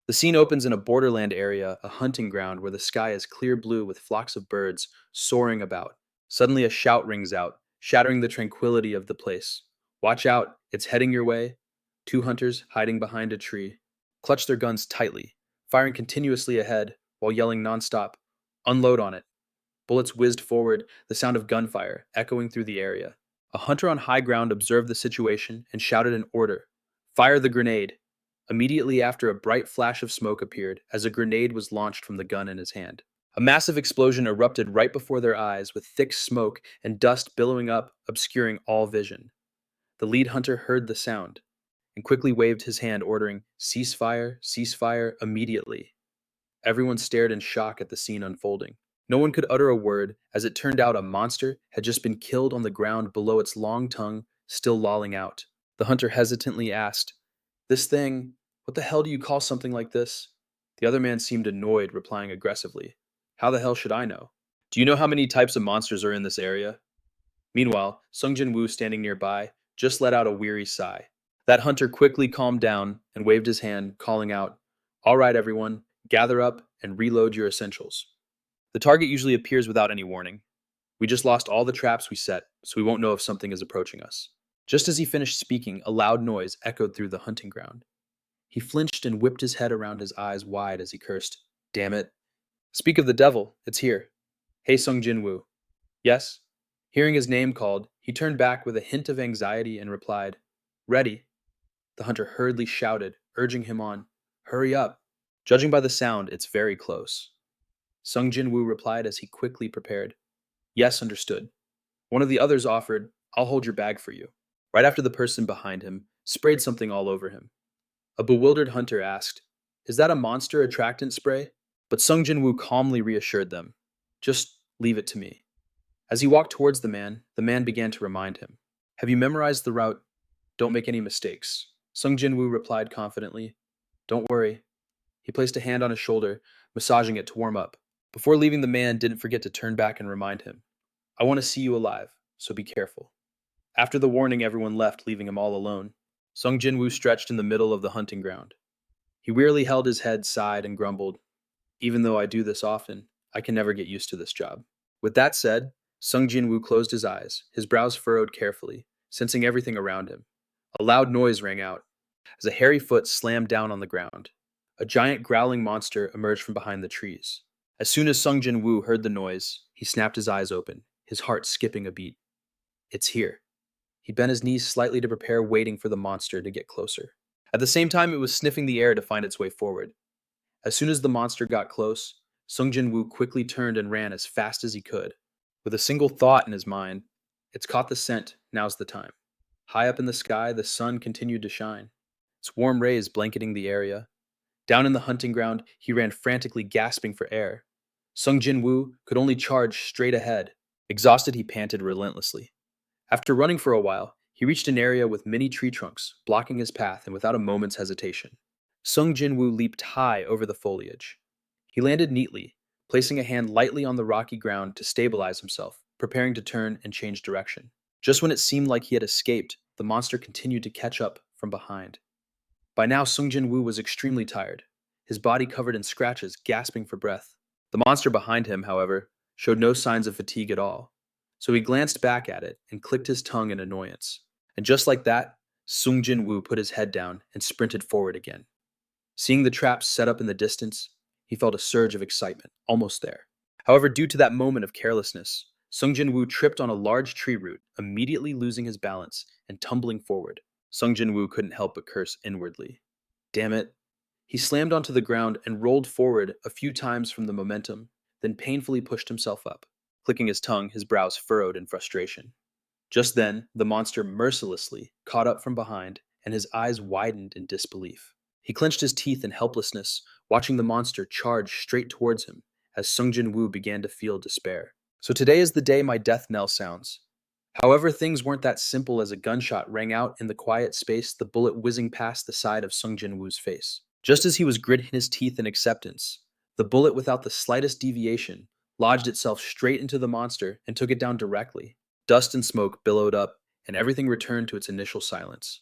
The scene opens in a borderland area, a hunting ground where the sky is clear blue with flocks of birds soaring about. Suddenly, a shout rings out, shattering the tranquility of the place. Watch out, it's heading your way. Two hunters, hiding behind a tree, clutch their guns tightly, firing continuously ahead while yelling nonstop, "Unload on it." Bullets whizzed forward, the sound of gunfire echoing through the area. A hunter on high ground observed the situation and shouted an order: "Fire the grenade!" Immediately after, a bright flash of smoke appeared as a grenade was launched from the gun in his hand. A massive explosion erupted right before their eyes, with thick smoke and dust billowing up, obscuring all vision. The lead hunter heard the sound and quickly waved his hand, ordering, "Ceasefire, ceasefire, immediately." Everyone stared in shock at the scene unfolding. No one could utter a word, as it turned out a monster had just been killed on the ground below, its long tongue still lolling out. The hunter hesitantly asked, "This thing, what the hell do you call something like this?" The other man seemed annoyed, replying aggressively, "How the hell should I know? Do you know how many types of monsters are in this area?" Meanwhile, Sung Jin-Woo, standing nearby, just let out a weary sigh. That hunter quickly calmed down and waved his hand, calling out, "All right, everyone, gather up and reload your essentials. The target usually appears without any warning. We just lost all the traps we set, so we won't know if something is approaching us." Just as he finished speaking, a loud noise echoed through the hunting ground. He flinched and whipped his head around, his eyes wide as he cursed, "Damn it. Speak of the devil, it's here. Hey, Sung Jin-Woo." "Yes?" Hearing his name called, he turned back with a hint of anxiety and replied, "Ready." The hunter hurriedly shouted, urging him on, "Hurry up. Judging by the sound, it's very close." Sung Jin-Woo replied as he quickly prepared, "Yes, understood." One of the others offered, "I'll hold your bag for you," right after the person behind him sprayed something all over him. A bewildered hunter asked, "Is that a monster attractant spray?" But Sung Jin-Woo calmly reassured them, "Just leave it to me." As he walked towards the man began to remind him, "Have you memorized the route? Don't make any mistakes." Sung Jin-Woo replied confidently, "Don't worry." He placed a hand on his shoulder, massaging it to warm up. Before leaving, the man didn't forget to turn back and remind him, "I want to see you alive, so be careful." After the warning, everyone left, leaving him all alone. Sung Jin-Woo stretched in the middle of the hunting ground. He wearily held his head, sighed, and grumbled, "Even though I do this often, I can never get used to this job." With that said, Sung Jin-Woo closed his eyes, his brows furrowed carefully, sensing everything around him. A loud noise rang out as a hairy foot slammed down on the ground. A giant growling monster emerged from behind the trees. As soon as Sung Jin-Woo heard the noise, he snapped his eyes open, his heart skipping a beat. "It's here." He bent his knees slightly to prepare, waiting for the monster to get closer. At the same time, it was sniffing the air to find its way forward. As soon as the monster got close, Sung Jin-Woo quickly turned and ran as fast as he could. With a single thought in his mind, "It's caught the scent, now's the time." High up in the sky, the sun continued to shine, its warm rays blanketing the area. Down in the hunting ground, he ran frantically, gasping for air. Sung Jin-Woo could only charge straight ahead. Exhausted, he panted relentlessly. After running for a while, he reached an area with many tree trunks, blocking his path, and without a moment's hesitation, Sung Jin-Woo leaped high over the foliage. He landed neatly, placing a hand lightly on the rocky ground to stabilize himself, preparing to turn and change direction. Just when it seemed like he had escaped, the monster continued to catch up from behind. By now, Sung Jin-Woo was extremely tired, his body covered in scratches, gasping for breath. The monster behind him, however, showed no signs of fatigue at all, so he glanced back at it and clicked his tongue in annoyance. And just like that, Sung Jin-Woo put his head down and sprinted forward again. Seeing the traps set up in the distance, he felt a surge of excitement, almost there. However, due to that moment of carelessness, Sung Jin-Woo tripped on a large tree root, immediately losing his balance and tumbling forward. Sung Jin-Woo couldn't help but curse inwardly. Damn it. He slammed onto the ground and rolled forward a few times from the momentum, then painfully pushed himself up. Clicking his tongue, his brows furrowed in frustration. Just then, the monster mercilessly caught up from behind, and his eyes widened in disbelief. He clenched his teeth in helplessness, watching the monster charge straight towards him as Sung Jin-Woo began to feel despair. So today is the day my death knell sounds. However, things weren't that simple as a gunshot rang out in the quiet space, the bullet whizzing past the side of Sung Jin-Woo's face. Just as he was gritting his teeth in acceptance, the bullet, without the slightest deviation, lodged itself straight into the monster and took it down directly. Dust and smoke billowed up, and everything returned to its initial silence.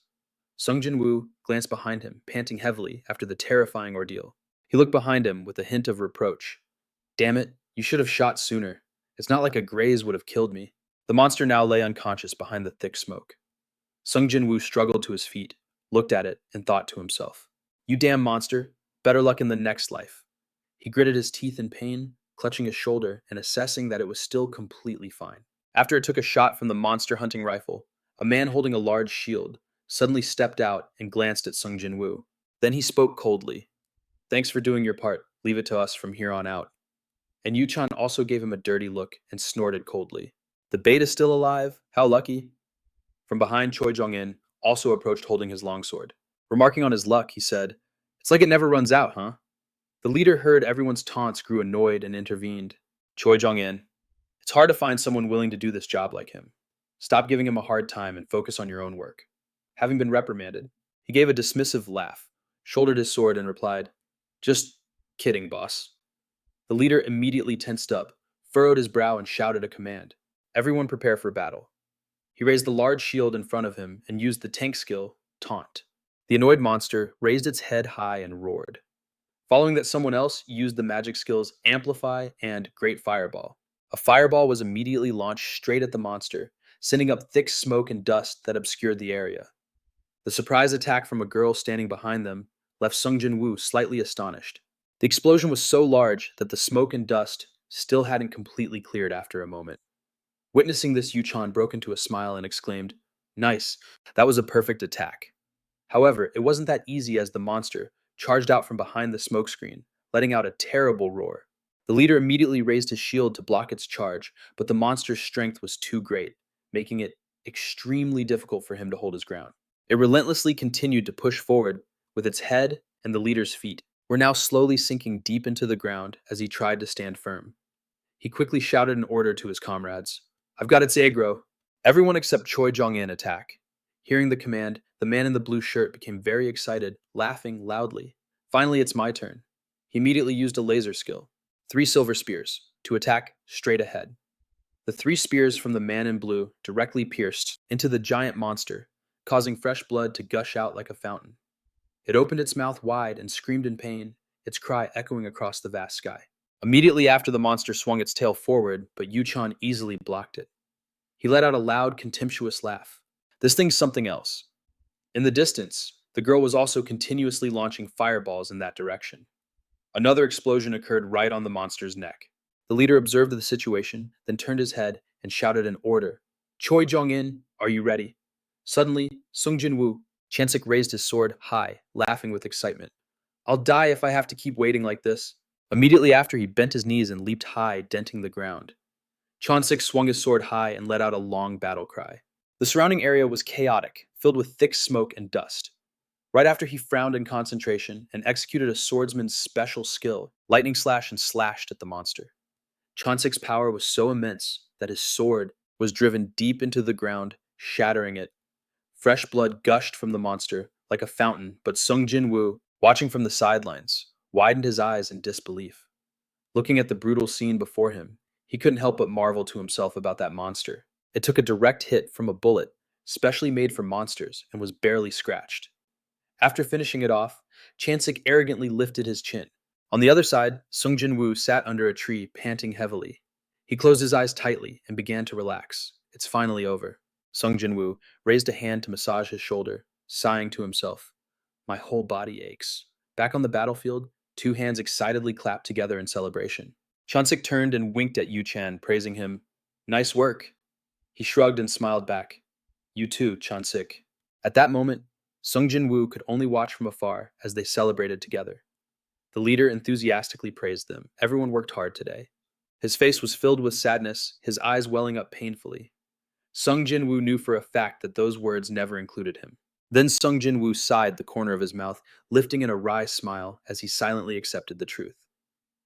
Sung Jin-Woo glanced behind him, panting heavily after the terrifying ordeal. He looked behind him with a hint of reproach. Damn it, you should have shot sooner. It's not like a graze would have killed me. The monster now lay unconscious behind the thick smoke. Sung Jin-Woo struggled to his feet, looked at it, and thought to himself, "You damn monster, better luck in the next life." He gritted his teeth in pain, clutching his shoulder and assessing that it was still completely fine. After it took a shot from the monster hunting rifle, a man holding a large shield suddenly stepped out and glanced at Sung Jin-Woo. Then he spoke coldly. "Thanks for doing your part. Leave it to us from here on out." And Yu-chan also gave him a dirty look and snorted coldly. "The bait is still alive? How lucky." From behind, Choi Jong-in also approached holding his longsword. Remarking on his luck, he said, "It's like it never runs out, huh?" The leader heard everyone's taunts, grew annoyed, and intervened. "Choi Jong-in, it's hard to find someone willing to do this job like him. Stop giving him a hard time and focus on your own work." Having been reprimanded, he gave a dismissive laugh, shouldered his sword, and replied, "Just kidding, boss." The leader immediately tensed up, furrowed his brow, and shouted a command. Everyone prepare for battle. He raised the large shield in front of him and used the tank skill, Taunt. The annoyed monster raised its head high and roared. Following that, someone else used the magic skills Amplify and Great Fireball. A fireball was immediately launched straight at the monster, sending up thick smoke and dust that obscured the area. The surprise attack from a girl standing behind them left Sung Jin-Woo slightly astonished. The explosion was so large that the smoke and dust still hadn't completely cleared after a moment. Witnessing this, Yu-chan broke into a smile and exclaimed, "Nice, that was a perfect attack." However, it wasn't that easy as the monster charged out from behind the smokescreen, letting out a terrible roar. The leader immediately raised his shield to block its charge, but the monster's strength was too great, making it extremely difficult for him to hold his ground. It relentlessly continued to push forward with its head and the leader's feet were now slowly sinking deep into the ground as he tried to stand firm. He quickly shouted an order to his comrades. "I've got its aggro." Everyone except Choi Jong-in attack. Hearing the command, the man in the blue shirt became very excited, laughing loudly. "Finally, it's my turn." He immediately used a laser skill, 3 silver spears, to attack straight ahead. The 3 spears from the man in blue directly pierced into the giant monster, causing fresh blood to gush out like a fountain. It opened its mouth wide and screamed in pain, its cry echoing across the vast sky. Immediately after, the monster swung its tail forward, but Yu-chan easily blocked it. He let out a loud, contemptuous laugh. "This thing's something else." In the distance, the girl was also continuously launching fireballs in that direction. Another explosion occurred right on the monster's neck. The leader observed the situation, then turned his head and shouted an order. "Choi Jong-in, are you ready?" Suddenly, Sung Jin-Woo, Chansik raised his sword high, laughing with excitement. "I'll die if I have to keep waiting like this." Immediately after, he bent his knees and leaped high, denting the ground. Chansik swung his sword high and let out a long battle cry. The surrounding area was chaotic, filled with thick smoke and dust. Right after, he frowned in concentration and executed a swordsman's special skill, lightning slash, and slashed at the monster. Chansik's power was so immense that his sword was driven deep into the ground, shattering it. Fresh blood gushed from the monster like a fountain, but Sung Jin-Woo, watching from the sidelines, widened his eyes in disbelief. Looking at the brutal scene before him, he couldn't help but marvel to himself about that monster. It took a direct hit from a bullet, specially made for monsters, and was barely scratched. After finishing it off, Chansik arrogantly lifted his chin. On the other side, Sung Jin-Woo sat under a tree, panting heavily. He closed his eyes tightly and began to relax. It's finally over. Sung Jin-Woo raised a hand to massage his shoulder, sighing to himself. "My whole body aches." Back on the battlefield, 2 hands excitedly clapped together in celebration. Chansik turned and winked at Yu-chan, praising him. "Nice work." He shrugged and smiled back. "You too, Chansik." At that moment, Sung Jin-Woo could only watch from afar as they celebrated together. The leader enthusiastically praised them. Everyone worked hard today. His face was filled with sadness, his eyes welling up painfully. Sung Jin-Woo knew for a fact that those words never included him. Then Sung Jin-Woo sighed the corner of his mouth, lifting in a wry smile as he silently accepted the truth.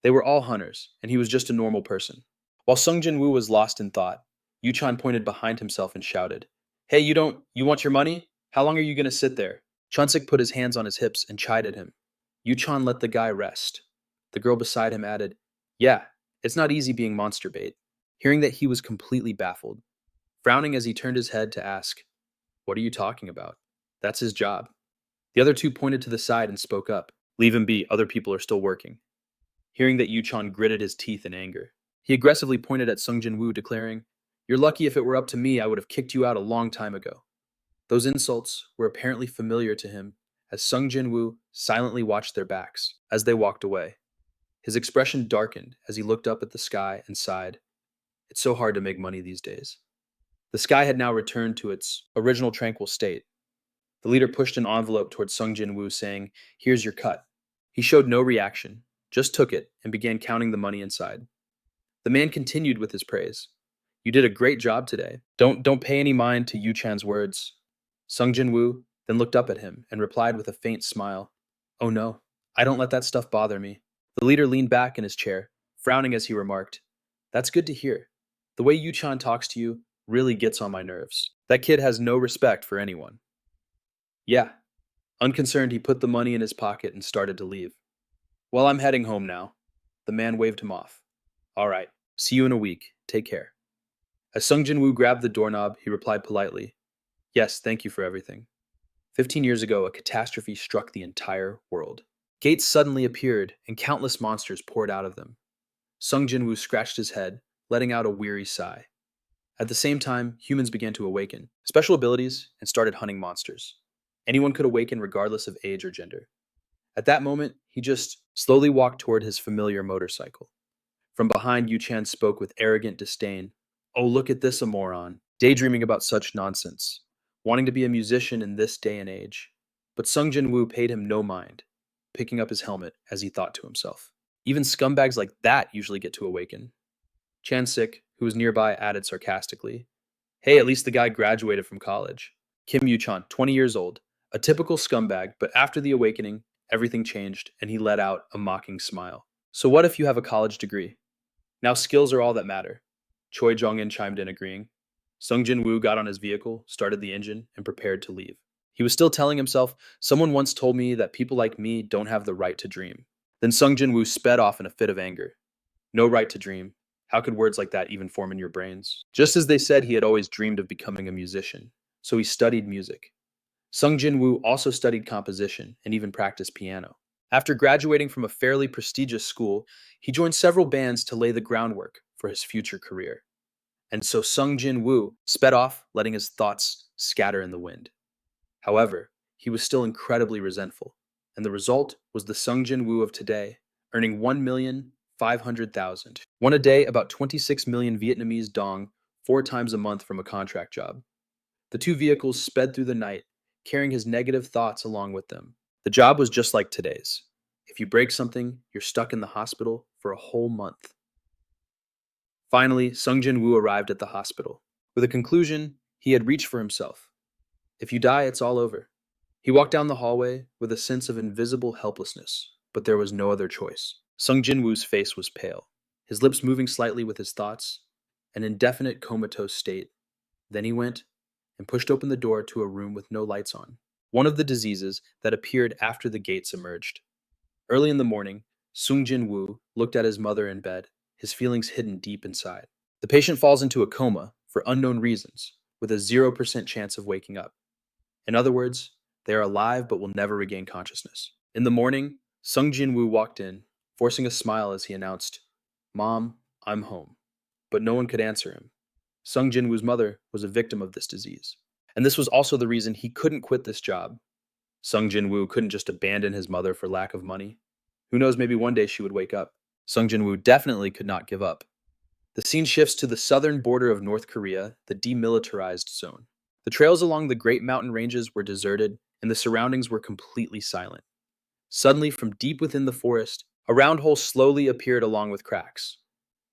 They were all hunters, and he was just a normal person. While Sung Jin-Woo was lost in thought, Yu-chan pointed behind himself and shouted, "Hey, you want your money? How long are you going to sit there?" Chansik put his hands on his hips and chided him. Yu-chan let the guy rest. The girl beside him added, "Yeah, it's not easy being monster bait." Hearing that, he was completely baffled, frowning as he turned his head to ask, "What are you talking about?" "That's his job." The other two pointed to the side and spoke up. Leave him be, other people are still working. Hearing that Yuchan gritted his teeth in anger. He aggressively pointed at Sung Jin-Woo, declaring, "You're lucky. If it were up to me, I would have kicked you out a long time ago." Those insults were apparently familiar to him as Sung Jin-Woo silently watched their backs as they walked away. His expression darkened as he looked up at the sky and sighed. It's so hard to make money these days. The sky had now returned to its original tranquil state. The leader pushed an envelope towards Sung Jin-Woo, saying, "Here's your cut." He showed no reaction, just took it and began counting the money inside. The man continued with his praise. "You did a great job today. Don't pay any mind to Yu Chan's words." Sung Jin-Woo then looked up at him and replied with a faint smile, "Oh no, I don't let that stuff bother me." The leader leaned back in his chair, frowning as he remarked, "That's good to hear. The way Yu Chan talks to you really gets on my nerves. That kid has no respect for anyone." Yeah. Unconcerned, he put the money in his pocket and started to leave. "Well, I'm heading home now." The man waved him off. "All right. See you in a week. Take care." As Sung Jin-Woo grabbed the doorknob, he replied politely, "Yes, thank you for everything." 15 years ago, a catastrophe struck the entire world. Gates suddenly appeared, and countless monsters poured out of them. Sung Jin-Woo scratched his head, letting out a weary sigh. At the same time, humans began to awaken, special abilities, and started hunting monsters. Anyone could awaken regardless of age or gender. At that moment, he just slowly walked toward his familiar motorcycle. From behind, Yu Chan spoke with arrogant disdain. "Oh, look at this, a moron. Daydreaming about such nonsense. Wanting to be a musician in this day and age." But Sung Jin-Woo paid him no mind, picking up his helmet as he thought to himself. Even scumbags like that usually get to awaken. Chan-sik, who was nearby, added sarcastically, "Hey, at least the guy graduated from college." Kim Yu-chan, 20 years old, a typical scumbag, but after the awakening, everything changed, and he let out a mocking smile. "So what if you have a college degree? Now skills are all that matter." Choi Jong-in chimed in, agreeing. Sung Jin-Woo got on his vehicle, started the engine, and prepared to leave. He was still telling himself, "Someone once told me that people like me don't have the right to dream." Then Sung Jin-Woo sped off in a fit of anger. No right to dream. How could words like that even form in your brains? Just as they said he had always dreamed of becoming a musician, so he studied music. Sung Jin-Woo also studied composition and even practiced piano. After graduating from a fairly prestigious school, he joined several bands to lay the groundwork for his future career. And so Sung Jin-Woo sped off, letting his thoughts scatter in the wind. However, he was still incredibly resentful, and the result was the Sung Jin-Woo of today, earning 1,500,000. Won a day about 26 million Vietnamese dong 4 times a month from a contract job. The two vehicles sped through the night, carrying his negative thoughts along with them. The job was just like today's. If you break something, you're stuck in the hospital for a whole month. Finally, Sung Jin-Woo arrived at the hospital. With a conclusion he had reached for himself. If you die, it's all over. He walked down the hallway with a sense of invisible helplessness, but there was no other choice. Sung Jin-Woo's face was pale, his lips moving slightly with his thoughts, an indefinite comatose state. Then he went and pushed open the door to a room with no lights on, one of the diseases that appeared after the gates emerged. Early in the morning, Sung Jin-Woo looked at his mother in bed, his feelings hidden deep inside. The patient falls into a coma for unknown reasons, with a 0% chance of waking up. In other words, they are alive but will never regain consciousness. In the morning, Sung Jin-Woo walked in, forcing a smile as he announced, "Mom, I'm home." But no one could answer him. Sung Jin-Woo's mother was a victim of this disease. And this was also the reason he couldn't quit this job. Sung Jin-Woo couldn't just abandon his mother for lack of money. Who knows, maybe one day she would wake up. Sung Jin-Woo definitely could not give up. The scene shifts to the southern border of North Korea, the demilitarized zone. The trails along the Great Mountain Ranges were deserted, and the surroundings were completely silent. Suddenly, from deep within the forest, a round hole slowly appeared along with cracks.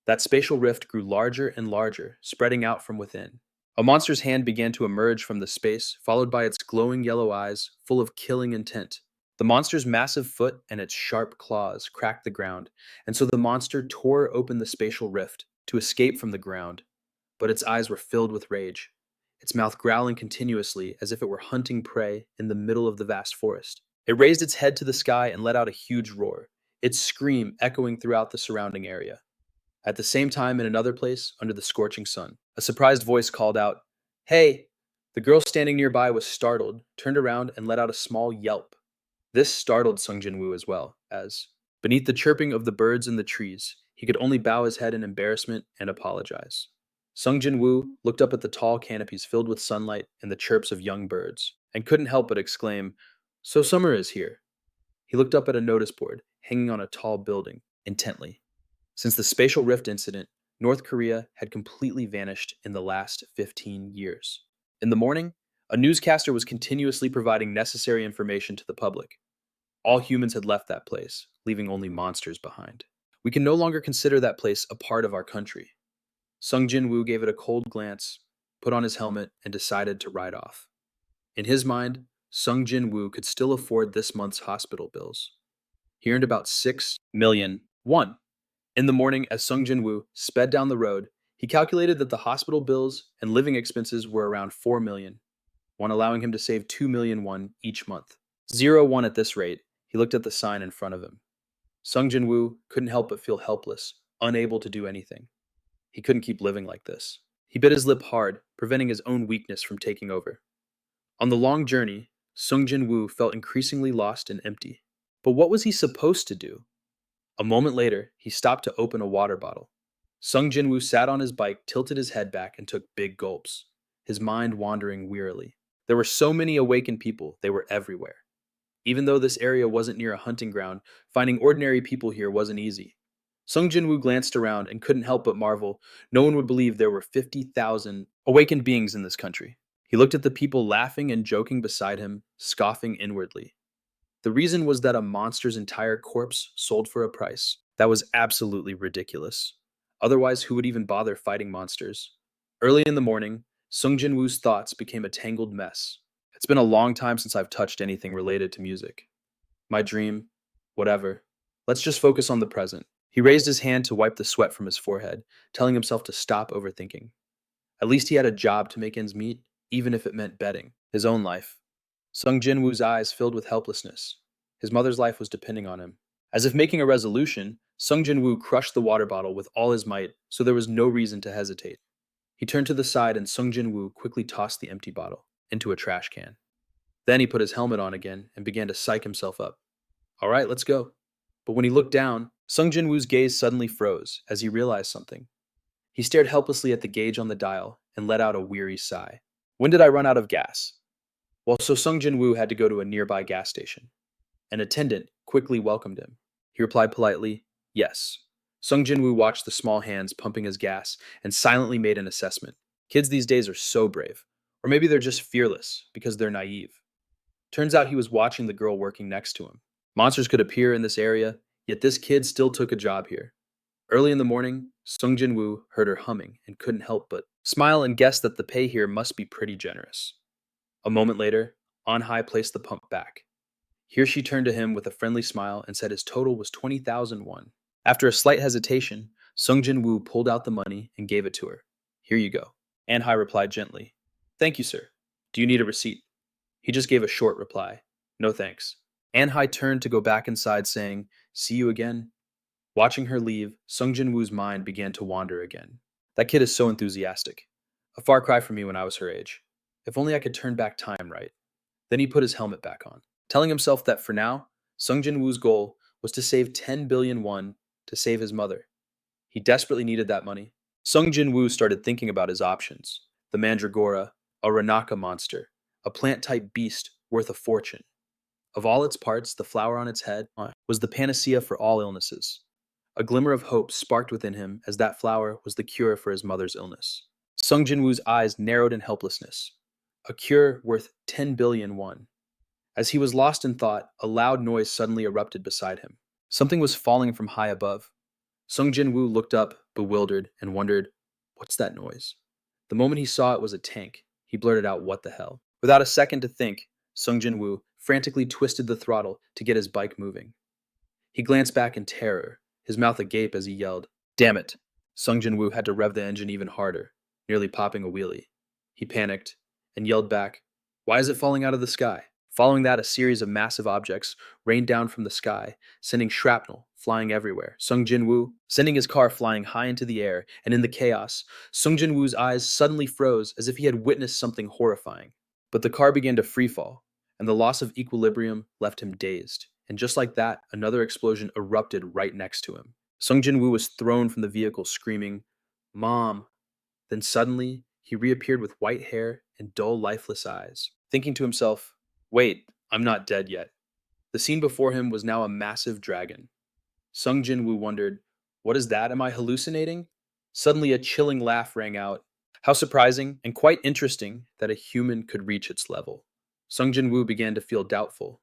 That spatial rift grew larger and larger, spreading out from within. A monster's hand began to emerge from the space, followed by its glowing yellow eyes, full of killing intent. The monster's massive foot and its sharp claws cracked the ground, and so the monster tore open the spatial rift to escape from the ground. But its eyes were filled with rage, its mouth growling continuously as if it were hunting prey in the middle of the vast forest. It raised its head to the sky and let out a huge roar, its scream echoing throughout the surrounding area. At the same time, in another place, under the scorching sun, a surprised voice called out, "Hey, The girl standing nearby was startled, turned around, and let out a small yelp. This startled Sung Jin-Woo as well, as, beneath the chirping of the birds in the trees, he could only bow his head in embarrassment and apologize. Sung Jin-Woo looked up at the tall canopies filled with sunlight and the chirps of young birds, and couldn't help but exclaim, "So summer is here." He looked up at a notice board hanging on a tall building, intently. Since the spatial rift incident, North Korea had completely vanished in the last 15 years. In the morning, a newscaster was continuously providing necessary information to the public. All humans had left that place, leaving only monsters behind. We can no longer consider that place a part of our country. Sung Jin-Woo gave it a cold glance, put on his helmet, and decided to ride off. In his mind, Sung Jin-Woo could still afford this month's hospital bills. He earned about 6 million won. In the morning, as Sung Jin-Woo sped down the road, he calculated that the hospital bills and living expenses were around 4 million, one allowing him to save 2 million won each month. 0 won at this rate, he looked at the sign in front of him. Sung Jin-Woo couldn't help but feel helpless, unable to do anything. He couldn't keep living like this. He bit his lip hard, preventing his own weakness from taking over. On the long journey, Sung Jin-Woo felt increasingly lost and empty. But what was he supposed to do? A moment later, he stopped to open a water bottle. Sung Jin-Woo sat on his bike, tilted his head back, and took big gulps, his mind wandering wearily. There were so many awakened people, they were everywhere. Even though this area wasn't near a hunting ground, finding ordinary people here wasn't easy. Sung Jin-Woo glanced around and couldn't help but marvel. No one would believe there were 50,000 awakened beings in this country. He looked at the people laughing and joking beside him, scoffing inwardly. The reason was that a monster's entire corpse sold for a price that was absolutely ridiculous. Otherwise, who would even bother fighting monsters? Early in the morning, Sung Jin-Woo's thoughts became a tangled mess. It's been a long time since I've touched anything related to music. My dream, whatever. Let's just focus on the present. He raised his hand to wipe the sweat from his forehead, telling himself to stop overthinking. At least he had a job to make ends meet, even if it meant betting his own life. Sung Jin-Woo's eyes filled with helplessness. His mother's life was depending on him. As if making a resolution, Sung Jin-Woo crushed the water bottle with all his might, so there was no reason to hesitate. He turned to the side and Sung Jin-Woo quickly tossed the empty bottle into a trash can. Then he put his helmet on again and began to psych himself up. All right, let's go. But when he looked down, Sung Jin-Woo's gaze suddenly froze as he realized something. He stared helplessly at the gauge on the dial and let out a weary sigh. When did I run out of gas? Well, so Sung Jin-Woo had to go to a nearby gas station. An attendant quickly welcomed him. He replied politely, yes. Sung Jin-Woo watched the small hands pumping his gas and silently made an assessment. Kids these days are so brave. Or maybe they're just fearless because they're naive. Turns out he was watching the girl working next to him. Monsters could appear in this area, yet this kid still took a job here. Early in the morning, Sung Jin-Woo heard her humming and couldn't help but smile and guess that the pay here must be pretty generous. A moment later, On High placed the pump back. Here she turned to him with a friendly smile and said his total was 20,000 won. After a slight hesitation, Sung Jin-Woo pulled out the money and gave it to her. Here you go. An High replied gently. Thank you, sir. Do you need a receipt? He just gave a short reply. No thanks. An High turned to go back inside saying, see you again. Watching her leave, Sung Jin-Woo's mind began to wander again. That kid is so enthusiastic. A far cry from me when I was her age. If only I could turn back time right. Then he put his helmet back on, telling himself that for now, Sung Jin-Woo's goal was to save 10 billion won to save his mother. He desperately needed that money. Sung Jin-Woo started thinking about his options. The Mandragora, a Ranaka monster, a plant-type beast worth a fortune. Of all its parts, the flower on its head was the panacea for all illnesses. A glimmer of hope sparked within him as that flower was the cure for his mother's illness. Sung Jin-Woo's eyes narrowed in helplessness. A cure worth 10 billion won. As he was lost in thought, a loud noise suddenly erupted beside him. Something was falling from high above. Sung Jin-Woo looked up, bewildered, and wondered, what's that noise? The moment he saw it was a tank, he blurted out, what the hell? Without a second to think, Sung Jin-Woo frantically twisted the throttle to get his bike moving. He glanced back in terror, his mouth agape as he yelled, damn it! Sung Jin-Woo had to rev the engine even harder, nearly popping a wheelie. He panicked and yelled back, why is it falling out of the sky? Following that, a series of massive objects rained down from the sky, sending shrapnel flying everywhere. Sung Jin-Woo sending his car flying high into the air, and in the chaos, Sung Jin-Woo's eyes suddenly froze as if he had witnessed something horrifying. But the car began to freefall, and the loss of equilibrium left him dazed. And just like that, another explosion erupted right next to him. Sung Jin-Woo was thrown from the vehicle, screaming, "Mom!" Then suddenly, he reappeared with white hair and dull, lifeless eyes, thinking to himself, "Wait, I'm not dead yet." The scene before him was now a massive dragon. Sung Jin-Woo wondered, "What is that? Am I hallucinating?" Suddenly, a chilling laugh rang out. How surprising and quite interesting that a human could reach its level. Sung Jin-Woo began to feel doubtful.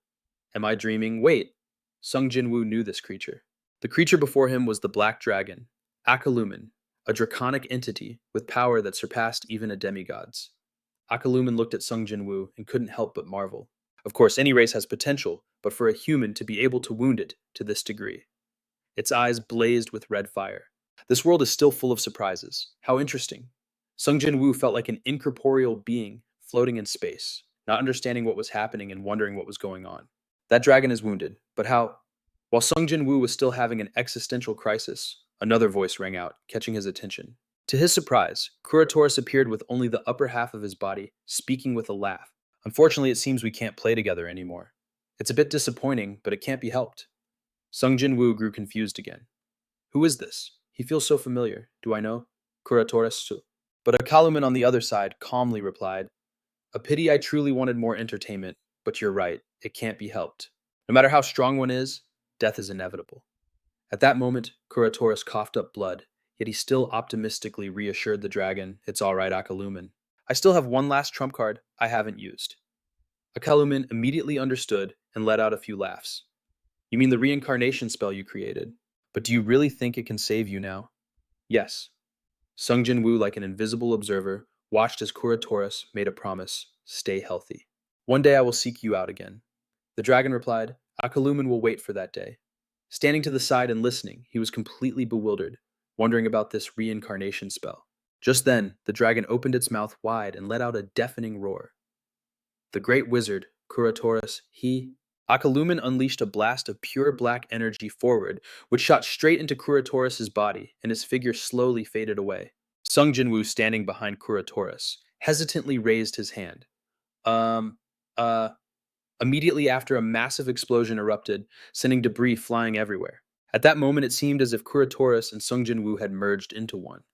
Am I dreaming? Wait! Sung Jin-Woo knew this creature. The creature before him was the Black Dragon, Akalumen, a draconic entity with power that surpassed even a demigod's. Akalumen looked at Sung Jin-Woo and couldn't help but marvel. Of course, any race has potential, but for a human to be able to wound it to this degree. Its eyes blazed with red fire. This world is still full of surprises. How interesting. Sung Jin-Woo felt like an incorporeal being floating in space, not understanding what was happening and wondering what was going on. That dragon is wounded, but how? While Sung Jin-Woo was still having an existential crisis, another voice rang out, catching his attention. To his surprise, Kuratoris appeared with only the upper half of his body, speaking with a laugh. Unfortunately, it seems we can't play together anymore. It's a bit disappointing, but it can't be helped. Sung Jin-Woo grew confused again. Who is this? He feels so familiar. Do I know? Kuratoris. But Akaluman on the other side calmly replied, "A pity. I truly wanted more entertainment, but you're right, it can't be helped. No matter how strong one is, death is inevitable." At that moment, Kuratoris coughed up blood, yet he still optimistically reassured the dragon, "It's all right, Akaluman. I still have one last trump card I haven't used." Akaluman immediately understood and let out a few laughs. "You mean the reincarnation spell you created? But do you really think it can save you now?" "Yes." Sung Jin-Woo, like an invisible observer, watched as Kuratoris made a promise, "Stay healthy. One day I will seek you out again." The dragon replied, "Akaluman will wait for that day." Standing to the side and listening, he was completely bewildered, wondering about this reincarnation spell. Just then, the dragon opened its mouth wide and let out a deafening roar. The great wizard, Kuratoris, Akaluman unleashed a blast of pure black energy forward, which shot straight into Kuratoris' body, and his figure slowly faded away. Sung Jin-Woo, standing behind Kuratoris, hesitantly raised his hand. Um, uh, Immediately after, a massive explosion erupted, sending debris flying everywhere. At that moment, it seemed as if Kuratoris and Sung Jin-Woo had merged into one.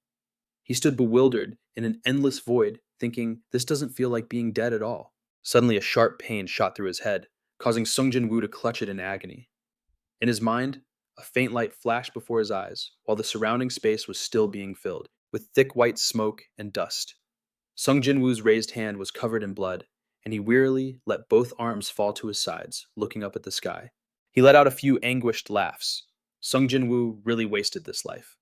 He stood bewildered in an endless void, thinking, this doesn't feel like being dead at all. Suddenly, a sharp pain shot through his head, causing Sung Jin-Woo to clutch it in agony. In his mind, a faint light flashed before his eyes, while the surrounding space was still being filled with thick white smoke and dust. Sung Jin-Woo's raised hand was covered in blood, and he wearily let both arms fall to his sides, looking up at the sky. He let out a few anguished laughs. Sung Jin-Woo really wasted this life.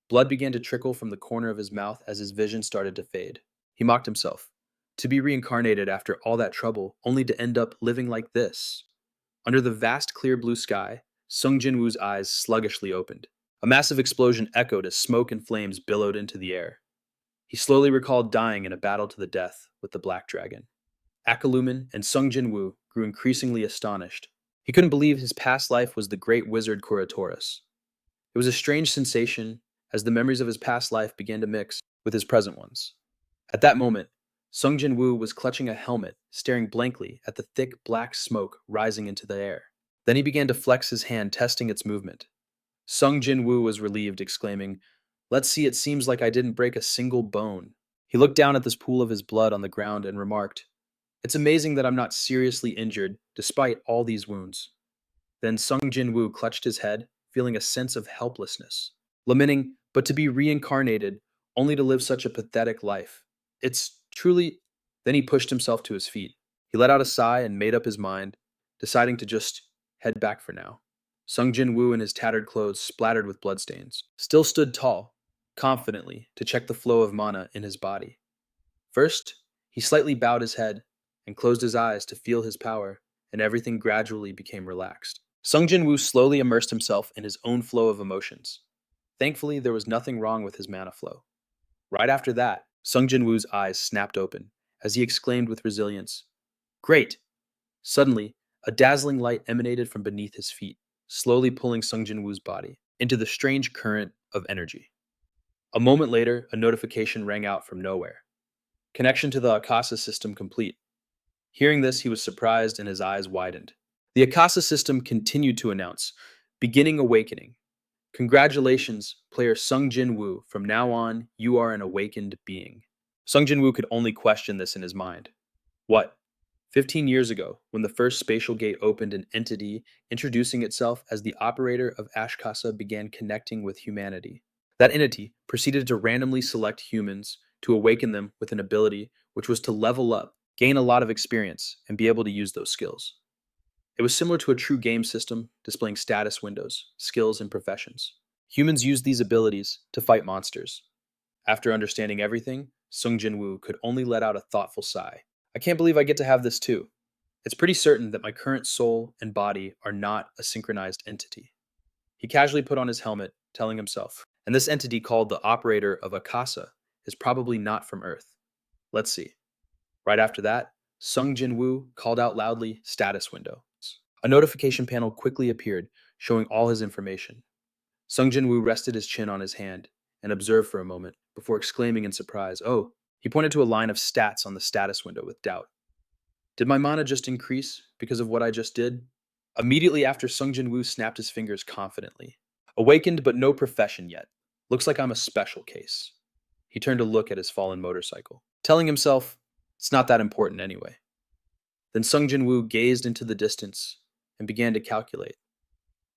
Blood began to trickle from the corner of his mouth as his vision started to fade. He mocked himself. To be reincarnated after all that trouble, only to end up living like this. Under the vast clear blue sky, Sung Jin-Woo's eyes sluggishly opened. A massive explosion echoed as smoke and flames billowed into the air. He slowly recalled dying in a battle to the death with the Black Dragon. Akaluman and Sung Jin-Woo grew increasingly astonished. He couldn't believe his past life was the great wizard Kuratoris. It was a strange sensation as the memories of his past life began to mix with his present ones. At that moment, Sung Jin-Woo was clutching a helmet, staring blankly at the thick black smoke rising into the air. Then he began to flex his hand, testing its movement. Sung Jin-Woo was relieved, exclaiming, "Let's see, it seems like I didn't break a single bone." He looked down at this pool of his blood on the ground and remarked, "It's amazing that I'm not seriously injured, despite all these wounds." Then Sung Jin-Woo clutched his head, feeling a sense of helplessness, lamenting, but to be reincarnated, only to live such a pathetic life. It's truly... Then he pushed himself to his feet. He let out a sigh and made up his mind, deciding to just head back for now. Sung Jin-Woo in his tattered clothes, splattered with bloodstains, still stood tall, confidently, to check the flow of mana in his body. First, he slightly bowed his head and closed his eyes to feel his power, and everything gradually became relaxed. Sung Jin-Woo slowly immersed himself in his own flow of emotions. Thankfully, there was nothing wrong with his mana flow. Right after that, Sung Jin-Woo's eyes snapped open as he exclaimed with resilience, "Great!" Suddenly, a dazzling light emanated from beneath his feet, slowly pulling Sung Jin-Woo's body into the strange current of energy. A moment later, a notification rang out from nowhere. Connection to the Akasa system complete. Hearing this, he was surprised and his eyes widened. The Akasa system continued to announce, beginning awakening. Congratulations, player Sung Jin-Woo. From now on, you are an awakened being. Sung Jin-Woo could only question this in his mind. What? 15 years ago, when the first spatial gate opened, an entity introducing itself as the operator of Ashkasa began connecting with humanity. That entity proceeded to randomly select humans to awaken them with an ability which was to level up, gain a lot of experience, and be able to use those skills. It was similar to a true game system, displaying status windows, skills, and professions. Humans used these abilities to fight monsters. After understanding everything, Sung Jin-Woo could only let out a thoughtful sigh. I can't believe I get to have this too. It's pretty certain that my current soul and body are not a synchronized entity. He casually put on his helmet, telling himself, and this entity called the operator of Akasa is probably not from Earth. Let's see. Right after that, Sung Jin-Woo called out loudly, status window. A notification panel quickly appeared, showing all his information. Sung Jin-Woo rested his chin on his hand and observed for a moment before exclaiming in surprise, "Oh," he pointed to a line of stats on the status window with doubt. Did my mana just increase because of what I just did? Immediately after, Sung Jin-Woo snapped his fingers confidently. Awakened but no profession yet. Looks like I'm a special case. He turned to look at his fallen motorcycle, telling himself, it's not that important anyway. Then Sung Jin-Woo gazed into the distance and began to calculate.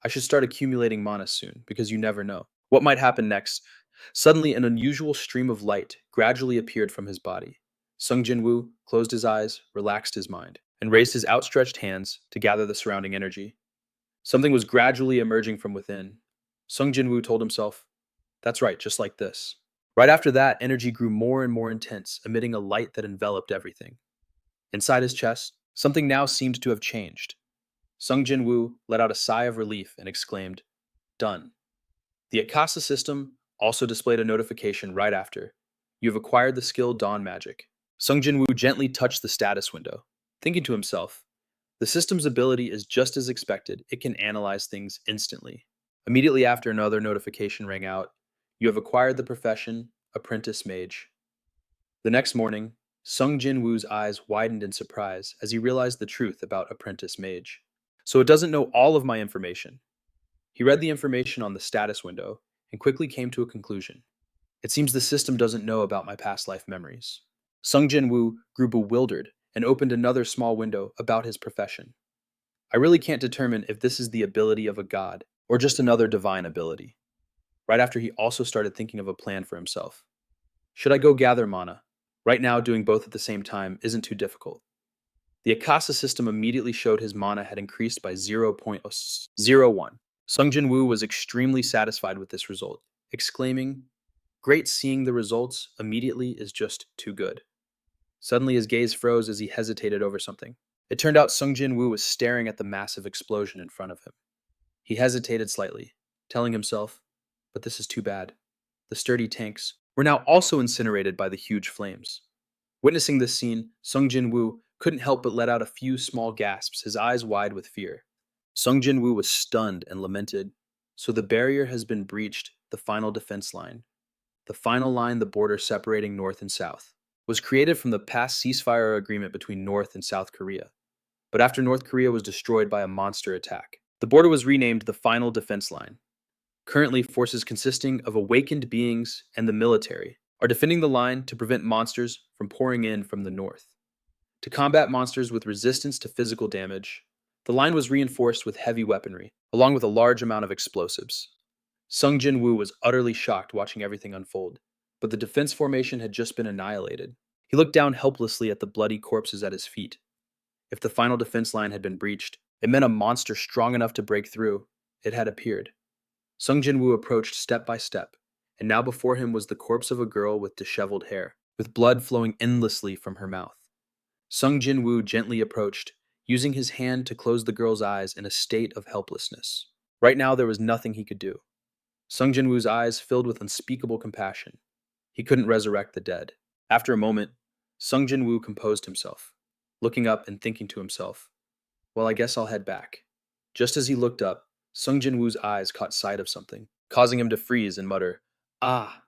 I should start accumulating mana soon, because you never know what might happen next. Suddenly, an unusual stream of light gradually appeared from his body. Sung Jin-Woo closed his eyes, relaxed his mind, and raised his outstretched hands to gather the surrounding energy. Something was gradually emerging from within. Sung Jin-Woo told himself, that's right, just like this. Right after that, energy grew more and more intense, emitting a light that enveloped everything. Inside his chest, something now seemed to have changed. Sung Jin-Woo let out a sigh of relief and exclaimed, done. The Akasa system also displayed a notification right after. You have acquired the skill Dawn Magic. Sung Jin-Woo gently touched the status window, thinking to himself, the system's ability is just as expected. It can analyze things instantly. Immediately after, another notification rang out. You have acquired the profession Apprentice Mage. The next morning, Sung Jin-Woo's eyes widened in surprise as he realized the truth about Apprentice Mage. So it doesn't know all of my information. He read the information on the status window and quickly came to a conclusion. It seems the system doesn't know about my past life memories. Sung Jin-Woo grew bewildered and opened another small window about his profession. I really can't determine if this is the ability of a god or just another divine ability. Right after, he also started thinking of a plan for himself. Should I go gather mana? Right now, doing both at the same time isn't too difficult. The Akasa system immediately showed his mana had increased by 0.01. Sung Jin-Woo was extremely satisfied with this result, exclaiming, great, seeing the results immediately is just too good. Suddenly his gaze froze as he hesitated over something. It turned out Sung Jin-Woo was staring at the massive explosion in front of him. He hesitated slightly, telling himself, but this is too bad. The sturdy tanks were now also incinerated by the huge flames. Witnessing this scene, Sung Jin-Woo couldn't help but let out a few small gasps, his eyes wide with fear. Sung Jin-Woo was stunned and lamented. So the barrier has been breached, the final defense line. The final line, the border separating North and South, was created from the past ceasefire agreement between North and South Korea. But after North Korea was destroyed by a monster attack, the border was renamed the final defense line. Currently, forces consisting of awakened beings and the military are defending the line to prevent monsters from pouring in from the north. To combat monsters with resistance to physical damage, the line was reinforced with heavy weaponry, along with a large amount of explosives. Sung Jin-Woo was utterly shocked watching everything unfold, but the defense formation had just been annihilated. He looked down helplessly at the bloody corpses at his feet. If the final defense line had been breached, it meant a monster strong enough to break through. It had appeared. Sung Jin-Woo approached step by step, and now before him was the corpse of a girl with disheveled hair, with blood flowing endlessly from her mouth. Sung Jin-Woo gently approached, using his hand to close the girl's eyes in a state of helplessness. Right now, there was nothing he could do. Sung Jin-Woo's eyes filled with unspeakable compassion. He couldn't resurrect the dead. After a moment, Sung Jin-Woo composed himself, looking up and thinking to himself, Well, I guess I'll head back. Just as he looked up, Sung Jin-Woo's eyes caught sight of something, causing him to freeze and mutter, "Ah!"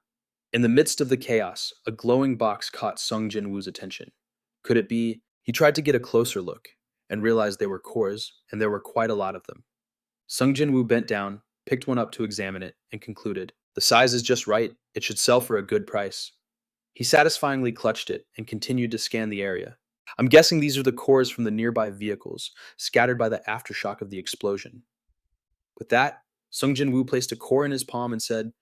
In the midst of the chaos, a glowing box caught Sung Jin-Woo's attention. Could it be? He tried to get a closer look and realized they were cores, and there were quite a lot of them. Sung Jin-Woo bent down, picked one up to examine it, and concluded, "The size is just right. It should sell for a good price." He satisfyingly clutched it and continued to scan the area. I'm guessing these are the cores from the nearby vehicles, scattered by the aftershock of the explosion. With that, Sung Jin-Woo placed a core in his palm and said,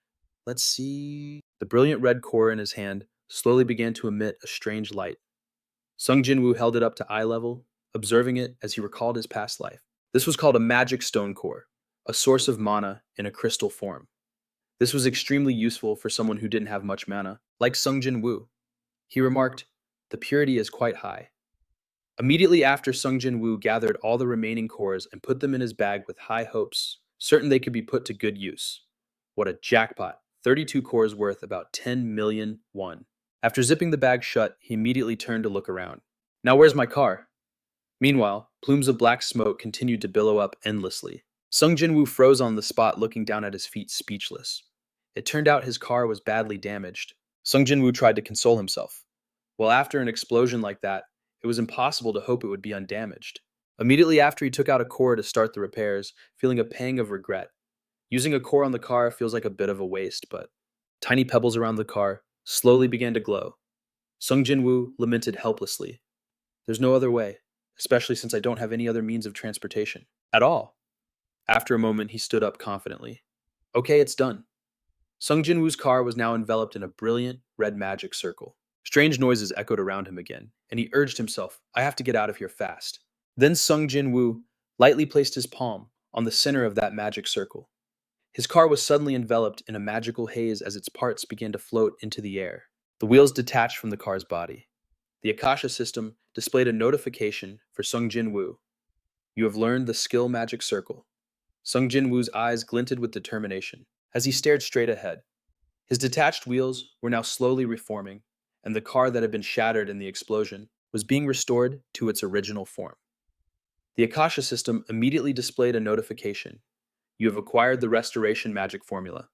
"Let's see." The brilliant red core in his hand slowly began to emit a strange light. Sung Jin-Woo held it up to eye level, observing it as he recalled his past life. This was called a magic stone core, a source of mana in a crystal form. This was extremely useful for someone who didn't have much mana, like Sung Jin-Woo. He remarked, "The purity is quite high." Immediately after, Sung Jin-Woo gathered all the remaining cores and put them in his bag with high hopes, certain they could be put to good use. What a jackpot. 32 cores worth about 10 million won. After zipping the bag shut, he immediately turned to look around. "Now where's my car?" Meanwhile, plumes of black smoke continued to billow up endlessly. Sung Jin-Woo froze on the spot, looking down at his feet speechless. It turned out his car was badly damaged. Sung Jin-Woo tried to console himself. Well, after an explosion like that, it was impossible to hope it would be undamaged. Immediately after, he took out a core to start the repairs, feeling a pang of regret. Using a core on the car feels like a bit of a waste, but tiny pebbles around the car slowly began to glow. Sung Jin-Woo lamented helplessly. "There's no other way, especially since I don't have any other means of transportation at all." After a moment, he stood up confidently. "Okay, it's done." Sung Jin-Woo's car was now enveloped in a brilliant red magic circle. Strange noises echoed around him again, and he urged himself, "I have to get out of here fast." Then Sung Jin-Woo lightly placed his palm on the center of that magic circle. His car was suddenly enveloped in a magical haze as its parts began to float into the air. The wheels detached from the car's body. The Akasha system displayed a notification for Sung Jin-Woo. "You have learned the skill magic circle." Sung Jin-Woo's eyes glinted with determination as he stared straight ahead. His detached wheels were now slowly reforming, and the car that had been shattered in the explosion was being restored to its original form. The Akasha system immediately displayed a notification. "You have acquired the restoration magic formula."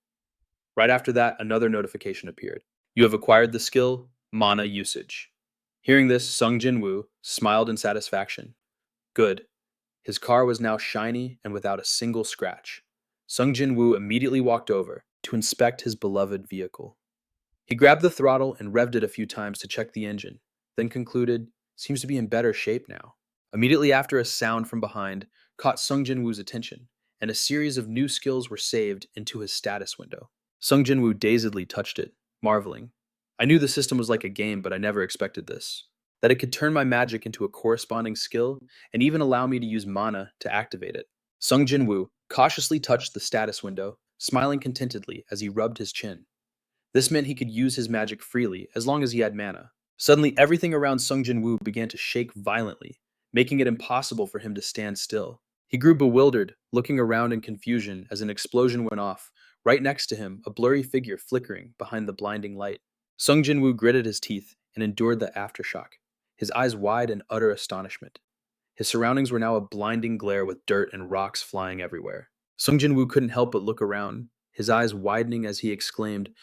Right after that, another notification appeared. "You have acquired the skill mana usage." Hearing this, Sung Jin-Woo smiled in satisfaction. Good. His car was now shiny and without a single scratch. Sung Jin-Woo immediately walked over to inspect his beloved vehicle. He grabbed the throttle and revved it a few times to check the engine, then concluded, "Seems to be in better shape now." Immediately after, a sound from behind caught Sung Jin-Woo's attention, and a series of new skills were saved into his status window. Sung Jin-Woo dazedly touched it, marveling. "I knew the system was like a game, but I never expected this. That it could turn my magic into a corresponding skill, and even allow me to use mana to activate it." Sung Jin-Woo cautiously touched the status window, smiling contentedly as he rubbed his chin. This meant he could use his magic freely as long as he had mana. Suddenly, everything around Sung Jin-Woo began to shake violently, making it impossible for him to stand still. He grew bewildered, looking around in confusion as an explosion went off, right next to him, a blurry figure flickering behind the blinding light. Sung Jin-Woo gritted his teeth and endured the aftershock, his eyes wide in utter astonishment. His surroundings were now a blinding glare with dirt and rocks flying everywhere. Sung Jin-Woo couldn't help but look around, his eyes widening as he exclaimed,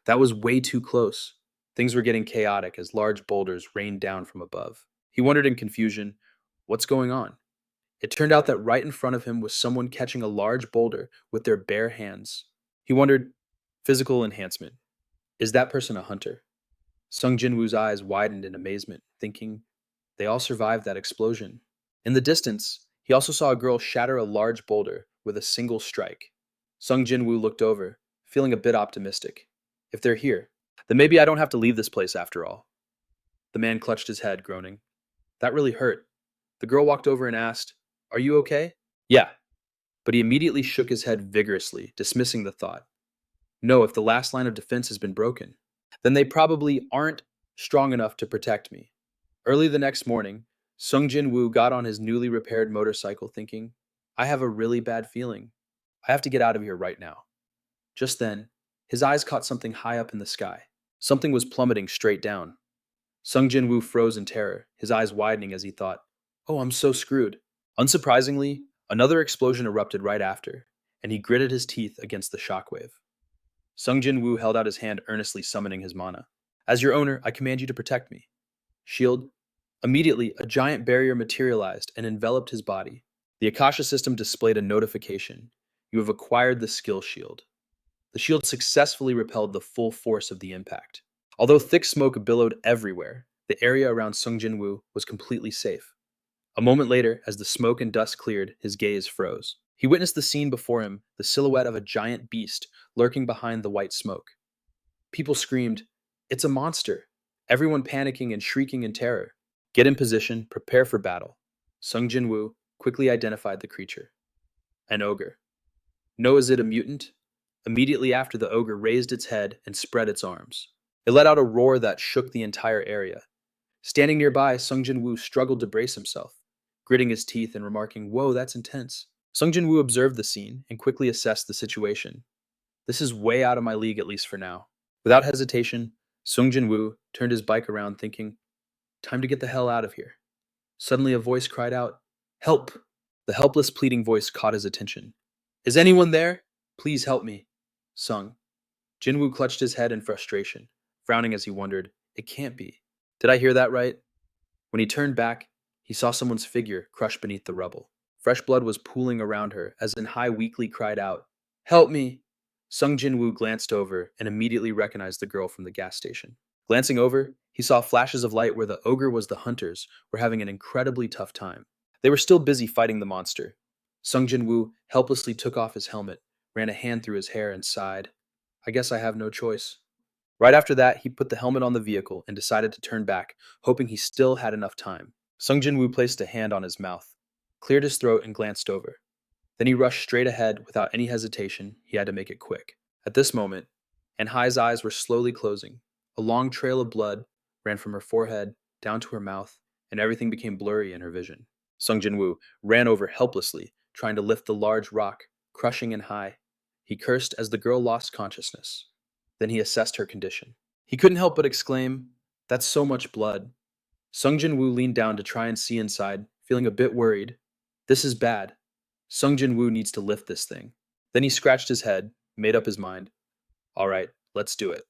"That was way too close." Things were getting chaotic as large boulders rained down from above. He wondered in confusion, what's going on? It turned out that right in front of him was someone catching a large boulder with their bare hands. He wondered, physical enhancement. Is that person a hunter? Sung Jin-Woo's eyes widened in amazement, thinking, they all survived that explosion. In the distance, he also saw a girl shatter a large boulder with a single strike. Sung Jin-Woo looked over, feeling a bit optimistic. If they're here, then maybe I don't have to leave this place after all. The man clutched his head, groaning. That really hurt. The girl walked over and asked, "Are you okay?" "Yeah." But he immediately shook his head vigorously, dismissing the thought. "No, if the last line of defense has been broken, then they probably aren't strong enough to protect me." Early the next morning, Sung Jin-Woo got on his newly repaired motorcycle thinking, I have a really bad feeling. I have to get out of here right now. Just then, his eyes caught something high up in the sky. Something was plummeting straight down. Sung Jin-Woo froze in terror, his eyes widening as he thought, oh, I'm so screwed. Unsurprisingly, another explosion erupted right after, and he gritted his teeth against the shockwave. Sung Jin-Woo held out his hand earnestly summoning his mana. As your owner, I command you to protect me. Shield. Immediately, a giant barrier materialized and enveloped his body. The Akasha system displayed a notification. You have acquired the skill shield. The shield successfully repelled the full force of the impact. Although thick smoke billowed everywhere, the area around Sung Jin-Woo was completely safe. A moment later, as the smoke and dust cleared, his gaze froze. He witnessed the scene before him, the silhouette of a giant beast lurking behind the white smoke. People screamed, "It's a monster!" Everyone panicking and shrieking in terror. Get in position, prepare for battle. Sung Jin-Woo quickly identified the creature. An ogre. No, is it a mutant? Immediately after, the ogre raised its head and spread its arms. It let out a roar that shook the entire area. Standing nearby, Sung Jin-Woo struggled to brace himself, gritting his teeth and remarking, "Whoa, that's intense." Sung Jin-Woo observed the scene and quickly assessed the situation. This is way out of my league, at least for now. Without hesitation, Sung Jin-Woo turned his bike around thinking, time to get the hell out of here. Suddenly a voice cried out, "Help!" The helpless pleading voice caught his attention. "Is anyone there? Please help me." Sung. Jin-Woo clutched his head in frustration, frowning as he wondered, it can't be. Did I hear that right? When he turned back, he saw someone's figure crushed beneath the rubble. Fresh blood was pooling around her as In-Hai weakly cried out, "Help me!" Sung Jin-Woo glanced over and immediately recognized the girl from the gas station. Glancing over, he saw flashes of light where the ogre was the hunters were having an incredibly tough time. They were still busy fighting the monster. Sung Jin-Woo helplessly took off his helmet, ran a hand through his hair, and sighed, "I guess I have no choice." Right after that, he put the helmet on the vehicle and decided to turn back, hoping he still had enough time. Sung Jin-Woo placed a hand on his mouth, cleared his throat, and glanced over. Then he rushed straight ahead without any hesitation. He had to make it quick. At this moment, In-Hai's eyes were slowly closing. A long trail of blood ran from her forehead down to her mouth, and everything became blurry in her vision. Sung Jin-Woo ran over helplessly, trying to lift the large rock, crushing In-Hai. He cursed as the girl lost consciousness. Then he assessed her condition. He couldn't help but exclaim, "That's so much blood." Sung Jin-Woo leaned down to try and see inside, feeling a bit worried. This is bad. Sung Jin-Woo needs to lift this thing. Then he scratched his head, made up his mind. All right, let's do it.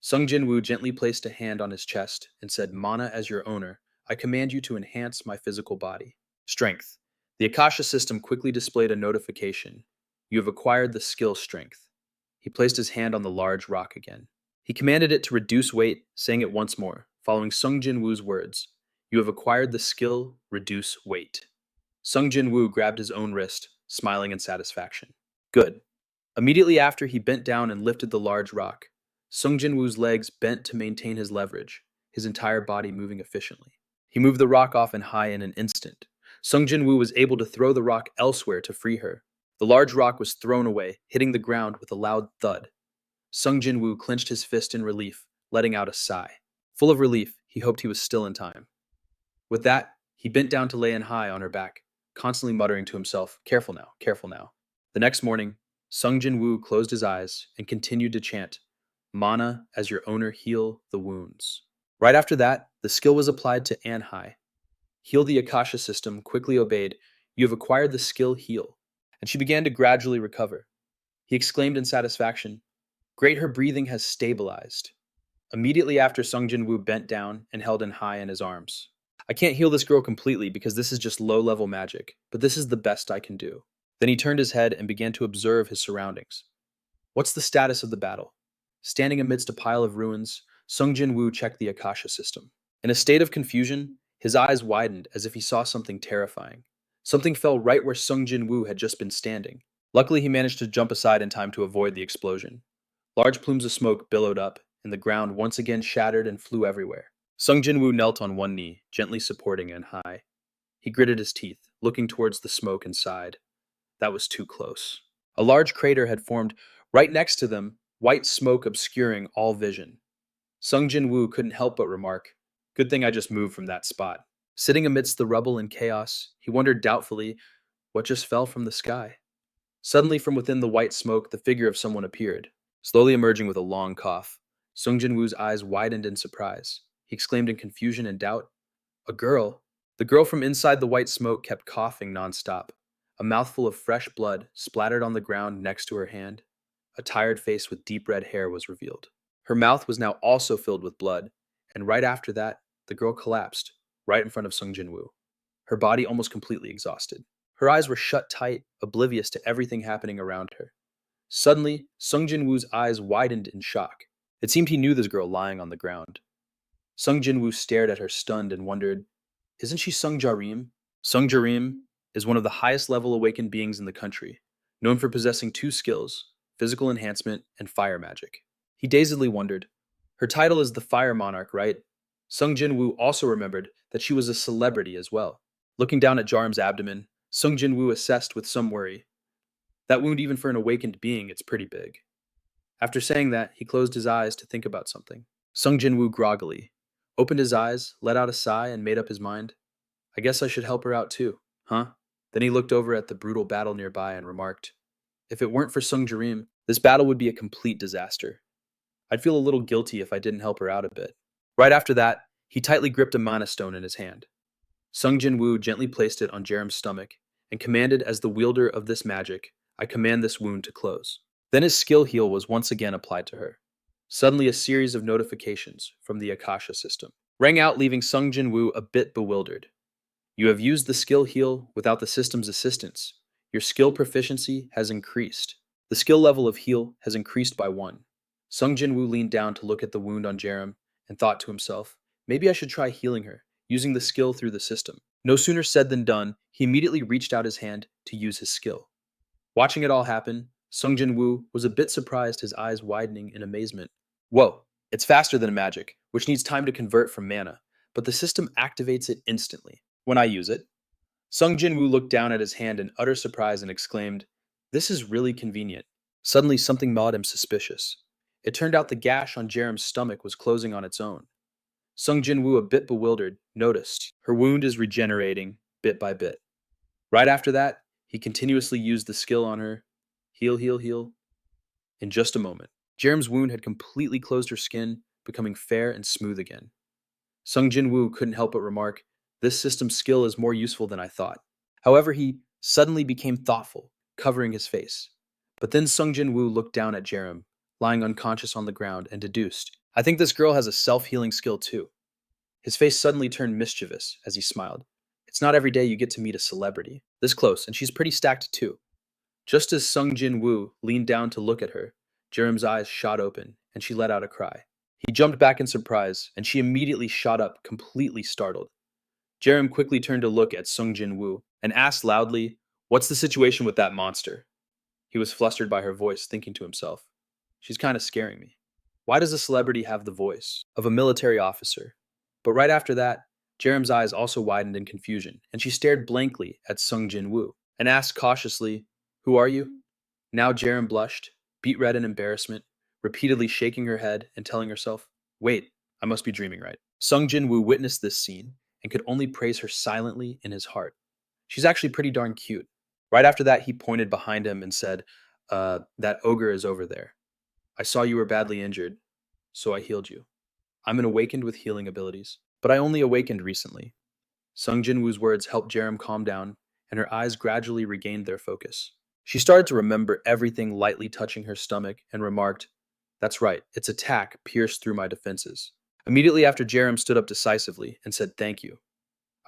Sung Jin-Woo gently placed a hand on his chest and said, "Mana, as your owner, I command you to enhance my physical body." Strength. The Akasha system quickly displayed a notification. You have acquired the skill Strength. He placed his hand on the large rock again. He commanded it to reduce weight, saying it once more, following Sung Jin-Woo's words. You have acquired the skill Reduce Weight. Sung Jin-Woo grabbed his own wrist, smiling in satisfaction. Good. Immediately after, he bent down and lifted the large rock. Sung Jin-Woo's legs bent to maintain his leverage, his entire body moving efficiently. He moved the rock off In-Hai in an instant. Sung Jin-Woo was able to throw the rock elsewhere to free her. The large rock was thrown away, hitting the ground with a loud thud. Sung Jin-Woo clenched his fist in relief, letting out a sigh. Full of relief, he hoped he was still in time. With that, he bent down to lay In-Hai on her back, constantly muttering to himself, "Careful now, careful now." The next morning, Sung Jin-Woo closed his eyes and continued to chant, "Mana, as your owner, heal the wounds." Right after that, the skill was applied to In-Hai. Heal. The Akasha system quickly obeyed, "You have acquired the skill Heal," and she began to gradually recover. He exclaimed in satisfaction, "Great, her breathing has stabilized." Immediately after, Sung Jin-Woo bent down and held In-Hai in his arms. "I can't heal this girl completely because this is just low-level magic, but this is the best I can do." Then he turned his head and began to observe his surroundings. What's the status of the battle? Standing amidst a pile of ruins, Sung Jin-Woo checked the Akasha system. In a state of confusion, his eyes widened as if he saw something terrifying. Something fell right where Sung Jin-Woo had just been standing. Luckily, he managed to jump aside in time to avoid the explosion. Large plumes of smoke billowed up, and the ground once again shattered and flew everywhere. Sung Jin-Woo knelt on one knee, gently supporting In-Hai. He gritted his teeth, looking towards the smoke and sighed. That was too close. A large crater had formed right next to them, white smoke obscuring all vision. Sung Jin-Woo couldn't help but remark, "Good thing I just moved from that spot." Sitting amidst the rubble and chaos, he wondered doubtfully what just fell from the sky. Suddenly, from within the white smoke, the figure of someone appeared, slowly emerging with a long cough. Sung Jin-Woo's eyes widened in surprise. He exclaimed in confusion and doubt, "A girl? The girl from inside the white smoke kept coughing nonstop. A mouthful of fresh blood splattered on the ground next to her hand. A tired face with deep red hair was revealed. Her mouth was now also filled with blood, and right after that, the girl collapsed, right in front of Sung Jin-Woo, her body almost completely exhausted. Her eyes were shut tight, oblivious to everything happening around her. Suddenly, Sung Jin-Woo's eyes widened in shock. It seemed he knew this girl lying on the ground. Sung Jin-Woo stared at her stunned and wondered, isn't she Sung Jarim? Sung Jarim is one of the highest level awakened beings in the country, known for possessing two skills, physical enhancement and fire magic. He dazedly wondered, her title is the Fire Monarch, right? Sung Jin-Woo also remembered that she was a celebrity as well. Looking down at Jarim's abdomen, Sung Jin-Woo assessed with some worry. That wound, even for an awakened being, it's pretty big. After saying that, he closed his eyes to think about something. Sung Jin-Woo groggily opened his eyes, let out a sigh, and made up his mind. I guess I should help her out too, huh? Then he looked over at the brutal battle nearby and remarked, if it weren't for Sung Jarim, this battle would be a complete disaster. I'd feel a little guilty if I didn't help her out a bit. Right after that, he tightly gripped a mana stone in his hand. Sung Jin-Woo gently placed it on Jarim's stomach and commanded, as the wielder of this magic, I command this wound to close. Then his skill heal was once again applied to her. Suddenly, a series of notifications from the Akasha system rang out, leaving Sung Jin-Woo a bit bewildered. You have used the skill heal without the system's assistance. Your skill proficiency has increased. The skill level of heal has increased by 1. Sung Jin-Woo leaned down to look at the wound on Jarim and thought to himself, maybe I should try healing her, using the skill through the system. No sooner said than done, he immediately reached out his hand to use his skill. Watching it all happen, Sung Jin-Woo was a bit surprised, his eyes widening in amazement. Whoa, it's faster than magic, which needs time to convert from mana, but the system activates it instantly when I use it. Sung Jin-Woo looked down at his hand in utter surprise and exclaimed, this is really convenient. Suddenly something made him suspicious. It turned out the gash on Jarim's stomach was closing on its own. Sung Jin-Woo, a bit bewildered, noticed her wound is regenerating bit by bit. Right after that, he continuously used the skill on her. Heal, heal, heal. In just a moment, Jarim's wound had completely closed her skin, becoming fair and smooth again. Sung Jin-Woo couldn't help but remark, this system's skill is more useful than I thought. However, he suddenly became thoughtful, covering his face. But then Sung Jin-Woo looked down at Jarim, lying unconscious on the ground, and deduced, I think this girl has a self-healing skill too. His face suddenly turned mischievous as he smiled. It's not every day you get to meet a celebrity. This close, and she's pretty stacked too. Just as Sung Jin-Woo leaned down to look at her, Jarim's eyes shot open, and she let out a cry. He jumped back in surprise, and she immediately shot up, completely startled. Jarim quickly turned to look at Sung Jin-Woo and asked loudly, what's the situation with that monster? He was flustered by her voice, thinking to himself, she's kind of scaring me. Why does a celebrity have the voice of a military officer? But right after that, Jarim's eyes also widened in confusion, and she stared blankly at Sung Jin-Woo and asked cautiously, who are you? Now Jarim blushed, beet red in embarrassment, repeatedly shaking her head and telling herself, wait, I must be dreaming right. Sung Jin-Woo witnessed this scene and could only praise her silently in his heart. She's actually pretty darn cute. Right after that, he pointed behind him and said, that ogre is over there. I saw you were badly injured, so I healed you. I'm an awakened with healing abilities, but I only awakened recently. Sung Jin-Woo's words helped Jarim calm down, and her eyes gradually regained their focus. She started to remember everything lightly touching her stomach and remarked, that's right, its attack pierced through my defenses. Immediately after, Jarim stood up decisively and said thank you.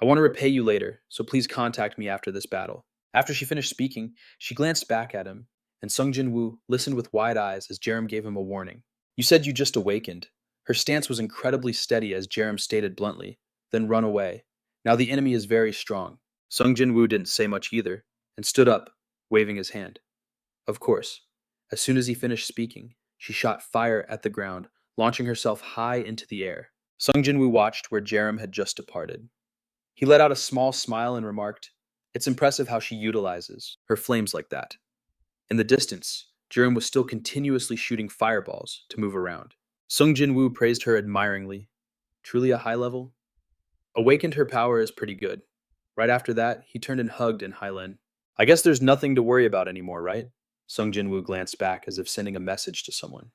I want to repay you later, so please contact me after this battle. After she finished speaking, she glanced back at him, and Sung Jin-Woo listened with wide eyes as Jarim gave him a warning. You said you just awakened. Her stance was incredibly steady as Jarim stated bluntly, then run away. Now the enemy is very strong. Sung Jin-Woo didn't say much either, and stood up, waving his hand. Of course, as soon as he finished speaking, she shot fire at the ground, launching herself high into the air. Sung Jin-Woo watched where Jarim had just departed. He let out a small smile and remarked, it's impressive how she utilizes her flames like that. In the distance, Jarim was still continuously shooting fireballs to move around. Sung Jin-Woo praised her admiringly. Truly a high level? Awakened her power is pretty good. Right after that, he turned and hugged in Highland. I guess there's nothing to worry about anymore, right? Sung Jin-Woo glanced back as if sending a message to someone.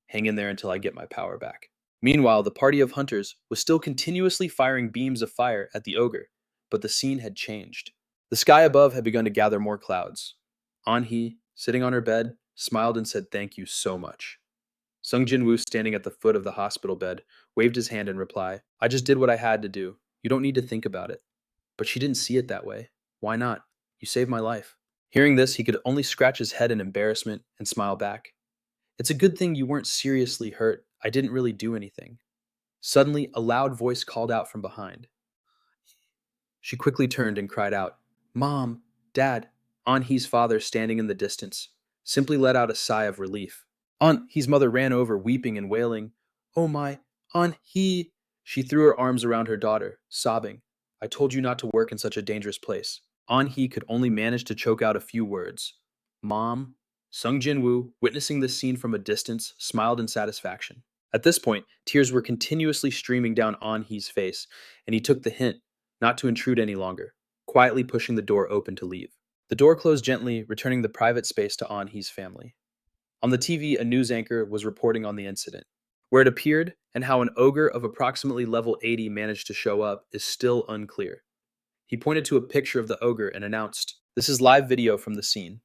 Hang in there until I get my power back. Meanwhile, the party of hunters was still continuously firing beams of fire at the ogre, but the scene had changed. The sky above had begun to gather more clouds. An-hee, sitting on her bed, smiled and said thank you so much. Sung Jin-Woo, standing at the foot of the hospital bed, waved his hand in reply. I just did what I had to do. You don't need to think about it. But she didn't see it that way. Why not? You saved my life. Hearing this, he could only scratch his head in embarrassment and smile back. It's a good thing you weren't seriously hurt. I didn't really do anything. Suddenly, a loud voice called out from behind. She quickly turned and cried out, Mom, Dad. An-hee's father, standing in the distance, simply let out a sigh of relief. An-hee's mother ran over, weeping and wailing. Oh my, An-hee! She threw her arms around her daughter, sobbing. I told you not to work in such a dangerous place. An-hee could only manage to choke out a few words. Mom? Sung Jin-Woo, witnessing this scene from a distance, smiled in satisfaction. At this point, tears were continuously streaming down An-hee's face, and he took the hint not to intrude any longer, quietly pushing the door open to leave. The door closed gently, returning the private space to An-hee's family. On the TV, a news anchor was reporting on the incident. Where it appeared and how an ogre of approximately level 80 managed to show up is still unclear. He pointed to a picture of the ogre and announced, This is live video from the scene.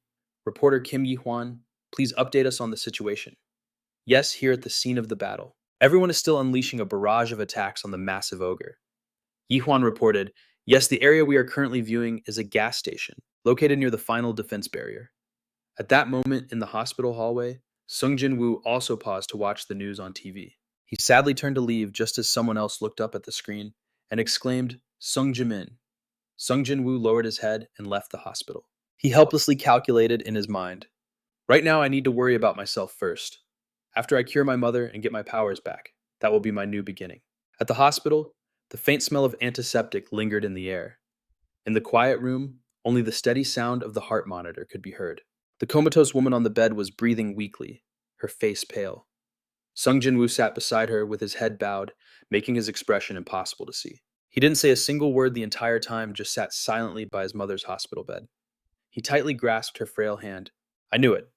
Reporter Kim Yi-hwan, please update us on the situation. Yes, here at the scene of the battle. Everyone is still unleashing a barrage of attacks on the massive ogre. Yi-hwan reported, Yes, the area we are currently viewing is a gas station, located near the final defense barrier. At that moment in the hospital hallway, Sung Jin-Woo also paused to watch the news on TV. He sadly turned to leave just as someone else looked up at the screen and exclaimed, Sung Jimin. Sung Jin-Woo lowered his head and left the hospital. He helplessly calculated in his mind, Right now I need to worry about myself first. After I cure my mother and get my powers back, that will be my new beginning. At the hospital, the faint smell of antiseptic lingered in the air. In the quiet room, only the steady sound of the heart monitor could be heard. The comatose woman on the bed was breathing weakly, her face pale. Sung Jin-Woo sat beside her with his head bowed, making his expression impossible to see. He didn't say a single word the entire time, just sat silently by his mother's hospital bed. He tightly grasped her frail hand. I knew it.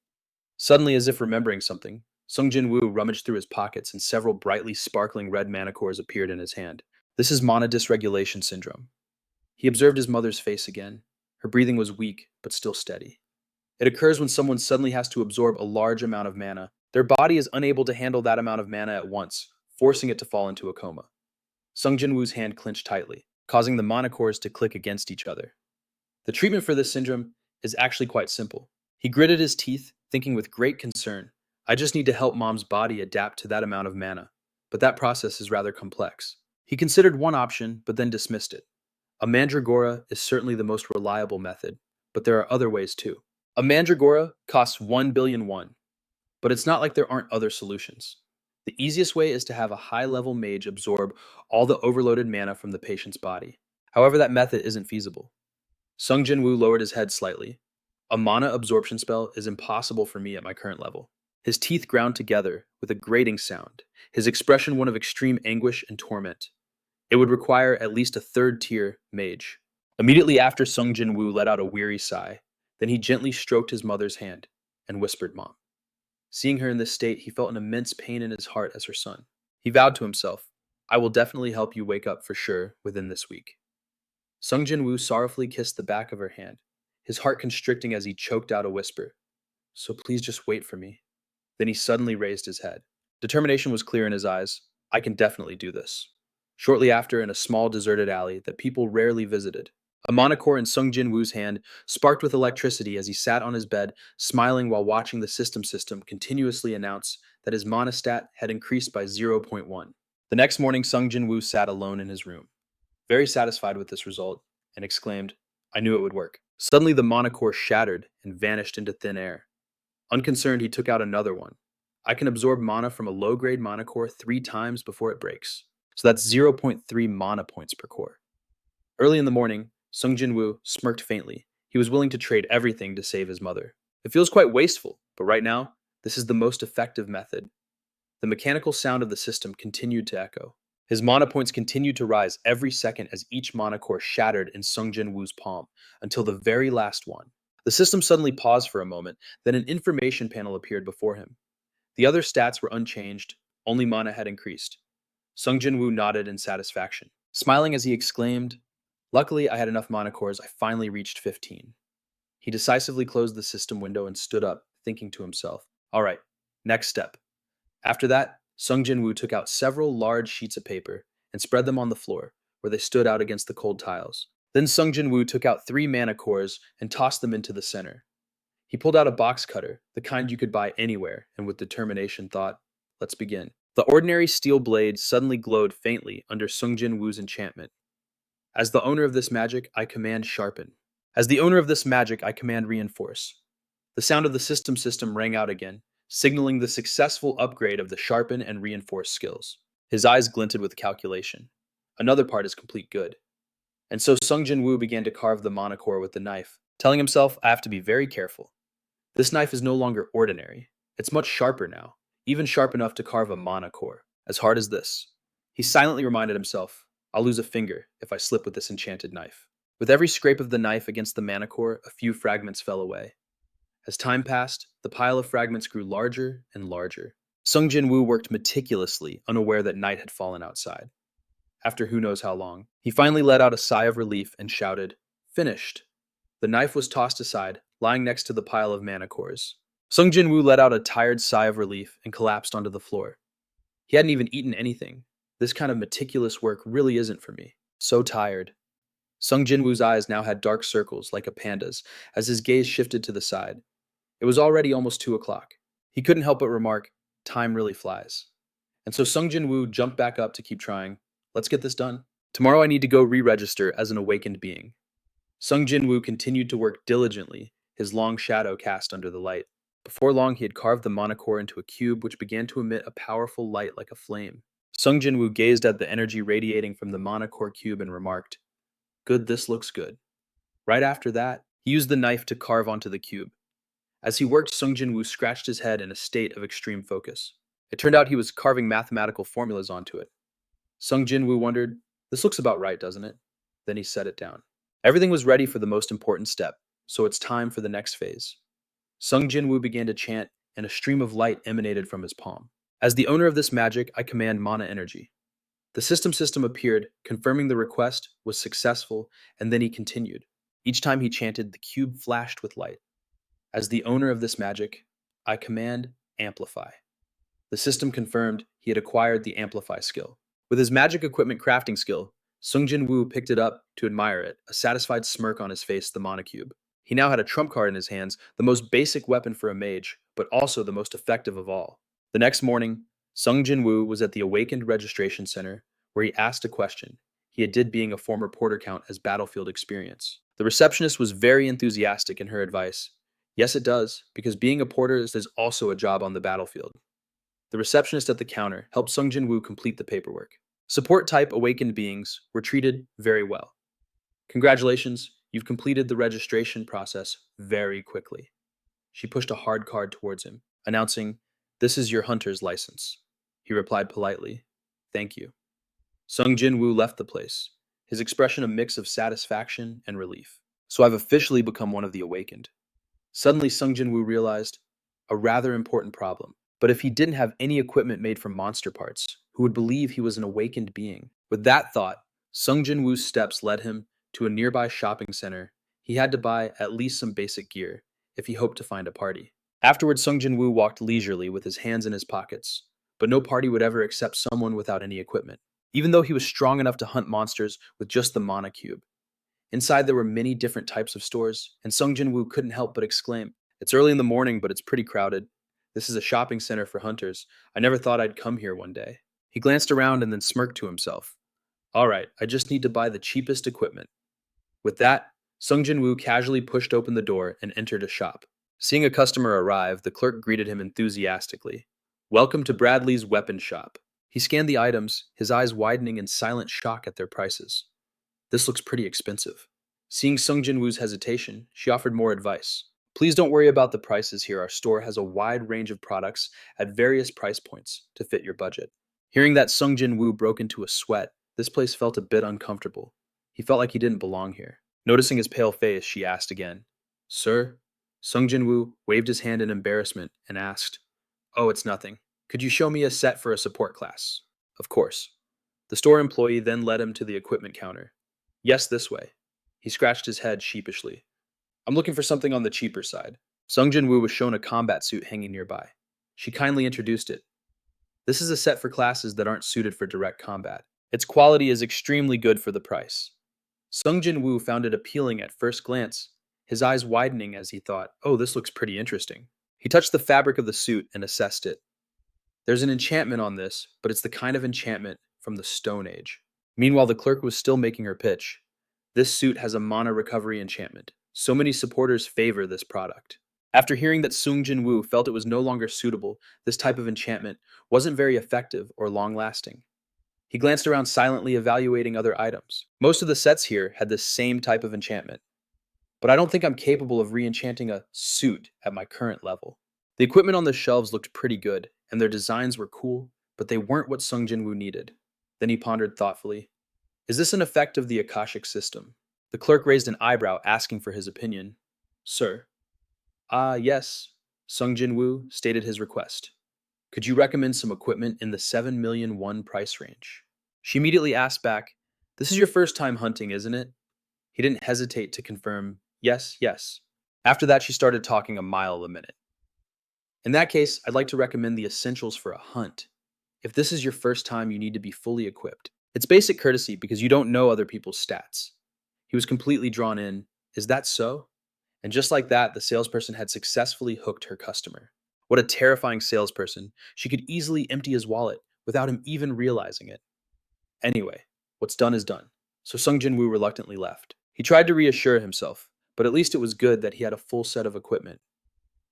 Suddenly, as if remembering something, Sung Jin-Woo rummaged through his pockets and several brightly sparkling red manacores appeared in his hand. This is mana dysregulation syndrome. He observed his mother's face again. Her breathing was weak, but still steady. It occurs when someone suddenly has to absorb a large amount of mana. Their body is unable to handle that amount of mana at once, forcing it to fall into a coma. Sung Jin-Woo's hand clenched tightly, causing the mana cores to click against each other. The treatment for this syndrome is actually quite simple. He gritted his teeth, thinking with great concern, I just need to help Mom's body adapt to that amount of mana, but that process is rather complex. He considered one option, but then dismissed it. A mandragora is certainly the most reliable method, but there are other ways too. A mandragora costs 1 billion won, but it's not like there aren't other solutions. The easiest way is to have a high-level mage absorb all the overloaded mana from the patient's body. However, that method isn't feasible. Sung Jin-Woo lowered his head slightly. A mana absorption spell is impossible for me at my current level. His teeth ground together with a grating sound, his expression one of extreme anguish and torment. It would require at least a third-tier mage. Immediately after, Sung Jin-Woo let out a weary sigh. Then he gently stroked his mother's hand and whispered, Mom. Seeing her in this state, he felt an immense pain in his heart as her son. He vowed to himself, I will definitely help you wake up for sure within this week. Sung Jin-Woo sorrowfully kissed the back of her hand, his heart constricting as he choked out a whisper. So please just wait for me. Then he suddenly raised his head. Determination was clear in his eyes. I can definitely do this. Shortly after, in a small deserted alley that people rarely visited, a monocore in Sung Jin-Woo's hand sparked with electricity as he sat on his bed, smiling while watching the system continuously announce that his monostat had increased by 0.1. The next morning, Sung Jin-Woo sat alone in his room, very satisfied with this result, and exclaimed, I knew it would work. Suddenly, the monocore shattered and vanished into thin air. Unconcerned, he took out another one. I can absorb mana from a low-grade monocore 3 times before it breaks. So that's 0.3 mana points per core. Early in the morning, Sung Jin-Woo smirked faintly. He was willing to trade everything to save his mother. It feels quite wasteful, but right now, this is the most effective method. The mechanical sound of the system continued to echo. His mana points continued to rise every second as each mana core shattered in Sung Jin-Woo's palm, until the very last one. The system suddenly paused for a moment, then an information panel appeared before him. The other stats were unchanged, only mana had increased. Sung Jin-Woo nodded in satisfaction, smiling as he exclaimed, Luckily, I had enough mana cores, I finally reached 15. He decisively closed the system window and stood up, thinking to himself, all right, next step. After that, Sung Jin-Woo took out several large sheets of paper and spread them on the floor, where they stood out against the cold tiles. Then Sung Jin-Woo took out 3 mana cores and tossed them into the center. He pulled out a box cutter, the kind you could buy anywhere, and with determination thought, let's begin. The ordinary steel blade suddenly glowed faintly under Sung Jin-Woo's enchantment. As the owner of this magic, I command sharpen. As the owner of this magic, I command reinforce. The sound of the system rang out again, signaling the successful upgrade of the sharpen and reinforce skills. His eyes glinted with calculation. Another part is complete good. And so Sung Jin-Woo began to carve the mana core with the knife, telling himself, I have to be very careful. This knife is no longer ordinary. It's much sharper now, even sharp enough to carve a mana core, as hard as this. He silently reminded himself, I'll lose a finger if I slip with this enchanted knife. With every scrape of the knife against the mana core, a few fragments fell away. As time passed, the pile of fragments grew larger and larger. Sung Jin-Woo worked meticulously, unaware that night had fallen outside. After who knows how long, he finally let out a sigh of relief and shouted, finished. The knife was tossed aside, lying next to the pile of mana cores. Sung Jin-Woo let out a tired sigh of relief and collapsed onto the floor. He hadn't even eaten anything. This kind of meticulous work really isn't for me. So tired. Sung Jin-Woo's eyes now had dark circles like a panda's as his gaze shifted to the side. It was already almost 2 o'clock. He couldn't help but remark, time really flies. And so Sung Jin-Woo jumped back up to keep trying. Let's get this done. Tomorrow I need to go re-register as an awakened being. Sung Jin-Woo continued to work diligently, his long shadow cast under the light. Before long, he had carved the mana core into a cube which began to emit a powerful light like a flame. Sung Jin-Woo gazed at the energy radiating from the mana core cube and remarked, good, this looks good. Right after that, he used the knife to carve onto the cube. As he worked, Sung Jin-Woo scratched his head in a state of extreme focus. It turned out he was carving mathematical formulas onto it. Sung Jin-Woo wondered, this looks about right, doesn't it? Then he set it down. Everything was ready for the most important step, so it's time for the next phase. Sung Jin-Woo began to chant, and a stream of light emanated from his palm. As the owner of this magic, I command mana energy. The system appeared, confirming the request was successful, and then he continued. Each time he chanted, the cube flashed with light. As the owner of this magic, I command amplify. The system confirmed he had acquired the amplify skill. With his magic equipment crafting skill, Sung Jin-Woo picked it up to admire it, a satisfied smirk on his face, the mana cube. He now had a trump card in his hands, the most basic weapon for a mage, but also the most effective of all. The next morning, Sung Jin-Woo was at the Awakened Registration Center, where he asked a question. He did being a former porter count as battlefield experience. The receptionist was very enthusiastic in her advice. Yes, it does, because being a porter is also a job on the battlefield. The receptionist at the counter helped Sung Jin-Woo complete the paperwork. Support-type awakened beings were treated very well. Congratulations, you've completed the registration process very quickly. She pushed a hard card towards him, announcing, this is your hunter's license. He replied politely, thank you. Sung Jin-Woo left the place, his expression a mix of satisfaction and relief. So I've officially become one of the awakened. Suddenly, Sung Jin-Woo realized a rather important problem. But if he didn't have any equipment made from monster parts, who would believe he was an awakened being? With that thought, Sung Jin-Woo's steps led him to a nearby shopping center. He had to buy at least some basic gear if he hoped to find a party. Afterwards, Sung Jin-Woo walked leisurely with his hands in his pockets, but no party would ever accept someone without any equipment, even though he was strong enough to hunt monsters with just the mana cube. Inside there were many different types of stores, and Sung Jin-Woo couldn't help but exclaim, it's early in the morning, but it's pretty crowded. This is a shopping center for hunters. I never thought I'd come here one day. He glanced around and then smirked to himself. All right, I just need to buy the cheapest equipment. With that, Sung Jin-Woo casually pushed open the door and entered a shop. Seeing a customer arrive, the clerk greeted him enthusiastically. Welcome to Bradley's weapon shop. He scanned the items, his eyes widening in silent shock at their prices. This looks pretty expensive. Seeing Sung Jin-Woo's hesitation, she offered more advice. Please don't worry about the prices here. Our store has a wide range of products at various price points to fit your budget. Hearing that, Sung Jin-Woo broke into a sweat. This place felt a bit uncomfortable. He felt like he didn't belong here. Noticing his pale face, she asked again, Sir? Sung Jin-Woo waved his hand in embarrassment and asked, Oh, it's nothing. Could you show me a set for a support class? Of course. The store employee then led him to the equipment counter. Yes, this way. He scratched his head sheepishly. I'm looking for something on the cheaper side. Sung Jin-Woo was shown a combat suit hanging nearby. She kindly introduced it. This is a set for classes that aren't suited for direct combat. Its quality is extremely good for the price. Sung Jin-Woo found it appealing at first glance, his eyes widening as he thought, oh, this looks pretty interesting. He touched the fabric of the suit and assessed it. There's an enchantment on this, but it's the kind of enchantment from the Stone Age. Meanwhile, the clerk was still making her pitch. This suit has a mana recovery enchantment. So many supporters favor this product. After hearing that Sung Jin-Woo felt it was no longer suitable, this type of enchantment wasn't very effective or long-lasting. He glanced around silently evaluating other items. Most of the sets here had this same type of enchantment. But I don't think I'm capable of re-enchanting a suit at my current level. The equipment on the shelves looked pretty good, and their designs were cool, but they weren't what Sung Jin-Woo needed. Then he pondered thoughtfully. Is this an effect of the Akashic system? The clerk raised an eyebrow, asking for his opinion. Sir. Yes. Sung Jin-Woo stated his request. Could you recommend some equipment in the 7 million won price range? She immediately asked back, This is your first time hunting, isn't it? He didn't hesitate to confirm, yes, yes. After that, she started talking a mile a minute. In that case, I'd like to recommend the essentials for a hunt. If this is your first time, you need to be fully equipped. It's basic courtesy because you don't know other people's stats. He was completely drawn in. Is that so? And just like that, the salesperson had successfully hooked her customer. What a terrifying salesperson. She could easily empty his wallet without him even realizing it. Anyway, what's done is done. So Sung Jin-Woo reluctantly left. He tried to reassure himself, but at least it was good that he had a full set of equipment.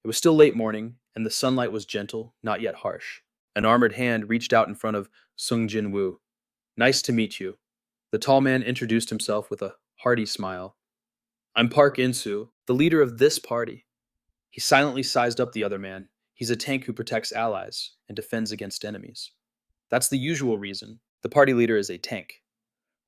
It was still late morning, and the sunlight was gentle, not yet harsh. An armored hand reached out in front of Sung Jin-Woo. Nice to meet you. The tall man introduced himself with a hearty smile. I'm Park In-soo, the leader of this party. He silently sized up the other man. He's a tank who protects allies and defends against enemies. That's the usual reason. The party leader is a tank.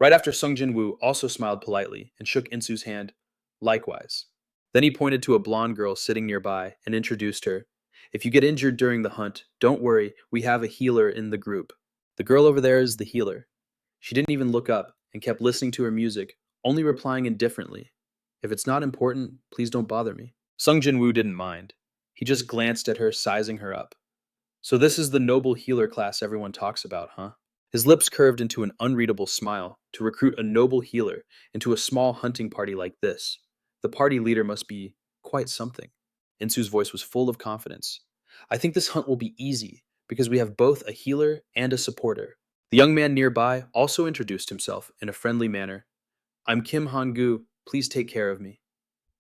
Right after Sung Jin-Woo also smiled politely and shook In-soo's hand, likewise. Then he pointed to a blonde girl sitting nearby and introduced her. If you get injured during the hunt, don't worry, we have a healer in the group. The girl over there is the healer. She didn't even look up and kept listening to her music, only replying indifferently. If it's not important, please don't bother me. Sung Jin-Woo didn't mind. He just glanced at her, sizing her up. So this is the noble healer class everyone talks about, huh? His lips curved into an unreadable smile. To recruit a noble healer into a small hunting party like this, the party leader must be quite something. Insu's voice was full of confidence. I think this hunt will be easy because we have both a healer and a supporter. The young man nearby also introduced himself in a friendly manner. I'm Kim Han-gu, please take care of me.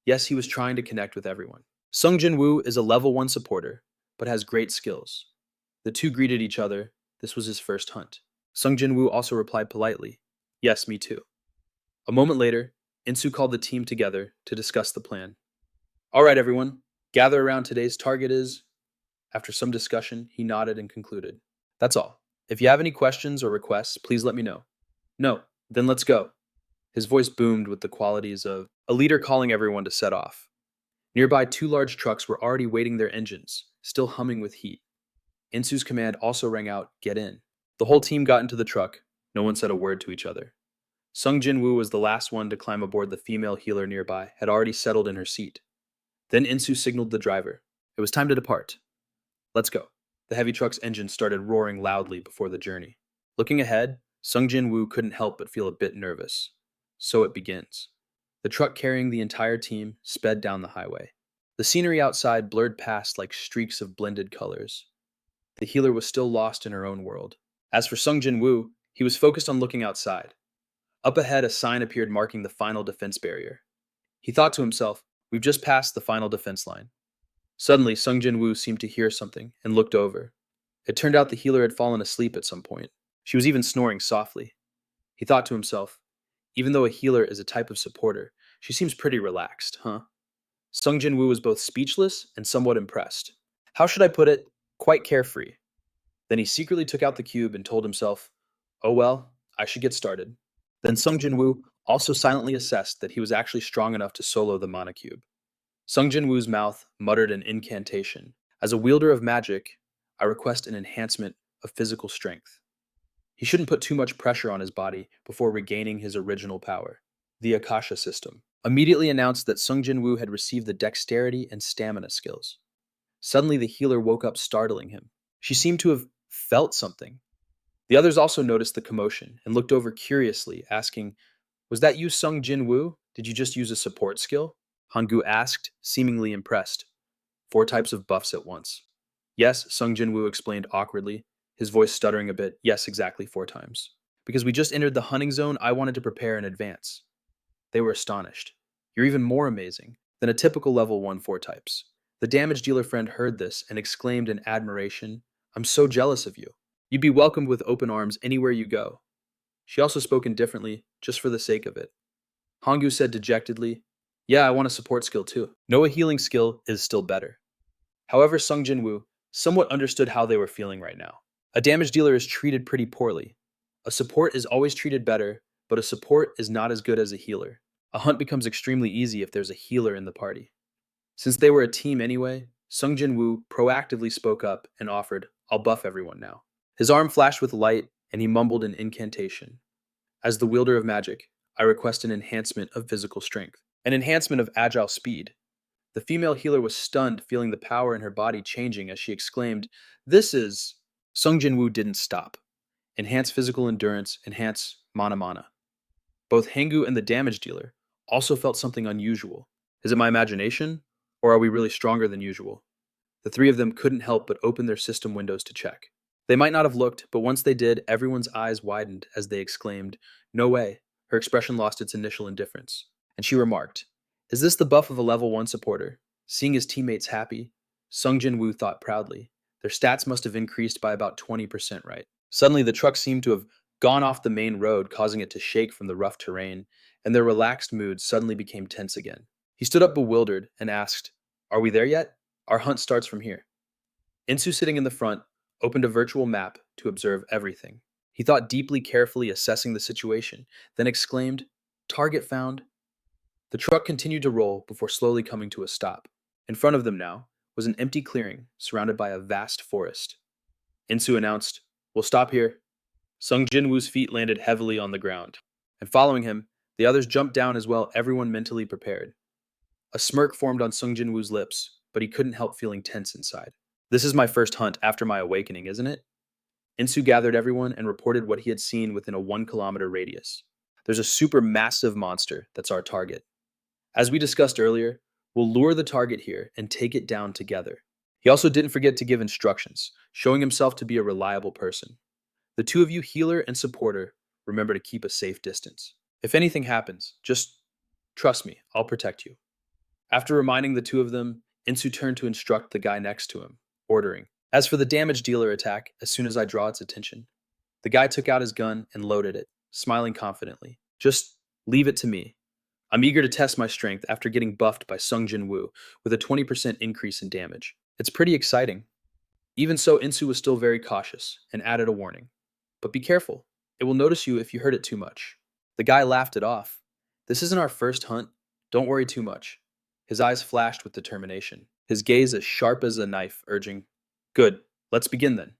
Yes, he was trying to connect with everyone. Sung Jin-Woo is a level 1 supporter, but has great skills. The two greeted each other. This was his first hunt. Sung Jin-Woo also replied politely, Yes, me too. A moment later, Insu called the team together to discuss the plan. All right, everyone, gather around today's target is... After some discussion, he nodded and concluded. That's all. If you have any questions or requests, please let me know. No, then let's go. His voice boomed with the qualities of a leader calling everyone to set off. Nearby, 2 large trucks were already waiting their engines, still humming with heat. Insu's command also rang out, Get in. The whole team got into the truck. No one said a word to each other. Sung Jin-Woo was the last one to climb aboard. The female healer nearby had already settled in her seat. Then Insu signaled the driver. It was time to depart. Let's go. The heavy truck's engine started roaring loudly before the journey. Looking ahead, Sung Jin-Woo couldn't help but feel a bit nervous. So it begins. The truck carrying the entire team sped down the highway. The scenery outside blurred past like streaks of blended colors. The healer was still lost in her own world. As for Sung Jin-Woo, he was focused on looking outside. Up ahead, a sign appeared marking the final defense barrier. He thought to himself, we've just passed the final defense line. Suddenly, Sung Jin-Woo seemed to hear something and looked over. It turned out the healer had fallen asleep at some point. She was even snoring softly. He thought to himself, even though a healer is a type of supporter, she seems pretty relaxed, huh? Sung Jin-Woo was both speechless and somewhat impressed. How should I put it? Quite carefree. Then he secretly took out the cube and told himself, oh well, I should get started. Then Sung Jin-Woo also silently assessed that he was actually strong enough to solo the mana cube. Sung Jin-Woo's mouth muttered an incantation. As a wielder of magic, I request an enhancement of physical strength. He shouldn't put too much pressure on his body before regaining his original power. The Akasha system, immediately announced that Sung Jin-Woo had received the dexterity and stamina skills. Suddenly, the healer woke up, startling him. She seemed to have felt something. The others also noticed the commotion and looked over curiously, asking, "Was that you, Sung Jin-Woo? Did you just use a support skill?" Hangu asked, seemingly impressed. 4 types of buffs at once. Yes, Sung Jin-Woo explained awkwardly, his voice stuttering a bit. Yes, exactly 4 times. Because we just entered the hunting zone, I wanted to prepare in advance. They were astonished. You're even more amazing than a typical level 1 4 types. The damage dealer friend heard this and exclaimed in admiration, "I'm so jealous of you. You'd be welcomed with open arms anywhere you go." She also spoke indifferently, just for the sake of it. Hangu said dejectedly, "Yeah, I want a support skill too. No, a healing skill is still better." However, Sung Jin-Woo somewhat understood how they were feeling right now. A damage dealer is treated pretty poorly. A support is always treated better, but a support is not as good as a healer. A hunt becomes extremely easy if there's a healer in the party. Since they were a team anyway, Sung Jin-Woo proactively spoke up and offered, "I'll buff everyone now." His arm flashed with light, and he mumbled an incantation. "As the wielder of magic, I request an enhancement of physical strength, an enhancement of agile speed." The female healer was stunned, feeling the power in her body changing as she exclaimed, "This is..." Sung Jin-Woo didn't stop. "Enhance physical endurance, enhance mana mana." Both Hangu and the damage dealer also felt something unusual. Is it my imagination? Or are we really stronger than usual? The 3 of them couldn't help but open their system windows to check. They might not have looked, but once they did, everyone's eyes widened as they exclaimed, "No way." Her expression lost its initial indifference, and she remarked, "Is this the buff of a level 1 supporter?" Seeing his teammates happy, Sung Jin-Woo thought proudly, their stats must have increased by about 20%, right? Suddenly, the truck seemed to have gone off the main road, causing it to shake from the rough terrain, and their relaxed mood suddenly became tense again. He stood up bewildered and asked, "Are we there yet? Our hunt starts from here." Insu, sitting in the front, opened a virtual map to observe everything. He thought deeply, carefully assessing the situation, then exclaimed, "Target found." The truck continued to roll before slowly coming to a stop. In front of them now was an empty clearing surrounded by a vast forest. Insu announced, "We'll stop here." Sung Jin-Woo's feet landed heavily on the ground, and following him, the others jumped down as well, everyone mentally prepared. A smirk formed on Sung Jin-Woo's lips, but he couldn't help feeling tense inside. "This is my first hunt after my awakening, isn't it?" Insu gathered everyone and reported what he had seen within a 1 kilometer radius. "There's a super massive monster that's our target. As we discussed earlier, we'll lure the target here and take it down together." He also didn't forget to give instructions, showing himself to be a reliable person. "The 2 of you, healer and supporter, remember to keep a safe distance. If anything happens, just trust me, I'll protect you." After reminding the 2 of them, Insu turned to instruct the guy next to him, ordering, "As for the damage dealer attack, as soon as I draw its attention." The guy took out his gun and loaded it, smiling confidently. "Just leave it to me. I'm eager to test my strength after getting buffed by Sung Jin-Woo with a 20% increase in damage. It's pretty exciting." Even so, Insu was still very cautious and added a warning. "But be careful. It will notice you if you hurt it too much." The guy laughed it off. "This isn't our first hunt. Don't worry too much." His eyes flashed with determination, his gaze as sharp as a knife, urging, "Good, let's begin then."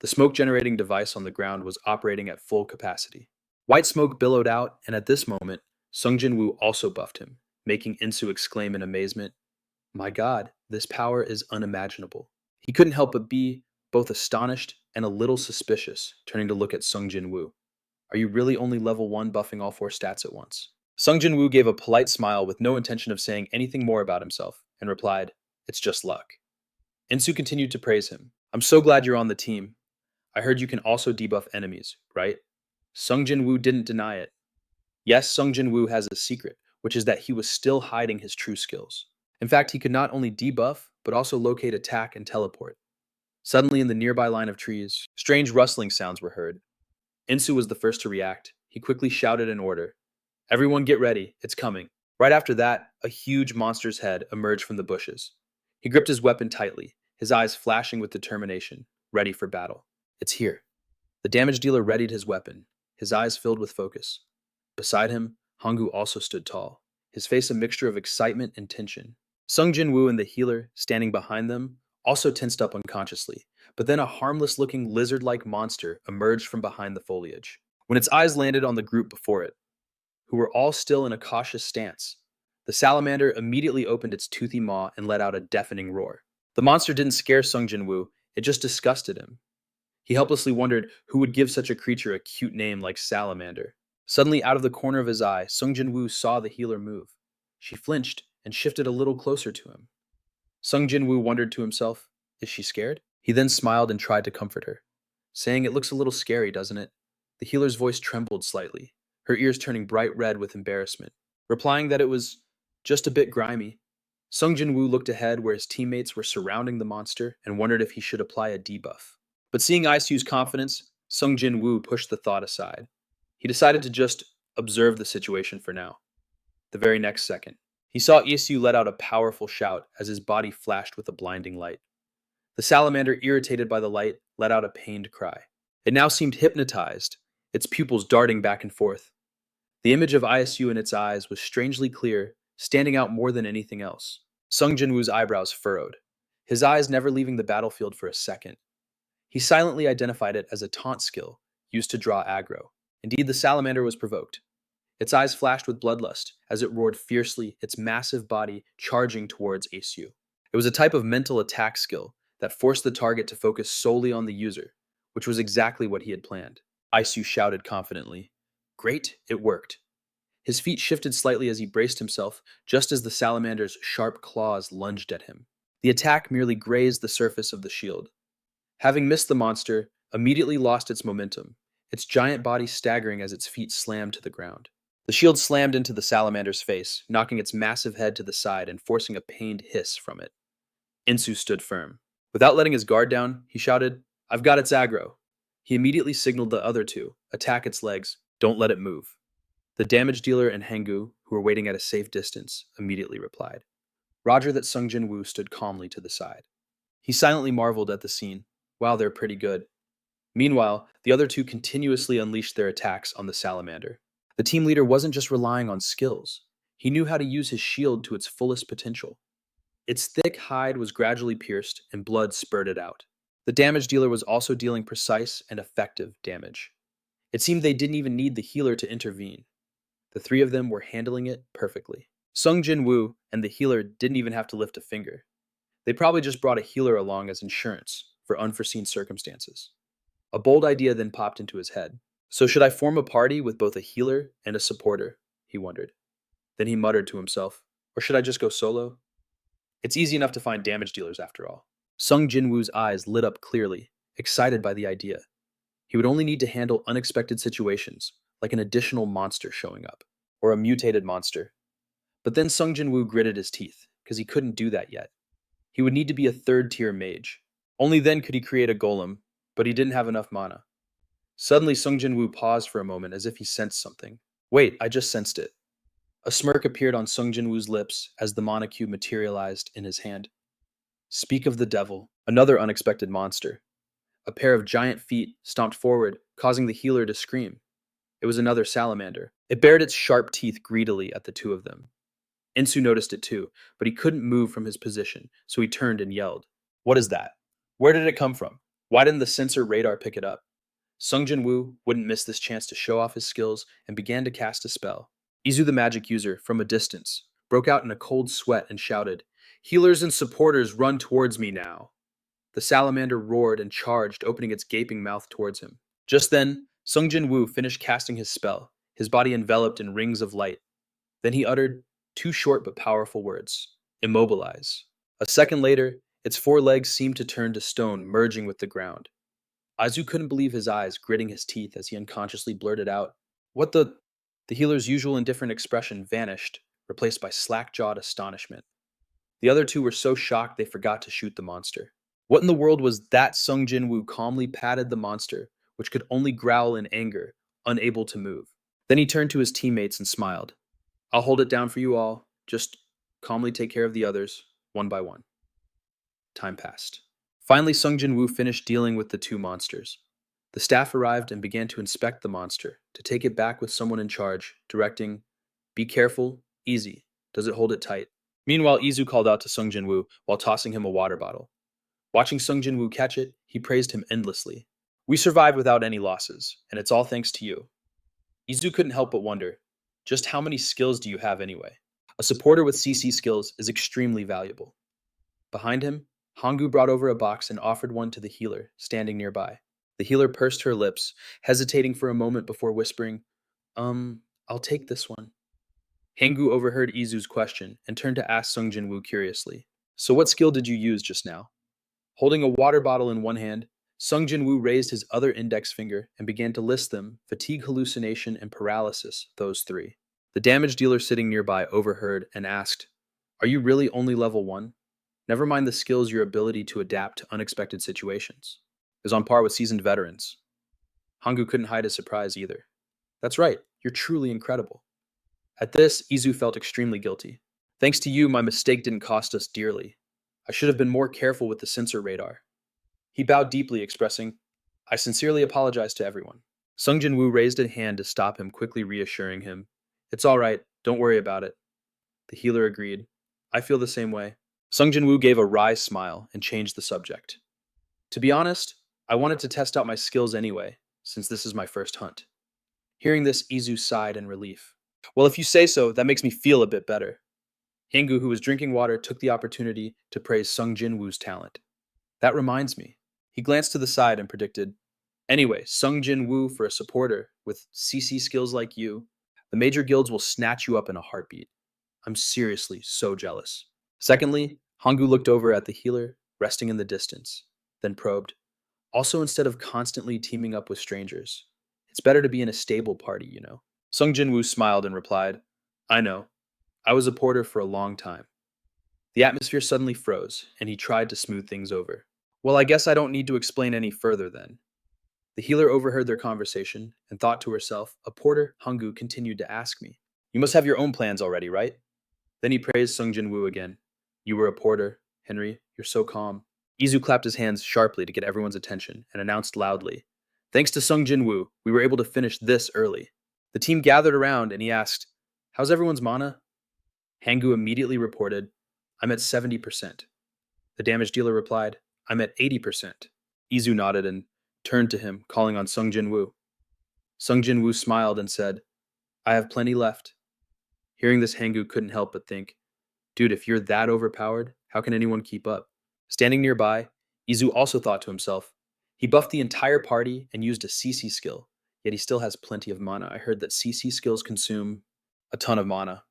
The smoke-generating device on the ground was operating at full capacity. White smoke billowed out, and at this moment, Sung Jin-Woo also buffed him, making Insu exclaim in amazement, "My god, this power is unimaginable." He couldn't help but be both astonished and a little suspicious, turning to look at Sung Jin-Woo. "Are you really only level 1 buffing all 4 stats at once?" Sung Jin-Woo gave a polite smile with no intention of saying anything more about himself, and replied, "It's just luck." Insu continued to praise him. "I'm so glad you're on the team. I heard you can also debuff enemies, right?" Sung Jin-Woo didn't deny it. Yes, Sung Jin-Woo has a secret, which is that he was still hiding his true skills. In fact, he could not only debuff, but also locate attack and teleport. Suddenly, in the nearby line of trees, strange rustling sounds were heard. Insu was the first to react. He quickly shouted an order. "Everyone get ready, it's coming." Right after that, a huge monster's head emerged from the bushes. He gripped his weapon tightly, his eyes flashing with determination, ready for battle. "It's here." The damage dealer readied his weapon, his eyes filled with focus. Beside him, Hangu also stood tall, his face a mixture of excitement and tension. Sung Jin-Woo and the healer, standing behind them, also tensed up unconsciously, but then a harmless-looking lizard-like monster emerged from behind the foliage. When its eyes landed on the group before it, who were all still in a cautious stance. The salamander immediately opened its toothy maw and let out a deafening roar. The monster didn't scare Sung Jin-Woo, it just disgusted him. He helplessly wondered who would give such a creature a cute name like salamander. Suddenly, out of the corner of his eye, Sung Jin-Woo saw the healer move. She flinched and shifted a little closer to him. Sung Jin-Woo wondered to himself, is she scared? He then smiled and tried to comfort her, saying, it looks a little scary, doesn't it? The healer's voice trembled slightly, her ears turning bright red with embarrassment, replying that it was just a bit grimy. Sung Jin-Woo looked ahead where his teammates were surrounding the monster and wondered if he should apply a debuff. But seeing Isu's confidence, Sung Jin-Woo pushed the thought aside. He decided to just observe the situation for now. The very next second, he saw Isu let out a powerful shout as his body flashed with a blinding light. The salamander, irritated by the light, let out a pained cry. It now seemed hypnotized, its pupils darting back and forth. The image of Isu in its eyes was strangely clear, standing out more than anything else. Sung Jin-Woo's eyebrows furrowed, his eyes never leaving the battlefield for a second. He silently identified it as a taunt skill used to draw aggro. Indeed, the salamander was provoked. Its eyes flashed with bloodlust as it roared fiercely, its massive body charging towards Isu. It was a type of mental attack skill that forced the target to focus solely on the user, which was exactly what he had planned. Isu shouted confidently. Great, it worked. His feet shifted slightly as he braced himself, just as the salamander's sharp claws lunged at him. The attack merely grazed the surface of the shield. Having missed, the monster immediately lost its momentum, its giant body staggering as its feet slammed to the ground. The shield slammed into the salamander's face, knocking its massive head to the side and forcing a pained hiss from it. Insu stood firm. Without letting his guard down, he shouted, I've got its aggro. He immediately signaled the other two, attack its legs, don't let it move. The damage dealer and Hengu, who were waiting at a safe distance, immediately replied. Roger that Sung Jin-Woo stood calmly to the side. He silently marveled at the scene. Wow, they're pretty good. Meanwhile, the other two continuously unleashed their attacks on the salamander. The team leader wasn't just relying on skills. He knew how to use his shield to its fullest potential. Its thick hide was gradually pierced and blood spurted out. The damage dealer was also dealing precise and effective damage. It seemed they didn't even need the healer to intervene. The three of them were handling it perfectly. Sung Jin-Woo and the healer didn't even have to lift a finger. They probably just brought a healer along as insurance for unforeseen circumstances. A bold idea then popped into his head. So should I form a party with both a healer and a supporter? He wondered. Then he muttered to himself, or should I just go solo? It's easy enough to find damage dealers after all. Sung Jin-Woo's eyes lit up clearly, excited by the idea. He would only need to handle unexpected situations, like an additional monster showing up, or a mutated monster. But then Sung Jin-Woo gritted his teeth, because he couldn't do that yet. He would need to be a third-tier mage. Only then could he create a golem, but he didn't have enough mana. Suddenly, Sung Jin-Woo paused for a moment as if he sensed something. Wait, I just sensed it. A smirk appeared on Sung Jin-Woo's lips as the mana cube materialized in his hand. Speak of the devil, another unexpected monster. A pair of giant feet stomped forward, causing the healer to scream. It was another salamander. It bared its sharp teeth greedily at the two of them. Insu noticed it too, but he couldn't move from his position, so he turned and yelled. What is that? Where did it come from? Why didn't the sensor radar pick it up? Sung Jin-Woo wouldn't miss this chance to show off his skills and began to cast a spell. Izu the magic user, from a distance, broke out in a cold sweat and shouted, Healers and supporters run towards me now. The salamander roared and charged, opening its gaping mouth towards him. Just then, Sung Jin-Woo finished casting his spell, his body enveloped in rings of light. Then he uttered two short but powerful words, Immobilize. A second later, its four legs seemed to turn to stone, merging with the ground. Aizu couldn't believe his eyes, gritting his teeth as he unconsciously blurted out, What the... The healer's usual indifferent expression vanished, replaced by slack-jawed astonishment. The other two were so shocked they forgot to shoot the monster. What in the world was that? Sung Jin-Woo calmly patted the monster, which could only growl in anger, unable to move. Then he turned to his teammates and smiled. I'll hold it down for you all. Just calmly take care of the others, one by one. Time passed. Finally, Sung Jin-Woo finished dealing with the two monsters. The staff arrived and began to inspect the monster, to take it back with someone in charge, directing, Be careful, easy. Does it hold it tight? Meanwhile, Izu called out to Sung Jin-Woo while tossing him a water bottle. Watching Sung Jin-Woo catch it, he praised him endlessly. We survived without any losses, and it's all thanks to you. Izu couldn't help but wonder, Just how many skills do you have anyway? A supporter with CC skills is extremely valuable. Behind him, Hangu brought over a box and offered one to the healer, standing nearby. The healer pursed her lips, hesitating for a moment before whispering, I'll take this one. Hangu overheard Izu's question and turned to ask Sung Jin-Woo curiously. So what skill did you use just now? Holding a water bottle in one hand, Sung Jin-Woo raised his other index finger and began to list them: fatigue, hallucination, and paralysis, those three. The damage dealer sitting nearby overheard and asked, Are you really only level 1? Never mind the skills, your ability to adapt to unexpected situations is on par with seasoned veterans. Hangu couldn't hide his surprise either. That's right, you're truly incredible. At this, Izu felt extremely guilty. Thanks to you, my mistake didn't cost us dearly. I should have been more careful with the sensor radar. He bowed deeply, expressing, I sincerely apologize to everyone. Sung Jin-Woo raised a hand to stop him, quickly reassuring him, It's all right, don't worry about it. The healer agreed. I feel the same way. Sung Jin-Woo gave a wry smile and changed the subject. To be honest, I wanted to test out my skills anyway, since this is my first hunt. Hearing this, Izu sighed in relief. Well, if you say so, that makes me feel a bit better. Hangu, who was drinking water, took the opportunity to praise Sung Jin-Woo's talent. That reminds me. He glanced to the side and predicted, Anyway, Sung Jin-Woo, for a supporter with CC skills like you, the major guilds will snatch you up in a heartbeat. I'm seriously so jealous. Secondly, Hangu looked over at the healer, resting in the distance, then probed, Also, instead of constantly teaming up with strangers, it's better to be in a stable party, you know. Sung Jin-Woo smiled and replied, I know. I was a porter for a long time. The atmosphere suddenly froze, and he tried to smooth things over. Well, I guess I don't need to explain any further then. The healer overheard their conversation and thought to herself, A porter, Hangu continued to ask me. You must have your own plans already, right? Then he praised Sung Jin-Woo again. You were a porter, Henry. You're so calm. Izu clapped his hands sharply to get everyone's attention and announced loudly, Thanks to Sung Jin-Woo, we were able to finish this early. The team gathered around and he asked, How's everyone's mana? Hangu immediately reported, I'm at 70%. The damage dealer replied, I'm at 80%. Izu nodded and turned to him, calling on Sung Jin-Woo. Sung Jin-Woo smiled and said, I have plenty left. Hearing this, Hangu couldn't help but think, Dude, if you're that overpowered, how can anyone keep up? Standing nearby, Izu also thought to himself, he buffed the entire party and used a CC skill, yet he still has plenty of mana. I heard that CC skills consume a ton of mana.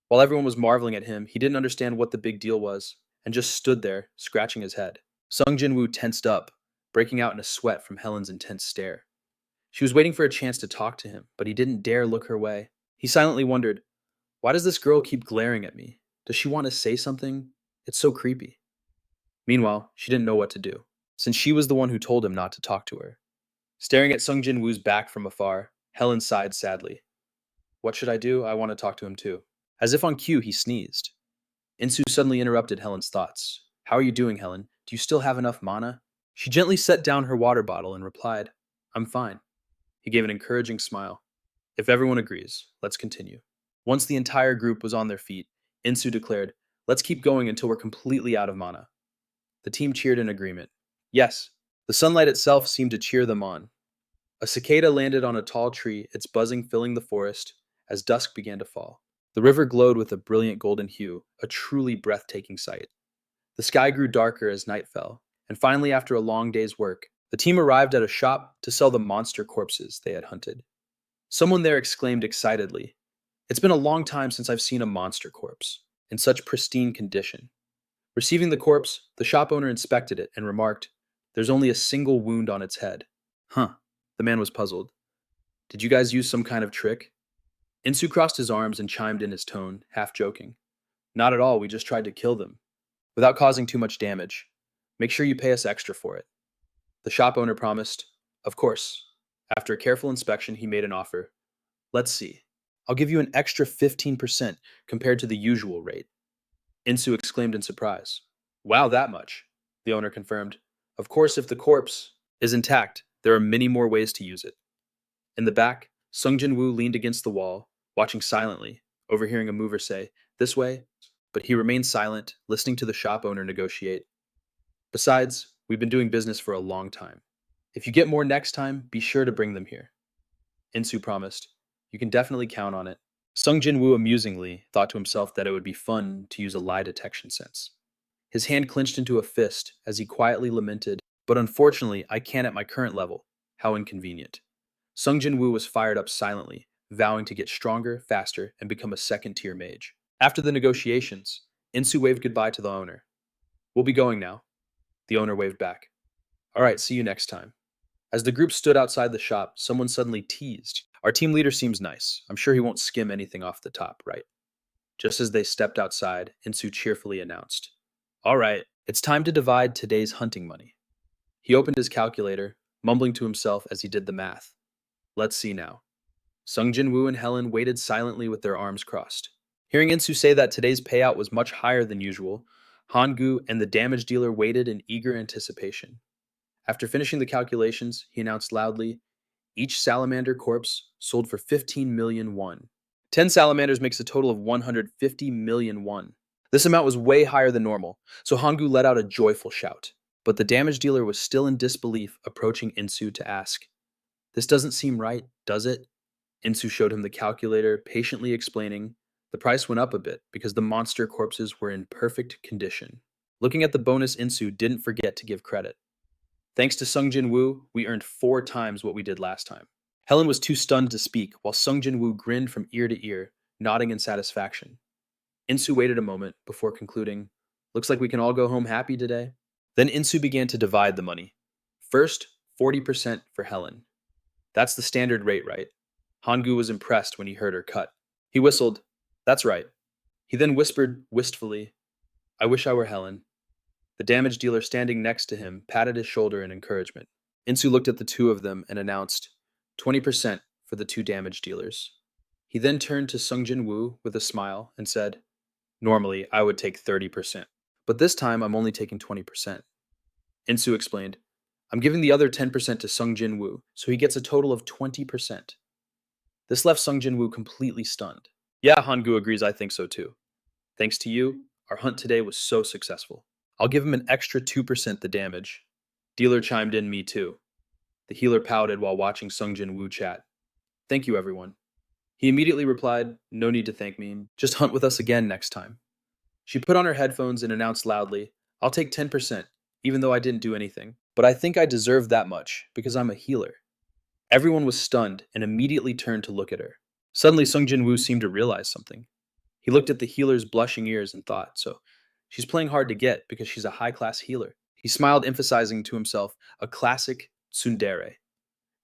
While everyone was marveling at him, he didn't understand what the big deal was and just stood there, scratching his head. Sung Jin-Woo tensed up, breaking out in a sweat from Helen's intense stare. She was waiting for a chance to talk to him, but he didn't dare look her way. He silently wondered, why does this girl keep glaring at me? Does she want to say something? It's so creepy. Meanwhile, she didn't know what to do, since she was the one who told him not to talk to her. Staring at Sung Jin-Woo's back from afar, Helen sighed sadly. What should I do? I want to talk to him too. As if on cue, he sneezed. Insu suddenly interrupted Helen's thoughts. How are you doing, Helen? Do you still have enough mana? She gently set down her water bottle and replied, I'm fine. He gave an encouraging smile. If everyone agrees, let's continue. Once the entire group was on their feet, Insu declared, Let's keep going until we're completely out of mana. The team cheered in agreement. Yes, the sunlight itself seemed to cheer them on. A cicada landed on a tall tree, its buzzing filling the forest as dusk began to fall. The river glowed with a brilliant golden hue, a truly breathtaking sight. The sky grew darker as night fell, and finally, after a long day's work, the team arrived at a shop to sell the monster corpses they had hunted. Someone there exclaimed excitedly, It's been a long time since I've seen a monster corpse, in such pristine condition. Receiving the corpse, the shop owner inspected it and remarked, There's only a single wound on its head. Huh, the man was puzzled. Did you guys use some kind of trick? Insu crossed his arms and chimed in his tone, half joking. Not at all, we just tried to kill them, without causing too much damage. Make sure you pay us extra for it. The shop owner promised, Of course. After a careful inspection, he made an offer. Let's see. I'll give you an extra 15% compared to the usual rate. Insu exclaimed in surprise. Wow, that much, the owner confirmed. Of course, if the corpse is intact, there are many more ways to use it. In the back, Sung Jin-Woo leaned against the wall, watching silently, overhearing a mover say, This way, but he remained silent, listening to the shop owner negotiate. Besides, we've been doing business for a long time. If you get more next time, be sure to bring them here. Insu promised. You can definitely count on it. Sung Jin-Woo amusingly thought to himself that it would be fun to use a lie detection sense. His hand clenched into a fist as he quietly lamented, "But unfortunately, I can't at my current level. How inconvenient." Sung Jin-Woo was fired up silently, vowing to get stronger, faster, and become a second-tier mage. After the negotiations, Insu waved goodbye to the owner. "We'll be going now." The owner waved back. "All right, see you next time." As the group stood outside the shop, someone suddenly teased, "Our team leader seems nice. I'm sure he won't skim anything off the top, right?" Just as they stepped outside, Insu cheerfully announced, "All right, it's time to divide today's hunting money." He opened his calculator, mumbling to himself as he did the math. "Let's see now." Sung Jin-Woo and Helen waited silently with their arms crossed. Hearing Insu say that today's payout was much higher than usual, Han-gu and the damage dealer waited in eager anticipation. After finishing the calculations, he announced loudly, "Each salamander corpse sold for 15 million won. 10 salamanders makes a total of 150 million won." This amount was way higher than normal, so Han-gu let out a joyful shout. But the damage dealer was still in disbelief, approaching Insu to ask, "This doesn't seem right, does it?" Insu showed him the calculator, patiently explaining, "The price went up a bit because the monster corpses were in perfect condition." Looking at the bonus, Insu didn't forget to give credit. "Thanks to Sung Jin-Woo, we earned 4 times what we did last time." Helen was too stunned to speak, while Sung Jin-Woo grinned from ear to ear, nodding in satisfaction. Insu waited a moment before concluding, "Looks like we can all go home happy today." Then Insu began to divide the money. First, 40% for Helen. "That's the standard rate, right?" Han-gu was impressed when he heard her cut. He whistled, "That's right." He then whispered wistfully, "I wish I were Helen." The damage dealer standing next to him patted his shoulder in encouragement. Insu looked at the two of them and announced, 20% for the 2 damage dealers. He then turned to Sung Jin-Woo with a smile and said, "Normally, I would take 30%, but this time I'm only taking 20%. Insu explained, "I'm giving the other 10% to Sung Jin-Woo, so he gets a total of 20%. This left Sung Jin-Woo completely stunned. "Yeah, Han-gu agrees, I think so too. Thanks to you, our hunt today was so successful. I'll give him an extra 2% the damage." Dealer chimed in, "Me too." The healer pouted while watching Sung Jin-Woo chat. "Thank you, everyone." He immediately replied, "No need to thank me. Just hunt with us again next time." She put on her headphones and announced loudly, "I'll take 10%, even though I didn't do anything. But I think I deserve that much, because I'm a healer." Everyone was stunned and immediately turned to look at her. Suddenly, Sung Jin-Woo seemed to realize something. He looked at the healer's blushing ears and thought, "So, she's playing hard to get because she's a high-class healer." He smiled, emphasizing to himself, "A classic tsundere."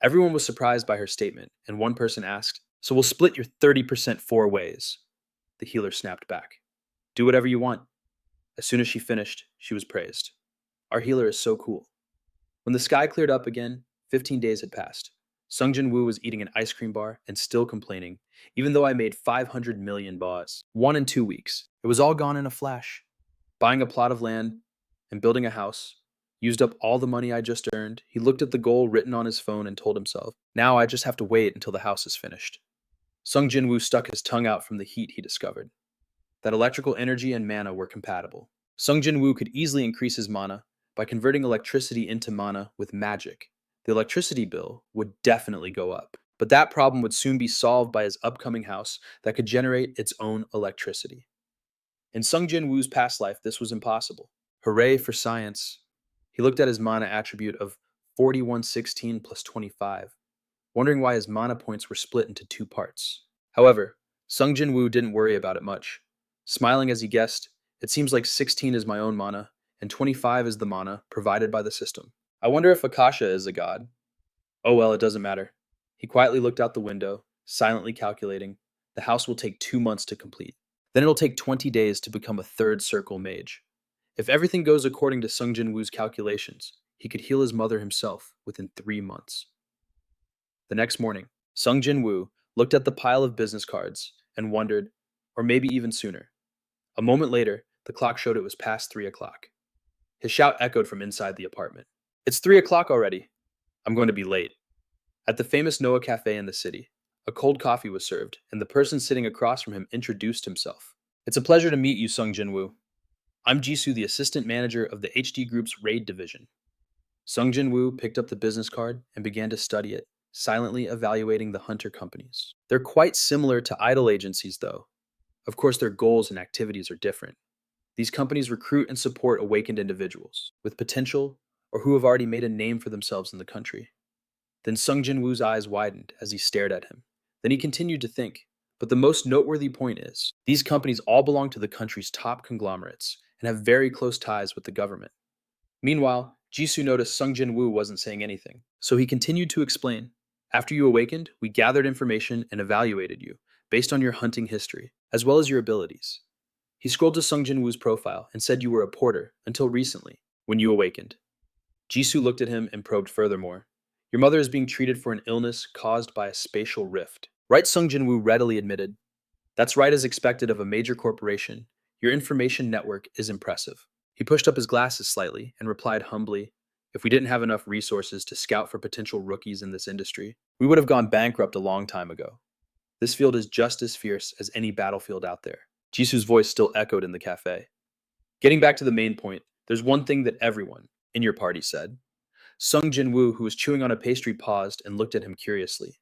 Everyone was surprised by her statement, and one person asked, "So we'll split your 30% 4 ways." The healer snapped back, "Do whatever you want." As soon as she finished, she was praised. "Our healer is so cool." When the sky cleared up again, 15 days had passed. Sung Jin-Woo was eating an ice cream bar and still complaining, "Even though I made 500 million baws. 1 in 2 weeks. It was all gone in a flash. Buying a plot of land and building a house. Used up all the money I just earned." He looked at the goal written on his phone and told himself, "Now I just have to wait until the house is finished." Sung Jin-Woo stuck his tongue out from the heat he discovered. That electrical energy and mana were compatible. Sung Jin-Woo could easily increase his mana by converting electricity into mana with magic. The electricity bill would definitely go up, but that problem would soon be solved by his upcoming house that could generate its own electricity. In Sung Jin-Woo's past life, this was impossible. Hooray for science. He looked at his mana attribute of 4116 plus 25, wondering why his mana points were split into 2 parts. However, Sung Jin-Woo didn't worry about it much. Smiling as he guessed, "It seems like 16 is my own mana, and 25 is the mana provided by the system. I wonder if Akasha is a god. Oh well, it doesn't matter." He quietly looked out the window, silently calculating, "The house will take 2 months to complete. Then it'll take 20 days to become a third circle mage. If everything goes according to Sung Jin-Woo's calculations, he could heal his mother himself within 3 months." The next morning, Sung Jin-Woo looked at the pile of business cards and wondered, or maybe even sooner. A moment later, the clock showed it was past 3 o'clock. His shout echoed from inside the apartment. "It's 3 o'clock already. I'm going to be late." At the famous Noah Cafe in the city, a cold coffee was served, and the person sitting across from him introduced himself. "It's a pleasure to meet you, Sung Jin-Woo. I'm Jisoo, the assistant manager of the HD Group's raid division." Sung Jin-Woo picked up the business card and began to study it. silently evaluating the hunter companies. They're quite similar to idle agencies, though. Of course, their goals and activities are different. These companies recruit and support awakened individuals with potential or who have already made a name for themselves in the country. Then Sung Jin-Woo's eyes widened as he stared at him. Then he continued to think. But the most noteworthy point is, these companies all belong to the country's top conglomerates and have very close ties with the government. Meanwhile, Jisoo noticed Sung Jin-Woo wasn't saying anything, so he continued to explain. After you awakened, we gathered information and evaluated you, based on your hunting history, as well as your abilities. He scrolled to Sung Jin-Woo's profile and said you were a porter until recently, when you awakened. Jisoo looked at him and probed furthermore. Your mother is being treated for an illness caused by a spatial rift. Right, Sung Jin-Woo readily admitted. That's right as expected of a major corporation. Your information network is impressive. He pushed up his glasses slightly and replied humbly, if we didn't have enough resources to scout for potential rookies in this industry, we would have gone bankrupt a long time ago. This field is just as fierce as any battlefield out there. Jisoo's voice still echoed in the cafe. Getting back to the main point, there's one thing that everyone in your party said. Sung Jin-Woo, who was chewing on a pastry, paused and looked at him curiously.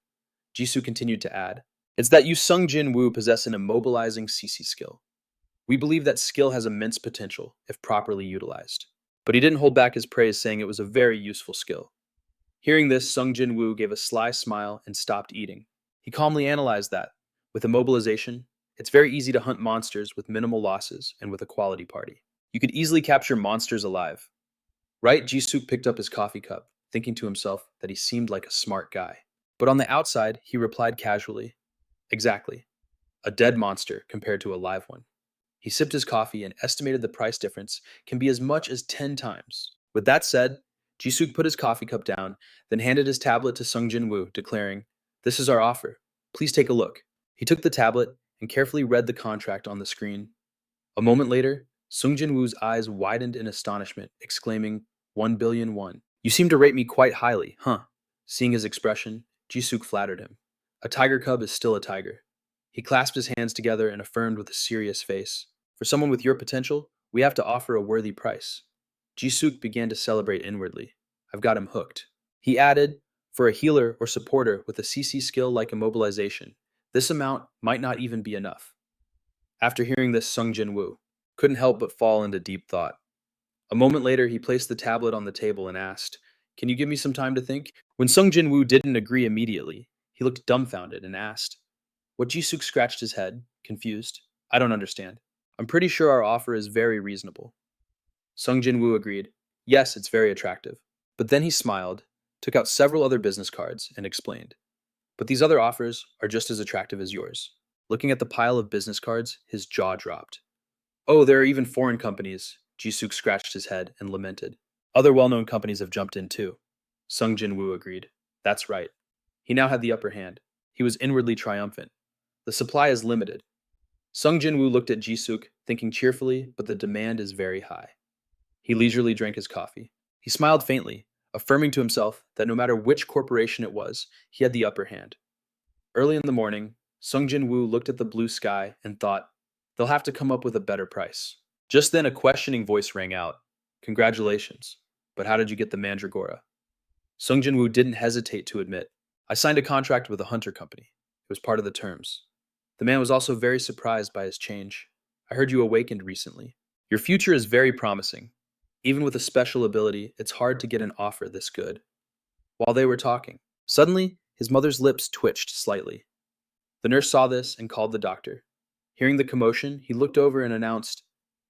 Jisoo continued to add, it's that you Sung Jin-Woo possess an immobilizing CC skill. We believe that skill has immense potential if properly utilized. But he didn't hold back his praise, saying it was a very useful skill. Hearing this, Sung Jin-Woo gave a sly smile and stopped eating. He calmly analyzed that. With immobilization, it's very easy to hunt monsters with minimal losses and with a quality party. You could easily capture monsters alive. Right, Jisoo picked up his coffee cup, thinking to himself that he seemed like a smart guy. But on the outside, he replied casually, exactly. A dead monster compared to a live one. He sipped his coffee and estimated the price difference can be as much as 10 times. With that said, Jisoo put his coffee cup down, then handed his tablet to Sung Jin-Woo, declaring, this is our offer. Please take a look. He took the tablet and carefully read the contract on the screen. A moment later, Sung Jin-Woo's eyes widened in astonishment, exclaiming, 1,000,000,000 won. You seem to rate me quite highly, huh? Seeing his expression, Jisoo flattered him. A tiger cub is still a tiger. He clasped his hands together and affirmed with a serious face, for someone with your potential, we have to offer a worthy price. Jisoo began to celebrate inwardly. I've got him hooked. He added, for a healer or supporter with a CC skill like immobilization, this amount might not even be enough. After hearing this, Sung Jin-Woo couldn't help but fall into deep thought. A moment later, he placed the tablet on the table and asked, can you give me some time to think? When Sung Jin-Woo didn't agree immediately, he looked dumbfounded and asked, what? Jisoo scratched his head, confused. I don't understand. I'm pretty sure our offer is very reasonable. Sung Jin-Woo agreed. Yes, it's very attractive. But then he smiled, took out several other business cards, and explained. But these other offers are just as attractive as yours. Looking at the pile of business cards, his jaw dropped. Oh, there are even foreign companies. Jisoo scratched his head and lamented. Other well-known companies have jumped in too. Sung Jin-Woo agreed. That's right. He now had the upper hand. He was inwardly triumphant. The supply is limited. Sung Jin-Woo looked at Jisoo, thinking cheerfully, but the demand is very high. He leisurely drank his coffee. He smiled faintly, affirming to himself that no matter which corporation it was, he had the upper hand. Early in the morning, Sung Jin-Woo looked at the blue sky and thought, they'll have to come up with a better price. Just then a questioning voice rang out. Congratulations, but how did you get the Mandragora? Sung Jin-Woo didn't hesitate to admit, I signed a contract with a hunter company. It was part of the terms. The man was also very surprised by his change. I heard you awakened recently. Your future is very promising. Even with a special ability, it's hard to get an offer this good. While they were talking, suddenly, his mother's lips twitched slightly. The nurse saw this and called the doctor. Hearing the commotion, he looked over and announced,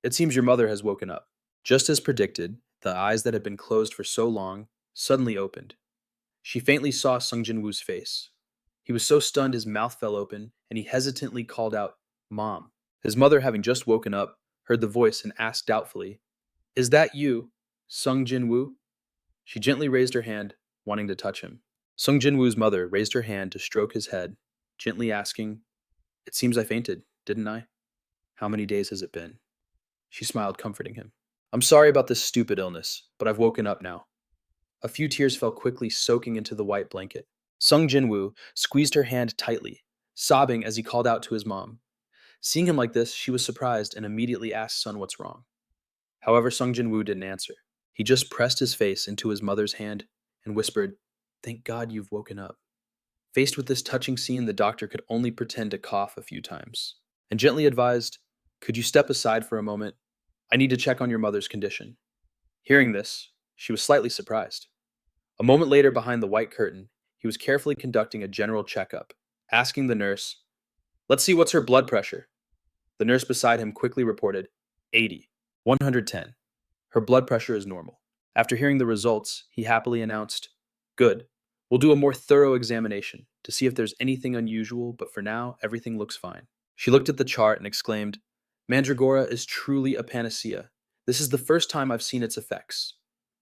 it seems your mother has woken up. Just as predicted, the eyes that had been closed for so long suddenly opened. She faintly saw Sung Jin-Woo's face. He was so stunned his mouth fell open, and he hesitantly called out, Mom. His mother, having just woken up, heard the voice and asked doubtfully, is that you, Sung Jin-Woo? She gently raised her hand, wanting to touch him. Sung Jin-Woo's mother raised her hand to stroke his head, gently asking, it seems I fainted, didn't I? How many days has it been? She smiled, comforting him. I'm sorry about this stupid illness, but I've woken up now. A few tears fell quickly, soaking into the white blanket. Sung Jin-Woo squeezed her hand tightly, sobbing as he called out to his mom. Seeing him like this, she was surprised and immediately asked Son what's wrong. However, Sung Jin-Woo didn't answer. He just pressed his face into his mother's hand and whispered, thank God you've woken up. Faced with this touching scene, the doctor could only pretend to cough a few times and gently advised, "Could you step aside for a moment? I need to check on your mother's condition." Hearing this, she was slightly surprised. A moment later, behind the white curtain, he was carefully conducting a general checkup, asking the nurse, "Let's see what's her blood pressure." The nurse beside him quickly reported, 80, 110. Her blood pressure is normal. After hearing the results, he happily announced, "Good. We'll do a more thorough examination to see if there's anything unusual, but for now, everything looks fine." She looked at the chart and exclaimed, "Mandragora is truly a panacea. This is the first time I've seen its effects."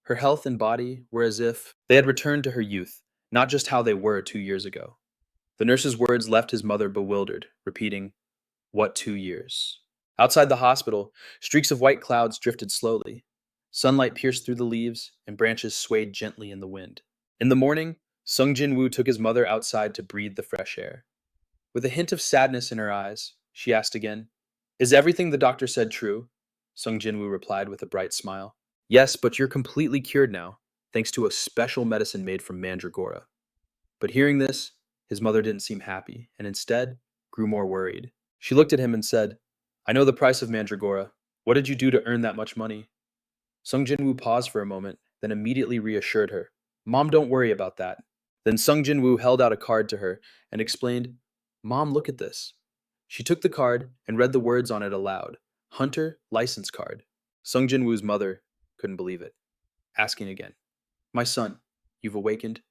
Her health and body were as if they had returned to her youth, not just how they were 2 years ago. The nurse's words left his mother bewildered, repeating, "What 2 years?" Outside the hospital, streaks of white clouds drifted slowly. Sunlight pierced through the leaves, and branches swayed gently in the wind. In the morning, Sung Jin-Woo took his mother outside to breathe the fresh air. With a hint of sadness in her eyes, she asked again, "Is everything the doctor said true?" Sung Jin-Woo replied with a bright smile, "Yes, but you're completely cured now, thanks to a special medicine made from mandragora." But hearing this, his mother didn't seem happy, and instead grew more worried. She looked at him and said, "I know the price of mandragora. What did you do to earn that much money?" Sung Jin-Woo paused for a moment, then immediately reassured her, "Mom, don't worry about that." Then Sung Jin-Woo held out a card to her and explained, "Mom, look at this." She took the card and read the words on it aloud, "Hunter License Card." Sung Jin-Woo's mother couldn't believe it, asking again, "My son, you've awakened?"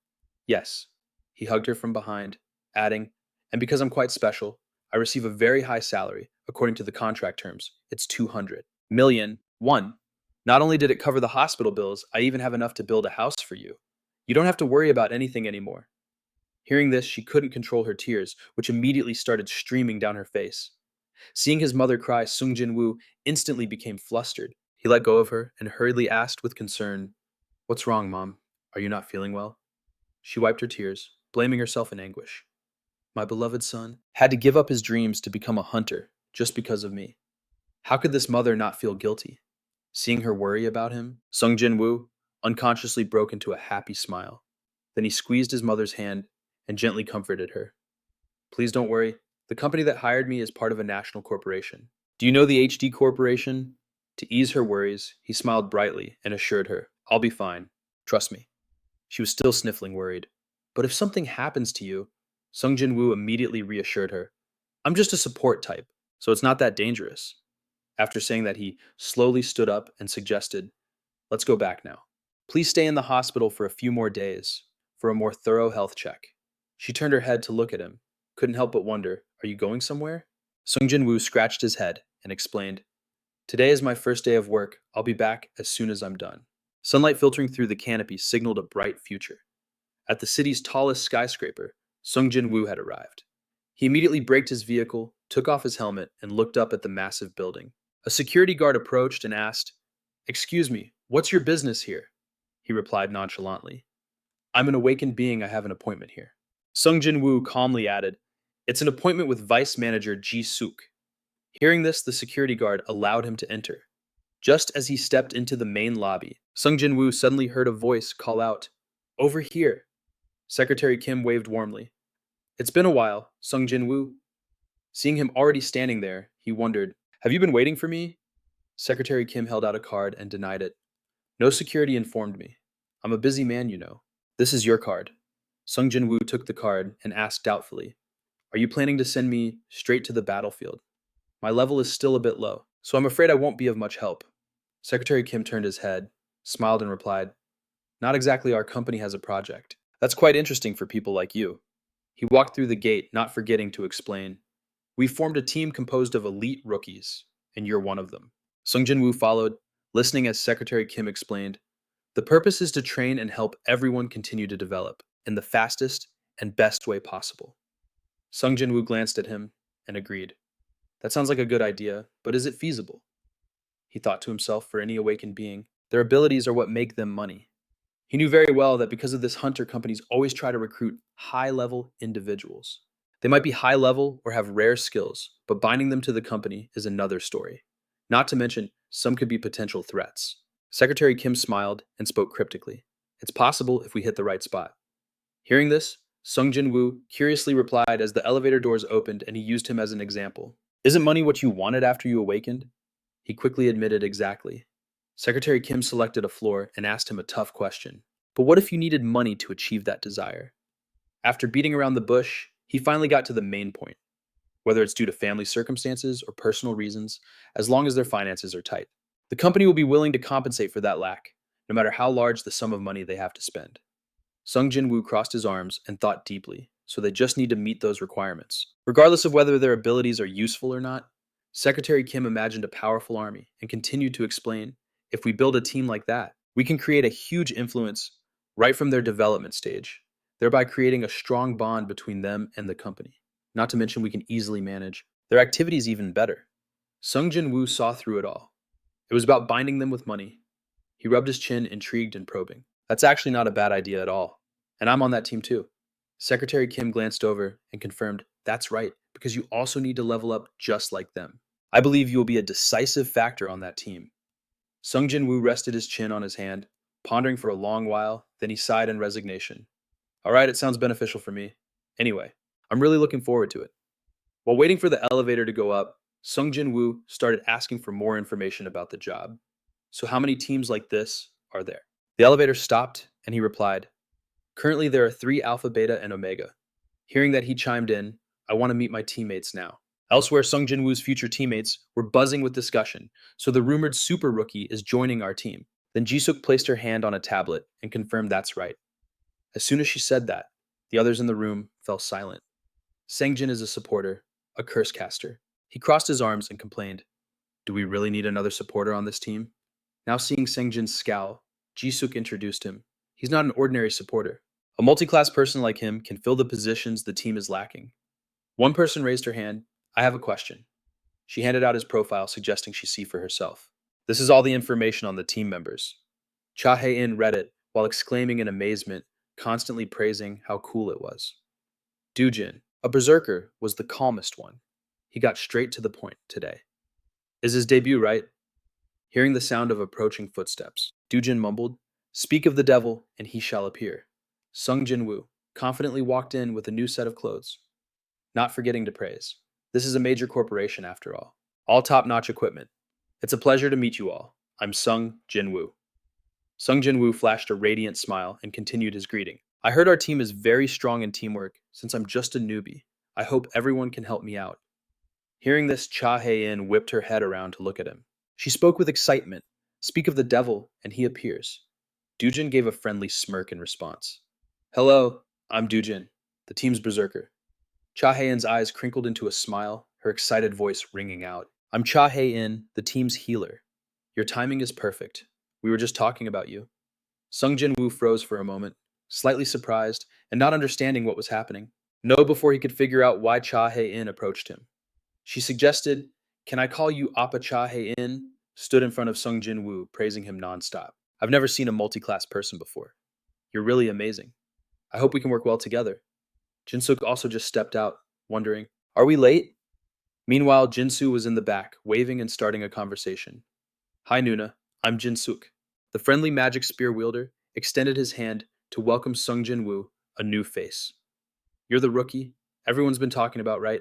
"Yes." He hugged her from behind, adding, "And because I'm quite special, I receive a very high salary. According to the contract terms, it's 200 million. One. Not only did it cover the hospital bills, I even have enough to build a house for you. You don't have to worry about anything anymore." Hearing this, she couldn't control her tears, which immediately started streaming down her face. Seeing his mother cry, Sung Jin-Woo instantly became flustered. He let go of her and hurriedly asked with concern, "What's wrong, Mom? Are you not feeling well?" She wiped her tears, blaming herself in anguish. "My beloved son had to give up his dreams to become a hunter just because of me. How could this mother not feel guilty?" Seeing her worry about him, Sung Jin-Woo unconsciously broke into a happy smile. Then he squeezed his mother's hand and gently comforted her. "Please don't worry. The company that hired me is part of a national corporation. Do you know the HD Corporation?" To ease her worries, he smiled brightly and assured her, "I'll be fine. Trust me." She was still sniffling, worried. "But if something happens to you," Sung Jin-Woo immediately reassured her, "I'm just a support type, so it's not that dangerous." After saying that, he slowly stood up and suggested, "Let's go back now. Please stay in the hospital for a few more days for a more thorough health check." She turned her head to look at him, couldn't help but wonder, "Are you going somewhere?" Sung Jin-Woo scratched his head and explained, "Today is my first day of work. I'll be back as soon as I'm done." Sunlight filtering through the canopy signaled a bright future. At the city's tallest skyscraper, Sung Jin-Woo had arrived. He immediately braked his vehicle, took off his helmet, and looked up at the massive building. A security guard approached and asked, "Excuse me, what's your business here?" He replied nonchalantly, "I'm an awakened being. I have an appointment here." Sung Jin-Woo calmly added, "It's an appointment with Vice Manager Ji-Suk." Hearing this, the security guard allowed him to enter. Just as he stepped into the main lobby, Sung Jin-Woo suddenly heard a voice call out, "Over here." Secretary Kim waved warmly. "It's been a while, Sung Jin-Woo." Seeing him already standing there, he wondered, "Have you been waiting for me?" Secretary Kim held out a card and denied it. "No security informed me. I'm a busy man, you know." "This is your card." Sung Jin-Woo took the card and asked doubtfully, "Are you planning to send me straight to the battlefield? My level is still a bit low, so I'm afraid I won't be of much help." Secretary Kim turned his head, smiled, and replied, "Not exactly. Our company has a project. That's quite interesting for people like you." He walked through the gate, not forgetting to explain, "We formed a team composed of elite rookies, and you're one of them." Sung Jin-Woo followed, listening as Secretary Kim explained, "The purpose is to train and help everyone continue to develop in the fastest and best way possible." Sung Jin-Woo glanced at him and agreed. "That sounds like a good idea, but is it feasible?" He thought to himself, for any awakened being, their abilities are what make them money. He knew very well that because of this, hunter companies always try to recruit high-level individuals. They might be high-level or have rare skills, but binding them to the company is another story. Not to mention, some could be potential threats. Secretary Kim smiled and spoke cryptically. "It's possible if we hit the right spot." Hearing this, Sung Jin-Woo curiously replied as the elevator doors opened and he used him as an example. Isn't money what you wanted after you awakened? He quickly admitted exactly. Secretary Kim selected a floor and asked him a tough question. But what if you needed money to achieve that desire? After beating around the bush, he finally got to the main point. Whether it's due to family circumstances or personal reasons, as long as their finances are tight. The company will be willing to compensate for that lack, no matter how large the sum of money they have to spend. Sung Jin-Woo crossed his arms and thought deeply, so they just need to meet those requirements. Regardless of whether their abilities are useful or not, Secretary Kim imagined a powerful army and continued to explain, if we build a team like that, we can create a huge influence right from their development stage, thereby creating a strong bond between them and the company. Not to mention we can easily manage their activities even better. Sung Jin-Woo saw through it all. It was about binding them with money. He rubbed his chin, intrigued and probing. That's actually not a bad idea at all. And I'm on that team too. Secretary Kim glanced over and confirmed, that's right, because you also need to level up just like them. I believe you will be a decisive factor on that team. Sung Jin-Woo rested his chin on his hand, pondering for a long while, then he sighed in resignation. All right, it sounds beneficial for me. Anyway, I'm really looking forward to it. While waiting for the elevator to go up, Sung Jin-Woo started asking for more information about the job. So how many teams like this are there? The elevator stopped, and he replied, currently there are 3 Alpha, Beta, and Omega. Hearing that, he chimed in, I want to meet my teammates now. Elsewhere, Sung Jin-Woo's future teammates were buzzing with discussion, so the rumored super rookie is joining our team. Then Jisuk placed her hand on a tablet and confirmed that's right. As soon as she said that, the others in the room fell silent. Sangjin is a supporter, a curse caster. He crossed his arms and complained, do we really need another supporter on this team? Now seeing Sangjin's scowl, Jisuk introduced him. He's not an ordinary supporter. A multi-class person like him can fill the positions the team is lacking. One person raised her hand. I have a question. She handed out his profile, suggesting she see for herself. This is all the information on the team members. Cha Hae-in read it while exclaiming in amazement, constantly praising how cool it was. Dujin, a berserker, was the calmest one. He got straight to the point today. Is his debut right? Hearing the sound of approaching footsteps, Dujin mumbled, speak of the devil, and he shall appear. Sung Jin-Woo confidently walked in with a new set of clothes, not forgetting to praise. This is a major corporation after all top-notch equipment. It's a pleasure to meet you all. I'm Sung Jin-Woo. Sung Jin-Woo flashed a radiant smile and continued his greeting. I heard our team is very strong in teamwork since I'm just a newbie. I hope everyone can help me out. Hearing this, Cha Hae-in whipped her head around to look at him. She spoke with excitement. Speak of the devil, and he appears. Dujin gave a friendly smirk in response. Hello, I'm Dujin, the team's berserker. Cha Hae-in's eyes crinkled into a smile, her excited voice ringing out. I'm Cha Hae-in, the team's healer. Your timing is perfect. We were just talking about you. Sung Jin-Woo froze for a moment, slightly surprised and not understanding what was happening. No before he could figure out why Cha Hae-in approached him. She suggested, can I call you Appa Cha Hae-in? Stood in front of Sung Jin-Woo, praising him nonstop. I've never seen a multi-class person before. You're really amazing. I hope we can work well together. Jin-Suk also just stepped out, wondering, are we late? Meanwhile, Jin-Soo was in the back, waving and starting a conversation. Hi Nuna, I'm Jin-Suk. The friendly magic spear wielder extended his hand to welcome Sung Jin-Woo, a new face. You're the rookie everyone's been talking about, right?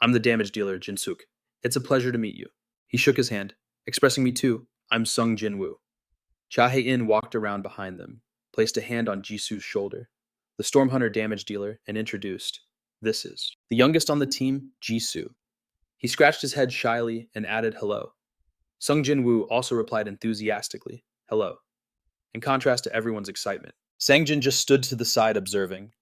I'm the damage dealer, Jin-Suk. It's a pleasure to meet you. He shook his hand, expressing me too. I'm Sung Jin-Woo. Cha Hae-in walked around behind them, placed a hand on Jisoo's shoulder, the Storm Hunter damage dealer, and introduced, this is the youngest on the team, Jisoo. He scratched his head shyly and added hello. Sung Jin-Woo also replied enthusiastically, hello, in contrast to everyone's excitement. Sangjin just stood to the side observing.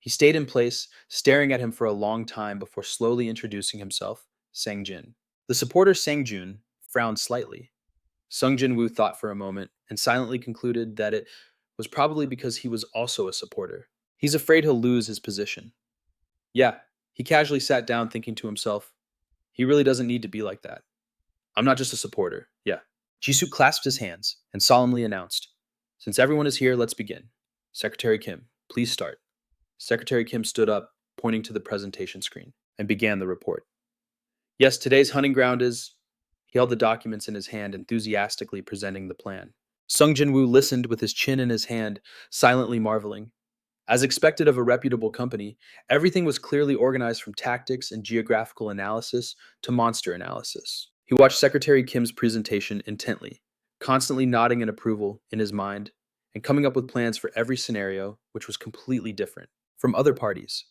He stayed in place, staring at him for a long time before slowly introducing himself, Sangjin. The supporter Sangjun frowned slightly. Sung Jin-Woo thought for a moment and silently concluded that it was probably because he was also a supporter. He's afraid he'll lose his position. Yeah, he casually sat down thinking to himself, he really doesn't need to be like that. I'm not just a supporter, yeah. Jisoo clasped his hands and solemnly announced, since everyone is here, let's begin. Secretary Kim, please start. Secretary Kim stood up, pointing to the presentation screen, and began the report. Yes, today's hunting ground is... He held the documents in his hand, enthusiastically presenting the plan. Sung Jin-Woo listened with his chin in his hand, silently marveling. As expected of a reputable company, everything was clearly organized from tactics and geographical analysis to monster analysis. He watched Secretary Kim's presentation intently, constantly nodding in approval in his mind and coming up with plans for every scenario, which was completely different from other parties.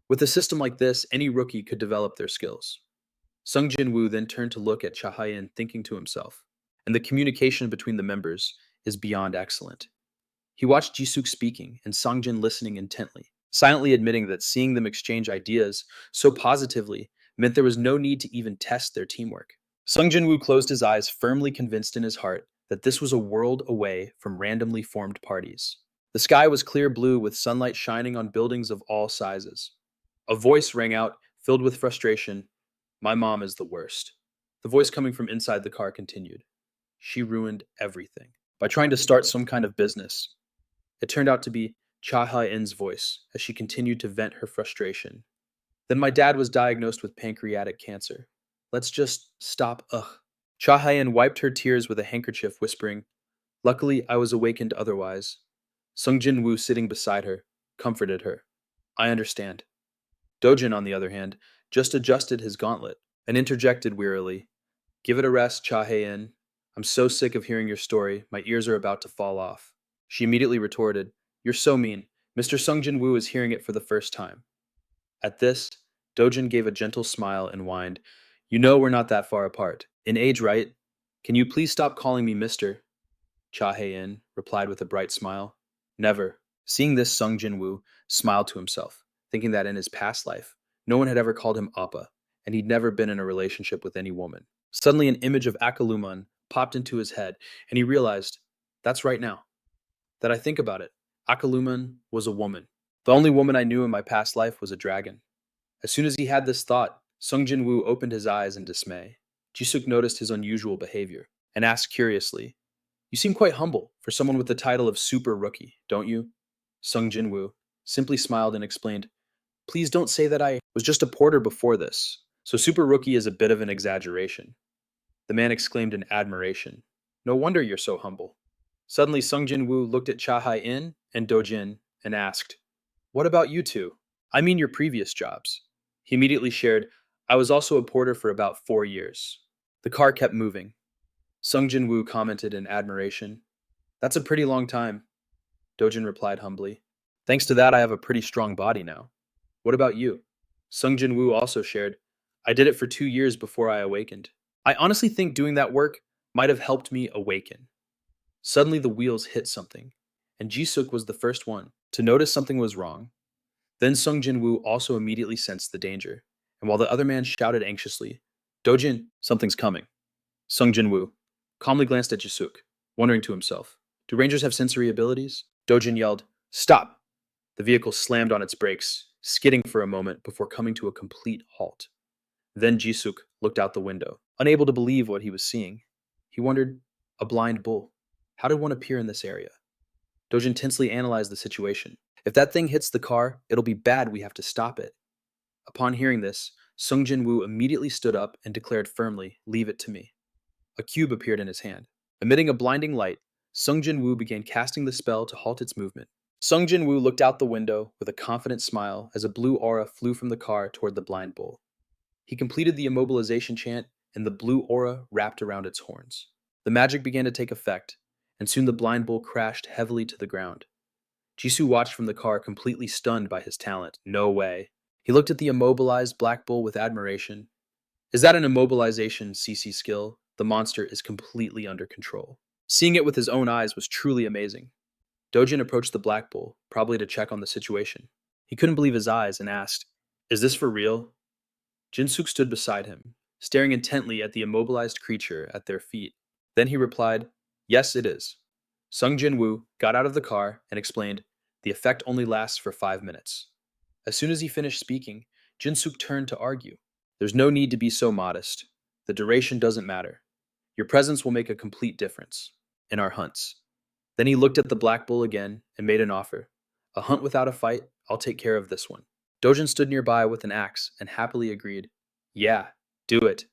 With a system like this, any rookie could develop their skills. Sung Jin-Woo then turned to look at Cha Hae-in, thinking to himself, and the communication between the members is beyond excellent. He watched Jisuk speaking and Songjin listening intently, silently admitting that seeing them exchange ideas so positively meant there was no need to even test their teamwork. Sung Jin-Woo closed his eyes, firmly convinced in his heart that this was a world away from randomly formed parties. The sky was clear blue with sunlight shining on buildings of all sizes. A voice rang out, filled with frustration. My mom is the worst. The voice coming from inside the car continued. She ruined everything by trying to start some kind of business. It turned out to be Cha Ha-in's voice as she continued to vent her frustration. Then my dad was diagnosed with pancreatic cancer. Let's just stop, ugh. Cha Ha-in wiped her tears with a handkerchief, whispering, Luckily, I was awakened otherwise. Sung Jin-Woo, sitting beside her, comforted her. I understand. Dojin, on the other hand, just adjusted his gauntlet and interjected wearily, Give it a rest, Cha Hae-in. I'm so sick of hearing your story, my ears are about to fall off. She immediately retorted, You're so mean. Mr. Sung Jin-Woo is hearing it for the first time. At this, Dojin gave a gentle smile and whined, You know we're not that far apart. In age, right? Can you please stop calling me Mr.? Cha Hae-in replied with a bright smile. Never. Seeing this, Sung Jin-Woo smiled to himself, thinking that in his past life, no one had ever called him Appa, and he'd never been in a relationship with any woman. Suddenly, an image of Akaluman popped into his head, and he realized, that's right now. That I think about it, Akaluman was a woman. The only woman I knew in my past life was a dragon. As soon as he had this thought, Sung Jin-Woo opened his eyes in dismay. Jisuk noticed his unusual behavior and asked curiously, You seem quite humble for someone with the title of Super Rookie, don't you? Sung Jin-Woo simply smiled and explained, Please don't say that I was just a porter before this, so Super Rookie is a bit of an exaggeration. The man exclaimed in admiration, No wonder you're so humble. Suddenly, Sung Jin-Woo looked at Cha Hae-in and Dojin and asked, What about you two? I mean your previous jobs. He immediately shared, I was also a porter for about 4 years. The car kept moving. Sung Jin-Woo commented in admiration, That's a pretty long time. Dojin replied humbly, Thanks to that, I have a pretty strong body now. What about you? Sung Jin-Woo also shared, I did it for 2 years before I awakened. I honestly think doing that work might have helped me awaken. Suddenly the wheels hit something, and Jisuk was the first one to notice something was wrong. Then Sung Jin-Woo also immediately sensed the danger, and while the other man shouted anxiously, Dojin, something's coming. Sung Jin-Woo calmly glanced at Jisuk, wondering to himself, Do rangers have sensory abilities? Dojin yelled, Stop! The vehicle slammed on its brakes, skidding for a moment before coming to a complete halt. Then Jisuk looked out the window, unable to believe what he was seeing. He wondered, a blind bull. How did one appear in this area? Dojin tensely analyzed the situation. If that thing hits the car, it'll be bad, we have to stop it. Upon hearing this, Sung Jin-Woo immediately stood up and declared firmly, Leave it to me. A cube appeared in his hand. Emitting a blinding light, Sung Jin-Woo began casting the spell to halt its movement. Sung Jin-Woo looked out the window with a confident smile as a blue aura flew from the car toward the blind bull. He completed the immobilization chant, and the blue aura wrapped around its horns. The magic began to take effect, and soon the blind bull crashed heavily to the ground. Jisoo watched from the car, completely stunned by his talent. No way. He looked at the immobilized black bull with admiration. Is that an immobilization CC skill? The monster is completely under control. Seeing it with his own eyes was truly amazing. Dojin approached the black bull, probably to check on the situation. He couldn't believe his eyes and asked, Is this for real? Jinsuk stood beside him, staring intently at the immobilized creature at their feet. Then he replied, Yes, it is. Sung Jin-Woo got out of the car and explained, The effect only lasts for 5 minutes. As soon as he finished speaking, Jinsuk turned to argue. There's no need to be so modest. The duration doesn't matter. Your presence will make a complete difference in our hunts. Then he looked at the black bull again and made an offer. A hunt without a fight, I'll take care of this one. Dojin stood nearby with an axe and happily agreed. Yeah, do it.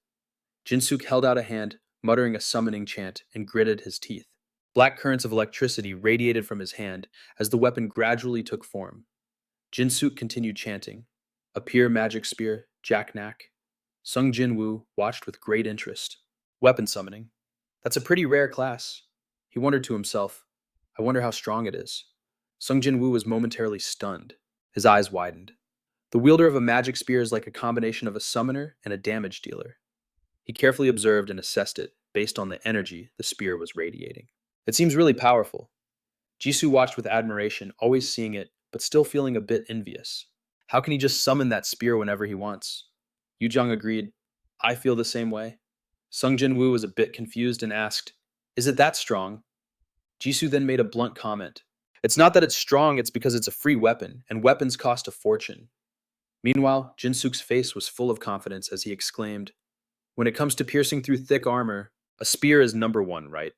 Jinsuk held out a hand, muttering a summoning chant, and gritted his teeth. Black currents of electricity radiated from his hand as the weapon gradually took form. Jinsuk continued chanting. Appear magic spear, Jack-Knack. Sung Jin-Woo watched with great interest. Weapon summoning. That's a pretty rare class. He wondered to himself, I wonder how strong it is. Sung Jin-Woo was momentarily stunned. His eyes widened. The wielder of a magic spear is like a combination of a summoner and a damage dealer. He carefully observed and assessed it based on the energy the spear was radiating. It seems really powerful. Jisoo watched with admiration, always seeing it, but still feeling a bit envious. How can he just summon that spear whenever he wants? Yujong agreed. I feel the same way. Sung Jin-Woo was a bit confused and asked, Is it that strong? Jisoo then made a blunt comment. It's not that it's strong, it's because it's a free weapon, and weapons cost a fortune. Meanwhile, Jinsuk's face was full of confidence as he exclaimed, When it comes to piercing through thick armor, a spear is number one, right?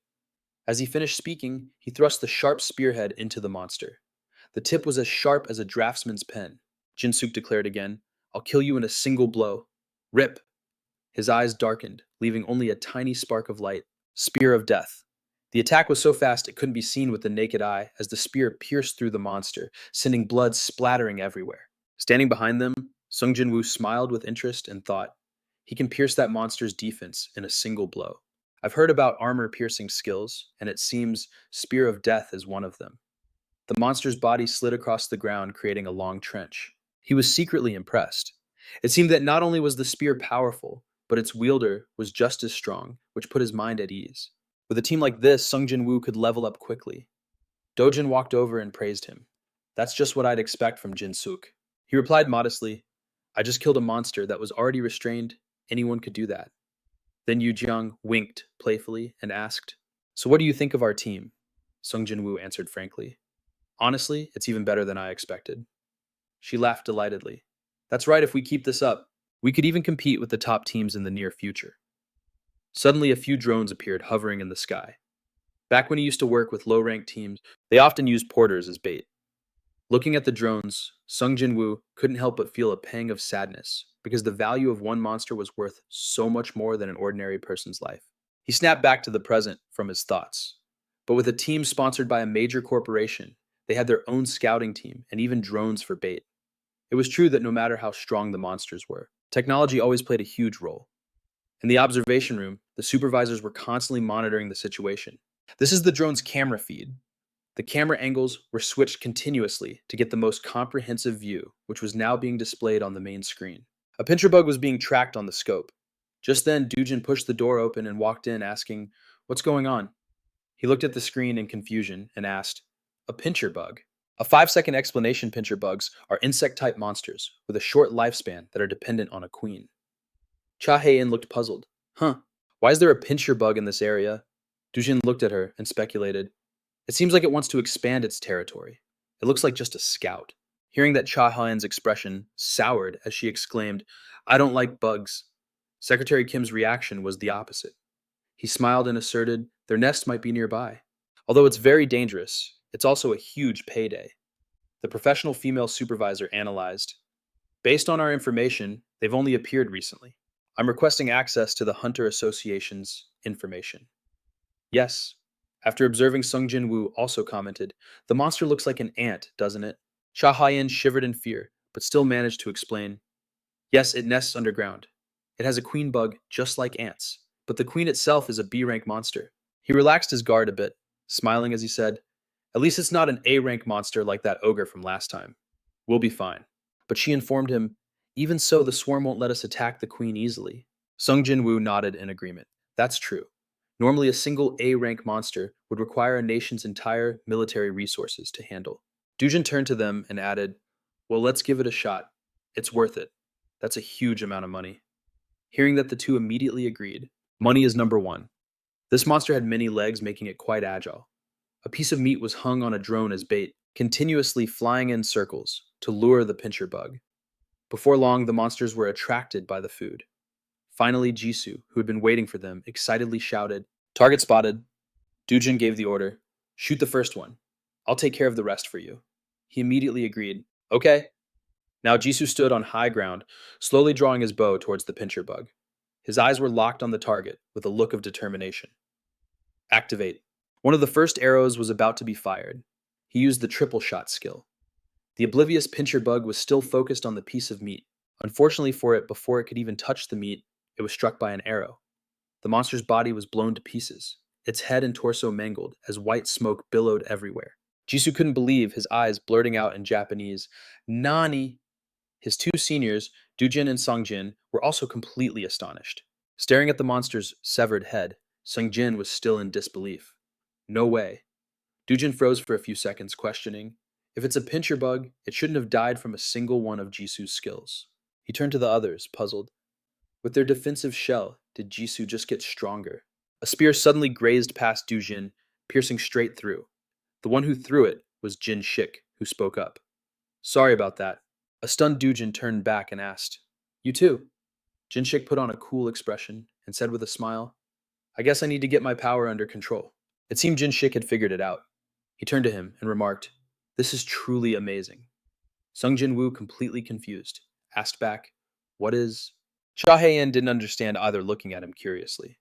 As he finished speaking, he thrust the sharp spearhead into the monster. The tip was as sharp as a draftsman's pen. Jinsuk declared again, I'll kill you in a single blow. Rip! His eyes darkened, leaving only a tiny spark of light. Spear of death. The attack was so fast it couldn't be seen with the naked eye as the spear pierced through the monster, sending blood splattering everywhere. Standing behind them, Sung Jin-Woo smiled with interest and thought, he can pierce that monster's defense in a single blow. I've heard about armor-piercing skills, and it seems Spear of Death is one of them. The monster's body slid across the ground, creating a long trench. He was secretly impressed. It seemed that not only was the spear powerful, but its wielder was just as strong, which put his mind at ease. With a team like this, Sung Jin-Woo could level up quickly. Dojin walked over and praised him. That's just what I'd expect from Jinsuk. He replied modestly, I just killed a monster that was already restrained. Anyone could do that. Then Yu Jiang winked playfully and asked, So what do you think of our team? Sung Jin-Woo answered frankly, Honestly, it's even better than I expected. She laughed delightedly. That's right, if we keep this up, we could even compete with the top teams in the near future. Suddenly, a few drones appeared hovering in the sky. Back when he used to work with low-ranked teams, they often used porters as bait. Looking at the drones, Sung Jin-Woo couldn't help but feel a pang of sadness because the value of one monster was worth so much more than an ordinary person's life. He snapped back to the present from his thoughts. But with a team sponsored by a major corporation, they had their own scouting team and even drones for bait. It was true that no matter how strong the monsters were, technology always played a huge role. In the observation room, the supervisors were constantly monitoring the situation. This is the drone's camera feed. The camera angles were switched continuously to get the most comprehensive view, which was now being displayed on the main screen. A pincher bug was being tracked on the scope. Just then, Dujin pushed the door open and walked in, asking, What's going on? He looked at the screen in confusion and asked, A pincher bug? A 5-second explanation. Pincher bugs are insect-type monsters with a short lifespan that are dependent on a queen. Cha Hae-in looked puzzled. Huh, why is there a pincher bug in this area? Dujin looked at her and speculated, It seems like it wants to expand its territory. It looks like just a scout. Hearing that Cha Hae-in's expression soured as she exclaimed, I don't like bugs. Secretary Kim's reaction was the opposite. He smiled and asserted their nest might be nearby. Although it's very dangerous, it's also a huge payday. The professional female supervisor analyzed, Based on our information, they've only appeared recently. I'm requesting access to the Hunter Association's information. Yes. After observing Sung Jin-Woo also commented, The monster looks like an ant, doesn't it? Cha Hae-in shivered in fear, but still managed to explain, Yes, it nests underground. It has a queen bug just like ants, but the queen itself is a B-rank monster. He relaxed his guard a bit, smiling as he said, At least it's not an A-rank monster like that ogre from last time. We'll be fine. But she informed him, Even so, the swarm won't let us attack the queen easily. Sung Jin-Woo nodded in agreement. That's true. Normally, a single A-rank monster would require a nation's entire military resources to handle. Dujin turned to them and added, Well, let's give it a shot. It's worth it. That's a huge amount of money. Hearing that, the two immediately agreed. Money is number one. This monster had many legs, making it quite agile. A piece of meat was hung on a drone as bait, continuously flying in circles to lure the pincher bug. Before long, the monsters were attracted by the food. Finally, Jisoo, who had been waiting for them, excitedly shouted, Target spotted. Dujin gave the order, Shoot the first one. I'll take care of the rest for you. He immediately agreed, Okay. Now Jisoo stood on high ground, slowly drawing his bow towards the pincher bug. His eyes were locked on the target with a look of determination. Activate. One of the first arrows was about to be fired. He used the triple shot skill. The oblivious pincher bug was still focused on the piece of meat. Unfortunately for it, before it could even touch the meat, it was struck by an arrow. The monster's body was blown to pieces, its head and torso mangled as white smoke billowed everywhere. Jisoo couldn't believe his eyes, blurting out in Japanese, "Nani?" His two seniors, Dujin and Sungjin, were also completely astonished. Staring at the monster's severed head, Sungjin was still in disbelief. No way. Dujin froze for a few seconds, questioning. If it's a pincher bug, it shouldn't have died from a single one of Jisoo's skills. He turned to the others, puzzled. With their defensive shell, did Jisoo just get stronger? A spear suddenly grazed past Dujin, piercing straight through. The one who threw it was Jin Shik, who spoke up. Sorry about that. A stunned Dujin turned back and asked, You too? Jin Shik put on a cool expression and said with a smile, I guess I need to get my power under control. It seemed Jin Shik had figured it out. He turned to him and remarked, This is truly amazing. Sung Jin-Woo, completely confused, asked back, What is... Cha Hae-in didn't understand either, looking at him curiously.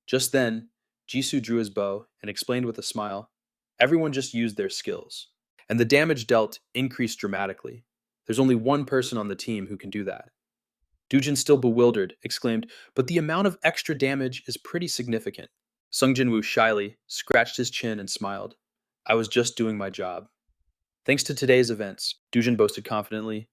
Just then, Jisoo drew his bow and explained with a smile, Everyone just used their skills. And the damage dealt increased dramatically. There's only one person on the team who can do that. Dujin, still bewildered, exclaimed, But the amount of extra damage is pretty significant. Sung Jin-Woo shyly scratched his chin and smiled. I was just doing my job. Thanks to today's events, Dujin boasted confidently.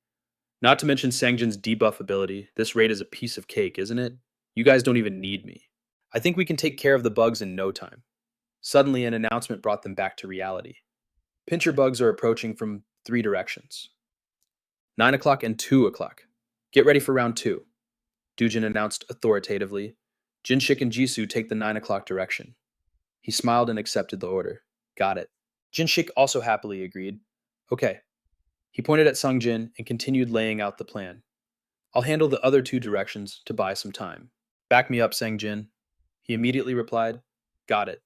Not to mention Sangjin's debuff ability, this raid is a piece of cake, isn't it? You guys don't even need me. I think we can take care of the bugs in no time. Suddenly, an announcement brought them back to reality. Pincher bugs are approaching from 3 directions. 9 o'clock and 2 o'clock. Get ready for round 2. Dujin announced authoritatively. Jinshik and Jisoo take the 9 o'clock direction. He smiled and accepted the order. Got it. Jinshik also happily agreed. Okay. He pointed at Sungjin and continued laying out the plan. I'll handle the other 2 directions to buy some time. Back me up, Sangjin. He immediately replied, Got it.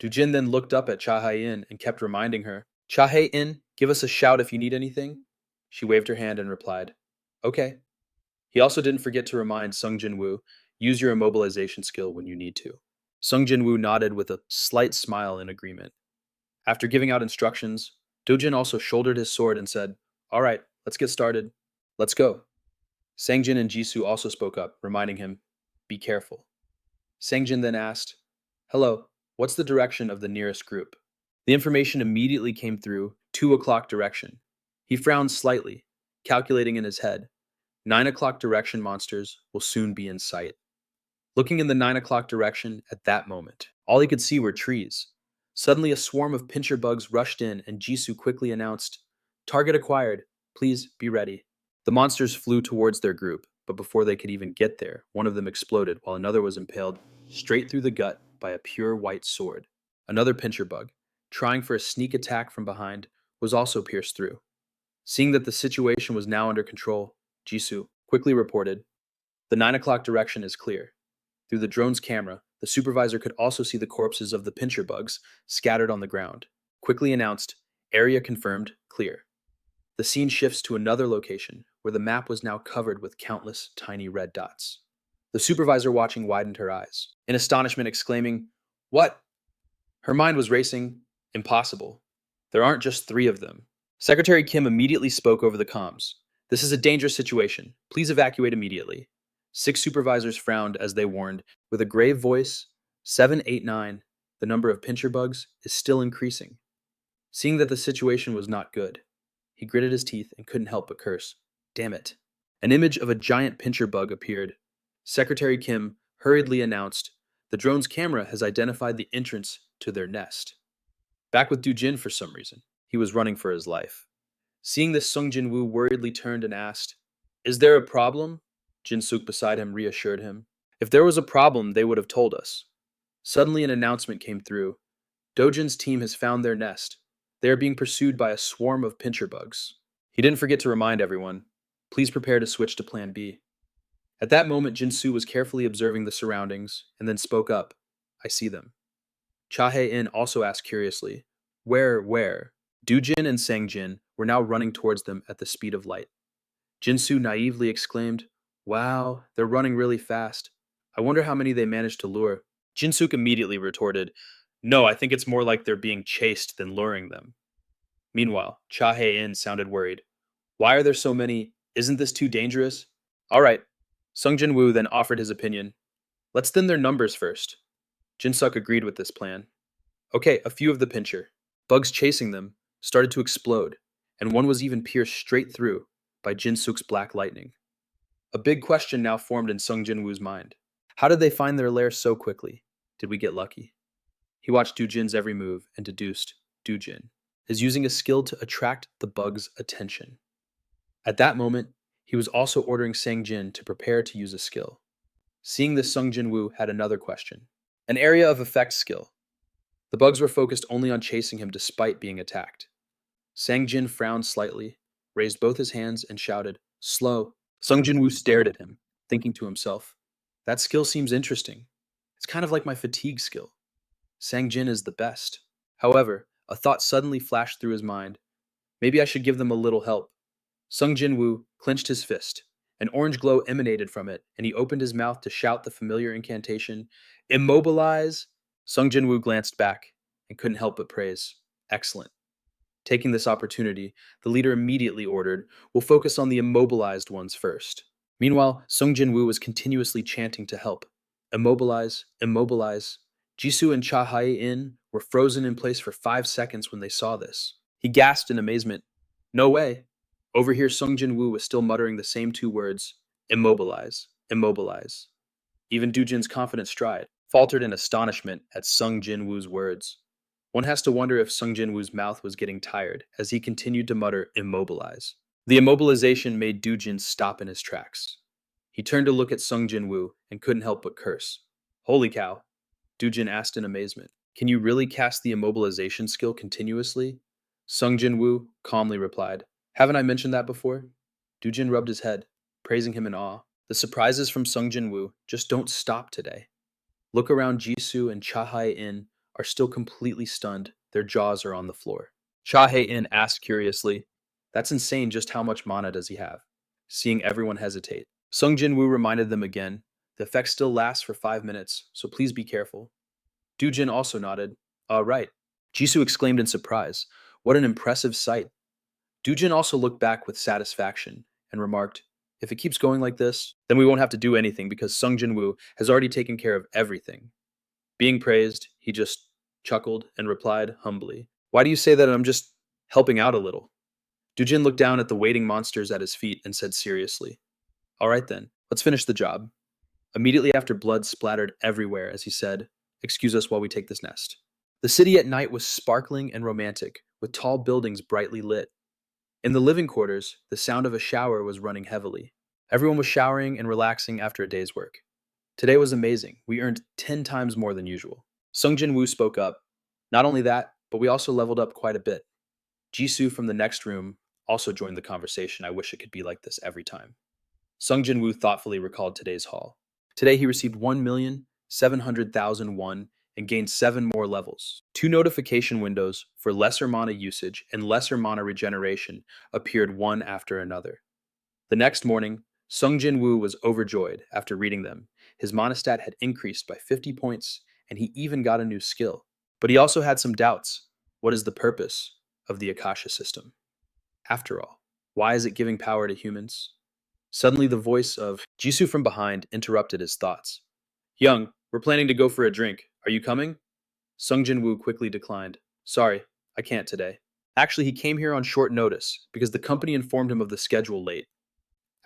Dujin then looked up at Cha Hae-in and kept reminding her, Cha Hae-in, give us a shout if you need anything. She waved her hand and replied, Okay. He also didn't forget to remind Sung Jin-Woo, use your immobilization skill when you need to. Sung Jin-Woo nodded with a slight smile in agreement. After giving out instructions, Dojin also shouldered his sword and said, All right, let's get started. Let's go. Sangjin and Jisoo also spoke up, reminding him, Be careful. Sangjin then asked, Hello, what's the direction of the nearest group? The information immediately came through 2 o'clock direction. He frowned slightly, calculating in his head. 9 o'clock direction monsters will soon be in sight. Looking in the 9 o'clock direction at that moment, all he could see were trees. Suddenly, a swarm of pincher bugs rushed in, and Jisoo quickly announced, Target acquired. Please be ready. The monsters flew towards their group, but before they could even get there, one of them exploded while another was impaled straight through the gut by a pure white sword. Another pincher bug, trying for a sneak attack from behind, was also pierced through. Seeing that the situation was now under control, Jisoo quickly reported, The 9 o'clock direction is clear. Through the drone's camera, the supervisor could also see the corpses of the pincher bugs scattered on the ground. Quickly announced, Area confirmed, clear. The scene shifts to another location, where the map was now covered with countless tiny red dots. The supervisor watching widened her eyes, in astonishment exclaiming, What? Her mind was racing. Impossible. There aren't just 3 of them. Secretary Kim immediately spoke over the comms. This is a dangerous situation. Please evacuate immediately. 6 supervisors frowned as they warned, with a grave voice, 789, the number of pincher bugs is still increasing. Seeing that the situation was not good, he gritted his teeth and couldn't help but curse. Damn it. An image of a giant pincher bug appeared. Secretary Kim hurriedly announced, The drone's camera has identified the entrance to their nest. Back with Dujin for some reason. He was running for his life. Seeing this, Sung Jin-Woo worriedly turned and asked, Is there a problem? Jin-Suk beside him reassured him. If there was a problem, they would have told us. Suddenly an announcement came through. Dojin's team has found their nest. They are being pursued by a swarm of pincher bugs. He didn't forget to remind everyone, Please prepare to switch to Plan B. At that moment, Jin-Soo was carefully observing the surroundings and then spoke up, I see them. Cha Hae-in also asked curiously, Where? Dujin and Sangjin were now running towards them at the speed of light. Jin-Soo naively exclaimed, Wow, they're running really fast. I wonder how many they managed to lure. Jin-Suk immediately retorted, No, I think it's more like they're being chased than luring them. Meanwhile, Cha Hae-in sounded worried. Why are there so many? Isn't this too dangerous? All right. Sung Jin-Woo then offered his opinion. Let's thin their numbers first. Jin-suk agreed with this plan. Okay, a few of the pincher. Bugs chasing them started to explode, and one was even pierced straight through by Jin-suk's black lightning. A big question now formed in Sung Jin-Woo's mind. How did they find their lair so quickly? Did we get lucky? He watched Doo-jin's every move and deduced Doo-jin is using a skill to attract the bug's attention. At that moment, he was also ordering Sang-jin to prepare to use a skill. Seeing this, Sung Jin-Woo had another question. An area of effect skill. The bugs were focused only on chasing him despite being attacked. Sang-jin frowned slightly, raised both his hands, and shouted, Slow. Sung Jin-Woo stared at him, thinking to himself, that skill seems interesting. It's kind of like my fatigue skill. Sang-jin is the best. However, a thought suddenly flashed through his mind. Maybe I should give them a little help. Sung Jin-Woo clenched his fist. An orange glow emanated from it, and he opened his mouth to shout the familiar incantation, Immobilize! Sung Jin-Woo glanced back and couldn't help but praise. Excellent. Taking this opportunity, the leader immediately ordered, we'll focus on the immobilized ones first. Meanwhile, Sung Jin-Woo was continuously chanting to help. Immobilize, immobilize. Jisoo and Cha Hae-in were frozen in place for 5 seconds when they saw this. He gasped in amazement. No way. Over here, Sung Jin-Woo was still muttering the same 2 words, immobilize, immobilize. Even Doo-jin's confident stride faltered in astonishment at Sung Jin-Woo's words. One has to wonder if Sung Jin-Woo's mouth was getting tired as he continued to mutter immobilize. The immobilization made Doo-jin stop in his tracks. He turned to look at Sung Jin-Woo and couldn't help but curse. Holy cow, Doo-jin asked in amazement. Can you really cast the immobilization skill continuously? Sung Jin-Woo calmly replied. Haven't I mentioned that before? Doo-jin rubbed his head, praising him in awe. The surprises from Sung Jin-Woo just don't stop today. Look around. Jisoo and Cha Hae-in are still completely stunned. Their jaws are on the floor. Cha Hae-in asked curiously, That's insane, just how much mana does he have? Seeing everyone hesitate, Sung Jin-Woo reminded them again, the effect still lasts for 5 minutes, so please be careful. Doo-jin also nodded. Right. Jisoo exclaimed in surprise. What an impressive sight. Doo-jin also looked back with satisfaction and remarked, if it keeps going like this, then we won't have to do anything because Sung Jin-Woo has already taken care of everything. Being praised, he just chuckled and replied humbly, Why do you say that? I'm just helping out a little. Doo-jin looked down at the waiting monsters at his feet and said seriously, All right then, let's finish the job. Immediately after, blood splattered everywhere as he said, Excuse us while we take this nest. The city at night was sparkling and romantic, with tall buildings brightly lit. In the living quarters, the sound of a shower was running heavily. Everyone was showering and relaxing after a day's work. Today was amazing. We earned 10 times more than usual. Sung Jin-Woo spoke up. Not only that, but we also leveled up quite a bit. Jisoo from the next room also joined the conversation. I wish it could be like this every time. Sung Jin-Woo thoughtfully recalled today's haul. Today he received 1,700,000 won and gained 7 more levels. 2 notification windows for lesser mana usage and lesser mana regeneration appeared one after another. The next morning, Sung Jin-Woo was overjoyed after reading them. His mana stat had increased by 50 points, and he even got a new skill. But he also had some doubts. What is the purpose of the Akasha system? After all, why is it giving power to humans? Suddenly the voice of Jisoo from behind interrupted his thoughts. Young, we're planning to go for a drink. Are you coming? Sung Jin-Woo quickly declined. Sorry, I can't today. Actually, he came here on short notice because the company informed him of the schedule late.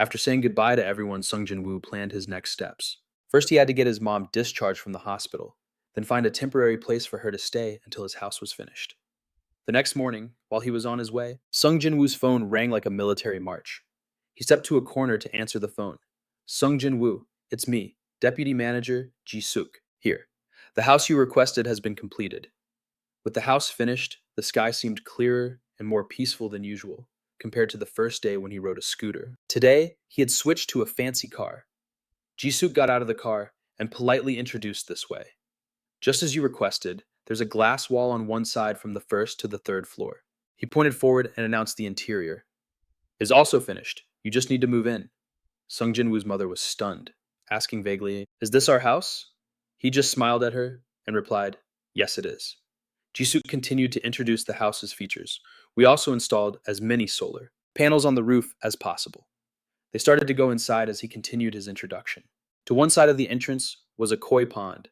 After saying goodbye to everyone, Sung Jin-Woo planned his next steps. First, he had to get his mom discharged from the hospital, then find a temporary place for her to stay until his house was finished. The next morning, while he was on his way, Sung Jin-Woo's phone rang like a military march. He stepped to a corner to answer the phone. Sung Jin-Woo, it's me, Deputy Manager Ji-Suk, here. The house you requested has been completed. With the house finished, the sky seemed clearer and more peaceful than usual, compared to the first day when he rode a scooter. Today, he had switched to a fancy car. Ji-Suk got out of the car and politely introduced this way. Just as you requested, there's a glass wall on one side from the first to the 3rd floor. He pointed forward and announced the interior is also finished. You just need to move in. Sung Jin-Woo's mother was stunned, asking vaguely, Is this our house? He just smiled at her and replied, Yes, it is. Jisoo continued to introduce the house's features, We also installed as many solar panels on the roof as possible. They started to go inside as he continued his introduction. To one side of the entrance was a koi pond.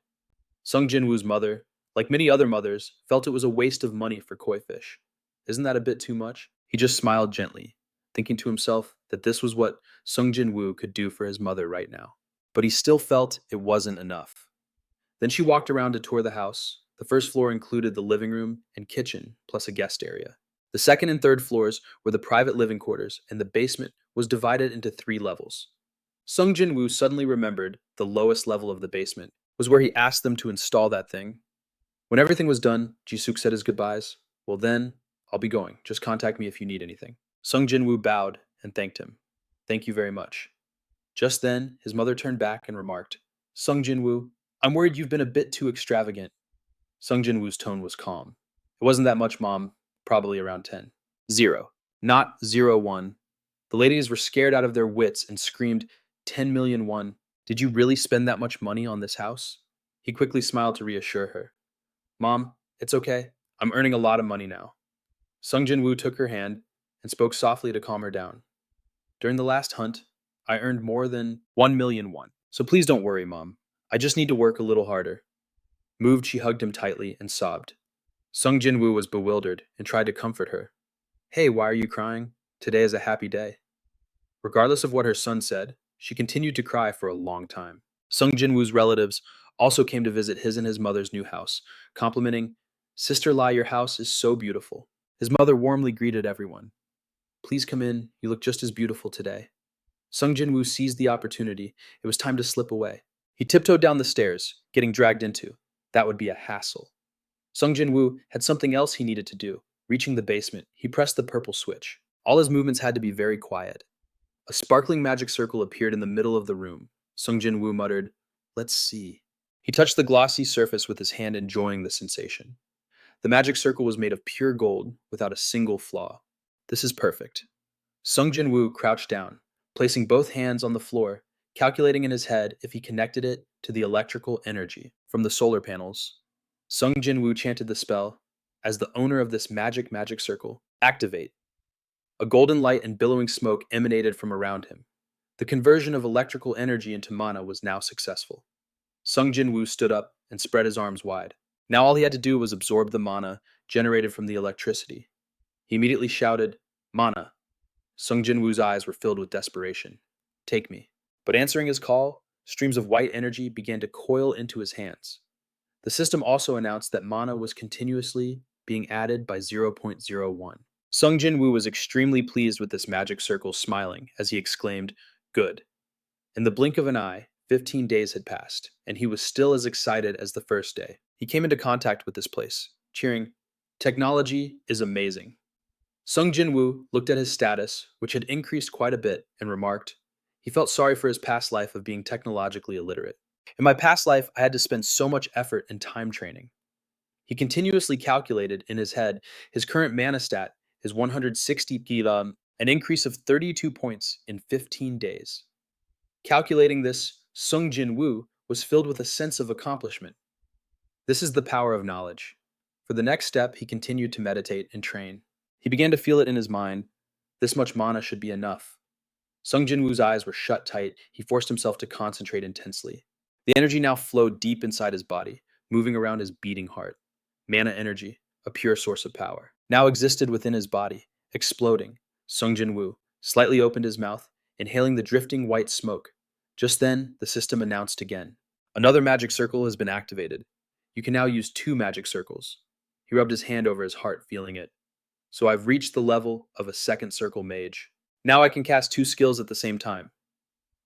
Sung Jin-Woo's mother, like many other mothers, felt it was a waste of money for koi fish. Isn't that a bit too much? He just smiled gently, thinking to himself that this was what Sung Jin-Woo could do for his mother right now. But he still felt it wasn't enough. Then she walked around to tour the house. The first floor included the living room and kitchen, plus a guest area. The second and third floors were the private living quarters, and the basement was divided into 3 levels. Sung Jin-Woo suddenly remembered the lowest level of the basement was where he asked them to install that thing. When everything was done, Jisuk said his goodbyes. Well then, I'll be going. Just contact me if you need anything. Sung Jin-Woo bowed and thanked him. Thank you very much. Just then, his mother turned back and remarked, Sung Jin-Woo, I'm worried you've been a bit too extravagant. Sung Jin-Woo's tone was calm. It wasn't that much, Mom. Probably around 10. 0. Not 0-1. The ladies were scared out of their wits and screamed, 10 million won. Did you really spend that much money on this house? He quickly smiled to reassure her. Mom, it's okay. I'm earning a lot of money now. Sung Jin-Woo took her hand and spoke softly to calm her down. During the last hunt, I earned more than 1 million won. So please don't worry, Mom. I just need to work a little harder. Moved, she hugged him tightly and sobbed. Sung Jin-Woo was bewildered and tried to comfort her. Hey, why are you crying? Today is a happy day. Regardless of what her son said, she continued to cry for a long time. Sung Jin-Woo's relatives also came to visit his and his mother's new house, complimenting, Sister Lai, your house is so beautiful. His mother warmly greeted everyone. Please come in, you look just as beautiful today. Sung Jin-Woo seized the opportunity. It was time to slip away. He tiptoed down the stairs, getting dragged into. That would be a hassle. Sung Jin-Woo had something else he needed to do. Reaching the basement, he pressed the purple switch. All his movements had to be very quiet. A sparkling magic circle appeared in the middle of the room. Sung Jin-Woo muttered, Let's see. He touched the glossy surface with his hand, enjoying the sensation. The magic circle was made of pure gold, without a single flaw. This is perfect. Sung Jin-Woo crouched down, placing both hands on the floor, calculating in his head if he connected it to the electrical energy from the solar panels. Sung Jin-Woo chanted the spell, as the owner of this magic circle, activate. A golden light and billowing smoke emanated from around him. The conversion of electrical energy into mana was now successful. Sung Jin-Woo stood up and spread his arms wide. Now all he had to do was absorb the mana generated from the electricity. He immediately shouted, Mana. Sung Jin-Woo's eyes were filled with desperation. Take me. But answering his call, streams of white energy began to coil into his hands. The system also announced that mana was continuously being added by 0.01. Sung Jin-Woo was extremely pleased with this magic circle, smiling as he exclaimed, Good. In the blink of an eye, 15 days had passed, and he was still as excited as the first day. He came into contact with this place, cheering, Technology is amazing. Sung Jin-Woo looked at his status, which had increased quite a bit, and remarked, he felt sorry for his past life of being technologically illiterate. In my past life, I had to spend so much effort and time training. He continuously calculated in his head his current mana stat is 160 kila, an increase of 32 points in 15 days. Calculating this, Sung Jin-Woo was filled with a sense of accomplishment. This is the power of knowledge. For the next step, he continued to meditate and train. He began to feel it in his mind. This much mana should be enough. Sung Jin-Woo's eyes were shut tight. He forced himself to concentrate intensely. The energy now flowed deep inside his body, moving around his beating heart. Mana energy, a pure source of power, now existed within his body, exploding. Sung Jin-Woo slightly opened his mouth, inhaling the drifting white smoke. Just then, the system announced again. Another magic circle has been activated. You can now use 2 magic circles. He rubbed his hand over his heart, feeling it. So I've reached the level of a second circle mage. Now I can cast 2 skills at the same time.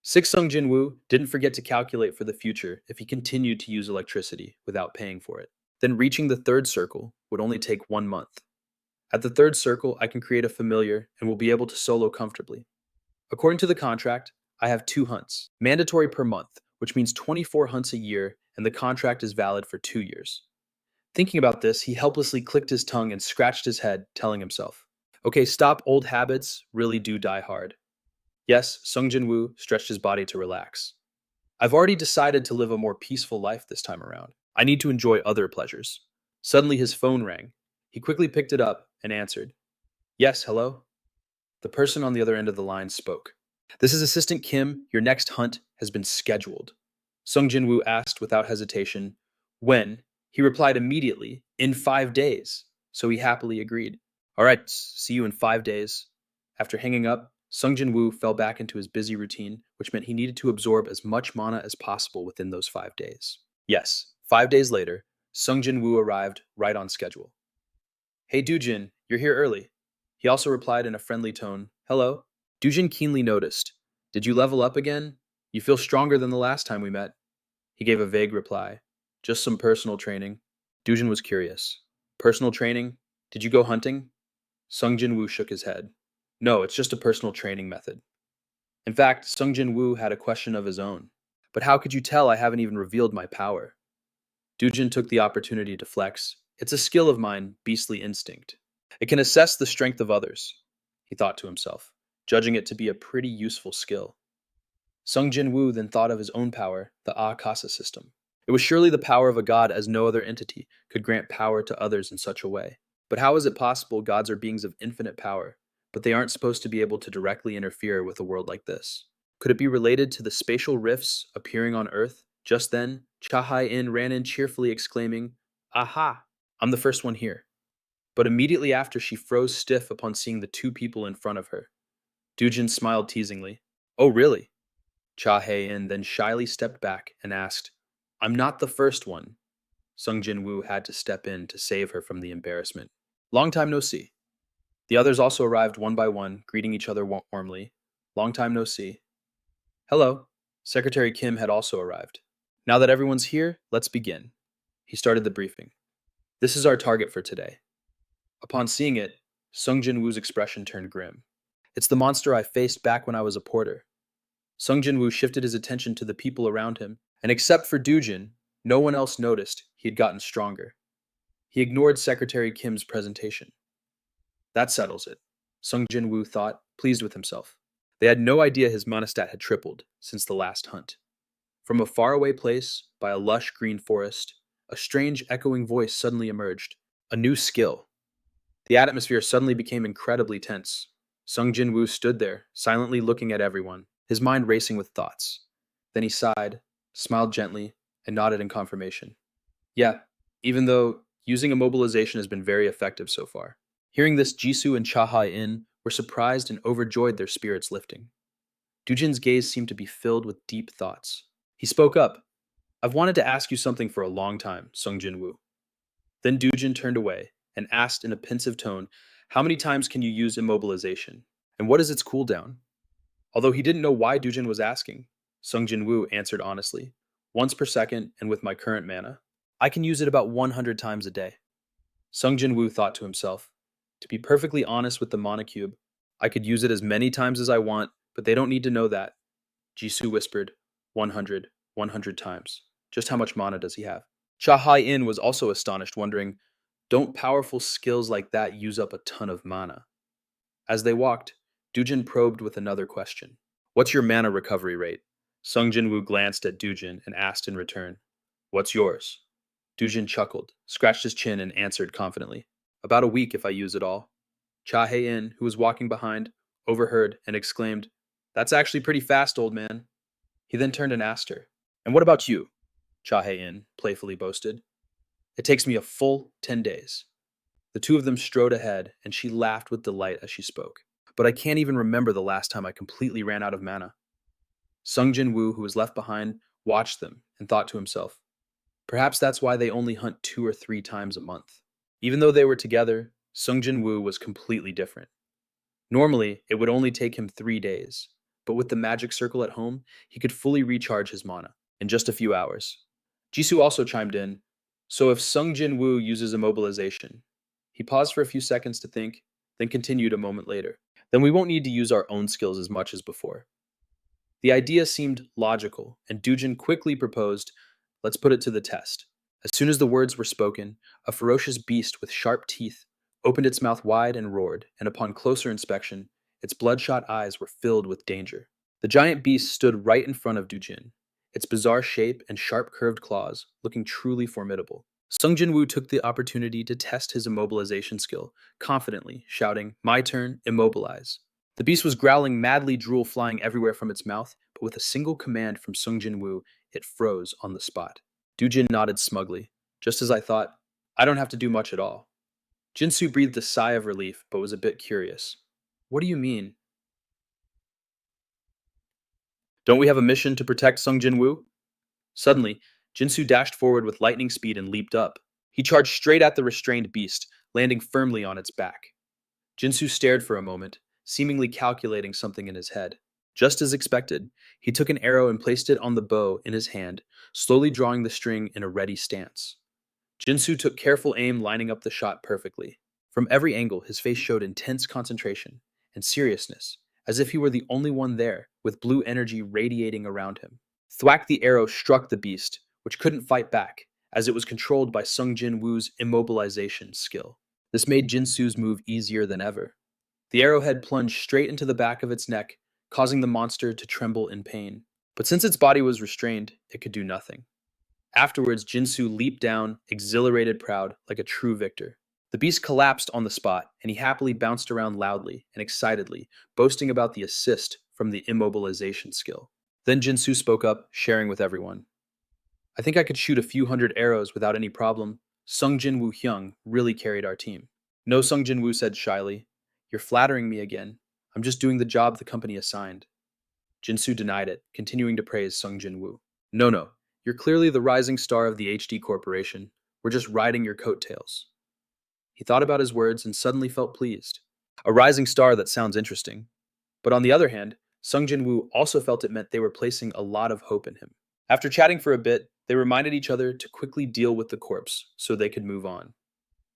6 Sung Jin-Woo didn't forget to calculate for the future if he continued to use electricity without paying for it. Then reaching the 3rd circle would only take 1 month. At the 3rd circle, I can create a familiar and will be able to solo comfortably. According to the contract, I have 2 hunts, mandatory per month, which means 24 hunts a year, and the contract is valid for 2 years. Thinking about this, he helplessly clicked his tongue and scratched his head, telling himself, Okay, stop, old habits really do die hard. Yes, Sung Jin-Woo stretched his body to relax. I've already decided to live a more peaceful life this time around. I need to enjoy other pleasures. Suddenly his phone rang. He quickly picked it up and answered. Yes, hello? The person on the other end of the line spoke. This is Assistant Kim. Your next hunt has been scheduled. Sung Jin-Woo asked without hesitation. When? He replied immediately, in 5 days. So he happily agreed. All right, see you in 5 days. After hanging up, Sung Jin-Woo fell back into his busy routine, which meant he needed to absorb as much mana as possible within those 5 days. Yes, 5 days later, Sung Jin-Woo arrived right on schedule. Hey Doojin, you're here early. He also replied in a friendly tone, Hello. Doojin keenly noticed. Did you level up again? You feel stronger than the last time we met. He gave a vague reply. Just some personal training. Doojin was curious. Personal training? Did you go hunting? Sung Jin-Woo shook his head. No, it's just a personal training method. In fact, Sung Jin-Woo had a question of his own. But how could you tell I haven't even revealed my power? Doojin took the opportunity to flex. It's a skill of mine, beastly instinct. It can assess the strength of others, he thought to himself, judging it to be a pretty useful skill. Sung Jin-Woo then thought of his own power, the Akasa system. It was surely the power of a god, as no other entity could grant power to others in such a way. But how is it possible gods are beings of infinite power, but they aren't supposed to be able to directly interfere with a world like this? Could it be related to the spatial rifts appearing on Earth? Just then, Cha Hai-in ran in cheerfully exclaiming, Aha! I'm the first one here. But immediately after, she froze stiff upon seeing the two people in front of her. Doojin smiled teasingly. Oh, really? Cha Hae-in then shyly stepped back and asked, I'm not the first one. Sung Jin-Woo had to step in to save her from the embarrassment. Long time no see. The others also arrived one by one, greeting each other warmly. Long time no see. Hello. Secretary Kim had also arrived. Now that everyone's here, let's begin. He started the briefing. This is our target for today. Upon seeing it, Sung Jin-Woo's expression turned grim. It's the monster I faced back when I was a porter. Sung Jin-Woo shifted his attention to the people around him, and except for Doojin, no one else noticed he had gotten stronger. He ignored Secretary Kim's presentation. That settles it, Sung Jin-Woo thought, pleased with himself. They had no idea his monostat had tripled since the last hunt. From a faraway place, by a lush green forest, a strange echoing voice suddenly emerged. A new skill. The atmosphere suddenly became incredibly tense. Sung Jin-Woo stood there, silently looking at everyone, his mind racing with thoughts. Then he sighed, smiled gently, and nodded in confirmation. Yeah, even though using immobilization has been very effective so far. Hearing this, Jisoo and Cha Hai-in were surprised and overjoyed, their spirits lifting. Doojin's gaze seemed to be filled with deep thoughts. He spoke up. I've wanted to ask you something for a long time, Sung Jin-Woo. Then Doojin turned away and asked in a pensive tone, how many times can you use immobilization? And what is its cooldown? Although he didn't know why Doojin was asking, Sung Jin-Woo answered honestly, once per second and with my current mana. I can use it about 100 times a day. Sung Jin-Woo thought to himself, to be perfectly honest with the monocube, I could use it as many times as I want, but they don't need to know that. Jisoo whispered, 100 times. Just how much mana does he have? Cha Hai-in was also astonished, wondering, don't powerful skills like that use up a ton of mana? As they walked, Doojin probed with another question. What's your mana recovery rate? Sung Jin-Woo glanced at Doojin and asked in return, What's yours? Doojin chuckled, scratched his chin, and answered confidently, About a week if I use it all. Cha Hae-in, who was walking behind, overheard and exclaimed, That's actually pretty fast, old man. He then turned and asked her, And what about you? Cha Hae-in playfully boasted. It takes me a full 10 days. The two of them strode ahead, and she laughed with delight as she spoke. But I can't even remember the last time I completely ran out of mana. Sung Jin-Woo, who was left behind, watched them and thought to himself, perhaps that's why they only hunt 2 or 3 times a month. Even though they were together, Sung Jin-Woo was completely different. Normally, it would only take him 3 days, but with the magic circle at home, he could fully recharge his mana in just a few hours. Jisoo also chimed in, so if Sung Jin-Woo uses immobilization, he paused for a few seconds to think, then continued a moment later, then we won't need to use our own skills as much as before. The idea seemed logical, and Doojin quickly proposed, let's put it to the test. As soon as the words were spoken, a ferocious beast with sharp teeth opened its mouth wide and roared, and upon closer inspection, its bloodshot eyes were filled with danger. The giant beast stood right in front of Doojin, its bizarre shape and sharp curved claws looking truly formidable. Sung Jin-Woo took the opportunity to test his immobilization skill, confidently, shouting, "My turn, immobilize." The beast was growling madly, drool flying everywhere from its mouth, but with a single command from Sung Jin-Woo, it froze on the spot. Dujin nodded smugly. Just as I thought, I don't have to do much at all. Jinsu breathed a sigh of relief, but was a bit curious. What do you mean? Don't we have a mission to protect Sung Jin-Woo? Suddenly, Jinsu dashed forward with lightning speed and leaped up. He charged straight at the restrained beast, landing firmly on its back. Jinsu stared for a moment, seemingly calculating something in his head. Just as expected, he took an arrow and placed it on the bow in his hand, slowly drawing the string in a ready stance. Jinsu took careful aim, lining up the shot perfectly. From every angle, his face showed intense concentration and seriousness, as if he were the only one there, with blue energy radiating around him. Thwack the arrow struck the beast, which couldn't fight back, as it was controlled by Sung Jin-Woo's immobilization skill. This made Jinsu's move easier than ever. The arrowhead plunged straight into the back of its neck, causing the monster to tremble in pain. But since its body was restrained, it could do nothing. Afterwards, Jinsu leaped down, exhilarated, proud, like a true victor. The beast collapsed on the spot, and he happily bounced around loudly and excitedly, boasting about the assist from the immobilization skill. Then Jinsu spoke up, sharing with everyone. I think I could shoot a few hundred arrows without any problem. Sung Jin-Woo Hyung really carried our team. No, Sung Jin-Woo said shyly. You're flattering me again. I'm just doing the job the company assigned. Jinsu denied it, continuing to praise Sung Jin-Woo. No. You're clearly the rising star of the HD Corporation. We're just riding your coattails. He thought about his words and suddenly felt pleased. A rising star, that sounds interesting. But on the other hand, Sung Jin-Woo also felt it meant they were placing a lot of hope in him. After chatting for a bit, they reminded each other to quickly deal with the corpse so they could move on.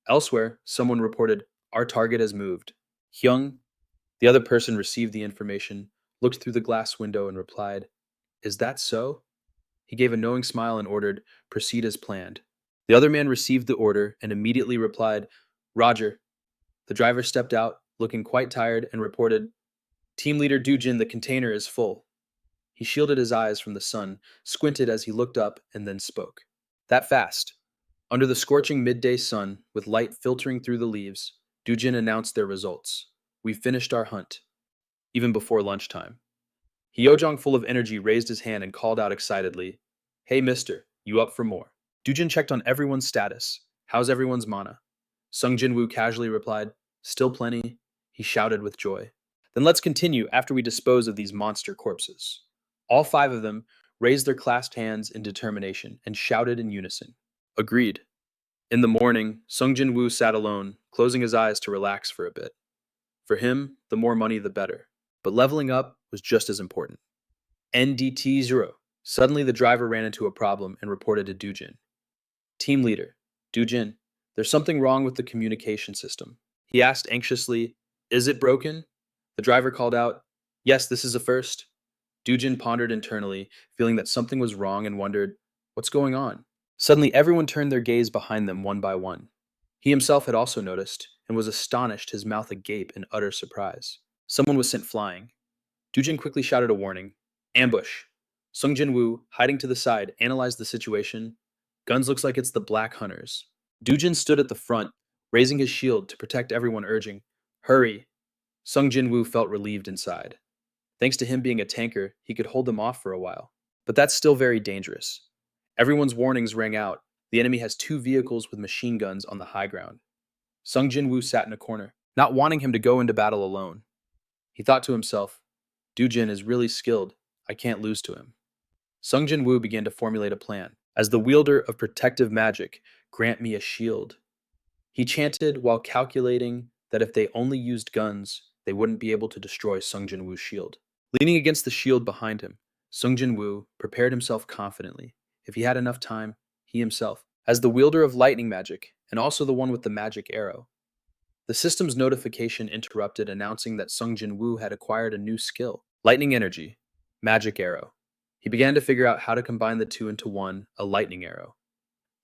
Elsewhere, someone reported, our target has moved. Hyung, the other person, received the information, looked through the glass window and replied, Is that so? He gave a knowing smile and ordered, Proceed as planned. The other man received the order and immediately replied, Roger. The driver stepped out, looking quite tired, and reported, Team leader Dujin, the container is full. He shielded his eyes from the sun, squinted as he looked up, and then spoke. That fast. Under the scorching midday sun, with light filtering through the leaves, Dujin announced their results. We've finished our hunt. Even before lunchtime. Hyojong, full of energy, raised his hand and called out excitedly, Hey mister, you up for more? Dujin checked on everyone's status. How's everyone's mana? Sung Jin-Woo casually replied, Still plenty. He shouted with joy. Then let's continue after we dispose of these monster corpses. All 5 of them raised their clasped hands in determination and shouted in unison. Agreed. In the morning, Sung Jin-Woo sat alone, closing his eyes to relax for a bit. For him, the more money the better. But leveling up was just as important. NDT 0. Suddenly the driver ran into a problem and reported to Dujin. Team leader, Dujin, there's something wrong with the communication system. He asked anxiously, Is it broken? The driver called out, Yes, this is a first. Dujin pondered internally, feeling that something was wrong and wondered, What's going on? Suddenly everyone turned their gaze behind them one by one. He himself had also noticed, and was astonished, his mouth agape in utter surprise. Someone was sent flying. Dujin quickly shouted a warning. Ambush. Sung Jin-Woo, hiding to the side, analyzed the situation. Guns looks like it's the Black Hunters. Dujin stood at the front, raising his shield to protect everyone, urging, Hurry. Sung Jin-Woo felt relieved inside. Thanks to him being a tanker, he could hold them off for a while. But that's still very dangerous. Everyone's warnings rang out. The enemy has 2 vehicles with machine guns on the high ground. Sung Jin-Woo sat in a corner, not wanting him to go into battle alone. He thought to himself, Dujin is really skilled. I can't lose to him. Sung Jin-Woo began to formulate a plan. As the wielder of protective magic, grant me a shield. He chanted while calculating that if they only used guns, they wouldn't be able to destroy Sung Jin-Woo's shield. Leaning against the shield behind him, Sung Jin-Woo prepared himself confidently. If he had enough time, he himself, as the wielder of lightning magic, and also the one with the magic arrow. The system's notification interrupted, announcing that Sung Jin-Woo had acquired a new skill, lightning energy, magic arrow. He began to figure out how to combine the 2 into one, a lightning arrow.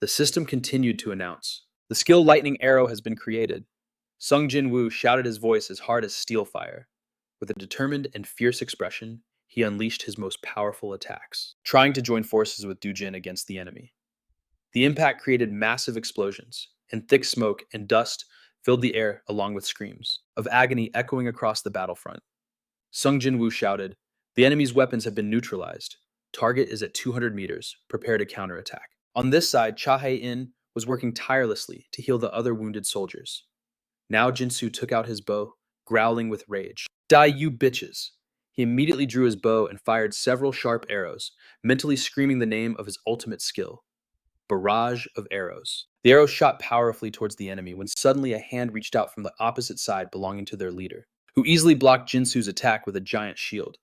The system continued to announce, the skill lightning arrow has been created. Sung Jin-Woo shouted, his voice as hard as steel fire. With a determined and fierce expression, he unleashed his most powerful attacks, trying to join forces with Dujin against the enemy. The impact created massive explosions, and thick smoke and dust filled the air along with screams of agony echoing across the battlefront. Sung Jin-Woo shouted, "The enemy's weapons have been neutralized. Target is at 200 meters. Prepare to counterattack." On this side, Cha Hae-in was working tirelessly to heal the other wounded soldiers. Now Jinsu took out his bow, growling with rage. "Die, you bitches!" He immediately drew his bow and fired several sharp arrows, mentally screaming the name of his ultimate skill, barrage of arrows. The arrows shot powerfully towards the enemy when suddenly a hand reached out from the opposite side belonging to their leader, who easily blocked Jinsu's attack with a giant shield.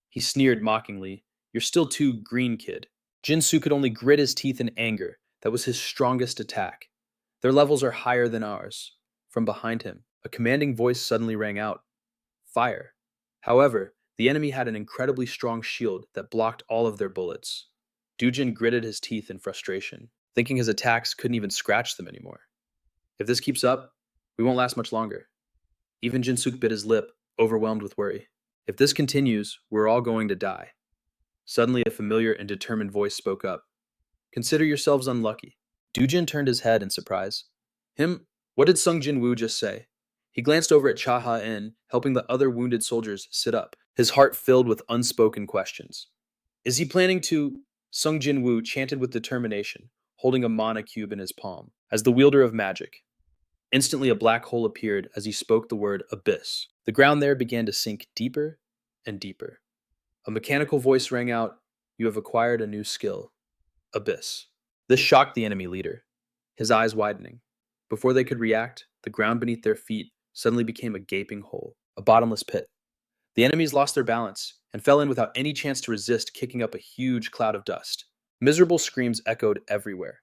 He sneered mockingly, "You're still too green, kid." Jinsu could only grit his teeth in anger. That was his strongest attack. "Their levels are higher than ours." From behind him, a commanding voice suddenly rang out, "Fire." However, the enemy had an incredibly strong shield that blocked all of their bullets. Dujin gritted his teeth in frustration, thinking his attacks couldn't even scratch them anymore. If this keeps up, we won't last much longer. Even Jinsuk bit his lip, overwhelmed with worry. If this continues, we're all going to die. Suddenly, a familiar and determined voice spoke up. "Consider yourselves unlucky." Dujin turned his head in surprise. "Him? What did Sung Jin-Woo just say?" He glanced over at Cha Ha-in, helping the other wounded soldiers sit up, his heart filled with unspoken questions. "Is he planning to—" Sung Jin-Woo chanted with determination, holding a mana cube in his palm, as the wielder of magic. Instantly, a black hole appeared as he spoke the word abyss. The ground there began to sink deeper and deeper. A mechanical voice rang out, "You have acquired a new skill, abyss." This shocked the enemy leader, his eyes widening. Before they could react, the ground beneath their feet suddenly became a gaping hole, a bottomless pit. The enemies lost their balance and fell in without any chance to resist, kicking up a huge cloud of dust. Miserable screams echoed everywhere.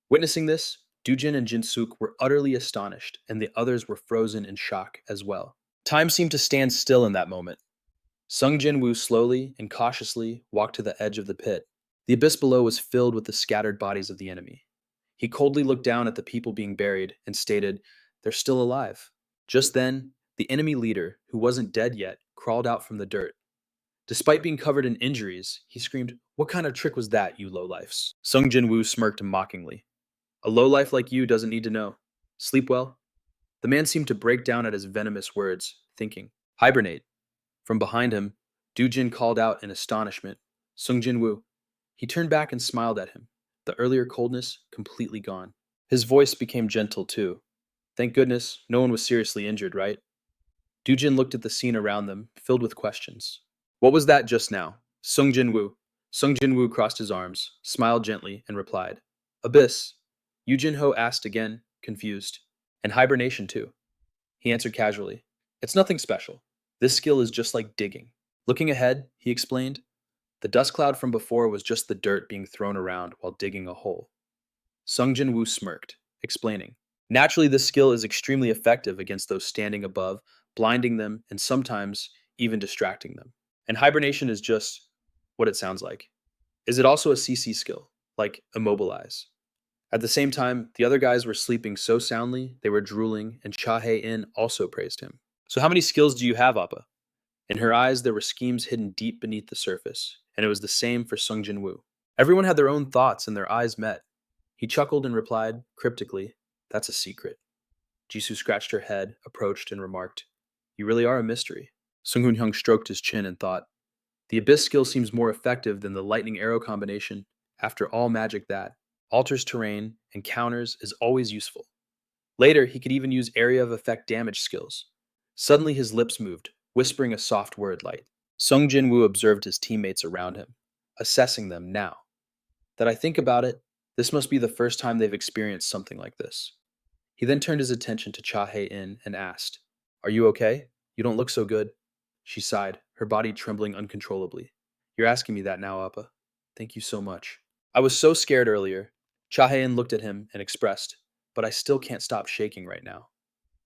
Witnessing this, Dujin and Jinsuk were utterly astonished, and the others were frozen in shock as well. Time seemed to stand still in that moment. Sung Jin-Woo slowly and cautiously walked to the edge of the pit. The abyss below was filled with the scattered bodies of the enemy. He coldly looked down at the people being buried and stated, "They're still alive." Just then, the enemy leader, who wasn't dead yet, crawled out from the dirt. Despite being covered in injuries, he screamed, "What kind of trick was that, you lowlifes?" Sung Jin-Woo smirked mockingly. "A lowlife like you doesn't need to know. Sleep well." The man seemed to break down at his venomous words, thinking, "Hibernate." From behind him, Dujin called out in astonishment, "Sung Jin-Woo." He turned back and smiled at him, the earlier coldness completely gone. His voice became gentle too. "Thank goodness, no one was seriously injured, right?" Dujin looked at the scene around them, filled with questions. "What was that just now?" Sung Jin-Woo. Sung Jin-Woo crossed his arms, smiled gently, and replied, "Abyss." Yu Jin-ho asked again, confused. "And hibernation too." He answered casually, "It's nothing special. This skill is just like digging." Looking ahead, he explained, "The dust cloud from before was just the dirt being thrown around while digging a hole." Sung Jin-Woo smirked, explaining, "Naturally, this skill is extremely effective against those standing above, blinding them and sometimes even distracting them. And hibernation is just what it sounds like. Is it also a CC skill, like immobilize?" At the same time, the other guys were sleeping so soundly they were drooling, and Cha Hae-in also praised him. "So how many skills do you have, Appa?" In her eyes, there were schemes hidden deep beneath the surface, and it was the same for Sung Jin-Woo. Everyone had their own thoughts, and their eyes met. He chuckled and replied, cryptically, "That's a secret." Jisoo scratched her head, approached, and remarked, "You really are a mystery." Sung Hoon-hyung stroked his chin and thought, "The abyss skill seems more effective than the lightning arrow combination. After all magic that alters terrain and counters is always useful." Later, he could even use area of effect damage skills. Suddenly, his lips moved, whispering a soft word light. Sung Jin-Woo observed his teammates around him, assessing them now. That I think about it, this must be the first time they've experienced something like this. He then turned his attention to Cha Hae-in and asked, "Are you okay? You don't look so good." She sighed, her body trembling uncontrollably. "You're asking me that now, Appa. Thank you so much." "I was so scared earlier." Cha Hae-in looked at him and expressed, "But I still can't stop shaking right now."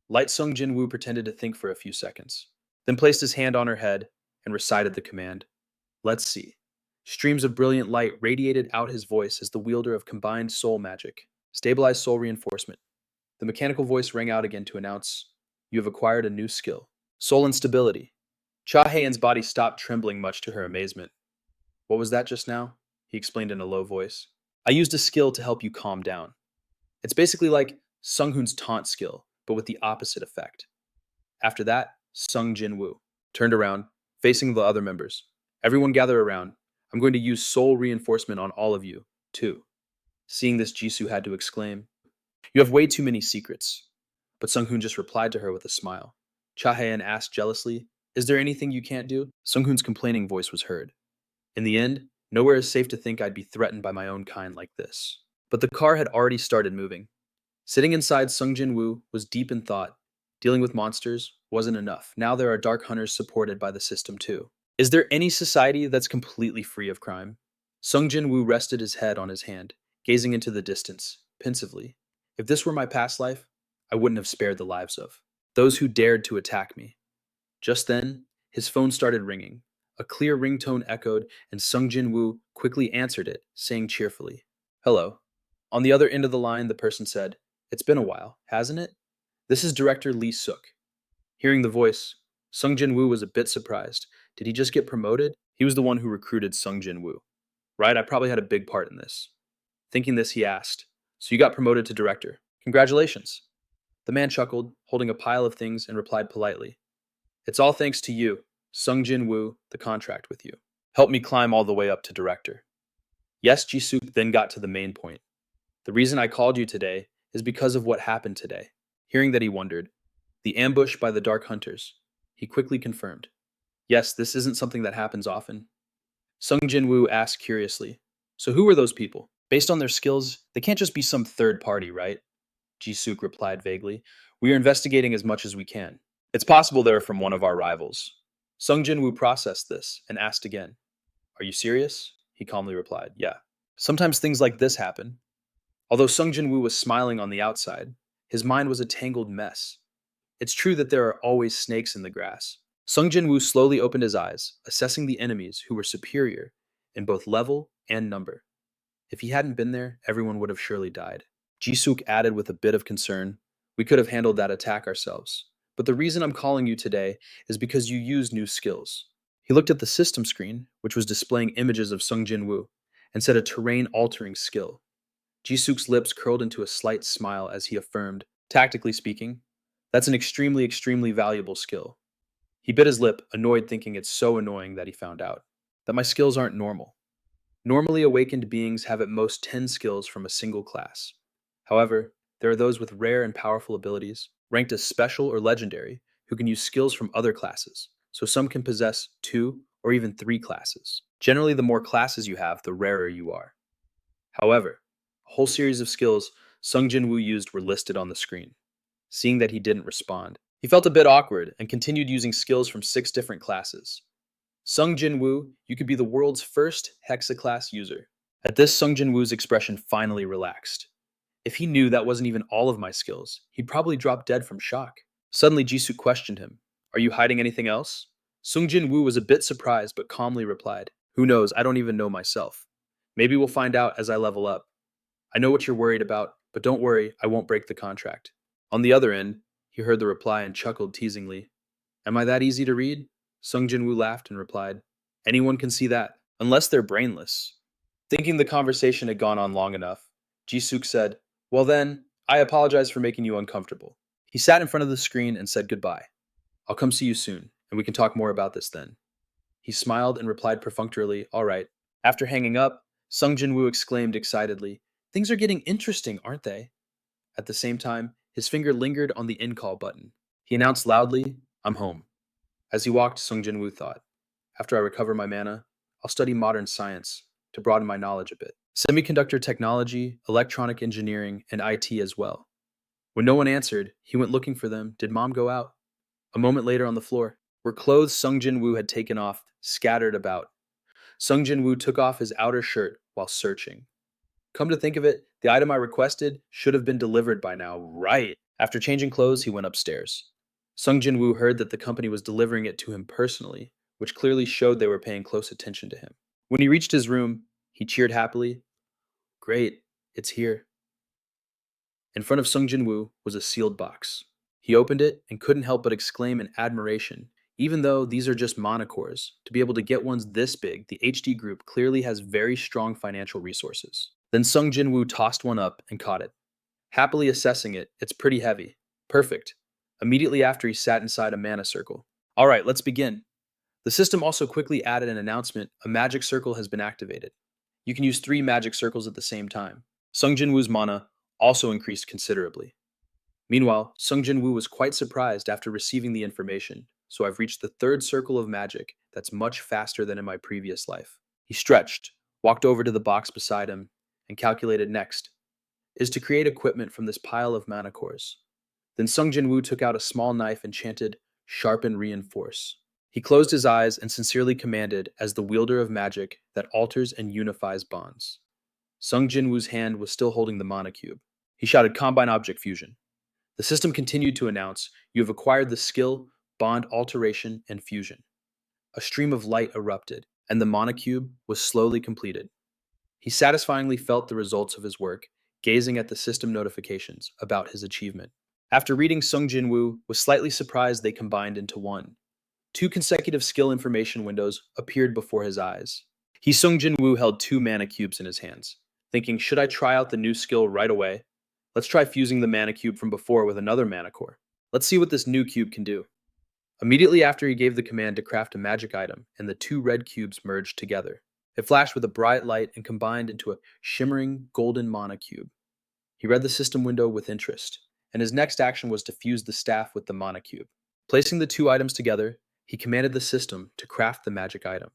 Light Sung Jin-Woo pretended to think for a few seconds, then placed his hand on her head and recited the command. "Let's see." Streams of brilliant light radiated out his voice as the wielder of combined soul magic. "Stabilized soul reinforcement." The mechanical voice rang out again to announce, "You have acquired a new skill. Soul instability." Cha Hae-in's body stopped trembling much to her amazement. "What was that just now?" He explained in a low voice. I used a skill to help you calm down. It's basically like Sung Hoon's taunt skill, but with the opposite effect. After that, Sung Jin-Woo turned around, facing the other members. Everyone gather around. I'm going to use soul reinforcement on all of you, too. Seeing this, Jisoo had to exclaim, "You have way too many secrets." But Sung Hoon just replied to her with a smile. Cha Hae-in asked jealously, "Is there anything you can't do?" Sung Hoon's complaining voice was heard. In the end, nowhere is safe to think I'd be threatened by my own kind like this. But the car had already started moving. Sitting inside, Sung Jin-Woo was deep in thought. Dealing with monsters wasn't enough. Now there are dark hunters supported by the system too. Is there any society that's completely free of crime? Sung Jin-Woo rested his head on his hand, gazing into the distance, pensively. If this were my past life, I wouldn't have spared the lives of those who dared to attack me. Just then, his phone started ringing. A clear ringtone echoed, and Sung Jin-Woo quickly answered it, saying cheerfully, "Hello." On the other end of the line, the person said, "It's been a while, hasn't it? This is Director Lee Suk." Hearing the voice, Sung Jin-Woo was a bit surprised. Did he just get promoted? He was the one who recruited Sung Jin-Woo. Right, I probably had a big part in this. Thinking this, he asked, "So you got promoted to director. Congratulations." The man chuckled, holding a pile of things, and replied politely, "It's all thanks to you, Sung Jin-Woo, the contract with you. Helped me climb all the way up to director." Yes, Jisuk then got to the main point. "The reason I called you today is because of what happened today." Hearing that, he wondered. The ambush by the Dark Hunters. He quickly confirmed. "Yes, this isn't something that happens often." Sung Jin-Woo asked curiously, "So who were those people? Based on their skills, they can't just be some third party, right?" Jisuk replied vaguely. "We are investigating as much as we can. It's possible they're from one of our rivals." Sung Jin-Woo processed this and asked again. "Are you serious?" He calmly replied, "Yeah. Sometimes things like this happen." Although Sung Jin-Woo was smiling on the outside, his mind was a tangled mess. It's true that there are always snakes in the grass. Sung Jin-Woo slowly opened his eyes, assessing the enemies who were superior in both level and number. If he hadn't been there, everyone would have surely died. Jisuk added with a bit of concern, "We could have handled that attack ourselves. But the reason I'm calling you today is because you used new skills." He looked at the system screen, which was displaying images of Sung Jin-Woo, and said a terrain-altering skill. Jisuk's lips curled into a slight smile as he affirmed, "Tactically speaking, that's an extremely, extremely valuable skill." He bit his lip, annoyed, thinking it's so annoying that he found out that my skills aren't normal. Normally, awakened beings have at most 10 skills from a single class. However, there are those with rare and powerful abilities, ranked as special or legendary, who can use skills from other classes, so some can possess 2 or even 3 classes. Generally, the more classes you have, the rarer you are. However, a whole series of skills Sung Jin-Woo used were listed on the screen. Seeing that he didn't respond, he felt a bit awkward and continued using skills from 6 different classes. "Sung Jin-Woo, you could be the world's first hexaclass user." At this, Sung Jin-Woo's expression finally relaxed. If he knew that wasn't even all of my skills, he'd probably drop dead from shock. Suddenly, Jisoo questioned him, "Are you hiding anything else?" Sung Jin-Woo was a bit surprised but calmly replied, "Who knows, I don't even know myself. Maybe we'll find out as I level up. I know what you're worried about, but don't worry, I won't break the contract." On the other end, he heard the reply and chuckled teasingly. "Am I that easy to read?" Sung Jin-Woo laughed and replied, "Anyone can see that, unless they're brainless." Thinking the conversation had gone on long enough, Jisuk said, "Well then, I apologize for making you uncomfortable." He sat in front of the screen and said goodbye. "I'll come see you soon, and we can talk more about this then." He smiled and replied perfunctorily, "All right." After hanging up, Sung Jin-Woo exclaimed excitedly, "Things are getting interesting, aren't they?" At the same time, his finger lingered on the in-call button. He announced loudly, "I'm home." As he walked, Sung Jin-Woo thought, "After I recover my mana, I'll study modern science to broaden my knowledge a bit. Semiconductor technology, electronic engineering, and IT as well." When no one answered, he went looking for them. Did Mom go out? A moment later on the floor, were clothes Sung Jin-Woo had taken off, scattered about. Sung Jin-Woo took off his outer shirt while searching. Come to think of it, the item I requested should have been delivered by now, right? After changing clothes, he went upstairs. Sung Jin-Woo heard that the company was delivering it to him personally, which clearly showed they were paying close attention to him. When he reached his room, he cheered happily. "Great, it's here." In front of Sung Jin-Woo was a sealed box. He opened it and couldn't help but exclaim in admiration. Even though these are just monocores, to be able to get ones this big, the HD Group clearly has very strong financial resources. Then Sung Jin-Woo tossed one up and caught it. Happily assessing it, it's pretty heavy. Perfect. Immediately after, he sat inside a mana circle. All right, let's begin. The system also quickly added an announcement: a magic circle has been activated. You can use 3 magic circles at the same time. Sung Jin-Woo's mana also increased considerably. Meanwhile, Sung Jin-Woo was quite surprised after receiving the information, so I've reached the 3rd circle of magic that's much faster than in my previous life. He stretched, walked over to the box beside him, and calculated next is to create equipment from this pile of mana cores. Then Sung Jin-Woo took out a small knife and chanted, "Sharpen Reinforce." He closed his eyes and sincerely commanded as the wielder of magic that alters and unifies bonds. Sung Jin-Woo's hand was still holding the mana cube. He shouted, "Combine Object Fusion." The system continued to announce, "You have acquired the skill, Bond Alteration and Fusion." A stream of light erupted, and the mana cube was slowly completed. He satisfyingly felt the results of his work, gazing at the system notifications about his achievement. After reading, Sung Jin-Woo was slightly surprised they combined into one. 2 consecutive skill information windows appeared before his eyes. Sung Jin-Woo held 2 mana cubes in his hands, thinking, should I try out the new skill right away? Let's try fusing the mana cube from before with another mana core. Let's see what this new cube can do. Immediately after, he gave the command to craft a magic item, and the 2 red cubes merged together. It flashed with a bright light and combined into a shimmering golden mana cube. He read the system window with interest, and his next action was to fuse the staff with the mana cube. Placing the 2 items together, he commanded the system to craft the magic item.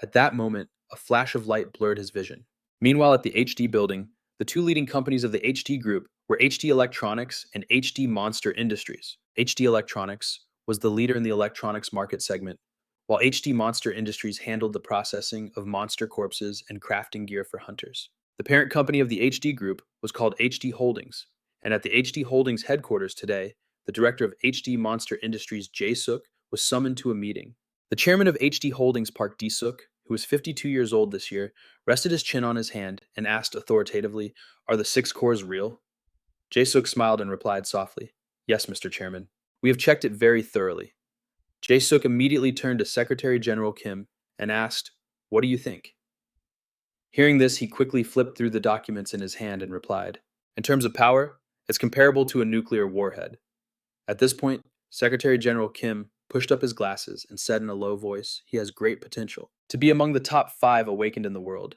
At that moment, a flash of light blurred his vision. Meanwhile, at the HD building, the 2 leading companies of the HD group were HD Electronics and HD Monster Industries. HD Electronics was the leader in the electronics market segment, while HD Monster Industries handled the processing of monster corpses and crafting gear for hunters. The parent company of the HD group was called HD Holdings, and at the HD Holdings headquarters today, the director of HD Monster Industries, Jae-suk, was summoned to a meeting. The chairman of HD Holdings, Park Ji-suk, who was 52 years old this year, rested his chin on his hand and asked authoritatively, "Are the 6 cores real?" Jae-suk smiled and replied softly, "Yes, Mr. Chairman. We have checked it very thoroughly." Jae-suk immediately turned to Secretary General Kim and asked, "What do you think?" Hearing this, he quickly flipped through the documents in his hand and replied, "In terms of power, it's comparable to a nuclear warhead." At this point, Secretary General Kim pushed up his glasses and said in a low voice, "He has great potential to be among the top 5 awakened in the world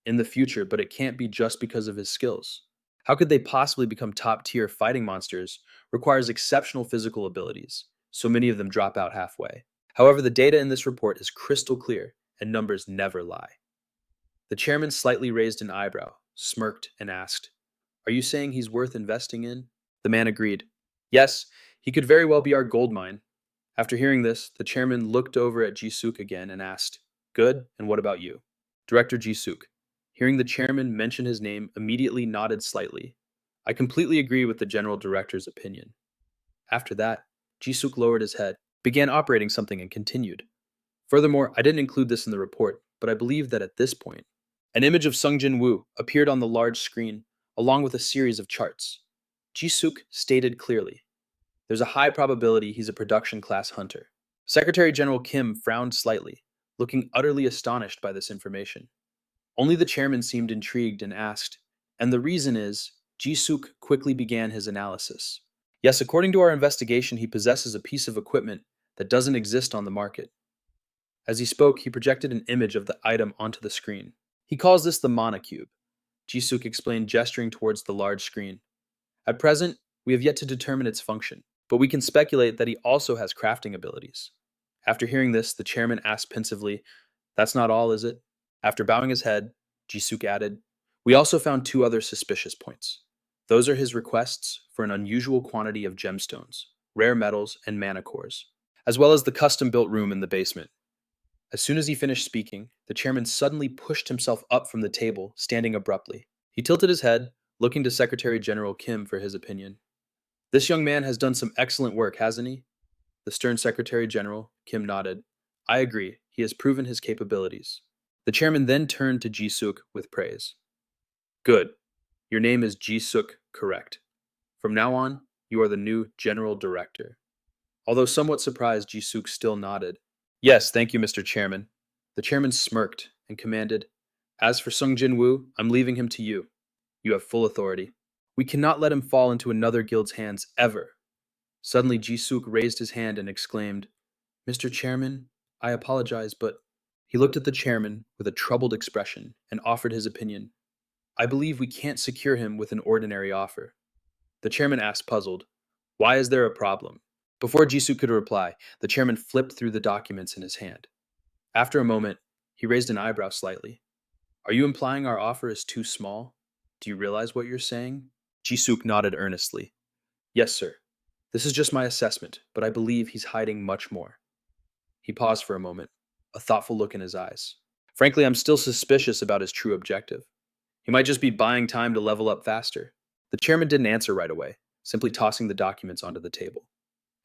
in the future, but it can't be just because of his skills. How could they possibly become top-tier fighting monsters? Requires exceptional physical abilities. So many of them drop out halfway. However, the data in this report is crystal clear, and numbers never lie." The chairman slightly raised an eyebrow, smirked, and asked, "Are you saying he's worth investing in?" The man agreed. "Yes, he could very well be our gold mine." After hearing this, the chairman looked over at Ji-suk again and asked, "Good, and what about you?" Director Ji-suk, hearing the chairman mention his name, immediately nodded slightly. "I completely agree with the general director's opinion." After that, Ji-suk lowered his head, began operating something, and continued. "Furthermore, I didn't include this in the report, but I believe that at this point, an image of Sung Jin-Woo appeared on the large screen, along with a series of charts. Ji-suk stated clearly, there's a high probability he's a production-class hunter. Secretary General Kim frowned slightly, looking utterly astonished by this information. Only the chairman seemed intrigued and asked, "And the reason is?" Ji-suk quickly began his analysis. "Yes, according to our investigation, he possesses a piece of equipment that doesn't exist on the market." As he spoke, he projected an image of the item onto the screen. "He calls this the Mana Cube," Ji-suk explained, gesturing towards the large screen. "At present, we have yet to determine its function, but we can speculate that he also has crafting abilities." After hearing this, the chairman asked pensively, "That's not all, is it?" After bowing his head, Ji-suk added, "We also found 2 other suspicious points. Those are his requests for an unusual quantity of gemstones, rare metals, and mana cores, as well as the custom-built room in the basement." As soon as he finished speaking, the chairman suddenly pushed himself up from the table, standing abruptly. He tilted his head, looking to Secretary General Kim for his opinion. "This young man has done some excellent work, hasn't he?" The stern Secretary General, Kim, nodded. "I agree, he has proven his capabilities." The chairman then turned to Ji-suk with praise. "Good. Your name is Ji-suk, correct. From now on, you are the new General Director." Although somewhat surprised, Ji-suk still nodded. "Yes, thank you, Mr. Chairman." The chairman smirked and commanded, As for Sung Jin-Woo, I'm leaving him to you. You have full authority. We cannot let him fall into another guild's hands ever. Suddenly, Ji-Suk raised his hand and exclaimed, Mr. Chairman, I apologize, but he looked at the chairman with a troubled expression and offered his opinion. I believe we can't secure him with an ordinary offer. The chairman asked, puzzled, Why is there a problem? Before Jisoo could reply, the chairman flipped through the documents in his hand. After a moment, he raised an eyebrow slightly. Are you implying our offer is too small? Do you realize what you're saying? Jisoo nodded earnestly. Yes, sir. This is just my assessment, but I believe he's hiding much more. He paused for a moment, a thoughtful look in his eyes. Frankly, I'm still suspicious about his true objective. He might just be buying time to level up faster. The chairman didn't answer right away, simply tossing the documents onto the table.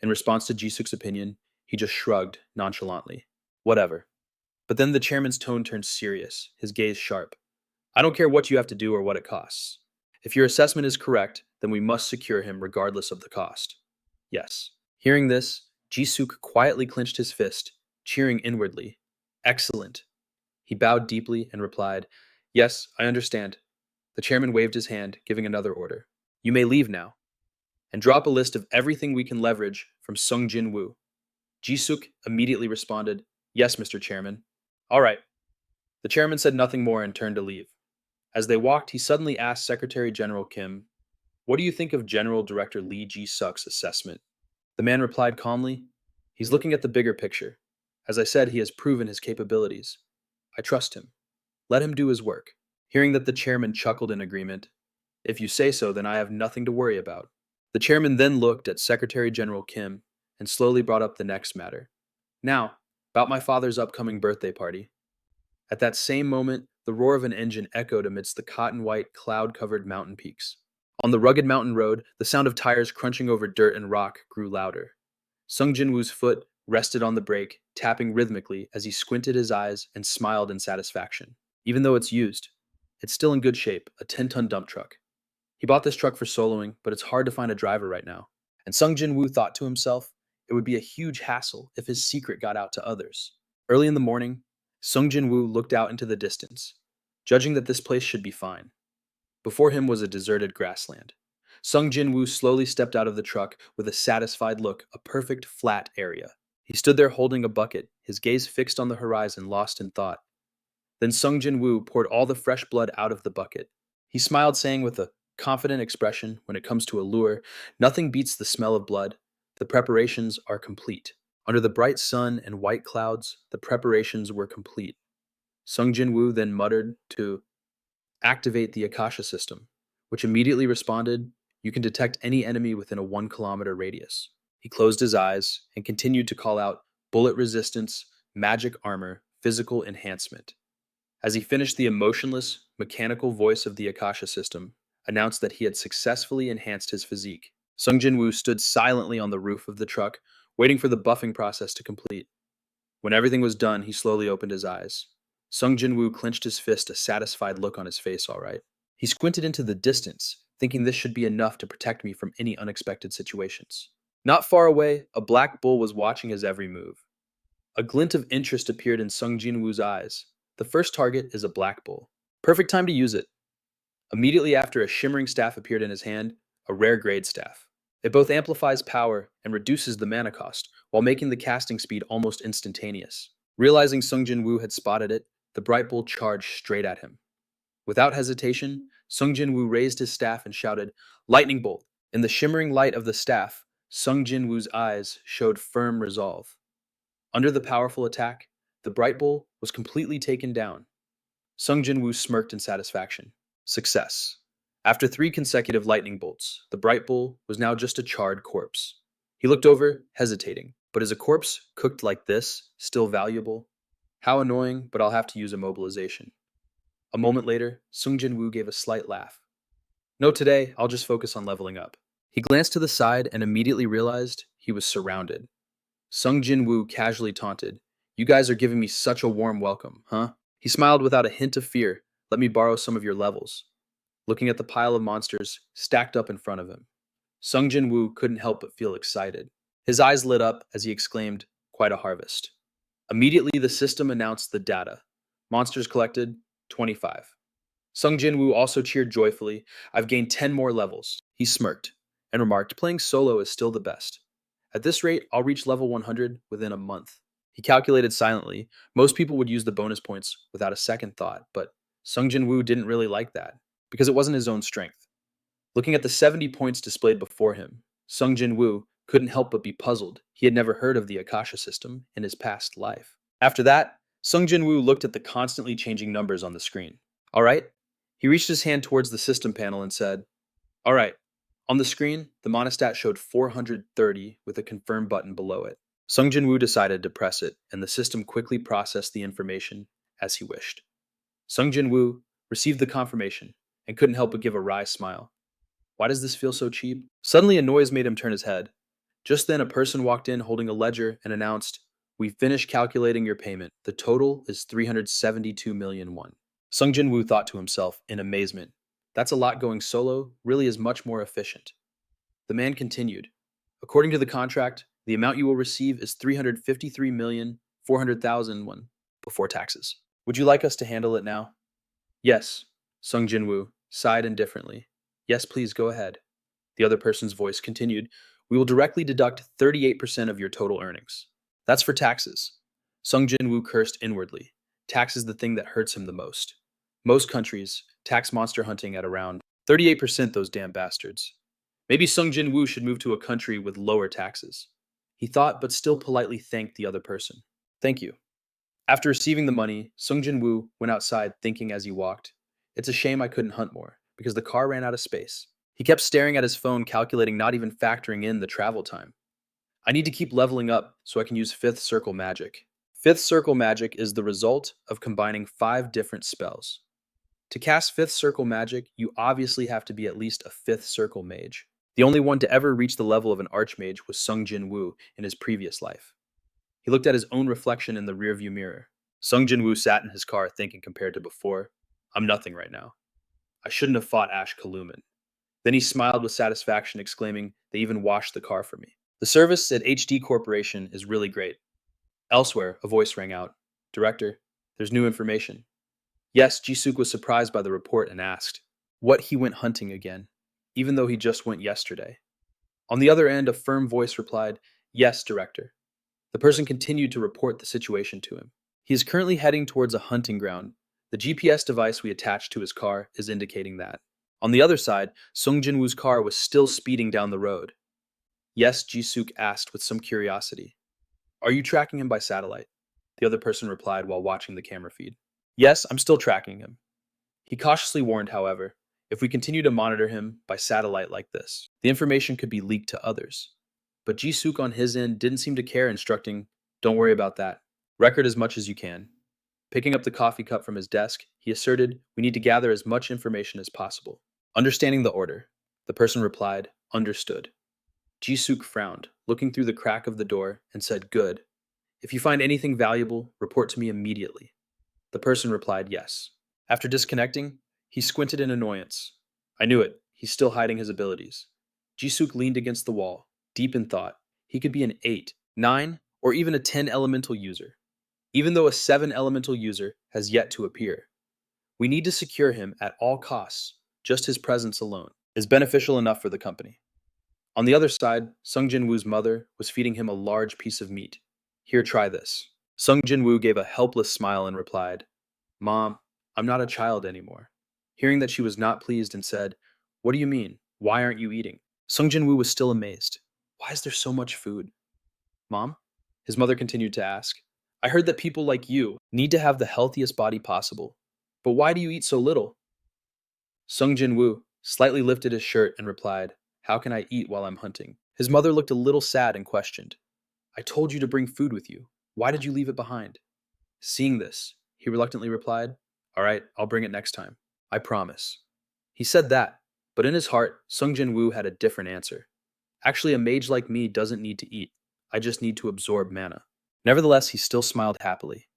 In response to Jisuk's opinion, he just shrugged nonchalantly. Whatever. But then the chairman's tone turned serious, his gaze sharp. I don't care what you have to do or what it costs. If your assessment is correct, then we must secure him regardless of the cost. Yes. Hearing this, Jisuk quietly clenched his fist, cheering inwardly. Excellent. He bowed deeply and replied, Yes, I understand. The chairman waved his hand, giving another order. You may leave now. And drop a list of everything we can leverage from Sung Jin-Woo. Jisuk immediately responded, Yes, Mr. Chairman. All right. The chairman said nothing more and turned to leave. As they walked, he suddenly asked Secretary General Kim, What do you think of General Director Lee Ji-Suk's assessment? The man replied calmly, He's looking at the bigger picture. As I said, he has proven his capabilities. I trust him. Let him do his work. Hearing that the chairman chuckled in agreement, If you say so, then I have nothing to worry about. The chairman then looked at Secretary General Kim and slowly brought up the next matter. Now, about my father's upcoming birthday party. At that same moment, the roar of an engine echoed amidst the cotton-white, cloud-covered mountain peaks. On the rugged mountain road, the sound of tires crunching over dirt and rock grew louder. Sung Jin-Woo's foot rested on the brake, tapping rhythmically as he squinted his eyes and smiled in satisfaction. Even though it's used, it's still in good shape, a 10-ton dump truck. He bought this truck for soloing, but it's hard to find a driver right now. And Sung Jin-Woo thought to himself, it would be a huge hassle if his secret got out to others. Early in the morning, Sung Jin-Woo looked out into the distance, judging that this place should be fine. Before him was a deserted grassland. Sung Jin-Woo slowly stepped out of the truck with a satisfied look, a perfect flat area. He stood there holding a bucket, his gaze fixed on the horizon, lost in thought. Then Sung Jin-Woo poured all the fresh blood out of the bucket. He smiled, saying with a confident expression, when it comes to a lure, nothing beats the smell of blood. The preparations are complete. Under the bright sun and white clouds, the preparations were complete. Sung Jin-Woo then muttered to activate the Akasha system, which immediately responded, you can detect any enemy within a 1-kilometer radius. He closed his eyes and continued to call out bullet resistance, magic armor, physical enhancement. As he finished, the emotionless, mechanical voice of the Akasha system announced that he had successfully enhanced his physique. Sung Jin-Woo stood silently on the roof of the truck, waiting for the buffing process to complete. When everything was done, he slowly opened his eyes. Sung Jin-Woo clenched his fist, a satisfied look on his face, all right. He squinted into the distance, thinking this should be enough to protect me from any unexpected situations. Not far away, a black bull was watching his every move. A glint of interest appeared in Sung Jin-Woo's eyes. The first target is a black bull. Perfect time to use it. Immediately after, a shimmering staff appeared in his hand, a rare grade staff. It both amplifies power and reduces the mana cost, while making the casting speed almost instantaneous. Realizing Sung Jin-Woo had spotted it, the bright bull charged straight at him. Without hesitation, Sung Jin-Woo raised his staff and shouted, Lightning Bolt! In the shimmering light of the staff, Sung Jin-Woo's eyes showed firm resolve. Under the powerful attack, the bright bull was completely taken down. Sung Jin-Woo smirked in satisfaction. Success. After 3 consecutive lightning bolts, the bright bull was now just a charred corpse. He looked over, hesitating. But is a corpse cooked like this still valuable? How annoying, but I'll have to use immobilization. A moment later, Sung Jin-Woo gave a slight laugh. No, today, I'll just focus on leveling up. He glanced to the side and immediately realized he was surrounded. Sung Jin-Woo casually taunted, You guys are giving me such a warm welcome, huh? He smiled without a hint of fear. Let me borrow some of your levels. Looking at the pile of monsters stacked up in front of him, Sung Jin-Woo couldn't help but feel excited. His eyes lit up as he exclaimed, Quite a harvest. Immediately, the system announced the data. Monsters collected, 25. Sung Jin-Woo also cheered joyfully. I've gained 10 more levels. He smirked and remarked, playing solo is still the best. At this rate, I'll reach level 100 within a month. He calculated silently. Most people would use the bonus points without a second thought, but Sung Jin-Woo didn't really like that because it wasn't his own strength. Looking at the 70 points displayed before him, Sung Jin-Woo couldn't help but be puzzled. He had never heard of the Akasha system in his past life. After that, Sung Jin-Woo looked at the constantly changing numbers on the screen. All right? He reached his hand towards the system panel and said, all right. On the screen, the monostat showed 430 with a confirm button below it. Sung Jin-Woo decided to press it, and the system quickly processed the information as he wished. Sung Jin-Woo received the confirmation and couldn't help but give a wry smile. Why does this feel so cheap? Suddenly, a noise made him turn his head. Just then, a person walked in holding a ledger and announced, we've finished calculating your payment. The total is 372 million won. Sung Jin-Woo thought to himself in amazement. That's a lot. Going solo really is much more efficient. The man continued. According to the contract, the amount you will receive is 353,400,000 won before taxes. Would you like us to handle it now? Yes, Sung Jin-Woo sighed indifferently. Yes, please go ahead. The other person's voice continued. We will directly deduct 38% of your total earnings. That's for taxes. Sung Jin-Woo cursed inwardly. Tax is the thing that hurts him the most. Most countries tax monster hunting at around 38%, those damn bastards. Maybe Sung Jin-Woo should move to a country with lower taxes. He thought, but still politely thanked the other person. Thank you. After receiving the money, Sung Jin-Woo went outside thinking as he walked, it's a shame I couldn't hunt more, because the car ran out of space. He kept staring at his phone, calculating, not even factoring in the travel time. I need to keep leveling up so I can use Fifth Circle Magic. Fifth Circle Magic is the result of combining 5 different spells. To cast Fifth Circle Magic, you obviously have to be at least a Fifth Circle Mage. The only one to ever reach the level of an Archmage was Sung Jin-Woo in his previous life. He looked at his own reflection in the rearview mirror. Sung Jin-Woo sat in his car thinking, compared to before, I'm nothing right now. I shouldn't have fought Ash Kaluman. Then he smiled with satisfaction, exclaiming, they even washed the car for me. The service at HD Corporation is really great. Elsewhere, a voice rang out. Director, there's new information. Yes, Ji-Suk was surprised by the report and asked what he went hunting again, even though he just went yesterday. On the other end, a firm voice replied, yes, Director. The person continued to report the situation to him. He is currently heading towards a hunting ground. The GPS device we attached to his car is indicating that. On the other side, Sung Jin-Woo's car was still speeding down the road. Yes, Ji-Suk asked with some curiosity. Are you tracking him by satellite? The other person replied while watching the camera feed. Yes, I'm still tracking him. He cautiously warned, however, if we continue to monitor him by satellite like this, the information could be leaked to others. But Ji-Suk on his end didn't seem to care, instructing, don't worry about that. Record as much as you can. Picking up the coffee cup from his desk, he asserted, we need to gather as much information as possible. Understanding the order, the person replied, understood. Ji-Suk frowned, looking through the crack of the door, and said, good. If you find anything valuable, report to me immediately. The person replied, yes. After disconnecting, he squinted in annoyance. I knew it. He's still hiding his abilities. Ji-Suk leaned against the wall, deep in thought. He could be an 8, 9, or even a 10 elemental user, even though a 7 elemental user has yet to appear. We need to secure him at all costs. Just his presence alone is beneficial enough for the company. On the other side, Sung Jin-Woo's mother was feeding him a large piece of meat. Here, try this. Sung Jin-Woo gave a helpless smile and replied, Mom, I'm not a child anymore. Hearing that she was not pleased and said, what do you mean? Why aren't you eating? Sung Jin-Woo was still amazed. Why is there so much food? Mom? His mother continued to ask. I heard that people like you need to have the healthiest body possible. But why do you eat so little? Sung Jin-Woo slightly lifted his shirt and replied, how can I eat while I'm hunting? His mother looked a little sad and questioned. I told you to bring food with you. Why did you leave it behind? Seeing this, he reluctantly replied, all right, I'll bring it next time. I promise. He said that, but in his heart, Sung Jin-Woo had a different answer. Actually, a mage like me doesn't need to eat. I just need to absorb mana. Nevertheless, he still smiled happily.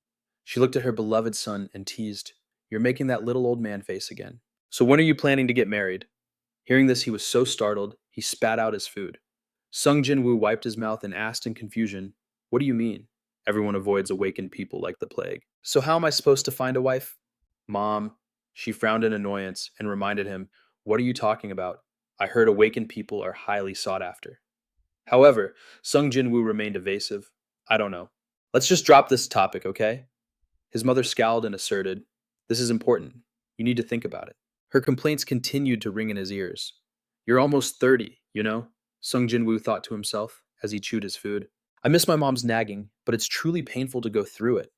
She looked at her beloved son and teased, you're making that little old man face again. So when are you planning to get married? Hearing this, he was so startled, he spat out his food. Sung Jin-Woo wiped his mouth and asked in confusion, what do you mean? Everyone avoids awakened people like the plague. So how am I supposed to find a wife? Mom, she frowned in annoyance and reminded him, "What are you talking about? I heard awakened people are highly sought after." However, Sung Jin-Woo remained evasive. "I don't know. Let's just drop this topic, okay?" His mother scowled and asserted, "This is important. You need to think about it." Her complaints continued to ring in his ears. "You're almost 30, you know?" Sung Jin-Woo thought to himself as he chewed his food. "I miss my mom's nagging, but it's truly painful to go through it."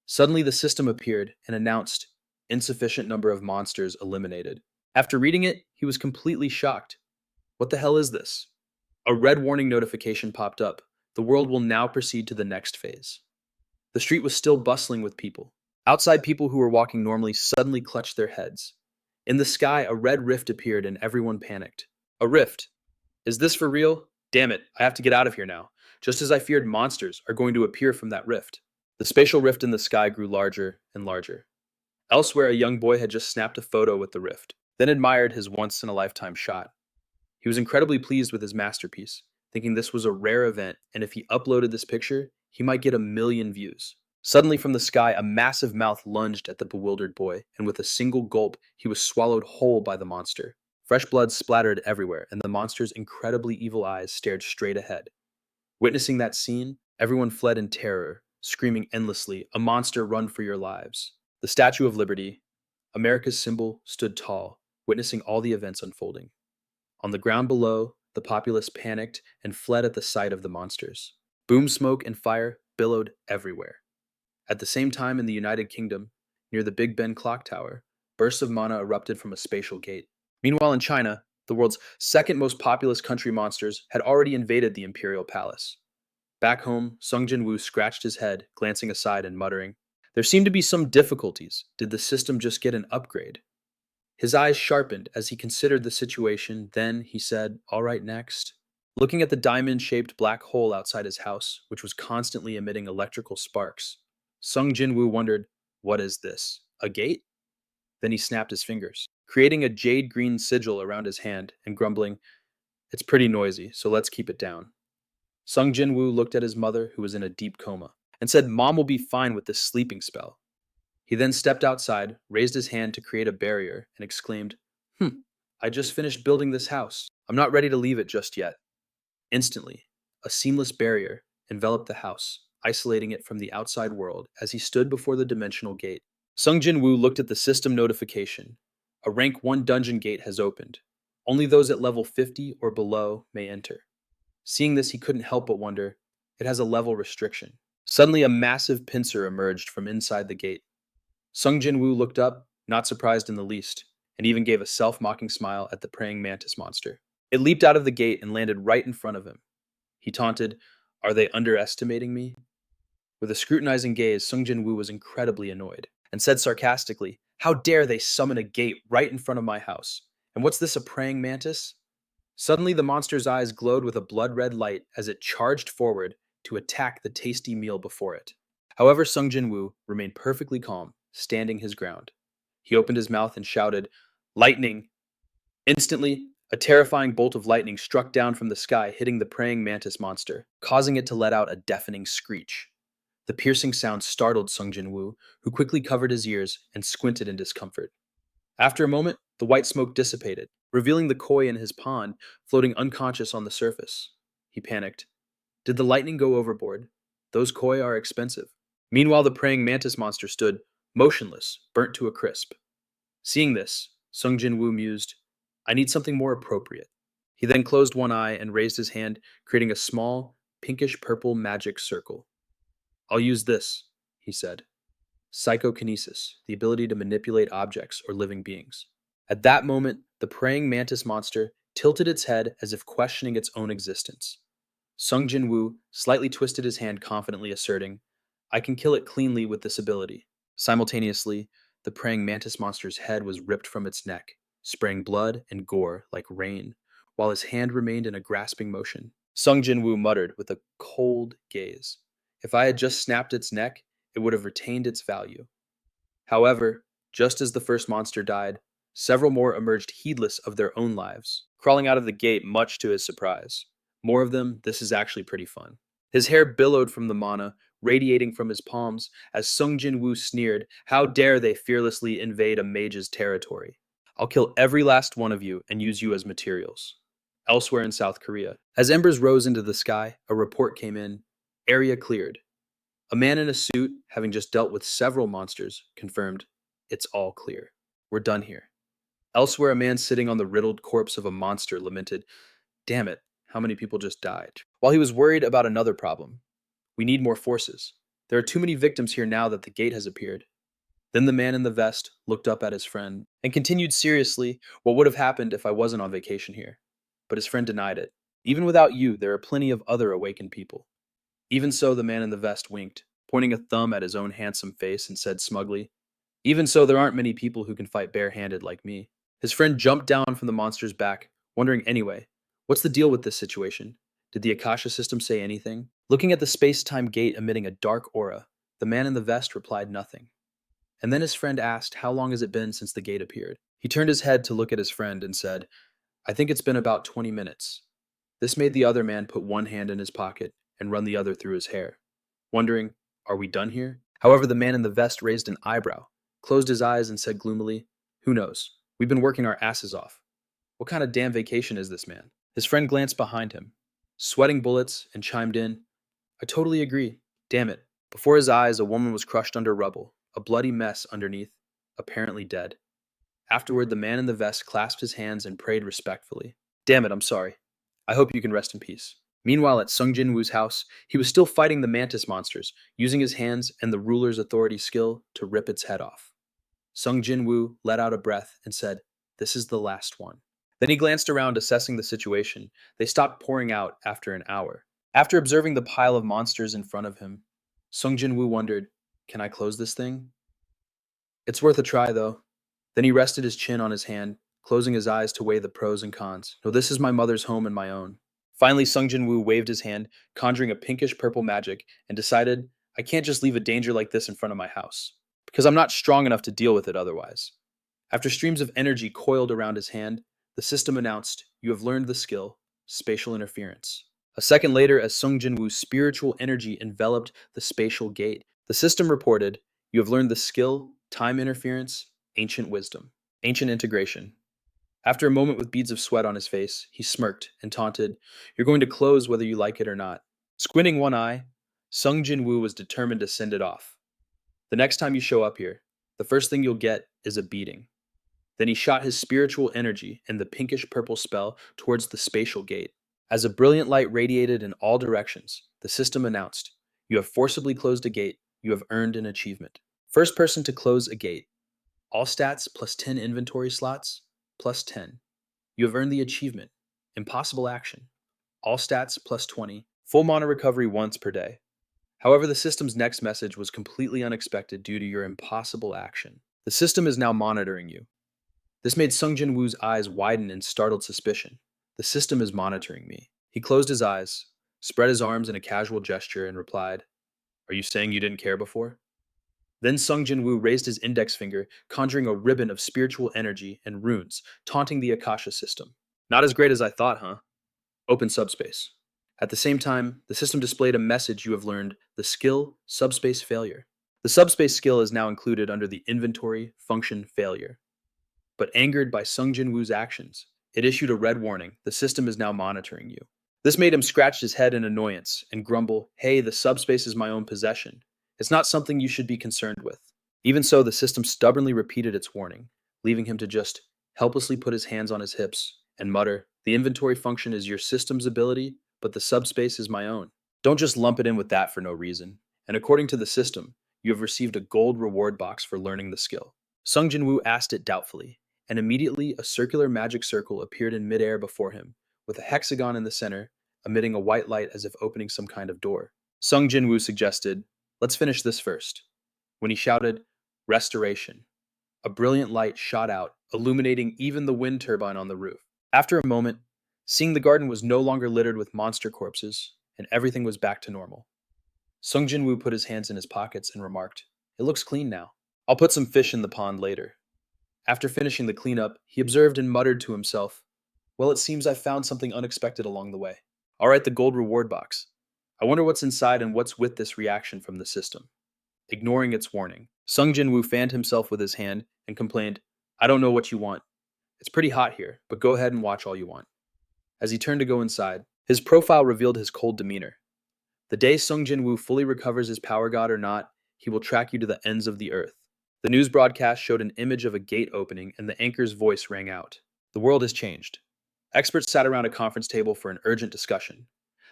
Suddenly, the system appeared and announced, "Insufficient number of monsters eliminated." After reading it, he was completely shocked. What the hell is this? A red warning notification popped up. The world will now proceed to the next phase. The street was still bustling with people. Outside, people who were walking normally suddenly clutched their heads. In the sky, a red rift appeared and everyone panicked. A rift? Is this for real? Damn it, I have to get out of here now. Just as I feared, monsters are going to appear from that rift. The spatial rift in the sky grew larger and larger. Elsewhere, a young boy had just snapped a photo with the rift, then admired his once in a lifetime shot. He was incredibly pleased with his masterpiece, thinking this was a rare event, and if he uploaded this picture, he might get 1 million views. Suddenly, from the sky, a massive mouth lunged at the bewildered boy, and with a single gulp, he was swallowed whole by the monster. Fresh blood splattered everywhere, and the monster's incredibly evil eyes stared straight ahead. Witnessing that scene, everyone fled in terror, screaming endlessly, "A monster, run for your lives." The Statue of Liberty, America's symbol, stood tall, witnessing all the events unfolding. On the ground below, the populace panicked and fled at the sight of the monsters. Boom smoke and fire billowed everywhere. At the same time, in the United Kingdom, near the Big Ben clock tower, bursts of mana erupted from a spatial gate. Meanwhile, in China, the world's second most populous country, monsters had already invaded the imperial palace. Back home, Sung Jin-Woo scratched his head, glancing aside and muttering, "There seem to be some difficulties. Did the system just get an upgrade?" His eyes sharpened as he considered the situation, then he said, "All right, next." Looking at the diamond-shaped black hole outside his house, which was constantly emitting electrical sparks, Sung Jin-Woo wondered, "What is this? A gate?" Then he snapped his fingers, creating a jade-green sigil around his hand and grumbling, "It's pretty noisy, so let's keep it down." Sung Jin-Woo looked at his mother, who was in a deep coma, and said, "Mom will be fine with this sleeping spell." He then stepped outside, raised his hand to create a barrier, and exclaimed, I just finished building this house. I'm not ready to leave it just yet." Instantly, a seamless barrier enveloped the house, isolating it from the outside world as he stood before the dimensional gate. Sung Jin-Woo looked at the system notification. A rank 1 dungeon gate has opened. Only those at level 50 or below may enter. Seeing this, he couldn't help but wonder, it has a level restriction. Suddenly, a massive pincer emerged from inside the gate. Sung Jin-Woo looked up, not surprised in the least, and even gave a self-mocking smile at the praying mantis monster. It leaped out of the gate and landed right in front of him. He taunted, "Are they underestimating me?" With a scrutinizing gaze, Sung Jin-Woo was incredibly annoyed, and said sarcastically, "How dare they summon a gate right in front of my house? And what's this, a praying mantis?" Suddenly, the monster's eyes glowed with a blood-red light as it charged forward to attack the tasty meal before it. However, Sung Jin-Woo remained perfectly calm, standing his ground. He opened his mouth and shouted, "Lightning!" Instantly, a terrifying bolt of lightning struck down from the sky, hitting the praying mantis monster, causing it to let out a deafening screech. The piercing sound startled Sung Jin-Woo, who quickly covered his ears and squinted in discomfort. After a moment, the white smoke dissipated, revealing the koi in his pond floating unconscious on the surface. He panicked. Did the lightning go overboard? Those koi are expensive. Meanwhile, the praying mantis monster stood, motionless, burnt to a crisp. Seeing this, Sung Jin-Woo mused, "I need something more appropriate." He then closed one eye and raised his hand, creating a small, pinkish-purple magic circle. "I'll use this," he said. Psychokinesis, the ability to manipulate objects or living beings. At that moment, the praying mantis monster tilted its head as if questioning its own existence. Sung Jin-Woo slightly twisted his hand, confidently asserting, "I can kill it cleanly with this ability." Simultaneously, the praying mantis monster's head was ripped from its neck, spraying blood and gore like rain, while his hand remained in a grasping motion. Sung Jin-Woo muttered with a cold gaze, "If I had just snapped its neck, it would have retained its value." However, just as the first monster died, several more emerged heedless of their own lives, crawling out of the gate much to his surprise. More of them, this is actually pretty fun. His hair billowed from the mana, radiating from his palms as Sung Jin-Woo sneered, "How dare they fearlessly invade a mage's territory? I'll kill every last one of you and use you as materials." Elsewhere in South Korea, as embers rose into the sky, a report came in. Area cleared. A man in a suit, having just dealt with several monsters, confirmed, "It's all clear. We're done here." Elsewhere, a man sitting on the riddled corpse of a monster lamented, "Damn it, how many people just died?" While he was worried about another problem. "We need more forces. There are too many victims here now that the gate has appeared." Then the man in the vest looked up at his friend and continued seriously, "What would have happened if I wasn't on vacation here?" But his friend denied it. "Even without you, there are plenty of other awakened people." Even so, the man in the vest winked, pointing a thumb at his own handsome face and said smugly, "Even so, there aren't many people who can fight barehanded like me." His friend jumped down from the monster's back, wondering anyway, what's the deal with this situation? Did the Akasha system say anything? Looking at the space-time gate emitting a dark aura, the man in the vest replied nothing. And then his friend asked, "How long has it been since the gate appeared?" He turned his head to look at his friend and said, "I think it's been about 20 minutes. This made the other man put one hand in his pocket and run the other through his hair, wondering, "Are we done here?" However, the man in the vest raised an eyebrow, closed his eyes, and said gloomily, "Who knows? We've been working our asses off. What kind of damn vacation is this, man?" His friend glanced behind him, sweating bullets, and chimed in, "I totally agree. Damn it." Before his eyes, a woman was crushed under rubble, a bloody mess underneath, apparently dead. Afterward, the man in the vest clasped his hands and prayed respectfully, "Damn it, I'm sorry. I hope you can rest in peace." Meanwhile, at Sung Jin-Woo's house, he was still fighting the mantis monsters, using his hands and the ruler's authority skill to rip its head off. Sung Jin-Woo let out a breath and said, "This is the last one." Then he glanced around, assessing the situation. They stopped pouring out after an hour. After observing the pile of monsters in front of him, Sung Jin-Woo wondered, "Can I close this thing? It's worth a try, though." Then he rested his chin on his hand, closing his eyes to weigh the pros and cons. "No, this is my mother's home and my own." Finally, Sung Jin-Woo waved his hand, conjuring a pinkish-purple magic, and decided, "I can't just leave a danger like this in front of my house, because I'm not strong enough to deal with it otherwise." After streams of energy coiled around his hand, the system announced, "You have learned the skill, spatial interference." A second later, as Sung Jin-Woo's spiritual energy enveloped the spatial gate, the system reported, "You have learned the skill, time interference, ancient wisdom, ancient integration." After a moment with beads of sweat on his face, he smirked and taunted, "You're going to close whether you like it or not." Squinting one eye, Sung Jin-Woo was determined to send it off. "The next time you show up here, the first thing you'll get is a beating." Then he shot his spiritual energy and the pinkish-purple spell towards the spatial gate. As a brilliant light radiated in all directions, the system announced, "You have forcibly closed a gate. You have earned an achievement." First person to close a gate. All stats plus 10 inventory slots, plus 10. You have earned the achievement. Impossible action. All stats plus 20. Full mana recovery once per day. However, the system's next message was completely unexpected due to your impossible action. The system is now monitoring you. This made Sung Jin-Woo's eyes widen in startled suspicion. The system is monitoring me. He closed his eyes, spread his arms in a casual gesture, and replied, "Are you saying you didn't care before?" Then Sung Jin-Woo raised his index finger, conjuring a ribbon of spiritual energy and runes, taunting the Akasha system. "Not as great as I thought, huh? Open subspace." At the same time, the system displayed a message you have learned, the skill subspace failure. The subspace skill is now included under the inventory function failure. But angered by Sung Jin-Woo's actions, it issued a red warning, the system is now monitoring you. This made him scratch his head in annoyance and grumble, "Hey, the subspace is my own possession. It's not something you should be concerned with." Even so, the system stubbornly repeated its warning, leaving him to just helplessly put his hands on his hips and mutter, "The inventory function is your system's ability, but the subspace is my own. Don't just lump it in with that for no reason." And according to the system, you have received a gold reward box for learning the skill. Sung Jin-Woo asked it doubtfully, and immediately a circular magic circle appeared in midair before him, with a hexagon in the center, emitting a white light as if opening some kind of door. Sung Jin-Woo suggested, "Let's finish this first." When he shouted, "Restoration," a brilliant light shot out, illuminating even the wind turbine on the roof. After a moment, seeing the garden was no longer littered with monster corpses, and everything was back to normal. Sung Jin-Woo put his hands in his pockets and remarked, "It looks clean now. I'll put some fish in the pond later." After finishing the cleanup, he observed and muttered to himself, "Well, it seems I found something unexpected along the way. All right, the gold reward box. I wonder what's inside and what's with this reaction from the system. Ignoring its warning, Sung Jin-Woo fanned himself with his hand and complained, I don't know what you want. It's pretty hot here, but go ahead and watch all you want. As he turned to go inside, his profile revealed his cold demeanor. The day Sung Jin-Woo fully recovers his power god or not, he will track you to the ends of the earth. The news broadcast showed an image of a gate opening and the anchor's voice rang out. The world has changed. Experts sat around a conference table for an urgent discussion.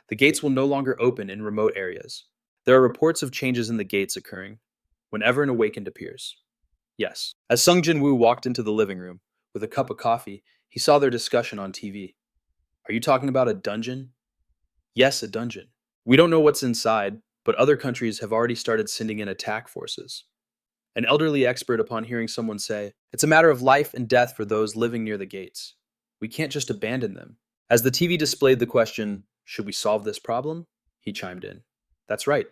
The gates will no longer open in remote areas. There are reports of changes in the gates occurring whenever an awakened appears. Yes. As Sung Jin-Woo walked into the living room with a cup of coffee, he saw their discussion on TV. Are you talking about a dungeon? Yes, a dungeon. We don't know what's inside, but other countries have already started sending in attack forces. An elderly expert, upon hearing someone say, it's a matter of life and death for those living near the gates. We can't just abandon them. As the TV displayed the question, should we solve this problem? He chimed in. That's right.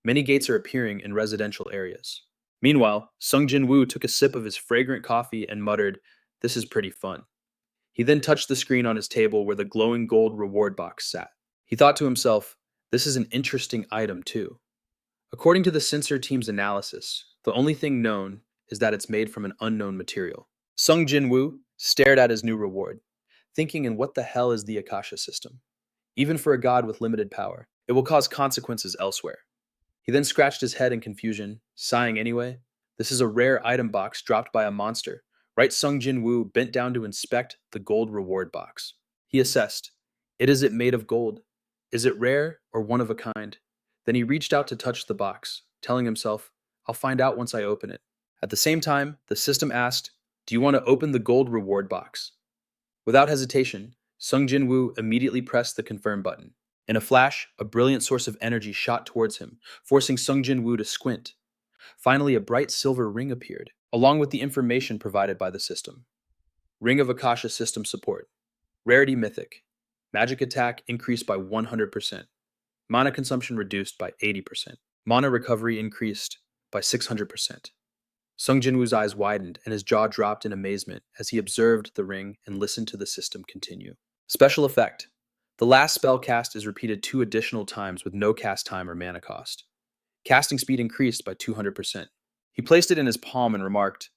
Many gates are appearing in residential areas. Meanwhile, Sung Jin-Woo took a sip of his fragrant coffee and muttered, this is pretty fun. He then touched the screen on his table where the glowing gold reward box sat. He thought to himself, this is an interesting item too. According to the censor team's analysis, the only thing known is that it's made from an unknown material. Sung Jin-Woo stared at his new reward, thinking in what the hell is the Akasha system? Even for a god with limited power, it will cause consequences elsewhere. He then scratched his head in confusion, sighing anyway. This is a rare item box dropped by a monster. Right, Sung Jin-Woo bent down to inspect the gold reward box. He assessed. Is it made of gold? Is it rare or one of a kind? Then he reached out to touch the box, telling himself, I'll find out once I open it. At the same time, the system asked, do you want to open the gold reward box? Without hesitation, Sung Jin-Woo immediately pressed the confirm button. In a flash, a brilliant source of energy shot towards him, forcing Sung Jin-Woo to squint. Finally, a bright silver ring appeared, along with the information provided by the system. Ring of Akasha system support. Rarity mythic. Magic attack increased by 100%. Mana consumption reduced by 80%. Mana recovery increased by 600%. Sung Jin-Woo's eyes widened and his jaw dropped in amazement as he observed the ring and listened to the system continue. Special effect. The last spell cast is repeated 2 additional times with no cast time or mana cost. Casting speed increased by 200%. He placed it in his palm and remarked,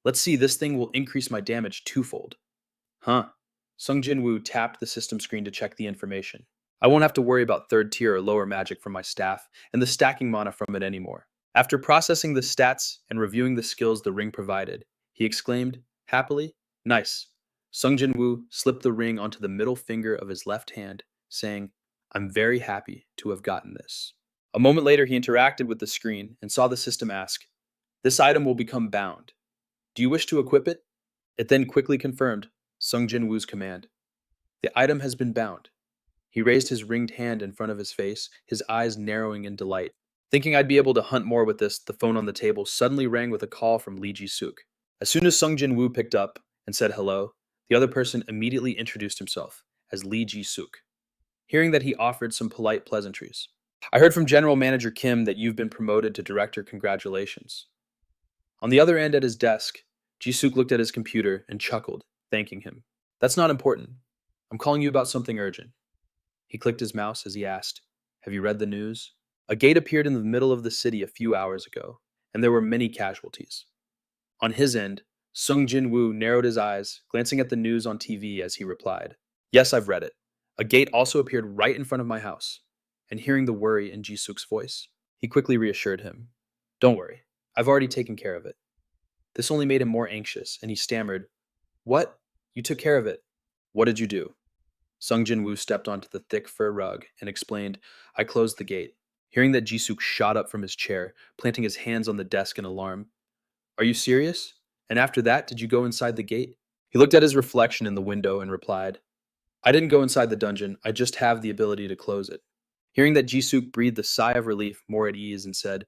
let's see, this thing will increase my damage 2-fold. Huh. Sung Jin-Woo tapped the system screen to check the information. I won't have to worry about 3rd tier or lower magic from my staff and the stacking mana from it anymore. After processing the stats and reviewing the skills the ring provided, he exclaimed, happily, nice. Sung Jin-Woo slipped the ring onto the middle finger of his left hand, saying, I'm very happy to have gotten this. A moment later, he interacted with the screen and saw the system ask, this item will become bound. Do you wish to equip it? It then quickly confirmed Sung Jin-Woo's command. The item has been bound. He raised his ringed hand in front of his face, his eyes narrowing in delight. Thinking I'd be able to hunt more with this, the phone on the table suddenly rang with a call from Lee Ji-suk. As soon as Sung Jin-Woo picked up and said hello, the other person immediately introduced himself as Lee Ji-suk, hearing that he offered some polite pleasantries. I heard from General Manager Kim that you've been promoted to Director. Congratulations. On the other end at his desk, Ji-suk looked at his computer and chuckled, thanking him. That's not important. I'm calling you about something urgent. He clicked his mouse as he asked, have you read the news? A gate appeared in the middle of the city a few hours ago, and there were many casualties. On his end, Sung Jin-Woo narrowed his eyes, glancing at the news on TV as he replied, yes, I've read it. A gate also appeared right in front of my house. And hearing the worry in Ji-suk's voice, he quickly reassured him, don't worry, I've already taken care of it. This only made him more anxious, and he stammered, what? You took care of it. What did you do? Sung Jin-Woo stepped onto the thick fur rug and explained, I closed the gate. Hearing that Ji-suk shot up from his chair, planting his hands on the desk in alarm. Are you serious? And after that, did you go inside the gate? He looked at his reflection in the window and replied, I didn't go inside the dungeon, I just have the ability to close it. Hearing that Ji-suk breathed a sigh of relief, more at ease, and said,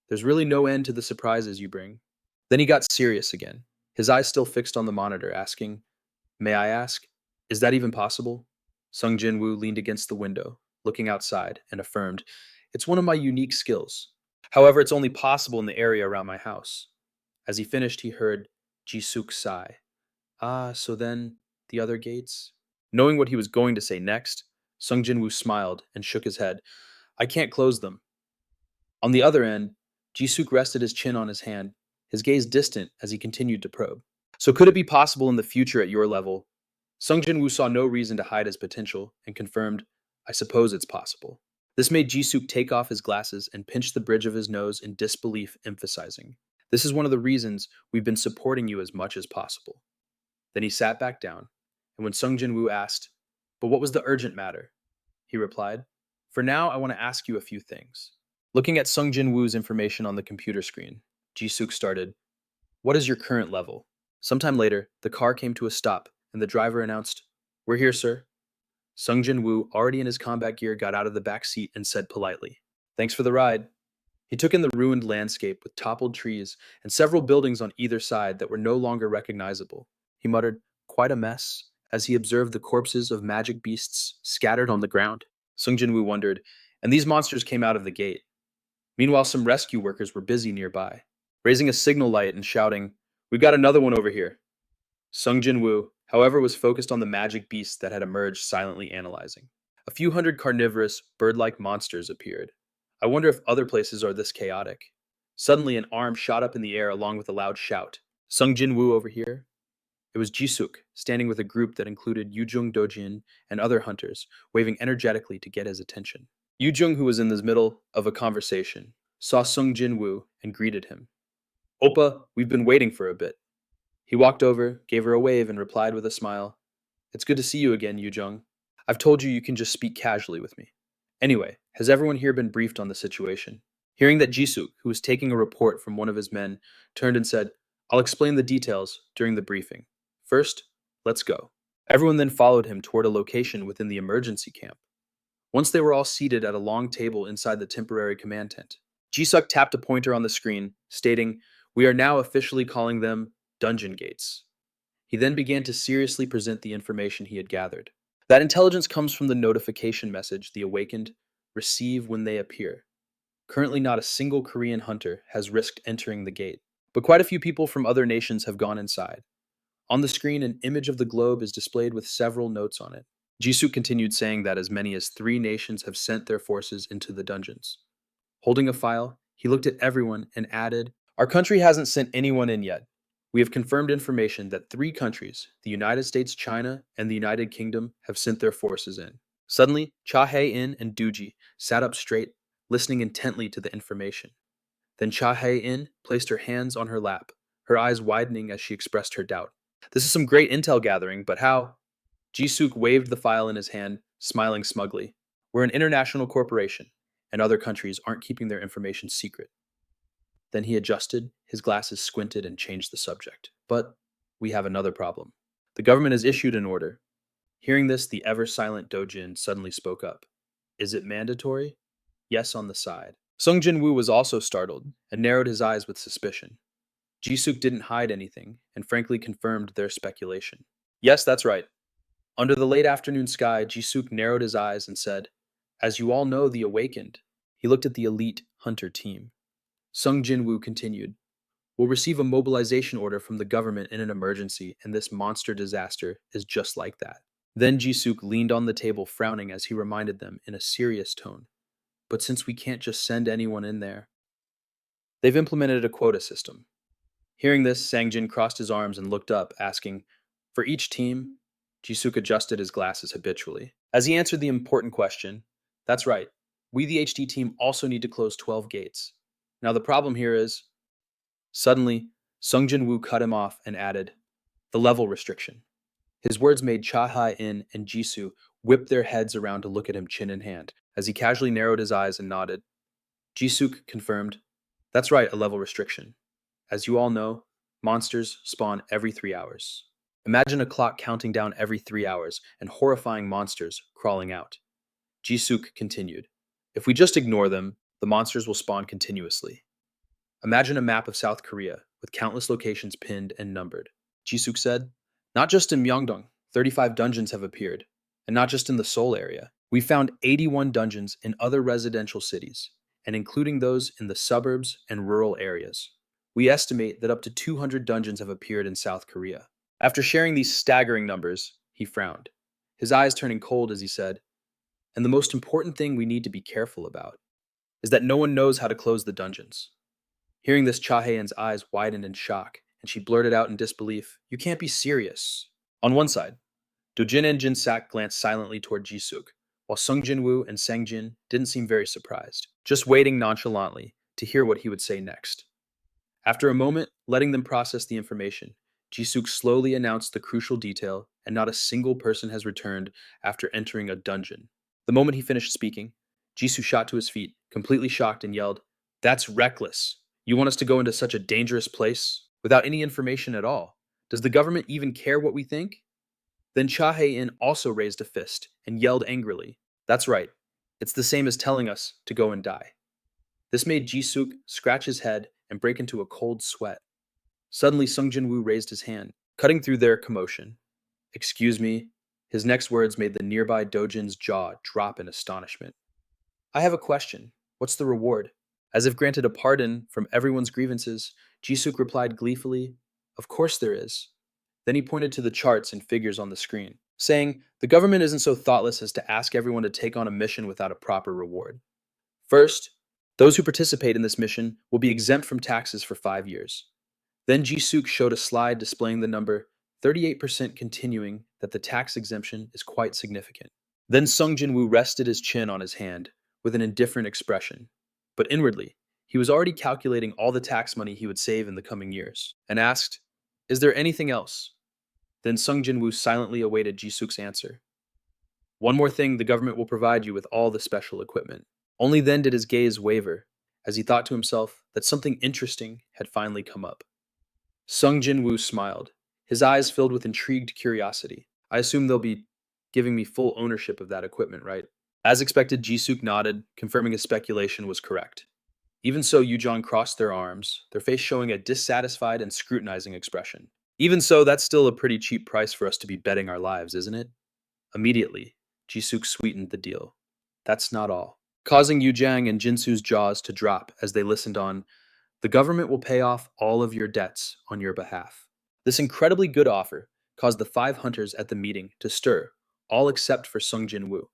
there's really no end to the surprises you bring. Then he got serious again, his eyes still fixed on the monitor, asking, may I ask, is that even possible? Sung Jin-Woo leaned against the window, looking outside, and affirmed, it's one of my unique skills. However, it's only possible in the area around my house. As he finished, he heard Ji-suk sigh. Ah, so then, the other gates? Knowing what he was going to say next, Sung Jin-Woo smiled and shook his head. I can't close them. On the other end, Jisuk rested his chin on his hand, his gaze distant as he continued to probe. So could it be possible in the future at your level? Sung Jin-Woo saw no reason to hide his potential and confirmed, I suppose it's possible. This made Jisuk take off his glasses and pinch the bridge of his nose in disbelief, emphasizing, this is one of the reasons we've been supporting you as much as possible. Then he sat back down, and when Sung Jin-Woo asked, but what was the urgent matter? He replied, for now I want to ask you a few things. Looking at Sung Jin-Woo's information on the computer screen, Jisuk started, what is your current level? Sometime later, the car came to a stop, and the driver announced, we're here, sir. Sung Jin-Woo, already in his combat gear, got out of the back seat and said politely, thanks for the ride. He took in the ruined landscape with toppled trees and several buildings on either side that were no longer recognizable. He muttered, quite a mess, as he observed the corpses of magic beasts scattered on the ground. Sung Jin-Woo wondered, and these monsters came out of the gate. Meanwhile, some rescue workers were busy nearby, raising a signal light and shouting, we've got another one over here. Sung Jin-Woo, however, was focused on the magic beasts that had emerged, silently analyzing. A few hundred carnivorous, bird-like monsters appeared. I wonder if other places are this chaotic. Suddenly, an arm shot up in the air along with a loud shout. Sung Jin-Woo over here? It was Jisuk, standing with a group that included Yujung Dojin and other hunters, waving energetically to get his attention. Yujung, who was in the middle of a conversation, saw Sung Jin-Woo and greeted him. Oppa, we've been waiting for a bit. He walked over, gave her a wave, and replied with a smile, it's good to see you again, Yujung. I've told you can just speak casually with me. Anyway, has everyone here been briefed on the situation? Hearing that Jisuk, who was taking a report from one of his men, turned and said, I'll explain the details during the briefing. First, let's go. Everyone then followed him toward a location within the emergency camp. Once they were all seated at a long table inside the temporary command tent, Jisuk tapped a pointer on the screen, stating, we are now officially calling them dungeon gates. He then began to seriously present the information he had gathered. That intelligence comes from the notification message the awakened receive when they appear. Currently, not a single Korean hunter has risked entering the gate, but quite a few people from other nations have gone inside. On the screen, an image of the globe is displayed with several notes on it. Jisuk continued saying that as many as 3 nations have sent their forces into the dungeons. Holding a file, he looked at everyone and added, our country hasn't sent anyone in yet. We have confirmed information that 3 countries, the United States, China, and the United Kingdom, have sent their forces in. Suddenly, Cha Hae-in and Dooji sat up straight, listening intently to the information. Then Cha Hae-in placed her hands on her lap, her eyes widening as she expressed her doubt. This is some great intel gathering, but how? Jisuk waved the file in his hand, smiling smugly. We're an international corporation, and other countries aren't keeping their information secret. Then he adjusted, his glasses squinted, and changed the subject. But we have another problem. The government has issued an order. Hearing this, the ever-silent Dojin suddenly spoke up. Is it mandatory? Yes on the side. Sung Jin-Woo was also startled and narrowed his eyes with suspicion. Jisuk didn't hide anything and frankly confirmed their speculation. Yes, that's right. Under the late afternoon sky, Jisuk narrowed his eyes and said, as you all know, the awakened. He looked at the elite hunter team. Sung Jin-Woo continued, we'll receive a mobilization order from the government in an emergency, and this monster disaster is just like that. Then Jisuk leaned on the table, frowning as he reminded them in a serious tone. But since we can't just send anyone in there, they've implemented a quota system. Hearing this, Sang-jin crossed his arms and looked up, asking, for each team? Jisuk adjusted his glasses habitually. As he answered the important question, that's right, we the HD team also need to close 12 gates. Now the problem here is... Suddenly, Sung Jin-Woo cut him off and added, the level restriction. His words made Cha Hae-in and Jisoo whip their heads around to look at him chin in hand, as he casually narrowed his eyes and nodded. Jisuk confirmed, that's right, a level restriction. As you all know, monsters spawn every 3 hours. Imagine a clock counting down every 3 hours and horrifying monsters crawling out. Jisuk continued, if we just ignore them, the monsters will spawn continuously. Imagine a map of South Korea with countless locations pinned and numbered. Jisuk said, not just in Myeongdong, 35 dungeons have appeared, and not just in the Seoul area. We found 81 dungeons in other residential cities, and including those in the suburbs and rural areas. We estimate that up to 200 dungeons have appeared in South Korea. After sharing these staggering numbers, he frowned, his eyes turning cold as he said, And the most important thing we need to be careful about is that no one knows how to close the dungeons. Hearing this, Chahayan's eyes widened in shock, and she blurted out in disbelief, "You can't be serious." On one side, Dojin and Jinsak glanced silently toward Jisuk, while Sung Jin-Woo and Sang-Jin didn't seem very surprised, just waiting nonchalantly to hear what he would say next. After a moment, letting them process the information, Jisuk slowly announced the crucial detail, and not a single person has returned after entering a dungeon. The moment he finished speaking, Jisoo shot to his feet, completely shocked, and yelled, "That's reckless! You want us to go into such a dangerous place without any information at all? Does the government even care what we think?" Then Cha Hae-in also raised a fist and yelled angrily, "That's right. It's the same as telling us to go and die." This made Jisuk scratch his head and break into a cold sweat. Suddenly, Sung Jin-Woo raised his hand, cutting through their commotion. "Excuse me." His next words made the nearby Dojin's jaw drop in astonishment. "I have a question. What's the reward?" As if granted a pardon from everyone's grievances, Jisuk replied gleefully, "Of course there is." Then he pointed to the charts and figures on the screen, saying, "The government isn't so thoughtless as to ask everyone to take on a mission without a proper reward. First, those who participate in this mission will be exempt from taxes for 5 years. Then Jisuk showed a slide displaying the number 38%, continuing that the tax exemption is quite significant. Then Sung Jin-Woo rested his chin on his hand with an indifferent expression, but inwardly, he was already calculating all the tax money he would save in the coming years, and asked, "Is there anything else?" Then Sung Jin-Woo silently awaited Jisuk's answer. "One more thing, the government will provide you with all the special equipment." Only then did his gaze waver, as he thought to himself that something interesting had finally come up. Sung Jin-Woo smiled, his eyes filled with intrigued curiosity. "I assume they'll be giving me full ownership of that equipment, right?" As expected, Jisuk nodded, confirming his speculation was correct. Even so, Yujong crossed their arms, their face showing a dissatisfied and scrutinizing expression. "Even so, that's still a pretty cheap price for us to be betting our lives, isn't it?" Immediately, Jisuk sweetened the deal. "That's not all," causing Yujang and Jinsu's jaws to drop as they listened on. "The government will pay off all of your debts on your behalf." This incredibly good offer caused the 5 hunters at the meeting to stir, all except for Sung Jin-Woo.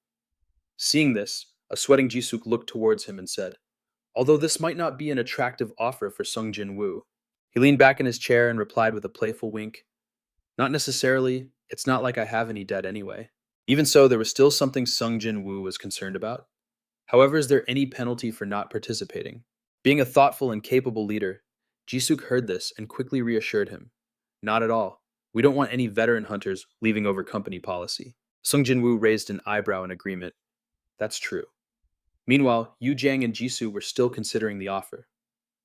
Seeing this, a sweating Jisuk looked towards him and said, "Although this might not be an attractive offer for Sung Jin-Woo." He leaned back in his chair and replied with a playful wink, "Not necessarily. It's not like I have any debt anyway." Even so, there was still something Sung Jin-Woo was concerned about. "However, is there any penalty for not participating?" Being a thoughtful and capable leader, Jisuk heard this and quickly reassured him, "Not at all. We don't want any veteran hunters leaving over company policy." Sung Jin-Woo raised an eyebrow in agreement. "That's true." Meanwhile, Yu Jiang and Jisoo were still considering the offer.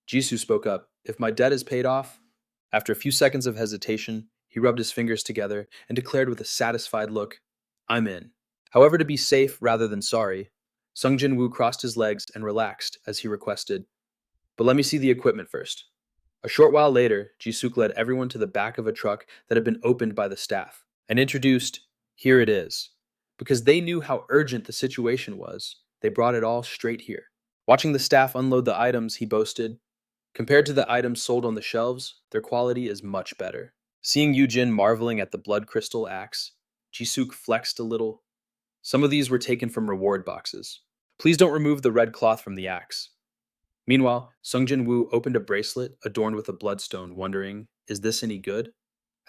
Jisoo spoke up, "If my debt is paid off." After a few seconds of hesitation, he rubbed his fingers together and declared with a satisfied look, "I'm in." However, to be safe rather than sorry, Sung Jin-Woo crossed his legs and relaxed as he requested, "But let me see the equipment first." A short while later, Jisuk led everyone to the back of a truck that had been opened by the staff and introduced, "Here it is." Because they knew how urgent the situation was, they brought it all straight here. Watching the staff unload the items, he boasted, "Compared to the items sold on the shelves, their quality is much better." Seeing Yujin marveling at the blood crystal axe, Jisuk flexed a little. "Some of these were taken from reward boxes. Please don't remove the red cloth from the axe." Meanwhile, Sung Jin-Woo opened a bracelet adorned with a bloodstone, wondering, "Is this any good?"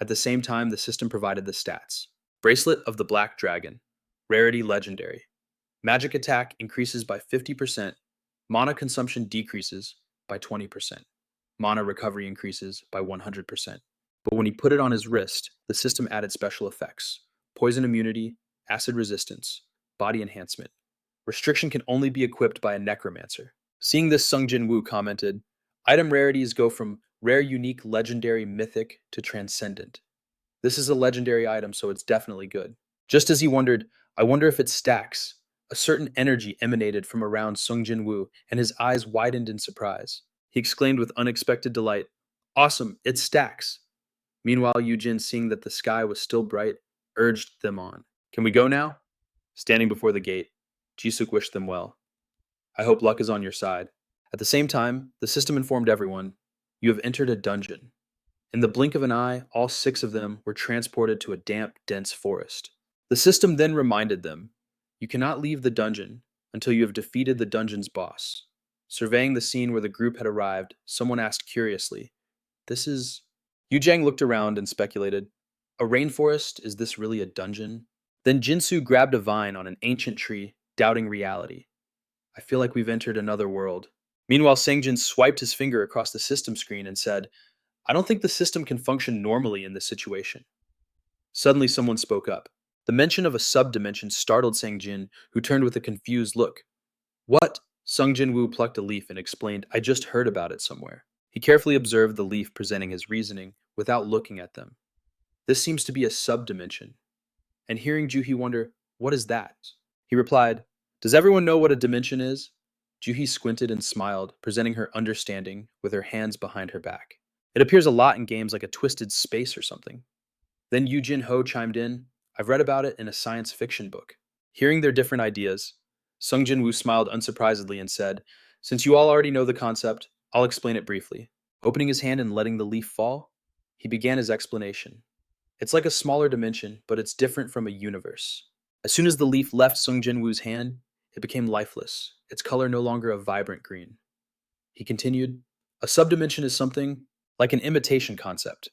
At the same time, the system provided the stats. Bracelet of the Black Dragon. Rarity legendary. Magic attack increases by 50%. Mana consumption decreases by 20%. Mana recovery increases by 100%. But when he put it on his wrist, the system added special effects. Poison immunity, acid resistance, body enhancement. Restriction can only be equipped by a necromancer. Seeing this, Sung Jin-Woo commented, "Item rarities go from rare, unique, legendary, mythic to transcendent. This is a legendary item, so it's definitely good." Just as he wondered, "I wonder if it stacks," a certain energy emanated from around Sung Jin-Woo, and his eyes widened in surprise. He exclaimed with unexpected delight, "Awesome, it stacks." Meanwhile, Yujin, seeing that the sky was still bright, urged them on. "Can we go now?" Standing before the gate, Jisuk wished them well. "I hope luck is on your side." At the same time, the system informed everyone, "You have entered a dungeon." In the blink of an eye, all 6 of them were transported to a damp, dense forest. The system then reminded them, You cannot leave the dungeon until you have defeated the dungeon's boss. Surveying the scene where the group had arrived, someone asked curiously, This is. Yu Jiang looked around and speculated, A rainforest? Is this really a dungeon? Then Jinsu grabbed a vine on an ancient tree, doubting reality. I feel like we've entered another world. Meanwhile, Sangjin swiped his finger across the system screen and said, I don't think the system can function normally in this situation. Suddenly, someone spoke up. The mention of a subdimension startled Sangjin, who turned with a confused look. What? Sung Jin-Woo plucked a leaf and explained, I just heard about it somewhere. He carefully observed the leaf presenting his reasoning without looking at them. This seems to be a subdimension. And hearing Juhi wonder, What is that? He replied, Does everyone know what a dimension is? Juhi squinted and smiled, presenting her understanding with her hands behind her back. It appears a lot in games like a twisted space or something. Then Yu Jin Ho chimed in, I've read about it in a science fiction book. Hearing their different ideas, Sung Jin Woo smiled unsurprisedly and said, Since you all already know the concept, I'll explain it briefly. Opening his hand and letting the leaf fall, he began his explanation. It's like a smaller dimension, but it's different from a universe. As soon as the leaf left Sung Jin Woo's hand, it became lifeless, its color no longer a vibrant green. He continued, A subdimension is something like an imitation concept.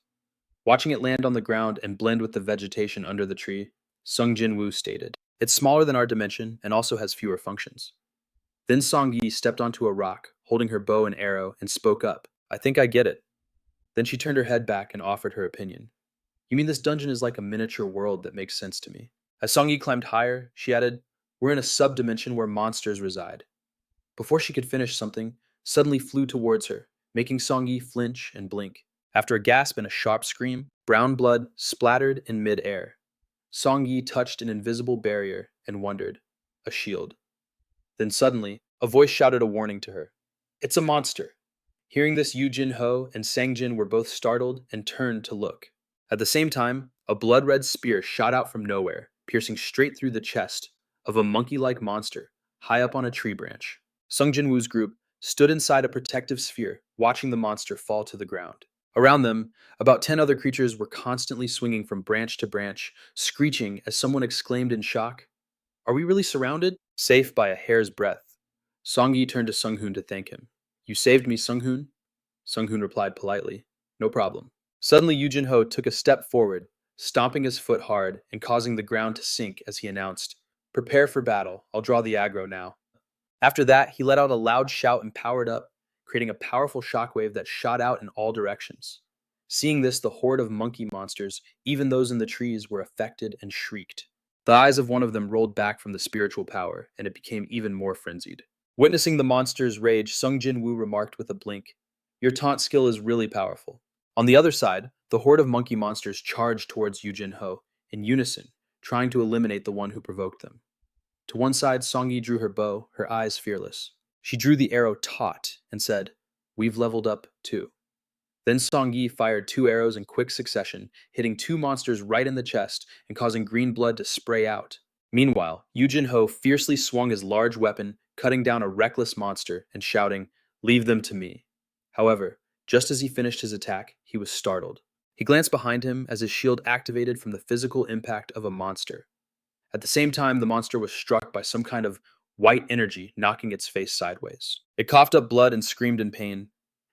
Watching it land on the ground and blend with the vegetation under the tree, Sung Jin-Woo stated, It's smaller than our dimension and also has fewer functions. Then Song Yi stepped onto a rock, holding her bow and arrow, and spoke up, I think I get it. Then she turned her head back and offered her opinion. You mean this dungeon is like a miniature world that makes sense to me? As Song Yi climbed higher, she added, We're in a subdimension where monsters reside. Before she could finish something, suddenly flew towards her, making Song Yi flinch and blink. After a gasp and a sharp scream, brown blood splattered in mid-air. Song Yi touched an invisible barrier and wondered, a shield. Then suddenly, a voice shouted a warning to her. It's a monster. Hearing this, Yu Jin Ho and Sang Jin were both startled and turned to look. At the same time, a blood-red spear shot out from nowhere, piercing straight through the chest of a monkey-like monster high up on a tree branch. Sung Jin Woo's group stood inside a protective sphere, watching the monster fall to the ground. Around them, about 10 other creatures were constantly swinging from branch to branch, screeching as someone exclaimed in shock, Are we really surrounded? Safe by a hair's breadth. Song Yi turned to Sung Hoon to thank him. You saved me, Sung Hoon? Sung Hoon replied politely, No problem. Suddenly, Yu Jin Ho took a step forward, stomping his foot hard and causing the ground to sink as he announced, Prepare for battle. I'll draw the aggro now. After that, he let out a loud shout and powered up, creating a powerful shockwave that shot out in all directions. Seeing this, the horde of monkey monsters, even those in the trees, were affected and shrieked. The eyes of one of them rolled back from the spiritual power, and it became even more frenzied. Witnessing the monster's rage, Sung Jin-Woo remarked with a blink, Your taunt skill is really powerful. On the other side, the horde of monkey monsters charged towards Yu Jin Ho, in unison, trying to eliminate the one who provoked them. To one side, Song Yi drew her bow, her eyes fearless. She drew the arrow taut and said, We've leveled up too. Then Song Yi fired 2 arrows in quick succession, hitting 2 monsters right in the chest and causing green blood to spray out. Meanwhile, Yu Jin Ho fiercely swung his large weapon, cutting down a reckless monster and shouting, Leave them to me. However, just as he finished his attack, he was startled. He glanced behind him as his shield activated from the physical impact of a monster. At the same time, the monster was struck by some kind of white energy, knocking its face sideways. It coughed up blood and screamed in pain.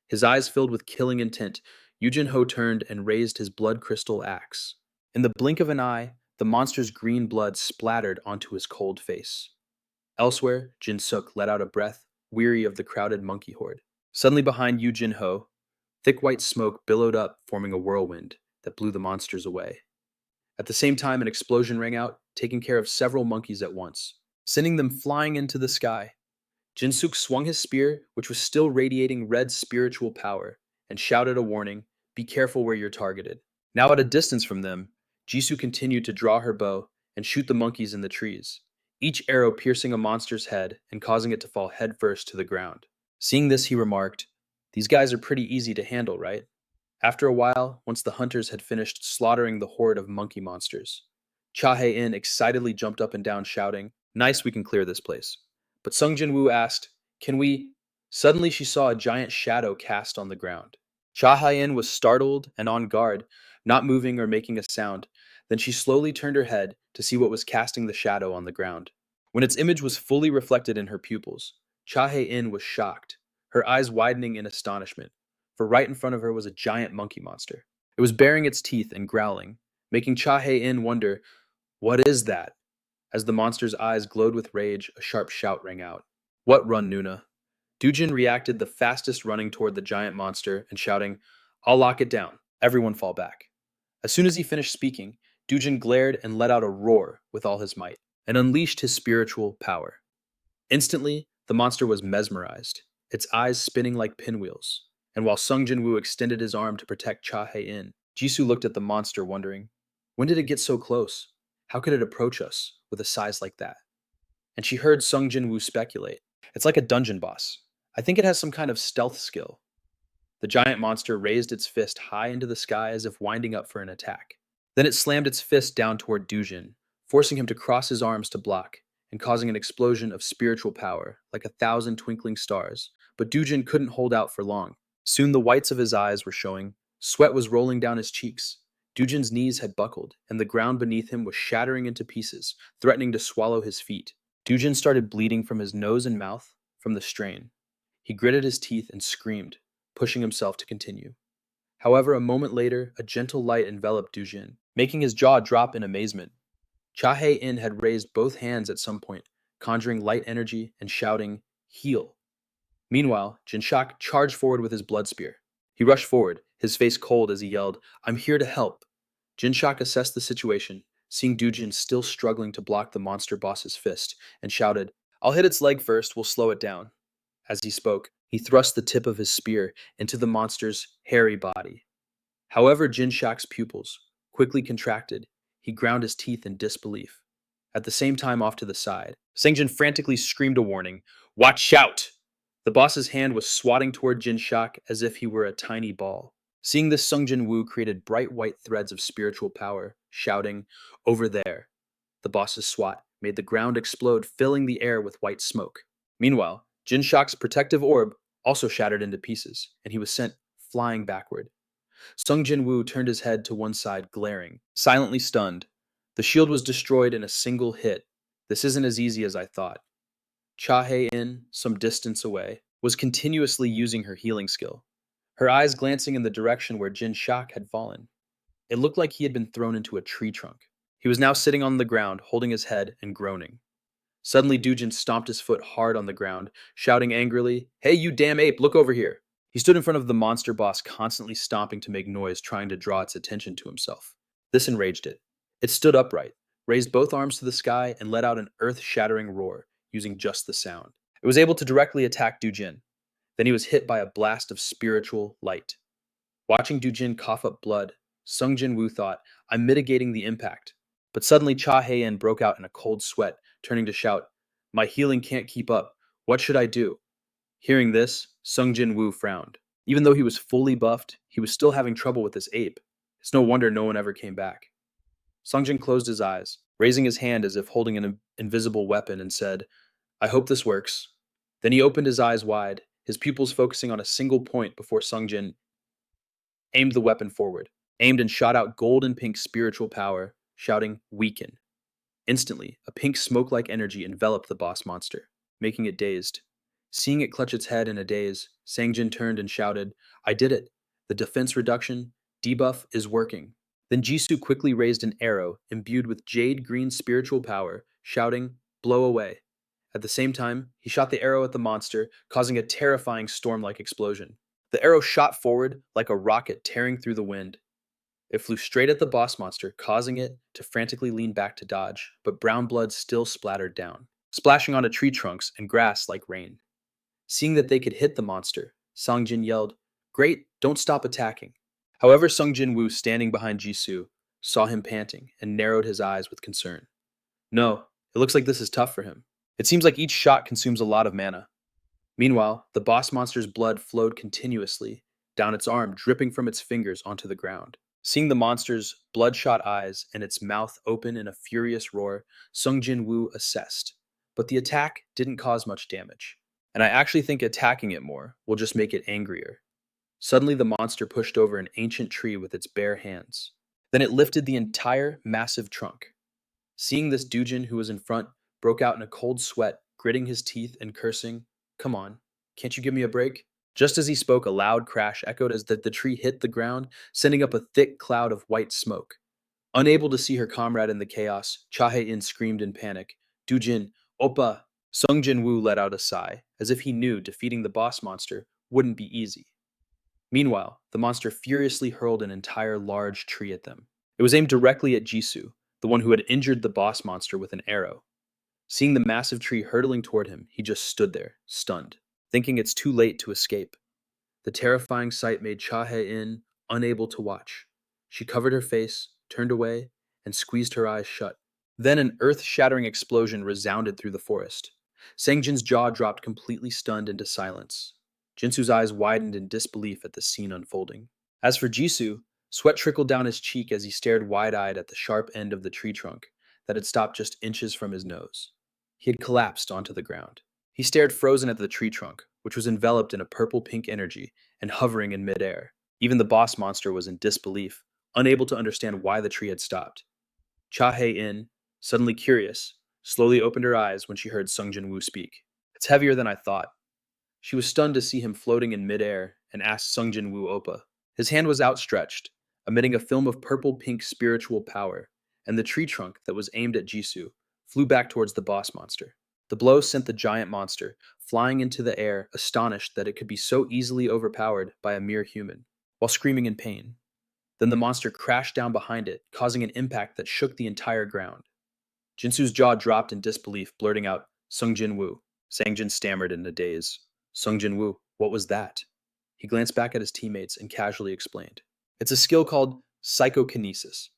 His eyes filled with killing intent, Yu Jin Ho turned and raised his blood crystal axe. In the blink of an eye, the monster's green blood splattered onto his cold face. Elsewhere, Jin Suk let out a breath, weary of the crowded monkey horde. Suddenly behind Yu Jin Ho, thick white smoke billowed up, forming a whirlwind that blew the monsters away. At the same time, an explosion rang out, taking care of several monkeys at once, sending them flying into the sky. Jinsuk swung his spear, which was still radiating red spiritual power, and shouted a warning, Be careful where you're targeted. Now at a distance from them, Jisoo continued to draw her bow and shoot the monkeys in the trees, each arrow piercing a monster's head and causing it to fall headfirst to the ground. Seeing this, he remarked, These guys are pretty easy to handle, right? After a while, once the hunters had finished slaughtering the horde of monkey monsters, Cha Hae-in excitedly jumped up and down shouting, Nice, we can clear this place. But Sung Jin-Woo asked, Can we? Suddenly she saw a giant shadow cast on the ground. Cha Hae-in was startled and on guard, not moving or making a sound. Then she slowly turned her head to see what was casting the shadow on the ground. When its image was fully reflected in her pupils, Cha Hae-in was shocked, her eyes widening in astonishment, for right in front of her was a giant monkey monster. It was baring its teeth and growling, making Cha Hae-in wonder, "What is that?" As the monster's eyes glowed with rage, a sharp shout rang out. "What run, Nuna?" Dujin reacted the fastest, running toward the giant monster and shouting, "I'll lock it down. Everyone fall back." As soon as he finished speaking, Dujin glared and let out a roar with all his might, and unleashed his spiritual power. Instantly, the monster was mesmerized, its eyes spinning like pinwheels. And while Sung Jin-Woo extended his arm to protect Cha Hae-in, Jisoo looked at the monster, wondering, when did it get so close? How could it approach us with a size like that? And she heard Sung Jin-Woo speculate, it's like a dungeon boss. I think it has some kind of stealth skill. The giant monster raised its fist high into the sky as if winding up for an attack. Then it slammed its fist down toward Dujin, forcing him to cross his arms to block, and causing an explosion of spiritual power, like 1,000 twinkling stars. But Dujin couldn't hold out for long. Soon the whites of his eyes were showing, sweat was rolling down his cheeks. Dujin's knees had buckled, and the ground beneath him was shattering into pieces, threatening to swallow his feet. Dujin started bleeding from his nose and mouth from the strain. He gritted his teeth and screamed, pushing himself to continue. However, a moment later, a gentle light enveloped Dujin, making his jaw drop in amazement. Cha Hae-in had raised both hands at some point, conjuring light energy and shouting, "Heal." Meanwhile, Jinshak charged forward with his blood spear. He rushed forward, his face cold as he yelled, "I'm here to help." Jinshak assessed the situation, seeing Dujin still struggling to block the monster boss's fist, and shouted, "I'll hit its leg first, we'll slow it down." As he spoke, he thrust the tip of his spear into the monster's hairy body. However, Jinshak's pupils quickly contracted. He ground his teeth in disbelief. At the same time, off to the side, Sangjin frantically screamed a warning, "Watch out!" The boss's hand was swatting toward Jinshak as if he were a tiny ball. Seeing this, Sung Jin-Woo created bright white threads of spiritual power, shouting, "Over there." The boss's swat made the ground explode, filling the air with white smoke. Meanwhile, Jinshak's protective orb also shattered into pieces, and he was sent flying backward. Sung Jin-Woo turned his head to one side, glaring, silently stunned. The shield was destroyed in a single hit. This isn't as easy as I thought. Cha Hae-in, some distance away, was continuously using her healing skill, her eyes glancing in the direction where Jin Shak had fallen. It looked like he had been thrown into a tree trunk. He was now sitting on the ground, holding his head and groaning. Suddenly, Dujin stomped his foot hard on the ground, shouting angrily, "Hey, you damn ape, look over here!" He stood in front of the monster boss, constantly stomping to make noise, trying to draw its attention to himself. This enraged it. It stood upright, raised both arms to the sky, and let out an earth-shattering roar, using just the sound. It was able to directly attack Dujin. Then he was hit by a blast of spiritual light. Watching Dujin cough up blood, Sung Jin-Woo thought, "I'm mitigating the impact." But suddenly Cha Hae-in broke out in a cold sweat, turning to shout, "My healing can't keep up. What should I do?" Hearing this, Sung Jin-Woo frowned. Even though he was fully buffed, he was still having trouble with this ape. It's no wonder no one ever came back. Sung Jin closed his eyes, raising his hand as if holding an invisible weapon, and said, "I hope this works." Then he opened his eyes wide, his pupils focusing on a single point before Sung Jin aimed the weapon forward, aimed and shot out gold and pink spiritual power, shouting, "Weaken." Instantly, a pink smoke-like energy enveloped the boss monster, making it dazed. Seeing it clutch its head in a daze, Sangjin turned and shouted, "I did it. The defense reduction debuff is working." Then Jisoo quickly raised an arrow imbued with jade green spiritual power, shouting, "Blow away." At the same time, he shot the arrow at the monster, causing a terrifying storm-like explosion. The arrow shot forward like a rocket tearing through the wind. It flew straight at the boss monster, causing it to frantically lean back to dodge, but brown blood still splattered down, splashing onto tree trunks and grass like rain. Seeing that they could hit the monster, Sung Jin yelled, "Great, don't stop attacking." However, Sung Jin-Woo, standing behind Jisoo, saw him panting and narrowed his eyes with concern. "No, it looks like this is tough for him. It seems like each shot consumes a lot of mana." Meanwhile, the boss monster's blood flowed continuously down its arm, dripping from its fingers onto the ground. Seeing the monster's bloodshot eyes and its mouth open in a furious roar, Sung Jin-Woo assessed. But the attack didn't cause much damage, and I actually think attacking it more will just make it angrier. Suddenly, the monster pushed over an ancient tree with its bare hands. Then it lifted the entire massive trunk. Seeing this, Dujin, who was in front, broke out in a cold sweat, gritting his teeth and cursing, "Come on, can't you give me a break?" Just as he spoke, a loud crash echoed as the tree hit the ground, sending up a thick cloud of white smoke. Unable to see her comrade in the chaos, Cha-hae-in screamed in panic. "Dujin, Oppa!" Sung Jin-Woo let out a sigh, as if he knew defeating the boss monster wouldn't be easy. Meanwhile, the monster furiously hurled an entire large tree at them. It was aimed directly at Jisoo, the one who had injured the boss monster with an arrow. Seeing the massive tree hurtling toward him, he just stood there, stunned, thinking it's too late to escape. The terrifying sight made Cha-hae-in unable to watch. She covered her face, turned away, and squeezed her eyes shut. Then an earth-shattering explosion resounded through the forest. Sangjin's jaw dropped completely stunned into silence. Jinsu's eyes widened in disbelief at the scene unfolding. As for Jisoo, sweat trickled down his cheek as he stared wide-eyed at the sharp end of the tree trunk that had stopped just inches from his nose. He had collapsed onto the ground. He stared frozen at the tree trunk, which was enveloped in a purple-pink energy and hovering in midair. Even the boss monster was in disbelief, unable to understand why the tree had stopped. Cha-hae-in, suddenly curious, slowly opened her eyes when she heard Sung Jin-Woo speak. "It's heavier than I thought." She was stunned to see him floating in midair and asked Sung Jin-Woo Oppa. His hand was outstretched, emitting a film of purple-pink spiritual power, and the tree trunk that was aimed at Jisoo flew back towards the boss monster. The blow sent the giant monster flying into the air, astonished that it could be so easily overpowered by a mere human, while screaming in pain. Then the monster crashed down behind it, causing an impact that shook the entire ground. Jinsu's jaw dropped in disbelief, blurting out, "Sung Jin-Woo." Sangjin stammered in a daze. "Sung Jin-Woo, what was that?" He glanced back at his teammates and casually explained. "It's a skill called psychokinesis."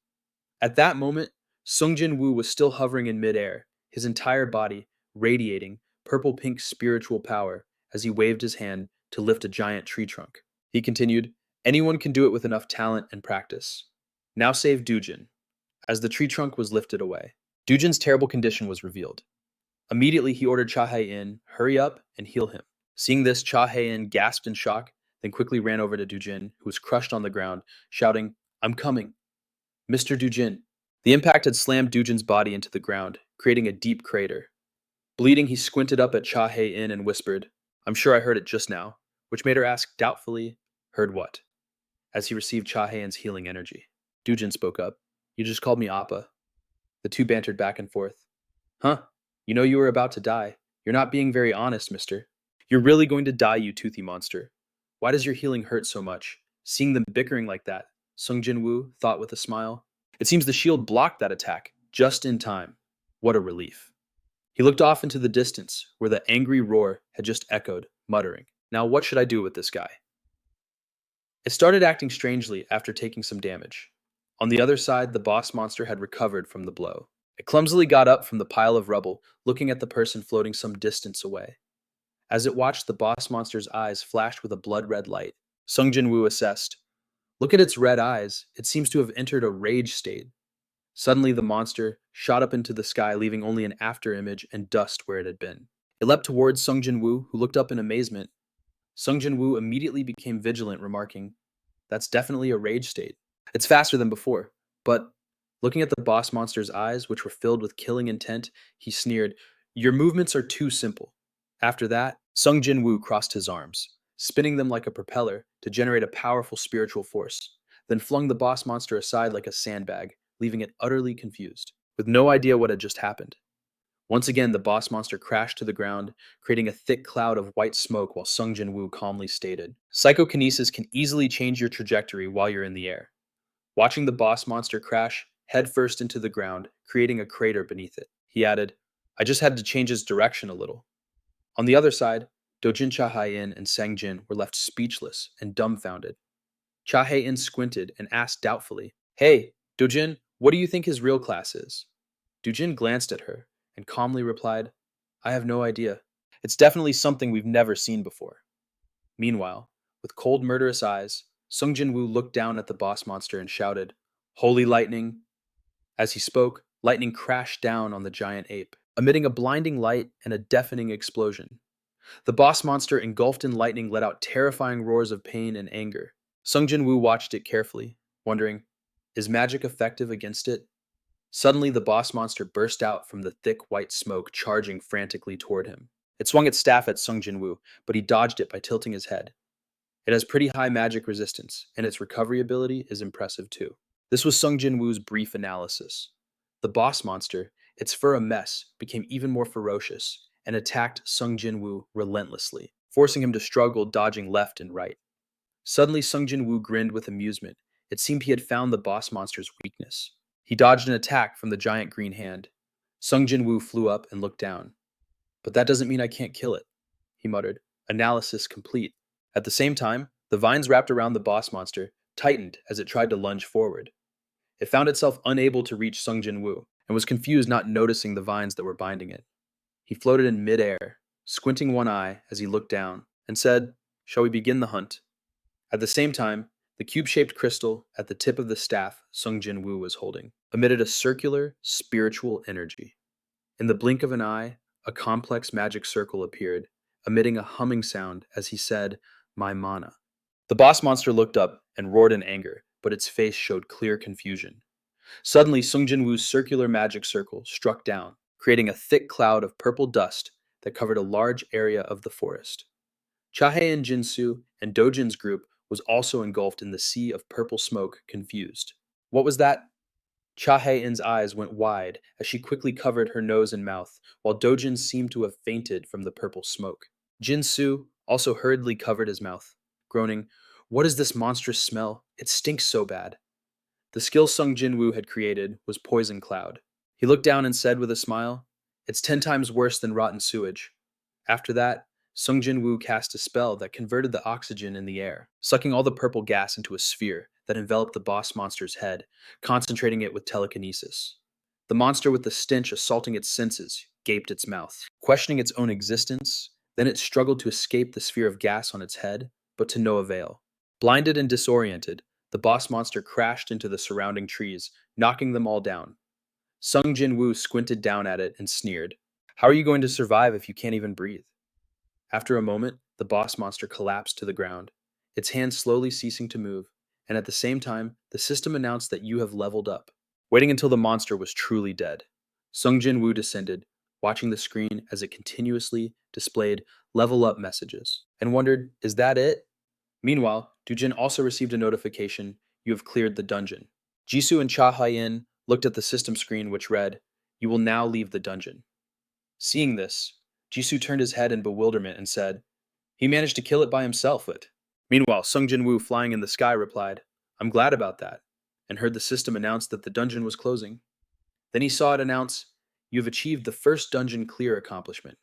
At that moment, Sung Jin-Woo was still hovering in midair, his entire body radiating purple-pink spiritual power as he waved his hand to lift a giant tree trunk. He continued, "Anyone can do it with enough talent and practice. Now save Dujin." As the tree trunk was lifted away, Dujin's terrible condition was revealed. Immediately, he ordered Cha-hae-in, "Hurry up and heal him." Seeing this, Cha-hae-in gasped in shock, then quickly ran over to Dujin, who was crushed on the ground, shouting, "I'm coming. Mr. Dujin." The impact had slammed Dujin's body into the ground, creating a deep crater. Bleeding, he squinted up at Cha-hae-in and whispered, "I'm sure I heard it just now," which made her ask doubtfully, "Heard what?" as he received Cha-hae-in's healing energy. Dujin spoke up, "You just called me Appa." The two bantered back and forth. "Huh? You know you were about to die. You're not being very honest, mister." "You're really going to die, you toothy monster. Why does your healing hurt so much?" Seeing them bickering like that, Sung Jin-Woo thought with a smile. It seems the shield blocked that attack, just in time. What a relief. He looked off into the distance, where the angry roar had just echoed, muttering, "Now what should I do with this guy?" It started acting strangely after taking some damage. On the other side, the boss monster had recovered from the blow. It clumsily got up from the pile of rubble, looking at the person floating some distance away. As it watched, the boss monster's eyes flashed with a blood-red light. Sung Jin-Woo assessed. "Look at its red eyes. It seems to have entered a rage state." Suddenly, the monster shot up into the sky, leaving only an afterimage and dust where it had been. It leapt towards Sung Jin-Woo, who looked up in amazement. Sung Jin-Woo immediately became vigilant, remarking, "That's definitely a rage state. It's faster than before." But, looking at the boss monster's eyes, which were filled with killing intent, he sneered, "Your movements are too simple." After that, Sung Jin-Woo crossed his arms, spinning them like a propeller to generate a powerful spiritual force, then flung the boss monster aside like a sandbag, leaving it utterly confused, with no idea what had just happened. Once again, the boss monster crashed to the ground, creating a thick cloud of white smoke while Sung Jin-Woo calmly stated, "Psychokinesis can easily change your trajectory while you're in the air." Watching the boss monster crash headfirst into the ground, creating a crater beneath it, he added, "I just had to change its direction a little." On the other side, Dojin Cha-hae-in and Sang-jin were left speechless and dumbfounded. Cha-hae-in squinted and asked doubtfully, "Hey, Dojin, what do you think his real class is?" Dojin glanced at her and calmly replied, "I have no idea. It's definitely something we've never seen before." Meanwhile, with cold, murderous eyes, Sung Jin-Woo looked down at the boss monster and shouted, "Holy lightning!" As he spoke, lightning crashed down on the giant ape, emitting a blinding light and a deafening explosion. The boss monster, engulfed in lightning, let out terrifying roars of pain and anger. Sung Jin-Woo watched it carefully, wondering, is magic effective against it? Suddenly, the boss monster burst out from the thick white smoke, charging frantically toward him. It swung its staff at Sung Jin-Woo, but he dodged it by tilting his head. It has pretty high magic resistance, and its recovery ability is impressive too. This was Sung Jin-Woo's brief analysis. The boss monster, its fur a mess, became even more ferocious and attacked Sung Jin-Woo relentlessly, forcing him to struggle dodging left and right. Suddenly, Sung Jin-Woo grinned with amusement. It seemed he had found the boss monster's weakness. He dodged an attack from the giant green hand. Sung Jin-Woo flew up and looked down. But that doesn't mean I can't kill it, he muttered. Analysis complete. At the same time, the vines wrapped around the boss monster tightened as it tried to lunge forward. It found itself unable to reach Sung Jin-Woo and was confused not noticing the vines that were binding it. He floated in midair, squinting one eye as he looked down, and said, "Shall we begin the hunt?" At the same time, the cube-shaped crystal at the tip of the staff Sung Jin-Woo was holding emitted a circular, spiritual energy. In the blink of an eye, a complex magic circle appeared, emitting a humming sound as he said, "My mana." The boss monster looked up and roared in anger, but its face showed clear confusion. Suddenly, Sung Jin-Woo's circular magic circle struck down, creating a thick cloud of purple dust that covered a large area of the forest. Chahae and Jinsu and Dojin's group was also engulfed in the sea of purple smoke, confused. What was that? Chahae-in's eyes went wide as she quickly covered her nose and mouth, while Dojin seemed to have fainted from the purple smoke. Jinsu also hurriedly covered his mouth, groaning, "What is this monstrous smell? It stinks so bad." The skill Sung Jin-Woo had created was Poison Cloud. He looked down and said with a smile, "It's 10 times worse than rotten sewage." After that, Sung Jin-Woo cast a spell that converted the oxygen in the air, sucking all the purple gas into a sphere that enveloped the boss monster's head, concentrating it with telekinesis. The monster, with the stench assaulting its senses, gaped its mouth, questioning its own existence. Then it struggled to escape the sphere of gas on its head, but to no avail. Blinded and disoriented, the boss monster crashed into the surrounding trees, knocking them all down. Sung Jin-Woo squinted down at it and sneered, "How are you going to survive if you can't even breathe?" After a moment, the boss monster collapsed to the ground, its hands slowly ceasing to move, and at the same time, the system announced that you have leveled up. Waiting until the monster was truly dead, Sung Jin-Woo descended, watching the screen as it continuously displayed level up messages, and wondered, is that it? Meanwhile, Dujin also received a notification, you have cleared the dungeon. Jisoo and Cha Hye-in looked at the system screen which read, you will now leave the dungeon. Seeing this, Jisoo turned his head in bewilderment and said, he managed to kill it by himself, but... Meanwhile, Sung Jin-Woo flying in the sky replied, I'm glad about that, and heard the system announce that the dungeon was closing. Then he saw it announce, you have achieved the first dungeon clear accomplishment,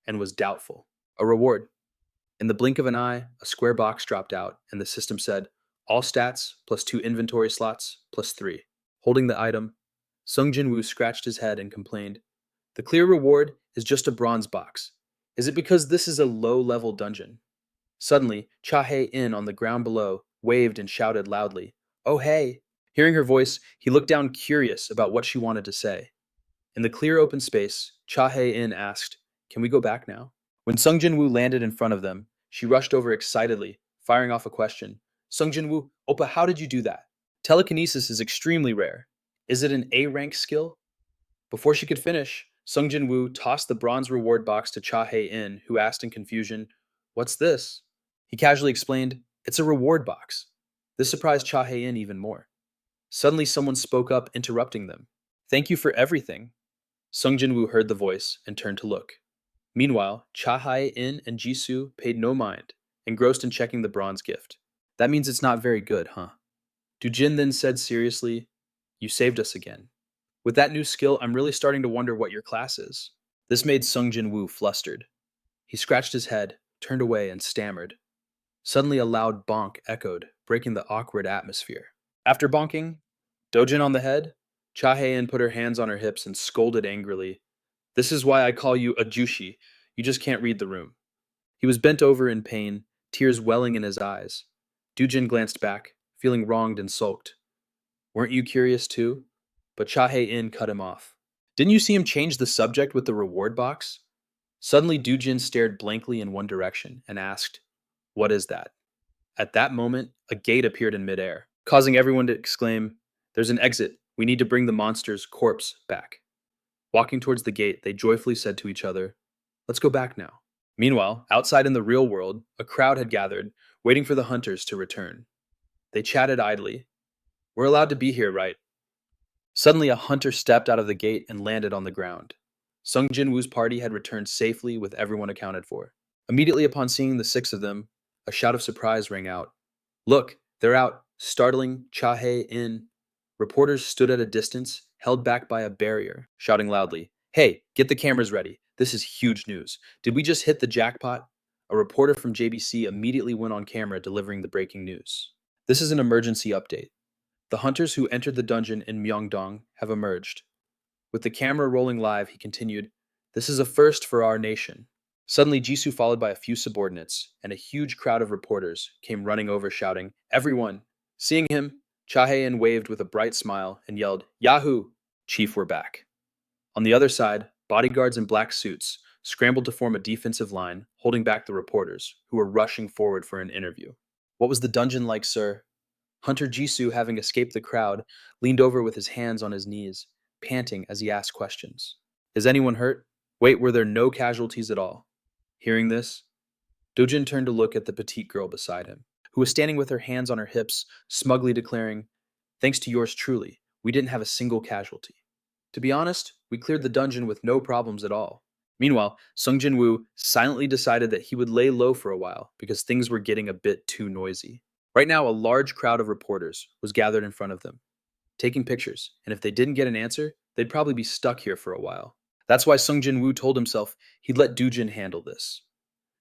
and was doubtful. A reward. In the blink of an eye, a square box dropped out, and the system said, all stats plus 2 inventory slots plus 3. Holding the item, Sung Jin-Woo scratched his head and complained, the clear reward is just a bronze box. Is it because this is a low-level dungeon? Suddenly, Cha Hae-in on the ground below waved and shouted loudly, oh hey! Hearing her voice, he looked down curious about what she wanted to say. In the clear open space, Cha Hae-in asked, can we go back now? When Sung Jin-Woo landed in front of them, she rushed over excitedly, firing off a question. Sung Jin-Woo, Oppa, how did you do that? Telekinesis is extremely rare. Is it an A-rank skill? Before she could finish, Sung Jin-Woo tossed the bronze reward box to Cha Hae-in, who asked in confusion, what's this? He casually explained, it's a reward box. This surprised Cha Hae-in even more. Suddenly someone spoke up, interrupting them. Thank you for everything. Sung Jin-Woo heard the voice and turned to look. Meanwhile, Cha Hae-in and Jisoo paid no mind, engrossed in checking the bronze gift. That means it's not very good, huh? Dujin then said seriously, you saved us again. With that new skill, I'm really starting to wonder what your class is. This made Sung Jin-Woo flustered. He scratched his head, turned away, and stammered. Suddenly a loud bonk echoed, breaking the awkward atmosphere. After bonking, Dojin on the head, Cha Hae-in put her hands on her hips and scolded angrily. This is why I call you a Jushi. You just can't read the room. He was bent over in pain, tears welling in his eyes. Dujin glanced back, feeling wronged and sulked. Weren't you curious too? But Cha Hae-in cut him off. Didn't you see him change the subject with the reward box? Suddenly Dujin stared blankly in one direction and asked, what is that? At that moment, a gate appeared in midair, causing everyone to exclaim, there's an exit. We need to bring the monster's corpse back. Walking towards the gate, they joyfully said to each other, "Let's go back now." Meanwhile, outside in the real world, a crowd had gathered, waiting for the hunters to return. They chatted idly. "We're allowed to be here, right?" Suddenly, a hunter stepped out of the gate and landed on the ground. Sung Jin-Woo's party had returned safely with everyone accounted for. Immediately upon seeing the six of them, a shout of surprise rang out. "Look, they're out, startling Cha-hae-in." Reporters stood at a distance, held back by a barrier, shouting loudly, "Hey, get the cameras ready. This is huge news. Did we just hit the jackpot?" A reporter from JBC immediately went on camera delivering the breaking news. "This is an emergency update. The hunters who entered the dungeon in Myeongdong have emerged." With the camera rolling live, he continued, "This is a first for our nation." Suddenly, Jisoo, followed by a few subordinates and a huge crowd of reporters, came running over shouting, "Everyone!" Seeing him, Cha-hae-in waved with a bright smile and yelled, "Yahoo! Chief, we're back." On the other side, bodyguards in black suits scrambled to form a defensive line, holding back the reporters, who were rushing forward for an interview. "What was the dungeon like, sir?" Hunter Jisoo, having escaped the crowd, leaned over with his hands on his knees, panting as he asked questions. "Is anyone hurt? Wait, were there no casualties at all?" Hearing this, Dojin turned to look at the petite girl beside him, who was standing with her hands on her hips, smugly declaring, "Thanks to yours truly, we didn't have a single casualty. To be honest, we cleared the dungeon with no problems at all." Meanwhile, Sung Jin-Woo silently decided that he would lay low for a while because things were getting a bit too noisy. Right now, a large crowd of reporters was gathered in front of them, taking pictures, and if they didn't get an answer, they'd probably be stuck here for a while. That's why Sung Jin-Woo told himself he'd let Doojin handle this.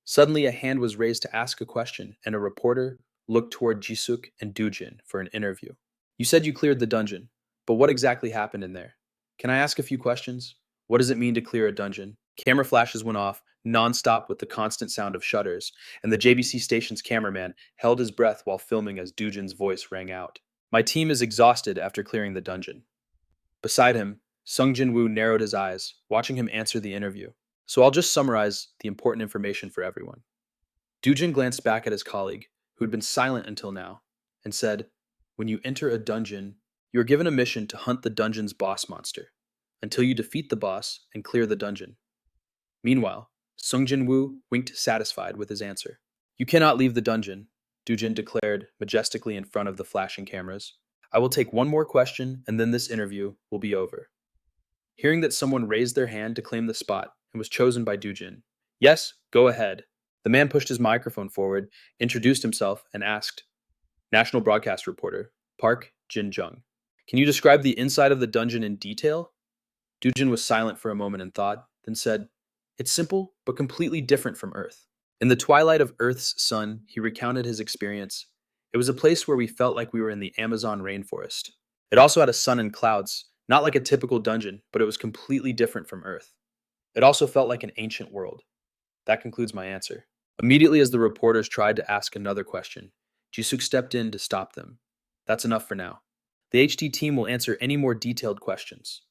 Suddenly, a hand was raised to ask a question, and a reporter looked toward Jisuk and Doojin for an interview. "You said you cleared the dungeon, but what exactly happened in there? Can I ask a few questions? What does it mean to clear a dungeon?" Camera flashes went off, non-stop with the constant sound of shutters, and the JBC station's cameraman held his breath while filming as Doojin's voice rang out. "My team is exhausted after clearing the dungeon." Beside him, Sung Jin-Woo narrowed his eyes, watching him answer the interview. "So I'll just summarize the important information for everyone." Doojin glanced back at his colleague, who had been silent until now, and said, "When you enter a dungeon, you are given a mission to hunt the dungeon's boss monster, until you defeat the boss and clear the dungeon." Meanwhile, Sung Jin-Woo winked satisfied with his answer. "You cannot leave the dungeon," Doojin declared majestically in front of the flashing cameras. "I will take one more question, and then this interview will be over." Hearing that someone raised their hand to claim the spot and was chosen by Doojin, "Yes, go ahead." The man pushed his microphone forward, introduced himself, and asked, "National broadcast reporter, Park Jin-jung. Can you describe the inside of the dungeon in detail?" Doojin was silent for a moment in thought, then said, "It's simple, but completely different from Earth." In the twilight of Earth's sun, he recounted his experience. "It was a place where we felt like we were in the Amazon rainforest. It also had a sun and clouds, not like a typical dungeon, but it was completely different from Earth. It also felt like an ancient world." That concludes my answer. Immediately as the reporters tried to ask another question, Jisuk stepped in to stop them. "That's enough for now. The HD team will answer any more detailed questions."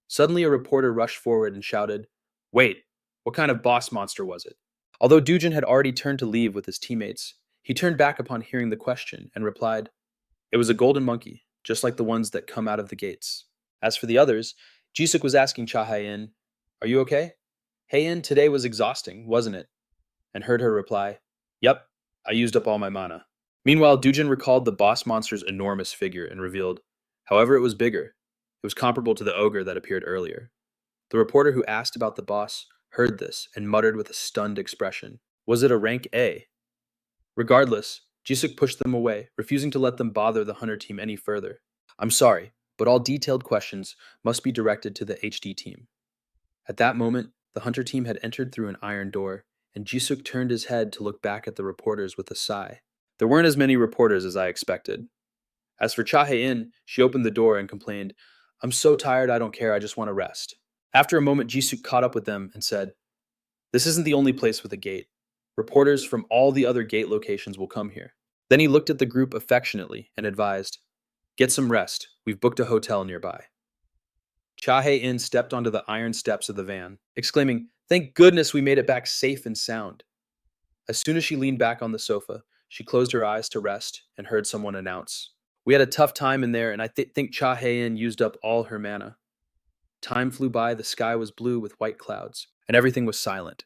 Suddenly a reporter rushed forward and shouted, "Wait, what kind of boss monster was it?" Although Doojin had already turned to leave with his teammates, he turned back upon hearing the question and replied, "It was a golden monkey, just like the ones that come out of the gates." As for the others, Jisuk was asking Cha-hae-in, "Are you okay? Hae-in, today was exhausting, wasn't it?" And heard her reply, "Yep, I used up all my mana." Meanwhile, Doojin recalled the boss monster's enormous figure and revealed, however it was bigger, it was comparable to the ogre that appeared earlier. The reporter who asked about the boss heard this and muttered with a stunned expression, "Was it a rank A?" Regardless, Jisuk pushed them away, refusing to let them bother the hunter team any further. "I'm sorry, but all detailed questions must be directed to the HD team." At that moment, the hunter team had entered through an iron door, and Jisuk turned his head to look back at the reporters with a sigh. There weren't as many reporters as I expected. As for Cha-hae-in, she opened the door and complained, "I'm so tired, I don't care, I just want to rest." After a moment, Jisuk caught up with them and said, "This isn't the only place with a gate. Reporters from all the other gate locations will come here." Then he looked at the group affectionately and advised, "Get some rest. We've booked a hotel nearby." Cha-hae-in stepped onto the iron steps of the van, exclaiming, "Thank goodness we made it back safe and sound." As soon as she leaned back on the sofa, she closed her eyes to rest and heard someone announce, We had a tough time in there, and I think Cha Hae-in used up all her mana. Time flew by, the sky was blue with white clouds, and everything was silent.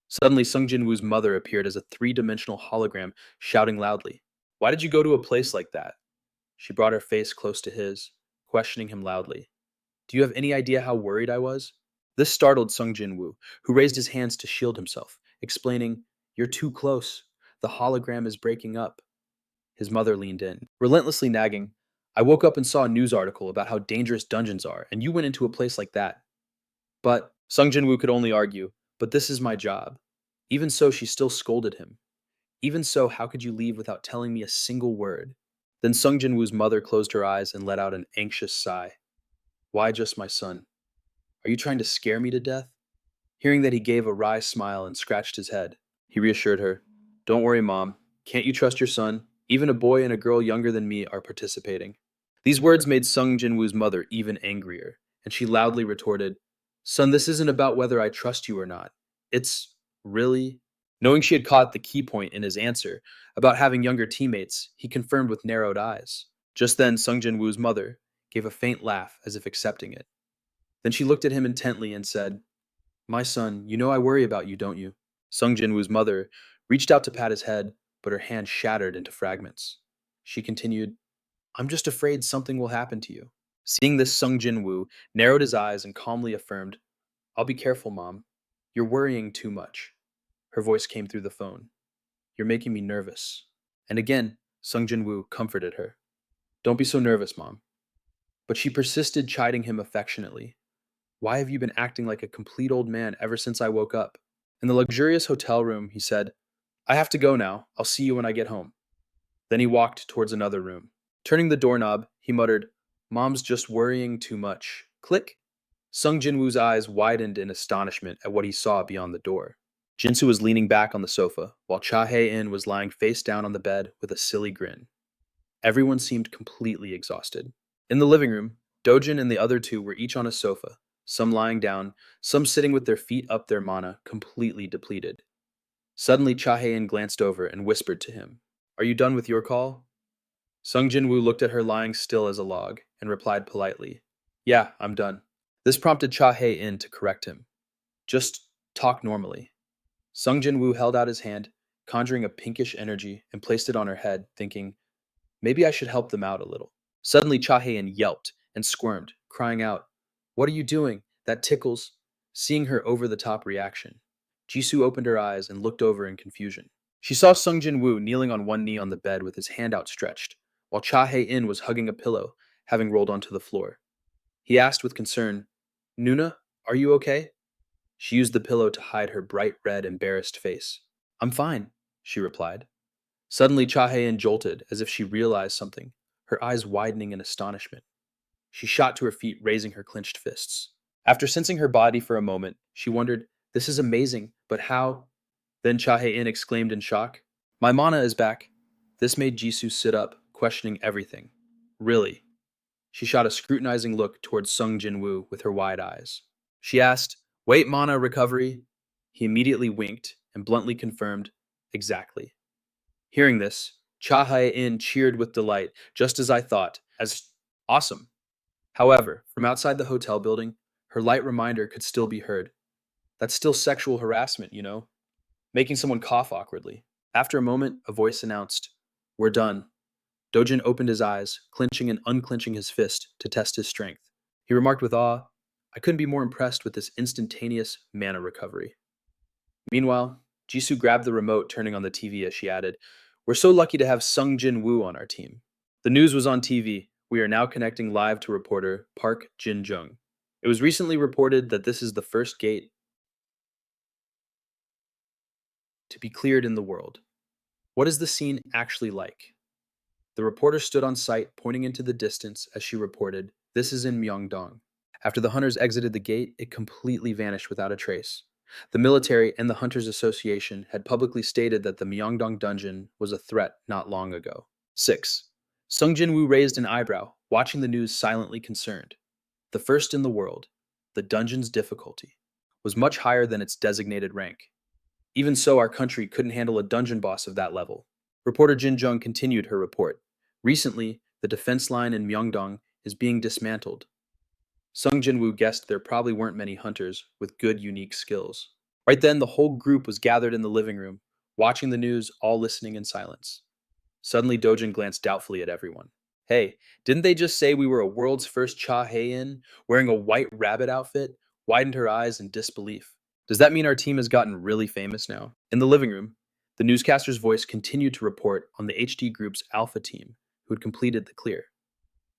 Suddenly, Sung Jin-Woo's mother appeared as a three-dimensional hologram, shouting loudly. Why did you go to a place like that? She brought her face close to his, questioning him loudly. Do you have any idea how worried I was? This startled Sung Jin-Woo, who raised his hands to shield himself, explaining, You're too close. The hologram is breaking up. His mother leaned in, relentlessly nagging, I woke up and saw a news article about how dangerous dungeons are, and you went into a place like that. But Sung Jin-Woo could only argue, but this is my job. Even so, she still scolded him. Even so, how could you leave without telling me a single word? Then Sung Jin-Woo's mother closed her eyes and let out an anxious sigh. Why just my son? Are you trying to scare me to death? Hearing that, he gave a wry smile and scratched his head. He reassured her, Don't worry, Mom. Can't you trust your son? Even a boy and a girl younger than me are participating. These words made Sung Jin-Woo's mother even angrier, and she loudly retorted, Son, this isn't about whether I trust you or not. It's really. Knowing she had caught the key point in his answer about having younger teammates, he confirmed with narrowed eyes. Just then, Sung Jin-Woo's mother gave a faint laugh as if accepting it. Then she looked at him intently and said, My son, you know I worry about you, don't you? Sung Jin-Woo's mother reached out to pat his head, but her hand shattered into fragments. She continued, I'm just afraid something will happen to you. Seeing this, Sung Jin-Woo narrowed his eyes and calmly affirmed, I'll be careful, Mom. You're worrying too much. Her voice came through the phone. You're making me nervous. And again, Sung Jin-Woo comforted her. Don't be so nervous, Mom. But she persisted, chiding him affectionately. Why have you been acting like a complete old man ever since I woke up? In the luxurious hotel room, he said, I have to go now. I'll see you when I get home. Then he walked towards another room. Turning the doorknob, he muttered, Mom's just worrying too much. Click. Sung Jin-Woo's eyes widened in astonishment at what he saw beyond the door. Jinsu was leaning back on the sofa, while Cha Hae-in was lying face down on the bed with a silly grin. Everyone seemed completely exhausted. In the living room, Dojin and the other two were each on a sofa, some lying down, some sitting with their feet up, their mana completely depleted. Suddenly, Cha Hae-in glanced over and whispered to him, Are you done with your call? Sung Jin-Woo looked at her lying still as a log and replied politely, Yeah, I'm done. This prompted Cha Hae-in to correct him. Just talk normally. Sung Jin-Woo held out his hand, conjuring a pinkish energy, and placed it on her head, thinking, Maybe I should help them out a little. Suddenly, Cha Hae-in yelped and squirmed, crying out, What are you doing? That tickles. Seeing her over-the-top reaction, Jisoo opened her eyes and looked over in confusion. She saw Sung Jin-Woo kneeling on one knee on the bed with his hand outstretched, while Cha Hae-in was hugging a pillow, having rolled onto the floor. He asked with concern, Nuna, are you okay? She used the pillow to hide her bright red, embarrassed face. I'm fine, she replied. Suddenly, Cha Hae-in jolted as if she realized something, her eyes widening in astonishment. She shot to her feet, raising her clenched fists. After sensing her body for a moment, she wondered, This is amazing, but how? Then Cha Hae-in exclaimed in shock, My mana is back. This made Jisoo sit up, questioning everything. Really? She shot a scrutinizing look towards Sung Jin-Woo with her wide eyes. She asked, Wait, mana recovery? He immediately winked and bluntly confirmed, Exactly. Hearing this, Cha Hae-in cheered with delight, just as I thought, as awesome. However, from outside the hotel building, her light reminder could still be heard. That's still sexual harassment, you know? Making someone cough awkwardly. After a moment, a voice announced, We're done. Dojin opened his eyes, clenching and unclenching his fist to test his strength. He remarked with awe, I couldn't be more impressed with this instantaneous mana recovery. Meanwhile, Jisoo grabbed the remote, turning on the TV as she added, We're so lucky to have Sung Jin-Woo on our team. The news was on TV. We are now connecting live to reporter Park Jin-jung. It was recently reported that this is the first gate to be cleared in the world. What is the scene actually like? The reporter stood on site, pointing into the distance as she reported, This is in Myeongdong. After the hunters exited the gate, it completely vanished without a trace. The military and the Hunters Association had publicly stated that the Myeongdong dungeon was a threat not long ago. 6. Sung Jin-Woo raised an eyebrow, watching the news silently concerned. The first in the world, the dungeon's difficulty, was much higher than its designated rank. Even so, our country couldn't handle a dungeon boss of that level. Reporter Jin Jung continued her report. Recently, The defense line in Myeongdong is being dismantled. Sung Jin-Woo guessed there probably weren't many hunters with good, unique skills. Right then, the whole group was gathered in the living room, watching the news, all listening in silence. Suddenly, Dojin glanced doubtfully at everyone. Hey, didn't they just say we were a world's first Cha Hae-in, wearing a white rabbit outfit? Widened her eyes in disbelief. Does that mean our team has gotten really famous now? In the living room, the newscaster's voice continued to report on the HD group's Alpha team, who had completed the clear.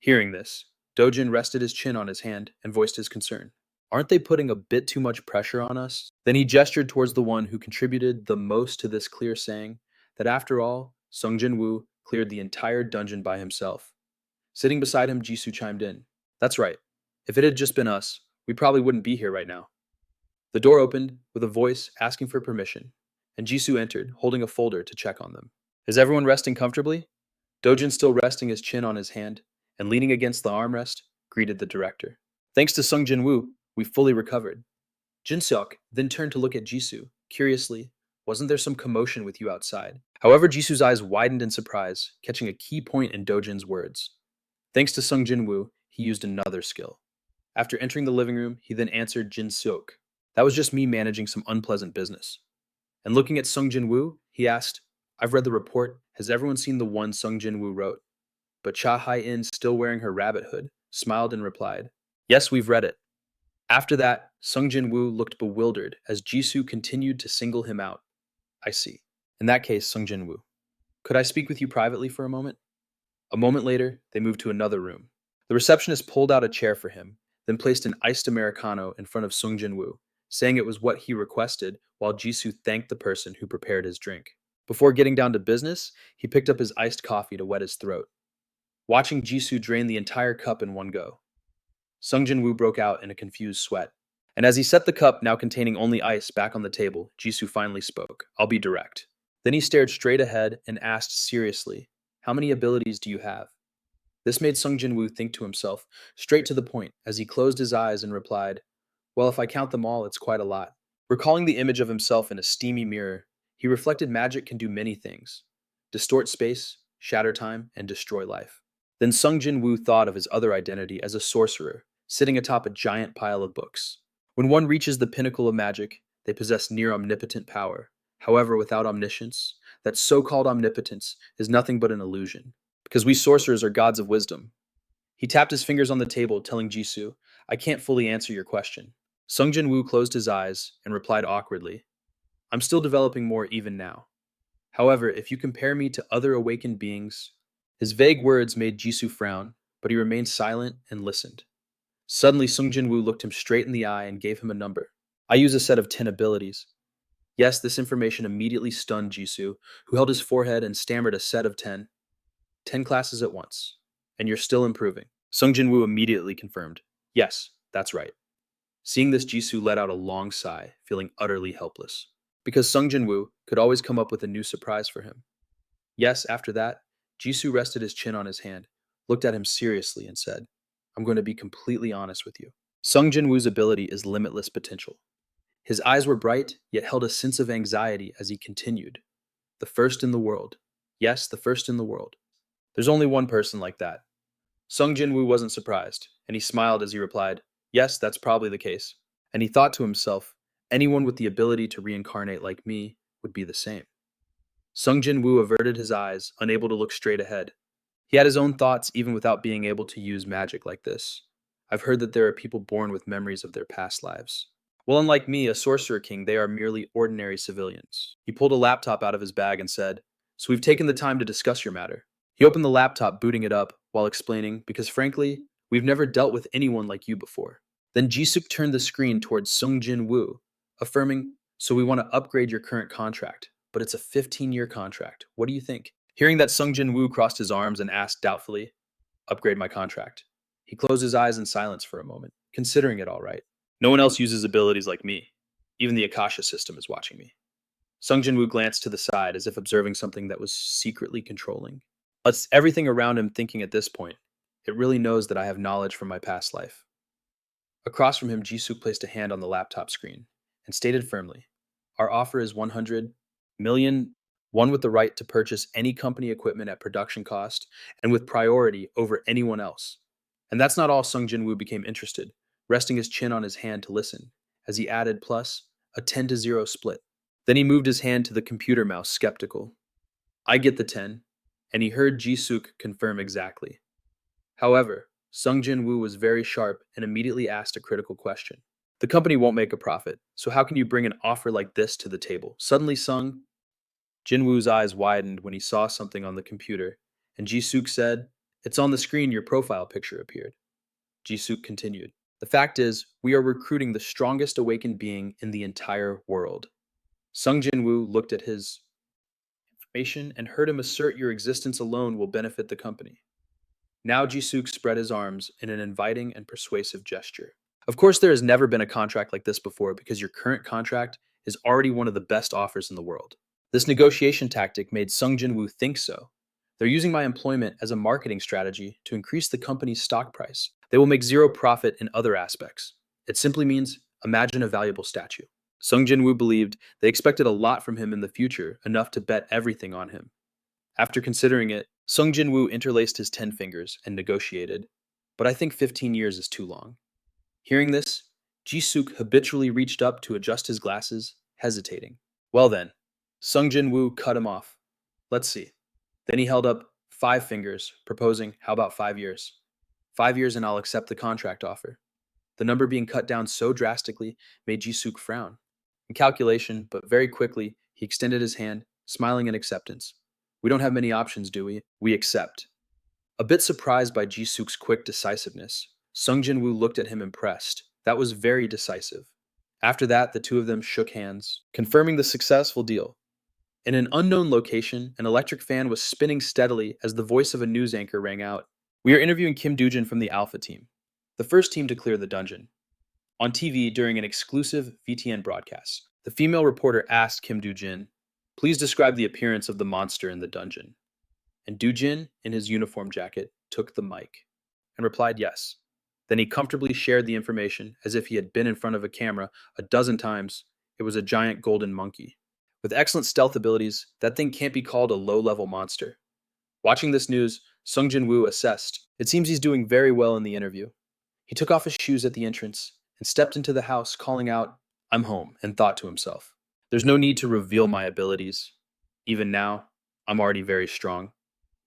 Hearing this, Dojin rested his chin on his hand and voiced his concern. Aren't they putting a bit too much pressure on us? Then he gestured towards the one who contributed the most to this clear, saying that after all, Sung Jin-Woo cleared the entire dungeon by himself. Sitting beside him, Jisoo chimed in. That's right. If it had just been us, we probably wouldn't be here right now. The door opened with a voice asking for permission, and Jisoo entered, holding a folder to check on them. Is everyone resting comfortably? Dojin, still resting his chin on his hand and leaning against the armrest, greeted the director. Thanks to Sung Jin-Woo, we fully recovered. Jin-seok then turned to look at Jisoo, curiously. Wasn't there some commotion with you outside? However, Jisoo's eyes widened in surprise, catching a key point in Dojin's words. Thanks to Sung Jin-Woo, he used another skill. After entering the living room, he then answered Jin-seok. That was just me managing some unpleasant business. And looking at Sung Jin-Woo, he asked, I've read the report. Has everyone seen the one Sung Jin-Woo wrote? But Cha Hae-in, still wearing her rabbit hood, smiled and replied, Yes, we've read it. After that, Sung Jin-Woo looked bewildered as Jisoo continued to single him out. I see. In that case, Sung Jin-Woo, could I speak with you privately for a moment? A moment later, they moved to another room. The receptionist pulled out a chair for him, then placed an iced Americano in front of Sung Jin-Woo, saying it was what he requested while Jisoo thanked the person who prepared his drink. Before getting down to business, he picked up his iced coffee to wet his throat. Watching Jisoo drain the entire cup in one go, Sung Jin-Woo broke out in a confused sweat. And as he set the cup, now containing only ice, back on the table, Jisoo finally spoke. I'll be direct. Then he stared straight ahead and asked seriously, How many abilities do you have? This made Sung Jin-Woo think to himself, straight to the point, as he closed his eyes and replied, Well, if I count them all, it's quite a lot. Recalling the image of himself in a steamy mirror, he reflected magic can do many things. Distort space, shatter time, and destroy life. Then Sung Jin-Woo thought of his other identity as a sorcerer, sitting atop a giant pile of books. When one reaches the pinnacle of magic, they possess near omnipotent power. However, without omniscience, that so-called omnipotence is nothing but an illusion, because we sorcerers are gods of wisdom. He tapped his fingers on the table, telling Jisoo, I can't fully answer your question. Sung Jin-Woo closed his eyes and replied awkwardly, I'm still developing more even now. However, if you compare me to other awakened beings... His vague words made Jisoo frown, but he remained silent and listened. Suddenly, Sung Jin-Woo looked him straight in the eye and gave him a number. I use a set of 10 abilities. Yes, this information immediately stunned Jisoo, who held his forehead and stammered a set of 10. 10 classes at once. And you're still improving. Sung Jin-Woo immediately confirmed. Yes, that's right. Seeing this, Jisoo let out a long sigh, feeling utterly helpless. Because Sung Jin-Woo could always come up with a new surprise for him. Yes, after that, Jisoo rested his chin on his hand, looked at him seriously, and said, I'm going to be completely honest with you. Sung Jin-Woo's ability is limitless potential. His eyes were bright, yet held a sense of anxiety as he continued. The first in the world. Yes, the first in the world. There's only one person like that. Sung Jin-Woo wasn't surprised, and he smiled as he replied, Yes, that's probably the case. And he thought to himself, anyone with the ability to reincarnate like me would be the same. Sung Jin-Woo averted his eyes, unable to look straight ahead. He had his own thoughts even without being able to use magic like this. I've heard that there are people born with memories of their past lives. Well, unlike me, a sorcerer king, they are merely ordinary civilians. He pulled a laptop out of his bag and said, So we've taken the time to discuss your matter. He opened the laptop, booting it up, while explaining, because frankly, we've never dealt with anyone like you before. Then Jisoo turned the screen towards Sung Jin-Woo, affirming, So we want to upgrade your current contract. But it's a 15-year contract. What do you think? Hearing that, Sung Jin-Woo crossed his arms and asked doubtfully, Upgrade my contract. He closed his eyes in silence for a moment, considering it all right. No one else uses abilities like me. Even the Akasha system is watching me. Sung Jin-Woo glanced to the side as if observing something that was secretly controlling. It's everything around him thinking at this point, it really knows that I have knowledge from my past life. Across from him, Jisoo placed a hand on the laptop screen and stated firmly, Our offer is 100 million one with the right to purchase any company equipment at production cost and with priority over anyone else. And that's not all. Sung Jin-Woo became interested, resting his chin on his hand to listen, as he added plus a 10-0 split. Then he moved his hand to the computer mouse, skeptical. I get the 10, and he heard Ji-Suk confirm exactly. However, Sung Jin-Woo was very sharp and immediately asked a critical question. The company won't make a profit, so how can you bring an offer like this to the table? Suddenly Sung Jin-Woo's eyes widened when he saw something on the computer, and Ji-Suk said, "It's on the screen, your profile picture appeared." Ji-Suk continued, "The fact is, we are recruiting the strongest awakened being in the entire world." Sung Jin-Woo looked at his information and heard him assert your existence alone will benefit the company. Now Ji-Suk spread his arms in an inviting and persuasive gesture. Of course, there has never been a contract like this before because your current contract is already one of the best offers in the world. This negotiation tactic made Sung Jin-Woo think so. They're using my employment as a marketing strategy to increase the company's stock price. They will make zero profit in other aspects. It simply means imagine a valuable statue. Sung Jin-Woo believed they expected a lot from him in the future, enough to bet everything on him. After considering it, Sung Jin-Woo interlaced his 10 fingers and negotiated. But I think 15 years is too long. Hearing this, Ji-Suk habitually reached up to adjust his glasses, hesitating. Well then, Sung Jin-Woo cut him off. Let's see. Then he held up 5 fingers, proposing, how about 5 years? 5 years and I'll accept the contract offer. The number being cut down so drastically made Ji-Suk frown. In calculation, but very quickly, he extended his hand, smiling in acceptance. We don't have many options, do we? We accept. A bit surprised by Ji-Suk's quick decisiveness, Sung Jin-Woo looked at him impressed. That was very decisive. After that, the two of them shook hands, confirming the successful deal. In an unknown location, an electric fan was spinning steadily as the voice of a news anchor rang out. We are interviewing Kim Doo-jin from the Alpha team, the first team to clear the dungeon. On TV during an exclusive VTN broadcast, the female reporter asked Kim Doo-jin, "Please describe the appearance of the monster in the dungeon." And Doo-jin, in his uniform jacket, took the mic and replied yes. Then he comfortably shared the information as if he had been in front of a camera a dozen times. It was a giant golden monkey. With excellent stealth abilities, that thing can't be called a low-level monster. Watching this news, Sung Jin-Woo assessed. It seems he's doing very well in the interview. He took off his shoes at the entrance and stepped into the house, calling out, "I'm home," and thought to himself, "There's no need to reveal my abilities. Even now, I'm already very strong."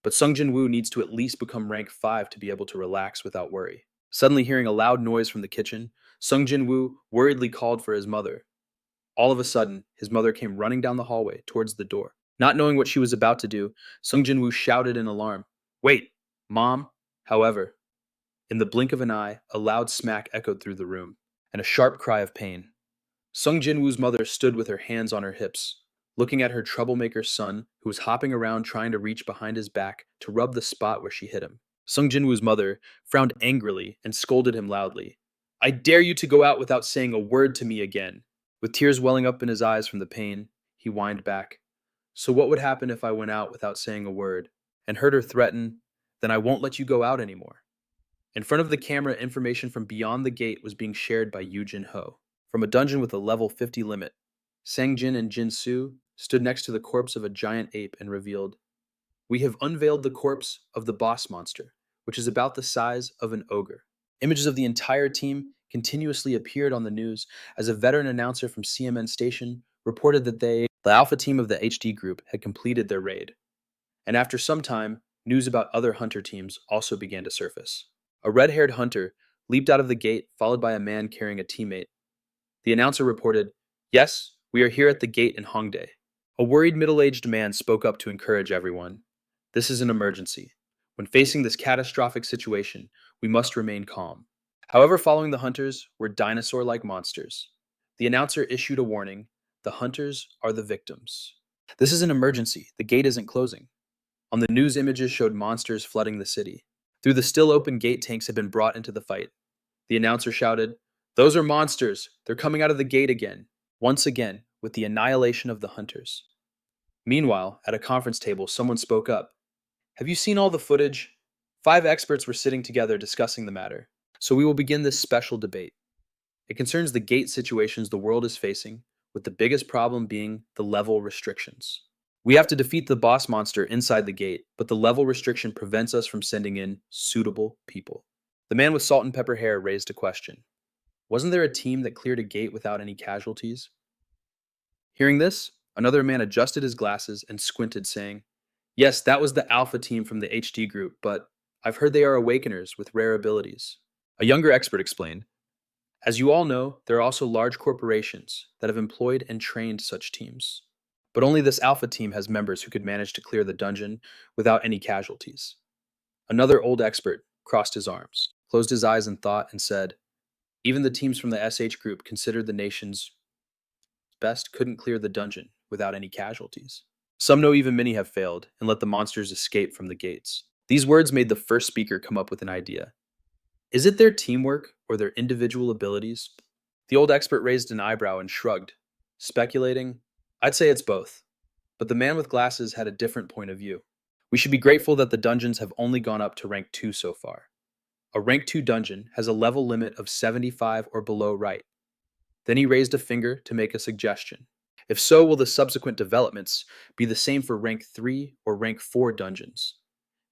But Sung Jin-Woo needs to at least become rank 5 to be able to relax without worry. Suddenly hearing a loud noise from the kitchen, Sung Jin-Woo worriedly called for his mother. All of a sudden, his mother came running down the hallway towards the door. Not knowing what she was about to do, Sung Jin-Woo shouted in alarm, "Wait, Mom!" However, in the blink of an eye, a loud smack echoed through the room, and a sharp cry of pain. Sung Jin-Woo's mother stood with her hands on her hips, looking at her troublemaker son, who was hopping around trying to reach behind his back to rub the spot where she hit him. Sung Jin-Woo's mother frowned angrily and scolded him loudly. "I dare you to go out without saying a word to me again." With tears welling up in his eyes from the pain, he whined back, "So what would happen if I went out without saying a word?" And heard her threaten, "Then I won't let you go out anymore." In front of the camera, information from beyond the gate was being shared by Yoo Jin-ho. From a dungeon with a level 50 limit, Sang Jin and Jin Soo stood next to the corpse of a giant ape and revealed, "We have unveiled the corpse of the boss monster, which is about the size of an ogre." Images of the entire team continuously appeared on the news as a veteran announcer from CMN station reported that the Alpha team of the HD group, had completed their raid. And after some time, news about other hunter teams also began to surface. A red-haired hunter leaped out of the gate, followed by a man carrying a teammate. The announcer reported, "Yes, we are here at the gate in Hongdae." A worried middle-aged man spoke up to encourage everyone. "This is an emergency. When facing this catastrophic situation, we must remain calm." However, following the hunters were dinosaur-like monsters. The announcer issued a warning. The hunters are the victims. "This is an emergency. The gate isn't closing." On the news, images showed monsters flooding the city. Through the still open gate, tanks had been brought into the fight. The announcer shouted, "Those are monsters. They're coming out of the gate again." Once again, with the annihilation of the hunters. Meanwhile, at a conference table, someone spoke up. "Have you seen all the footage?" 5 experts were sitting together discussing the matter. So we will begin this special debate. It concerns the gate situations the world is facing, with the biggest problem being the level restrictions. We have to defeat the boss monster inside the gate, but the level restriction prevents us from sending in suitable people. The man with salt and pepper hair raised a question. Wasn't there a team that cleared a gate without any casualties? Hearing this, another man adjusted his glasses and squinted, saying, Yes, that was the Alpha team from the HD group, but I've heard they are awakeners with rare abilities. A younger expert explained, As you all know, there are also large corporations that have employed and trained such teams. But only this Alpha team has members who could manage to clear the dungeon without any casualties. Another old expert crossed his arms, closed his eyes in thought, and said, Even the teams from the SH group considered the nation's best couldn't clear the dungeon without any casualties. Some know even many have failed and let the monsters escape from the gates. These words made the first speaker come up with an idea. Is it their teamwork or their individual abilities? The old expert raised an eyebrow and shrugged, speculating, I'd say it's both. But the man with glasses had a different point of view. We should be grateful that the dungeons have only gone up to rank 2 so far. A rank 2 dungeon has a level limit of 75 or below, right? Then he raised a finger to make a suggestion. If so, will the subsequent developments be the same for rank 3 or rank 4 dungeons?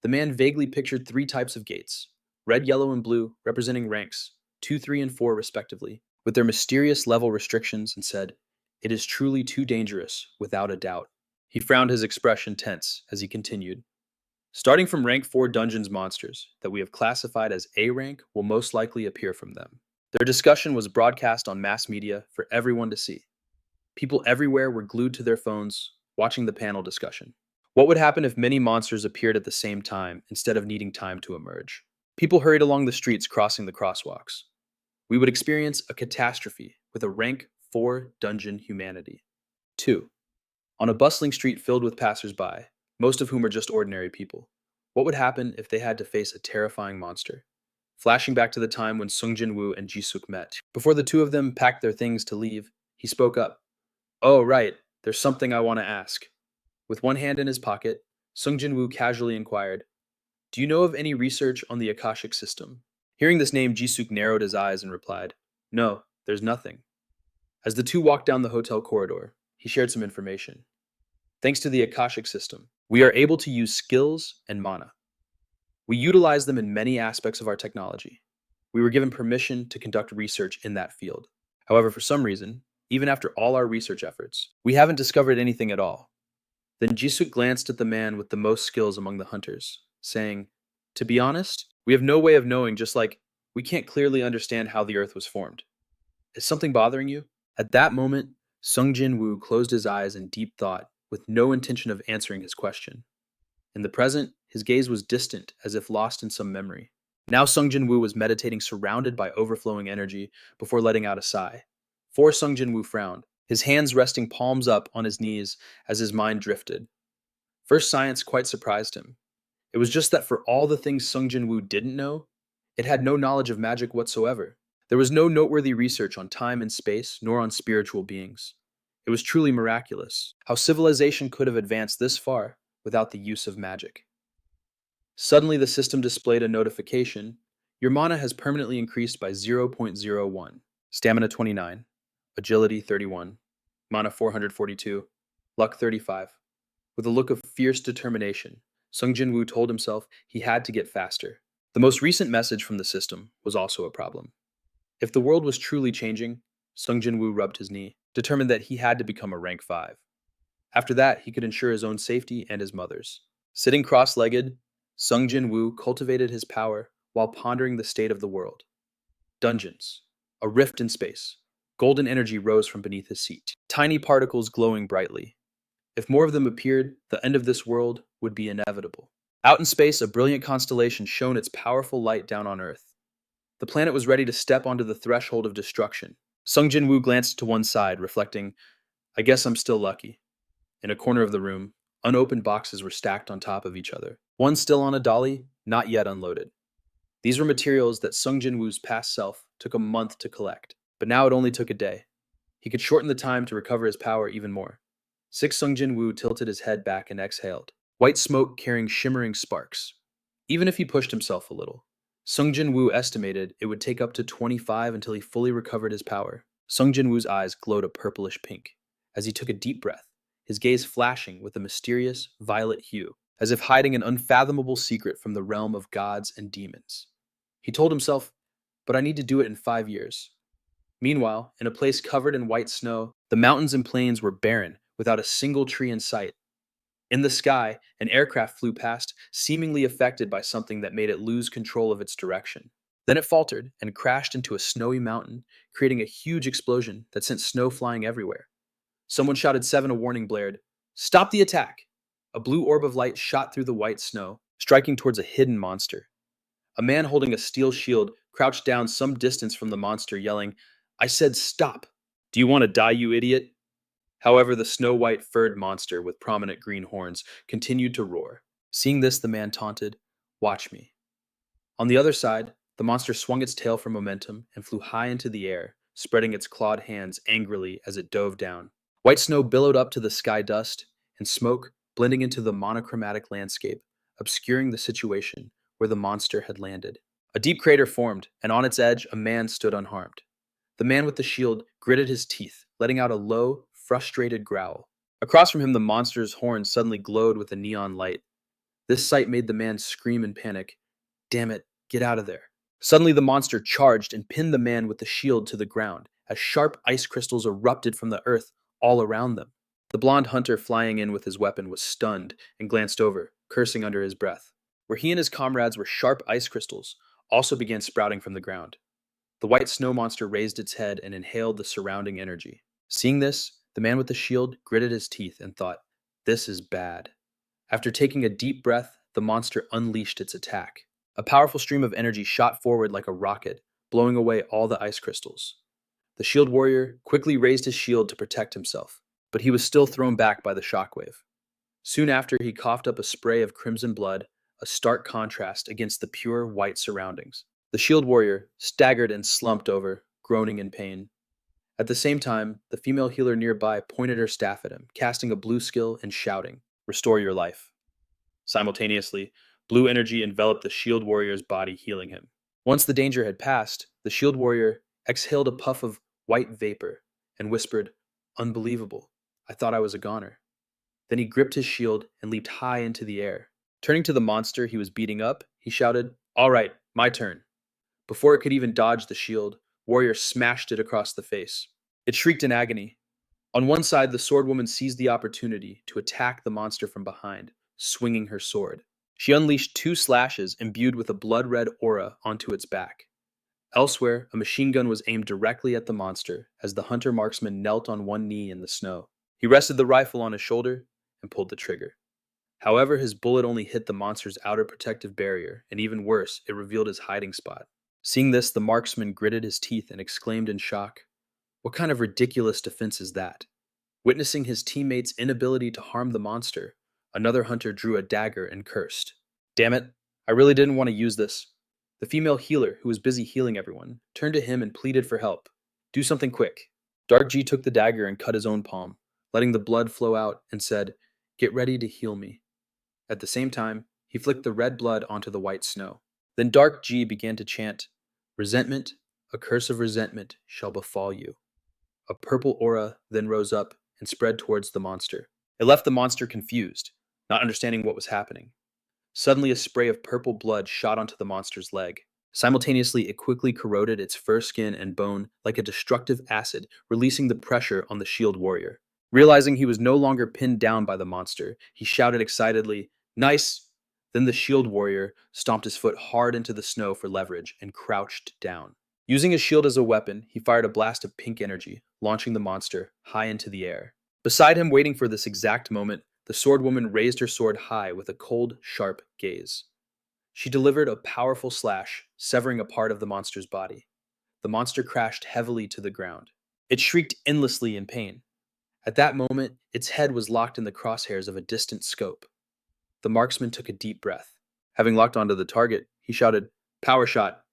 The man vaguely pictured 3 types of gates, red, yellow, and blue, representing ranks 2, 3, and 4 respectively, with their mysterious level restrictions, and said, It is truly too dangerous, without a doubt. He frowned, his expression tense, as he continued. Starting from rank 4 dungeons, monsters that we have classified as A rank will most likely appear from them. Their discussion was broadcast on mass media for everyone to see. People everywhere were glued to their phones, watching the panel discussion. What would happen if many monsters appeared at the same time instead of needing time to emerge? People hurried along the streets, crossing the crosswalks. We would experience a catastrophe with a rank 4 dungeon humanity. 2. On a bustling street filled with passersby, most of whom are just ordinary people, what would happen if they had to face a terrifying monster? Flashing back to the time when Sung Jin-Woo and Ji-Suk met. Before the two of them packed their things to leave, he spoke up. Oh, right, there's something I want to ask. With one hand in his pocket, Sung Jin-Woo casually inquired, Do you know of any research on the Akashic system? Hearing this name, Ji-Suk narrowed his eyes and replied, No, there's nothing. As the two walked down the hotel corridor, he shared some information. Thanks to the Akashic system, we are able to use skills and mana. We utilize them in many aspects of our technology. We were given permission to conduct research in that field. However, for some reason, even after all our research efforts, we haven't discovered anything at all. Then Jisuk glanced at the man with the most skills among the hunters, saying, To be honest, we have no way of knowing, just like we can't clearly understand how the earth was formed. Is something bothering you? At that moment, Sung Jin-Woo closed his eyes in deep thought, with no intention of answering his question. In the present, his gaze was distant, as if lost in some memory. Now Sung Jin-Woo was meditating, surrounded by overflowing energy, before letting out a sigh. For Sung Jin-Woo frowned, his hands resting palms up on his knees as his mind drifted. First, science quite surprised him. It was just that for all the things Sung Jin-Woo didn't know, it had no knowledge of magic whatsoever. There was no noteworthy research on time and space, nor on spiritual beings. It was truly miraculous how civilization could have advanced this far without the use of magic. Suddenly, the system displayed a notification. Your mana has permanently increased by 0.01. Stamina 29, Agility 31, Mana 442, Luck 35. With a look of fierce determination, Sung Jin-Woo told himself he had to get faster. The most recent message from the system was also a problem. If the world was truly changing, Sung Jin-Woo rubbed his knee, determined that he had to become a rank 5. After that, he could ensure his own safety and his mother's. Sitting cross-legged, Sung Jin-Woo cultivated his power while pondering the state of the world. Dungeons. A rift in space. Golden energy rose from beneath his seat, tiny particles glowing brightly. If more of them appeared, the end of this world would be inevitable. Out in space, a brilliant constellation shone its powerful light down on Earth. The planet was ready to step onto the threshold of destruction. Sung Jin-Woo glanced to one side, reflecting, I guess I'm still lucky. In a corner of the room, unopened boxes were stacked on top of each other. One still on a dolly, not yet unloaded. These were materials that Sung Jin-Woo's past self took a month to collect, but now it only took a day. He could shorten the time to recover his power even more. Sung Jin-Woo tilted his head back and exhaled, white smoke carrying shimmering sparks. Even if he pushed himself a little, Sung Jin-Woo estimated it would take up to 25 until he fully recovered his power. Sung Jin-Woo's eyes glowed a purplish pink as he took a deep breath, his gaze flashing with a mysterious violet hue, as if hiding an unfathomable secret from the realm of gods and demons. He told himself, "But I need to do it in 5 years." Meanwhile, in a place covered in white snow, the mountains and plains were barren, without a single tree in sight. In the sky, an aircraft flew past, seemingly affected by something that made it lose control of its direction. Then it faltered and crashed into a snowy mountain, creating a huge explosion that sent snow flying everywhere. Someone shouted seven, a warning blared. "Stop the attack!" A blue orb of light shot through the white snow, striking towards a hidden monster. A man holding a steel shield crouched down some distance from the monster, yelling, "I said stop! Do you want to die, you idiot?" However, the snow-white furred monster with prominent green horns continued to roar. Seeing this, the man taunted, "Watch me." On the other side, the monster swung its tail for momentum and flew high into the air, spreading its clawed hands angrily as it dove down. White snow billowed up to the sky dust, and smoke blending into the monochromatic landscape, obscuring the situation where the monster had landed. A deep crater formed, and on its edge a man stood unharmed. The man with the shield gritted his teeth, letting out a low, frustrated growl. Across from him, the monster's horns suddenly glowed with a neon light. This sight made the man scream in panic. "Damn it, get out of there." Suddenly, the monster charged and pinned the man with the shield to the ground, as sharp ice crystals erupted from the earth all around them. The blonde hunter flying in with his weapon was stunned and glanced over, cursing under his breath. Where he and his comrades were sharp ice crystals also began sprouting from the ground. The white snow monster raised its head and inhaled the surrounding energy. Seeing this, the man with the shield gritted his teeth and thought, "This is bad." After taking a deep breath, the monster unleashed its attack. A powerful stream of energy shot forward like a rocket, blowing away all the ice crystals. The shield warrior quickly raised his shield to protect himself, but he was still thrown back by the shockwave. Soon after, he coughed up a spray of crimson blood, a stark contrast against the pure white surroundings. The shield warrior staggered and slumped over, groaning in pain. At the same time, the female healer nearby pointed her staff at him, casting a blue skill and shouting, "Restore your life." Simultaneously, blue energy enveloped the shield warrior's body, healing him. Once the danger had passed, the shield warrior exhaled a puff of white vapor and whispered, "Unbelievable. I thought I was a goner." Then he gripped his shield and leaped high into the air. Turning to the monster he was beating up, he shouted, "All right, my turn." Before it could even dodge the shield, Warrior smashed it across the face. It shrieked in agony. On one side, the swordwoman seized the opportunity to attack the monster from behind, swinging her sword. She unleashed two slashes imbued with a blood-red aura onto its back. Elsewhere, a machine gun was aimed directly at the monster as the hunter marksman knelt on one knee in the snow. He rested the rifle on his shoulder and pulled the trigger. However, his bullet only hit the monster's outer protective barrier, and even worse, it revealed his hiding spot. Seeing this, the marksman gritted his teeth and exclaimed in shock, "What kind of ridiculous defense is that?" Witnessing his teammates' inability to harm the monster, another hunter drew a dagger and cursed. "Damn it, I really didn't want to use this." The female healer, who was busy healing everyone, turned to him and pleaded for help. "Do something quick." Dark G took the dagger and cut his own palm, letting the blood flow out, and said, "Get ready to heal me." At the same time, he flicked the red blood onto the white snow. Then Dark G began to chant, "Resentment, a curse of resentment shall befall you." A purple aura then rose up and spread towards the monster. It left the monster confused, not understanding what was happening. Suddenly, a spray of purple blood shot onto the monster's leg. Simultaneously, it quickly corroded its fur, skin, and bone like a destructive acid, releasing the pressure on the shield warrior. Realizing he was no longer pinned down by the monster, he shouted excitedly, "Nice!" Then the shield warrior stomped his foot hard into the snow for leverage and crouched down. Using his shield as a weapon, he fired a blast of pink energy, launching the monster high into the air. Beside him, waiting for this exact moment, the swordwoman raised her sword high with a cold, sharp gaze. She delivered a powerful slash, severing a part of the monster's body. The monster crashed heavily to the ground. It shrieked endlessly in pain. At that moment, its head was locked in the crosshairs of a distant scope. The marksman took a deep breath. Having locked onto the target, he shouted, "Power shot."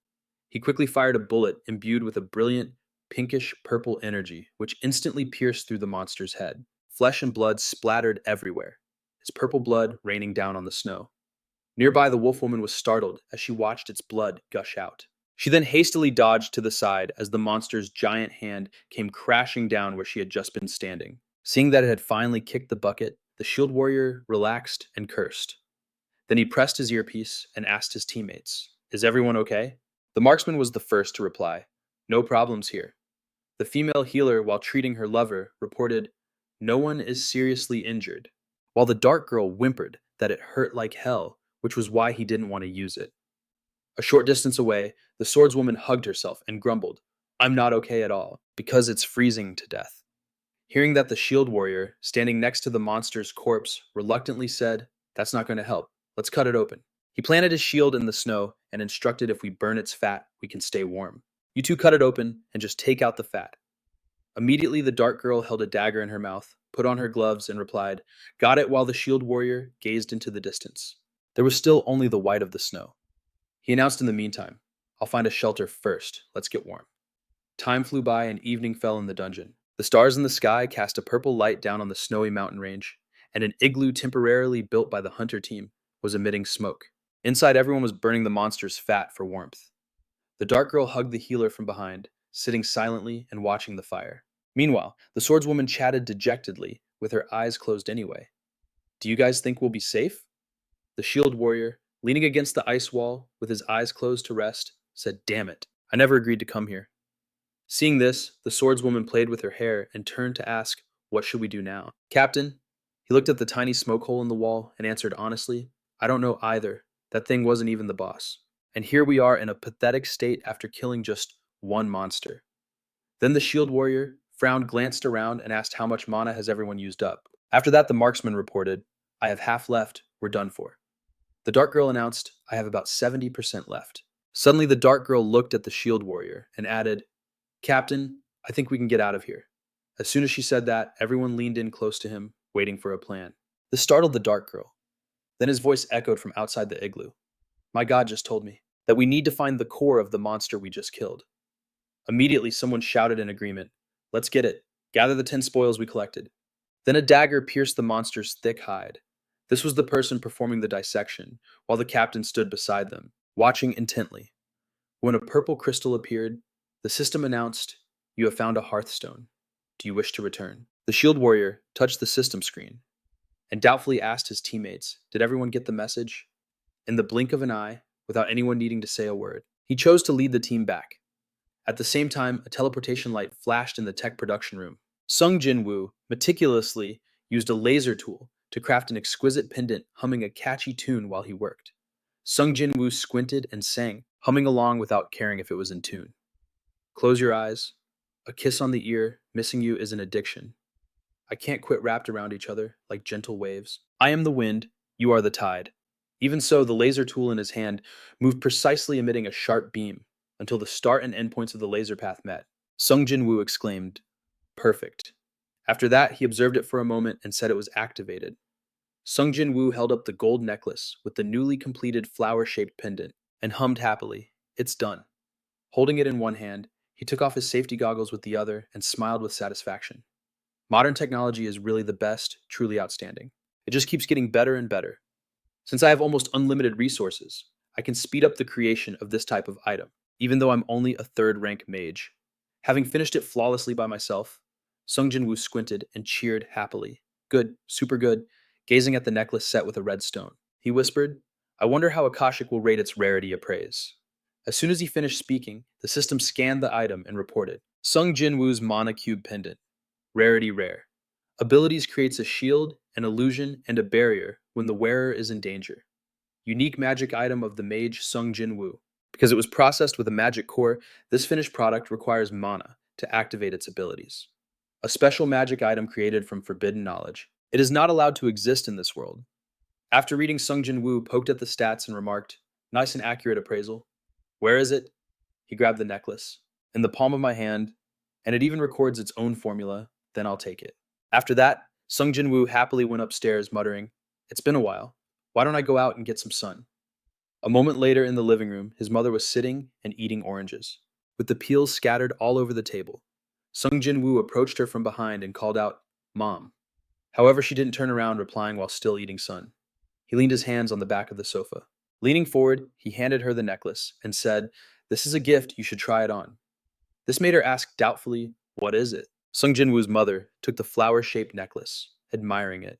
He quickly fired a bullet imbued with a brilliant, pinkish-purple energy, which instantly pierced through the monster's head. Flesh and blood splattered everywhere, its purple blood raining down on the snow. Nearby, the wolfwoman was startled as she watched its blood gush out. She then hastily dodged to the side as the monster's giant hand came crashing down where she had just been standing. Seeing that it had finally kicked the bucket, the shield warrior relaxed and cursed. Then he pressed his earpiece and asked his teammates, "Is everyone okay?" The marksman was the first to reply, "No problems here." The female healer, while treating her lover, reported, "No one is seriously injured," while the dark girl whimpered that it hurt like hell, which was why he didn't want to use it. A short distance away, the swordswoman hugged herself and grumbled, "I'm not okay at all, because it's freezing to death." Hearing that, the shield warrior, standing next to the monster's corpse, reluctantly said, "That's not going to help. Let's cut it open." He planted his shield in the snow and instructed if we burn its fat, we can stay warm. "You two cut it open and just take out the fat." Immediately, the dark girl held a dagger in her mouth, put on her gloves, and replied, "Got it," while the shield warrior gazed into the distance. There was still only the white of the snow. He announced in the meantime, "I'll find a shelter first. Let's get warm." Time flew by and evening fell in the dungeon. The stars in the sky cast a purple light down on the snowy mountain range, and an igloo temporarily built by the hunter team was emitting smoke. Inside, everyone was burning the monster's fat for warmth. The dark girl hugged the healer from behind, sitting silently and watching the fire. Meanwhile, the swordswoman chatted dejectedly, with her eyes closed anyway. "Do you guys think we'll be safe?" The shield warrior, leaning against the ice wall with his eyes closed to rest, said, "Damn it, I never agreed to come here." Seeing this, the swordswoman played with her hair and turned to ask, "What should we do now?" "Captain," he looked at the tiny smoke hole in the wall and answered honestly, "I don't know either. That thing wasn't even the boss. And here we are in a pathetic state after killing just one monster." Then the shield warrior frowned, glanced around, and asked how much mana has everyone used up. After that, the marksman reported, "I have half left, we're done for." The dark girl announced, "I have about 70% left." Suddenly, the dark girl looked at the shield warrior and added, "Captain, I think we can get out of here." As soon as she said that, everyone leaned in close to him, waiting for a plan. This startled the dark girl. Then his voice echoed from outside the igloo. "My God just told me that we need to find the core of the monster we just killed." Immediately, someone shouted in agreement, "Let's get it. Gather the 10 spoils we collected." Then a dagger pierced the monster's thick hide. This was the person performing the dissection, while the captain stood beside them, watching intently. When a purple crystal appeared, the system announced, "You have found a hearthstone. Do you wish to return?" The shield warrior touched the system screen and doubtfully asked his teammates, "Did everyone get the message?" In the blink of an eye, without anyone needing to say a word, he chose to lead the team back. At the same time, a teleportation light flashed in the tech production room. Sung Jin-Woo meticulously used a laser tool to craft an exquisite pendant humming a catchy tune while he worked. Sung Jin-Woo squinted and sang, humming along without caring if it was in tune. "Close your eyes. A kiss on the ear, missing you is an addiction. I can't quit wrapped around each other like gentle waves. I am the wind, you are the tide." Even so, the laser tool in his hand moved precisely, emitting a sharp beam until the start and end points of the laser path met. Sung Jin-Woo exclaimed, "Perfect." After that, he observed it for a moment and said it was activated. Sung Jin-Woo held up the gold necklace with the newly completed flower-shaped pendant and hummed happily, "It's done." Holding it in one hand, he took off his safety goggles with the other and smiled with satisfaction. Modern technology is really the best, truly outstanding. It just keeps getting better and better. Since I have almost unlimited resources, I can speed up the creation of this type of item, even though I'm only a third-rank mage. Having finished it flawlessly by myself, Sung Jin-Woo squinted and cheered happily. "Good, super good," gazing at the necklace set with a red stone. He whispered, "I wonder how Akashic will rate its rarity appraise." As soon as he finished speaking, the system scanned the item and reported, "Sung Jin-Woo's Mana Cube Pendant. Rarity rare. Abilities creates a shield, an illusion, and a barrier when the wearer is in danger. Unique magic item of the mage Sung Jin-Woo. Because it was processed with a magic core, this finished product requires mana to activate its abilities. A special magic item created from forbidden knowledge. It is not allowed to exist in this world." After reading, Sung Jin-Woo poked at the stats and remarked, "Nice and accurate appraisal. Where is it?" He grabbed the necklace. "In the palm of my hand, and it even records its own formula, then I'll take it." After that, Sung Jin-Woo happily went upstairs, muttering, "It's been a while. Why don't I go out and get some sun?" A moment later in the living room, his mother was sitting and eating oranges, with the peels scattered all over the table. Sung Jin-Woo approached her from behind and called out, "Mom." However, she didn't turn around, replying while still eating sun. He leaned his hands on the back of the sofa. Leaning forward, he handed her the necklace and said, "This is a gift, you should try it on." This made her ask doubtfully, "What is it?" Sung Jin-Woo's mother took the flower-shaped necklace, admiring it.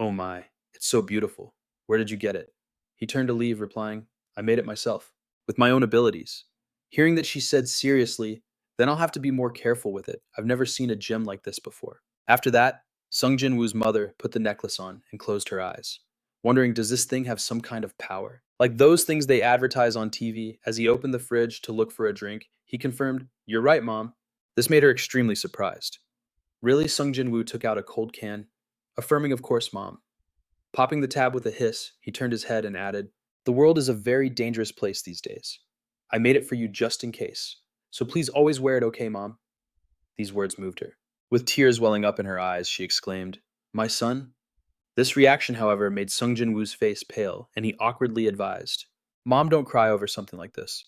Oh my, it's so beautiful. Where did you get it? He turned to leave, replying, I made it myself, with my own abilities. Hearing that she said seriously, then I'll have to be more careful with it. I've never seen a gem like this before. After that, Sung Jin-Woo's mother put the necklace on and closed her eyes, wondering, does this thing have some kind of power? Like those things they advertise on TV. As he opened the fridge to look for a drink, he confirmed, You're right, Mom. This made her extremely surprised. Really, Sung Jin-Woo took out a cold can, affirming, of course, Mom. Popping the tab with a hiss, he turned his head and added, The world is a very dangerous place these days. I made it for you just in case. So please always wear it, okay, Mom? These words moved her. With tears welling up in her eyes, she exclaimed, My son? This reaction, however, made Sung Jin-Woo's face pale, and he awkwardly advised, Mom, don't cry over something like this.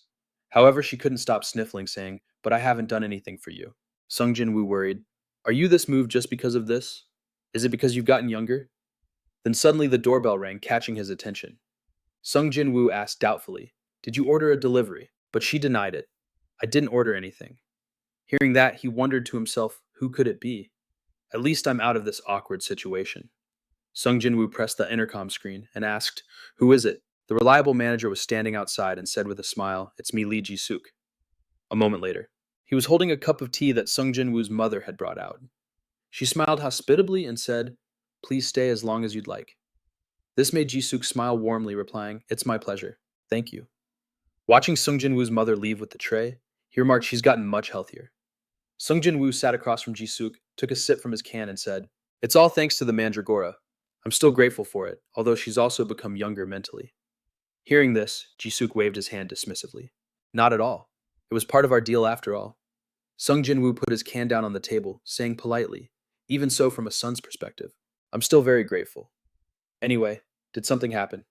However, she couldn't stop sniffling, saying, But I haven't done anything for you. Sung Jin-Woo worried, Are you this moved just because of this? Is it because you've gotten younger? Then suddenly the doorbell rang, catching his attention. Sung Jin-Woo asked doubtfully, Did you order a delivery? But she denied it. I didn't order anything. Hearing that, he wondered to himself, who could it be? At least I'm out of this awkward situation. Sung Jin-Woo pressed the intercom screen and asked, Who is it? The reliable manager was standing outside and said with a smile, It's me, Lee Ji-suk. A moment later, he was holding a cup of tea that Sung Jin-Woo's mother had brought out. She smiled hospitably and said, Please stay as long as you'd like. This made Ji-suk smile warmly, replying, It's my pleasure. Thank you. Watching Sung Jin-Woo's mother leave with the tray, he remarked she's gotten much healthier. Sung Jin-Woo sat across from Ji-suk, took a sip from his can and said, It's all thanks to the Mandragora. I'm still grateful for it, although she's also become younger mentally. Hearing this, Ji-suk waved his hand dismissively. Not at all. It was part of our deal after all. Sung Jin-Woo put his can down on the table, saying politely, Even so from a son's perspective, I'm still very grateful. Anyway, did something happen?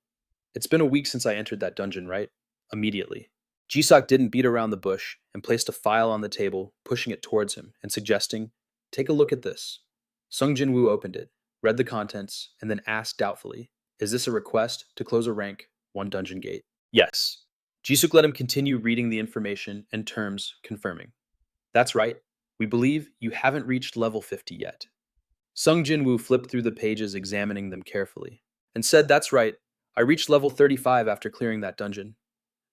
It's been a week since I entered that dungeon, right? Immediately. Ji-suk didn't beat around the bush and placed a file on the table, pushing it towards him and suggesting, Take a look at this. Sung Jin-Woo opened it, read the contents, and then asked doubtfully, Is this a request to close a rank, one dungeon gate? Yes. Ji-suk let him continue reading the information and terms, confirming. That's right. We believe you haven't reached level 50 yet. Sung Jin-Woo flipped through the pages, examining them carefully, and said, That's right. I reached level 35 after clearing that dungeon.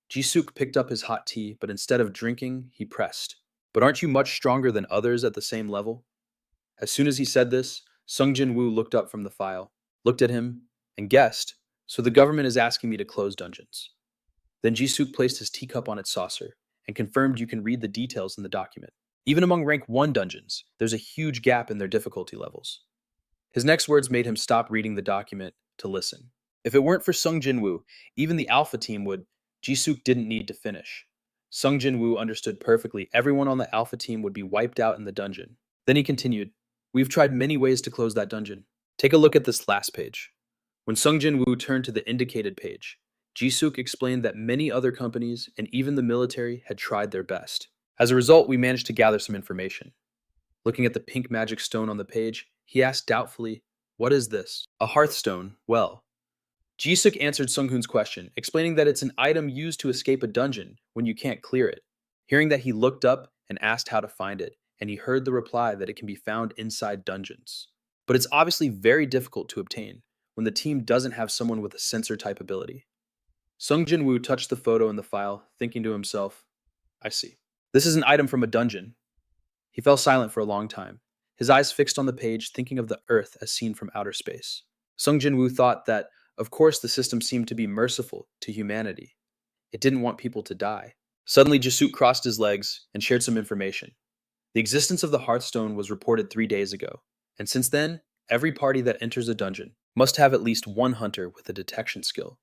Ji-suk picked up his hot tea, but instead of drinking, he pressed. But aren't you much stronger than others at the same level? As soon as he said this, Sung Jin-Woo looked up from the file, looked at him, and guessed, So the government is asking me to close dungeons. Then Ji-suk placed his teacup on its saucer and confirmed you can read the details in the document. Even among rank 1 dungeons, there's a huge gap in their difficulty levels. His next words made him stop reading the document to listen. If it weren't for Sung Jin-Woo, even the Alpha team would. Ji-suk didn't need to finish. Sung Jin-Woo understood perfectly everyone on the Alpha team would be wiped out in the dungeon. Then he continued, We've tried many ways to close that dungeon. Take a look at this last page. When Sung Jin-Woo turned to the indicated page, Ji-suk explained that many other companies and even the military had tried their best. As a result, we managed to gather some information. Looking at the pink magic stone on the page, he asked doubtfully, What is this? A hearthstone. Well, Ji-suk answered Sung-hoon's question, explaining that it's an item used to escape a dungeon when you can't clear it. Hearing that, he looked up and asked how to find it, and he heard the reply that it can be found inside dungeons. But it's obviously very difficult to obtain when the team doesn't have someone with a sensor-type ability. Sung Jin-Woo touched the photo in the file, thinking to himself, I see. This is an item from a dungeon. He fell silent for a long time, his eyes fixed on the page, thinking of the Earth as seen from outer space. Sung Jin-Woo thought that, of course, the system seemed to be merciful to humanity. It didn't want people to die. Suddenly, Ji-suk crossed his legs and shared some information. The existence of the Hearthstone was reported 3 days ago, and since then, every party that enters a dungeon must have at least one hunter with a detection skill.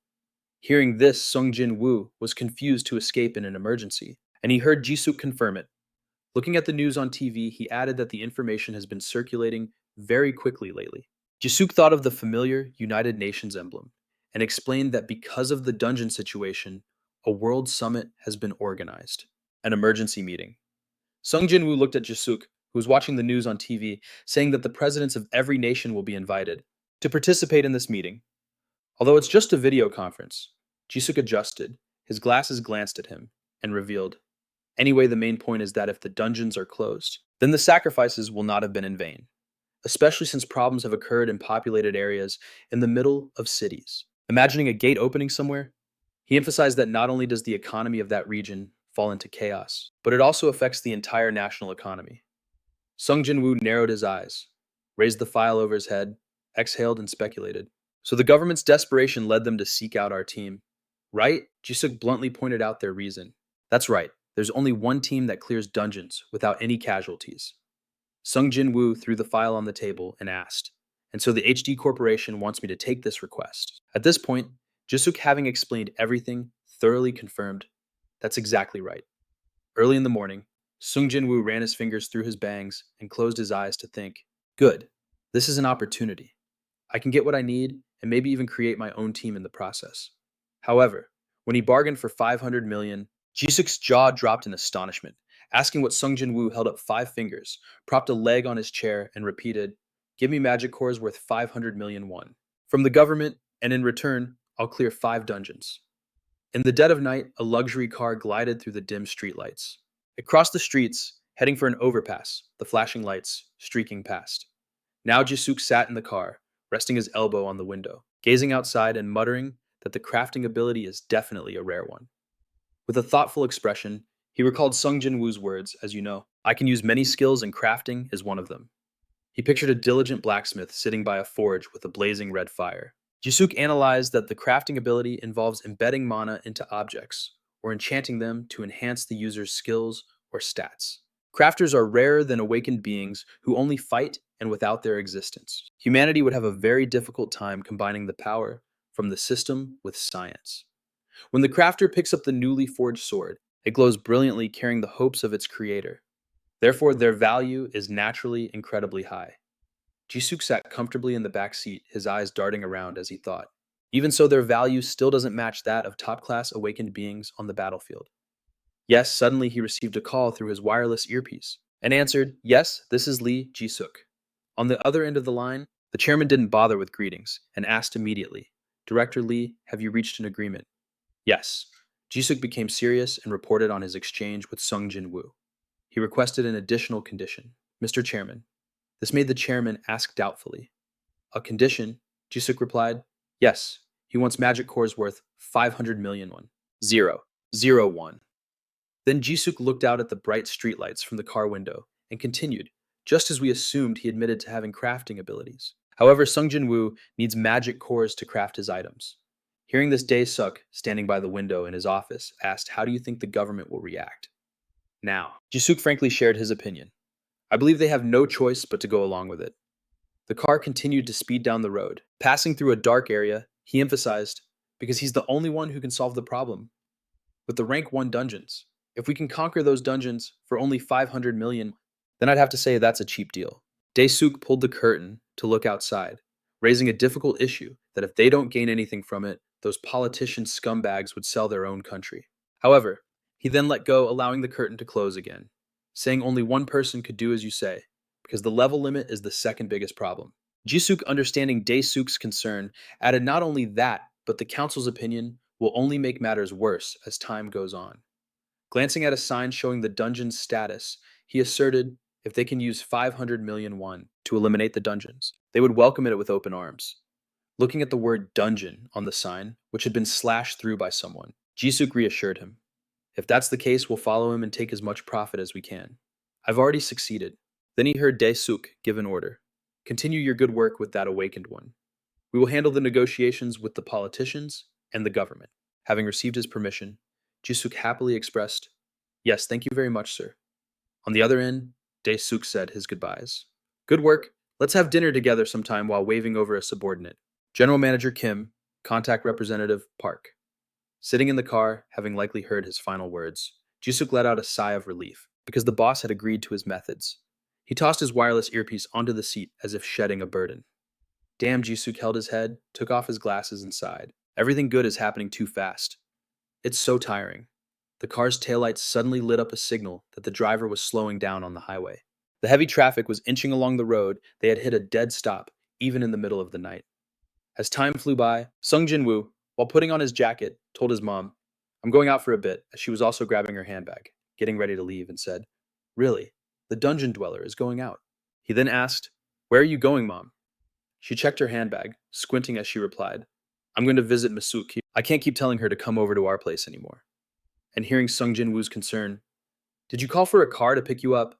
Hearing this, Sung Jin-Woo was confused to escape in an emergency, and he heard Ji-suk confirm it. Looking at the news on TV, he added that the information has been circulating very quickly lately. Ji-suk thought of the familiar United Nations emblem and explained that because of the dungeon situation, a world summit has been organized, an emergency meeting. Sung Jin-Woo looked at Ji-suk, who was watching the news on TV, saying that the presidents of every nation will be invited to participate in this meeting. Although it's just a video conference, Ji-suk adjusted, his glasses glanced at him, and revealed, Anyway, the main point is that if the dungeons are closed, then the sacrifices will not have been in vain, especially since problems have occurred in populated areas in the middle of cities. Imagining a gate opening somewhere, he emphasized that not only does the economy of that region fall into chaos, but it also affects the entire national economy. Sung Jin-Woo narrowed his eyes, raised the file over his head, exhaled, and speculated. So the government's desperation led them to seek out our team. Right? Jisuk bluntly pointed out their reason. That's right. There's only one team that clears dungeons without any casualties. Sung Jin-Woo threw the file on the table and asked, and so the HD Corporation wants me to take this request. At this point, Jisuk, having explained everything, thoroughly confirmed, that's exactly right. Early in the morning, Sung Jin-Woo ran his fingers through his bangs and closed his eyes to think, good, this is an opportunity. I can get what I need and maybe even create my own team in the process. However, when he bargained for 500 million, Jisuk's jaw dropped in astonishment, asking what Sung Jin-Woo held up 5 fingers, propped a leg on his chair, and repeated, give me magic cores worth 500 million won. From the government, and in return, I'll clear 5 dungeons. In the dead of night, a luxury car glided through the dim streetlights. It crossed the streets, heading for an overpass, the flashing lights streaking past. Now Jisuk sat in the car, resting his elbow on the window, gazing outside and muttering that the crafting ability is definitely a rare one. With a thoughtful expression, he recalled Sung Jin-Woo's words, as you know, I can use many skills and crafting is one of them. He pictured a diligent blacksmith sitting by a forge with a blazing red fire. Jisuk analyzed that the crafting ability involves embedding mana into objects, or enchanting them to enhance the user's skills or stats. Crafters are rarer than awakened beings who only fight and without their existence. Humanity would have a very difficult time combining the power from the system with science. When the crafter picks up the newly forged sword, it glows brilliantly, carrying the hopes of its creator. Therefore, their value is naturally incredibly high. Jisuk sat comfortably in the back seat, his eyes darting around as he thought. Even so, their value still doesn't match that of top-class awakened beings on the battlefield. Yes, suddenly he received a call through his wireless earpiece and answered, yes, this is Lee Jisuk. On the other end of the line, the chairman didn't bother with greetings and asked immediately, Director Lee, have you reached an agreement? Yes. Jisuk became serious and reported on his exchange with Sung Jin-Woo. He requested an additional condition. Mr. Chairman. This made the chairman ask doubtfully. A condition? Jisuk replied. Yes. He wants magic cores worth 500 million won. 0.01. Then Jisuk looked out at the bright streetlights from the car window and continued, just as we assumed he admitted to having crafting abilities. However, Sung Jin-Woo needs magic cores to craft his items. Hearing this, Dae-suk, standing by the window in his office, asked, how do you think the government will react? Now, Jisuk frankly shared his opinion. I believe they have no choice but to go along with it. The car continued to speed down the road. Passing through a dark area, he emphasized, because he's the only one who can solve the problem. With the rank 1 dungeons, if we can conquer those dungeons for only 500 million, then I'd have to say that's a cheap deal. Dae-suk pulled the curtain to look outside, raising a difficult issue that if they don't gain anything from it, those politician scumbags would sell their own country. However, he then let go, allowing the curtain to close again, saying only one person could do as you say, because the level limit is the second biggest problem. Jisuk, understanding Dae-suk's concern, added not only that, but the council's opinion will only make matters worse as time goes on. Glancing at a sign showing the dungeon's status, he asserted if they can use 500 million won to eliminate the dungeons, they would welcome it with open arms. Looking at the word dungeon on the sign, which had been slashed through by someone, Jisuk reassured him. If that's the case, we'll follow him and take as much profit as we can. I've already succeeded. Then he heard Dae-suk give an order. Continue your good work with that awakened one. We will handle the negotiations with the politicians and the government. Having received his permission, Jisuk happily expressed, yes, thank you very much, sir. On the other end, Dae-suk said his goodbyes. Good work. Let's have dinner together sometime while waving over a subordinate. General Manager Kim, Contact Representative Park. Sitting in the car, having likely heard his final words, Jisuk let out a sigh of relief, because the boss had agreed to his methods. He tossed his wireless earpiece onto the seat as if shedding a burden. Damn, Jisuk held his head, took off his glasses, and sighed. Everything good is happening too fast. It's so tiring. The car's taillights suddenly lit up a signal that the driver was slowing down on the highway. The heavy traffic was inching along the road. They had hit a dead stop, even in the middle of the night. As time flew by, Sung Jin-Woo, while putting on his jacket, told his mom, I'm going out for a bit, as she was also grabbing her handbag. getting ready to leave, and said, "Really? The dungeon dweller is going out." He then asked, "Where are you going, Mom?" She checked her handbag, squinting as she replied, "I'm going to visit Masuki. I can't keep telling her to come over to our place anymore." And hearing Sung Jin-Woo's concern, "Did you call for a car to pick you up?"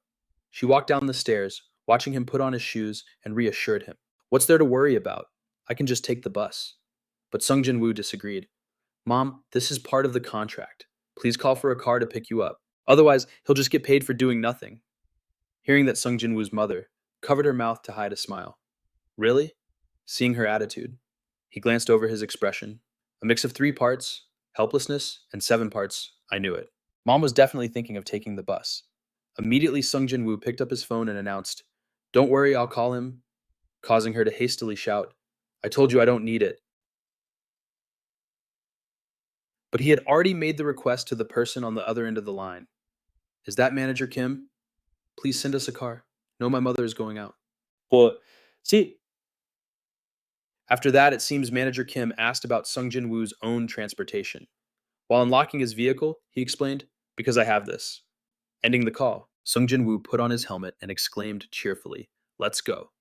She walked down the stairs, watching him put on his shoes, and reassured him, "What's there to worry about? I can just take the bus." But Sung Jin-Woo disagreed. "Mom, this is part of the contract. Please call for a car to pick you up. Otherwise, he'll just get paid for doing nothing." Hearing that, Sung Jin-Woo's mother covered her mouth to hide a smile. "Really?" Seeing her attitude, he glanced over his expression. A mix of 3 parts, helplessness, and 7 parts, I knew it. Mom was definitely thinking of taking the bus. Immediately, Sung Jin-Woo picked up his phone and announced, "Don't worry, I'll call him," causing her to hastily shout, "I told you I don't need it." But he had already made the request to the person on the other end of the line. "Is that Manager Kim? Please send us a car. No, my mother is going out." Well, see, after that, it seems Manager Kim asked about Sung Jin-Woo's own transportation. While unlocking his vehicle, he explained, "Because I have this." Ending the call, Sung Jin-Woo put on his helmet and exclaimed cheerfully, "Let's go."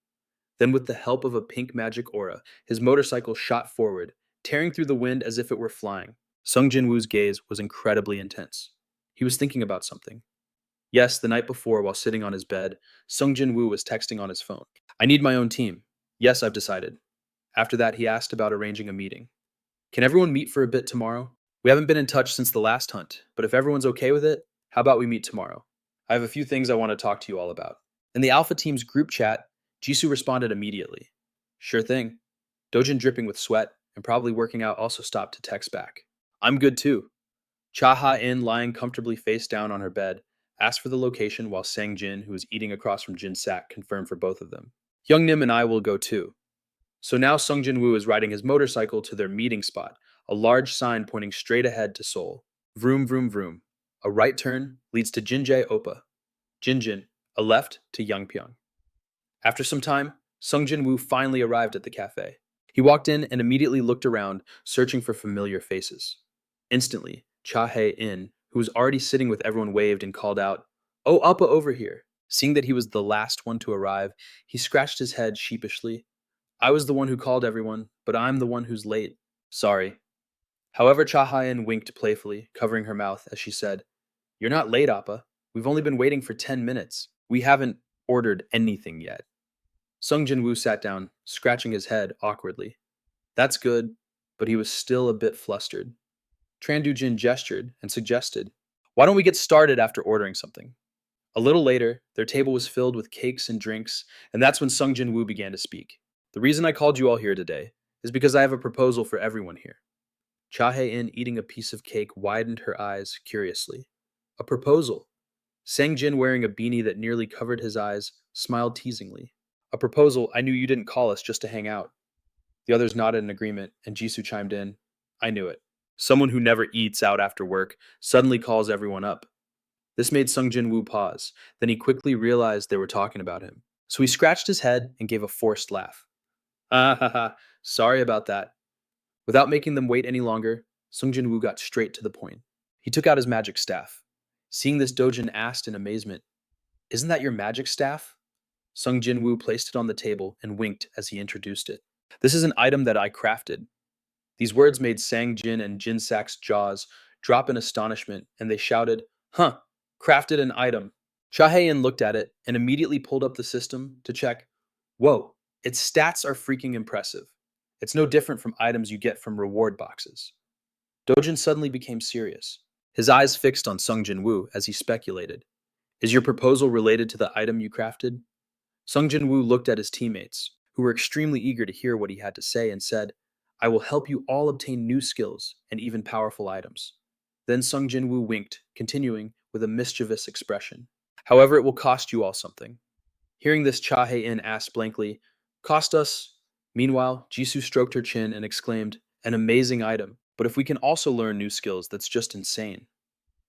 Then, with the help of a pink magic aura, his motorcycle shot forward, tearing through the wind as if it were flying. Sung Jin-Woo's gaze was incredibly intense. He was thinking about something. Yes, the night before, while sitting on his bed, Sung Jin-Woo was texting on his phone. "I need my own team. Yes, I've decided." After that, he asked about arranging a meeting. "Can everyone meet for a bit tomorrow? We haven't been in touch since the last hunt, but if everyone's okay with it, how about we meet tomorrow? I have a few things I want to talk to you all about." In the Alpha Team's group chat, Jisoo responded immediately. "Sure thing." Dojin, dripping with sweat and probably working out, also stopped to text back. "I'm good too." Cha Ha-in, lying comfortably face down on her bed, asked for the location while Sang Jin, who was eating across from Jin Sak, confirmed for both of them. "Young Nim and I will go too." So now Sung Jin-Woo is riding his motorcycle to their meeting spot, a large sign pointing straight ahead to Seoul. Vroom, vroom, vroom. A right turn leads to Jinjae Oppa. Jinjin, a left to Yangpyeong. After some time, Sung Jin-Woo finally arrived at the cafe. He walked in and immediately looked around, searching for familiar faces. Instantly, Cha Hae-in, who was already sitting with everyone, waved and called out, "Oh, Oppa, over here." Seeing that he was the last one to arrive, he scratched his head sheepishly. "I was the one who called everyone, but I'm the one who's late. Sorry." However, Cha Ha-in winked playfully, covering her mouth as she said, "You're not late, Appa. We've only been waiting for 10 minutes. We haven't ordered anything yet." Sung Jin-Woo sat down, scratching his head awkwardly. "That's good," but he was still a bit flustered. Tran Du-jin gestured and suggested, "Why don't we get started after ordering something?" A little later, their table was filled with cakes and drinks, and that's when Sung Jin-Woo began to speak. "The reason I called you all here today is because I have a proposal for everyone here." Cha Hae-in, eating a piece of cake, widened her eyes curiously. "A proposal?" Sang Jin, wearing a beanie that nearly covered his eyes, smiled teasingly. "A proposal? I knew you didn't call us just to hang out." The others nodded in agreement, and Jisoo chimed in, "I knew it. Someone who never eats out after work suddenly calls everyone up." This made Sung Jin-Woo pause, then he quickly realized they were talking about him. So he scratched his head and gave a forced laugh. "Ah ha ha, sorry about that." Without making them wait any longer, Sung Jin-Woo got straight to the point. He took out his magic staff. Seeing this, Dojin asked in amazement, "Isn't that your magic staff?" Sung Jin-Woo placed it on the table and winked as he introduced it. "This is an item that I crafted." These words made Sang Jin and Jin Sak's jaws drop in astonishment, and they shouted, "Huh, crafted an item." Cha Hae-in looked at it and immediately pulled up the system to check. Whoa, its stats are freaking impressive. It's no different from items you get from reward boxes. Dojin suddenly became serious, his eyes fixed on Sung Jin-Woo as he speculated, "Is your proposal related to the item you crafted?" Sung Jin-Woo looked at his teammates, who were extremely eager to hear what he had to say, and said, "I will help you all obtain new skills and even powerful items." Then Sung Jin-Woo winked, continuing with a mischievous expression, "However, it will cost you all something." Hearing this, Cha Hae-in asked blankly, "Cost us?" Meanwhile, Jisoo stroked her chin and exclaimed, "An amazing item, but if we can also learn new skills, that's just insane."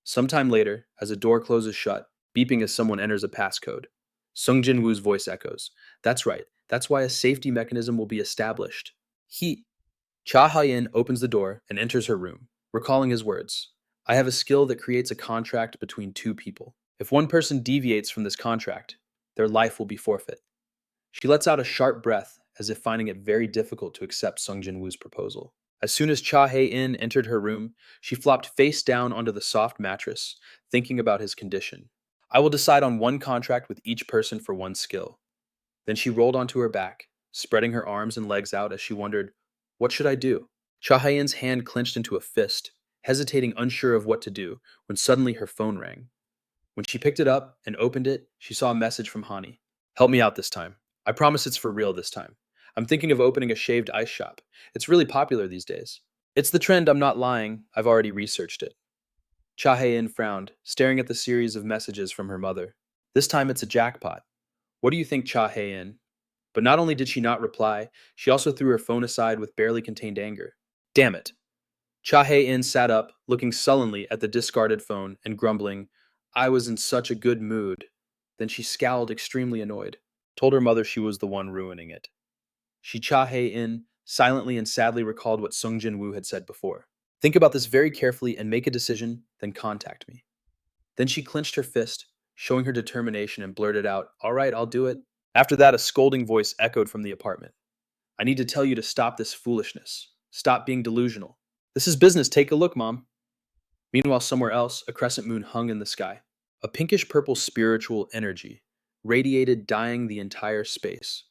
Sometime later, as a door closes shut, beeping as someone enters a passcode, Sung Jin-Woo's voice echoes, "That's right, that's why a safety mechanism will be established." Cha Ha-yin opens the door and enters her room, recalling his words, I have a skill that creates a contract between two people. If one person deviates from this contract, their life will be forfeit. She lets out a sharp breath, as if finding it very difficult to accept Sung Jin-Woo's proposal. As soon as Cha Hae-in entered her room, she flopped face down onto the soft mattress, thinking about his condition. I will decide on one contract with each person for one skill. Then she rolled onto her back, spreading her arms and legs out as she wondered, what should I do? Cha Hae-in's hand clenched into a fist, hesitating unsure of what to do, when suddenly her phone rang. When she picked it up and opened it, she saw a message from Hani. Help me out this time. I promise it's for real this time. I'm thinking of opening a shaved ice shop. It's really popular these days. It's the trend, I'm not lying. I've already researched it. Cha Hae-in frowned, staring at the series of messages from her mother. This time it's a jackpot. What do you think, Cha Hae-in? But not only did she not reply, she also threw her phone aside with barely contained anger. Damn it. Cha Hae-in sat up, looking sullenly at the discarded phone and grumbling, I was in such a good mood. Then she scowled, extremely annoyed, told her mother she was the one ruining it. She Cha Hae-in silently and sadly recalled what Sung Jin-Woo had said before. Think about this very carefully and make a decision, then contact me. Then she clenched her fist, showing her determination, and blurted out, all right, I'll do it. After that, a scolding voice echoed from the apartment. I need to tell you to stop this foolishness. Stop being delusional. This is business. Take a look, Mom. Meanwhile, somewhere else, a crescent moon hung in the sky. A pinkish-purple spiritual energy radiated, dyeing the entire space.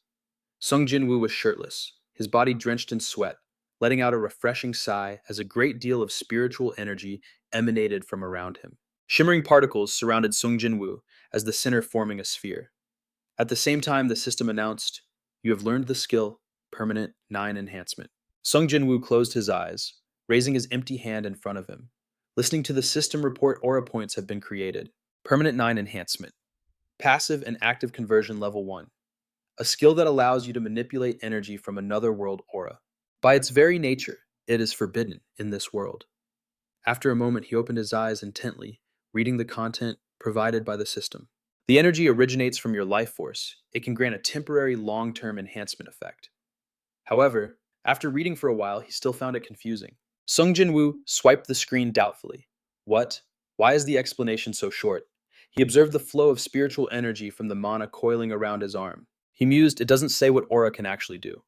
Sung Jin-Woo was shirtless, his body drenched in sweat, letting out a refreshing sigh as a great deal of spiritual energy emanated from around him. Shimmering particles surrounded Sung Jin-Woo as the center forming a sphere. At the same time, the system announced, you have learned the skill, Permanent 9 Enhancement. Sung Jin-Woo closed his eyes, raising his empty hand in front of him. Listening to the system report, aura points have been created. Permanent 9 Enhancement. Passive and active conversion level 1. A skill that allows you to manipulate energy from another world aura. By its very nature, it is forbidden in this world. After a moment, he opened his eyes intently, reading the content provided by the system. The energy originates from your life force. It can grant a temporary long-term enhancement effect. However, after reading for a while, he still found it confusing. Sung Jin-Woo swiped the screen doubtfully. What? Why is the explanation so short? He observed the flow of spiritual energy from the mana coiling around his arm. He mused, it doesn't say what aura can actually do.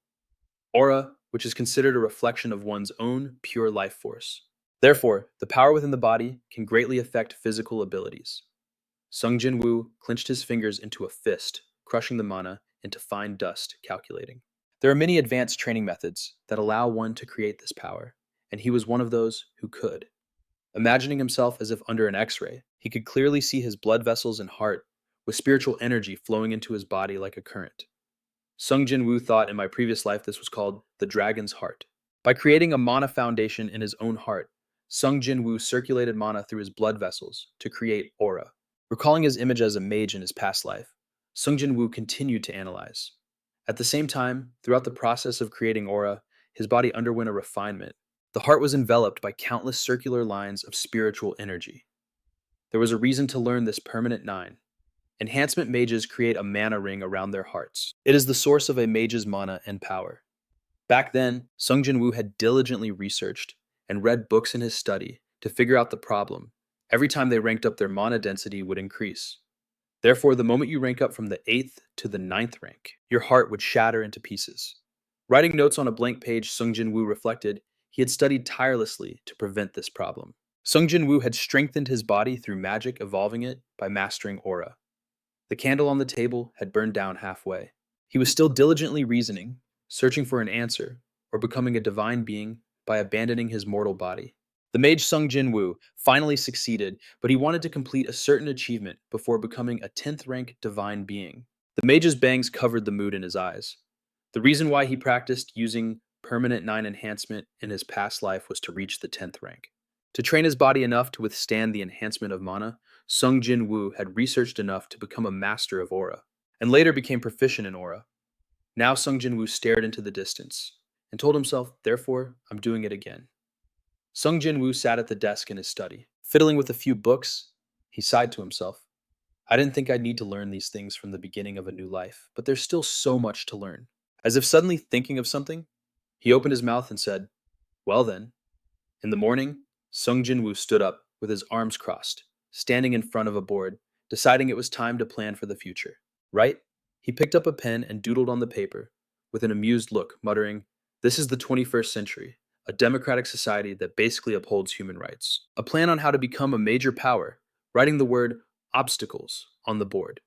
Aura, which is considered a reflection of one's own pure life force. Therefore, the power within the body can greatly affect physical abilities. Sung Jin-Woo clenched his fingers into a fist, crushing the mana into fine dust, calculating. There are many advanced training methods that allow one to create this power, and he was one of those who could. Imagining himself as if under an X-ray, he could clearly see his blood vessels and heart, with spiritual energy flowing into his body like a current. Sung Jin-Woo thought in my previous life this was called the Dragon's Heart. By creating a mana foundation in his own heart, Sung Jin-Woo circulated mana through his blood vessels to create aura. Recalling his image as a mage in his past life, Sung Jin-Woo continued to analyze. At the same time, throughout the process of creating aura, his body underwent a refinement. The heart was enveloped by countless circular lines of spiritual energy. There was a reason to learn this Permanent 9. Enhancement mages create a mana ring around their hearts. It is the source of a mage's mana and power. Back then, Sung Jin-Woo had diligently researched and read books in his study to figure out the problem. Every time they ranked up, their mana density would increase. Therefore, the moment you rank up from the 8th to the 9th rank, your heart would shatter into pieces. Writing notes on a blank page, Sung Jin-Woo reflected, he had studied tirelessly to prevent this problem. Sung Jin-Woo had strengthened his body through magic, evolving it by mastering aura. The candle on the table had burned down halfway. He was still diligently reasoning, searching for an answer, or becoming a divine being by abandoning his mortal body. The mage Sung Jin-Woo finally succeeded, but he wanted to complete a certain achievement before becoming a 10th rank divine being. The mage's bangs covered the mood in his eyes. The reason why he practiced using Permanent 9 enhancement in his past life was to reach the 10th rank. To train his body enough to withstand the enhancement of mana, Sung Jin-Woo had researched enough to become a master of aura, and later became proficient in aura. Now Sung Jin-Woo stared into the distance, and told himself, therefore, I'm doing it again. Sung Jin-Woo sat at the desk in his study. Fiddling with a few books, he sighed to himself. I didn't think I'd need to learn these things from the beginning of a new life, but there's still so much to learn. As if suddenly thinking of something, he opened his mouth and said, well then. In the morning, Sung Jin-Woo stood up, with his arms crossed, standing in front of a board, deciding it was time to plan for the future. Right? He picked up a pen and doodled on the paper, with an amused look, muttering, "This is the 21st century, a democratic society that basically upholds human rights." A plan on how to become a major power, writing the word obstacles on the board.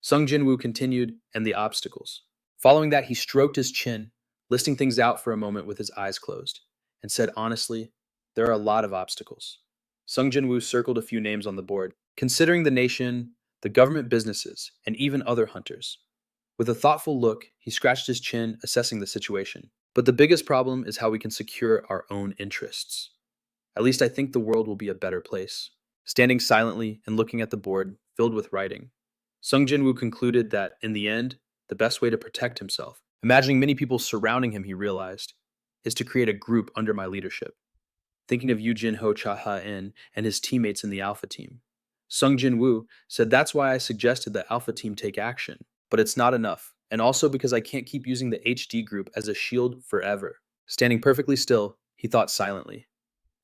Sung Jin-Woo continued, and the obstacles. Following that, he stroked his chin, listing things out for a moment with his eyes closed, and said honestly, "There are a lot of obstacles." Sung Jin-Woo circled a few names on the board, considering the nation, the government businesses, and even other hunters. With a thoughtful look, he scratched his chin, assessing the situation. But the biggest problem is how we can secure our own interests. At least I think the world will be a better place. Standing silently and looking at the board, filled with writing, Sung Jin-Woo concluded that, in the end, the best way to protect himself, imagining many people surrounding him, he realized, is to create a group under my leadership. Thinking of Yujin Ho Cha-ha-in and his teammates in the Alpha Team, Sung Jin-Woo said that's why I suggested the Alpha Team take action. But it's not enough, and also because I can't keep using the HD group as a shield forever. Standing perfectly still, he thought silently.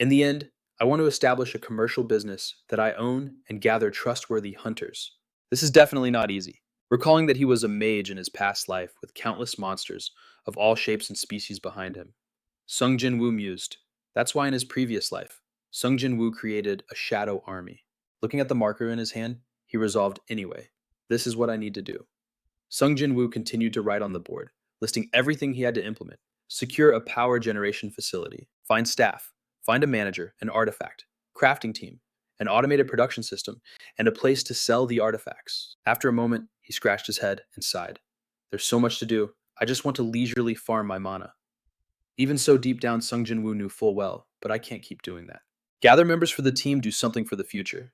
In the end, I want to establish a commercial business that I own and gather trustworthy hunters. This is definitely not easy. Recalling that he was a mage in his past life with countless monsters of all shapes and species behind him, Sung Jin-Woo mused. That's why in his previous life, Sung Jin-Woo created a shadow army. Looking at the marker in his hand, he resolved anyway. This is what I need to do. Sung Jin-Woo continued to write on the board, listing everything he had to implement. Secure a power generation facility, find staff, find a manager, an artifact, crafting team, an automated production system, and a place to sell the artifacts. After a moment, he scratched his head and sighed. There's so much to do. I just want to leisurely farm my mana. Even so deep down, Sung Jin-Woo knew full well, but I can't keep doing that. Gather members for the team, do something for the future.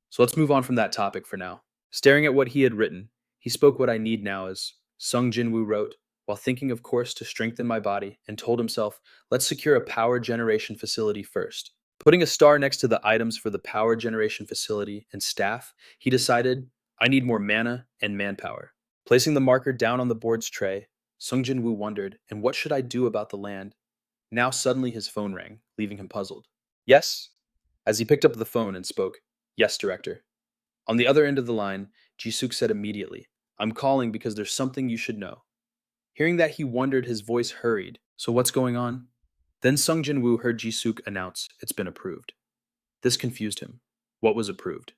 So let's move on from that topic for now. Staring at what he had written, he spoke what I need now as Sung Jin-Woo wrote, while thinking of course to strengthen my body, and told himself, let's secure a power generation facility first. Putting a star next to the items for the power generation facility and staff, he decided, I need more mana and manpower. Placing the marker down on the board's tray, Sung Jin-Woo wondered, and what should I do about the land? Now suddenly his phone rang, leaving him puzzled. Yes? As he picked up the phone and spoke, Yes, director. On the other end of the line, Jisuk said immediately, I'm calling because there's something you should know. Hearing that, he wondered, his voice hurried. So what's going on? Then Sung Jin-Woo heard Jisuk announce, it's been approved. This confused him. What was approved?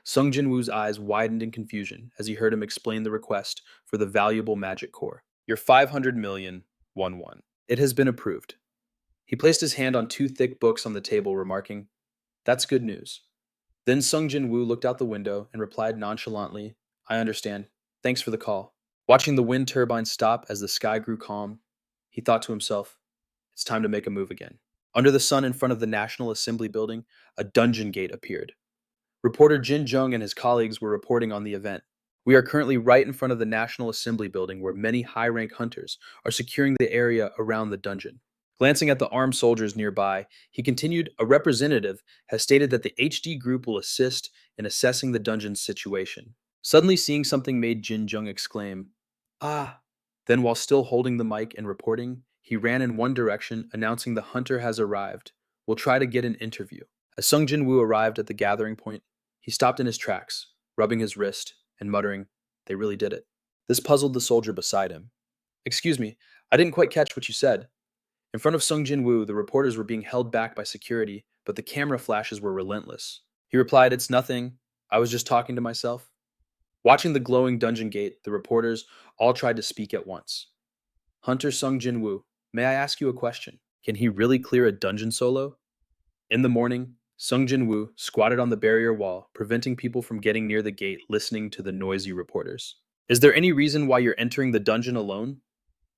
Sung Jin-Woo's eyes widened in confusion as he heard him explain the request for the valuable magic core. Your 500 million, 1-1. It has been approved. He placed his hand on two thick books on the table, remarking, That's good news. Then Sung Jin-Woo looked out the window and replied nonchalantly, I understand. Thanks for the call. Watching the wind turbine stop as the sky grew calm, he thought to himself, it's time to make a move again. Under the sun in front of the National Assembly building, a dungeon gate appeared. Reporter Jin Jung and his colleagues were reporting on the event. We are currently right in front of the National Assembly building where many high-rank hunters are securing the area around the dungeon. Glancing at the armed soldiers nearby, he continued, a representative has stated that the HD group will assist in assessing the dungeon's situation. Suddenly seeing something made Jin Jung exclaim, Ah! Then while still holding the mic and reporting, he ran in one direction, announcing the hunter has arrived. We'll try to get an interview. As Sung Jin-Woo arrived at the gathering point, he stopped in his tracks, rubbing his wrist and muttering, They really did it. This puzzled the soldier beside him. Excuse me, I didn't quite catch what you said. In front of Sung Jin-Woo, the reporters were being held back by security, but the camera flashes were relentless. He replied, It's nothing. I was just talking to myself. Watching the glowing dungeon gate, the reporters all tried to speak at once. Hunter Sung Jin-Woo, may I ask you a question? Can he really clear a dungeon solo? In the morning, Sung Jin-Woo squatted on the barrier wall, preventing people from getting near the gate, listening to the noisy reporters. Is there any reason why you're entering the dungeon alone?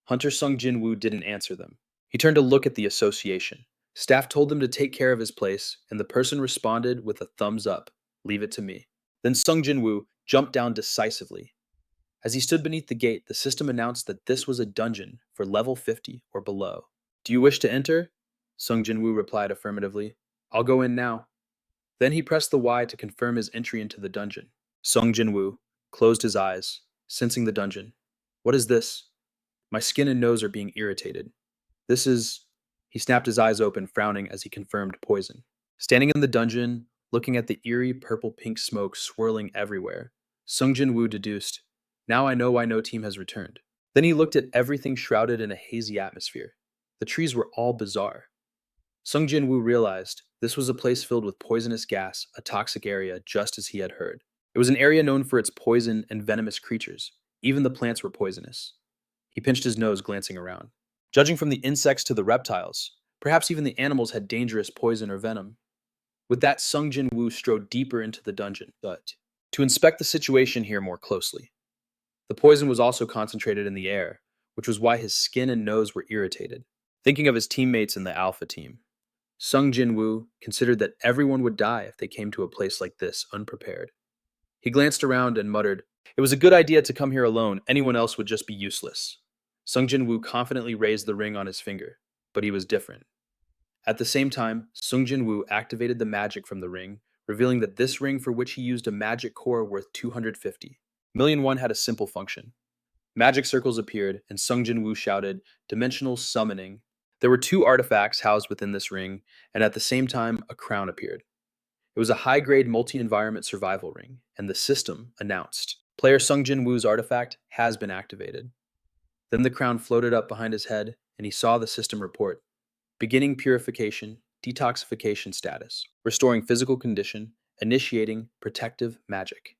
Hunter Sung Jin-Woo didn't answer them. He turned to look at the association. Staff told him to take care of his place, and the person responded with a thumbs up. Leave it to me. Then Sung Jin-Woo jumped down decisively. As he stood beneath the gate, the system announced that this was a dungeon for level 50 or below. Do you wish to enter? Sung Jin-Woo replied affirmatively. I'll go in now. Then he pressed the Y to confirm his entry into the dungeon. Sung Jin-Woo closed his eyes, sensing the dungeon. What is this? My skin and nose are being irritated. This is... He snapped his eyes open, frowning as he confirmed poison. Standing in the dungeon, looking at the eerie purple-pink smoke swirling everywhere, Sung Jin-Woo deduced, "Now I know why no team has returned." Then he looked at everything shrouded in a hazy atmosphere. The trees were all bizarre. Sung Jin-Woo realized this was a place filled with poisonous gas, a toxic area just as he had heard. It was an area known for its poison and venomous creatures. Even the plants were poisonous. He pinched his nose, glancing around. Judging from the insects to the reptiles, perhaps even the animals had dangerous poison or venom. With that, Sung Jin-Woo strode deeper into the dungeon, but to inspect the situation here more closely. The poison was also concentrated in the air, which was why his skin and nose were irritated. Thinking of his teammates in the Alpha team, Sung Jin-Woo considered that everyone would die if they came to a place like this unprepared. He glanced around and muttered, "It was a good idea to come here alone. Anyone else would just be useless." Sung Jin-Woo confidently raised the ring on his finger, but he was different. At the same time, Sung Jin-Woo activated the magic from the ring, revealing that this ring for which he used a magic core worth 250 million won had a simple function. Magic circles appeared, and Sung Jin-Woo shouted, "Dimensional summoning." There were two artifacts housed within this ring, and at the same time, a crown appeared. It was a high-grade multi-environment survival ring, and the system announced, "Player Sung Jin-Woo's artifact has been activated." Then the crown floated up behind his head, and he saw the system report. Beginning purification, detoxification status, restoring physical condition, initiating protective magic.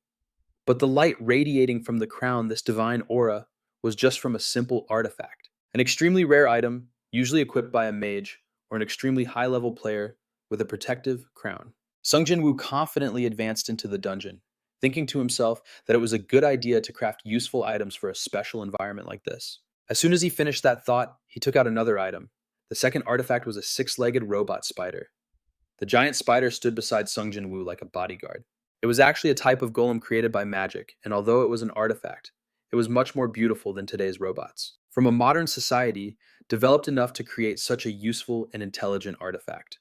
But the light radiating from the crown, this divine aura, was just from a simple artifact. An extremely rare item, usually equipped by a mage or an extremely high-level player with a protective crown. Sung Jin-Woo confidently advanced into the dungeon, thinking to himself that it was a good idea to craft useful items for a special environment like this. As soon as he finished that thought, he took out another item. The second artifact was a six-legged robot spider. The giant spider stood beside Sung Jin-Woo like a bodyguard. It was actually a type of golem created by magic, and although it was an artifact, it was much more beautiful than today's robots. From a modern society, developed enough to create such a useful and intelligent artifact.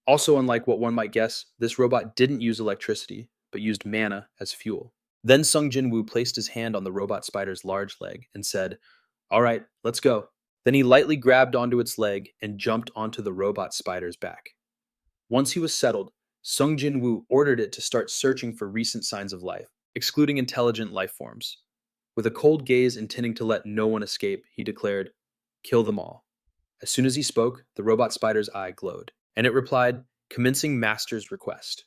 Also, unlike what one might guess, this robot didn't use electricity, but used mana as fuel. Then Sung Jin-Woo placed his hand on the robot spider's large leg and said, "All right, let's go." Then he lightly grabbed onto its leg and jumped onto the robot spider's back. Once he was settled, Sung Jin-Woo ordered it to start searching for recent signs of life, excluding intelligent life forms. With a cold gaze intending to let no one escape, he declared, "Kill them all." As soon as he spoke, the robot spider's eye glowed, and it replied, "Commencing master's request."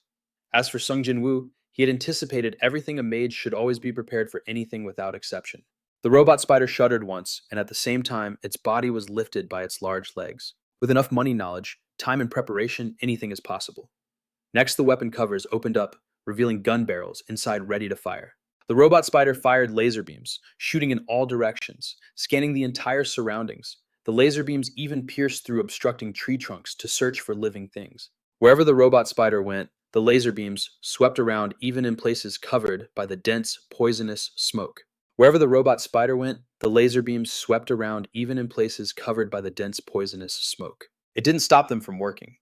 As for Sung Jin-Woo, he had anticipated everything a mage should always be prepared for anything without exception. The robot spider shuddered once, and at the same time, its body was lifted by its large legs. With enough money knowledge, time and preparation, anything is possible. Next, the weapon covers opened up, revealing gun barrels inside ready to fire. The robot spider fired laser beams, shooting in all directions, scanning the entire surroundings. The laser beams even pierced through obstructing tree trunks to search for living things. Wherever the robot spider went, the laser beams swept around even in places covered by the dense, poisonous smoke. Wherever the robot spider went, the laser beams swept around even in places covered by the dense, poisonous smoke. It didn't stop them from working.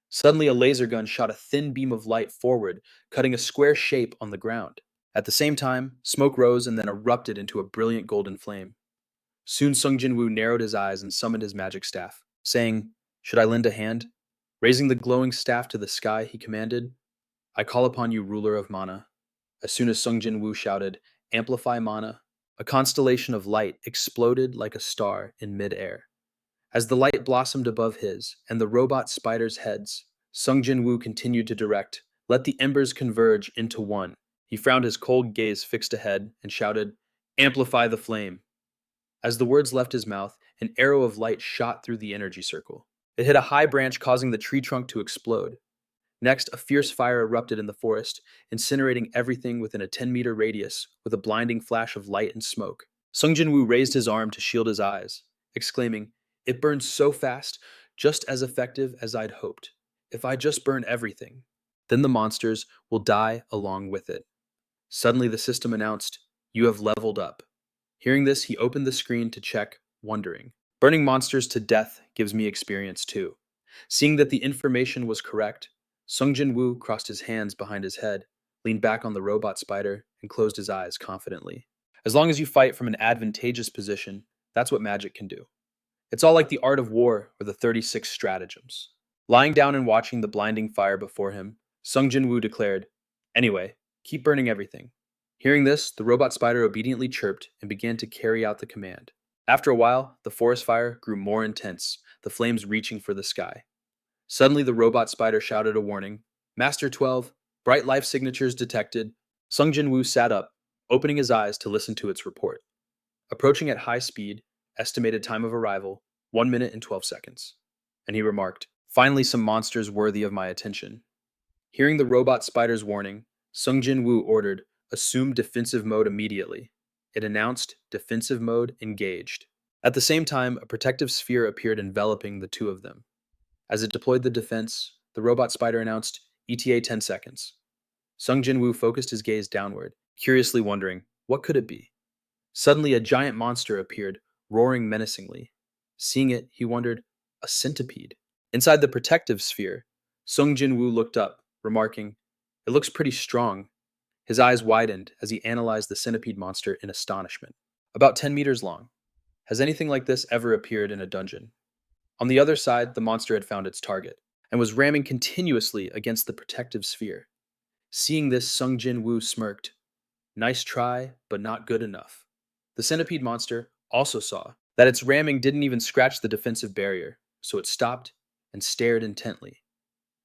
Suddenly, a laser gun shot a thin beam of light forward, cutting a square shape on the ground. At the same time, smoke rose and then erupted into a brilliant golden flame. Soon Sung Jin-Woo narrowed his eyes and summoned his magic staff, saying, "Should I lend a hand?" Raising the glowing staff to the sky, he commanded, "I call upon you, ruler of mana." As soon as Sung Jin-Woo shouted, "Amplify mana," a constellation of light exploded like a star in mid-air. As the light blossomed above his and the robot spiders' heads, Sung Jin-Woo continued to direct, "Let the embers converge into one." He frowned, his cold gaze fixed ahead, and shouted, "Amplify the flame." As the words left his mouth, an arrow of light shot through the energy circle. It hit a high branch, causing the tree trunk to explode. Next, a fierce fire erupted in the forest, incinerating everything within a 10-meter radius with a blinding flash of light and smoke. Sung Jin-Woo raised his arm to shield his eyes, exclaiming, "It burns so fast, just as effective as I'd hoped. If I just burn everything, then the monsters will die along with it." Suddenly the system announced, "You have leveled up." Hearing this, he opened the screen to check, wondering, "Burning monsters to death gives me experience too." Seeing that the information was correct, Sung Jin-Woo crossed his hands behind his head, leaned back on the robot spider, and closed his eyes confidently. As long as you fight from an advantageous position, that's what magic can do. It's all like the art of war or the 36 stratagems. Lying down and watching the blinding fire before him, Sung Jin-Woo declared, "Anyway, keep burning everything." Hearing this, the robot spider obediently chirped and began to carry out the command. After a while, the forest fire grew more intense, the flames reaching for the sky. Suddenly, the robot spider shouted a warning. "Master 12, bright life signatures detected." Sung Jin-Woo sat up, opening his eyes to listen to its report. Approaching at high speed, estimated time of arrival, 1 minute and 12 seconds. And he remarked, "Finally, some monsters worthy of my attention." Hearing the robot spider's warning, Sung Jin-Woo ordered, "Assume defensive mode immediately." It announced, "Defensive mode engaged." At the same time, a protective sphere appeared enveloping the two of them. As it deployed the defense, the robot spider announced, "ETA 10 seconds." Sung Jin-Woo focused his gaze downward, curiously wondering, what could it be? Suddenly, a giant monster appeared, roaring menacingly. Seeing it, he wondered, a centipede. Inside the protective sphere, Sung Jin-Woo looked up, remarking, "It looks pretty strong." His eyes widened as he analyzed the centipede monster in astonishment. About 10 meters long. Has anything like this ever appeared in a dungeon? On the other side, the monster had found its target, and was ramming continuously against the protective sphere. Seeing this, Sung Jin-Woo smirked. "Nice try, but not good enough." The centipede monster also saw that its ramming didn't even scratch the defensive barrier, so it stopped and stared intently.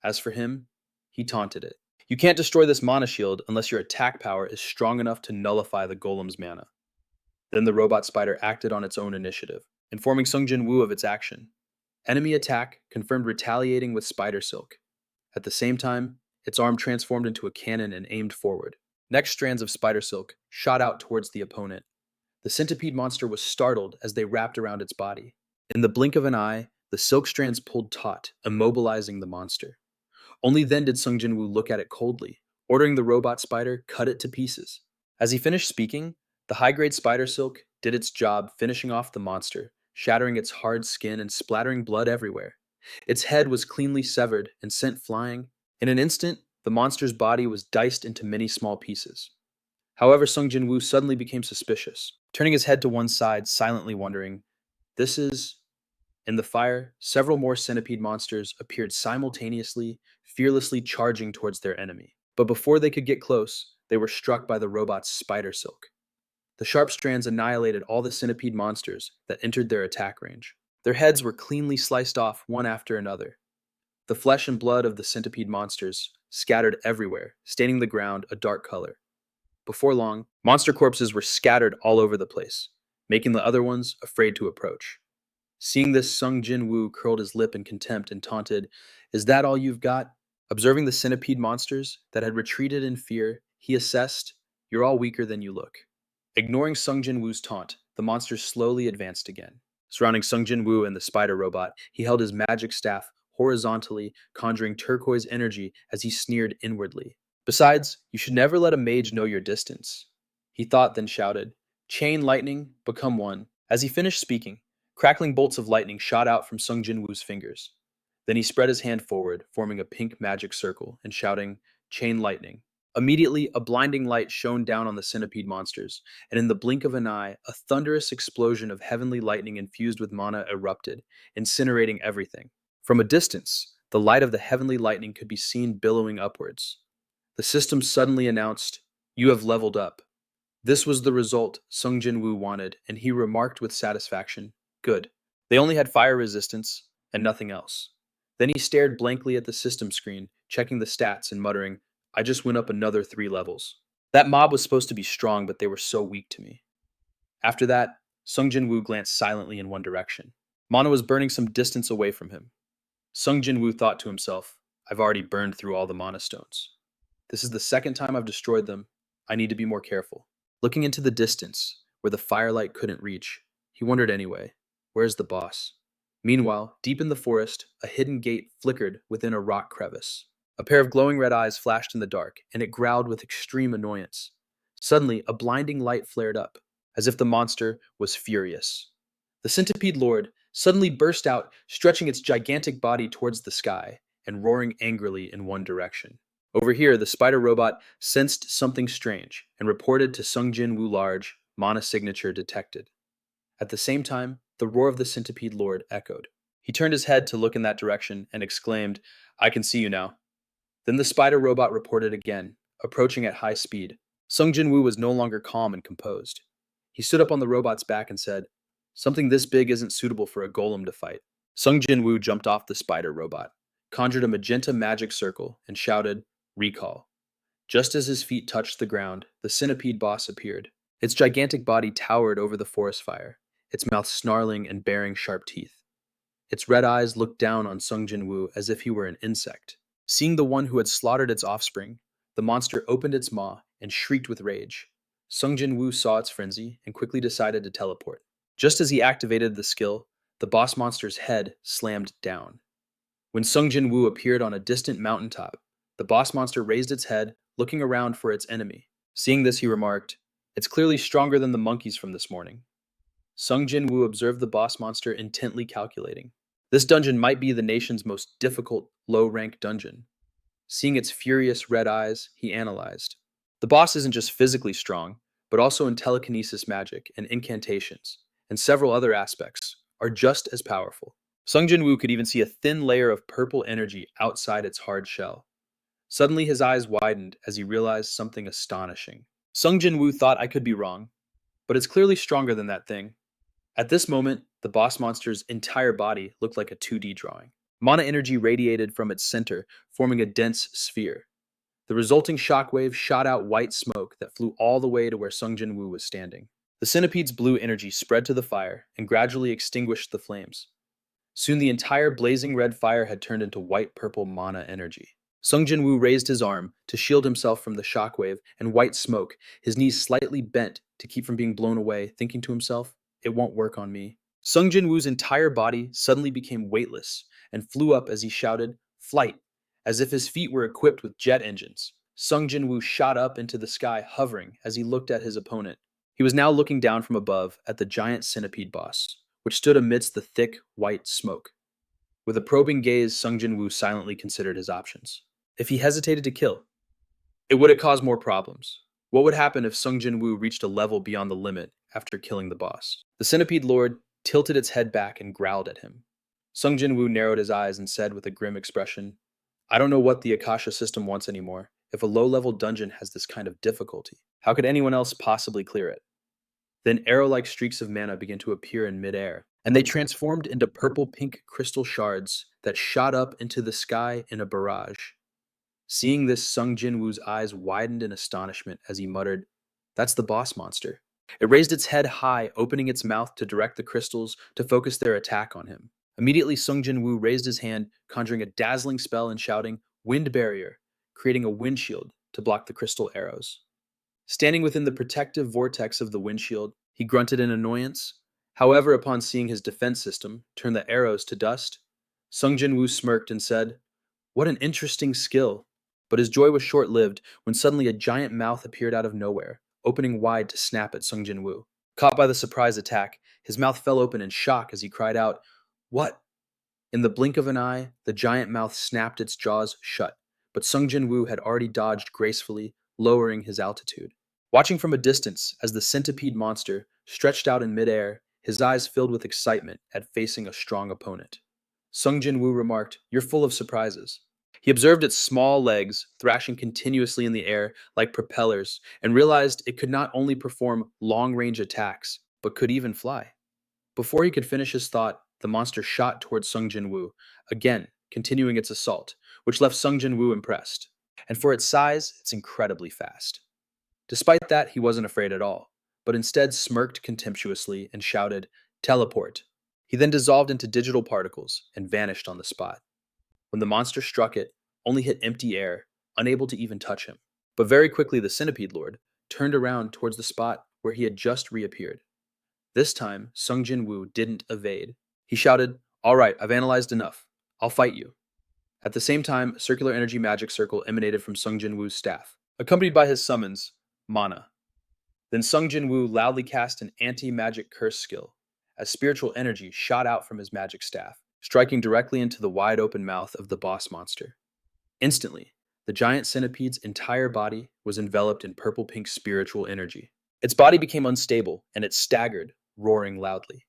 As for him, he taunted it. "You can't destroy this mana shield unless your attack power is strong enough to nullify the golem's mana." Then the robot spider acted on its own initiative, informing Sung Jin-Woo of its action. Enemy attack confirmed, retaliating with spider silk. At the same time, its arm transformed into a cannon and aimed forward. Next strands of spider silk shot out towards the opponent. The centipede monster was startled as they wrapped around its body. In the blink of an eye, the silk strands pulled taut, immobilizing the monster. Only then did Sung Jin-Woo look at it coldly, ordering the robot spider cut it to pieces. As he finished speaking, the high-grade spider silk did its job, finishing off the monster, shattering its hard skin and splattering blood everywhere. Its head was cleanly severed and sent flying. In an instant, the monster's body was diced into many small pieces. However, Sung Jin-Woo suddenly became suspicious, turning his head to one side, silently wondering, "This is..." In the fire, several more centipede monsters appeared simultaneously, fearlessly charging towards their enemy. But before they could get close, they were struck by the robot's spider silk. The sharp strands annihilated all the centipede monsters that entered their attack range. Their heads were cleanly sliced off one after another. The flesh and blood of the centipede monsters scattered everywhere, staining the ground a dark color. Before long, monster corpses were scattered all over the place, making the other ones afraid to approach. Seeing this, Sung Jin-Woo curled his lip in contempt and taunted, "Is that all you've got?" Observing the centipede monsters that had retreated in fear, he assessed, "You're all weaker than you look." Ignoring Sung Jin-Woo's taunt, the monsters slowly advanced again. Surrounding Sung Jin-Woo and the spider robot, he held his magic staff horizontally, conjuring turquoise energy as he sneered inwardly. "Besides, you should never let a mage know your distance." He thought, then shouted, "Chain lightning, become one." As he finished speaking, crackling bolts of lightning shot out from Sung Jin-Woo's fingers. Then he spread his hand forward, forming a pink magic circle, and shouting, "Chain lightning." Immediately, a blinding light shone down on the centipede monsters, and in the blink of an eye, a thunderous explosion of heavenly lightning infused with mana erupted, incinerating everything. From a distance, the light of the heavenly lightning could be seen billowing upwards. The system suddenly announced, "You have leveled up." This was the result Sung Jin-Woo wanted, and he remarked with satisfaction, "Good. They only had fire resistance, and nothing else." Then he stared blankly at the system screen, checking the stats and muttering, "I just went up another 3 levels. That mob was supposed to be strong, but they were so weak to me." After that, Sung Jin-Woo glanced silently in one direction. Mana was burning some distance away from him. Sung Jin-Woo thought to himself, "I've already burned through all the mana stones. This is the second time I've destroyed them. I need to be more careful." Looking into the distance, where the firelight couldn't reach, he wondered anyway, where's the boss? Meanwhile, deep in the forest, a hidden gate flickered within a rock crevice. A pair of glowing red eyes flashed in the dark, and it growled with extreme annoyance. Suddenly, a blinding light flared up, as if the monster was furious. The centipede lord suddenly burst out, stretching its gigantic body towards the sky, and roaring angrily in one direction. Over here, the spider robot sensed something strange and reported to Sung Jin-Woo large, mana signature detected. At the same time, the roar of the centipede lord echoed. He turned his head to look in that direction and exclaimed, I can see you now. Then the spider robot reported again, approaching at high speed. Sung Jin-Woo was no longer calm and composed. He stood up on the robot's back and said, something this big isn't suitable for a golem to fight. Sung Jin-Woo jumped off the spider robot, conjured a magenta magic circle, and shouted, recall. Just as his feet touched the ground, the centipede boss appeared. Its gigantic body towered over the forest fire, its mouth snarling and baring sharp teeth. Its red eyes looked down on Sung Jin-Woo as if he were an insect. Seeing the one who had slaughtered its offspring, the monster opened its maw and shrieked with rage. Sung Jin-Woo saw its frenzy and quickly decided to teleport. Just as he activated the skill, the boss monster's head slammed down. When Sung Jin-Woo appeared on a distant mountaintop, the boss monster raised its head, looking around for its enemy. Seeing this, he remarked, it's clearly stronger than the monkeys from this morning. Sung Jin-Woo observed the boss monster intently calculating. This dungeon might be the nation's most difficult, low-rank dungeon. Seeing its furious red eyes, he analyzed. The boss isn't just physically strong, but also in telekinesis magic and incantations, and several other aspects, are just as powerful. Sung Jin-Woo could even see a thin layer of purple energy outside its hard shell. Suddenly his eyes widened as he realized something astonishing. Sung Jin-Woo thought I could be wrong, but it's clearly stronger than that thing. At this moment, the boss monster's entire body looked like a 2D drawing. Mana energy radiated from its center, forming a dense sphere. The resulting shockwave shot out white smoke that flew all the way to where Sung Jin-Woo was standing. The centipede's blue energy spread to the fire and gradually extinguished the flames. Soon the entire blazing red fire had turned into white-purple mana energy. Sung Jin-Woo raised his arm to shield himself from the shockwave and white smoke, his knees slightly bent to keep from being blown away, thinking to himself, it won't work on me. Sung Jin-Woo's entire body suddenly became weightless and flew up as he shouted, flight, as if his feet were equipped with jet engines. Sung Jin-Woo shot up into the sky, hovering as he looked at his opponent. He was now looking down from above at the giant centipede boss, which stood amidst the thick, white smoke. With a probing gaze, Sung Jin-Woo silently considered his options. If he hesitated to kill, it would have caused more problems. What would happen if Sung Jin-Woo reached a level beyond the limit after killing the boss? The centipede lord tilted its head back and growled at him. Sung Jin-Woo narrowed his eyes and said with a grim expression, I don't know what the Akasha system wants anymore. If a low-level dungeon has this kind of difficulty, how could anyone else possibly clear it? Then arrow-like streaks of mana began to appear in midair, and they transformed into purple-pink crystal shards that shot up into the sky in a barrage. Seeing this, Sung Jin-Woo's eyes widened in astonishment as he muttered, that's the boss monster. It raised its head high, opening its mouth to direct the crystals to focus their attack on him. Immediately, Sung Jin-Woo raised his hand, conjuring a dazzling spell and shouting, Wind Barrier, creating a windshield to block the crystal arrows. Standing within the protective vortex of the windshield, he grunted in annoyance. However, upon seeing his defense system turn the arrows to dust, Sung Jin-Woo smirked and said, what an interesting skill. But his joy was short-lived when suddenly a giant mouth appeared out of nowhere, opening wide to snap at Sung Jin-Woo. Caught by the surprise attack, his mouth fell open in shock as he cried out, what? In the blink of an eye, the giant mouth snapped its jaws shut, but Sung Jin-Woo had already dodged gracefully, lowering his altitude. Watching from a distance as the centipede monster stretched out in midair, his eyes filled with excitement at facing a strong opponent. Sung Jin-Woo remarked, you're full of surprises. He observed its small legs thrashing continuously in the air like propellers and realized it could not only perform long-range attacks, but could even fly. Before he could finish his thought, the monster shot towards Sung Jin-Woo, again continuing its assault, which left Sung Jin-Woo impressed. And for its size, it's incredibly fast. Despite that, he wasn't afraid at all, but instead smirked contemptuously and shouted, teleport. He then dissolved into digital particles and vanished on the spot. When the monster struck it, only hit empty air, unable to even touch him. But very quickly the centipede lord turned around towards the spot where he had just reappeared. This time, Sung Jin-Woo didn't evade. He shouted, all right, I've analyzed enough. I'll fight you. At the same time, a circular energy magic circle emanated from Sung Jin-Woo's staff, accompanied by his summons, mana. Then Sung Jin-Woo loudly cast an anti-magic curse skill, as spiritual energy shot out from his magic staff, striking directly into the wide-open mouth of the boss monster. Instantly, the giant centipede's entire body was enveloped in purple-pink spiritual energy. Its body became unstable, and it staggered, roaring loudly.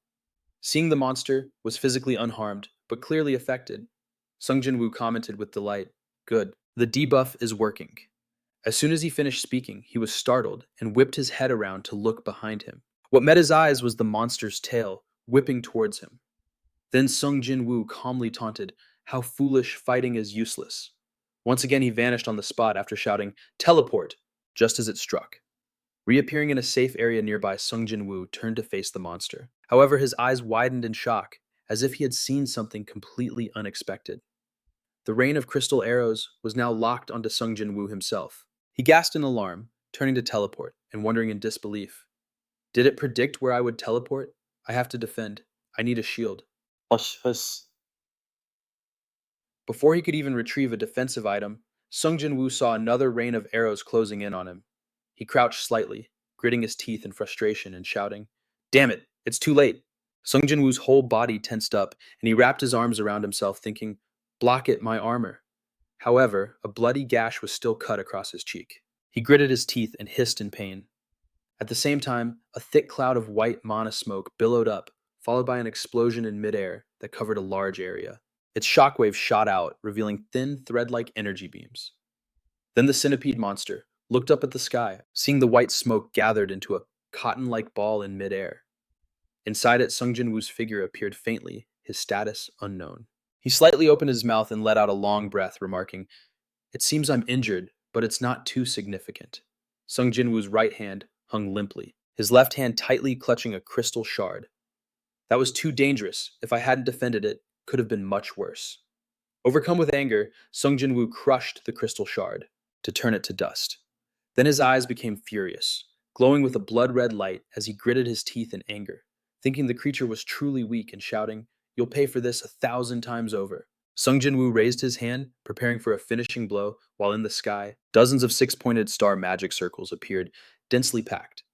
Seeing the monster was physically unharmed, but clearly affected. Sung Jin-Woo commented with delight, "Good. The debuff is working." As soon as he finished speaking, he was startled and whipped his head around to look behind him. What met his eyes was the monster's tail, whipping towards him. Then Sung Jin-Woo calmly taunted, "How foolish, fighting is useless." Once again he vanished on the spot after shouting, "Teleport!" just as it struck. Reappearing in a safe area nearby, Sung Jin-Woo turned to face the monster. However, his eyes widened in shock, as if he had seen something completely unexpected. The rain of crystal arrows was now locked onto Sung Jin-Woo himself. He gasped in alarm, turning to teleport and wondering in disbelief. Did it predict where I would teleport? I have to defend. I need a shield. Hush, hush. Before he could even retrieve a defensive item, Sung Jin-Woo saw another rain of arrows closing in on him. He crouched slightly, gritting his teeth in frustration and shouting, "Damn it, it's too late." Sung Jin-Woo's whole body tensed up, and he wrapped his arms around himself, thinking, "Block it, my armor." However, a bloody gash was still cut across his cheek. He gritted his teeth and hissed in pain. At the same time, a thick cloud of white mana smoke billowed up, followed by an explosion in midair that covered a large area. Its shockwaves shot out, revealing thin, thread-like energy beams. Then the centipede monster looked up at the sky, seeing the white smoke gathered into a cotton-like ball in midair. Inside it, Sung Jin-Woo's figure appeared faintly, his status unknown. He slightly opened his mouth and let out a long breath, remarking, "It seems I'm injured, but it's not too significant." Sung Jin-Woo's right hand hung limply, his left hand tightly clutching a crystal shard. That was too dangerous. If I hadn't defended it, could have been much worse. Overcome with anger, Sung Jin-Woo crushed the crystal shard to turn it to dust. Then his eyes became furious, glowing with a blood-red light as he gritted his teeth in anger, thinking the creature was truly weak and shouting, "You'll pay for this 1,000 times over." Sung Jin-Woo raised his hand, preparing for a finishing blow, while in the sky, dozens of six-pointed star magic circles appeared, densely packed.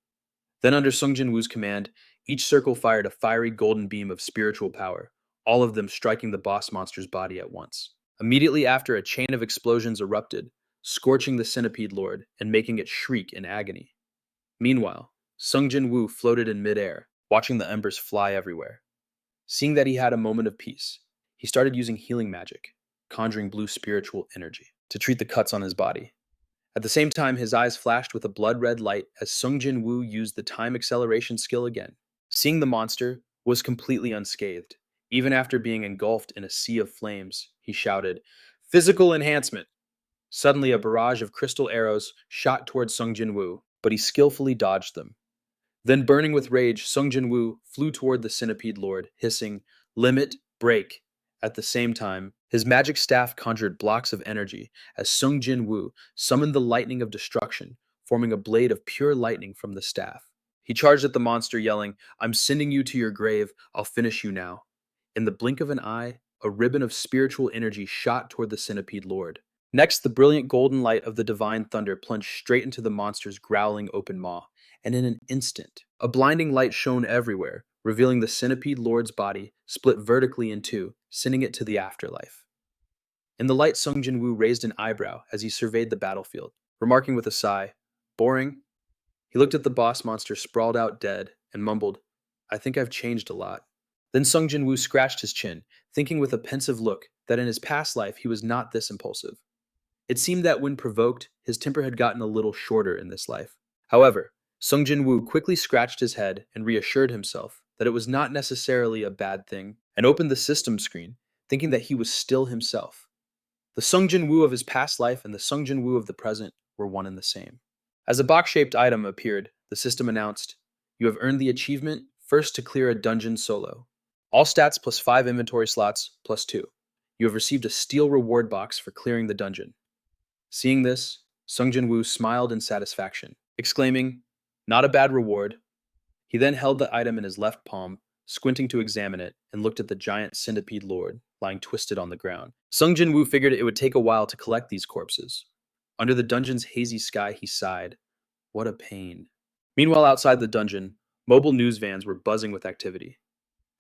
Then under Sung Jin-Woo's command, each circle fired a fiery golden beam of spiritual power, all of them striking the boss monster's body at once. Immediately after, a chain of explosions erupted, scorching the centipede lord and making it shriek in agony. Meanwhile, Sung Jin-Woo floated in midair, watching the embers fly everywhere. Seeing that he had a moment of peace, he started using healing magic, conjuring blue spiritual energy, to treat the cuts on his body. At the same time, his eyes flashed with a blood-red light as Sung Jin-Woo used the time acceleration skill again. Seeing the monster was completely unscathed. Even after being engulfed in a sea of flames, he shouted, "Physical enhancement!" Suddenly, a barrage of crystal arrows shot towards Sung Jin-Woo, but he skillfully dodged them. Then, burning with rage, Sung Jin-Woo flew toward the centipede lord, hissing, "Limit, break." At the same time, his magic staff conjured blocks of energy as Sung Jin-Woo summoned the lightning of destruction, forming a blade of pure lightning from the staff. He charged at the monster, yelling, "I'm sending you to your grave. I'll finish you now." In the blink of an eye, a ribbon of spiritual energy shot toward the centipede lord. Next, the brilliant golden light of the divine thunder plunged straight into the monster's growling open maw, and in an instant, a blinding light shone everywhere, revealing the centipede lord's body split vertically in two, sending it to the afterlife. In the light, Sung Jin-Woo raised an eyebrow as he surveyed the battlefield, remarking with a sigh, "Boring." He looked at the boss monster sprawled out dead and mumbled, "I think I've changed a lot." Then Sung Jin-Woo scratched his chin, thinking with a pensive look that in his past life he was not this impulsive. It seemed that when provoked, his temper had gotten a little shorter in this life. However, Sung Jin-Woo quickly scratched his head and reassured himself that it was not necessarily a bad thing, and opened the system screen, thinking that he was still himself. The Sung Jin-Woo of his past life and the Sung Jin-Woo of the present were one and the same. As a box-shaped item appeared, the system announced, "You have earned the achievement, first to clear a dungeon solo. All stats plus 5 inventory slots plus 2. You have received a steel reward box for clearing the dungeon." Seeing this, Sung Jin-Woo smiled in satisfaction, exclaiming, "Not a bad reward." He then held the item in his left palm, squinting to examine it, and looked at the giant centipede lord lying twisted on the ground. Sung Jin-Woo figured it would take a while to collect these corpses. Under the dungeon's hazy sky, he sighed. What a pain. Meanwhile, outside the dungeon, mobile news vans were buzzing with activity.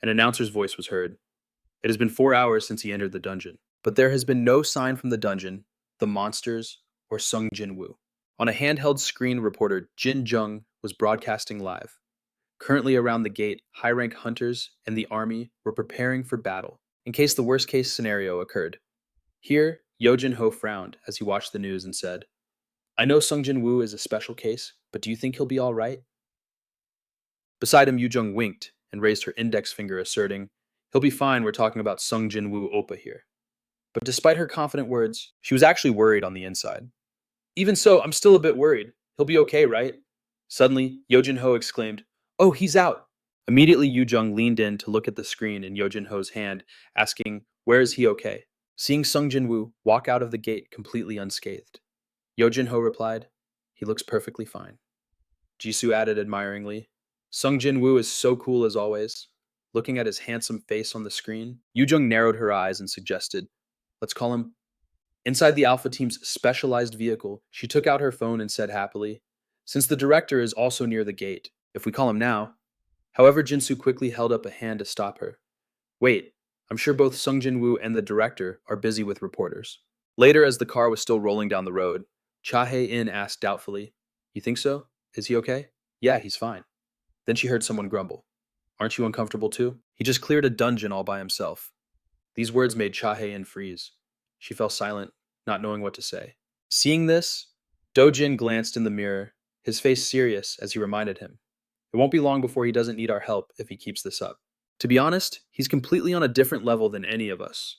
An announcer's voice was heard. It has been 4 hours since he entered the dungeon, but there has been no sign from the dungeon, the monsters, or Sung Jin-Woo. On a handheld screen, reporter Jin Jung was broadcasting live. Currently around the gate, high-rank hunters and the army were preparing for battle. in case the worst case scenario occurred. Here, Jin-Ho frowned as he watched the news and said, I know Sung Jin-Woo is a special case, but do you think he'll be all right? Beside him, Yu-Jung winked and raised her index finger, asserting, he'll be fine, we're talking about Sung Jin-Woo Oppa here. But despite her confident words, she was actually worried on the inside. Even so, I'm still a bit worried. He'll be okay, right? Suddenly, Jin-Ho exclaimed, oh, he's out. Immediately, Yu-Jung leaned in to look at the screen in Jin-Ho's hand, asking, where is he okay? Seeing Sung Jin-Woo walk out of the gate completely unscathed, Jin-Ho replied, he looks perfectly fine. Jisoo added admiringly, Sung Jin-Woo is so cool as always. Looking at his handsome face on the screen, Yu-Jung narrowed her eyes and suggested, let's call him. Inside the Alpha team's specialized vehicle, she took out her phone and said happily, since the director is also near the gate, if we call him now. However, Jinsu quickly held up a hand to stop her. Wait, I'm sure both Sung Jin-Woo and the director are busy with reporters. Later, as the car was still rolling down the road, Cha Hae-in asked doubtfully, you think so? Is he okay? Yeah, he's fine. Then she heard someone grumble. Aren't you uncomfortable too? He just cleared a dungeon all by himself. These words made Cha Hae-in freeze. She fell silent, not knowing what to say. Seeing this, Do-jin glanced in the mirror, his face serious as he reminded him. It won't be long before he doesn't need our help if he keeps this up. To be honest, he's completely on a different level than any of us.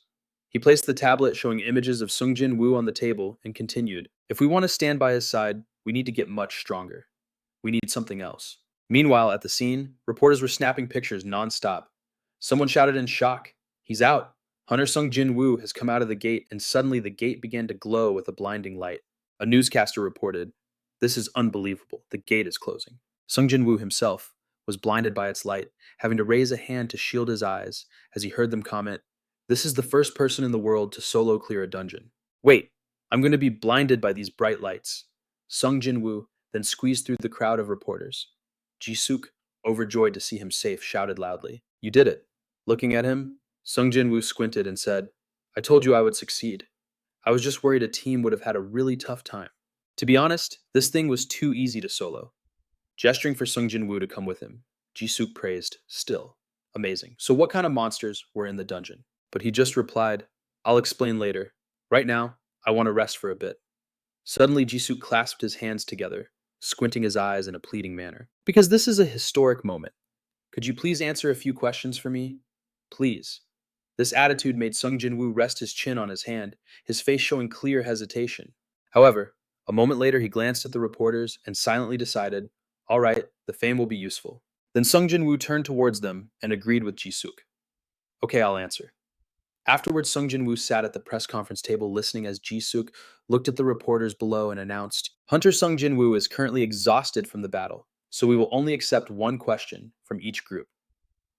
He placed the tablet showing images of Sung Jin-Woo on the table and continued, if we want to stand by his side, we need to get much stronger. We need something else. Meanwhile, at the scene, reporters were snapping pictures non-stop. Someone shouted in shock, he's out. Hunter Sung Jin-Woo has come out of the gate, and suddenly the gate began to glow with a blinding light. A newscaster reported, this is unbelievable, the gate is closing. Sung Jin-Woo himself was blinded by its light, having to raise a hand to shield his eyes as he heard them comment, this is the first person in the world to solo clear a dungeon. Wait, I'm going to be blinded by these bright lights. Sung Jin-Woo then squeezed through the crowd of reporters. Ji-suk, overjoyed to see him safe, shouted loudly, you did it. Looking at him, Sung Jin-Woo squinted and said, I told you I would succeed. I was just worried a team would have had a really tough time. To be honest, this thing was too easy to solo. Gesturing for Sung Jin-Woo to come with him, Ji-suk praised, still. Amazing. So what kind of monsters were in the dungeon? But he just replied, I'll explain later. Right now, I want to rest for a bit. Suddenly, Ji-suk clasped his hands together, squinting his eyes in a pleading manner. Because this is a historic moment. Could you please answer a few questions for me? Please. This attitude made Sung Jin-Woo rest his chin on his hand, his face showing clear hesitation. However, a moment later he glanced at the reporters and silently decided, all right, the fame will be useful. Then Sung Jin-Woo turned towards them and agreed with Ji-suk. Okay, I'll answer. Afterwards, Sung Jin-Woo sat at the press conference table listening as Ji-suk looked at the reporters below and announced, Hunter Sung Jin-Woo is currently exhausted from the battle, so we will only accept one question from each group.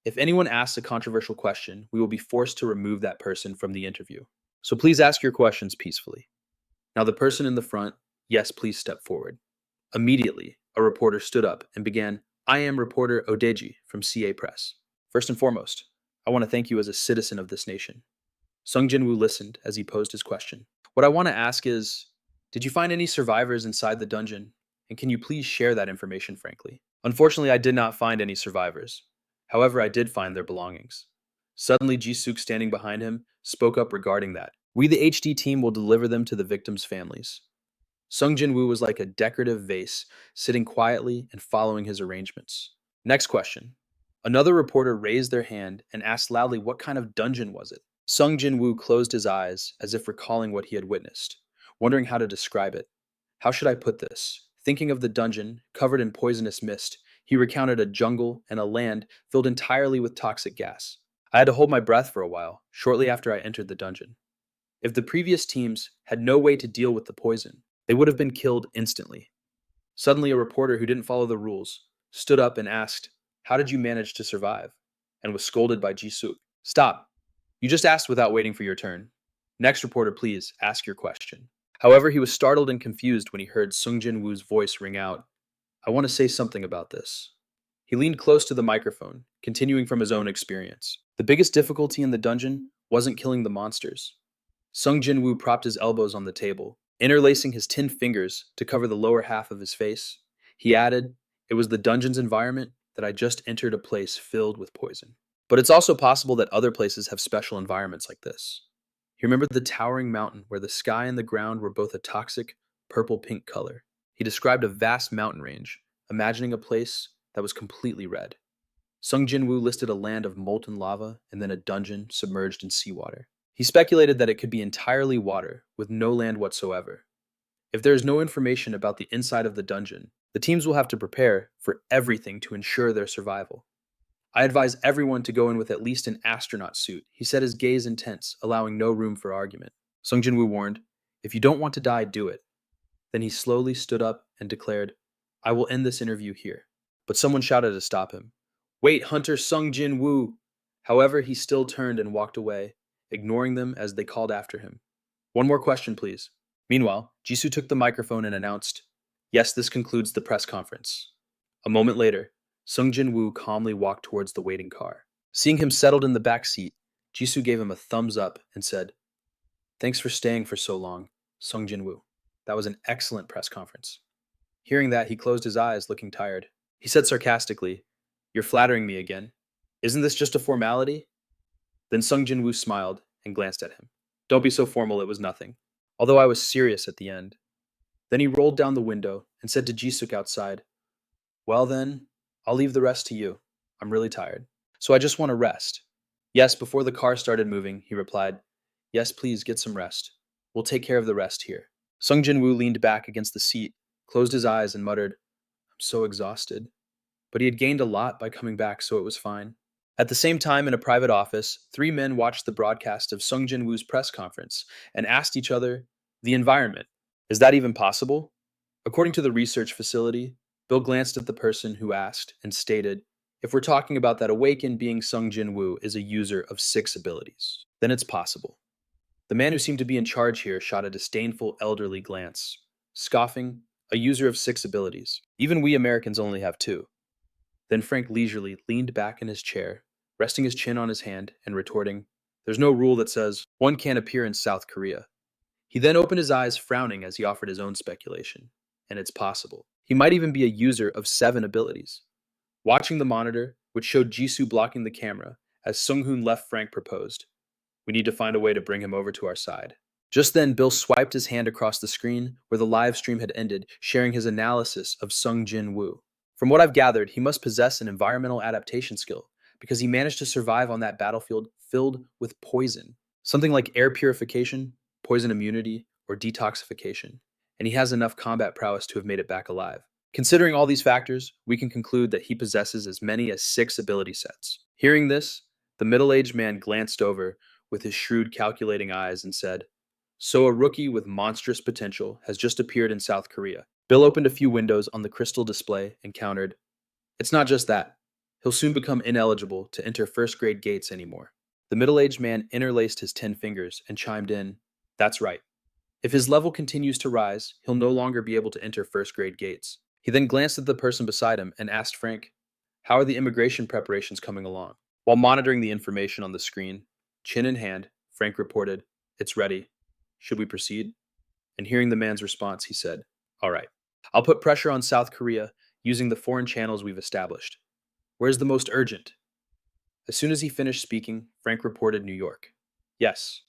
If anyone asks a controversial question, we will be forced to remove that person from the interview. So please ask your questions peacefully. Now the person in the front, yes, please step forward. Immediately, a reporter stood up and began, I am reporter Odeji from CA Press. First and foremost, I want to thank you as a citizen of this nation. Sung Jin-Woo listened as he posed his question. What I want to ask is, did you find any survivors inside the dungeon? And can you please share that information frankly? Unfortunately, I did not find any survivors. However, I did find their belongings. Suddenly, Ji-suk, standing behind him, spoke up regarding that. We, the HD team, will deliver them to the victims' families. Sung Jin-Woo was like a decorative vase, sitting quietly and following his arrangements. Next question. Another reporter raised their hand and asked loudly what kind of dungeon was it. Sung Jin-Woo closed his eyes as if recalling what he had witnessed, wondering how to describe it. How should I put this? Thinking of the dungeon, covered in poisonous mist, he recounted a jungle and a land filled entirely with toxic gas. I had to hold my breath for a while, shortly after I entered the dungeon. If the previous teams had no way to deal with the poison, they would have been killed instantly. Suddenly, a reporter who didn't follow the rules stood up and asked, how did you manage to survive? And was scolded by Ji-suk. Stop. You just asked without waiting for your turn. Next reporter, please, ask your question. However, he was startled and confused when he heard Sung Jin-Woo's voice ring out, I want to say something about this. He leaned close to the microphone, continuing from his own experience. The biggest difficulty in the dungeon wasn't killing the monsters. Sung Jin-Woo propped his elbows on the table, interlacing his 10 fingers to cover the lower half of his face. He added, it was the dungeon's environment that I just entered a place filled with poison. But it's also possible that other places have special environments like this. He remembered the towering mountain where the sky and the ground were both a toxic purple-pink color. He described a vast mountain range, imagining a place that was completely red. Sung Jin-Woo listed a land of molten lava and then a dungeon submerged in seawater. He speculated that it could be entirely water, with no land whatsoever. If there is no information about the inside of the dungeon, the teams will have to prepare for everything to ensure their survival. I advise everyone to go in with at least an astronaut suit, he said, his gaze intense, allowing no room for argument. Sung Jin-Woo warned, if you don't want to die, do it. Then he slowly stood up and declared, I will end this interview here. But someone shouted to stop him. Wait, Hunter Sung Jin-Woo! However, he still turned and walked away, ignoring them as they called after him. One more question, please. Meanwhile, Jisoo took the microphone and announced, yes, this concludes the press conference. A moment later, Sung Jin-Woo calmly walked towards the waiting car. Seeing him settled in the back seat, Jisoo gave him a thumbs up and said, thanks for staying for so long, Sung Jin-Woo. That was an excellent press conference. Hearing that, he closed his eyes, looking tired. He said sarcastically, you're flattering me again. Isn't this just a formality? Then Sung Jin-Woo smiled and glanced at him. Don't be so formal, it was nothing. Although I was serious at the end. Then he rolled down the window and said to Jisoo outside, well then, I'll leave the rest to you. I'm really tired. So I just want to rest. Yes, before the car started moving, he replied, yes, please get some rest. We'll take care of the rest here. Sung Jin-Woo leaned back against the seat, closed his eyes and muttered, I'm so exhausted. But he had gained a lot by coming back, so it was fine. At the same time, in a private office, 3 men watched the broadcast of Sung Jin-Woo's press conference and asked each other, the environment. Is that even possible? According to the research facility, Bill glanced at the person who asked and stated, if we're talking about that awakened being Sung Jin-Woo is a user of 6 abilities, then it's possible. The man who seemed to be in charge here shot a disdainful elderly glance, scoffing, a user of 6 abilities. Even we Americans only have 2. Then Frank leisurely leaned back in his chair, resting his chin on his hand and retorting, there's no rule that says one can't appear in South Korea. He then opened his eyes, frowning as he offered his own speculation. And it's possible. He might even be a user of 7 abilities. Watching the monitor, which showed Jisoo blocking the camera, as Sung-hoon left, Frank proposed, we need to find a way to bring him over to our side. Just then, Bill swiped his hand across the screen where the live stream had ended, sharing his analysis of Sung Jin-Woo. From what I've gathered, he must possess an environmental adaptation skill, because he managed to survive on that battlefield filled with poison. Something like air purification, poison immunity, or detoxification. And he has enough combat prowess to have made it back alive. Considering all these factors, we can conclude that he possesses as many as 6 ability sets. Hearing this, the middle-aged man glanced over with his shrewd, calculating eyes and said, so a rookie with monstrous potential has just appeared in South Korea. Bill opened a few windows on the crystal display and countered, it's not just that. He'll soon become ineligible to enter first-grade gates anymore. The middle-aged man interlaced his 10 fingers and chimed in, that's right. If his level continues to rise, he'll no longer be able to enter first-grade gates. He then glanced at the person beside him and asked Frank, how are the immigration preparations coming along? While monitoring the information on the screen, chin in hand, Frank reported, it's ready. Should we proceed? And hearing the man's response, he said, all right. I'll put pressure on South Korea using the foreign channels we've established. Where's the most urgent? As soon as he finished speaking, Frank reported New York. Yes.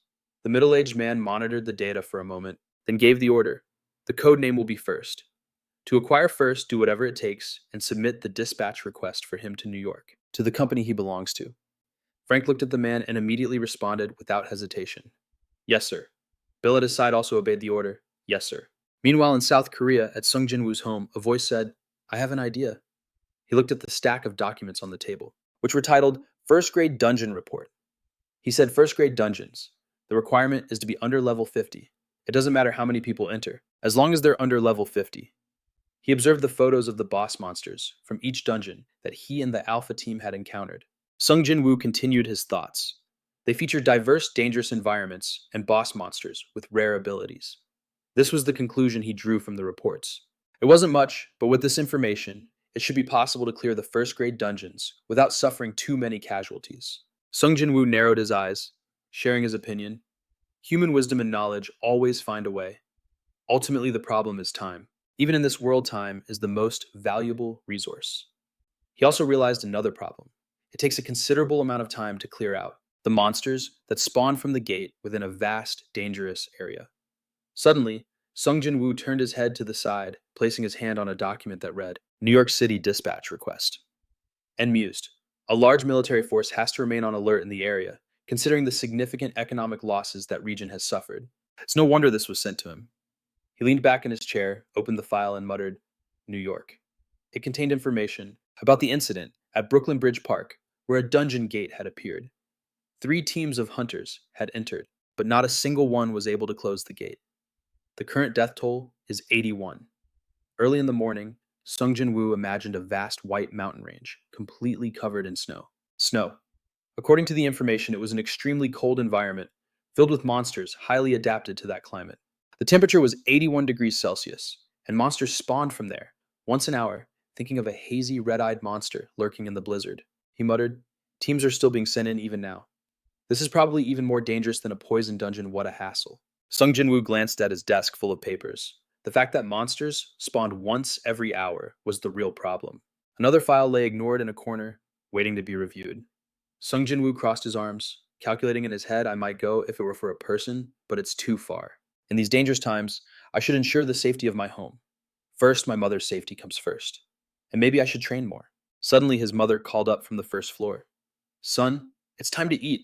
The middle-aged man monitored the data for a moment, then gave the order. The code name will be First. To acquire First, do whatever it takes and submit the dispatch request for him to New York, to the company he belongs to. Frank looked at the man and immediately responded without hesitation. Yes, sir. Bill at his side also obeyed the order. Yes, sir. Meanwhile, in South Korea, at Sung Jin-Woo's home, a voice said, I have an idea. He looked at the stack of documents on the table, which were titled First Grade Dungeon Report. He said, first grade dungeons. The requirement is to be under level 50. It doesn't matter how many people enter, as long as they're under level 50. He observed the photos of the boss monsters from each dungeon that he and the Alpha team had encountered. Sung Jin-Woo continued his thoughts. They featured diverse, dangerous environments and boss monsters with rare abilities. This was the conclusion he drew from the reports. It wasn't much, but with this information, it should be possible to clear the first-grade dungeons without suffering too many casualties. Sung Jin-Woo narrowed his eyes, sharing his opinion. Human wisdom and knowledge always find a way. Ultimately, the problem is time. Even in this world, time is the most valuable resource. He also realized another problem. It takes a considerable amount of time to clear out the monsters that spawn from the gate within a vast, dangerous area. Suddenly, Sung Jin-Woo turned his head to the side, placing his hand on a document that read, New York City Dispatch Request. And mused. A large military force has to remain on alert in the area, considering the significant economic losses that region has suffered. It's no wonder this was sent to him. He leaned back in his chair, opened the file, and muttered, New York. It contained information about the incident at Brooklyn Bridge Park, where a dungeon gate had appeared. 3 teams of hunters had entered, but not a single one was able to close the gate. The current death toll is 81. Early in the morning, Sung Jin-Woo imagined a vast white mountain range, completely covered in snow. Snow. According to the information, it was an extremely cold environment, filled with monsters highly adapted to that climate. The temperature was 81 degrees Celsius, and monsters spawned from there, once an hour, thinking of a hazy red-eyed monster lurking in the blizzard. He muttered, Teams are still being sent in even now. This is probably even more dangerous than a poison dungeon, what a hassle. Sung Jin-Woo glanced at his desk full of papers. The fact that monsters spawned once every hour was the real problem. Another file lay ignored in a corner, waiting to be reviewed. Sung Jin-Woo crossed his arms, calculating in his head I might go if it were for a person, but it's too far. In these dangerous times, I should ensure the safety of my home. First, my mother's safety comes first. And maybe I should train more. Suddenly, his mother called up from the first floor. Son, it's time to eat.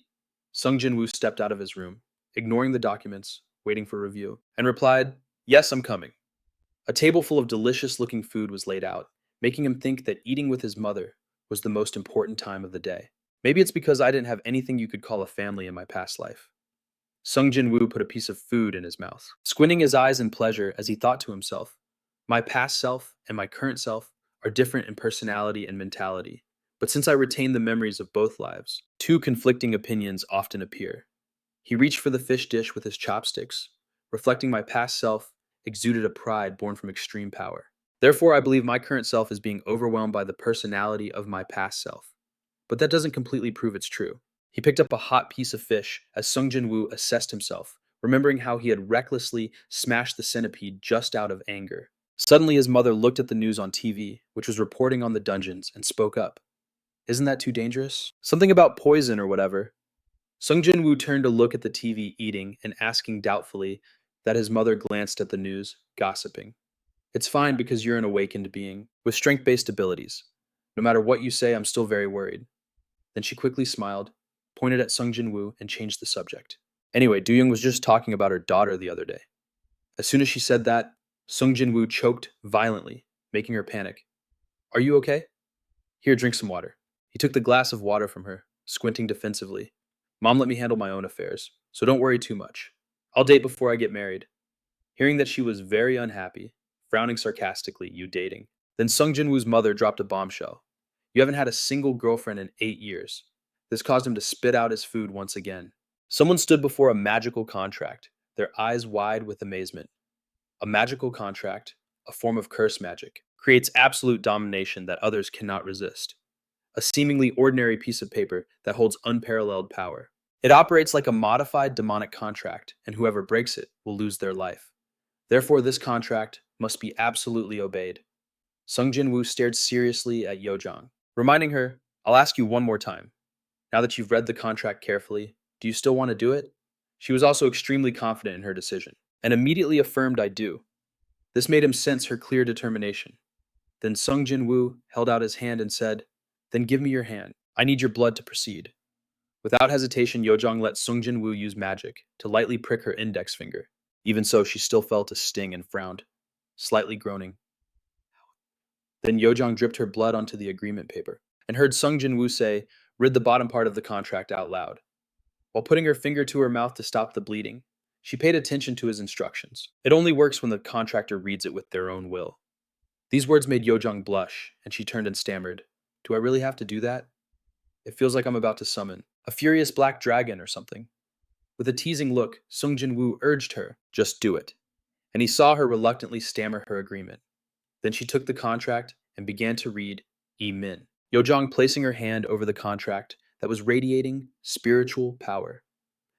Sung Jin-Woo stepped out of his room, ignoring the documents, waiting for review, and replied, Yes, I'm coming. A table full of delicious-looking food was laid out, making him think that eating with his mother was the most important time of the day. Maybe it's because I didn't have anything you could call a family in my past life. Sung Jin-Woo put a piece of food in his mouth, squinting his eyes in pleasure as he thought to himself, My past self and my current self are different in personality and mentality, but since I retain the memories of both lives, 2 conflicting opinions often appear. He reached for the fish dish with his chopsticks, reflecting my past self exuded a pride born from extreme power. Therefore, I believe my current self is being overwhelmed by the personality of my past self. But that doesn't completely prove it's true. He picked up a hot piece of fish as Sung Jin-Woo assessed himself, remembering how he had recklessly smashed the centipede just out of anger. Suddenly, his mother looked at the news on TV, which was reporting on the dungeons, and spoke up. Isn't that too dangerous? Something about poison or whatever. Sung Jin-Woo turned to look at the TV eating and asking doubtfully that his mother glanced at the news, gossiping. It's fine because you're an awakened being, with strength-based abilities. No matter what you say, I'm still very worried. Then she quickly smiled, pointed at Sung Jin-Woo, and changed the subject. Anyway, Do-young was just talking about her daughter the other day. As soon as she said that, Sung Jin-Woo choked violently, making her panic. Are you okay? Here, drink some water. He took the glass of water from her, squinting defensively. Mom let me handle my own affairs, so don't worry too much. I'll date before I get married. Hearing that she was very unhappy, frowning sarcastically, you dating. Then Sung Jin-Woo's mother dropped a bombshell. You haven't had a single girlfriend in 8 years. This caused him to spit out his food once again. Someone stood before a magical contract, their eyes wide with amazement. A magical contract, a form of curse magic, creates absolute domination that others cannot resist. A seemingly ordinary piece of paper that holds unparalleled power. It operates like a modified demonic contract, and whoever breaks it will lose their life. Therefore, this contract must be absolutely obeyed. Sung Jin-Woo stared seriously at Yojong, reminding her, I'll ask you one more time. Now that you've read the contract carefully, do you still want to do it? She was also extremely confident in her decision, and immediately affirmed I do. This made him sense her clear determination. Then Sung Jin-Woo held out his hand and said, Then give me your hand. I need your blood to proceed. Without hesitation, Yojong let Sung Jin-Woo use magic to lightly prick her index finger. Even so, she still felt a sting and frowned, slightly groaning. Then Yojong dripped her blood onto the agreement paper, and heard Sung Jin-Woo say, Read the bottom part of the contract out loud. While putting her finger to her mouth to stop the bleeding, she paid attention to his instructions. It only works when the contractor reads it with their own will. These words made Yojong blush, and she turned and stammered, Do I really have to do that? It feels like I'm about to summon a furious black dragon or something. With a teasing look, Sung Jin-Woo urged her, Just do it. And he saw her reluctantly stammer her agreement. Then she took the contract and began to read Min. Yojong placing her hand over the contract that was radiating spiritual power.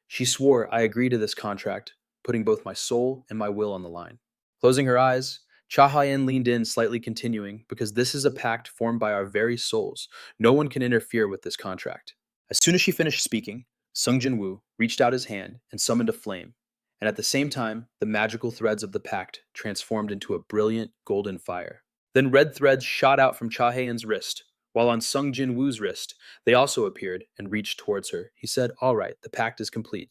She swore, I agree to this contract, putting both my soul and my will on the line. Closing her eyes, Cha Hien leaned in, slightly continuing, because this is a pact formed by our very souls. No one can interfere with this contract. As soon as she finished speaking, Sung Jin-Woo reached out his hand and summoned a flame, and at the same time, the magical threads of the pact transformed into a brilliant golden fire. Then red threads shot out from Cha Hayen's wrist, while on Sung Jin-Woo's wrist, they also appeared and reached towards her. He said, "All right, the pact is complete."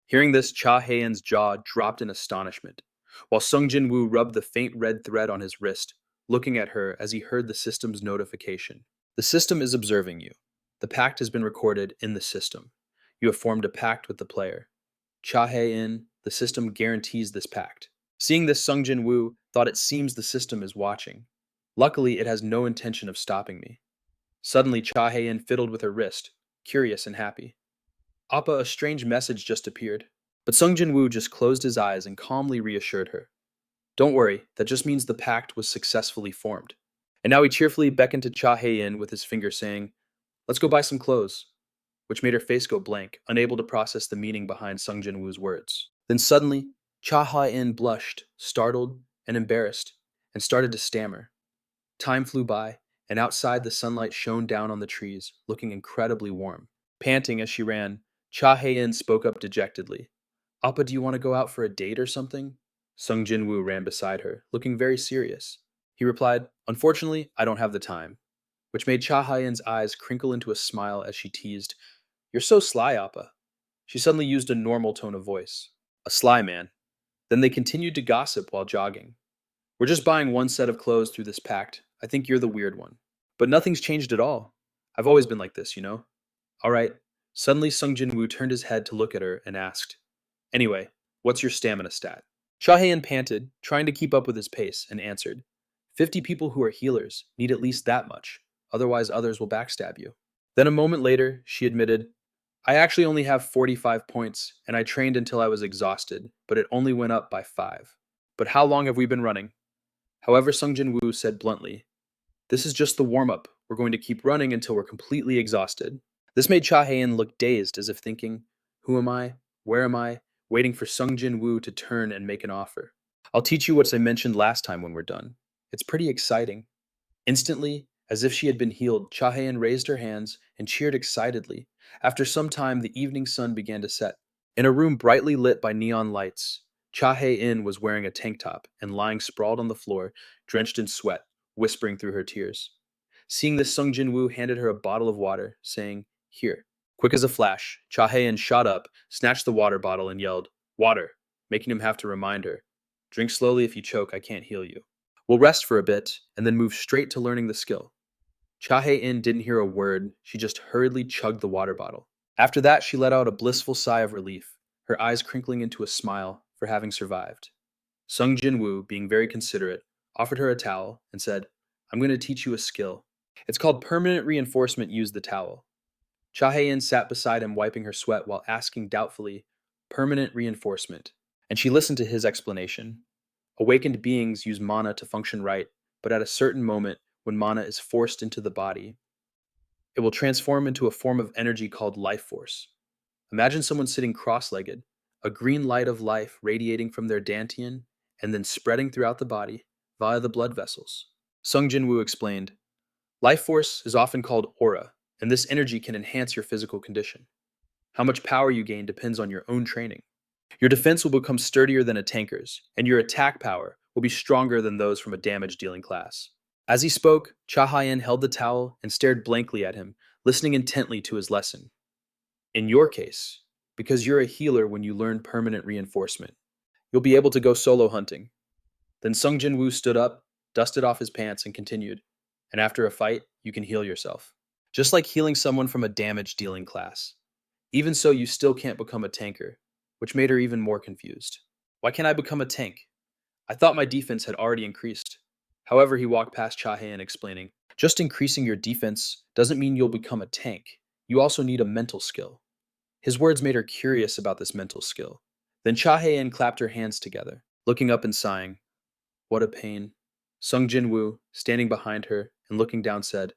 Hearing this, Cha Hayen's jaw dropped in astonishment, while Sung Jin-Woo rubbed the faint red thread on his wrist, looking at her as he heard the system's notification. The system is observing you. The pact has been recorded in the system. You have formed a pact with the player. Cha Hae-in, the system guarantees this pact. Seeing this, Sung Jin-Woo thought it seems the system is watching. Luckily, it has no intention of stopping me. Suddenly, Cha Hae-in fiddled with her wrist, curious and happy. Appa, a strange message just appeared. But Sung Jin-Woo just closed his eyes and calmly reassured her. Don't worry, that just means the pact was successfully formed. And now he cheerfully beckoned to Cha Hae-in with his finger, saying, "Let's go buy some clothes," which made her face go blank, unable to process the meaning behind Sung Jin-Woo's words. Then suddenly, Cha Hae-in blushed, startled and embarrassed, and started to stammer. Time flew by, and outside the sunlight shone down on the trees, looking incredibly warm. Panting as she ran, Cha Hae-in spoke up dejectedly. "Appa, do you want to go out for a date or something?" Sung Jin-Woo ran beside her, looking very serious. He replied, "Unfortunately, I don't have the time," which made Cha Hae-in's eyes crinkle into a smile as she teased, "You're so sly, Appa." She suddenly used a normal tone of voice. "A sly man." Then they continued to gossip while jogging. "We're just buying one set of clothes through this pact. I think you're the weird one. But nothing's changed at all. I've always been like this, you know?" "All right." Suddenly, Sung Jin-Woo turned his head to look at her and asked, "Anyway, what's your stamina stat?" Cha Hae-in panted, trying to keep up with his pace, and answered, 50 people who are healers need at least that much, otherwise others will backstab you." Then a moment later, she admitted, "I actually only have 45 points, and I trained until I was exhausted, but it only went up by 5. But how long have we been running?" However, Sung Jin-Woo said bluntly, "This is just the warm-up. We're going to keep running until we're completely exhausted." This made Cha Hae-in look dazed, as if thinking, "Who am I? Where am I?" waiting for Sung Jin-Woo to turn and make an offer. "I'll teach you what I mentioned last time when we're done. It's pretty exciting." Instantly, as if she had been healed, Cha Hae-in raised her hands and cheered excitedly. After some time, the evening sun began to set. In a room brightly lit by neon lights, Cha Hae-in was wearing a tank top and lying sprawled on the floor, drenched in sweat, whispering through her tears. Seeing this, Sung Jin-Woo handed her a bottle of water, saying, "Here." Quick as a flash, Cha Hae-in shot up, snatched the water bottle, and yelled, "Water," making him have to remind her, "Drink slowly. If you choke, I can't heal you. We'll rest for a bit, and then move straight to learning the skill." Cha Hae-in didn't hear a word, she just hurriedly chugged the water bottle. After that, she let out a blissful sigh of relief, her eyes crinkling into a smile for having survived. Sung Jin-Woo, being very considerate, offered her a towel and said, "I'm going to teach you a skill. It's called permanent reinforcement. Use the towel." Cha Hae-in sat beside him, wiping her sweat while asking doubtfully, "Permanent reinforcement." And she listened to his explanation. Awakened beings use mana to function right, but at a certain moment, when mana is forced into the body, it will transform into a form of energy called life force. Imagine someone sitting cross-legged, a green light of life radiating from their dantian and then spreading throughout the body via the blood vessels. Sung Jin-Woo explained, "Life force is often called aura, and this energy can enhance your physical condition. How much power you gain depends on your own training. Your defense will become sturdier than a tanker's, and your attack power will be stronger than those from a damage-dealing class." As he spoke, Cha Hae-in held the towel and stared blankly at him, listening intently to his lesson. "In your case, because you're a healer when you learn permanent reinforcement, you'll be able to go solo hunting." Then Sung Jin-Woo stood up, dusted off his pants, and continued, "And after a fight, you can heal yourself. Just like healing someone from a damage-dealing class. Even so, you still can't become a tanker," which made her even more confused. "Why can't I become a tank? I thought my defense had already increased." However, he walked past Cha Hae-in explaining, "Just increasing your defense doesn't mean you'll become a tank. You also need a mental skill." His words made her curious about this mental skill. Then Cha Hae-in clapped her hands together, looking up and sighing, "What a pain." Sung Jin-Woo, standing behind her and looking down, said,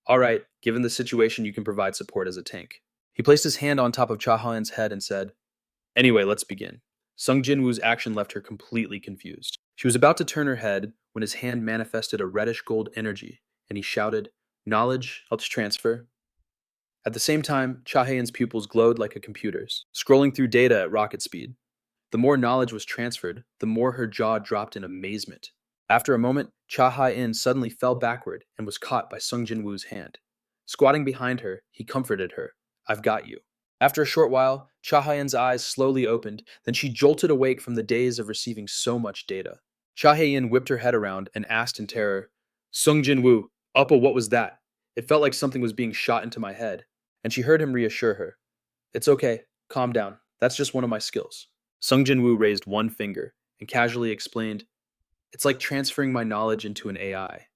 "All right, given the situation, you can provide support as a tank." He placed his hand on top of Cha Hae-in's head and said, "Anyway, let's begin." Sung Jin-Woo's action left her completely confused. She was about to turn her head when his hand manifested a reddish gold energy and he shouted, "Knowledge, let's transfer." At the same time, Chahayan's pupils glowed like a computer's, scrolling through data at rocket speed. The more knowledge was transferred, the more her jaw dropped in amazement. After a moment, Cha Hai-in suddenly fell backward and was caught by Sung Jin-Woo's hand. Squatting behind her, he comforted her. "I've got you." After a short while, Cha Hai-in's eyes slowly opened, then she jolted awake from the daze of receiving so much data. Cha Hai-in whipped her head around and asked in terror, "Sung Jin-Woo, Uppa, what was that? It felt like something was being shot into my head." And she heard him reassure her. "It's okay, calm down. That's just one of my skills." Sung Jin-Woo raised one finger and casually explained, "It's like transferring my knowledge into an AI."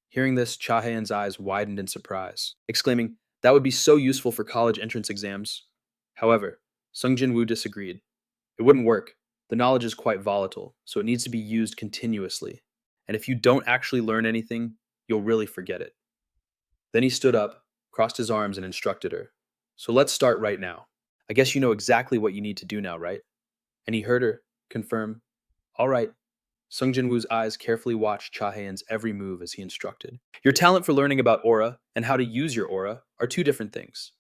Hearing this, Cha Hae-in's eyes widened in surprise, exclaiming, "That would be so useful for college entrance exams." However, Sung Jin-Woo disagreed. "It wouldn't work. The knowledge is quite volatile, so it needs to be used continuously. And if you don't actually learn anything, you'll really forget it." Then he stood up, crossed his arms, and instructed her. "So let's start right now. I guess you know exactly what you need to do now, right?" And he heard her confirm, "All right." Sung Jin-Woo's eyes carefully watched Cha Hae-in's every move as he instructed. Your talent for learning about aura and how to use your aura are two different things.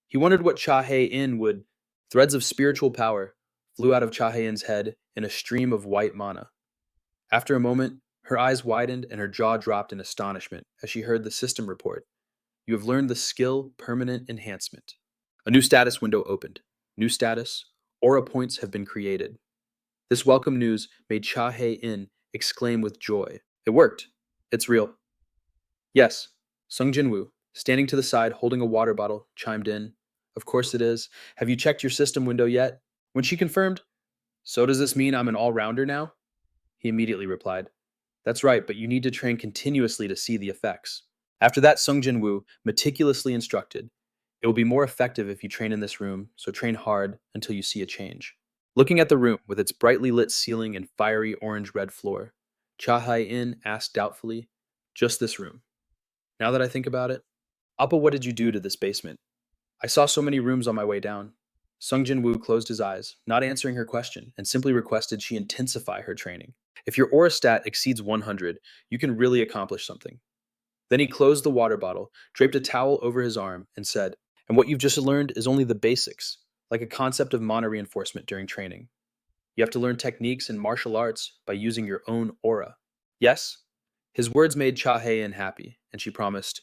He wondered what Cha Hae-in would. Threads of spiritual power flew out of Cha Hae-in's head in a stream of white mana. After a moment, her eyes widened and her jaw dropped in astonishment as she heard the system report. "You have learned the skill Permanent Enhancement." A new status window opened. New status: Aura points have been created. This welcome news made Cha Hae-in exclaim with joy. "It worked. It's real." "Yes." Sung Jin-Woo, standing to the side holding a water bottle, chimed in. "Of course it is. Have you checked your system window yet?" When she confirmed, "So does this mean I'm an all-rounder now?" He immediately replied, "That's right, but you need to train continuously to see the effects." After that, Sung Jin-Woo meticulously instructed, "It will be more effective if you train in this room, so train hard until you see a change." Looking at the room with its brightly lit ceiling and fiery orange-red floor, Cha Hai-in asked doubtfully, "Just this room?" Now that I think about it, "Appa, what did you do to this basement?" "I saw so many rooms on my way down." Sung Jin-Woo closed his eyes, not answering her question, and simply requested she intensify her training. "If your aura stat exceeds 100, you can really accomplish something." Then he closed the water bottle, draped a towel over his arm, and said, "And what you've just learned is only the basics, like a concept of mana reinforcement during training. You have to learn techniques in martial arts by using your own aura." "Yes?" His words made Cha Hae-in happy, and she promised,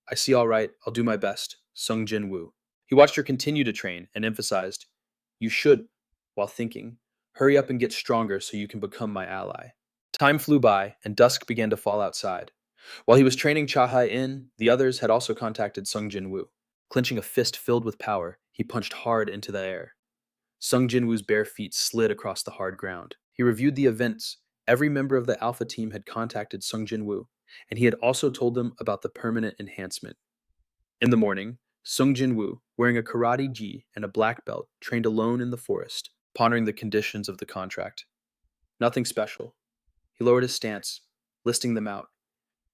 "I see all right, I'll do my best, Sung Jin-Woo." He watched her continue to train and emphasized, "You should," while thinking, "Hurry up and get stronger so you can become my ally." Time flew by, and dusk began to fall outside. While he was training Cha Hai-in, the others had also contacted Sung Jin-Woo. Clenching a fist filled with power, he punched hard into the air. Sung Jin-Woo's bare feet slid across the hard ground. He reviewed the events. Every member of the Alpha team had contacted Sung Jin-Woo, and he had also told them about the permanent enhancement. In the morning, Sung Jin-Woo, wearing a karate gi and a black belt, trained alone in the forest, pondering the conditions of the contract. Nothing special. He lowered his stance, listing them out.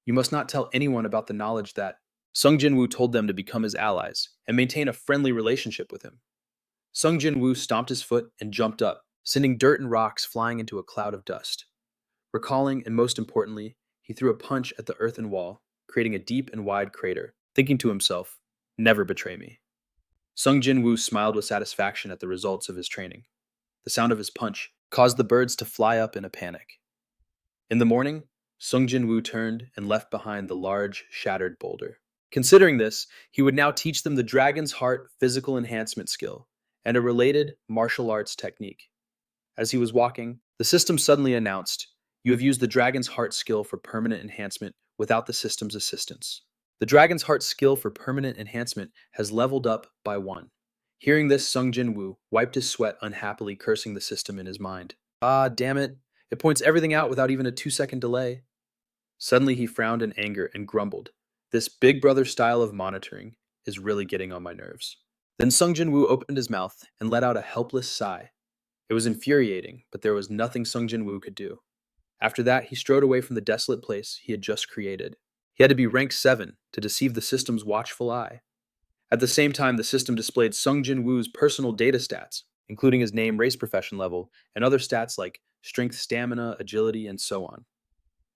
"You must not tell anyone about the knowledge that." Sung Jin-Woo told them to become his allies and maintain a friendly relationship with him. Sung Jin-Woo stomped his foot and jumped up, sending dirt and rocks flying into a cloud of dust. Recalling, and most importantly, he threw a punch at the earthen wall, creating a deep and wide crater, thinking to himself, "Never betray me." Sung Jin-Woo smiled with satisfaction at the results of his training. The sound of his punch caused the birds to fly up in a panic. In the morning, Sung Jin-Woo turned and left behind the large, shattered boulder. Considering this, he would now teach them the Dragon's Heart physical enhancement skill and a related martial arts technique. As he was walking, the system suddenly announced, "You have used the Dragon's Heart skill for permanent enhancement without the system's assistance. The Dragon's Heart skill for permanent enhancement has leveled up by 1. Hearing this, Sung Jin-Woo wiped his sweat unhappily, cursing the system in his mind. "Ah, damn it. It points everything out without even a 2-second delay." Suddenly he frowned in anger and grumbled, "This Big Brother style of monitoring is really getting on my nerves." Then Sung Jin-Woo opened his mouth and let out a helpless sigh. It was infuriating, but there was nothing Sung Jin-Woo could do. After that, he strode away from the desolate place he had just created. He had to be rank 7 to deceive the system's watchful eye. At the same time, the system displayed Sung Jin-Woo's personal data stats, including his name, race, profession level, and other stats like strength, stamina, agility, and so on.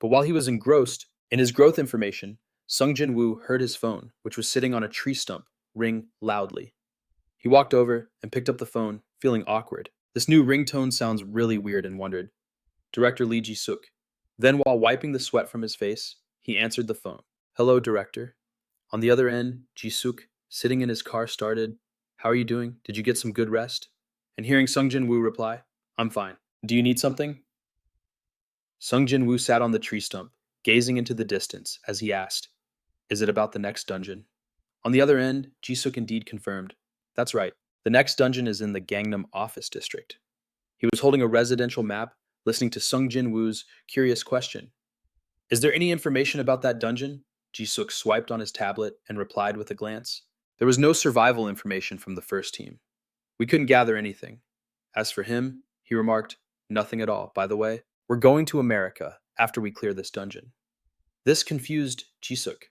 But while he was engrossed in his growth information, Sung Jin-Woo heard his phone, which was sitting on a tree stump, ring loudly. He walked over and picked up the phone, feeling awkward. This new ringtone sounds really weird and wondered. Director Lee Ji-suk. Then, while wiping the sweat from his face, he answered the phone. Hello, Director. On the other end, Ji-suk, sitting in his car, started, How are you doing? Did you get some good rest? And hearing Sung Jin-Woo reply, I'm fine. Do you need something? Sung Jin-Woo sat on the tree stump, gazing into the distance as he asked, Is it about the next dungeon? On the other end, Ji-suk indeed confirmed, That's right. The next dungeon is in the Gangnam Office District. He was holding a residential map, listening to Sung Jin-Woo's curious question. Is there any information about that dungeon? Ji-suk swiped on his tablet and replied with a glance. There was no survival information from the first team. We couldn't gather anything. As for him, he remarked, nothing at all. By the way, we're going to America after we clear this dungeon. This confused Ji-suk.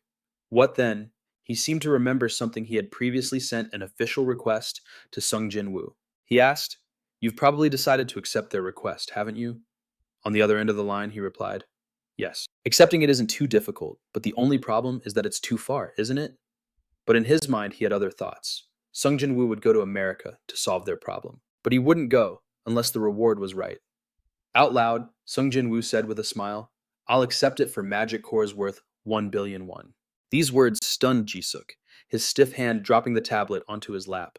What then? He seemed to remember something he had previously sent an official request to Sung Jin-Woo. He asked, You've probably decided to accept their request, haven't you? On the other end of the line, he replied, Yes. Accepting it isn't too difficult, but the only problem is that it's too far, isn't it? But in his mind, he had other thoughts. Sung Jin-Woo would go to America to solve their problem. But he wouldn't go unless the reward was right. Out loud, Sung Jin-Woo said with a smile, I'll accept it for magic cores worth 1 billion won. These words stunned Ji-suk, his stiff hand dropping the tablet onto his lap.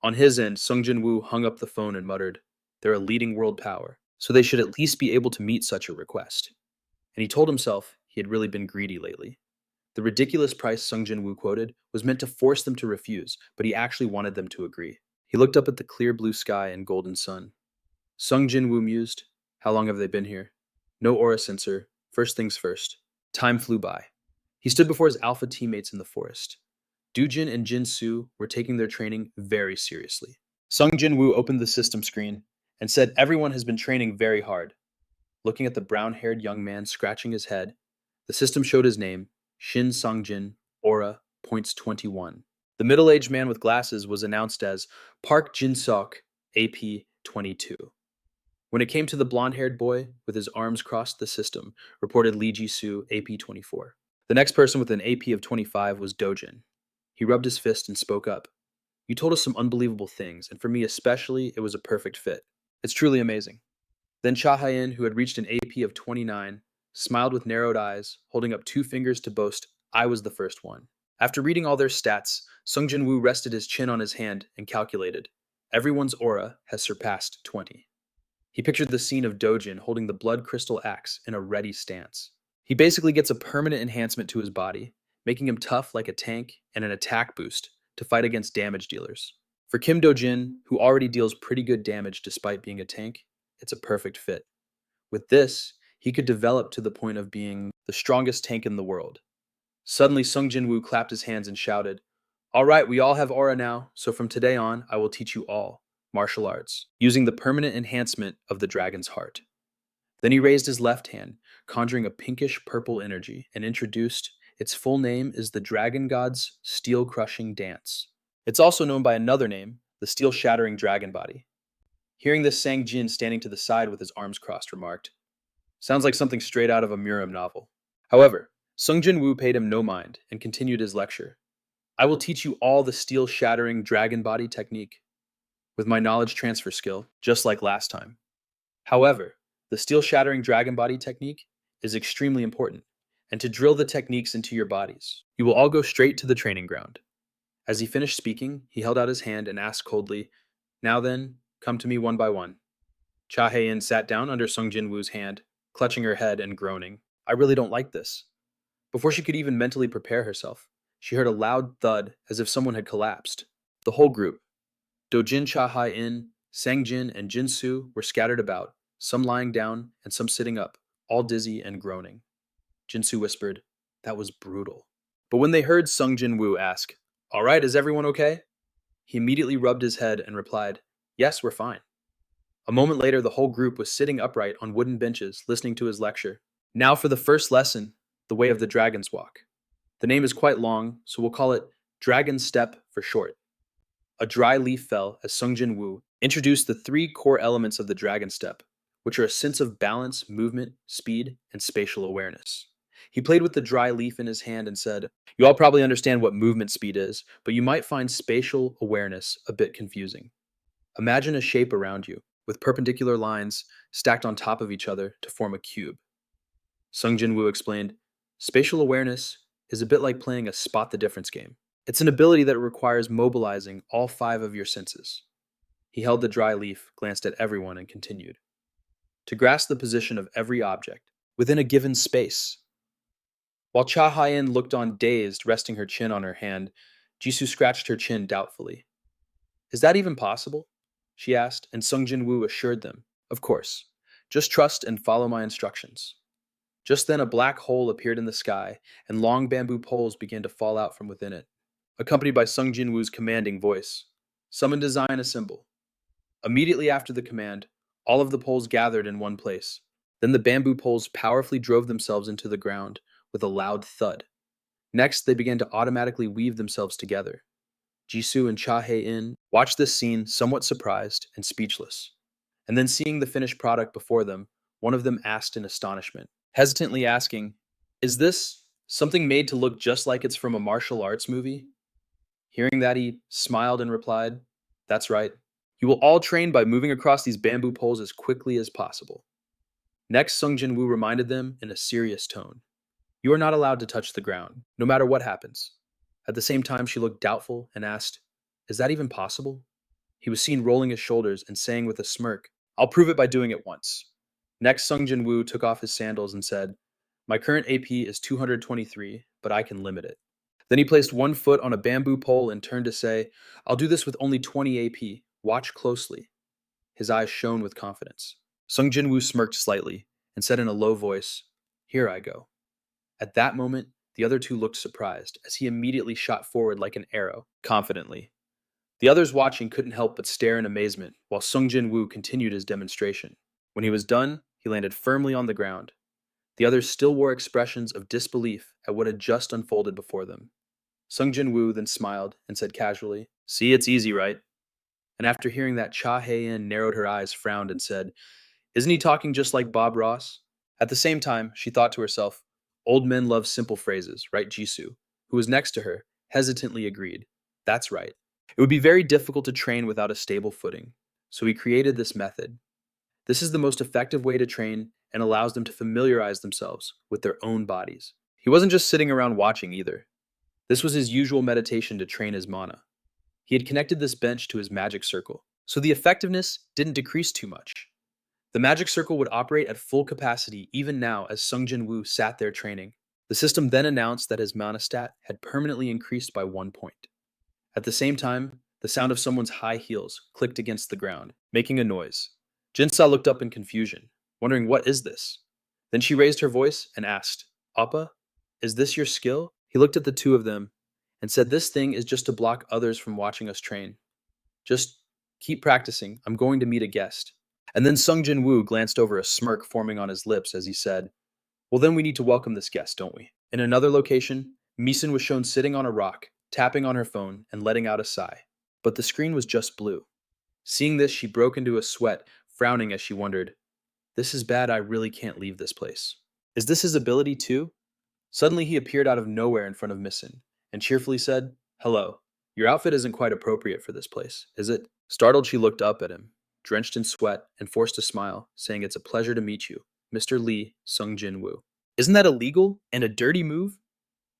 On his end, Sung Jin-Woo hung up the phone and muttered, They're a leading world power, so they should at least be able to meet such a request. And he told himself he had really been greedy lately. The ridiculous price Sung Jin-Woo quoted was meant to force them to refuse, but he actually wanted them to agree. He looked up at the clear blue sky and golden sun. Sung Jin-Woo mused, How long have they been here? No aura sensor. First things first. Time flew by. He stood before his alpha teammates in the forest. Doojin and Jin-Soo were taking their training very seriously. Sung Jin-Woo opened the system screen and said everyone has been training very hard. Looking at the brown-haired young man scratching his head, the system showed his name, Shin Sang-jin, Aura, points 21. The middle-aged man with glasses was announced as Park Jin-sok, AP 22. When it came to the blonde-haired boy with his arms crossed, the system reported Lee Ji-soo, AP 24. The next person with an AP of 25 was Dojin. He rubbed his fist and spoke up. You told us some unbelievable things, and for me especially, it was a perfect fit. It's truly amazing. Then Cha Hae-in, who had reached an AP of 29, smiled with narrowed eyes, holding up 2 fingers to boast, I was the first one. After reading all their stats, Sung Jin-Woo rested his chin on his hand and calculated. Everyone's aura has surpassed 20. He pictured the scene of Dojin holding the blood crystal axe in a ready stance. He basically gets a permanent enhancement to his body, making him tough like a tank and an attack boost to fight against damage dealers. For Kim Do-jin, who already deals pretty good damage despite being a tank, it's a perfect fit. With this, he could develop to the point of being the strongest tank in the world. Suddenly, Sung Jin-Woo clapped his hands and shouted, All right, we all have aura now, so from today on, I will teach you all martial arts, using the permanent enhancement of the dragon's heart. Then he raised his left hand, conjuring a pinkish-purple energy, and introduced, its full name is the Dragon God's Steel-Crushing Dance. It's also known by another name, the Steel-Shattering Dragon Body. Hearing this, Sang Jin, standing to the side with his arms crossed, remarked, Sounds like something straight out of a Muram novel. However, Sung Jin-Woo paid him no mind and continued his lecture. I will teach you all the steel-shattering dragon body technique with my knowledge transfer skill, just like last time. However, the steel-shattering dragon body technique is extremely important, and to drill the techniques into your bodies, you will all go straight to the training ground. As he finished speaking, he held out his hand and asked coldly, Now then, come to me one by one. Cha Hae-in sat down under Sung Jin-Woo's hand, clutching her head and groaning. I really don't like this. Before she could even mentally prepare herself, she heard a loud thud as if someone had collapsed. The whole group, Dojin, Cha Hae-in, Sang Jin, and Jin-Soo, were scattered about, some lying down and some sitting up, all dizzy and groaning. Jin-Soo whispered, That was brutal. But when they heard Sung Jin-Woo ask, All right, is everyone okay? He immediately rubbed his head and replied, Yes, we're fine. A moment later, the whole group was sitting upright on wooden benches, listening to his lecture. Now for the first lesson, the way of the Dragon's Walk. The name is quite long, so we'll call it Dragon's Step for short. A dry leaf fell as Sung Jin-Woo introduced the 3 core elements of the Dragon Step, which are a sense of balance, movement, speed, and spatial awareness. He played with the dry leaf in his hand and said, "You all probably understand what movement speed is, but you might find spatial awareness a bit confusing. Imagine a shape around you, with perpendicular lines stacked on top of each other to form a cube." Sung Jin-Woo explained, "Spatial awareness is a bit like playing a spot the difference game. It's an ability that requires mobilizing all five of your senses." He held the dry leaf, glanced at everyone, and continued, "To grasp the position of every object within a given space." While Cha Hyen looked on dazed, resting her chin on her hand, Jisoo scratched her chin doubtfully. "Is that even possible?" she asked, and Sung Jin-Woo assured them, "Of course. Just trust and follow my instructions." Just then a black hole appeared in the sky, and long bamboo poles began to fall out from within it, accompanied by Sung Jin-Woo's commanding voice. "Summon, design, assemble." Immediately after the command, all of the poles gathered in one place. Then the bamboo poles powerfully drove themselves into the ground with a loud thud. Next, they began to automatically weave themselves together. Jisoo and Cha Hae-in watched this scene somewhat surprised and speechless. And then seeing the finished product before them, one of them asked in astonishment, hesitantly asking, "Is this something made to look just like it's from a martial arts movie?" Hearing that, he smiled and replied, "That's right. You will all train by moving across these bamboo poles as quickly as possible." Next, Sung Jin-Woo reminded them in a serious tone, "You are not allowed to touch the ground, no matter what happens." At the same time, she looked doubtful and asked, "Is that even possible?" He was seen rolling his shoulders and saying with a smirk, "I'll prove it by doing it once." Next, Sung Jin-Woo took off his sandals and said, "My current AP is 223, but I can limit it." Then he placed one foot on a bamboo pole and turned to say, "I'll do this with only 20 AP. Watch closely." His eyes shone with confidence. Sung Jin-Woo smirked slightly and said in a low voice, "Here I go." At that moment, the other two looked surprised as he immediately shot forward like an arrow, confidently. The others watching couldn't help but stare in amazement while Sung Jin-Woo continued his demonstration. When he was done, he landed firmly on the ground. The others still wore expressions of disbelief at what had just unfolded before them. Sung Jin-Woo then smiled and said casually, "See, it's easy, right?" And after hearing that, Cha Hae-in narrowed her eyes, frowned, and said, "Isn't he talking just like Bob Ross?" At the same time, she thought to herself, "Old men love simple phrases, right?" Jisoo, who was next to her, hesitantly agreed, "That's right." It would be very difficult to train without a stable footing, so he created this method. This is the most effective way to train and allows them to familiarize themselves with their own bodies. He wasn't just sitting around watching either. This was his usual meditation to train his mana. He had connected this bench to his magic circle, so the effectiveness didn't decrease too much. The magic circle would operate at full capacity even now as Sung Jin-Woo sat there training. The system then announced that his mana stat had permanently increased by 1 point. At the same time, the sound of someone's high heels clicked against the ground, making a noise. Jinsa looked up in confusion, wondering what is this? Then she raised her voice and asked, "Appa, is this your skill?" He looked at the two of them and said, "This thing is just to block others from watching us train. Just keep practicing. I'm going to meet a guest." And then Sung Jin-Woo glanced over, a smirk forming on his lips as he said, "Well, then we need to welcome this guest, don't we?" In another location, Misen was shown sitting on a rock, tapping on her phone and letting out a sigh. But the screen was just blue. Seeing this, she broke into a sweat, frowning as she wondered, "This is bad. I really can't leave this place." Is this his ability too? Suddenly he appeared out of nowhere in front of Misen and cheerfully said, "Hello. Your outfit isn't quite appropriate for this place, is it?" Startled, she looked up at him, drenched in sweat and forced a smile, saying, "It's a pleasure to meet you, Mr. Lee Sung Jin-Woo." Isn't that illegal and a dirty move?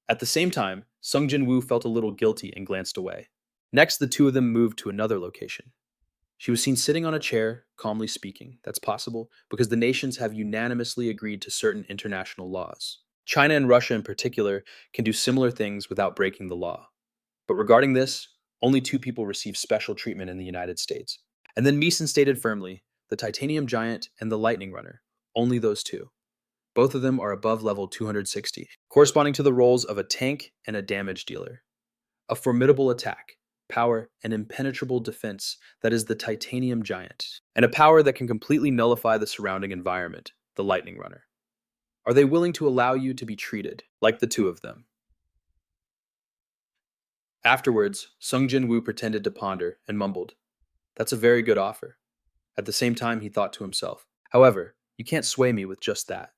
At the same time, Sung Jin-Woo felt a little guilty and glanced away. Next, the two of them moved to another location. She was seen sitting on a chair, calmly speaking. That's possible because the nations have unanimously agreed to certain international laws. China and Russia in particular can do similar things without breaking the law. But regarding this, only two people receive special treatment in the United States. And then Meeson stated firmly, the Titanium Giant and the Lightning Runner, only those two. Both of them are above level 260, corresponding to the roles of a tank and a damage dealer. A formidable attack, power, and impenetrable defense that is the Titanium Giant, and a power that can completely nullify the surrounding environment, the Lightning Runner. Are they willing to allow you to be treated like the two of them? Afterwards, Sung Jin-Woo pretended to ponder and mumbled, "That's a very good offer." At the same time, he thought to himself, However, you can't sway me with just that.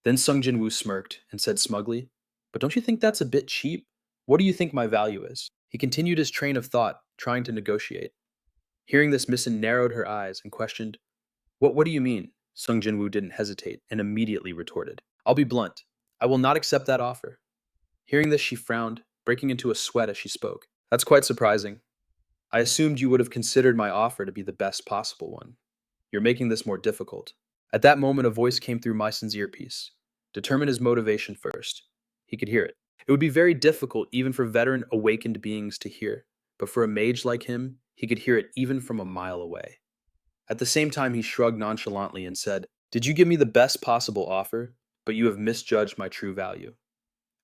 Then Sung Jin-Woo smirked and said smugly, "But don't you think that's a bit cheap? What do you think my value is?" He continued his train of thought, trying to negotiate. Hearing this, Misen narrowed her eyes and questioned, What do you mean?" Sung Jin-Woo didn't hesitate and immediately retorted, "I'll be blunt. I will not accept that offer." Hearing this, she frowned, breaking into a sweat as she spoke. "That's quite surprising. I assumed you would have considered my offer to be the best possible one. You're making this more difficult." At that moment, a voice came through Mycen's earpiece. Determine his motivation first. He could hear it. It would be very difficult even for veteran awakened beings to hear, but for a mage like him, he could hear it even from a mile away. At the same time, he shrugged nonchalantly and said, "Did you give me the best possible offer, but you have misjudged my true value?"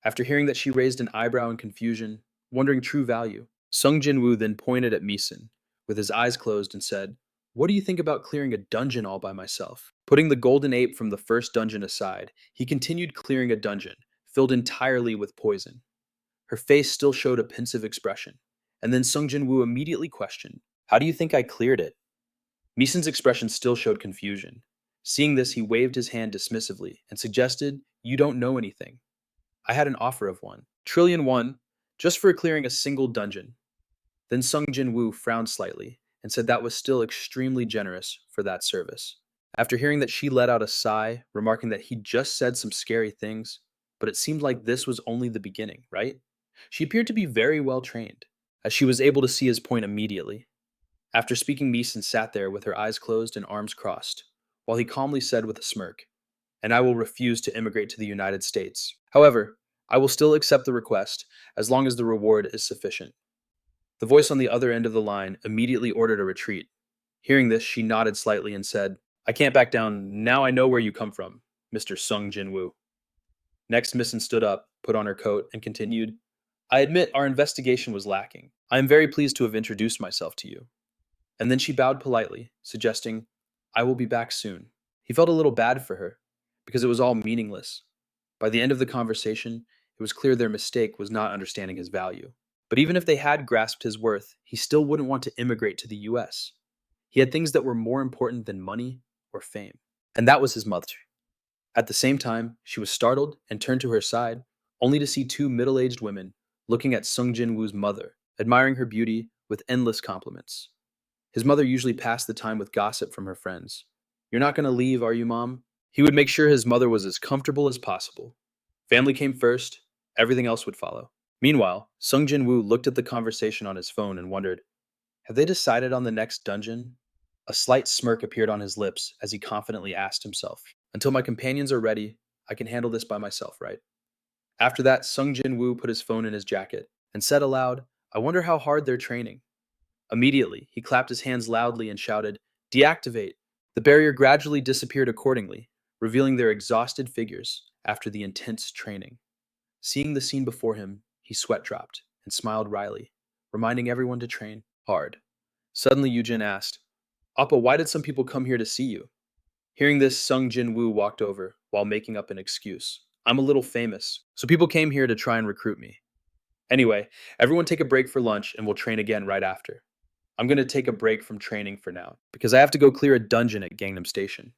After hearing that, she raised an eyebrow in confusion, wondering true value. Sung Jin-Woo then pointed at Misen, with his eyes closed, and said, "What do you think about clearing a dungeon all by myself?" Putting the golden ape from the first dungeon aside, he continued clearing a dungeon, filled entirely with poison. Her face still showed a pensive expression, and then Sung Jin-Woo immediately questioned, "How do you think I cleared it?" Meeson's expression still showed confusion. Seeing this, he waved his hand dismissively and suggested, "You don't know anything. I had an offer of 1,000,000,000,000 just for clearing a single dungeon." Then Sung Jin-Woo frowned slightly and said that was still extremely generous for that service. After hearing that, she let out a sigh, remarking that he just said some scary things, but it seemed like this was only the beginning, right? She appeared to be very well trained, as she was able to see his point immediately. After speaking, Meeson sat there with her eyes closed and arms crossed, while he calmly said with a smirk, "And I will refuse to immigrate to the United States. However, I will still accept the request as long as the reward is sufficient." The voice on the other end of the line immediately ordered a retreat. Hearing this, she nodded slightly and said, "I can't back down. Now I know where you come from, Mr. Sung Jin-Woo." Next, Misen stood up, put on her coat, and continued, "I admit our investigation was lacking. I am very pleased to have introduced myself to you." And then she bowed politely, suggesting, "I will be back soon." He felt a little bad for her, because it was all meaningless. By the end of the conversation, it was clear their mistake was not understanding his value. But even if they had grasped his worth, he still wouldn't want to immigrate to the US. He had things that were more important than money or fame. And that was his mother. At the same time, she was startled and turned to her side, only to see two middle-aged women looking at Sung Jin-Woo's mother, admiring her beauty with endless compliments. His mother usually passed the time with gossip from her friends. "You're not going to leave, are you, Mom?" He would make sure his mother was as comfortable as possible. Family came first, everything else would follow. Meanwhile, Sung Jin-Woo looked at the conversation on his phone and wondered, have they decided on the next dungeon? A slight smirk appeared on his lips as he confidently asked himself, "Until my companions are ready, I can handle this by myself, right?" After that, Sung Jin-Woo put his phone in his jacket and said aloud, "I wonder how hard they're training." Immediately, he clapped his hands loudly and shouted, "Deactivate!" The barrier gradually disappeared accordingly, revealing their exhausted figures after the intense training. Seeing the scene before him, he sweat dropped and smiled wryly, reminding everyone to train hard. Suddenly, Yujin asked, "Appa, why did some people come here to see you?" Hearing this, Sung Jin-Woo walked over while making up an excuse. "I'm a little famous, so people came here to try and recruit me. Anyway, everyone take a break for lunch and we'll train again right after. I'm going to take a break from training for now, because I have to go clear a dungeon at Gangnam Station."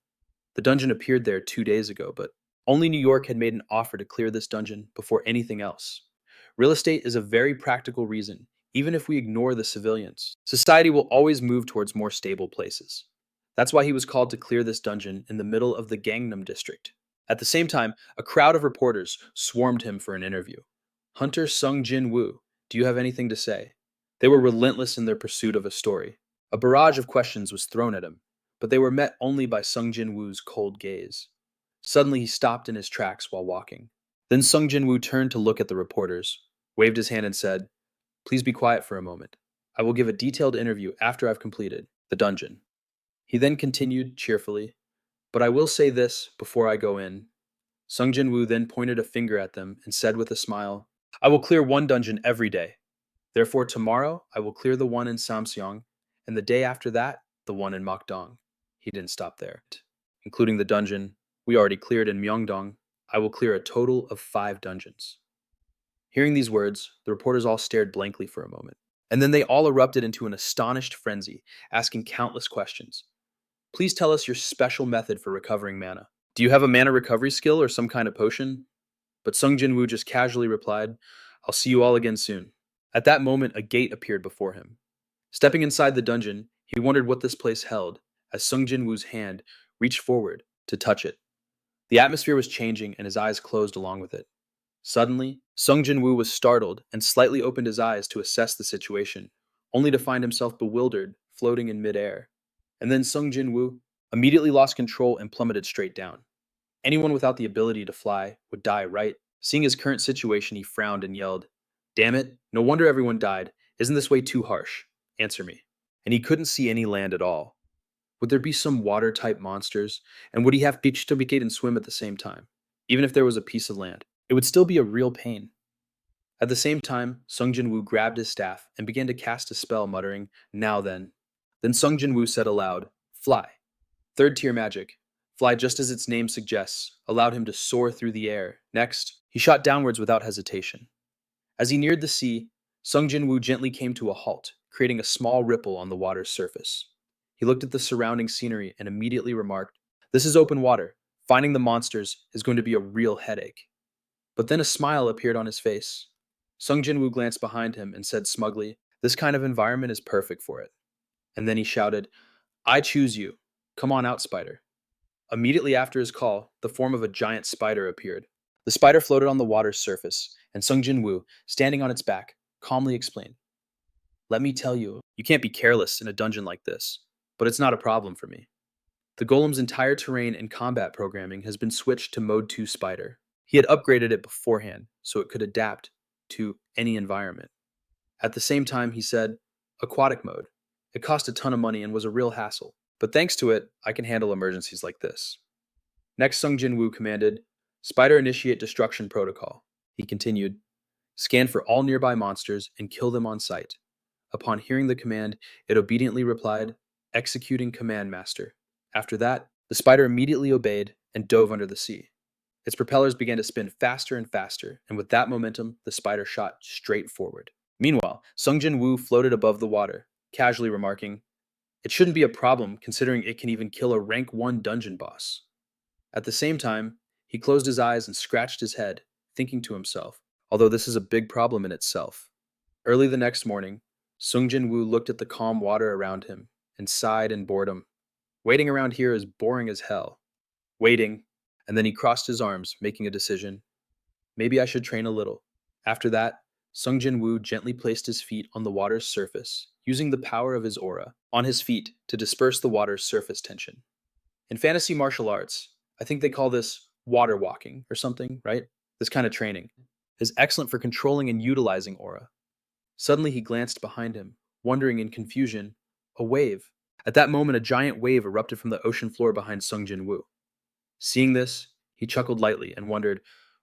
The dungeon appeared there 2 days ago, but only New York had made an offer to clear this dungeon before anything else. Real estate is a very practical reason, even if we ignore the civilians. Society will always move towards more stable places. That's why he was called to clear this dungeon in the middle of the Gangnam district. At the same time, a crowd of reporters swarmed him for an interview. "Hunter Sung Jin-Woo, do you have anything to say?" They were relentless in their pursuit of a story. A barrage of questions was thrown at him, but they were met only by Sung Jin-Woo's cold gaze. Suddenly, he stopped in his tracks while walking. Then Sung Jin-Woo turned to look at the reporters, waved his hand and said, "Please be quiet for a moment. I will give a detailed interview after I've completed the dungeon." He then continued cheerfully, "But I will say this before I go in." Sung Jin-Woo then pointed a finger at them and said with a smile, "I will clear one dungeon every day. Therefore, tomorrow I will clear the one in Samseong, and the day after that, the one in Mokdong." He didn't stop there. Including the dungeon we already cleared in Myeongdong, I will clear a total of 5 dungeons. Hearing these words, the reporters all stared blankly for a moment, and then they all erupted into an astonished frenzy, asking countless questions. Please tell us your special method for recovering mana. Do you have a mana recovery skill or some kind of potion? But Sung Jin-Woo just casually replied, I'll see you all again soon. At that moment, a gate appeared before him. Stepping inside the dungeon, he wondered what this place held as Sung Jin-Woo's hand reached forward to touch it. The atmosphere was changing and his eyes closed along with it. Suddenly, Sung Jin-Woo was startled and slightly opened his eyes to assess the situation, only to find himself bewildered, floating in midair. And then Sung Jin-Woo immediately lost control and plummeted straight down. Anyone without the ability to fly would die, right? Seeing his current situation, he frowned and yelled, Damn it, no wonder everyone died. Isn't this way too harsh? Answer me. And he couldn't see any land at all. Would there be some water-type monsters? And would he have beach to navigate and swim at the same time? Even if there was a piece of land, it would still be a real pain. At the same time, Sung Jin-Woo grabbed his staff and began to cast a spell, muttering, Now then. Then Sung Jin-Woo said aloud, Fly. Third tier magic. Fly just as its name suggests, allowed him to soar through the air. Next, he shot downwards without hesitation. As he neared the sea, Sung Jin-Woo gently came to a halt, creating a small ripple on the water's surface. He looked at the surrounding scenery and immediately remarked, This is open water. Finding the monsters is going to be a real headache. But then a smile appeared on his face. Sung Jin-Woo glanced behind him and said smugly, This kind of environment is perfect for it. And then he shouted, I choose you. Come on out, spider. Immediately after his call, the form of a giant spider appeared. The spider floated on the water's surface, and Sung Jin-Woo, standing on its back, calmly explained, Let me tell you, you can't be careless in a dungeon like this, but it's not a problem for me. The golem's entire terrain and combat programming has been switched to Mode 2 Spider. He had upgraded it beforehand, so it could adapt to any environment. At the same time, he said, Aquatic mode. It cost a ton of money and was a real hassle, but thanks to it, I can handle emergencies like this. Next, Sung Jin-Woo commanded, Spider initiate destruction protocol. He continued, Scan for all nearby monsters and kill them on sight. Upon hearing the command, it obediently replied, Executing command master. After that, the spider immediately obeyed and dove under the sea. Its propellers began to spin faster and faster, and with that momentum, the spider shot straight forward. Meanwhile, Sung Jin-Woo floated above the water, casually remarking, It shouldn't be a problem considering it can even kill a rank 1 dungeon boss. At the same time, he closed his eyes and scratched his head, thinking to himself, although this is a big problem in itself. Early the next morning, Sung Jin-Woo looked at the calm water around him and sighed in boredom. Waiting around here is boring as hell. Waiting, and then he crossed his arms, making a decision. Maybe I should train a little. After that, Sung Jin-Woo gently placed his feet on the water's surface, using the power of his aura on his feet to disperse the water's surface tension. In fantasy martial arts, I think they call this water walking or something, right? This kind of training is excellent for controlling and utilizing aura. Suddenly he glanced behind him, wondering in confusion, a wave. At that moment, a giant wave erupted from the ocean floor behind Sung Jin-Woo. Seeing this, he chuckled lightly and wondered,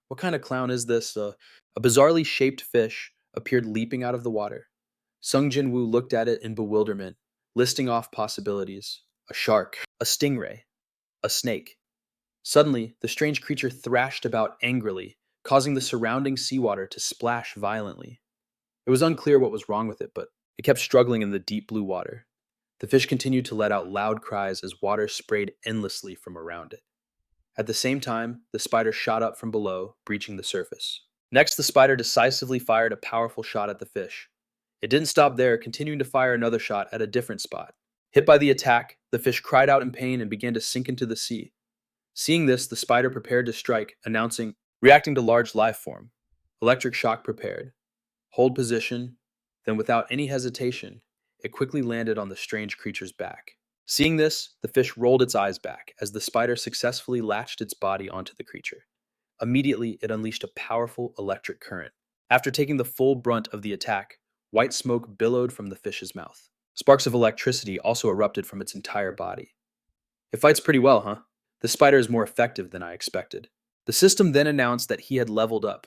what kind of clown is this? A bizarrely shaped fish appeared leaping out of the water. Sung Jin-Woo looked at it in bewilderment, listing off possibilities. A shark, a stingray, a snake. Suddenly, the strange creature thrashed about angrily, causing the surrounding seawater to splash violently. It was unclear what was wrong with it, but it kept struggling in the deep blue water. The fish continued to let out loud cries as water sprayed endlessly from around it. At the same time, the spider shot up from below, breaching the surface. Next, the spider decisively fired a powerful shot at the fish. It didn't stop there, continuing to fire another shot at a different spot. Hit by the attack, the fish cried out in pain and began to sink into the sea. Seeing this, the spider prepared to strike, announcing, reacting to large life form. Electric shock prepared. Hold position. Then without any hesitation, it quickly landed on the strange creature's back. Seeing this, the fish rolled its eyes back as the spider successfully latched its body onto the creature. Immediately, it unleashed a powerful electric current. After taking the full brunt of the attack, white smoke billowed from the fish's mouth. Sparks of electricity also erupted from its entire body. It fights pretty well, huh? The spider is more effective than I expected. The system then announced that he had leveled up.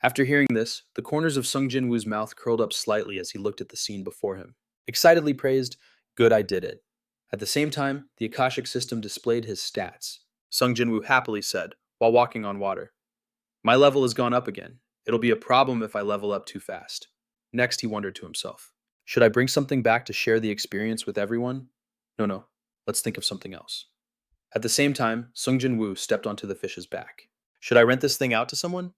After hearing this, the corners of Sung Jin-Woo's mouth curled up slightly as he looked at the scene before him. Excitedly praised, Good, I did it. At the same time, the Akashic system displayed his stats. Sung Jin-Woo happily said, while walking on water, My level has gone up again. It'll be a problem if I level up too fast. Next, he wondered to himself, Should I bring something back to share the experience with everyone? No. Let's think of something else. At the same time, Sung Jin-Woo stepped onto the fish's back. Should I rent this thing out to someone?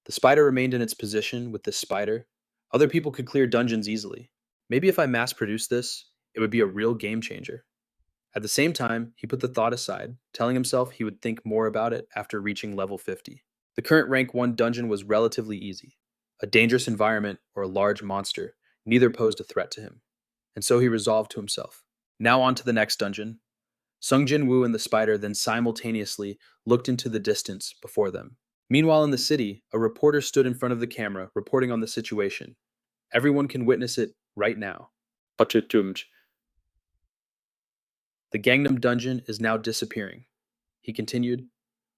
The spider remained in its position with this spider. Other people could clear dungeons easily. Maybe if I mass produced this, it would be a real game changer. At the same time, he put the thought aside, telling himself he would think more about it after reaching level 50. The current rank 1 dungeon was relatively easy. A dangerous environment or a large monster, neither posed a threat to him. And so he resolved to himself. Now on to the next dungeon. Sung Jin-Woo and the spider then simultaneously looked into the distance before them. Meanwhile, in the city, a reporter stood in front of the camera, reporting on the situation. Everyone can witness it right now. The Gangnam dungeon is now disappearing. He continued,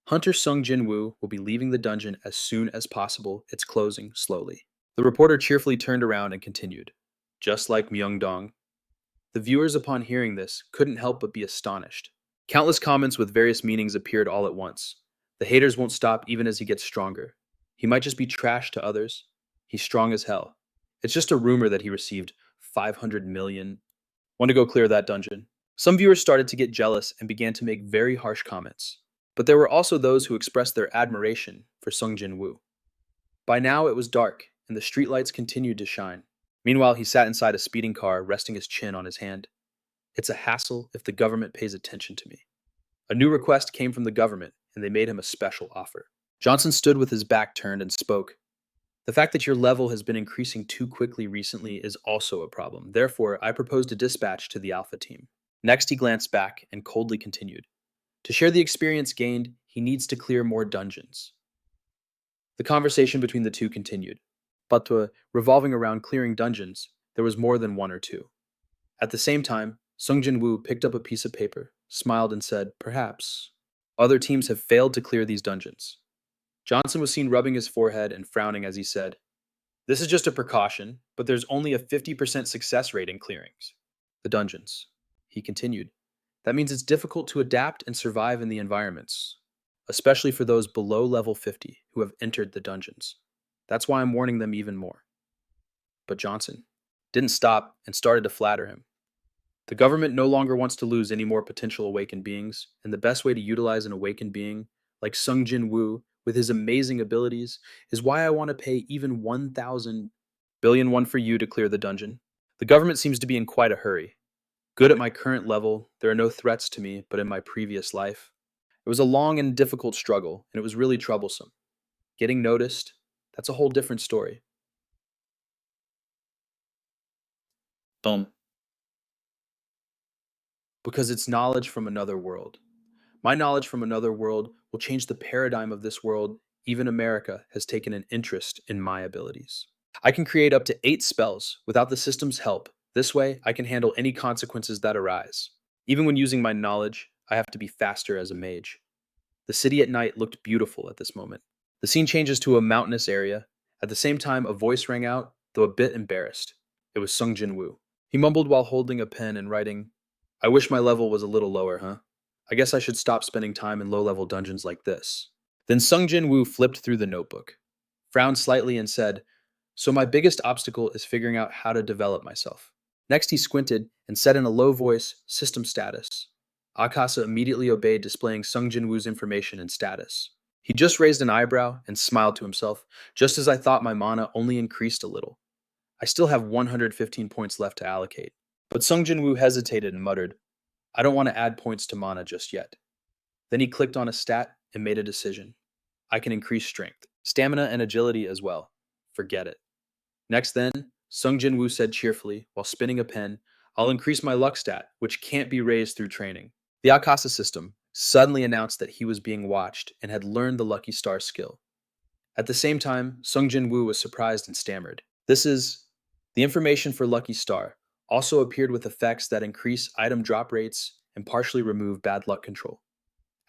Hunter Sung Jin-Woo will be leaving the dungeon as soon as possible. It's closing slowly. The reporter cheerfully turned around and continued, just like Myeongdong. The viewers, upon hearing this, couldn't help but be astonished. Countless comments with various meanings appeared all at once. The haters won't stop even as he gets stronger. He might just be trash to others. He's strong as hell. It's just a rumor that he received 500 million. Want to go clear that dungeon? Some viewers started to get jealous and began to make very harsh comments. But there were also those who expressed their admiration for Sung Jin-Woo. By now it was dark, and the streetlights continued to shine. Meanwhile, he sat inside a speeding car, resting his chin on his hand. It's a hassle if the government pays attention to me. A new request came from the government, and they made him a special offer. Johnson stood with his back turned and spoke. The fact that your level has been increasing too quickly recently is also a problem. Therefore, I proposed a dispatch to the Alpha team. Next, he glanced back and coldly continued. To share the experience gained, he needs to clear more dungeons. The conversation between the two continued, but revolving around clearing dungeons, there was more than one or two. At the same time, Sung Jin-Woo picked up a piece of paper, smiled and said, perhaps. Other teams have failed to clear these dungeons. Johnson was seen rubbing his forehead and frowning as he said, this is just a precaution, but there's only a 50% success rate in clearings. The dungeons. He continued, that means it's difficult to adapt and survive in the environments, especially for those below level 50 who have entered the dungeons. That's why I'm warning them even more. But Johnson didn't stop and started to flatter him. The government no longer wants to lose any more potential awakened beings, and the best way to utilize an awakened being, like Sung Jin-Woo, with his amazing abilities, is why I want to pay even 1,000 billion won for you to clear the dungeon. The government seems to be in quite a hurry. Good at my current level, there are no threats to me, but in my previous life. It was a long and difficult struggle, and it was really troublesome. Getting noticed, that's a whole different story. Boom. Because it's knowledge from another world. My knowledge from another world will change the paradigm of this world. Even America has taken an interest in my abilities. I can create up to 8 spells without the system's help. This way, I can handle any consequences that arise. Even when using my knowledge, I have to be faster as a mage. The city at night looked beautiful at this moment. The scene changes to a mountainous area. At the same time, a voice rang out, though a bit embarrassed. It was Sung Jin-Woo. He mumbled while holding a pen and writing, I wish my level was a little lower, huh? I guess I should stop spending time in low-level dungeons like this. Then Sung Jin-Woo flipped through the notebook, frowned slightly and said, so my biggest obstacle is figuring out how to develop myself. Next he squinted and said in a low voice, system status. Akasa immediately obeyed, displaying Sung Jin-Woo's information and status. He just raised an eyebrow and smiled to himself, just as I thought my mana only increased a little. I still have 115 points left to allocate. But Sung Jin-Woo hesitated and muttered, I don't want to add points to mana just yet. Then he clicked on a stat and made a decision. I can increase strength, stamina, and agility as well. Forget it. Next then, Sung Jin-Woo said cheerfully, while spinning a pen, I'll increase my luck stat, which can't be raised through training. The Akasa system suddenly announced that he was being watched and had learned the Lucky Star skill. At the same time, Sung Jin-Woo was surprised and stammered. The information for Lucky Star also appeared with effects that increase item drop rates and partially remove bad luck control.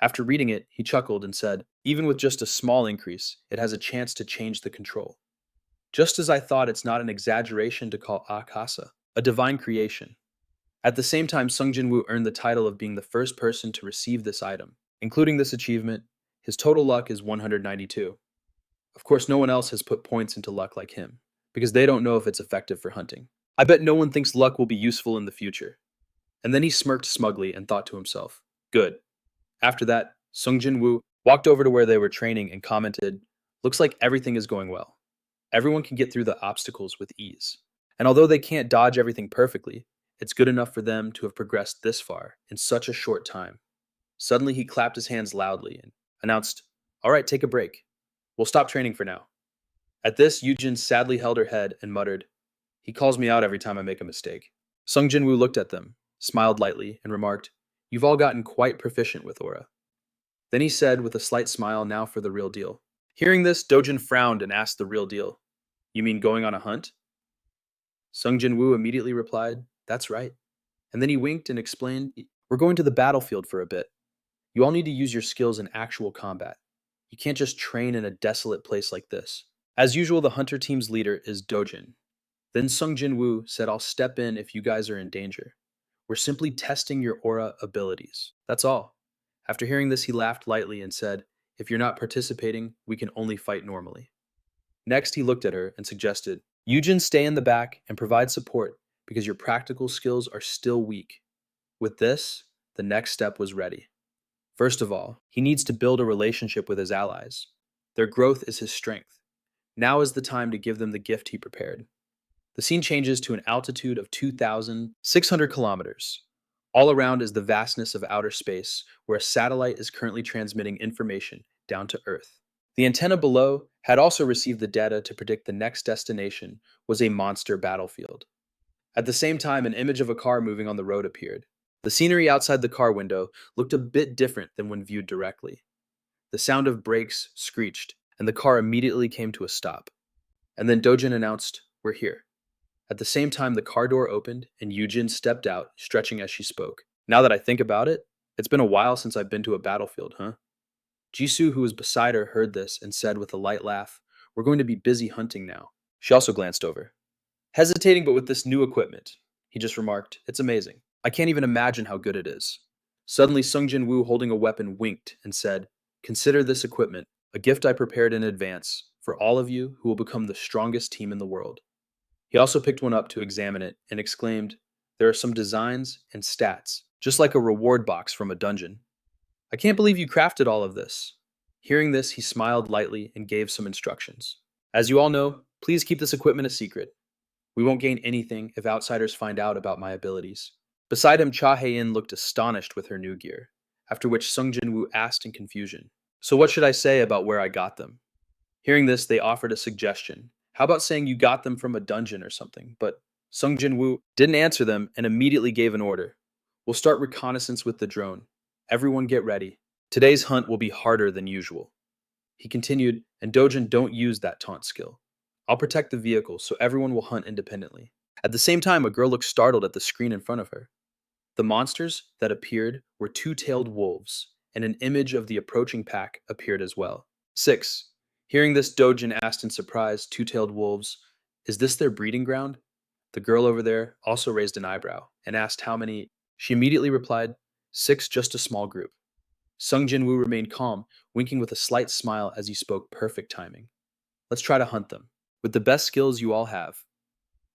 After reading it, he chuckled and said, even with just a small increase, it has a chance to change the control. Just as I thought, it's not an exaggeration to call Akasa a divine creation. At the same time, Sung Jin-Woo earned the title of being the first person to receive this item. Including this achievement, his total luck is 192. Of course, no one else has put points into luck like him, because they don't know if it's effective for hunting. I bet no one thinks luck will be useful in the future. And then he smirked smugly and thought to himself, good. After that, Sung Jin-Woo walked over to where they were training and commented, looks like everything is going well. Everyone can get through the obstacles with ease. And although they can't dodge everything perfectly, it's good enough for them to have progressed this far in such a short time. Suddenly, he clapped his hands loudly and announced, all right, take a break. We'll stop training for now. At this, Yujin sadly held her head and muttered, he calls me out every time I make a mistake. Sung Jin-Woo looked at them, smiled lightly, and remarked, you've all gotten quite proficient with aura. Then he said with a slight smile, now for the real deal. Hearing this, Dojin frowned and asked the real deal. You mean going on a hunt? Sung Jin-Woo immediately replied, that's right. And then he winked and explained, we're going to the battlefield for a bit. You all need to use your skills in actual combat. You can't just train in a desolate place like this. As usual, the hunter team's leader is Dojin. Then Sung Jin-Woo said, I'll step in if you guys are in danger. We're simply testing your aura abilities. That's all. After hearing this, he laughed lightly and said, if you're not participating, we can only fight normally. Next, he looked at her and suggested, Yujin, stay in the back and provide support because your practical skills are still weak. With this, the next step was ready. First of all, he needs to build a relationship with his allies. Their growth is his strength. Now is the time to give them the gift he prepared. The scene changes to an altitude of 2,600 kilometers. All around is the vastness of outer space, where a satellite is currently transmitting information down to Earth. The antenna below had also received the data to predict the next destination was a monster battlefield. At the same time, an image of a car moving on the road appeared. The scenery outside the car window looked a bit different than when viewed directly. The sound of brakes screeched, and the car immediately came to a stop. And then Dojin announced, we're here. At the same time, the car door opened, and Yujin stepped out, stretching as she spoke. Now that I think about it, it's been a while since I've been to a battlefield, huh? Jisoo, who was beside her, heard this and said with a light laugh, we're going to be busy hunting now. She also glanced over. Hesitating, but with this new equipment, he just remarked, it's amazing. I can't even imagine how good it is. Suddenly, Sung Jin-Woo, holding a weapon, winked and said, consider this equipment a gift I prepared in advance for all of you who will become the strongest team in the world. He also picked one up to examine it and exclaimed, there are some designs and stats, just like a reward box from a dungeon. I can't believe you crafted all of this. Hearing this, he smiled lightly and gave some instructions. As you all know, please keep this equipment a secret. We won't gain anything if outsiders find out about my abilities. Beside him, Cha Hae-in looked astonished with her new gear, after which Sung Jin-Woo asked in confusion, so what should I say about where I got them? Hearing this, they offered a suggestion. How about saying you got them from a dungeon or something? But Sung Jin-Woo didn't answer them and immediately gave an order. We'll start reconnaissance with the drone. Everyone get ready. Today's hunt will be harder than usual. He continued, and Dojin, don't use that taunt skill. I'll protect the vehicle so everyone will hunt independently. At the same time, a girl looked startled at the screen in front of her. The monsters that appeared were two-tailed wolves, and an image of the approaching pack appeared as well. 6. Hearing this, Dojin asked in surprise, two-tailed wolves, is this their breeding ground? The girl over there also raised an eyebrow and asked how many. She immediately replied, 6, just a small group. Sung Jin-Woo remained calm, winking with a slight smile as he spoke perfect timing. Let's try to hunt them, with the best skills you all have.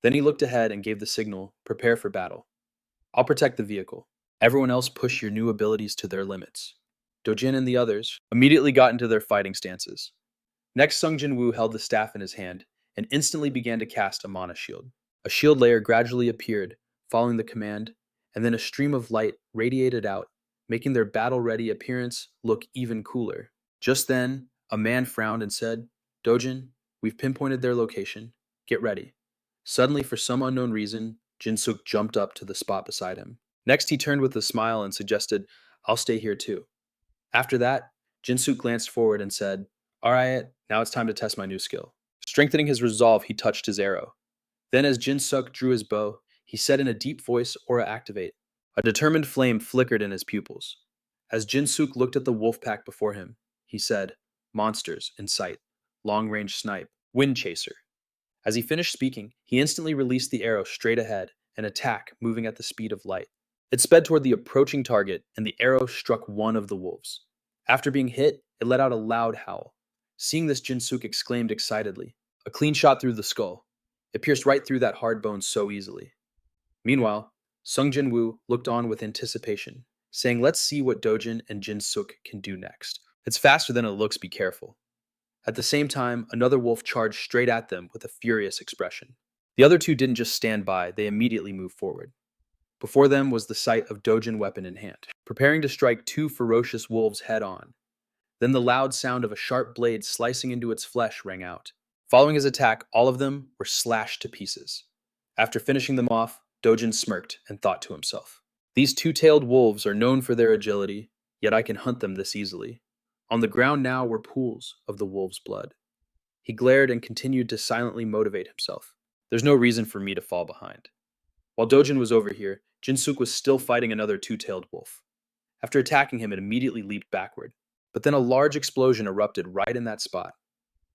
Then he looked ahead and gave the signal, prepare for battle. I'll protect the vehicle. Everyone else push your new abilities to their limits. Dojin and the others immediately got into their fighting stances. Next, Sung Jin-Woo held the staff in his hand and instantly began to cast a mana shield. A shield layer gradually appeared, following the command, and then a stream of light radiated out, making their battle-ready appearance look even cooler. Just then, a man frowned and said, Dojin, we've pinpointed their location. Get ready. Suddenly, for some unknown reason, Jin-Suk jumped up to the spot beside him. Next, he turned with a smile and suggested, I'll stay here too. After that, Jin-Suk glanced forward and said, all right, now it's time to test my new skill. Strengthening his resolve, he touched his arrow. Then as Jin-Suk drew his bow, he said in a deep voice, Aura activate. A determined flame flickered in his pupils. As Jin-Suk looked at the wolf pack before him, he said, monsters in sight, long-range snipe, wind chaser. As he finished speaking, he instantly released the arrow straight ahead, an attack moving at the speed of light. It sped toward the approaching target, and the arrow struck one of the wolves. After being hit, it let out a loud howl. Seeing this, Jin-Suk exclaimed excitedly, a clean shot through the skull. It pierced right through that hard bone so easily. Meanwhile, Sung Jin-Woo looked on with anticipation, saying, "Let's see what Dojin and Jin-Suk can do next. It's faster than it looks, be careful." At the same time, another wolf charged straight at them with a furious expression. The other two didn't just stand by, they immediately moved forward. Before them was the sight of Dojin weapon in hand, preparing to strike two ferocious wolves head on. Then the loud sound of a sharp blade slicing into its flesh rang out. Following his attack, all of them were slashed to pieces. After finishing them off, Dojin smirked and thought to himself, "These two-tailed wolves are known for their agility, yet I can hunt them this easily." On the ground now were pools of the wolves' blood. He glared and continued to silently motivate himself. There's no reason for me to fall behind. While Dojin was over here, Jin-Suk was still fighting another two-tailed wolf. After attacking him, it immediately leaped backward. But then a large explosion erupted right in that spot.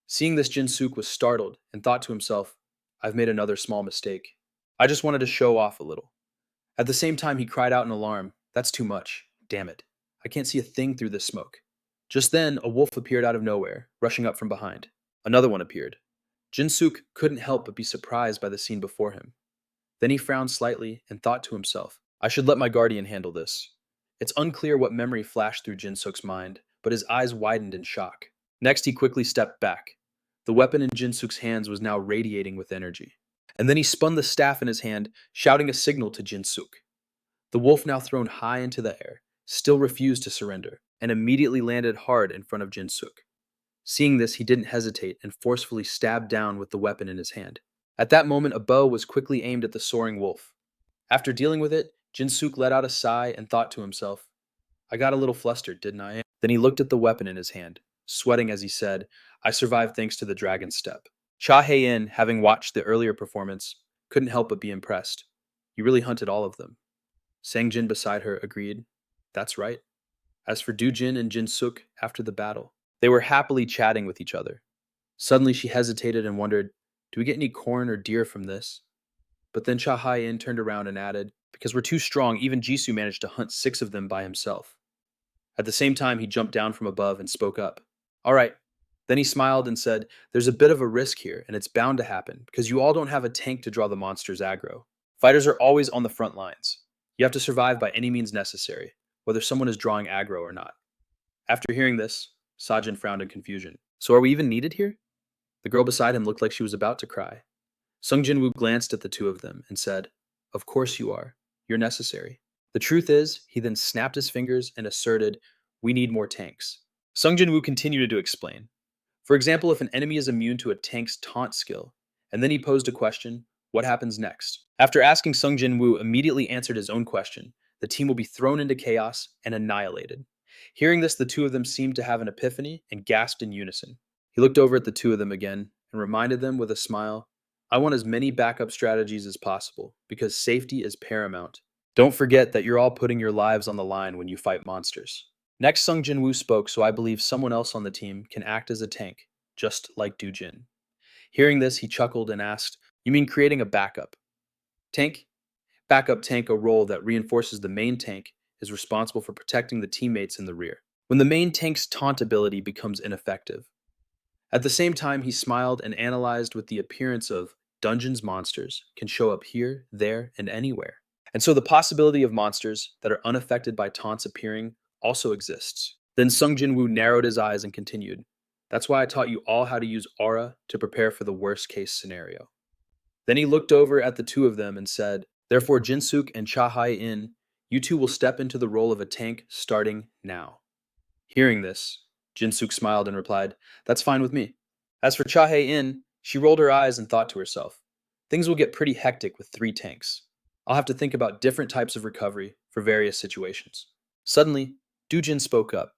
Seeing this, Jin-Suk was startled and thought to himself, "I've made another small mistake. I just wanted to show off a little." At the same time, he cried out in alarm, "That's too much. Damn it. I can't see a thing through this smoke." Just then, a wolf appeared out of nowhere, rushing up from behind. Another one appeared. Jin-Suk couldn't help but be surprised by the scene before him. Then he frowned slightly and thought to himself, "I should let my guardian handle this." It's unclear what memory flashed through Jin-Suk's mind, but his eyes widened in shock. Next, he quickly stepped back. The weapon in Jin-Suk's hands was now radiating with energy. And then he spun the staff in his hand, shouting a signal to Jin-Suk. The wolf, now thrown high into the air, still refused to surrender, and immediately landed hard in front of Jin-Suk. Seeing this, he didn't hesitate and forcefully stabbed down with the weapon in his hand. At that moment, a bow was quickly aimed at the soaring wolf. After dealing with it, Jin-Suk let out a sigh and thought to himself, "I got a little flustered, didn't I?" Then he looked at the weapon in his hand, sweating as he said, "I survived thanks to the dragon's step." Cha Hae-in, having watched the earlier performance, couldn't help but be impressed. "You really hunted all of them." Sang Jin beside her agreed, "That's right." As for Du-jin and Jin-Suk after the battle, they were happily chatting with each other. Suddenly she hesitated and wondered, "Do we get any corn or deer from this?" But then Cha Hae-in turned around and added, "Because we're too strong, even Jisoo managed to hunt 6 of them by himself." At the same time, he jumped down from above and spoke up. "All right." Then he smiled and said, "There's a bit of a risk here, and it's bound to happen, because you all don't have a tank to draw the monster's aggro. Fighters are always on the front lines. You have to survive by any means necessary, whether someone is drawing aggro or not." After hearing this, Sajin frowned in confusion. "So are we even needed here?" The girl beside him looked like she was about to cry. Sung Jin-Woo glanced at the two of them and said, "Of course you are. You're necessary." The truth is, he then snapped his fingers and asserted, "We need more tanks." Sung Jin-Woo continued to explain. For example, if an enemy is immune to a tank's taunt skill, and then he posed a question, what happens next? After asking, Sung Jin-Woo immediately answered his own question. The team will be thrown into chaos and annihilated. Hearing this, the two of them seemed to have an epiphany and gasped in unison. He looked over at the two of them again and reminded them with a smile, "I want as many backup strategies as possible, because safety is paramount. Don't forget that you're all putting your lives on the line when you fight monsters." Next, Sung Jin-Woo spoke, so I believe someone else on the team can act as a tank, just like Du-jin. Hearing this, he chuckled and asked, "You mean creating a backup tank?" Backup tank, a role that reinforces the main tank, is responsible for protecting the teammates in the rear when the main tank's taunt ability becomes ineffective. At the same time, he smiled and analyzed with the appearance of dungeons monsters can show up here, there, and anywhere. And so the possibility of monsters that are unaffected by taunts appearing also exists. Then Sung Jin-Woo narrowed his eyes and continued, "That's why I taught you all how to use aura to prepare for the worst case scenario." Then he looked over at the two of them and said, "Therefore, Jin-Suk and Cha Hae-in, you two will step into the role of a tank starting now." Hearing this, Jin-Suk smiled and replied, "That's fine with me." As for Cha Hae-in, she rolled her eyes and thought to herself, "Things will get pretty hectic with 3 tanks. I'll have to think about different types of recovery for various situations." Suddenly, Du-jin spoke up.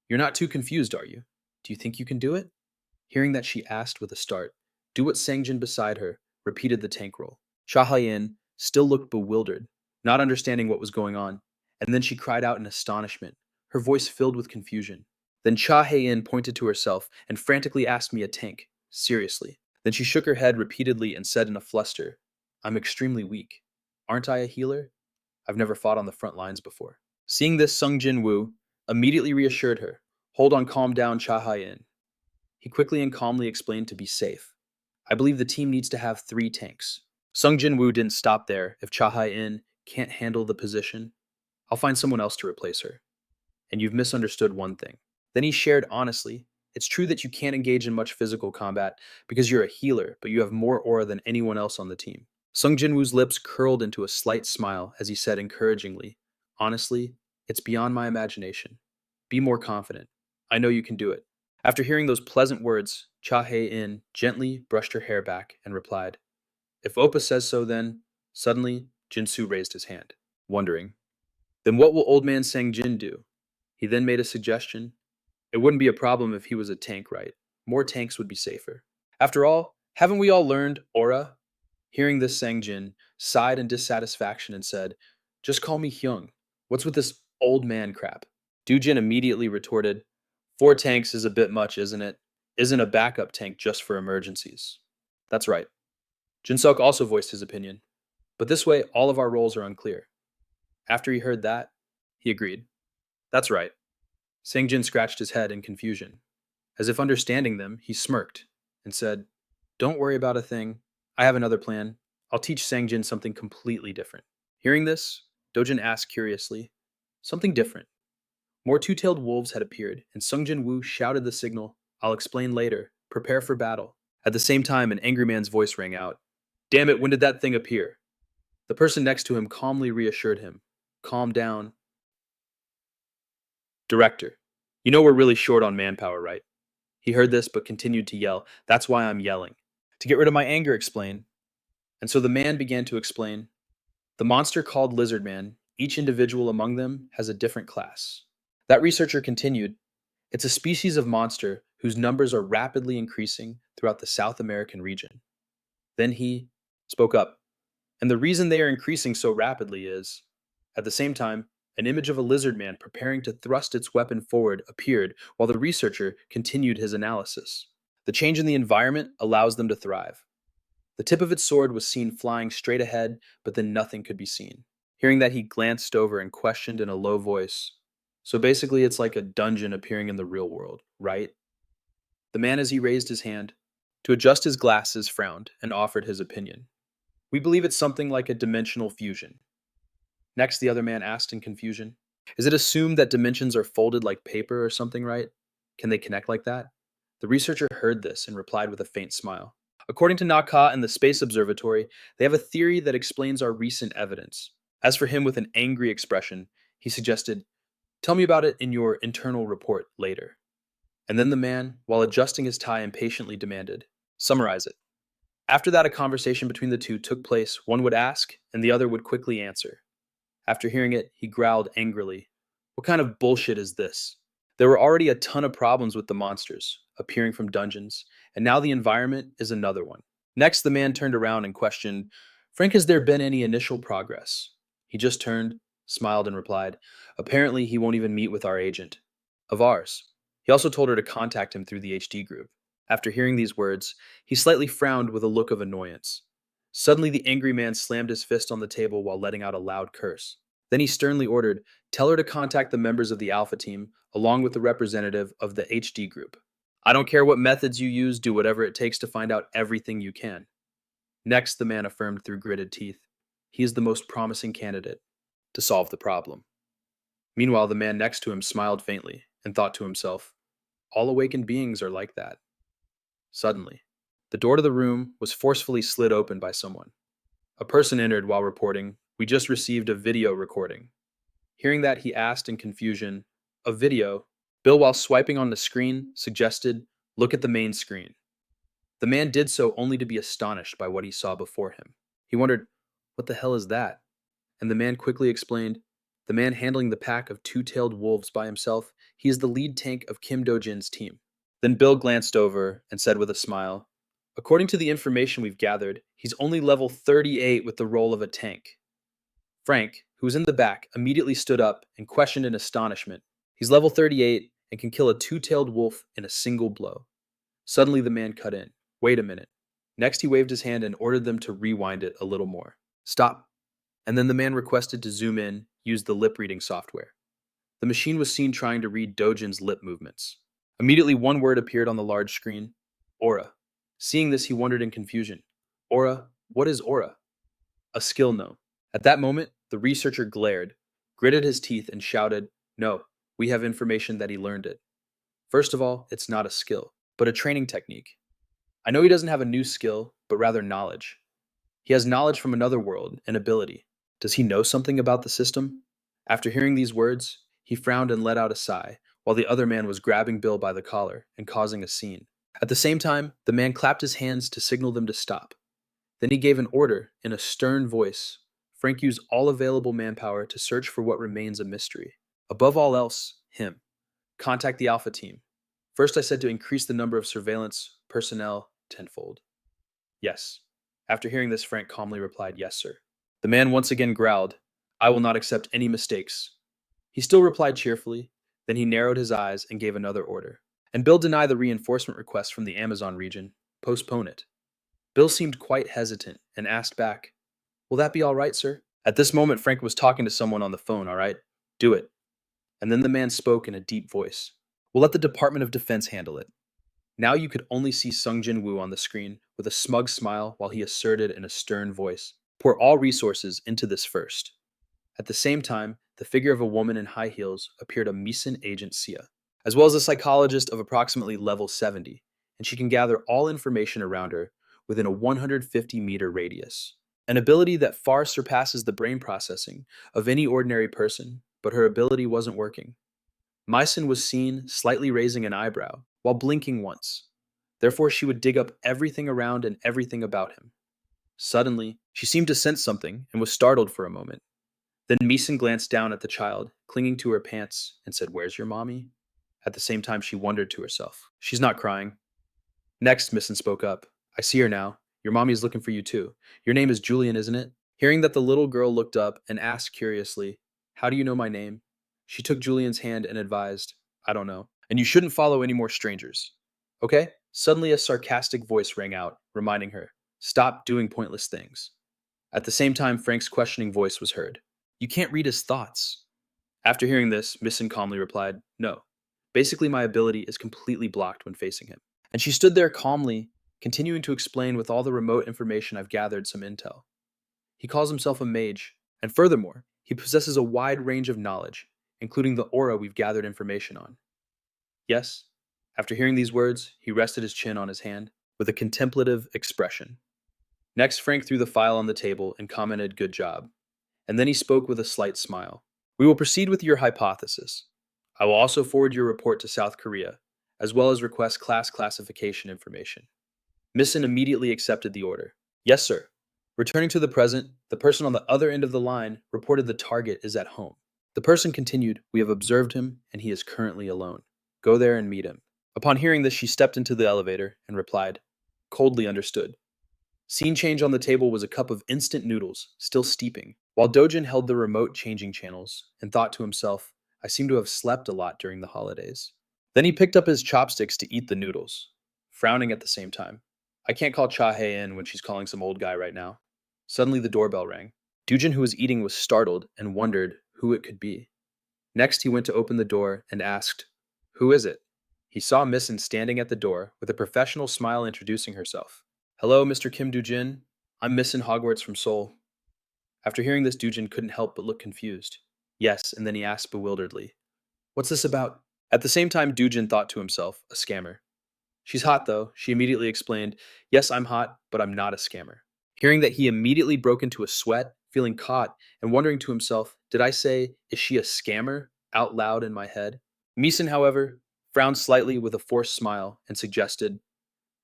"You're not too confused, are you? Do you think you can do it?" Hearing that, she asked with a start. Do what Sang-jin beside her repeated the tank roll. Cha Hae-in still looked bewildered, not understanding what was going on, and then she cried out in astonishment, her voice filled with confusion. Then Cha Hae-in pointed to herself and frantically asked me a tank. Seriously. Then she shook her head repeatedly and said in a fluster, "I'm extremely weak. Aren't I a healer? I've never fought on the front lines before." Seeing this, Sung Jin-Woo immediately reassured her, "Hold on, calm down, Cha Hae-in." He quickly and calmly explained to be safe. "I believe the team needs to have 3 tanks." Sung Jin-Woo didn't stop there if Cha Hae-in can't handle the position. I'll find someone else to replace her. And you've misunderstood one thing. Then he shared honestly, it's true that you can't engage in much physical combat because you're a healer, but you have more aura than anyone else on the team. Sung Jin-Woo's lips curled into a slight smile as he said encouragingly, honestly, it's beyond my imagination. Be more confident. I know you can do it. After hearing those pleasant words, Cha Hae-in gently brushed her hair back and replied, if Oppa says so then, suddenly Jinsu raised his hand, wondering, then what will old man Sang Jin do? He then made a suggestion. It wouldn't be a problem if he was a tank, right? More tanks would be safer. After all, haven't we all learned aura? Hearing this, Sang Jin sighed in dissatisfaction and said, just call me Hyung. What's with this old man crap? Dujin immediately retorted, 4 tanks is a bit much, isn't it? Isn't a backup tank just for emergencies? That's right. Jinsuk also voiced his opinion. But this way, all of our roles are unclear. After he heard that, he agreed. That's right. Sang-jin scratched his head in confusion. As if understanding them, he smirked and said, don't worry about a thing. I have another plan. I'll teach Sang-jin something completely different. Hearing this, Dojin asked curiously, something different. More two-tailed wolves had appeared, and Sung Jin-Woo shouted the signal, I'll explain later. Prepare for battle. At the same time, an angry man's voice rang out. Damn it, when did that thing appear? The person next to him calmly reassured him. Calm down. Director, you know we're really short on manpower, right? He heard this but continued to yell, that's why I'm yelling. To get rid of my anger, explain. And so the man began to explain. The monster called Lizard Man, each individual among them has a different class. That researcher continued, it's a species of monster whose numbers are rapidly increasing throughout the South American region. Then he spoke up. And the reason they are increasing so rapidly is, at the same time, an image of a lizard man preparing to thrust its weapon forward appeared while the researcher continued his analysis. The change in the environment allows them to thrive. The tip of its sword was seen flying straight ahead, but then nothing could be seen. Hearing that, he glanced over and questioned in a low voice. So basically, it's like a dungeon appearing in the real world, right? The man, as he raised his hand to adjust his glasses, frowned and offered his opinion. We believe it's something like a dimensional fusion. Next, the other man asked in confusion, is it assumed that dimensions are folded like paper or something, right? Can they connect like that? The researcher heard this and replied with a faint smile. According to Naka and the Space Observatory, they have a theory that explains our recent evidence. As for him, with an angry expression, he suggested, tell me about it in your internal report later. And then the man, while adjusting his tie, impatiently demanded, summarize it. After that, a conversation between the two took place. One would ask, and the other would quickly answer. After hearing it, he growled angrily. What kind of bullshit is this? There were already a ton of problems with the monsters, appearing from dungeons, and now the environment is another one. Next, the man turned around and questioned, Frank, has there been any initial progress? He just turned, smiled, and replied, apparently he won't even meet with our agent. Of ours. He also told her to contact him through the HD group. After hearing these words, he slightly frowned with a look of annoyance. Suddenly, the angry man slammed his fist on the table while letting out a loud curse. Then he sternly ordered, tell her to contact the members of the Alpha team, along with the representative of the HD group. I don't care what methods you use, do whatever it takes to find out everything you can. Next, the man affirmed through gritted teeth, he is the most promising candidate to solve the problem. Meanwhile, the man next to him smiled faintly and thought to himself, all awakened beings are like that. Suddenly, the door to the room was forcefully slid open by someone. A person entered while reporting, we just received a video recording. Hearing that, he asked in confusion, a video? Bill, while swiping on the screen, suggested, look at the main screen. The man did so only to be astonished by what he saw before him. He wondered, what the hell is that? And the man quickly explained, the man handling the pack of two-tailed wolves by himself, he is the lead tank of Kim Do-jin's team. Then Bill glanced over and said with a smile, according to the information we've gathered, he's only level 38 with the role of a tank. Frank, who was in the back, immediately stood up and questioned in astonishment. He's level 38 and can kill a two-tailed wolf in a single blow. Suddenly the man cut in. Wait a minute. Next he waved his hand and ordered them to rewind it a little more. Stop. And then the man requested to zoom in, use the lip-reading software. The machine was seen trying to read Dojin's lip movements. Immediately one word appeared on the large screen, aura. Seeing this, he wondered in confusion. Aura? What is aura? A skill gnome. At that moment, The researcher glared, gritted his teeth, and shouted, "No, we have information that he learned it. First of all, it's not a skill, but a training technique. I know he doesn't have a new skill, but rather knowledge. He has knowledge from another world, an ability. Does he know something about the system?" After hearing these words, he frowned and let out a sigh, while the other man was grabbing Bill by the collar and causing a scene. At the same time, the man clapped his hands to signal them to stop. Then he gave an order in a stern voice. Frank used all available manpower to search for what remains a mystery. Above all else, him. Contact the Alpha team. First, I said to increase the number of surveillance personnel tenfold. Yes. After hearing this, Frank calmly replied, "Yes, sir." The man once again growled, "I will not accept any mistakes." He still replied cheerfully, then he narrowed his eyes and gave another order. "And Bill deny the reinforcement request from the Amazon region. Postpone it." Bill seemed quite hesitant and asked back, "Will that be all right, sir?" At this moment, Frank was talking to someone on the phone, "All right? Do it." And then the man spoke in a deep voice. "We'll let the Department of Defense handle it." Now you could only see Sung Jin-Woo on the screen with a smug smile while he asserted in a stern voice, "Pour all resources into this first." At the same time, the figure of a woman in high heels appeared a Meeson agent Sia, as well as a psychologist of approximately level 70, and she can gather all information around her within a 150-meter radius. An ability that far surpasses the brain processing of any ordinary person, but her ability wasn't working. Meeson was seen slightly raising an eyebrow while blinking once. Therefore, she would dig up everything around and everything about him. Suddenly, she seemed to sense something and was startled for a moment. Then Meeson glanced down at the child, clinging to her pants, and said, "Where's your mommy?" At the same time, she wondered to herself, "She's not crying." Next, Meeson spoke up, "I see her now. Your mommy is looking for you too. Your name is Julian, isn't it?" Hearing that the little girl looked up and asked curiously, "How do you know my name?" She took Julian's hand and advised, "I don't know. And you shouldn't follow any more strangers. Okay?" Suddenly, a sarcastic voice rang out, reminding her, "Stop doing pointless things." At the same time, Frank's questioning voice was heard. "You can't read his thoughts." After hearing this, Misson calmly replied, "No. Basically, my ability is completely blocked when facing him." And she stood there calmly, continuing to explain with all the remote information I've gathered some intel. He calls himself a mage, and furthermore, he possesses a wide range of knowledge, including the aura we've gathered information on. Yes? After hearing these words, he rested his chin on his hand with a contemplative expression. Next, Frank threw the file on the table and commented, "Good job." And then he spoke with a slight smile. "We will proceed with your hypothesis. I will also forward your report to South Korea, as well as request class classification information." Misson immediately accepted the order. "Yes, sir." Returning to the present, the person on the other end of the line reported the target is at home. The person continued, "We have observed him, and he is currently alone. Go there and meet him." Upon hearing this, she stepped into the elevator and replied, "Coldly understood." Scene change on the table was a cup of instant noodles, still steeping, while Dojin held the remote changing channels and thought to himself, "I seem to have slept a lot during the holidays." Then he picked up his chopsticks to eat the noodles, frowning at the same time. I can't call Cha-hei in when she's calling some old guy right now. Suddenly the doorbell rang. Dujin, who was eating, was startled and wondered who it could be. Next, he went to open the door and asked, "Who is it?" He saw Misson standing at the door with a professional smile introducing herself. "Hello, Mr. Kim Dujin. I'm Misson Hogwarts from Seoul." After hearing this, Dujin couldn't help but look confused. Yes, and then he asked bewilderedly, "What's this about?" At the same time, Dujin thought to himself, a scammer. "She's hot, though," she immediately explained. "Yes, I'm hot, but I'm not a scammer." Hearing that, he immediately broke into a sweat, feeling caught, and wondering to himself, did I say, "Is she a scammer?" out loud in my head? Meeson, however, frowned slightly with a forced smile and suggested,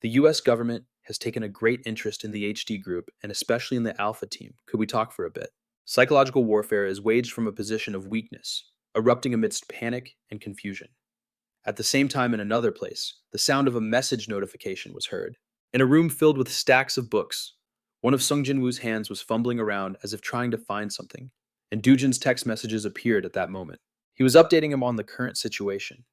"The US government has taken a great interest in the HD group and especially in the Alpha team. Could we talk for a bit?" Psychological warfare is waged from a position of weakness, erupting amidst panic and confusion. At the same time, in another place, the sound of a message notification was heard. In a room filled with stacks of books, one of Sung Jin-Woo's hands was fumbling around as if trying to find something, and Dujin's text messages appeared at that moment. He was updating him on the current situation.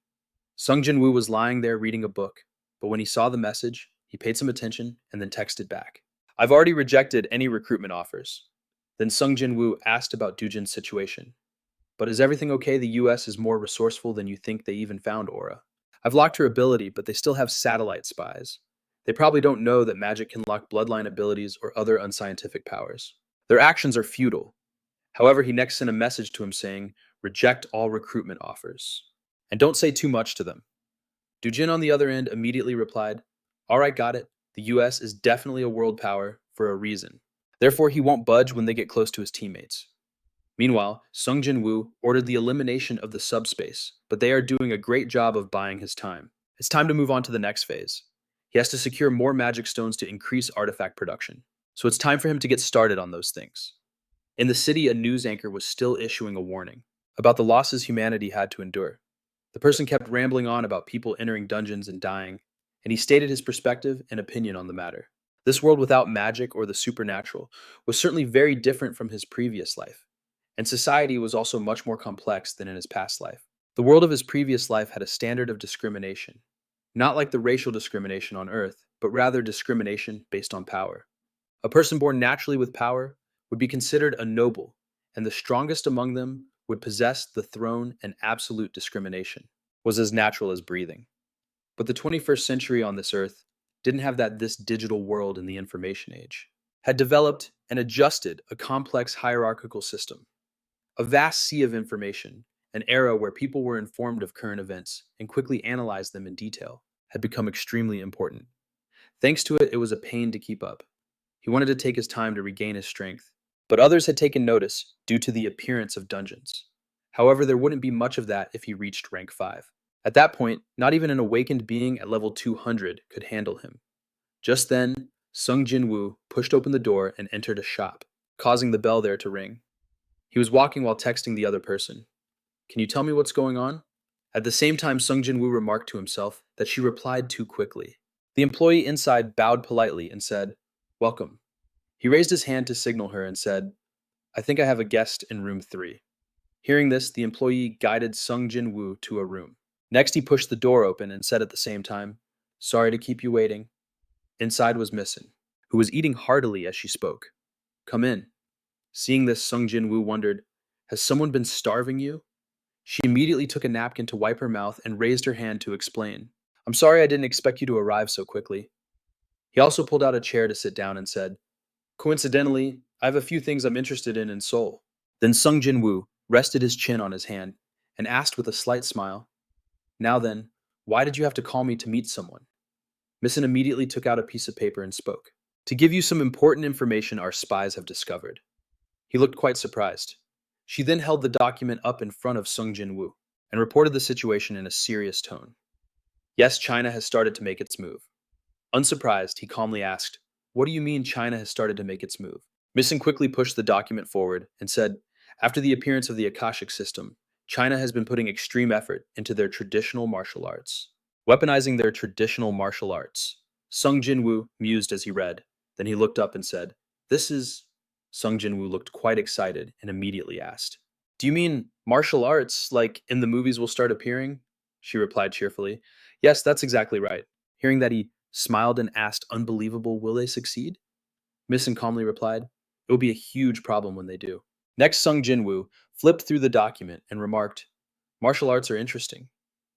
Sung Jin-Woo was lying there reading a book, but when he saw the message, he paid some attention and then texted back, "I've already rejected any recruitment offers." Then Sung Jin-Woo asked about Dujin's situation. "But is everything okay? The US is more resourceful than you think. They even found Aura. I've locked her ability, but they still have satellite spies. They probably don't know that magic can lock bloodline abilities or other unscientific powers. Their actions are futile. However, he next sent a message to him saying, reject all recruitment offers. And don't say too much to them. Dujin on the other end immediately replied, all right, got it. The US is definitely a world power for a reason. Therefore, he won't budge when they get close to his teammates. Meanwhile, Sung Jin-Woo ordered the elimination of the subspace, but they are doing a great job of buying his time. It's time to move on to the next phase. He has to secure more magic stones to increase artifact production. So it's time for him to get started on those things. In the city, a news anchor was still issuing a warning about the losses humanity had to endure. The person kept rambling on about people entering dungeons and dying, and he stated his perspective and opinion on the matter. This world without magic or the supernatural was certainly very different from his previous life, and society was also much more complex than in his past life. The world of his previous life had a standard of discrimination, not like the racial discrimination on Earth, but rather discrimination based on power. A person born naturally with power would be considered a noble, and the strongest among them would possess the throne, and absolute discrimination was as natural as breathing. But the 21st century on this Earth didn't have that. This digital world in the information age had developed and adjusted a complex hierarchical system, a vast sea of information. An era where people were informed of current events and quickly analyzed them in detail had become extremely important. Thanks to it, it was a pain to keep up. He wanted to take his time to regain his strength, but others had taken notice due to the appearance of dungeons. However, there wouldn't be much of that if he reached rank 5. At that point, not even an awakened being at level 200 could handle him. Just then, Sung Jin-Woo pushed open the door and entered a shop, causing the bell there to ring. He was walking while texting the other person. Can you tell me what's going on? At the same time, Sung Jin-Woo remarked to himself that she replied too quickly. The employee inside bowed politely and said, welcome. He raised his hand to signal her and said, I think I have a guest in room 3. Hearing this, the employee guided Sung Jin-Woo to a room. Next, he pushed the door open and said at the same time, sorry to keep you waiting. Inside was Missin, who was eating heartily as she spoke. Come in. Seeing this, Sung Jin-Woo wondered, has someone been starving you? She immediately took a napkin to wipe her mouth and raised her hand to explain. I'm sorry I didn't expect you to arrive so quickly. He also pulled out a chair to sit down and said, coincidentally, I have a few things I'm interested in Seoul. Then Sung Jin-Woo rested his chin on his hand and asked with a slight smile, now then, why did you have to call me to meet someone? Missin immediately took out a piece of paper and spoke. To give you some important information our spies have discovered. He looked quite surprised. She then held the document up in front of Sung Jin-Woo and reported the situation in a serious tone. Yes, China has started to make its move. Unsurprised, he calmly asked, what do you mean China has started to make its move? Missin quickly pushed the document forward and said, after the appearance of the Akashic system, China has been putting extreme effort into their traditional martial arts. Weaponizing their traditional martial arts. Sung Jin-Woo mused as he read. Then he looked up and said, this is... Sung Jin-Woo looked quite excited and immediately asked, do you mean martial arts, like in the movies will start appearing? She replied cheerfully, yes, that's exactly right. Hearing that, he smiled and asked, unbelievable, will they succeed? Missin calmly replied, it will be a huge problem when they do. Next, Sung Jin-Woo flipped through the document and remarked, martial arts are interesting.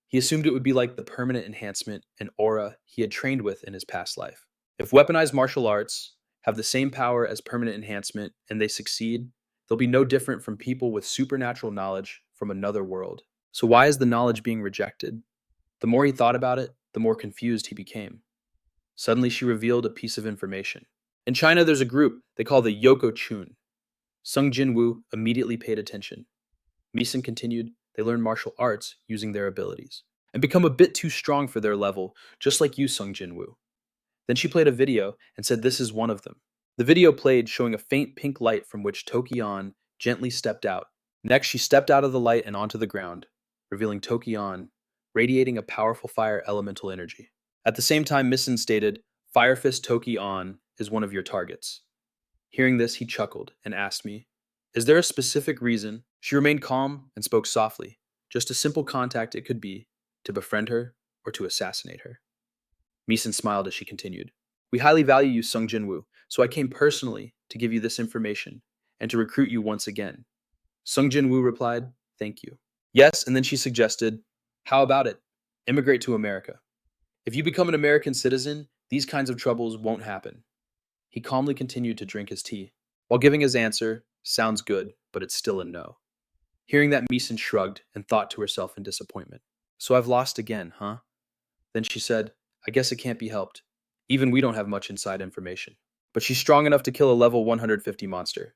He assumed it would be like the permanent enhancement and aura he had trained with in his past life. If weaponized martial arts have the same power as permanent enhancement and they succeed, they'll be no different from people with supernatural knowledge from another world. So why is the knowledge being rejected? The more he thought about it, the more confused he became. Suddenly, she revealed a piece of information. In China, there's a group they call the Yoko Chun. Sung Jin-Woo immediately paid attention. Missin continued, they learn martial arts using their abilities and become a bit too strong for their level, just like you, Sung Jin-Woo. Then she played a video and said this is one of them. The video played showing a faint pink light from which Toki-on gently stepped out. Next, she stepped out of the light and onto the ground, revealing Toki-on, radiating a powerful fire elemental energy. At the same time, Missin stated, Fire Fist Toki-on is one of your targets. Hearing this, he chuckled and asked me, is there a specific reason? She remained calm and spoke softly, just a simple contact it could be, to befriend her or to assassinate her. Missin smiled as she continued. We highly value you, Sung Jin-Woo, so I came personally to give you this information and to recruit you once again. Sung Jin-Woo replied, thank you. Yes, and then she suggested, how about it? Immigrate to America. If you become an American citizen, these kinds of troubles won't happen. He calmly continued to drink his tea. While giving his answer, sounds good. but it's still a no. Hearing that, Meeson shrugged and thought to herself in disappointment. So I've lost again, huh? Then she said, I guess it can't be helped. Even we don't have much inside information. But she's strong enough to kill a level 150 monster.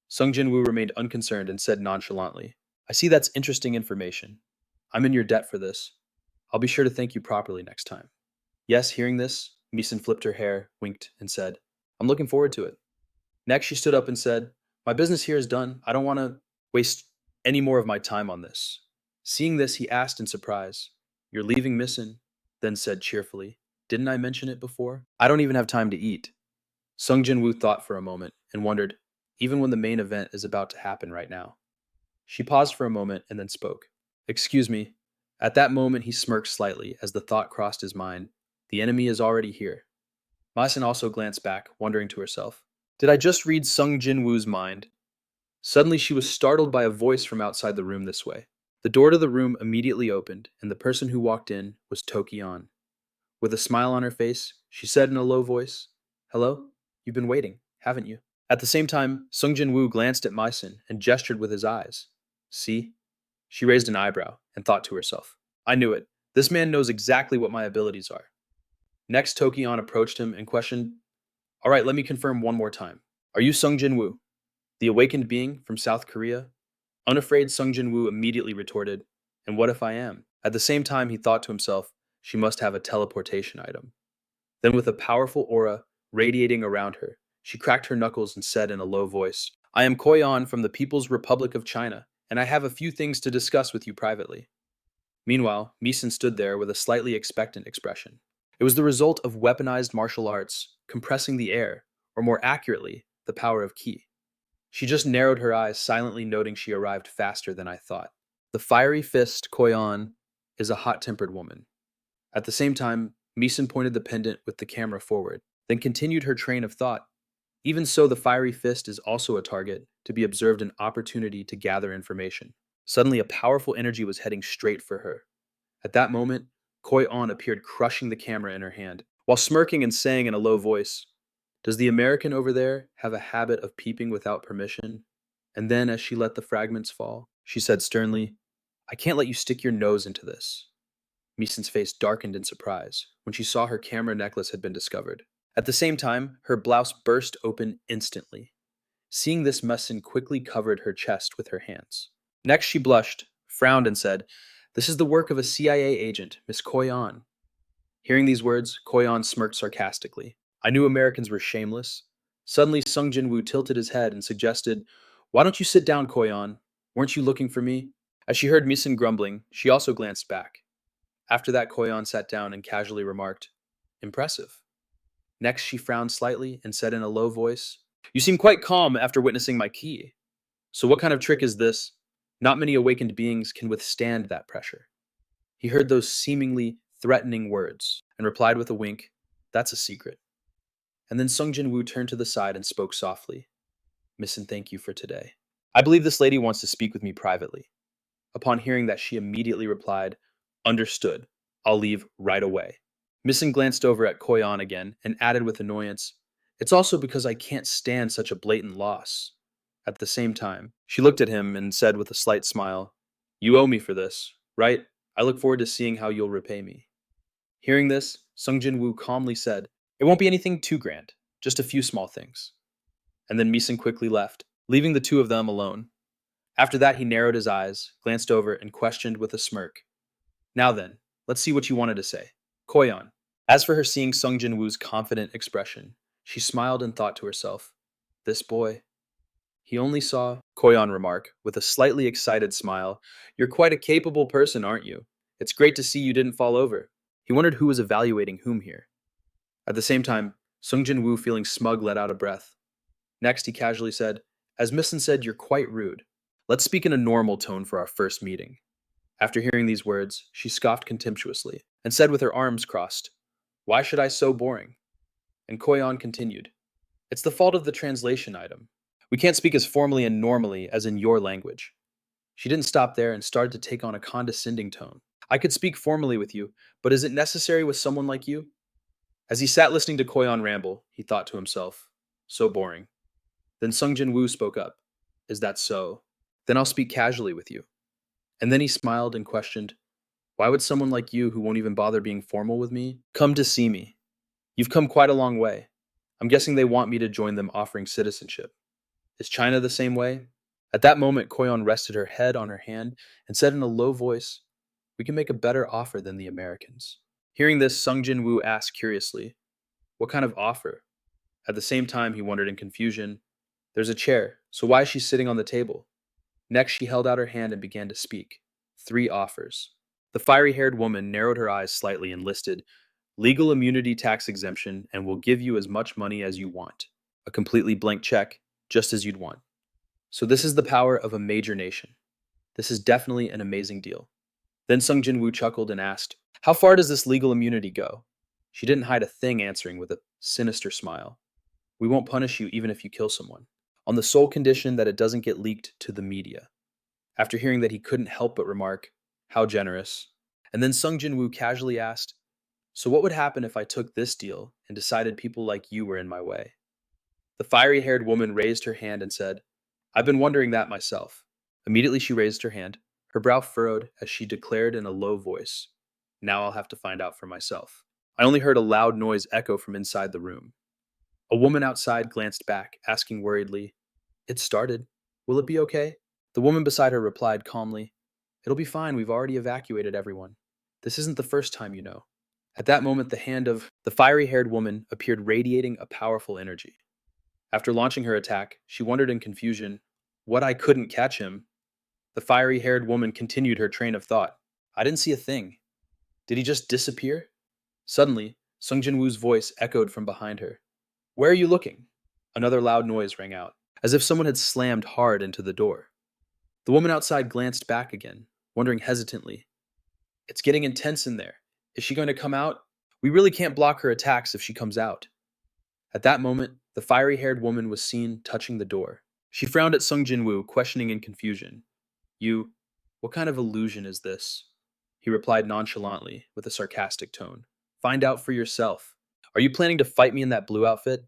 Sung Jin-Woo remained unconcerned and said nonchalantly, I see that's interesting information. I'm in your debt for this. I'll be sure to thank you properly next time. Yes, hearing this, Meeson flipped her hair, winked, and said, I'm looking forward to it. Next, she stood up and said, My business here is done. I don't want to waste any more of my time on this. Seeing this, he asked in surprise, You're leaving Meeson? Then said cheerfully, Didn't I mention it before? I don't even have time to eat. Sung Jin-Woo thought for a moment and wondered, even when the main event is about to happen right now. She paused for a moment and then spoke. Excuse me. At that moment, he smirked slightly as the thought crossed his mind. The enemy is already here. Mason also glanced back, wondering to herself, Did I just read Sung Jin-Woo's mind? Suddenly, she was startled by a voice from outside the room this way. The door to the room immediately opened, and the person who walked in was Toki-on. With a smile on her face, she said in a low voice, Hello? You've been waiting, haven't you? At the same time, Sung Jin-Woo glanced at Mason and gestured with his eyes. See? She raised an eyebrow and thought to herself, I knew it. This man knows exactly what my abilities are. Next, Toki-on approached him and questioned, All right, let me confirm one more time. Are you Sung Jin-Woo, the awakened being from South Korea? Unafraid, Sung Jin-Woo immediately retorted, And what if I am? At the same time, he thought to himself, She must have a teleportation item. Then with a powerful aura radiating around her, she cracked her knuckles and said in a low voice, I am Koi-on from the People's Republic of China, and I have a few things to discuss with you privately. Meanwhile, Meeson stood there with a slightly expectant expression. It was the result of weaponized martial arts, compressing the air, or more accurately, the power of ki. She just narrowed her eyes, silently noting she arrived faster than I thought. The fiery fist, Koi-on, is a hot-tempered woman. At the same time, Meeson pointed the pendant with the camera forward, then continued her train of thought. Even so, the fiery fist is also a target to be observed an opportunity to gather information. Suddenly, a powerful energy was heading straight for her. At that moment, Koi-on appeared crushing the camera in her hand, while smirking and saying in a low voice, Does the American over there have a habit of peeping without permission? And then, as she let the fragments fall, she said sternly, I can't let you stick your nose into this. Meeson's face darkened in surprise when she saw her camera necklace had been discovered. At the same time, her blouse burst open instantly. Seeing this, Meeson quickly covered her chest with her hands. Next, she blushed, frowned, and said, This is the work of a CIA agent, Miss Koi-on. Hearing these words, Koi-on smirked sarcastically. I knew Americans were shameless. Suddenly, Sung Jin-Woo tilted his head and suggested, Why don't you sit down, Koi-on? Weren't you looking for me? As she heard Meeson grumbling, she also glanced back. After that, Koi-on sat down and casually remarked, Impressive. Next, she frowned slightly and said in a low voice, You seem quite calm after witnessing my ki. So what kind of trick is this? Not many awakened beings can withstand that pressure. He heard those seemingly threatening words and replied with a wink, That's a secret. And then Sung Jin-Woo turned to the side and spoke softly, Meeson, thank you for today. I believe this lady wants to speak with me privately. Upon hearing that, she immediately replied, Understood. I'll leave right away. Meeson glanced over at Koi-on again and added with annoyance, It's also because I can't stand such a blatant loss. At the same time, she looked at him and said with a slight smile, You owe me for this, right? I look forward to seeing how you'll repay me. Hearing this, Sung Jin-Woo calmly said, It won't be anything too grand, just a few small things. And then Meeson quickly left, leaving the two of them alone. After that, he narrowed his eyes, glanced over, and questioned with a smirk, Now then, let's see what you wanted to say. Koi-on. As for her seeing Sung Jin-Woo's confident expression, she smiled and thought to herself, This boy. He only saw, Koi-on remark, with a slightly excited smile, You're quite a capable person, aren't you? It's great to see you didn't fall over. He wondered who was evaluating whom here. At the same time, Sung Jin-Woo, feeling smug, let out a breath. Next, he casually said, As Meeson said, you're quite rude. Let's speak in a normal tone for our first meeting. After hearing these words, she scoffed contemptuously and said with her arms crossed, Why should I so boring? And Koi-on continued, It's the fault of the translation item. We can't speak as formally and normally as in your language. She didn't stop there and started to take on a condescending tone. I could speak formally with you, but is it necessary with someone like you? As he sat listening to Koi-on ramble, he thought to himself, So boring. Then Sung Jin-Woo spoke up. Is that so? Then I'll speak casually with you. And then he smiled and questioned, why would someone like you, who won't even bother being formal with me, come to see me? You've come quite a long way. I'm guessing they want me to join them offering citizenship. Is China the same way? At that moment, Koyon rested her head on her hand and said in a low voice, we can make a better offer than the Americans. Hearing this, Sung Jin-Woo asked curiously, what kind of offer? At the same time, he wondered in confusion, there's a chair, so why is she sitting on the table? Next, she held out her hand and began to speak. 3 offers. The fiery haired woman narrowed her eyes slightly and listed, legal immunity tax exemption, and will give you as much money as you want. A completely blank check, just as you'd want. So, this is the power of a major nation. This is definitely an amazing deal. Then Sung Jin Woo chuckled and asked, how far does this legal immunity go? She didn't hide a thing, answering with a sinister smile. We won't punish you even if you kill someone, on the sole condition that it doesn't get leaked to the media. After hearing that, he couldn't help but remark, how generous. And then Sung Jin Woo casually asked, so what would happen if I took this deal and decided people like you were in my way? The fiery haired woman raised her hand and said, I've been wondering that myself. Immediately she raised her hand, her brow furrowed as she declared in a low voice, now I'll have to find out for myself. I only heard a loud noise echo from inside the room. A woman outside glanced back, asking worriedly, it started. Will it be okay? The woman beside her replied calmly, it'll be fine, we've already evacuated everyone. This isn't the first time, you know. At that moment, the hand of the fiery-haired woman appeared radiating a powerful energy. After launching her attack, she wondered in confusion, what, I couldn't catch him? The fiery-haired woman continued her train of thought. I didn't see a thing. Did he just disappear? Suddenly, Sung Jin-Woo's voice echoed from behind her. Where are you looking? Another loud noise rang out, as if someone had slammed hard into the door. The woman outside glanced back again, wondering hesitantly, it's getting intense in there. Is she going to come out? We really can't block her attacks if she comes out. At that moment, the fiery-haired woman was seen touching the door. She frowned at Sung Jin-Woo, questioning in confusion. What kind of illusion is this? He replied nonchalantly, with a sarcastic tone. Find out for yourself. Are you planning to fight me in that blue outfit?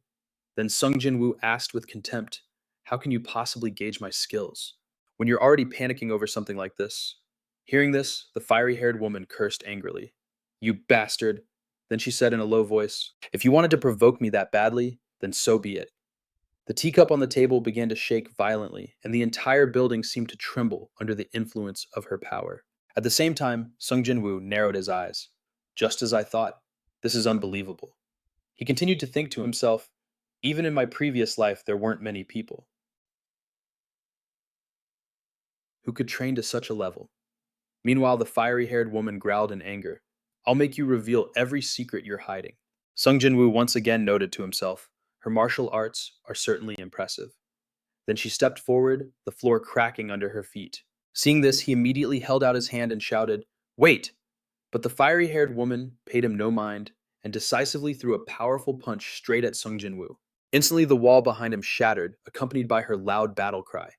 Then Sung Jin-Woo asked with contempt, how can you possibly gauge my skills when you're already panicking over something like this? Hearing this, the fiery-haired woman cursed angrily. You bastard! Then she said in a low voice, if you wanted to provoke me that badly, then so be it. The teacup on the table began to shake violently, and the entire building seemed to tremble under the influence of her power. At the same time, Sung Jin-Woo narrowed his eyes. Just as I thought. This is unbelievable. He continued to think to himself, even in my previous life there weren't many people who could train to such a level. Meanwhile, the fiery-haired woman growled in anger. I'll make you reveal every secret you're hiding. Sung Jin-Woo once again noted to himself, her martial arts are certainly impressive. Then she stepped forward, the floor cracking under her feet. Seeing this, he immediately held out his hand and shouted, wait! But the fiery-haired woman paid him no mind and decisively threw a powerful punch straight at Sung Jin-Woo. Instantly, the wall behind him shattered, accompanied by her loud battle cry.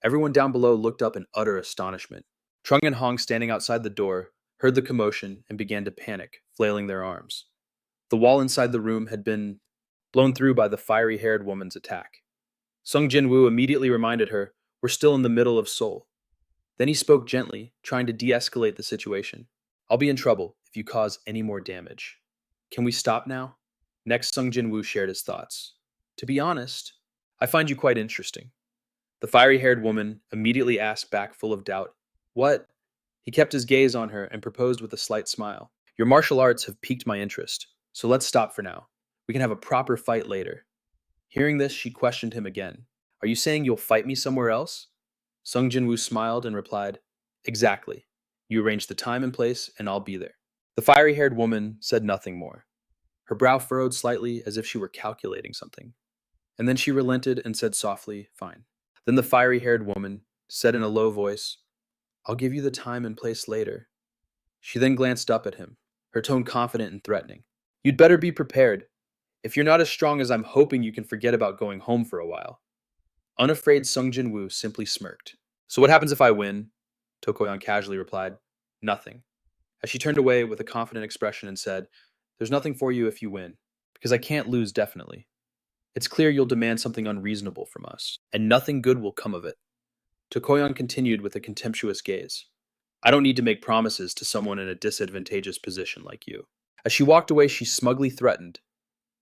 Everyone down below looked up in utter astonishment. Trung and Hong, standing outside the door, heard the commotion and began to panic, flailing their arms. The wall inside the room had been blown through by the fiery-haired woman's attack. Sung Jin-Woo immediately reminded her, we're still in the middle of Seoul. Then he spoke gently, trying to de-escalate the situation. I'll be in trouble if you cause any more damage. Can we stop now? Next, Sung Jin-Woo shared his thoughts. To be honest, I find you quite interesting. The fiery-haired woman immediately asked back, full of doubt, what? He kept his gaze on her and proposed with a slight smile. Your martial arts have piqued my interest, so let's stop for now. We can have a proper fight later. Hearing this, she questioned him again. Are you saying you'll fight me somewhere else? Sung Jin-Woo smiled and replied, exactly. You arrange the time and place, and I'll be there. The fiery-haired woman said nothing more. Her brow furrowed slightly as if she were calculating something. And then she relented and said softly, fine. Then the fiery-haired woman said in a low voice, I'll give you the time and place later. She then glanced up at him, her tone confident and threatening. You'd better be prepared. If you're not as strong as I'm hoping, you can forget about going home for a while. Unafraid, Sung Jin-Woo simply smirked. So what happens if I win? Tokoyan casually replied, nothing. As she turned away with a confident expression and said, there's nothing for you if you win, because I can't lose definitely. It's clear you'll demand something unreasonable from us, and nothing good will come of it. Tokoyan continued with a contemptuous gaze. I don't need to make promises to someone in a disadvantageous position like you. As she walked away, she smugly threatened,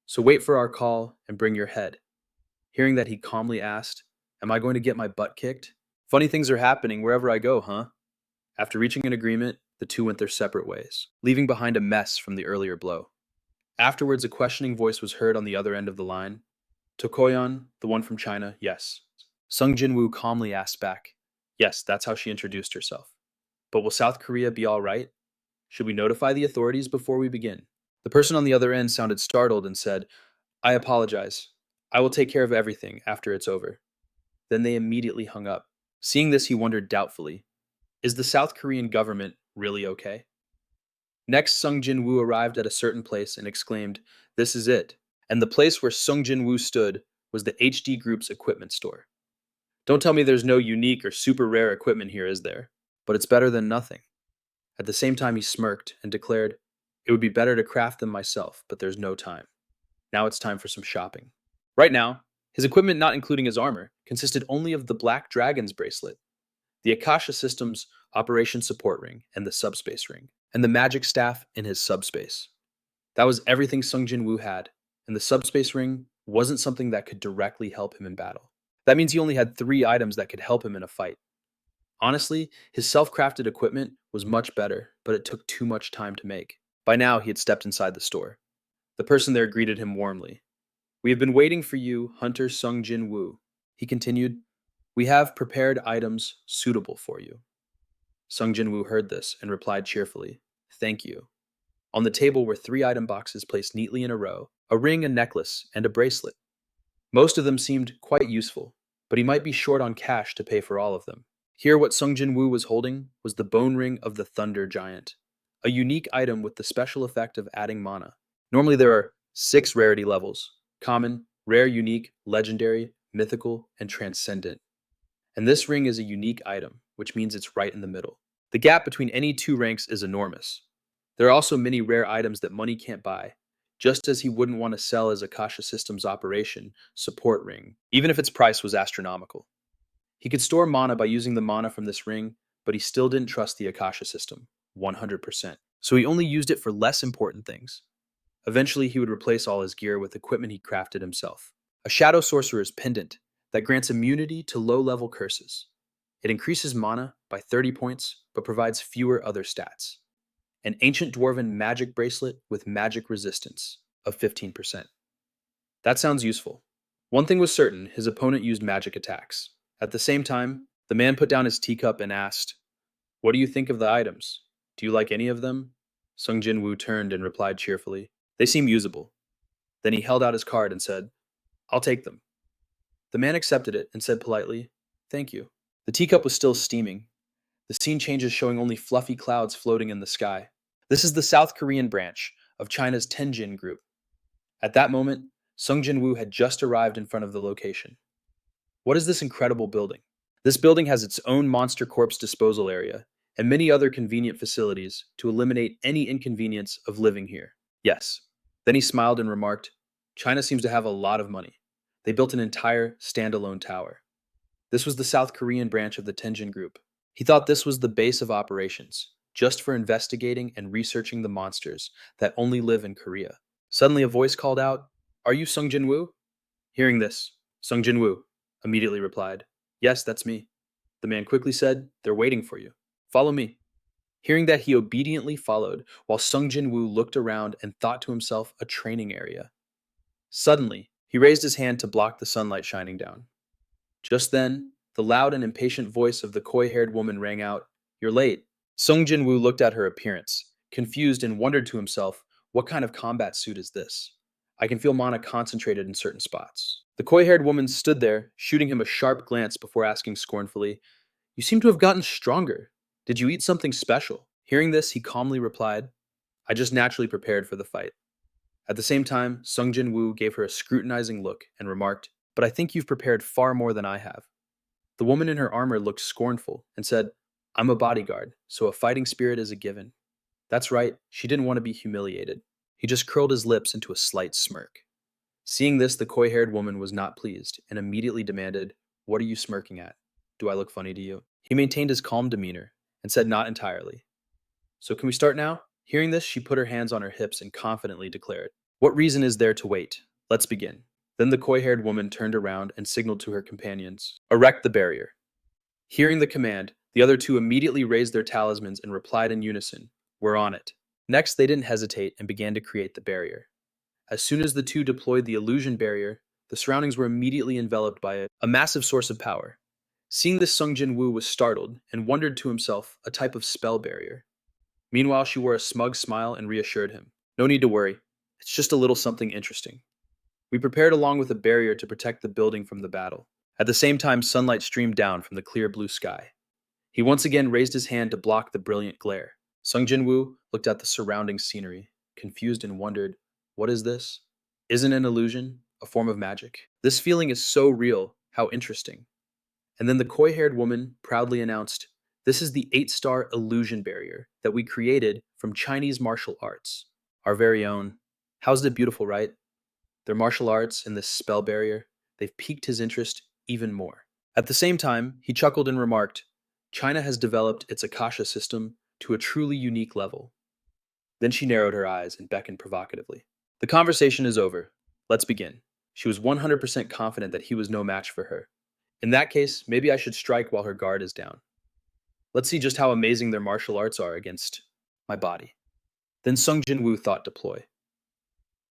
so wait for our call and bring your head. Hearing that, he calmly asked, am I going to get my butt kicked? Funny things are happening wherever I go, huh? After reaching an agreement, the two went their separate ways, leaving behind a mess from the earlier blow. Afterwards, a questioning voice was heard on the other end of the line. Tokoyan, the one from China, yes. Sung Jin-Woo calmly asked back, yes, that's how she introduced herself. But will South Korea be all right? Should we notify the authorities before we begin? The person on the other end sounded startled and said, I apologize. I will take care of everything after it's over. Then they immediately hung up. Seeing this, he wondered doubtfully, is the South Korean government really okay? Next, Sung Jin-Woo arrived at a certain place and exclaimed, this is it. And the place where Sung Jin-Woo stood was the HD Group's equipment store. Don't tell me there's no unique or super rare equipment here, is there? But it's better than nothing. At the same time, he smirked and declared, it would be better to craft them myself, but there's no time. Now it's time for some shopping. Right now, his equipment, not including his armor, consisted only of the Black Dragon's bracelet, the Akasha System's Operation Support Ring and the Subspace Ring, and the magic staff in his subspace. That was everything Sung Jin-Woo had, and the Subspace Ring wasn't something that could directly help him in battle. That means he only had 3 items that could help him in a fight. Honestly, his self-crafted equipment was much better, but it took too much time to make. By now, he had stepped inside the store. The person there greeted him warmly. We have been waiting for you, Hunter Sung Jin-Woo. He continued, we have prepared items suitable for you. Sung Jin-Woo heard this and replied cheerfully, thank you. On the table were 3 item boxes placed neatly in a row, a ring, a necklace, and a bracelet. Most of them seemed quite useful, but he might be short on cash to pay for all of them. Here, what Sung Jin-Woo was holding was the bone ring of the Thunder Giant, a unique item with the special effect of adding mana. Normally there are 6 rarity levels: common, rare, unique, legendary, mythical, and transcendent. And this ring is a unique item, which means it's right in the middle. The gap between any 2 ranks is enormous. There are also many rare items that money can't buy, just as he wouldn't want to sell his Akasha System's Operation Support Ring, even if its price was astronomical. He could store mana by using the mana from this ring, but he still didn't trust the Akasha System 100%, so he only used it for less important things. Eventually, he would replace all his gear with equipment he crafted himself. A Shadow Sorcerer's Pendant that grants immunity to low-level curses. It increases mana by 30 points, but provides fewer other stats. An Ancient Dwarven Magic Bracelet with magic resistance of 15%. That sounds useful. One thing was certain, his opponent used magic attacks. At the same time, the man put down his teacup and asked, what do you think of the items? Do you like any of them? Sung Jin-Woo turned and replied cheerfully, they seem usable. Then he held out his card and said, I'll take them. The man accepted it and said politely, thank you. The teacup was still steaming. The scene changes showing only fluffy clouds floating in the sky. This is the South Korean branch of China's Tenjin Group. At that moment, Sung Jin-Woo had just arrived in front of the location. What is this incredible building? This building has its own monster corpse disposal area and many other convenient facilities to eliminate any inconvenience of living here. Yes. Then he smiled and remarked, China seems to have a lot of money. They built an entire standalone tower. This was the South Korean branch of the Tenjin Group. He thought this was the base of operations, just for investigating and researching the monsters that only live in Korea. Suddenly a voice called out, are you Sung Jin-Woo? Hearing this, Sung Jin-Woo immediately replied, yes, that's me. The man quickly said, they're waiting for you. Follow me. Hearing that, he obediently followed, while Sung Jin-Woo looked around and thought to himself a training area. Suddenly, he raised his hand to block the sunlight shining down. Just then, the loud and impatient voice of the coy-haired woman rang out, you're late. Sung Jin-Woo looked at her appearance, confused, and wondered to himself, what kind of combat suit is this? I can feel mana concentrated in certain spots. The coy-haired woman stood there, shooting him a sharp glance before asking scornfully, you seem to have gotten stronger. Did you eat something special? Hearing this, he calmly replied, I just naturally prepared for the fight. At the same time, Sung Jin-Woo gave her a scrutinizing look and remarked, but I think you've prepared far more than I have. The woman in her armor looked scornful and said, I'm a bodyguard, so a fighting spirit is a given. That's right, she didn't want to be humiliated. He just curled his lips into a slight smirk. Seeing this, the coy haired woman was not pleased and immediately demanded, "What are you smirking at? Do I look funny to you?" He maintained his calm demeanor and said, "Not entirely." "So can we start now?" Hearing this, she put her hands on her hips and confidently declared, "What reason is there to wait? Let's begin." Then the coy haired woman turned around and signaled to her companions, "Erect the barrier." Hearing the command, the other two immediately raised their talismans and replied in unison, "We're on it." Next, they didn't hesitate and began to create the barrier. As soon as the two deployed the illusion barrier, the surroundings were immediately enveloped by a massive source of power. Seeing this, Sung Jin-Woo was startled and wondered to himself, a type of spell barrier. Meanwhile, she wore a smug smile and reassured him, "No need to worry. It's just a little something interesting." We prepared along with a barrier to protect the building from the battle. At the same time, sunlight streamed down from the clear blue sky. He once again raised his hand to block the brilliant glare. Sung Jin-Woo looked at the surrounding scenery, confused and wondered, "What is this? Isn't an illusion a form of magic? This feeling is so real, how interesting." And then the coy haired woman proudly announced, "This is the 8-star illusion barrier that we created from Chinese martial arts. Our very own." How's it beautiful, right? Their martial arts and this spell barrier, they've piqued his interest even more. At the same time, he chuckled and remarked, "China has developed its Akasha system to a truly unique level." Then she narrowed her eyes and beckoned provocatively. "The conversation is over. Let's begin." She was 100% confident that he was no match for her. In that case, maybe I should strike while her guard is down. Let's see just how amazing their martial arts are against my body. Then Sung Jin-Woo thought deploy.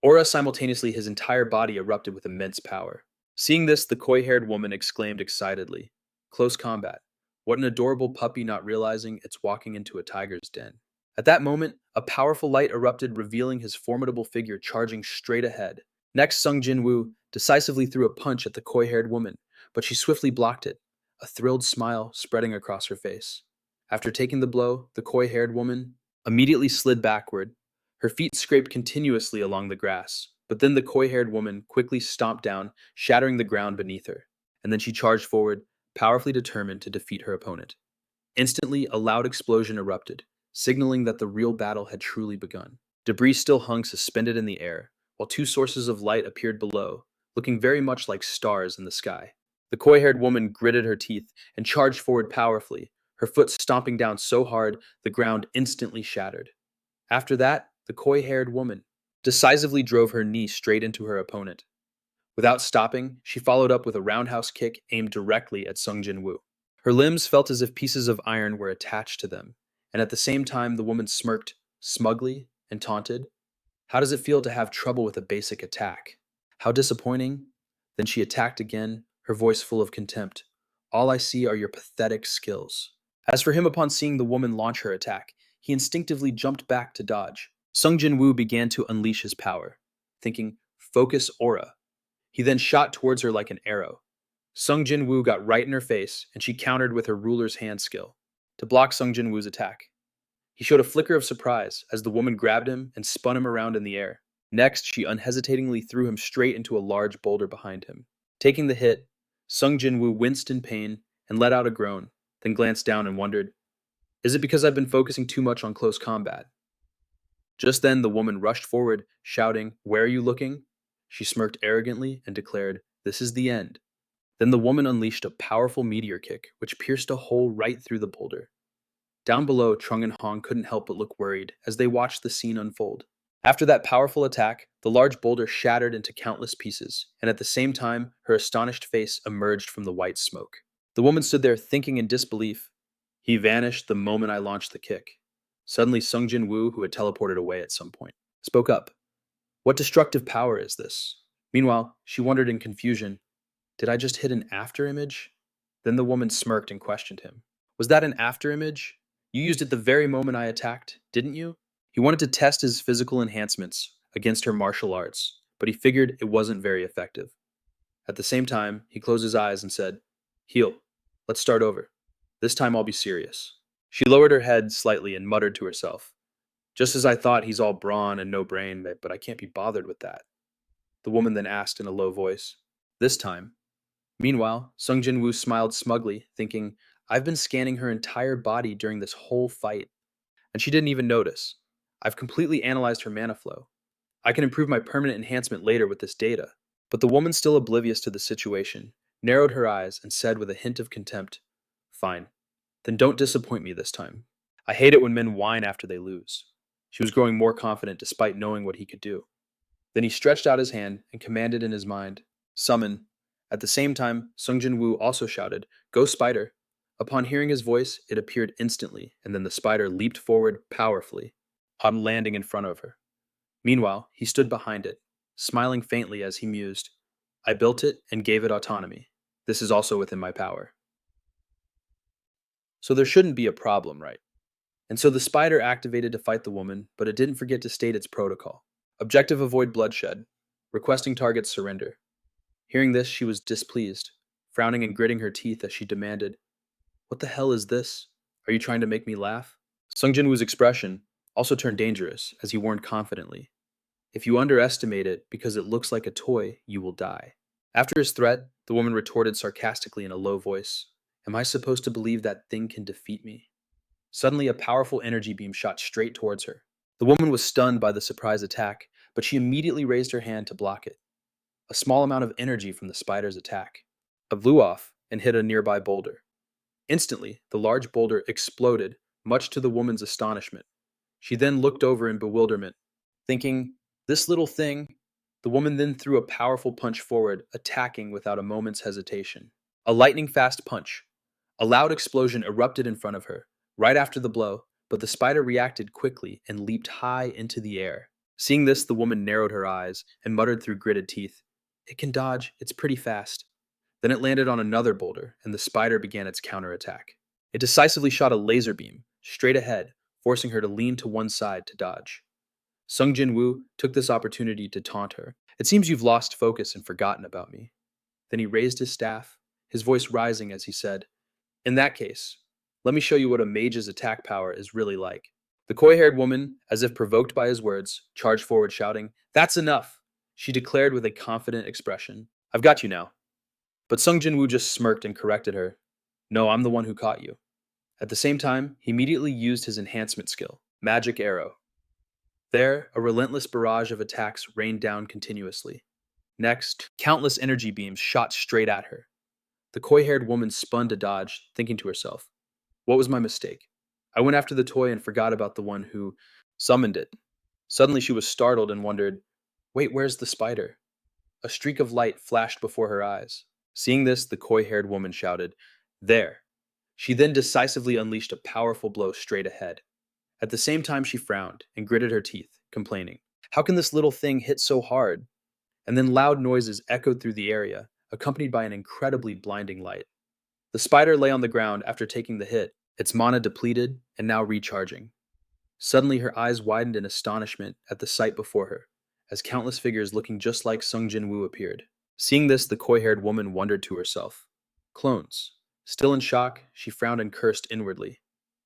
Aura simultaneously his entire body erupted with immense power. Seeing this, the coy-haired woman exclaimed excitedly, "Close combat. What an adorable puppy not realizing it's walking into a tiger's den." At that moment, a powerful light erupted, revealing his formidable figure charging straight ahead. Next, Sung Jin-Woo decisively threw a punch at the coy-haired woman, but she swiftly blocked it, a thrilled smile spreading across her face. After taking the blow, the coy-haired woman immediately slid backward. Her feet scraped continuously along the grass, but then the coy-haired woman quickly stomped down, shattering the ground beneath her. And then she charged forward, powerfully determined to defeat her opponent. Instantly, a loud explosion erupted, signaling that the real battle had truly begun. Debris still hung suspended in the air, while two sources of light appeared below, looking very much like stars in the sky. The coy-haired woman gritted her teeth and charged forward powerfully, her foot stomping down so hard the ground instantly shattered. After that, the coy-haired woman decisively drove her knee straight into her opponent. Without stopping, she followed up with a roundhouse kick aimed directly at Sung Jin-Woo. Her limbs felt as if pieces of iron were attached to them, and at the same time the woman smirked smugly and taunted, "How does it feel to have trouble with a basic attack? How disappointing." Then she attacked again, her voice full of contempt. "All I see are your pathetic skills." As for him, upon seeing the woman launch her attack, he instinctively jumped back to dodge. Sung Jin-Woo began to unleash his power, thinking, "Focus aura." He then shot towards her like an arrow. Sung Jin-Woo got right in her face, and she countered with her ruler's hand skill to block Sung Jin-Woo's attack. He showed a flicker of surprise as the woman grabbed him and spun him around in the air. Next, she unhesitatingly threw him straight into a large boulder behind him. Taking the hit, Sung Jin-Woo winced in pain and let out a groan, then glanced down and wondered, "Is it because I've been focusing too much on close combat?" Just then, the woman rushed forward, shouting, "Where are you looking?" She smirked arrogantly and declared, "This is the end." Then the woman unleashed a powerful meteor kick, which pierced a hole right through the boulder. Down below, Trung and Hong couldn't help but look worried as they watched the scene unfold. After that powerful attack, the large boulder shattered into countless pieces, and at the same time, her astonished face emerged from the white smoke. The woman stood there thinking in disbelief. "He vanished the moment I launched the kick." Suddenly, Sung Jin-Woo, who had teleported away at some point, spoke up. "What destructive power is this?" Meanwhile, she wondered in confusion, "Did I just hit an after image?" Then the woman smirked and questioned him. "Was that an after image? You used it the very moment I attacked, didn't you?" He wanted to test his physical enhancements against her martial arts, but he figured it wasn't very effective. At the same time, he closed his eyes and said, "Heal. Let's start over. This time I'll be serious." She lowered her head slightly and muttered to herself, "Just as I thought, he's all brawn and no brain, but I can't be bothered with that." The woman then asked in a low voice, "This time?" Meanwhile, Sung Jin-Woo smiled smugly, thinking, "I've been scanning her entire body during this whole fight, and she didn't even notice. I've completely analyzed her mana flow. I can improve my permanent enhancement later with this data." But the woman, still oblivious to the situation, narrowed her eyes and said with a hint of contempt, "Fine, then don't disappoint me this time. I hate it when men whine after they lose." She was growing more confident despite knowing what he could do. Then he stretched out his hand and commanded in his mind, "Summon." At the same time, Sung Jin-Woo also shouted, "Go, spider." Upon hearing his voice, it appeared instantly, and then the spider leaped forward powerfully, on landing in front of her. Meanwhile, he stood behind it, smiling faintly as he mused, "I built it and gave it autonomy. This is also within my power." So there shouldn't be a problem, right? And so the spider activated to fight the woman, but it didn't forget to state its protocol. Objective: avoid bloodshed. Requesting target surrender. Hearing this, she was displeased, frowning and gritting her teeth as she demanded, "What the hell is this? Are you trying to make me laugh?" Sung Jin-Woo's expression also turned dangerous as he warned confidently, "If you underestimate it because it looks like a toy, you will die." After his threat, the woman retorted sarcastically in a low voice, "Am I supposed to believe that thing can defeat me?" Suddenly, a powerful energy beam shot straight towards her. The woman was stunned by the surprise attack, but she immediately raised her hand to block it. A small amount of energy from the spider's attack blew off and hit a nearby boulder. Instantly, the large boulder exploded, much to the woman's astonishment. She then looked over in bewilderment, thinking, "This little thing." The woman then threw a powerful punch forward, attacking without a moment's hesitation. A lightning fast punch. A loud explosion erupted in front of her, right after the blow, but the spider reacted quickly and leaped high into the air. Seeing this, the woman narrowed her eyes and muttered through gritted teeth, "It can dodge, it's pretty fast." Then it landed on another boulder, and the spider began its counterattack. It decisively shot a laser beam straight ahead, forcing her to lean to one side to dodge. Sung Jin-Woo took this opportunity to taunt her. "It seems you've lost focus and forgotten about me." Then he raised his staff, his voice rising as he said, "In that case, let me show you what a mage's attack power is really like." The coy-haired woman, as if provoked by his words, charged forward shouting, "That's enough!" She declared with a confident expression, "I've got you now." But Sung Jin-Woo just smirked and corrected her, "No, I'm the one who caught you." At the same time, he immediately used his enhancement skill, Magic Arrow. There, a relentless barrage of attacks rained down continuously. Next, countless energy beams shot straight at her. The coy-haired woman spun to dodge, thinking to herself, "What was my mistake? I went after the toy and forgot about the one who summoned it." Suddenly she was startled and wondered, "Wait, where's the spider?" A streak of light flashed before her eyes. Seeing this, the coy-haired woman shouted, "There." She then decisively unleashed a powerful blow straight ahead. At the same time, she frowned and gritted her teeth, complaining, "How can this little thing hit so hard?" And then loud noises echoed through the area, accompanied by an incredibly blinding light. The spider lay on the ground after taking the hit, its mana depleted and now recharging. Suddenly, her eyes widened in astonishment at the sight before her, as countless figures looking just like Sung Jin-Woo appeared. Seeing this, the coy-haired woman wondered to herself, "Clones." Still in shock, she frowned and cursed inwardly.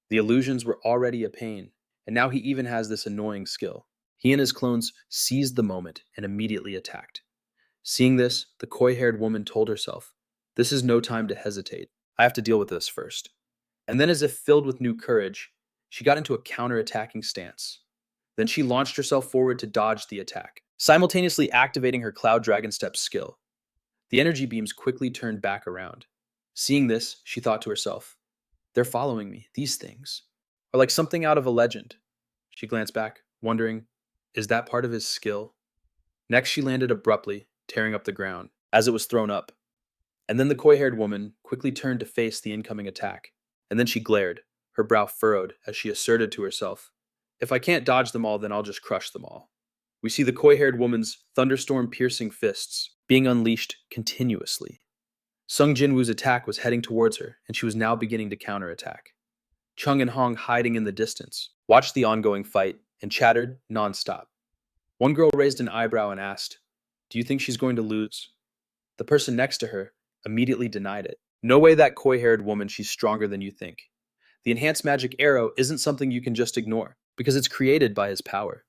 The illusions were already a pain, and now he even has this annoying skill. He and his clones seized the moment and immediately attacked. Seeing this, the coy-haired woman told herself, "This is no time to hesitate. I have to deal with this first." And then, as if filled with new courage, she got into a counter-attacking stance. Then she launched herself forward to dodge the attack, simultaneously activating her Cloud Dragon Step skill. The energy beams quickly turned back around. Seeing this, she thought to herself, "They're following me. These things are like something out of a legend." She glanced back, wondering, is that part of his skill? Next, she landed abruptly, tearing up the ground, as it was thrown up. And then the coy-haired woman quickly turned to face the incoming attack. And then she glared, her brow furrowed as she asserted to herself, "If I can't dodge them all, then I'll just crush them all." We see the coy-haired woman's thunderstorm-piercing fists being unleashed continuously. Sung Jin-Woo's attack was heading towards her, and she was now beginning to counterattack. Chung and Hong, hiding in the distance, watched the ongoing fight and chattered nonstop. One girl raised an eyebrow and asked, "Do you think she's going to lose?" The person next to her immediately denied it. "No way, that coy-haired woman, she's stronger than you think. The enhanced magic arrow isn't something you can just ignore, because it's created by his power."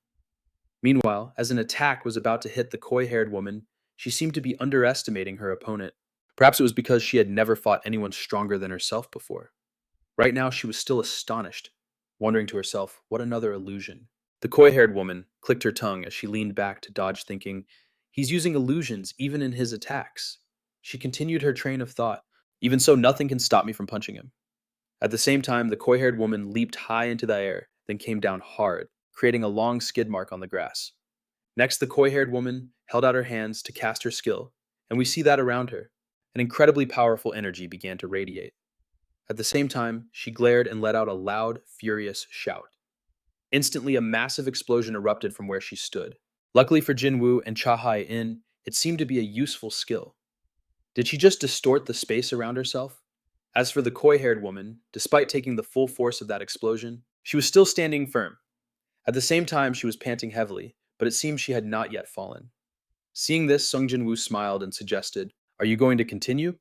Meanwhile, as an attack was about to hit the coy-haired woman, she seemed to be underestimating her opponent. Perhaps it was because she had never fought anyone stronger than herself before. Right now, she was still astonished, wondering to herself, what another illusion. The coy-haired woman clicked her tongue as she leaned back to dodge, thinking, He's using illusions even in his attacks. She continued her train of thought. Even so, nothing can stop me from punching him. At the same time, the coy haired woman leaped high into the air, then came down hard, creating a long skid mark on the grass. Next, the coy haired woman held out her hands to cast her skill, and we see that around her. An incredibly powerful energy began to radiate. At the same time, she glared and let out a loud, furious shout. Instantly, a massive explosion erupted from where she stood. Luckily for Jin-Woo and Cha-Hai-in, it seemed to be a useful skill. Did she just distort the space around herself? As for the coy-haired woman, despite taking the full force of that explosion, she was still standing firm. At the same time, she was panting heavily, but it seemed she had not yet fallen. Seeing this, Sung Jin-Woo smiled and suggested, "Are you going to continue?"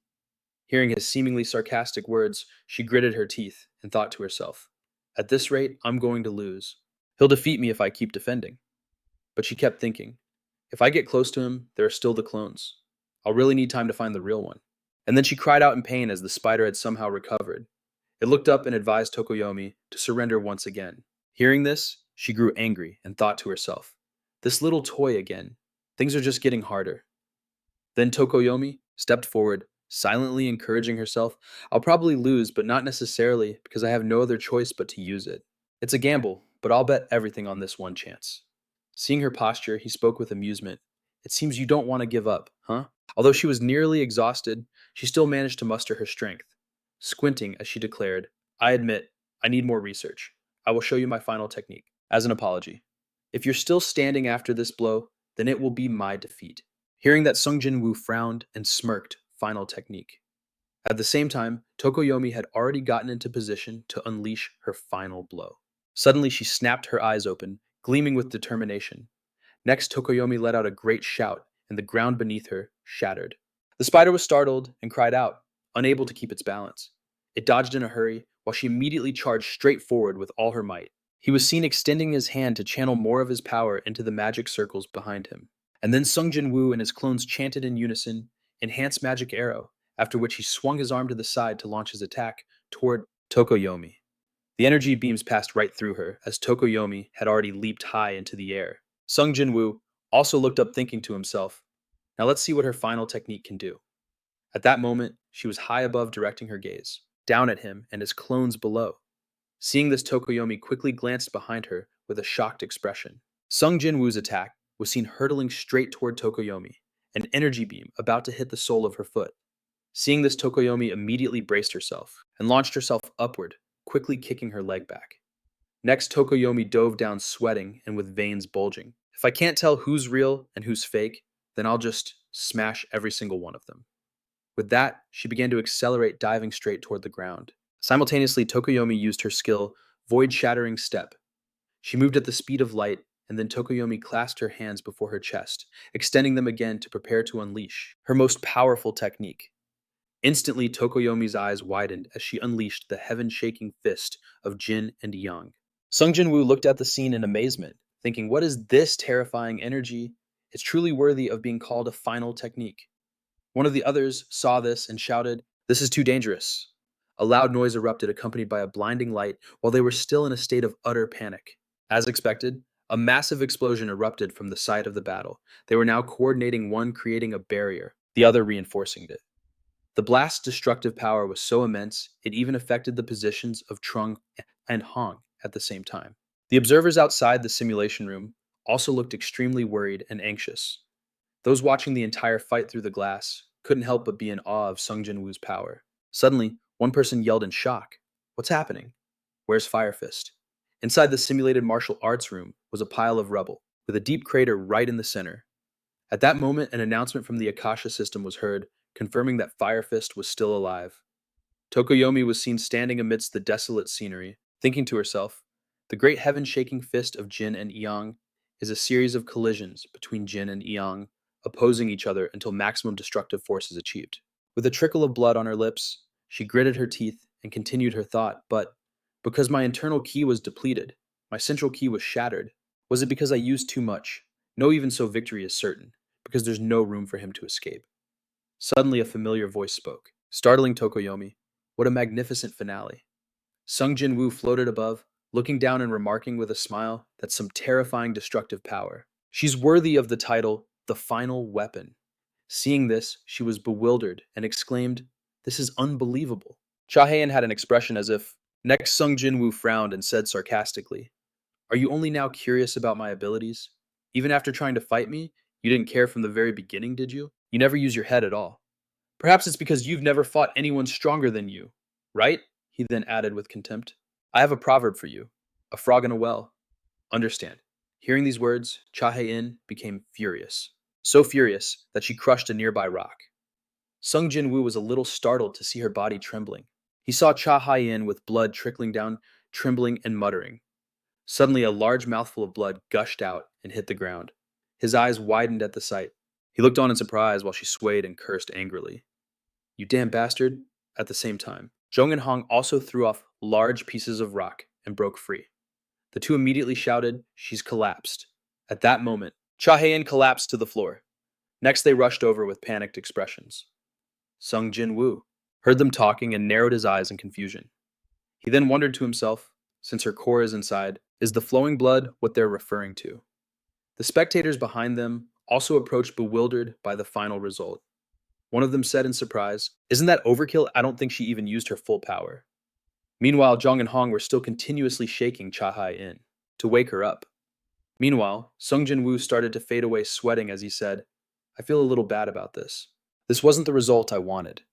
Hearing his seemingly sarcastic words, she gritted her teeth and thought to herself, "At this rate, I'm going to lose. He'll defeat me if I keep defending." But she kept thinking, if I get close to him, there are still the clones. I'll really need time to find the real one. And then she cried out in pain as the spider had somehow recovered. It looked up and advised Tokoyomi to surrender once again. Hearing this, she grew angry and thought to herself, this little toy again. Things are just getting harder. Then Tokoyomi stepped forward, silently encouraging herself, I'll probably lose, but not necessarily because I have no other choice but to use it. It's a gamble, but I'll bet everything on this one chance. Seeing her posture, he spoke with amusement. It seems you don't want to give up, huh? Although she was nearly exhausted, she still managed to muster her strength. Squinting as she declared, I admit, I need more research. I will show you my final technique, as an apology. If you're still standing after this blow, then it will be my defeat. Hearing that, Sung Jin-Woo frowned and smirked, final technique. At the same time, Tokoyomi had already gotten into position to unleash her final blow. Suddenly, she snapped her eyes open, gleaming with determination. Next, Tokoyomi let out a great shout, and the ground beneath her shattered. The spider was startled and cried out, unable to keep its balance. It dodged in a hurry, while she immediately charged straight forward with all her might. He was seen extending his hand to channel more of his power into the magic circles behind him. And then Sung Jin-Woo and his clones chanted in unison, Enhanced Magic Arrow, after which he swung his arm to the side to launch his attack toward Tokoyomi. The energy beams passed right through her, as Tokoyomi had already leaped high into the air. Sung Jin-Woo also looked up thinking to himself, now let's see what her final technique can do. At that moment, she was high above directing her gaze, down at him and his clones below. Seeing this, Tokoyomi quickly glanced behind her with a shocked expression. Sung Jin-Woo's attack was seen hurtling straight toward Tokoyomi, an energy beam about to hit the sole of her foot. Seeing this, Tokoyomi immediately braced herself and launched herself upward, quickly kicking her leg back. Next, Tokoyomi dove down sweating and with veins bulging. If I can't tell who's real and who's fake, then I'll just smash every single one of them. With that, she began to accelerate, diving straight toward the ground. Simultaneously, Tokoyomi used her skill, Void-Shattering Step. She moved at the speed of light, and then Tokoyomi clasped her hands before her chest, extending them again to prepare to unleash her most powerful technique. Instantly, Tokoyomi's eyes widened as she unleashed the heaven-shaking fist of Jin and Yang. Sung Jin-Woo looked at the scene in amazement, thinking, what is this terrifying energy? It's truly worthy of being called a final technique. One of the others saw this and shouted, this is too dangerous. A loud noise erupted, accompanied by a blinding light, while they were still in a state of utter panic. As expected, a massive explosion erupted from the site of the battle. They were now coordinating, one creating a barrier, the other reinforcing it. The blast's destructive power was so immense, it even affected the positions of Trung and Hong at the same time. The observers outside the simulation room also looked extremely worried and anxious. Those watching the entire fight through the glass couldn't help but be in awe of Sung Jin-Woo's power. Suddenly, one person yelled in shock, what's happening? Where's Fire Fist? Inside the simulated martial arts room was a pile of rubble, with a deep crater right in the center. At that moment, an announcement from the Akasha system was heard, confirming that Fire Fist was still alive. Tokoyomi was seen standing amidst the desolate scenery, thinking to herself, the great heaven-shaking fist of Jin and Yang is a series of collisions between Jin and Yang, opposing each other until maximum destructive force is achieved. With a trickle of blood on her lips, she gritted her teeth and continued her thought, but because my internal ki was depleted, my central ki was shattered. Was it because I used too much? No, even so, victory is certain, because there's no room for him to escape. Suddenly, a familiar voice spoke, startling Tokoyomi. What a magnificent finale. Sung Jin-Woo floated above, looking down and remarking with a smile, that's some terrifying destructive power. She's worthy of the title, the final weapon. Seeing this, she was bewildered and exclaimed, "This is unbelievable." Cha Hae-in had an expression as if. Next, Sung Jin-Woo frowned and said sarcastically, "Are you only now curious about my abilities? Even after trying to fight me, you didn't care from the very beginning, did you? You never use your head at all. Perhaps it's because you've never fought anyone stronger than you, right?" He then added with contempt. "I have a proverb for you. A frog in a well. Understand." Hearing these words, Cha Hae-in became furious. So furious that she crushed a nearby rock. Sung Jin-Woo was a little startled to see her body trembling. He saw Cha Hae-in with blood trickling down, trembling and muttering. Suddenly, a large mouthful of blood gushed out and hit the ground. His eyes widened at the sight. He looked on in surprise while she swayed and cursed angrily. "You damn bastard," at the same time. Jong and Hong also threw off large pieces of rock and broke free. The two immediately shouted, "She's collapsed." At that moment, Cha Hae-in collapsed to the floor. Next, they rushed over with panicked expressions. Sung Jin-Woo heard them talking and narrowed his eyes in confusion. He then wondered to himself, since her core is inside, is the flowing blood what they're referring to? The spectators behind them also approached bewildered by the final result. One of them said in surprise, "Isn't that overkill? I don't think she even used her full power." Meanwhile, Jong and Hong were still continuously shaking Cha Hae-in to wake her up. Meanwhile, Sung Jin-Woo started to fade away sweating as he said, "I feel a little bad about this. This wasn't the result I wanted.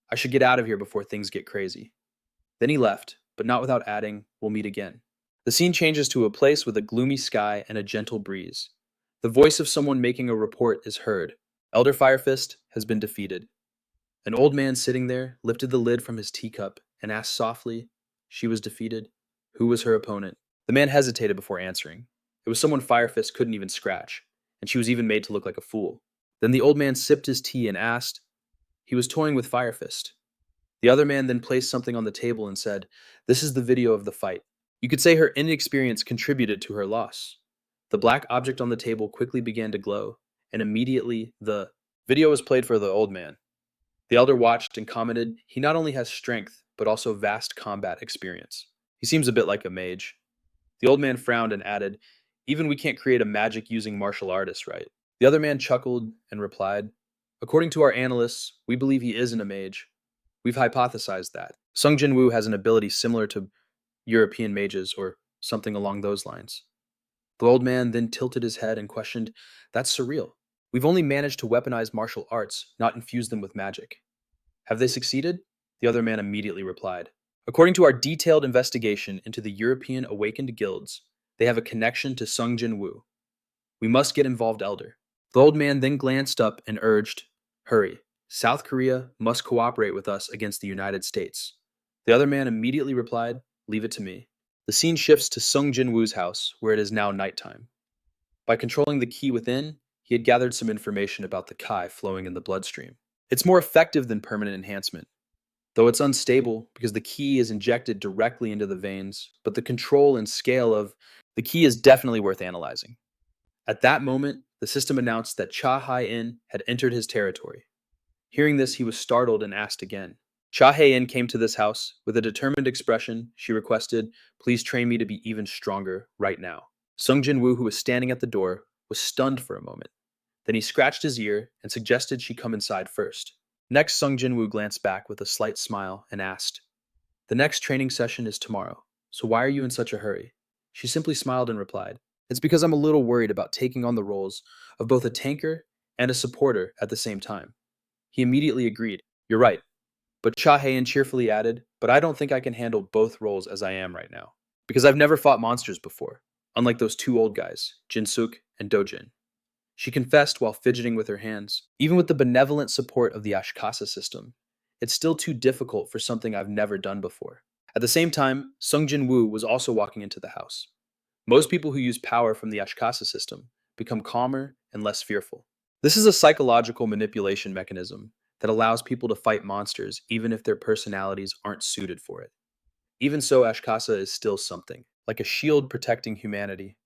I should get out of here before things get crazy." Then he left, but not without adding, "We'll meet again." The scene changes to a place with a gloomy sky and a gentle breeze. The voice of someone making a report is heard. Elder Firefist has been defeated. An old man sitting there lifted the lid from his teacup and asked softly, "She was defeated? Who was her opponent?" The man hesitated before answering. It was someone Firefist couldn't even scratch, and she was even made to look like a fool. Then the old man sipped his tea and asked, "He was toying with Firefist." The other man then placed something on the table and said, "This is the video of the fight." You could say her inexperience contributed to her loss. The black object on the table quickly began to glow, and immediately the video was played for the old man. The elder watched and commented, "He not only has strength, but also vast combat experience. He seems a bit like a mage." The old man frowned and added, "Even we can't create a magic-using martial artist, right?" The other man chuckled and replied, "According to our analysts, we believe he isn't a mage. We've hypothesized that. Sung Jin-Woo has an ability similar to European mages or something along those lines." The old man then tilted his head and questioned, "That's surreal. We've only managed to weaponize martial arts, not infuse them with magic." "Have they succeeded?" The other man immediately replied, "According to our detailed investigation into the European awakened guilds, they have a connection to Sung Jin-Woo. We must get involved, elder." The old man then glanced up and urged, "Hurry. South Korea must cooperate with us against the United States." The other man immediately replied, "Leave it to me." The scene shifts to Sung Jin-Woo's house, where it is now nighttime. By controlling the ki within, he had gathered some information about the kai flowing in the bloodstream. It's more effective than permanent enhancement, though it's unstable because the ki is injected directly into the veins, but the control and scale of the ki is definitely worth analyzing. At that moment, the system announced that Cha Hae-in had entered his territory. Hearing this, he was startled and asked again. Cha Hae-in came to this house. With a determined expression, she requested, "Please train me to be even stronger right now." Sung Jin-Woo, who was standing at the door, was stunned for a moment. Then he scratched his ear and suggested she come inside first. Next, Sung Jin-Woo glanced back with a slight smile and asked, "The next training session is tomorrow, so why are you in such a hurry?" She simply smiled and replied, "It's because I'm a little worried about taking on the roles of both a tanker and a supporter at the same time." He immediately agreed, "You're right." But Cha Hae-in cheerfully added, "But I don't think I can handle both roles as I am right now, because I've never fought monsters before, unlike those two old guys, Jin-Suk and Dojin." She confessed while fidgeting with her hands, "Even with the benevolent support of the Ashkasa system, it's still too difficult for something I've never done before." At the same time, Sung Jin-Woo was also walking into the house. Most people who use power from the Ashkasa system become calmer and less fearful. This is a psychological manipulation mechanism that allows people to fight monsters even if their personalities aren't suited for it. Even so, Ashkasa is still something, like a shield protecting humanity.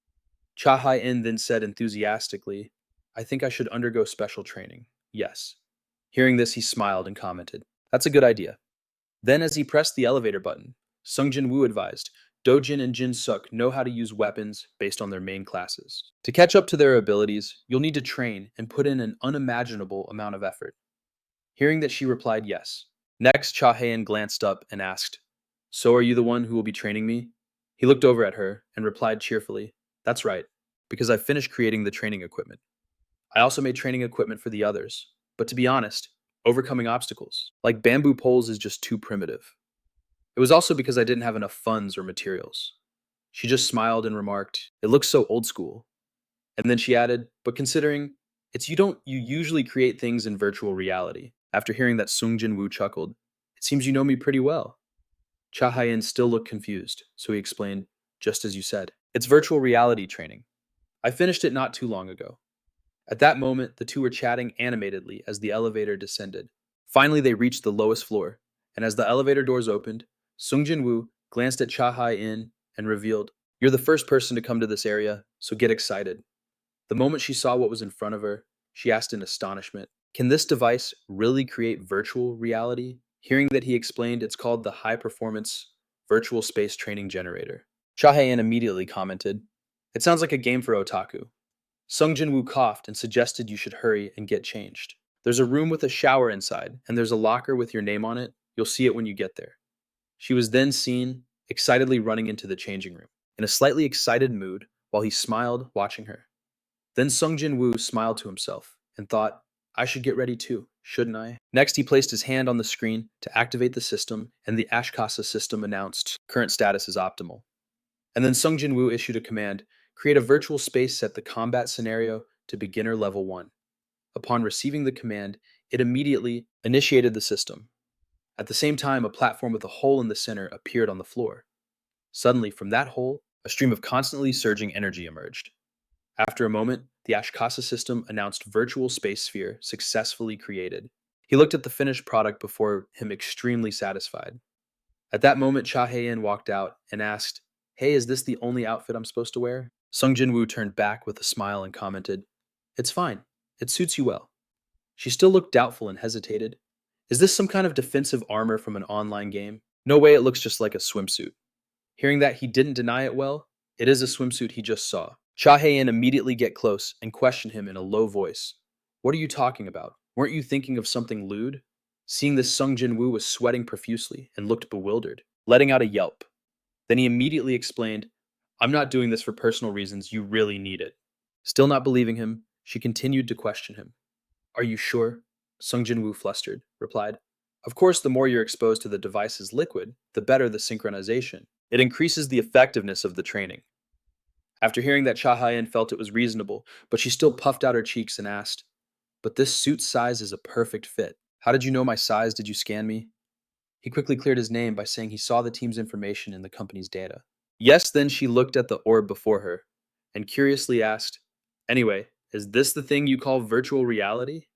Cha Hae-in then said enthusiastically, "I think I should undergo special training. Yes." Hearing this, he smiled and commented, "That's a good idea." Then, as he pressed the elevator button, Sung Jin-Woo advised, Dojin and Jin Suk know how to use weapons based on their main classes. To catch up to their abilities, you'll need to train and put in an unimaginable amount of effort. Hearing that she replied yes. Next, Cha Hae-in glanced up and asked, "So are you the one who will be training me?" He looked over at her and replied cheerfully, "That's right, because I finished creating the training equipment. I also made training equipment for the others, but to be honest, overcoming obstacles, like bamboo poles, is just too primitive. It was also because I didn't have enough funds or materials." She just smiled and remarked, "It looks so old school." And then she added, "But considering you usually create things in virtual reality." After hearing that, Sung Jin-Woo chuckled, "It seems you know me pretty well." Cha Hae-in still looked confused, so he explained, "Just as you said. It's virtual reality training. I finished it not too long ago." At that moment, the two were chatting animatedly as the elevator descended. Finally, they reached the lowest floor, and as the elevator doors opened, Sung Jin-Woo glanced at Cha Hae-in and revealed, "You're the first person to come to this area, so get excited." The moment she saw what was in front of her, she asked in astonishment, "Can this device really create virtual reality?" Hearing that he explained it's called the High Performance Virtual Space Training Generator. Cha Hae-in immediately commented, "It sounds like a game for otaku." Sung Jin-Woo coughed and suggested you should hurry and get changed. "There's a room with a shower inside, and there's a locker with your name on it. You'll see it when you get there." She was then seen excitedly running into the changing room, in a slightly excited mood, while he smiled, watching her. Then Sung Jin-Woo smiled to himself and thought, "I should get ready too, shouldn't I?" Next, he placed his hand on the screen to activate the system, and the Ashkasa system announced, "Current status is optimal." And then Sung Jin-Woo issued a command, "Create a virtual space set the combat scenario to beginner level 1. Upon receiving the command, it immediately initiated the system. At the same time, a platform with a hole in the center appeared on the floor. Suddenly, from that hole, a stream of constantly surging energy emerged. After a moment, the Ashkasa system announced virtual space sphere successfully created. He looked at the finished product before him extremely satisfied. At that moment, Cha Hae-in walked out and asked, "Hey, is this the only outfit I'm supposed to wear?" Sung Jin-Woo turned back with a smile and commented, "It's fine. It suits you well." She still looked doubtful and hesitated. "Is this some kind of defensive armor from an online game? No way, it looks just like a swimsuit." Hearing that, he didn't deny it well. It is a swimsuit he just saw. Cha Hae-in immediately get close and questioned him in a low voice. "What are you talking about? Weren't you thinking of something lewd?" Seeing this, Sung Jin-Woo was sweating profusely and looked bewildered, letting out a yelp. Then he immediately explained, "I'm not doing this for personal reasons. You really need it." Still not believing him, she continued to question him. "Are you sure?" Sung Jin-Woo, flustered, replied, "Of course, the more you're exposed to the device's liquid, the better the synchronization. It increases the effectiveness of the training." After hearing that, Cha Hae-in felt it was reasonable, but she still puffed out her cheeks and asked, "But this suit size is a perfect fit. How did you know my size? Did you scan me?" He quickly cleared his name by saying he saw the team's information in the company's data. Yes, then she looked at the orb before her and curiously asked, "Anyway, is this the thing you call virtual reality?"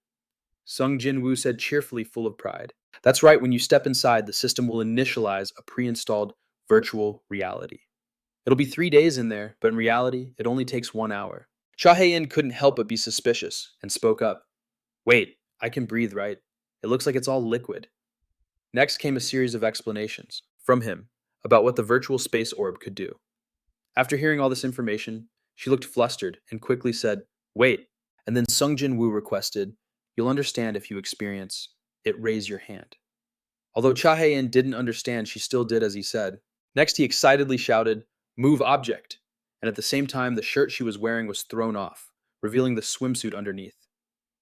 Sung Jin-Woo said cheerfully, full of pride, "That's right, when you step inside, the system will initialize a pre-installed virtual reality. It'll be 3 days in there, but in reality, it only takes 1 hour." Cha Hae-in couldn't help but be suspicious and spoke up, "Wait, I can breathe, right? It looks like it's all liquid." Next came a series of explanations from him about what the virtual space orb could do. After hearing all this information, she looked flustered and quickly said, "Wait." And then Sung Jin-Woo requested, "You'll understand if you experience it, raise your hand." Although Cha Hae-in didn't understand, she still did as he said. Next, he excitedly shouted, "Move object." And at the same time, the shirt she was wearing was thrown off, revealing the swimsuit underneath.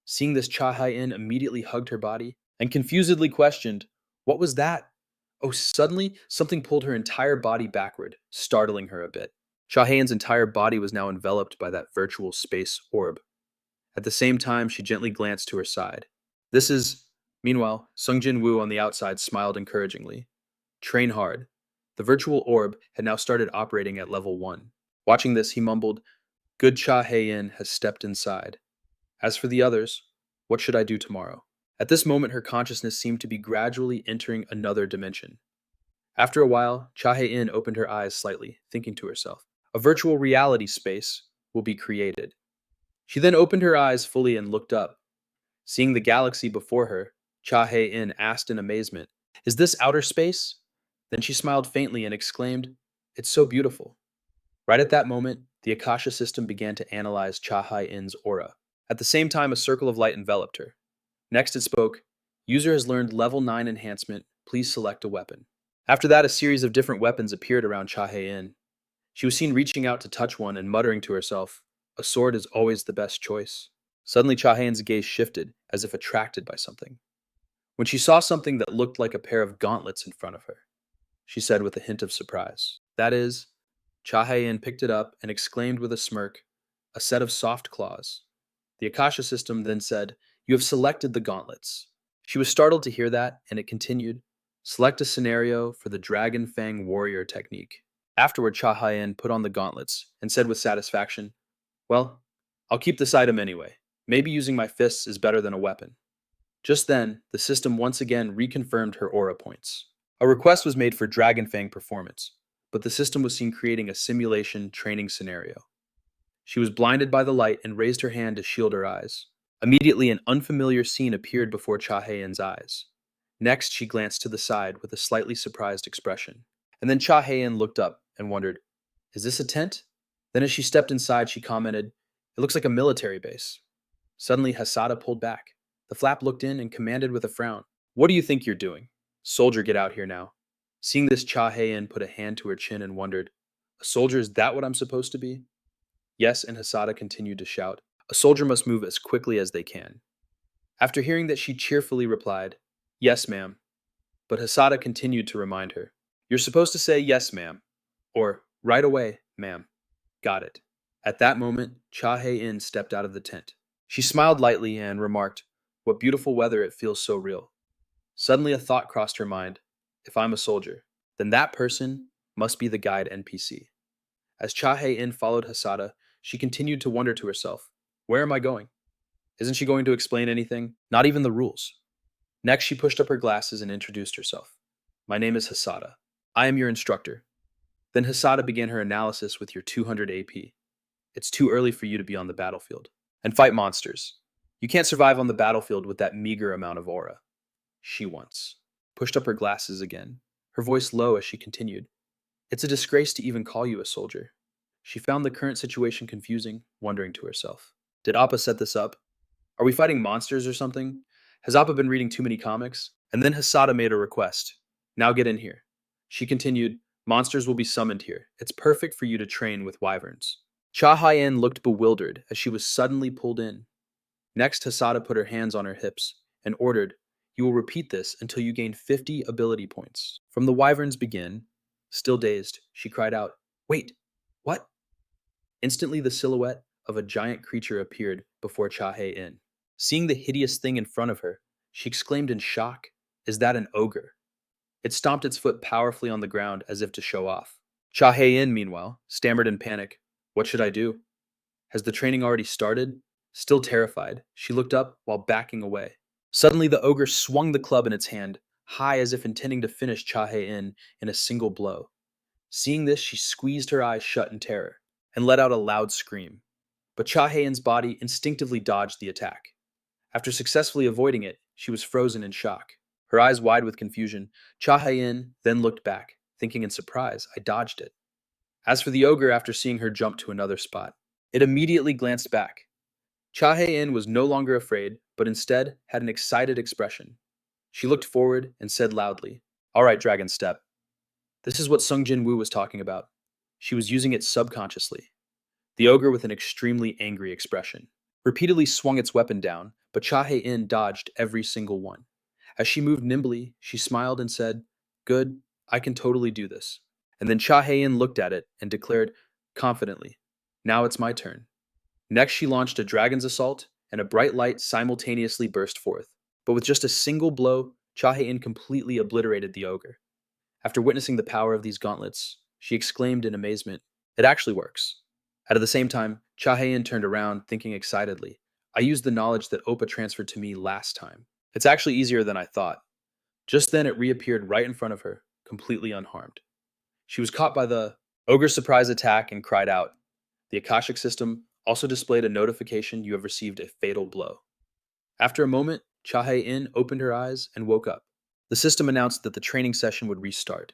Seeing this, Cha Hae-in immediately hugged her body and confusedly questioned, "What was that?" Oh, suddenly, something pulled her entire body backward, startling her a bit. Cha Hae-in's entire body was now enveloped by that virtual space orb. At the same time, she gently glanced to her side. This is... Meanwhile, Sung Jin-Woo on the outside smiled encouragingly. "Train hard." The virtual orb had now started operating at level 1. Watching this, he mumbled, "Good Cha Hae-in has stepped inside. As for the others, what should I do tomorrow?" At this moment, her consciousness seemed to be gradually entering another dimension. After a while, Cha Hae-in opened her eyes slightly, thinking to herself, "A virtual reality space will be created." She then opened her eyes fully and looked up. Seeing the galaxy before her, Cha Hae-in asked in amazement, "Is this outer space?" Then she smiled faintly and exclaimed, It's so beautiful. Right at that moment, the Akasha system began to analyze Cha Hai-in's aura. At the same time, a circle of light enveloped her. Next, it spoke, User has learned level 9 enhancement. Please select a weapon. After that, a series of different weapons appeared around Cha Hai-in. She was seen reaching out to touch one and muttering to herself, A sword is always the best choice. Suddenly, Cha Hai-in's gaze shifted, as if attracted by something. When she saw something that looked like a pair of gauntlets in front of her, she said with a hint of surprise. That is, Cha Hai-in picked it up and exclaimed with a smirk, A set of soft claws. The Akasha system then said, You have selected the gauntlets. She was startled to hear that, and it continued, Select a scenario for the Dragon Fang Warrior technique. Afterward, Cha Hai-in put on the gauntlets and said with satisfaction, Well, I'll keep this item anyway. Maybe using my fists is better than a weapon. Just then, the system once again reconfirmed her aura points. A request was made for Dragon Fang performance, but the system was seen creating a simulation training scenario. She was blinded by the light and raised her hand to shield her eyes. Immediately, an unfamiliar scene appeared before Cha Hae-in's eyes. Next, she glanced to the side with a slightly surprised expression. And then Cha Hae-in looked up and wondered, Is this a tent? Then as she stepped inside, she commented, It looks like a military base. Suddenly, Hasada pulled back. The flap looked in and commanded with a frown, What do you think you're doing? Soldier, get out here now. Seeing this, Cha Hae-in put a hand to her chin and wondered, A soldier, is that what I'm supposed to be? Yes, and Hasada continued to shout, A soldier must move as quickly as they can. After hearing that, she cheerfully replied, Yes, ma'am. But Hasada continued to remind her, You're supposed to say yes, ma'am, or right away, ma'am. Got it. At that moment, Cha Hae-in stepped out of the tent. She smiled lightly and remarked, What beautiful weather, it feels so real. Suddenly a thought crossed her mind. If I'm a soldier, then that person must be the guide NPC. As Cha Hae-in followed Hasada, she continued to wonder to herself, Where am I going? Isn't she going to explain anything? Not even the rules. Next, she pushed up her glasses and introduced herself. My name is Hasada. I am your instructor. Then Hasada began her analysis with your 200 AP. It's too early for you to be on the battlefield. And fight monsters. You can't survive on the battlefield with that meager amount of aura. She once pushed up her glasses again, her voice low as she continued. It's a disgrace to even call you a soldier. She found the current situation confusing, wondering to herself. Did Appa set this up? Are we fighting monsters or something? Has Appa been reading too many comics? And then Hasada made a request. Now get in here. She continued, Monsters will be summoned here. It's perfect for you to train with wyverns. Cha Hae-in looked bewildered as she was suddenly pulled in. Next, Hasada put her hands on her hips and ordered, You will repeat this until you gain 50 ability points. From the wyverns begin. Still dazed, she cried out, Wait, what? Instantly, the silhouette of a giant creature appeared before Cha Hae-in. Seeing the hideous thing in front of her, she exclaimed in shock, Is that an ogre? It stomped its foot powerfully on the ground as if to show off. Cha Hae-in, meanwhile, stammered in panic, What should I do? Has the training already started? Still terrified, she looked up while backing away. Suddenly, the ogre swung the club in its hand, high as if intending to finish Cha Hae-in in a single blow. Seeing this, she squeezed her eyes shut in terror and let out a loud scream. But Cha Hae-in's body instinctively dodged the attack. After successfully avoiding it, she was frozen in shock. Her eyes wide with confusion, Cha Hae-in then looked back, thinking in surprise, I dodged it. As for the ogre, after seeing her jump to another spot, it immediately glanced back. Cha Hae-in was no longer afraid, but instead had an excited expression. She looked forward and said loudly, All right, Dragon Step. This is what Sung Jin-Woo was talking about. She was using it subconsciously. The ogre, with an extremely angry expression, repeatedly swung its weapon down, but Cha Hae-in dodged every single one. As she moved nimbly, she smiled and said, Good, I can totally do this. And then Cha Hae-in looked at it and declared confidently, Now it's my turn. Next, she launched a dragon's assault, and a bright light simultaneously burst forth. But with just a single blow, Cha Hae-in completely obliterated the ogre. After witnessing the power of these gauntlets, she exclaimed in amazement, It actually works. At the same time, Cha Hae-in turned around, thinking excitedly, I used the knowledge that Oppa transferred to me last time. It's actually easier than I thought. Just then, it reappeared right in front of her, completely unharmed. She was caught by the ogre's surprise attack and cried out. The Akashic system also displayed a notification you have received a fatal blow. After a moment, Cha Hae-in opened her eyes and woke up. The system announced that the training session would restart.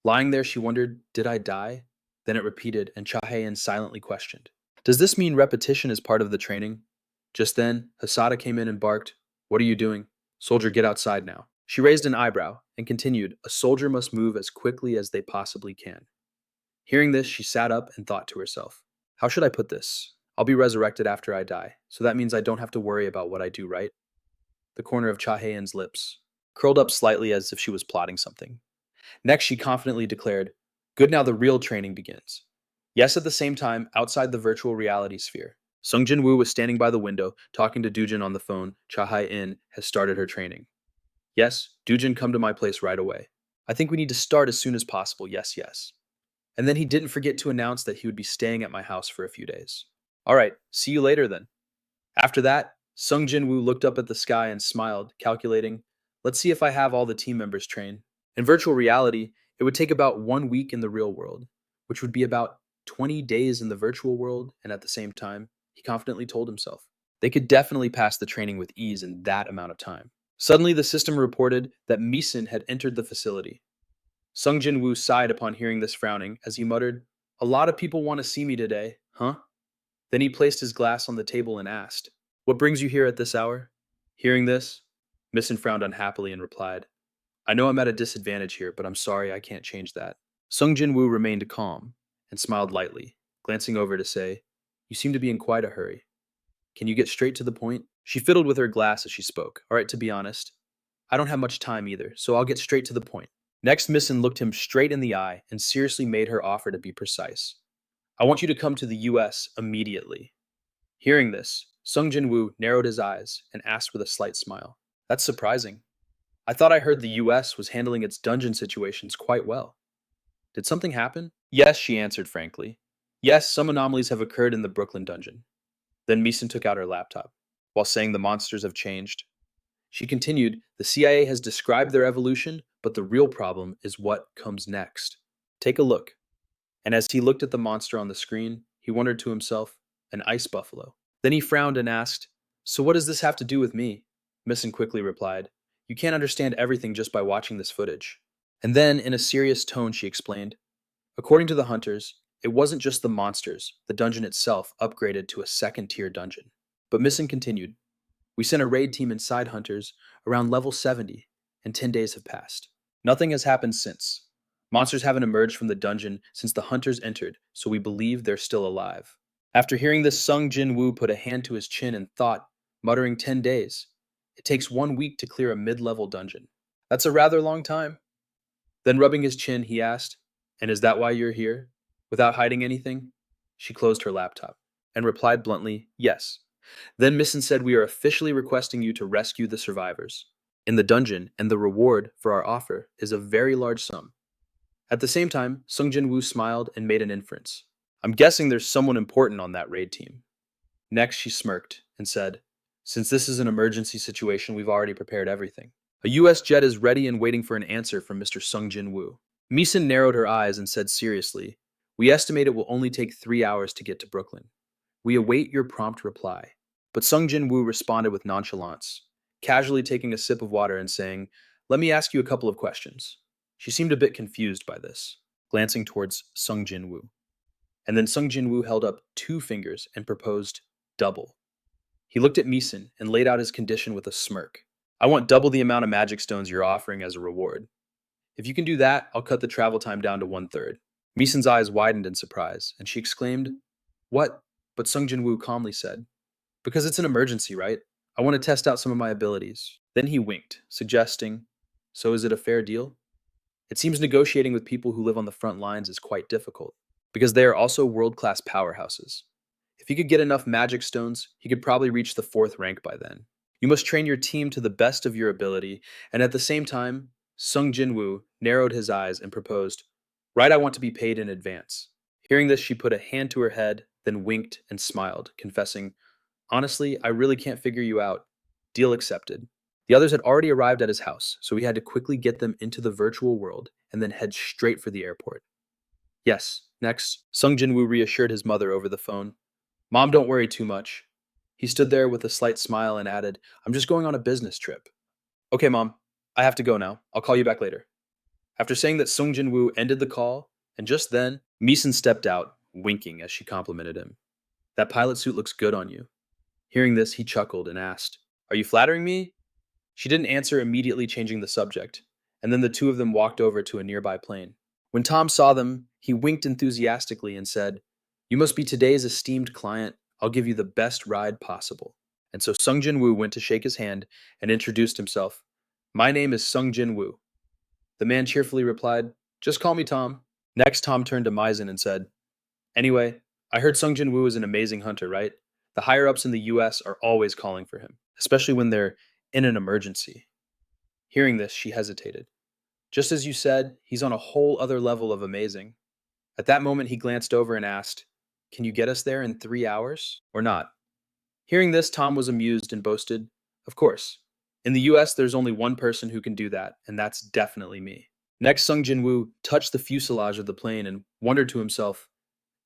Lying there, she wondered, did I die? Then it repeated, and Chahayan silently questioned, does this mean repetition is part of the training? Just then, Hasada came in and barked, what are you doing? Soldier, get outside now. She raised an eyebrow and continued, a soldier must move as quickly as they possibly can. Hearing this, she sat up and thought to herself, how should I put this? I'll be resurrected after I die, so that means I don't have to worry about what I do, right? The corner of Chahayan's lips curled up slightly as if she was plotting something. Next, she confidently declared, good, now the real training begins. Yes, at the same time, outside the virtual reality sphere, Sung Jin-Woo was standing by the window, talking to Doojin on the phone. Chahayan has started her training. Yes, Doojin, come to my place right away. I think we need to start as soon as possible, yes, yes. And then he didn't forget to announce that he would be staying at my house for a few days. All right, see you later then. After that, Sung Jin-Woo looked up at the sky and smiled, calculating, let's see if I have all the team members trained. In virtual reality, it would take about 1 week in the real world, which would be about 20 days in the virtual world, and at the same time, he confidently told himself, they could definitely pass the training with ease in that amount of time. Suddenly, the system reported that Meeson had entered the facility. Sung Jin-Woo sighed upon hearing this, frowning, as he muttered, a lot of people want to see me today, huh? Then he placed his glass on the table and asked, what brings you here at this hour? Hearing this, Meeson frowned unhappily and replied, I know I'm at a disadvantage here, but I'm sorry I can't change that. Sung Jin-Woo remained calm and smiled lightly, glancing over to say, you seem to be in quite a hurry. Can you get straight to the point? She fiddled with her glass as she spoke. All right, to be honest, I don't have much time either, so I'll get straight to the point. Next, Meeson looked him straight in the eye and seriously made her offer to be precise. I want you to come to the US immediately. Hearing this, Sung Jin-Woo narrowed his eyes and asked with a slight smile, that's surprising. I thought I heard the US was handling its dungeon situations quite well. Did something happen? Yes, she answered frankly. Yes, some anomalies have occurred in the Brooklyn dungeon. Then Meeson took out her laptop, while saying the monsters have changed. She continued, the CIA has described their evolution, but the real problem is what comes next. Take a look. And as he looked at the monster on the screen, he wondered to himself, an ice buffalo. Then he frowned and asked, so what does this have to do with me? Meeson quickly replied, you can't understand everything just by watching this footage. And then, in a serious tone, she explained, according to the hunters, it wasn't just the monsters, the dungeon itself upgraded to a second-tier dungeon. But Meeson continued, we sent a raid team inside hunters around level 70, and 10 days have passed. Nothing has happened since. Monsters haven't emerged from the dungeon since the hunters entered, so we believe they're still alive. After hearing this, Sung Jin-Woo put a hand to his chin and thought, muttering 10 days. It takes 1 week to clear a mid-level dungeon. That's a rather long time. Then rubbing his chin, he asked, and is that why you're here? Without hiding anything? She closed her laptop and replied bluntly, yes. Then Meeson said, we are officially requesting you to rescue the survivors in the dungeon, and the reward for our offer is a very large sum. At the same time, Sung Jin-Woo smiled and made an inference. I'm guessing there's someone important on that raid team. Next, she smirked and said, since this is an emergency situation, we've already prepared everything. A US jet is ready and waiting for an answer from Mr. Sung Jin-Woo. Meeson narrowed her eyes and said seriously, we estimate it will only take 3 hours to get to Brooklyn. We await your prompt reply. But Sung Jin-Woo responded with nonchalance, casually taking a sip of water and saying, let me ask you a couple of questions. She seemed a bit confused by this, glancing towards Sung Jin-Woo. And then Sung Jin-Woo held up 2 fingers and proposed double. He looked at Meeson and laid out his condition with a smirk. I want double the amount of magic stones you're offering as a reward. If you can do that, I'll cut the travel time down to 1/3. Meeson's eyes widened in surprise, and she exclaimed, what? But Sung Jin-Woo calmly said, because it's an emergency, right? I want to test out some of my abilities. Then he winked, suggesting, so is it a fair deal? It seems negotiating with people who live on the front lines is quite difficult, because they are also world-class powerhouses. If he could get enough magic stones, he could probably reach the 4th rank by then. You must train your team to the best of your ability, and at the same time, Sung Jin-Woo narrowed his eyes and proposed, right, I want to be paid in advance. Hearing this, she put a hand to her head, then winked and smiled, confessing, honestly, I really can't figure you out. Deal accepted. The others had already arrived at his house, so he had to quickly get them into the virtual world and then head straight for the airport. Yes, next, Sung Jin-Woo reassured his mother over the phone. Mom, don't worry too much. He stood there with a slight smile and added, I'm just going on a business trip. Okay, Mom, I have to go now. I'll call you back later. After saying that, Sung Jin-Woo ended the call, and just then, Meeson stepped out, winking as she complimented him. That pilot suit looks good on you. Hearing this, he chuckled and asked, Are you flattering me? She didn't answer, immediately changing the subject, and then the two of them walked over to a nearby plane. When Tom saw them, he winked enthusiastically and said, You must be today's esteemed client. I'll give you the best ride possible. And so Sung Jin-Woo went to shake his hand and introduced himself. My name is Sung Jin-Woo. The man cheerfully replied, Just call me Tom. Next, Tom turned to Maizen and said, Anyway, I heard Sung Jin-Woo is an amazing hunter, right? The higher-ups in the US are always calling for him, especially when they're in an emergency. Hearing this, she hesitated. Just as you said, he's on a whole other level of amazing. At that moment, he glanced over and asked, Can you get us there in 3 hours or not? Hearing this, Tom was amused and boasted, Of course. In the US, there's only one person who can do that, and that's definitely me. Next, Sung Jin-Woo touched the fuselage of the plane and wondered to himself,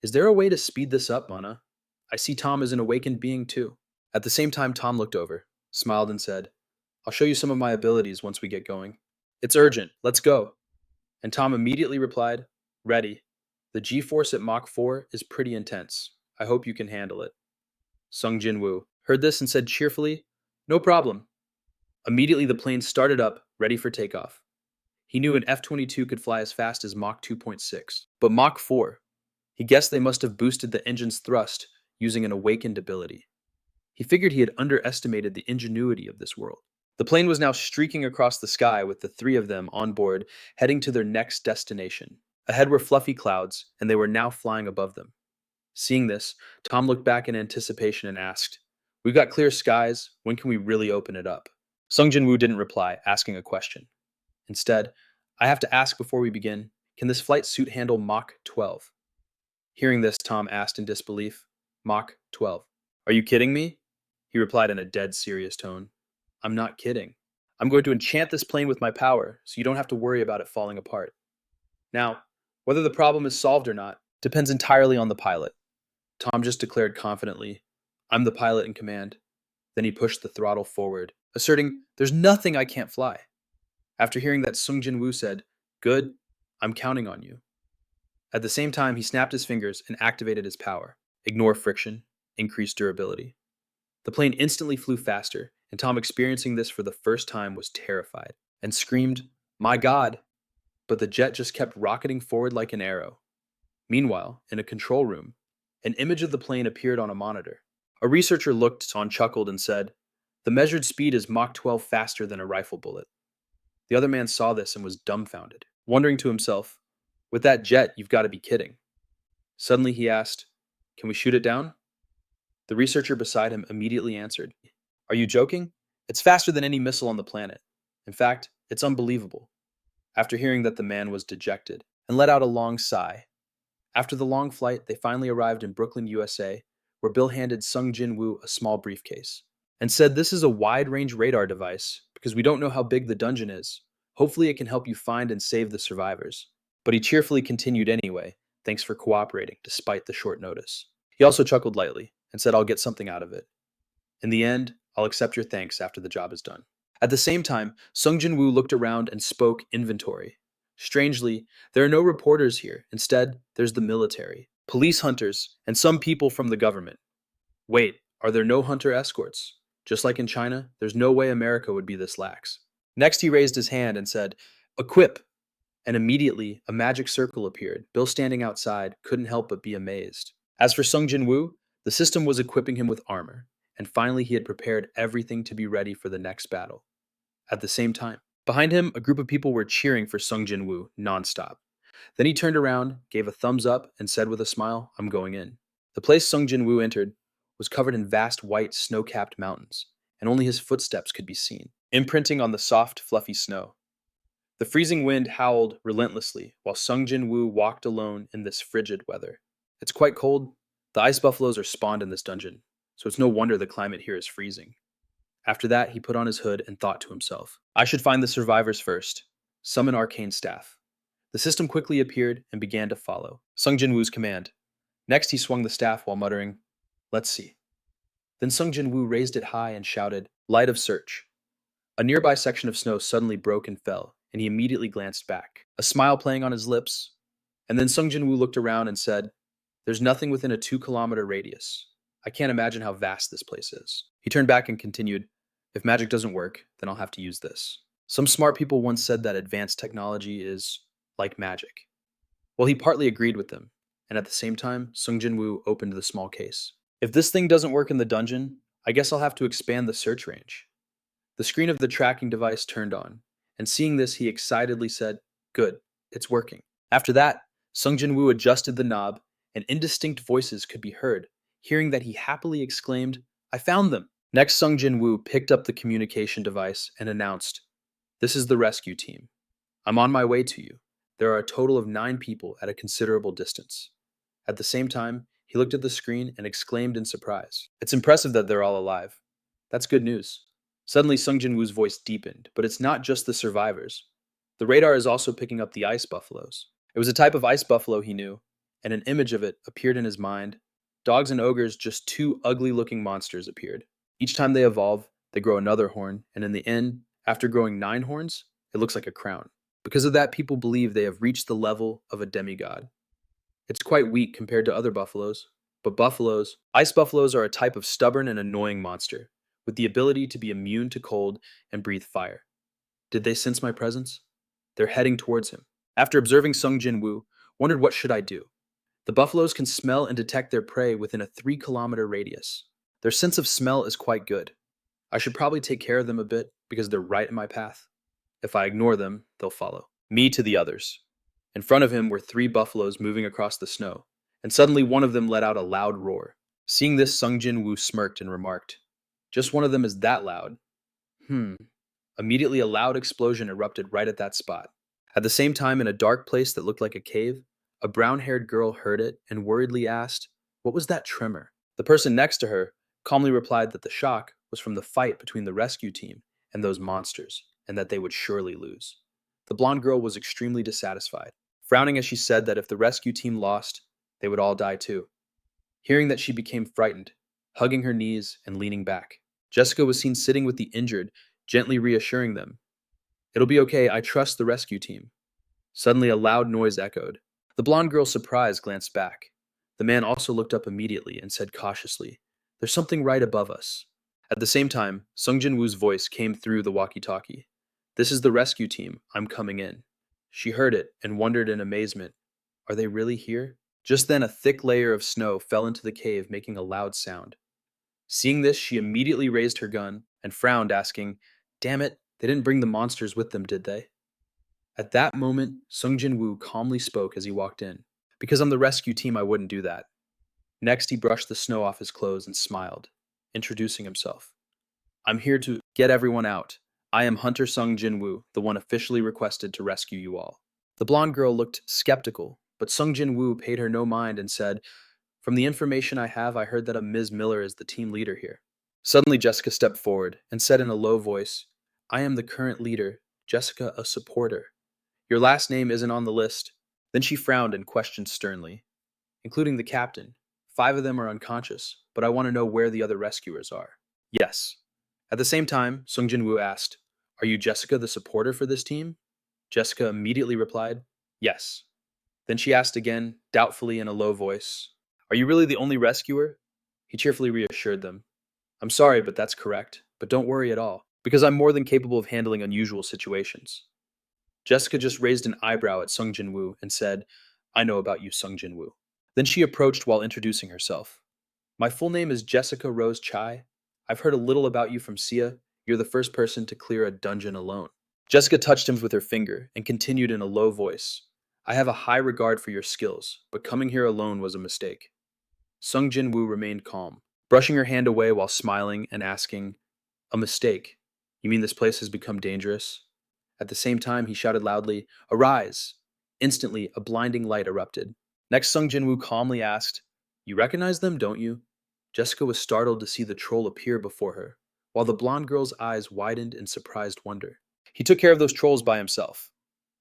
Is there a way to speed this up, Mana? I see Tom is an awakened being too. At the same time, Tom looked over, smiled and said, I'll show you some of my abilities once we get going. It's urgent. Let's go. And Tom immediately replied, Ready. The G-force at Mach 4 is pretty intense. I hope you can handle it. Sung Jin-Woo heard this and said cheerfully, No problem. Immediately the plane started up, ready for takeoff. He knew an F-22 could fly as fast as Mach 2.6, but Mach 4. He guessed they must have boosted the engine's thrust using an awakened ability. He figured he had underestimated the ingenuity of this world. The plane was now streaking across the sky with the three of them on board, heading to their next destination. Ahead were fluffy clouds, and they were now flying above them. Seeing this, Tom looked back in anticipation and asked, We've got clear skies, when can we really open it up? Sung Jin-Woo didn't reply, asking a question. Instead, I have to ask before we begin, can this flight suit handle Mach 12? Hearing this, Tom asked in disbelief, Mach 12. Are you kidding me? He replied in a dead serious tone. I'm not kidding. I'm going to enchant this plane with my power, so you don't have to worry about it falling apart. Now, whether the problem is solved or not depends entirely on the pilot. Tom just declared confidently, I'm the pilot in command. Then he pushed the throttle forward, asserting, There's nothing I can't fly. After hearing that, Sung Jin-Woo said, Good, I'm counting on you. At the same time, he snapped his fingers and activated his power. Ignore friction, increase durability. The plane instantly flew faster, and Tom, experiencing this for the first time, was terrified and screamed, My God! But the jet just kept rocketing forward like an arrow. Meanwhile, in a control room, an image of the plane appeared on a monitor. A researcher looked on, chuckled, and said, The measured speed is Mach 12 faster than a rifle bullet. The other man saw this and was dumbfounded, wondering to himself, With that jet, you've got to be kidding. Suddenly he asked, Can we shoot it down? The researcher beside him immediately answered, Are you joking? It's faster than any missile on the planet. In fact, it's unbelievable. After hearing that, the man was dejected and let out a long sigh. After the long flight, they finally arrived in Brooklyn, USA, where Bill handed Sung Jin-Woo a small briefcase and said, This is a wide-range radar device because we don't know how big the dungeon is. Hopefully it can help you find and save the survivors. But he cheerfully continued anyway, thanks for cooperating despite the short notice. He also chuckled lightly and said, I'll get something out of it. In the end, I'll accept your thanks after the job is done. At the same time, Sung Jin-Woo looked around and spoke inventory. Strangely, there are no reporters here. Instead, there's the military, police hunters, and some people from the government. Wait, are there no hunter escorts? Just like in China, there's no way America would be this lax. Next, he raised his hand and said, Equip! And immediately, a magic circle appeared. Bill, standing outside, couldn't help but be amazed. As for Sung Jin-Woo, the system was equipping him with armor, and finally he had prepared everything to be ready for the next battle. At the same time, behind him, a group of people were cheering for Sung Jin-Woo nonstop. Then he turned around, gave a thumbs up, and said with a smile, I'm going in. The place Sung Jin-Woo entered was covered in vast white snow-capped mountains, and only his footsteps could be seen, imprinting on the soft, fluffy snow. The freezing wind howled relentlessly while Sung Jin-Woo walked alone in this frigid weather. It's quite cold. The ice buffaloes are spawned in this dungeon, so it's no wonder the climate here is freezing. After that, he put on his hood and thought to himself, I should find the survivors first. Summon arcane staff. The system quickly appeared and began to follow Sung Jin-Woo's command. Next, he swung the staff while muttering, Let's see. Then Sung Jin-Woo raised it high and shouted, Light of search. A nearby section of snow suddenly broke and fell, and he immediately glanced back, a smile playing on his lips. And then Sung Jin-Woo looked around and said, "There's nothing within a 2-kilometer radius. I can't imagine how vast this place is." He turned back and continued, "If magic doesn't work, then I'll have to use this. Some smart people once said that advanced technology is like magic." Well, he partly agreed with them, and at the same time, Sung Jin-Woo opened the small case. "If this thing doesn't work in the dungeon, I guess I'll have to expand the search range." The screen of the tracking device turned on, and seeing this, he excitedly said, "Good, it's working." After that, Sung Jin-Woo adjusted the knob, and indistinct voices could be heard, hearing that he happily exclaimed, "I found them!" Next, Sung Jin-Woo picked up the communication device and announced, "This is the rescue team. I'm on my way to you. There are a total of 9 people at a considerable distance." At the same time, he looked at the screen and exclaimed in surprise, "It's impressive that they're all alive. That's good news." Suddenly, Sung Jin-Woo's voice deepened, but it's not just the survivors. The radar is also picking up the ice buffaloes. It was a type of ice buffalo he knew, and an image of it appeared in his mind. Dogs and ogres, just 2 ugly-looking monsters, appeared. Each time they evolve, they grow another horn, and in the end, after growing 9 horns, it looks like a crown. Because of that, people believe they have reached the level of a demigod. It's quite weak compared to other buffaloes, but ice buffaloes are a type of stubborn and annoying monster, with the ability to be immune to cold and breathe fire. Did they sense my presence? They're heading towards him. After observing Sung Jin-Woo, wondered what should I do. The buffaloes can smell and detect their prey within a 3-kilometer radius. Their sense of smell is quite good. I should probably take care of them a bit because they're right in my path. If I ignore them, they'll follow me to the others. In front of him were 3 buffaloes moving across the snow, and suddenly one of them let out a loud roar. Seeing this, Sung Jin-Woo smirked and remarked, "Just one of them is that loud." Immediately, a loud explosion erupted right at that spot. At the same time, in a dark place that looked like a cave, a brown-haired girl heard it and worriedly asked, "What was that tremor?" The person next to her calmly replied that the shock was from the fight between the rescue team and those monsters, and that they would surely lose. The blonde girl was extremely dissatisfied, frowning as she said that if the rescue team lost, they would all die too. Hearing that, she became frightened, hugging her knees and leaning back. Jessica was seen sitting with the injured, gently reassuring them, "It'll be okay, I trust the rescue team." Suddenly, a loud noise echoed. The blonde girl, surprised, glanced back. The man also looked up immediately and said cautiously, "There's something right above us." At the same time, Sung Jin-Woo's voice came through the walkie-talkie. "This is the rescue team. I'm coming in." She heard it and wondered in amazement, "Are they really here?" Just then, a thick layer of snow fell into the cave, making a loud sound. Seeing this, she immediately raised her gun and frowned, asking, "Damn it, they didn't bring the monsters with them, did they?" At that moment, Sung Jin-Woo calmly spoke as he walked in. "Because I'm the rescue team, I wouldn't do that." Next, he brushed the snow off his clothes and smiled, introducing himself. "I'm here to get everyone out. I am Hunter Sung Jin-Woo, the one officially requested to rescue you all." The blonde girl looked skeptical, but Sung Jin-Woo paid her no mind and said, "From the information I have, I heard that a Ms. Miller is the team leader here." Suddenly, Jessica stepped forward and said in a low voice, "I am the current leader, Jessica, a supporter. Your last name isn't on the list." Then she frowned and questioned sternly, "Including the captain. 5 of them are unconscious, but I want to know where the other rescuers are." "Yes." At the same time, Sung Jin-Woo asked, "Are you Jessica, the supporter for this team?" Jessica immediately replied, "Yes." Then she asked again, doubtfully in a low voice, "Are you really the only rescuer?" He cheerfully reassured them, "I'm sorry, but that's correct. But don't worry at all, because I'm more than capable of handling unusual situations." Jessica just raised an eyebrow at Sung Jin-Woo and said, "I know about you, Sung Jin-Woo." Then she approached while introducing herself. "My full name is Jessica Rose Chai. I've heard a little about you from Sia. You're the first person to clear a dungeon alone." Jessica touched him with her finger and continued in a low voice, "I have a high regard for your skills, but coming here alone was a mistake." Sung Jin-Woo remained calm, brushing her hand away while smiling and asking, "A mistake? You mean this place has become dangerous?" At the same time, he shouted loudly, "Arise!" Instantly, a blinding light erupted. Next, Sung Jin-Woo calmly asked, "You recognize them, don't you?" Jessica was startled to see the troll appear before her, while the blonde girl's eyes widened in surprised wonder. He took care of those trolls by himself.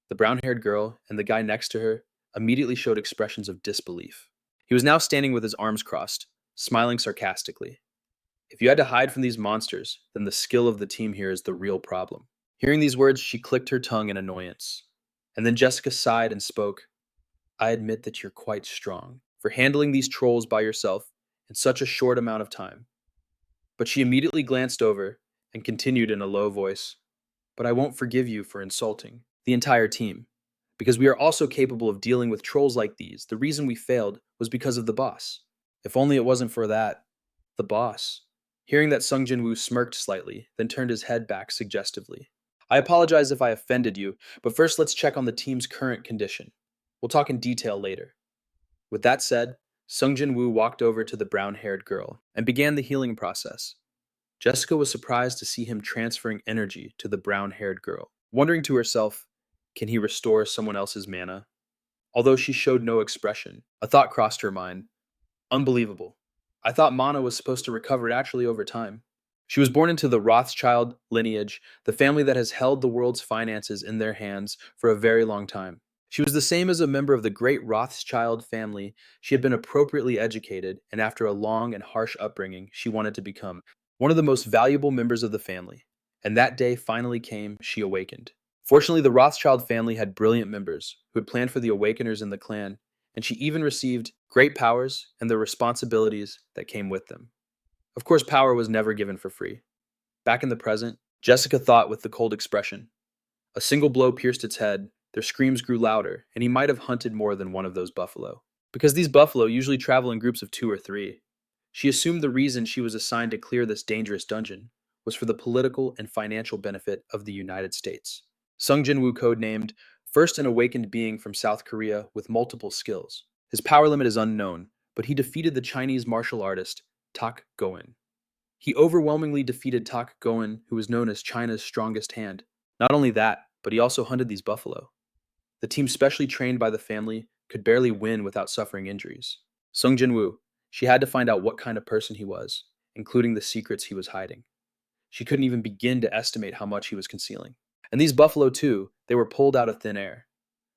The brown-haired girl and the guy next to her immediately showed expressions of disbelief. He was now standing with his arms crossed, smiling sarcastically. "If you had to hide from these monsters, then the skill of the team here is the real problem." Hearing these words, she clicked her tongue in annoyance. And then Jessica sighed and spoke. I admit that you're quite strong for handling these trolls by yourself in such a short amount of time. But she immediately glanced over and continued in a low voice. But I won't forgive you for insulting the entire team. Because we are also capable of dealing with trolls like these. The reason we failed was because of the boss. If only it wasn't for that. The boss. Hearing that, Sung Jin-Woo smirked slightly, then turned his head back suggestively. I apologize if I offended you, but first let's check on the team's current condition. We'll talk in detail later. With that said, Sung Jin-Woo walked over to the brown-haired girl and began the healing process. Jessica was surprised to see him transferring energy to the brown-haired girl, wondering to herself, can he restore someone else's mana? Although she showed no expression, a thought crossed her mind. Unbelievable. I thought mana was supposed to recover naturally over time. She was born into the Rothschild lineage, the family that has held the world's finances in their hands for a very long time. She was the same as a member of the great Rothschild family. She had been appropriately educated, and after a long and harsh upbringing, she wanted to become one of the most valuable members of the family. And that day finally came, she awakened. Fortunately, the Rothschild family had brilliant members who had planned for the awakeners in the clan, and she even received great powers and the responsibilities that came with them. Of course, power was never given for free. Back in the present, Jessica thought with the cold expression. A single blow pierced its head, their screams grew louder, and he might have hunted more than one of those buffalo. Because these buffalo usually travel in groups of 2 or 3. She assumed the reason she was assigned to clear this dangerous dungeon was for the political and financial benefit of the United States. Sung Jin-Woo codenamed, first an awakened being from South Korea with multiple skills. His power limit is unknown, but he defeated the Chinese martial artist Tak Goen. He overwhelmingly defeated Tak Goen, who was known as China's strongest hand. Not only that, but he also hunted these buffalo. The team specially trained by the family could barely win without suffering injuries. Sung Jin-Woo, she had to find out what kind of person he was, including the secrets he was hiding. She couldn't even begin to estimate how much he was concealing. And these buffalo too, they were pulled out of thin air.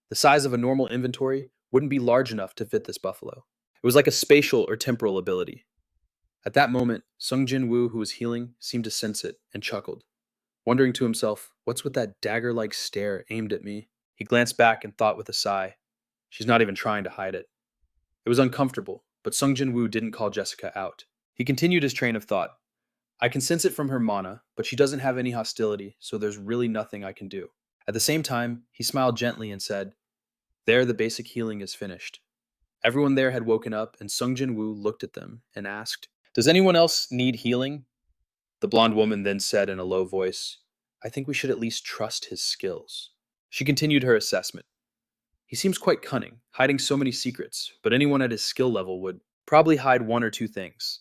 The size of a normal inventory wouldn't be large enough to fit this buffalo. It was like a spatial or temporal ability. At that moment, Sung Jin-Woo, who was healing, seemed to sense it and chuckled, wondering to himself, what's with that dagger-like stare aimed at me? He glanced back and thought with a sigh, she's not even trying to hide it. It was uncomfortable, but Sung Jin-Woo didn't call Jessica out. He continued his train of thought. I can sense it from her mana, but she doesn't have any hostility, so there's really nothing I can do. At the same time, he smiled gently and said, there the basic healing is finished. Everyone there had woken up, and Sung Jin-Woo looked at them and asked, does anyone else need healing? The blonde woman then said in a low voice, I think we should at least trust his skills. She continued her assessment. He seems quite cunning, hiding so many secrets, but anyone at his skill level would probably hide 1 or 2 things.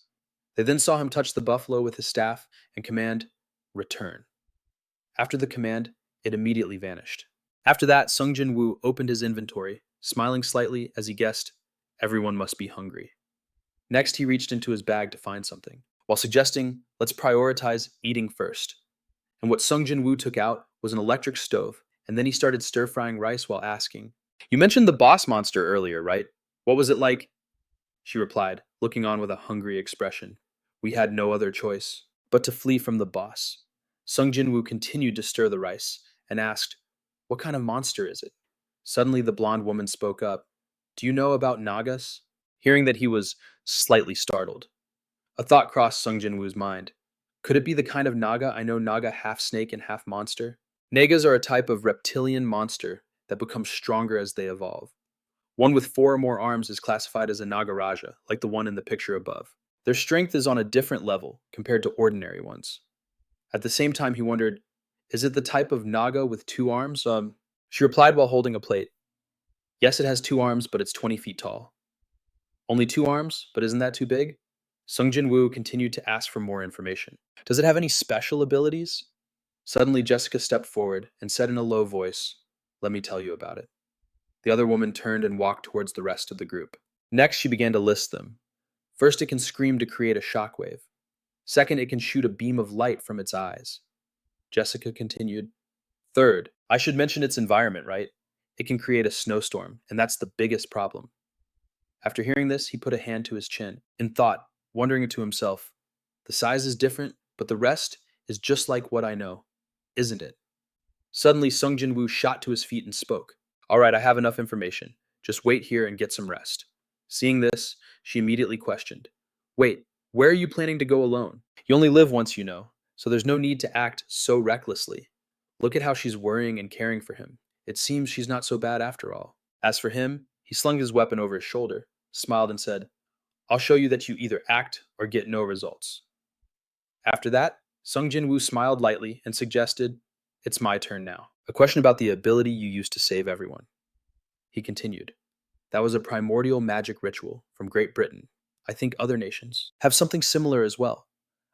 They then saw him touch the buffalo with his staff and command, return. After the command, it immediately vanished. After that, Sung Jin-Woo opened his inventory, smiling slightly as he guessed, everyone must be hungry. Next, he reached into his bag to find something, while suggesting, let's prioritize eating first. And what Sung Jin-Woo took out was an electric stove, and then he started stir-frying rice while asking, you mentioned the boss monster earlier, right? What was it like? She replied, looking on with a hungry expression. We had no other choice but to flee from the boss. Sung Jin-Woo continued to stir the rice and asked, what kind of monster is it? Suddenly the blonde woman spoke up. Do you know about Nagas? Hearing that he was slightly startled. A thought crossed Sung Jin-Woo's mind. Could it be the kind of Naga I know, Naga half snake and half monster? Nagas are a type of reptilian monster that becomes stronger as they evolve. One with 4 or more arms is classified as a Nagaraja, like the one in the picture above. Their strength is on a different level compared to ordinary ones. At the same time, he wondered, is it the type of Naga with 2 arms? She replied while holding a plate. Yes, it has 2 arms, but it's 20 feet tall. Only 2 arms, but isn't that too big? Sung Jin-Woo continued to ask for more information. Does it have any special abilities? Suddenly, Jessica stepped forward and said in a low voice, let me tell you about it. The other woman turned and walked towards the rest of the group. Next, she began to list them. First, it can scream to create a shockwave. Second, it can shoot a beam of light from its eyes. Jessica continued. Third, I should mention its environment, right? It can create a snowstorm, and that's the biggest problem. After hearing this, he put a hand to his chin, in thought, wondering to himself, the size is different, but the rest is just like what I know, isn't it? Suddenly, Sung Jin-Woo shot to his feet and spoke. All right, I have enough information. Just wait here and get some rest. Seeing this, she immediately questioned. Wait, where are you planning to go alone? You only live once, you know, so there's no need to act so recklessly. Look at how she's worrying and caring for him. It seems she's not so bad after all. As for him, he slung his weapon over his shoulder, smiled and said, I'll show you that you either act or get no results. After that, Sung Jin-Woo smiled lightly and suggested, It's my turn now. A question about the ability you used to save everyone. He continued, That was a primordial magic ritual from Great Britain. I think other nations have something similar as well.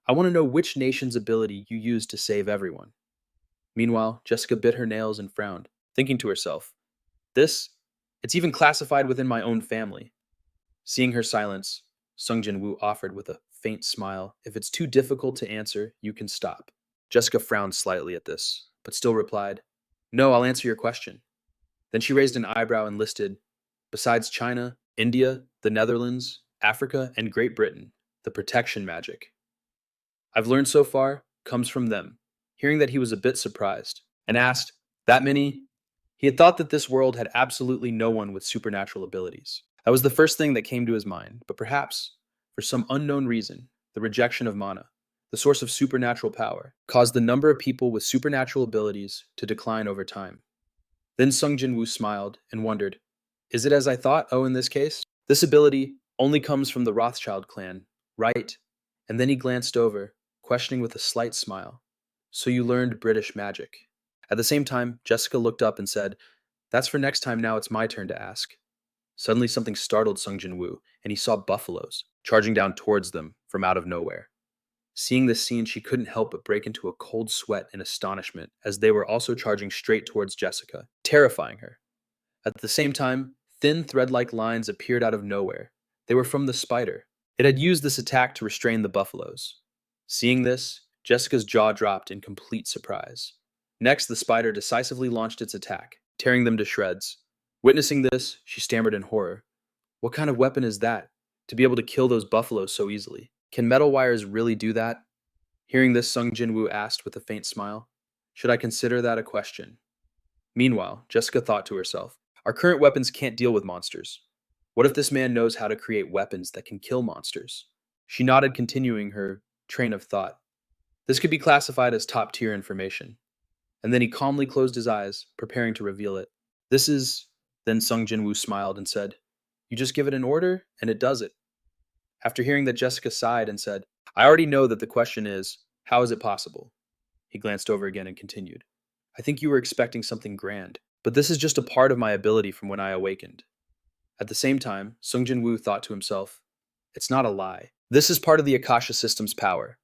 I want to know which nation's ability you used to save everyone. Meanwhile, Jessica bit her nails and frowned, thinking to herself, This, it's even classified within my own family. Seeing her silence, Sung Jin-Woo offered with a faint smile, If it's too difficult to answer, you can stop. Jessica frowned slightly at this, but still replied, No, I'll answer your question. Then she raised an eyebrow and listed, Besides China, India, the Netherlands, Africa, and Great Britain, the protection magic I've learned so far comes from them. Hearing that, he was a bit surprised and asked, That many? He had thought that this world had absolutely no one with supernatural abilities. That was the first thing that came to his mind, but perhaps, for some unknown reason, the rejection of mana, the source of supernatural power, caused the number of people with supernatural abilities to decline over time. Then Sung Jin-Woo smiled and wondered, Is it as I thought, in this case? This ability only comes from the Rothschild clan, right? And then he glanced over, questioning with a slight smile. So you learned British magic. At the same time, Jessica looked up and said, That's for next time, now it's my turn to ask. Suddenly something startled Sung Jin-Woo, and he saw buffaloes charging down towards them from out of nowhere. Seeing this scene, she couldn't help but break into a cold sweat in astonishment as they were also charging straight towards Jessica, terrifying her. At the same time, thin thread-like lines appeared out of nowhere. They were from the spider. It had used this attack to restrain the buffaloes. Seeing this, Jessica's jaw dropped in complete surprise. Next, the spider decisively launched its attack, tearing them to shreds. Witnessing this, she stammered in horror. What kind of weapon is that, to be able to kill those buffaloes so easily? Can metal wires really do that? Hearing this, Sung Jin-Woo asked with a faint smile, Should I consider that a question? Meanwhile, Jessica thought to herself, Our current weapons can't deal with monsters. What if this man knows how to create weapons that can kill monsters? She nodded, continuing her train of thought. This could be classified as top-tier information. And then he calmly closed his eyes, preparing to reveal it. This is... Then Sung Jin-Woo smiled and said, You just give it an order, and it does it. After hearing that, Jessica sighed and said, I already know that the question is, how is it possible? He glanced over again and continued, I think you were expecting something grand, but this is just a part of my ability from when I awakened. At the same time, Sung Jin-Woo thought to himself, It's not a lie. This is part of the Akasha system's power.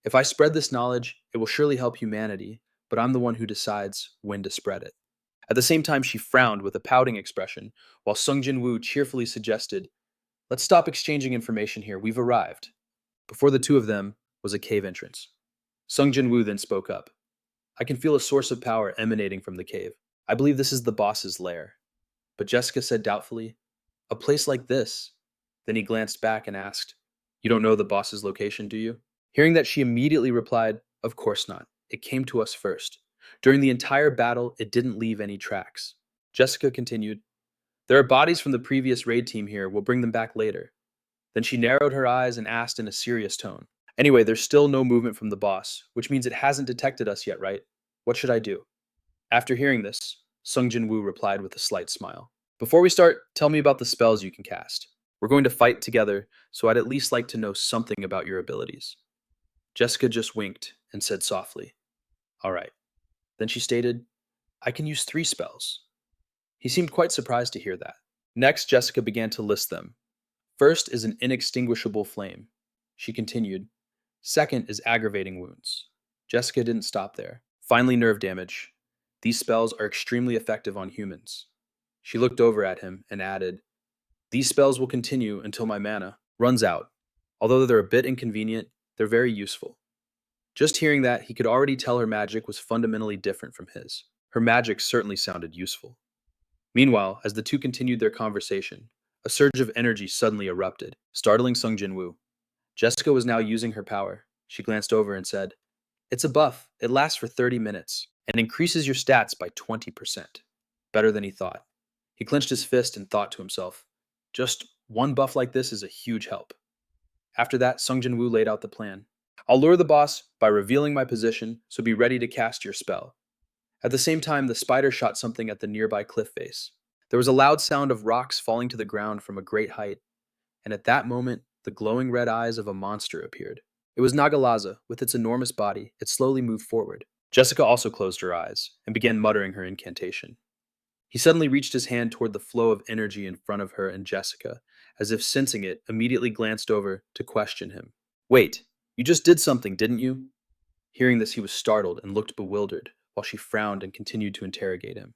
If I spread this knowledge, it will surely help humanity, but I'm the one who decides when to spread it. At the same time, she frowned with a pouting expression, while Sung Jin-Woo cheerfully suggested, Let's stop exchanging information here, we've arrived. Before the two of them was a cave entrance. Sung Jin-Woo then spoke up. I can feel a source of power emanating from the cave. I believe this is the boss's lair. But Jessica said doubtfully, A place like this? Then he glanced back and asked, You don't know the boss's location, do you? Hearing that, she immediately replied, Of course not. It came to us first. During the entire battle, it didn't leave any tracks. Jessica continued, There are bodies from the previous raid team here. We'll bring them back later. Then she narrowed her eyes and asked in a serious tone, Anyway, there's still no movement from the boss, which means it hasn't detected us yet, right? What should I do? After hearing this, Sung Jin-Woo replied with a slight smile. Before we start, tell me about the spells you can cast. We're going to fight together, so I'd at least like to know something about your abilities. Jessica just winked and said softly, All right. Then she stated, I can use 3 spells. He seemed quite surprised to hear that. Next, Jessica began to list them. First is an inextinguishable flame. She continued, Second is aggravating wounds. Jessica didn't stop there. Finally, nerve damage. These spells are extremely effective on humans. She looked over at him and added, These spells will continue until my mana runs out. Although they're a bit inconvenient, they're very useful. Just hearing that, he could already tell her magic was fundamentally different from his. Her magic certainly sounded useful. Meanwhile, as the two continued their conversation, a surge of energy suddenly erupted, startling Sung Jin-Woo. Jessica was now using her power. She glanced over and said, It's a buff. It lasts for 30 minutes. and increases your stats by 20%. Better than he thought. He clenched his fist and thought to himself, just one buff like this is a huge help. After that, Sung Jin-Woo laid out the plan. I'll lure the boss by revealing my position, so be ready to cast your spell. At the same time, the spider shot something at the nearby cliff face. There was a loud sound of rocks falling to the ground from a great height, and at that moment, the glowing red eyes of a monster appeared. It was Nagalaza. With its enormous body, it slowly moved forward. Jessica also closed her eyes and began muttering her incantation. He suddenly reached his hand toward the flow of energy in front of her and Jessica, as if sensing it, immediately glanced over to question him. Wait, you just did something, didn't you? Hearing this, he was startled and looked bewildered, while she frowned and continued to interrogate him.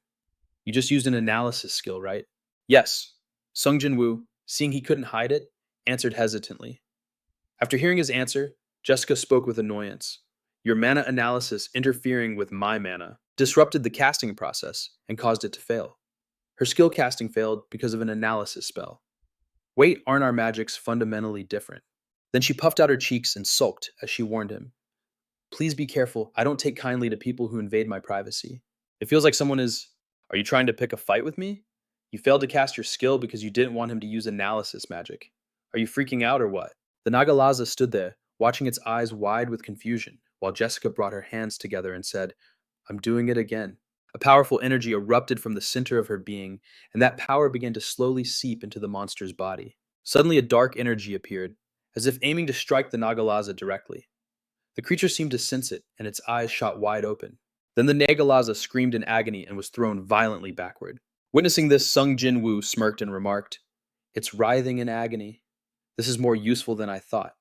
You just used an analysis skill, right? Yes. Sung Jin-Woo, seeing he couldn't hide it, answered hesitantly. After hearing his answer, Jessica spoke with annoyance. Your mana analysis interfering with my mana disrupted the casting process and caused it to fail. Her skill casting failed because of an analysis spell. Wait, aren't our magics fundamentally different? Then she puffed out her cheeks and sulked as she warned him. Please be careful. I don't take kindly to people who invade my privacy. It feels like someone is... Are you trying to pick a fight with me? You failed to cast your skill because you didn't want him to use analysis magic. Are you freaking out or what? The Nagalaza stood there, watching its eyes wide with confusion, while Jessica brought her hands together and said, I'm doing it again. A powerful energy erupted from the center of her being, and that power began to slowly seep into the monster's body. Suddenly, a dark energy appeared, as if aiming to strike the Nagalaza directly. The creature seemed to sense it, and its eyes shot wide open. Then the Nagalaza screamed in agony and was thrown violently backward. Witnessing this, Sung Jin-Woo smirked and remarked, It's writhing in agony. This is more useful than I thought.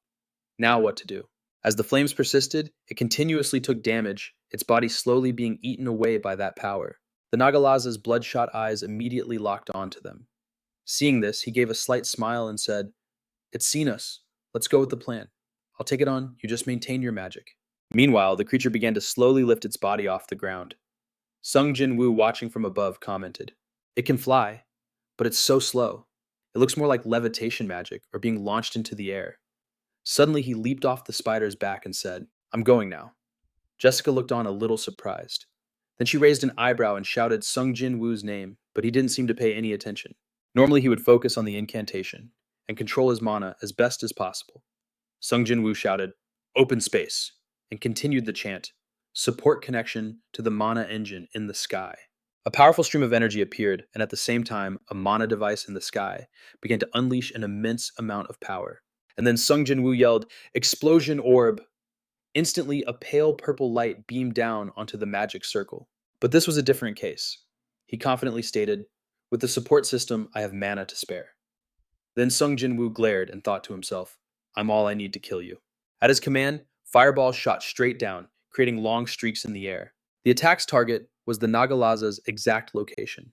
Now what to do? As the flames persisted, it continuously took damage, its body slowly being eaten away by that power. The Nagalaza's bloodshot eyes immediately locked onto them. Seeing this, he gave a slight smile and said, It's seen us. Let's go with the plan. I'll take it on, you just maintain your magic. Meanwhile, the creature began to slowly lift its body off the ground. Sung Jin-Woo, watching from above, commented, It can fly, but it's so slow. It looks more like levitation magic or being launched into the air. Suddenly, he leaped off the spider's back and said, I'm going now. Jessica looked on a little surprised. Then she raised an eyebrow and shouted Sung Jin-Woo's name, but he didn't seem to pay any attention. Normally, he would focus on the incantation and control his mana as best as possible. Sung Jin-Woo shouted, Open space, and continued the chant, Support connection to the mana engine in the sky. A powerful stream of energy appeared, and at the same time, a mana device in the sky began to unleash an immense amount of power. And then Sung Jin-Woo yelled, Explosion orb! Instantly, a pale purple light beamed down onto the magic circle. But this was a different case. He confidently stated, With the support system, I have mana to spare. Then Sung Jin-Woo glared and thought to himself, I'm all I need to kill you. At his command, fireballs shot straight down, creating long streaks in the air. The attack's target was the Nagalaza's exact location.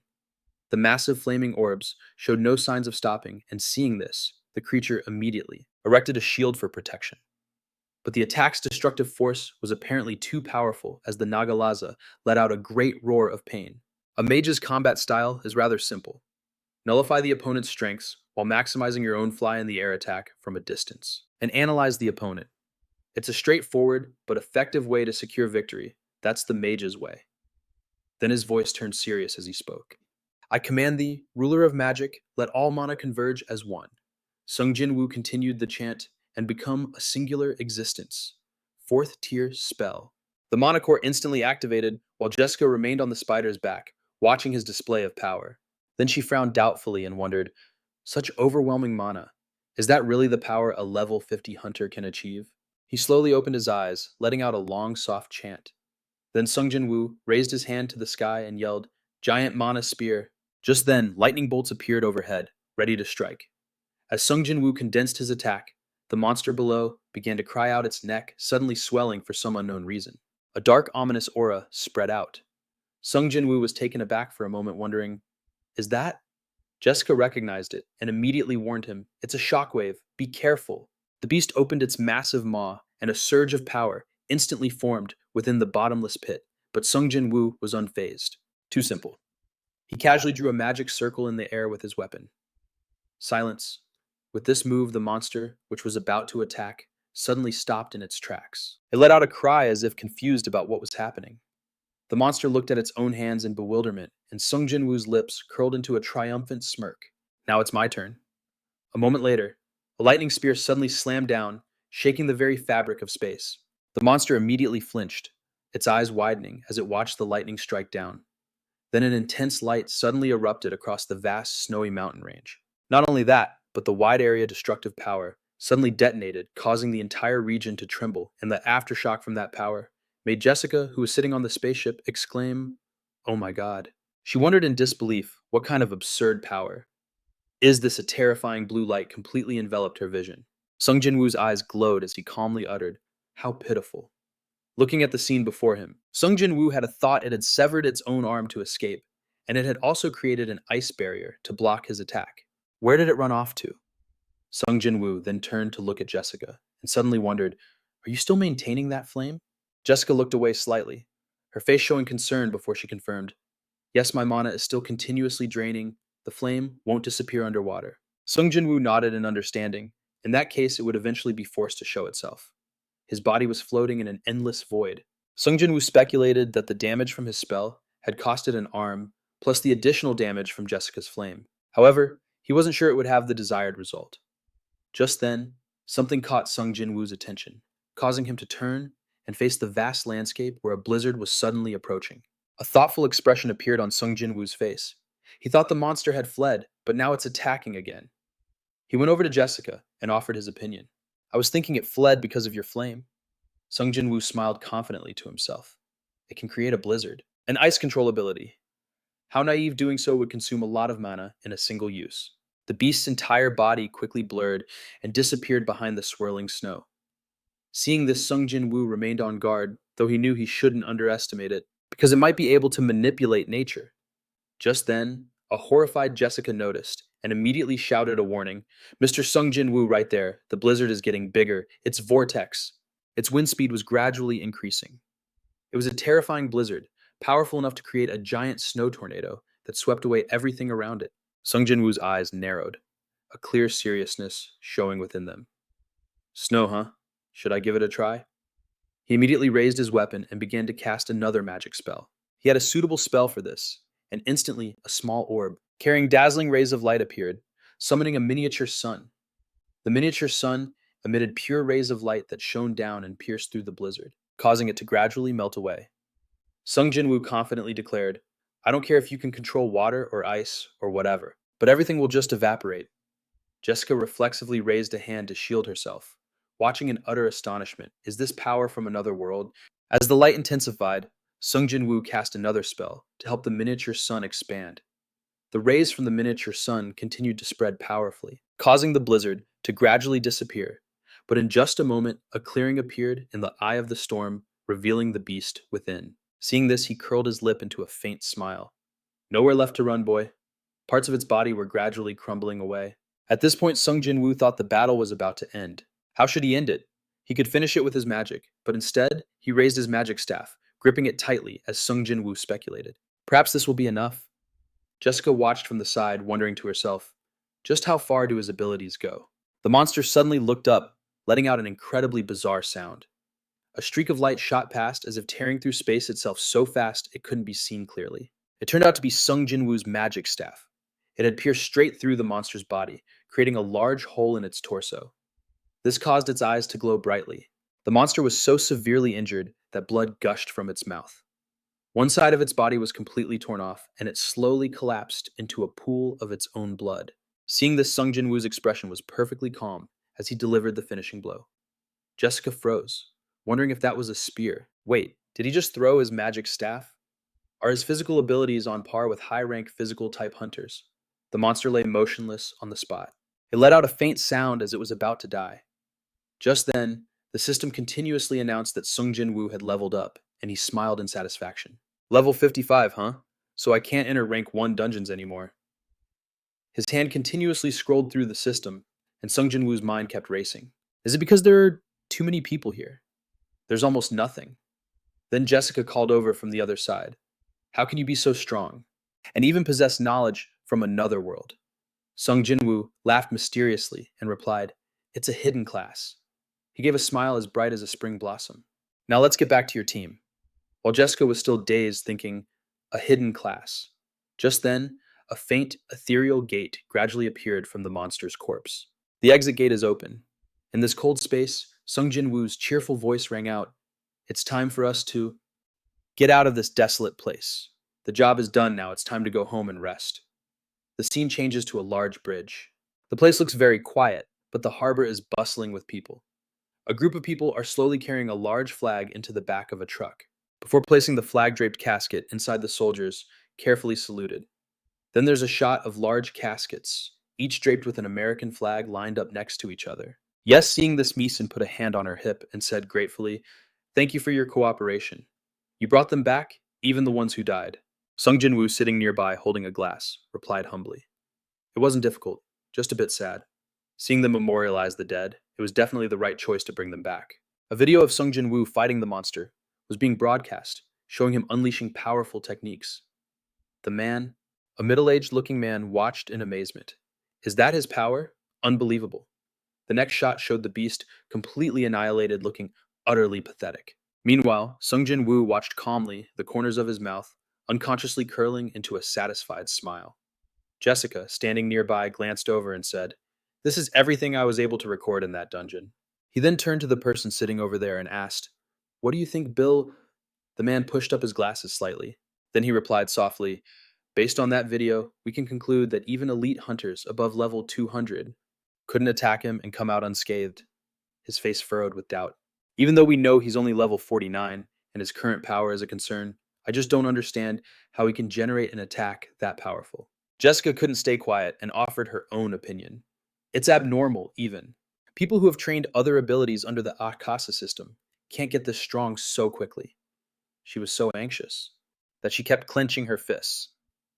The massive flaming orbs showed no signs of stopping, and seeing this, the creature immediately erected a shield for protection. But the attack's destructive force was apparently too powerful as the Nagalaza let out a great roar of pain. A mage's combat style is rather simple. Nullify the opponent's strengths while maximizing your own fly in the air attack from a distance. And analyze the opponent. It's a straightforward but effective way to secure victory. That's the mage's way. Then his voice turned serious as he spoke. I command thee, ruler of magic, let all mana converge as one. Sung Jin-Woo continued the chant, and become a singular existence. 4th tier spell. The mana core instantly activated, while Jessica remained on the spider's back, watching his display of power. Then she frowned doubtfully and wondered, such overwhelming mana. Is that really the power a level 50 hunter can achieve? He slowly opened his eyes, letting out a long, soft chant. Then Sung Jin-Woo raised his hand to the sky and yelled, Giant mana spear. Just then, lightning bolts appeared overhead, ready to strike. As Sung Jin-Woo condensed his attack, the monster below began to cry out, its neck suddenly swelling for some unknown reason. A dark, ominous aura spread out. Sung Jin-Woo was taken aback for a moment, wondering, Is that? Jessica recognized it and immediately warned him, It's a shockwave. Be careful. The beast opened its massive maw, and a surge of power instantly formed within the bottomless pit, but Sung Jin-Woo was unfazed. Too simple. He casually drew a magic circle in the air with his weapon. Silence. With this move, the monster, which was about to attack, suddenly stopped in its tracks. It let out a cry as if confused about what was happening. The monster looked at its own hands in bewilderment, and Sung Jin-Woo's lips curled into a triumphant smirk. Now it's my turn. A moment later, a lightning spear suddenly slammed down, shaking the very fabric of space. The monster immediately flinched, its eyes widening as it watched the lightning strike down. Then an intense light suddenly erupted across the vast snowy mountain range. Not only that, but the wide area destructive power suddenly detonated, causing the entire region to tremble, and the aftershock from that power made Jessica, who was sitting on the spaceship, exclaim, "Oh my god." She wondered in disbelief what kind of absurd power. Is this a terrifying blue light completely enveloped her vision? Sung Jin-Woo's eyes glowed as he calmly uttered, "How pitiful." Looking at the scene before him, Sung Jin-Woo had a thought it had severed its own arm to escape, and it had also created an ice barrier to block his attack. Where did it run off to? Sung Jin-Woo then turned to look at Jessica and suddenly wondered, "Are you still maintaining that flame?" Jessica looked away slightly, her face showing concern before she confirmed, "Yes, my mana is still continuously draining. The flame won't disappear underwater." Sung Jin-Woo nodded in understanding. In that case, it would eventually be forced to show itself. His body was floating in an endless void. Sung Jin-Woo speculated that the damage from his spell had costed an arm, plus the additional damage from Jessica's flame. However, he wasn't sure it would have the desired result. Just then, something caught Sung Jin-Woo's attention, causing him to turn and face the vast landscape where a blizzard was suddenly approaching. A thoughtful expression appeared on Sung Jin-Woo's face. He thought the monster had fled, but now it's attacking again. He went over to Jessica and offered his opinion. "I was thinking it fled because of your flame." Sung Jin-Woo smiled confidently to himself. It can create a blizzard. An ice control ability. How naive doing so would consume a lot of mana in a single use. The beast's entire body quickly blurred and disappeared behind the swirling snow. Seeing this, Sung Jin-Woo remained on guard, though he knew he shouldn't underestimate it, because it might be able to manipulate nature. Just then, a horrified Jessica noticed and immediately shouted a warning. "Mr. Sung Jin-Woo right there. The blizzard is getting bigger. It's vortex." Its wind speed was gradually increasing. It was a terrifying blizzard, powerful enough to create a giant snow tornado that swept away everything around it. Sung Jin-Woo's eyes narrowed, a clear seriousness showing within them. "Snow, huh? Should I give it a try?" He immediately raised his weapon and began to cast another magic spell. He had a suitable spell for this, and instantly a small orb, carrying dazzling rays of light, appeared, summoning a miniature sun. The miniature sun emitted pure rays of light that shone down and pierced through the blizzard, causing it to gradually melt away. Sung Jin-Woo confidently declared, "I don't care if you can control water or ice or whatever, but everything will just evaporate." Jessica reflexively raised a hand to shield herself, watching in utter astonishment. Is this power from another world? As the light intensified, Sung Jin-Woo cast another spell to help the miniature sun expand. The rays from the miniature sun continued to spread powerfully, causing the blizzard to gradually disappear. But in just a moment, a clearing appeared in the eye of the storm, revealing the beast within. Seeing this, he curled his lip into a faint smile. "Nowhere left to run, boy." Parts of its body were gradually crumbling away. At this point, Sung Jin-Woo thought the battle was about to end. How should he end it? He could finish it with his magic, but instead, he raised his magic staff, gripping it tightly as Sung Jin-Woo speculated. Perhaps this will be enough. Jessica watched from the side, wondering to herself, just how far do his abilities go? The monster suddenly looked up, letting out an incredibly bizarre sound. A streak of light shot past as if tearing through space itself so fast it couldn't be seen clearly. It turned out to be Sung Jin-Woo's magic staff. It had pierced straight through the monster's body, creating a large hole in its torso. This caused its eyes to glow brightly. The monster was so severely injured that blood gushed from its mouth. One side of its body was completely torn off, and it slowly collapsed into a pool of its own blood. Seeing this, Sung Jin-Woo's expression was perfectly calm as he delivered the finishing blow. Jessica froze, wondering if that was a spear. Wait, did he just throw his magic staff? Are his physical abilities on par with high-rank physical-type hunters? The monster lay motionless on the spot. It let out a faint sound as it was about to die. Just then, the system continuously announced that Sung Jin-Woo had leveled up, and he smiled in satisfaction. "Level 55, huh? So I can't enter rank 1 dungeons anymore." His hand continuously scrolled through the system, and Sung Jin-Woo's mind kept racing. Is it because there are too many people here? There's almost nothing. Then Jessica called over from the other side. "How can you be so strong? And even possess knowledge from another world?" Sung Jin-Woo laughed mysteriously and replied, "It's a hidden class." He gave a smile as bright as a spring blossom. "Now let's get back to your team." while Jessica was still dazed, thinking, a hidden class. Just then, a faint, ethereal gate gradually appeared from the monster's corpse. The exit gate is open. In this cold space, Sung Jin-Woo's cheerful voice rang out, "It's time for us to get out of this desolate place. The job is done now, it's time to go home and rest." The scene changes to a large bridge. The place looks very quiet, but the harbor is bustling with people. A group of people are slowly carrying a large flag into the back of a truck. Before placing the flag-draped casket inside, the soldiers carefully saluted. Then there's a shot of large caskets, each draped with an American flag lined up next to each other. Yes, seeing this, Meeson put a hand on her hip and said gratefully, "Thank you for your cooperation. You brought them back, even the ones who died." Sung Jin-Woo, sitting nearby holding a glass, replied humbly, "It wasn't difficult, just a bit sad. Seeing them memorialize the dead, it was definitely the right choice to bring them back." A video of Sung Jin-Woo fighting the monster was being broadcast, showing him unleashing powerful techniques. The man, a middle-aged looking man, watched in amazement. Is that his power? Unbelievable. The next shot showed the beast completely annihilated, looking utterly pathetic. Meanwhile, Sung Jin-Woo watched calmly, the corners of his mouth unconsciously curling into a satisfied smile. Jessica, standing nearby, glanced over and said, "This is everything I was able to record in that dungeon." He then turned to the person sitting over there and asked, "What do you think, Bill?" The man pushed up his glasses slightly. Then he replied softly, "Based on that video, we can conclude that even elite hunters above level 200 couldn't attack him and come out unscathed." His face furrowed with doubt. "Even though we know he's only level 49 and his current power is a concern, I just don't understand how he can generate an attack that powerful." Jessica couldn't stay quiet and offered her own opinion. "It's abnormal, even. People who have trained other abilities under the Akasa system can't get this strong so quickly." She was so anxious that she kept clenching her fists.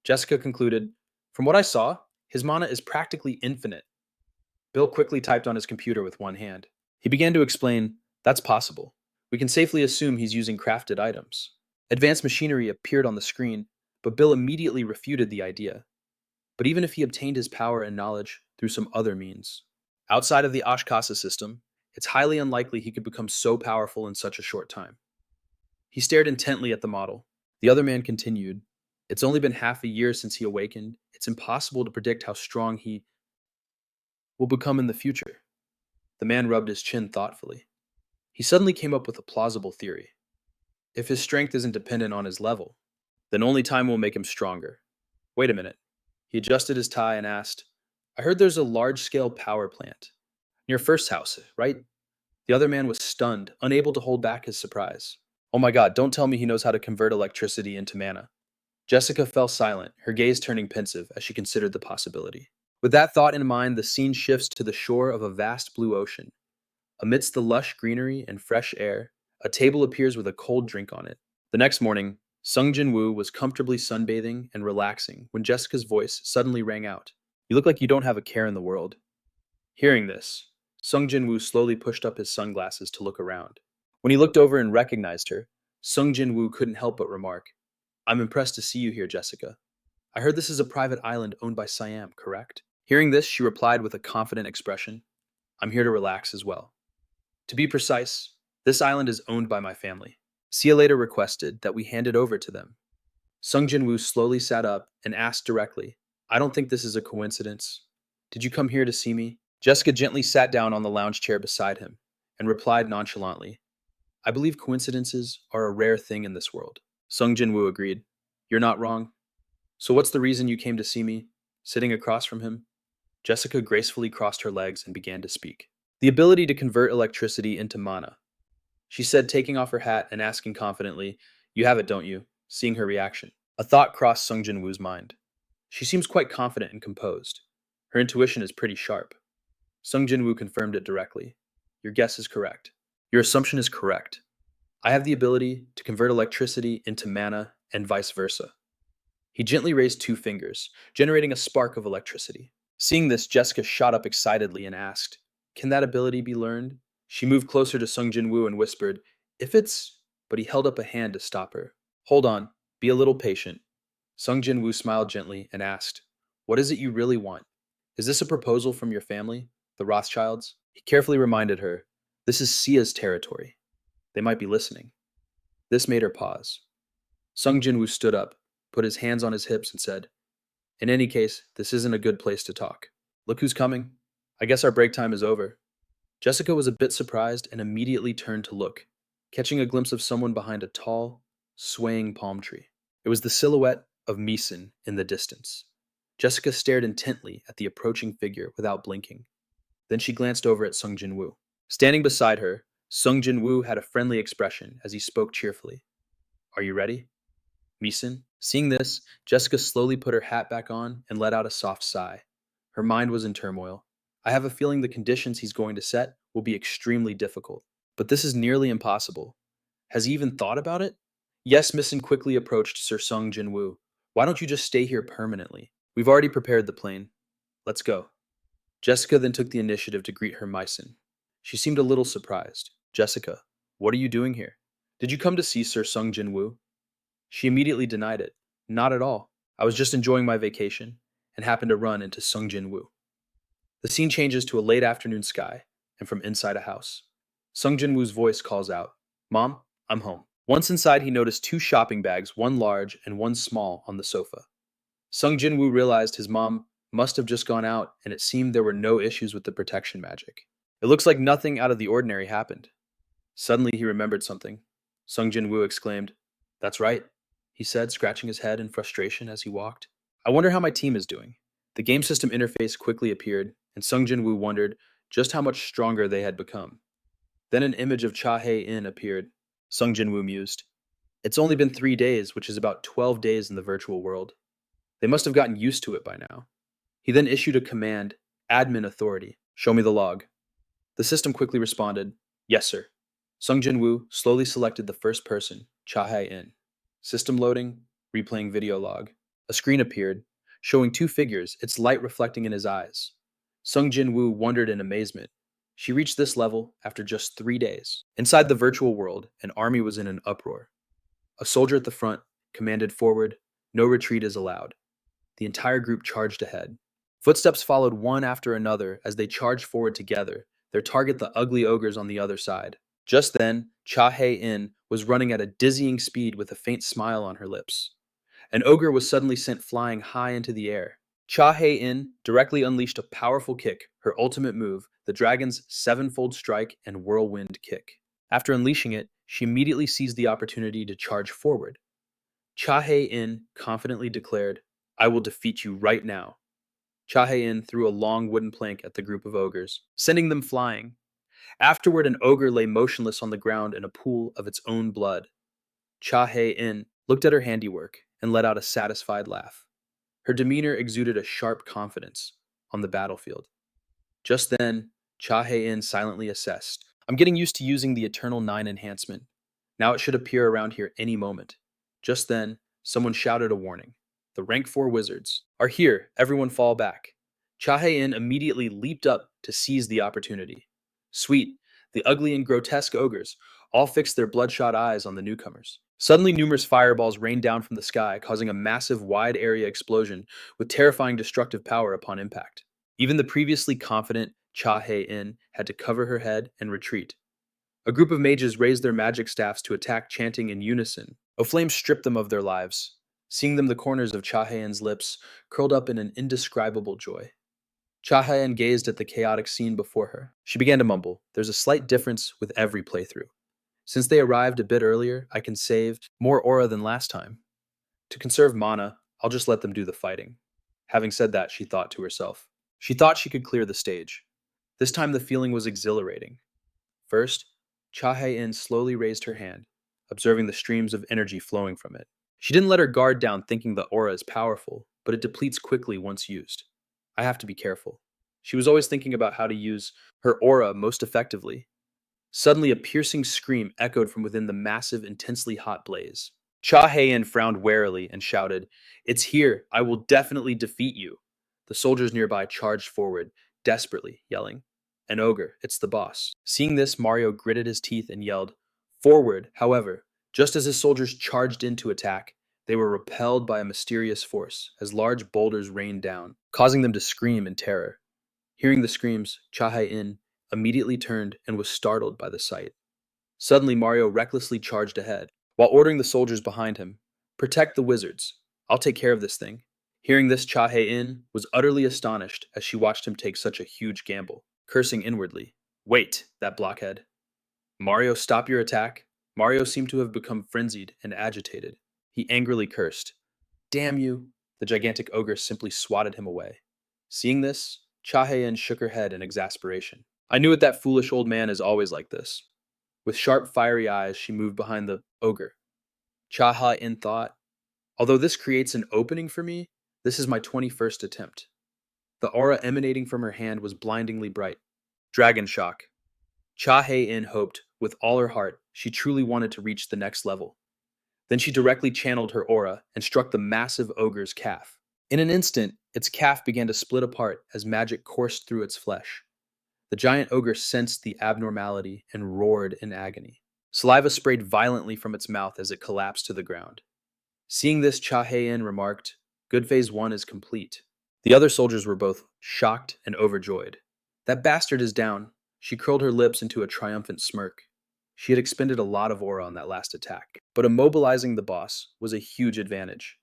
Jessica concluded, "From what I saw, his mana is practically infinite." Bill quickly typed on his computer with one hand. He began to explain, "That's possible. We can safely assume he's using crafted items." Advanced machinery appeared on the screen, but Bill immediately refuted the idea. But even if he obtained his power and knowledge through some other means, outside of the Ashkasa system, it's highly unlikely he could become so powerful in such a short time. He stared intently at the model. The other man continued, "It's only been half a year since he awakened. It's impossible to predict how strong he will become in the future." The man rubbed his chin thoughtfully. He suddenly came up with a plausible theory. If his strength isn't dependent on his level, then only time will make him stronger. Wait a minute. He adjusted his tie and asked, "I heard there's a large-scale power plant near First House, right?" The other man was stunned, unable to hold back his surprise. "Oh my god, don't tell me he knows how to convert electricity into mana." Jessica fell silent, her gaze turning pensive as she considered the possibility. With that thought in mind, the scene shifts to the shore of a vast blue ocean. Amidst the lush greenery and fresh air, a table appears with a cold drink on it. The next morning, Sung Jin-Woo was comfortably sunbathing and relaxing when Jessica's voice suddenly rang out. "You look like you don't have a care in the world." Hearing this, Sung Jin-Woo slowly pushed up his sunglasses to look around. When he looked over and recognized her, Sung Jin-Woo couldn't help but remark, "I'm impressed to see you here, Jessica. I heard this is a private island owned by Siam, correct?" Hearing this, she replied with a confident expression, "I'm here to relax as well. To be precise, this island is owned by my family. Sia later requested that we hand it over to them." Sung Jin-Woo slowly sat up and asked directly, "I don't think this is a coincidence. Did you come here to see me?" Jessica gently sat down on the lounge chair beside him and replied nonchalantly, "I believe coincidences are a rare thing in this world." Sung Jin-Woo agreed, "You're not wrong. So what's the reason you came to see me?" Sitting across from him, Jessica gracefully crossed her legs and began to speak. "The ability to convert electricity into mana," she said, taking off her hat and asking confidently, "You have it, don't you?" Seeing her reaction, a thought crossed Sung Jin-Woo's mind. She seems quite confident and composed. Her intuition is pretty sharp. Sung Jin-Woo confirmed it directly. "Your guess is correct. Your assumption is correct. I have the ability to convert electricity into mana and vice versa." He gently raised two fingers, generating a spark of electricity. Seeing this, Jessica shot up excitedly and asked, "Can that ability be learned?" She moved closer to Sung Jin-Woo and whispered, "If it's—" But he held up a hand to stop her. "Hold on, be a little patient." Sung Jin-Woo smiled gently and asked, "What is it you really want? Is this a proposal from your family, the Rothschilds?" He carefully reminded her, "This is Sia's territory. They might be listening." This made her pause. Sung Jin-Woo stood up, put his hands on his hips, and said, "In any case, this isn't a good place to talk. Look who's coming. I guess our break time is over." Jessica was a bit surprised and immediately turned to look, catching a glimpse of someone behind a tall, swaying palm tree. It was the silhouette of Meeson in the distance. Jessica stared intently at the approaching figure without blinking. Then she glanced over at Sung Jin-Woo. Standing beside her, Sung Jin-Woo had a friendly expression as he spoke cheerfully. "Are you ready, Meeson?" Seeing this, Jessica slowly put her hat back on and let out a soft sigh. Her mind was in turmoil. I have a feeling the conditions he's going to set will be extremely difficult. But this is nearly impossible. Has he even thought about it? Yes, Meeson quickly approached Sir Sung Jin-Woo. "Why don't you just stay here permanently? We've already prepared the plane. Let's go." Jessica then took the initiative to greet her Meeson. She seemed a little surprised. "Jessica, what are you doing here? Did you come to see Sir Sung Jin-Woo?" She immediately denied it. "Not at all. I was just enjoying my vacation and happened to run into Sung Jin-Woo." The scene changes to a late afternoon sky and from inside a house. Sung Jin-Woo's voice calls out, "Mom, I'm home." Once inside, he noticed two shopping bags, one large and one small, on the sofa. Sung Jin-Woo realized his mom must have just gone out, and it seemed there were no issues with the protection magic. It looks like nothing out of the ordinary happened. Suddenly, he remembered something. Sung Jin-Woo exclaimed, "That's right," he said, scratching his head in frustration as he walked. "I wonder how my team is doing." The game system interface quickly appeared, and Sung Jin-Woo wondered just how much stronger they had become. Then an image of Cha Hae-in appeared. Sung Jin-Woo mused, "It's only been 3 days, which is about 12 days in the virtual world. They must have gotten used to it by now." He then issued a command, "Admin authority, show me the log." The system quickly responded, "Yes, sir." Sung Jin-Woo slowly selected the first person, Cha Hae-in. System loading, replaying video log. A screen appeared, showing two figures, its light reflecting in his eyes. Sung Jin-Woo wondered in amazement. She reached this level after just 3 days. Inside the virtual world, an army was in an uproar. A soldier at the front commanded forward, "No retreat is allowed." The entire group charged ahead. Footsteps followed one after another as they charged forward together, their target the ugly ogres on the other side. Just then, Cha Hae-in was running at a dizzying speed with a faint smile on her lips. An ogre was suddenly sent flying high into the air. Cha Hae-in directly unleashed a powerful kick, her ultimate move, the dragon's sevenfold strike and whirlwind kick. After unleashing it, she immediately seized the opportunity to charge forward. Cha Hae-in confidently declared, "I will defeat you right now." Cha Hae-in threw a long wooden plank at the group of ogres, sending them flying. Afterward, an ogre lay motionless on the ground in a pool of its own blood. Cha Hae-in looked at her handiwork and let out a satisfied laugh. Her demeanor exuded a sharp confidence on the battlefield. Just then, Cha Hae-in silently assessed, "I'm getting used to using the Eternal 9 enhancement. Now it should appear around here any moment." Just then, someone shouted a warning. "The rank 4 wizards are here, everyone fall back." Cha Hae-in immediately leaped up to seize the opportunity. Sweet, the ugly and grotesque ogres all fixed their bloodshot eyes on the newcomers. Suddenly, numerous fireballs rained down from the sky, causing a massive wide-area explosion with terrifying destructive power upon impact. Even the previously confident Cha Hae-in had to cover her head and retreat. A group of mages raised their magic staffs to attack, chanting in unison. A flame stripped them of their lives. Seeing them, the corners of Cha Hae-in's lips curled up in an indescribable joy. Cha Hae-in gazed at the chaotic scene before her. She began to mumble, "There's a slight difference with every playthrough. Since they arrived a bit earlier, I can save more aura than last time. To conserve mana, I'll just let them do the fighting." Having said that, she thought to herself. She thought she could clear the stage. This time the feeling was exhilarating. First, Cha Hae-in slowly raised her hand, observing the streams of energy flowing from it. She didn't let her guard down thinking the aura is powerful, but it depletes quickly once used. I have to be careful. She was always thinking about how to use her aura most effectively. Suddenly, a piercing scream echoed from within the massive, intensely hot blaze. Cha Hae-in frowned warily and shouted, "It's here! I will definitely defeat you!" The soldiers nearby charged forward, desperately, yelling, "An ogre, it's the boss." Seeing this, Mario gritted his teeth and yelled, "Forward!" However, just as his soldiers charged in to attack, they were repelled by a mysterious force as large boulders rained down, causing them to scream in terror. Hearing the screams, Cha Hae-in immediately turned and was startled by the sight. Suddenly, Mario recklessly charged ahead. while ordering the soldiers behind him, "Protect the wizards. I'll take care of this thing." Hearing this, Cha Hae-in was utterly astonished as she watched him take such a huge gamble, cursing inwardly. "Wait, that blockhead. Mario, stop your attack." Mario seemed to have become frenzied and agitated. He angrily cursed. "Damn you." The gigantic ogre simply swatted him away. Seeing this, Cha Hae-in shook her head in exasperation. "I knew it, that foolish old man is always like this." With sharp, fiery eyes, she moved behind the ogre. Cha Ha-in thought, "Although this creates an opening for me, this is my 21st attempt." The aura emanating from her hand was blindingly bright. Dragon shock. Cha Hae-in hoped, with all her heart, she truly wanted to reach the next level. Then she directly channeled her aura and struck the massive ogre's calf. In an instant, its calf began to split apart as magic coursed through its flesh. The giant ogre sensed the abnormality and roared in agony. Saliva sprayed violently from its mouth as it collapsed to the ground. Seeing this, Cha Hae-in remarked, "Good phase 1 is complete." The other soldiers were both shocked and overjoyed. "That bastard is down." She curled her lips into a triumphant smirk. She had expended a lot of aura on that last attack, but immobilizing the boss was a huge advantage.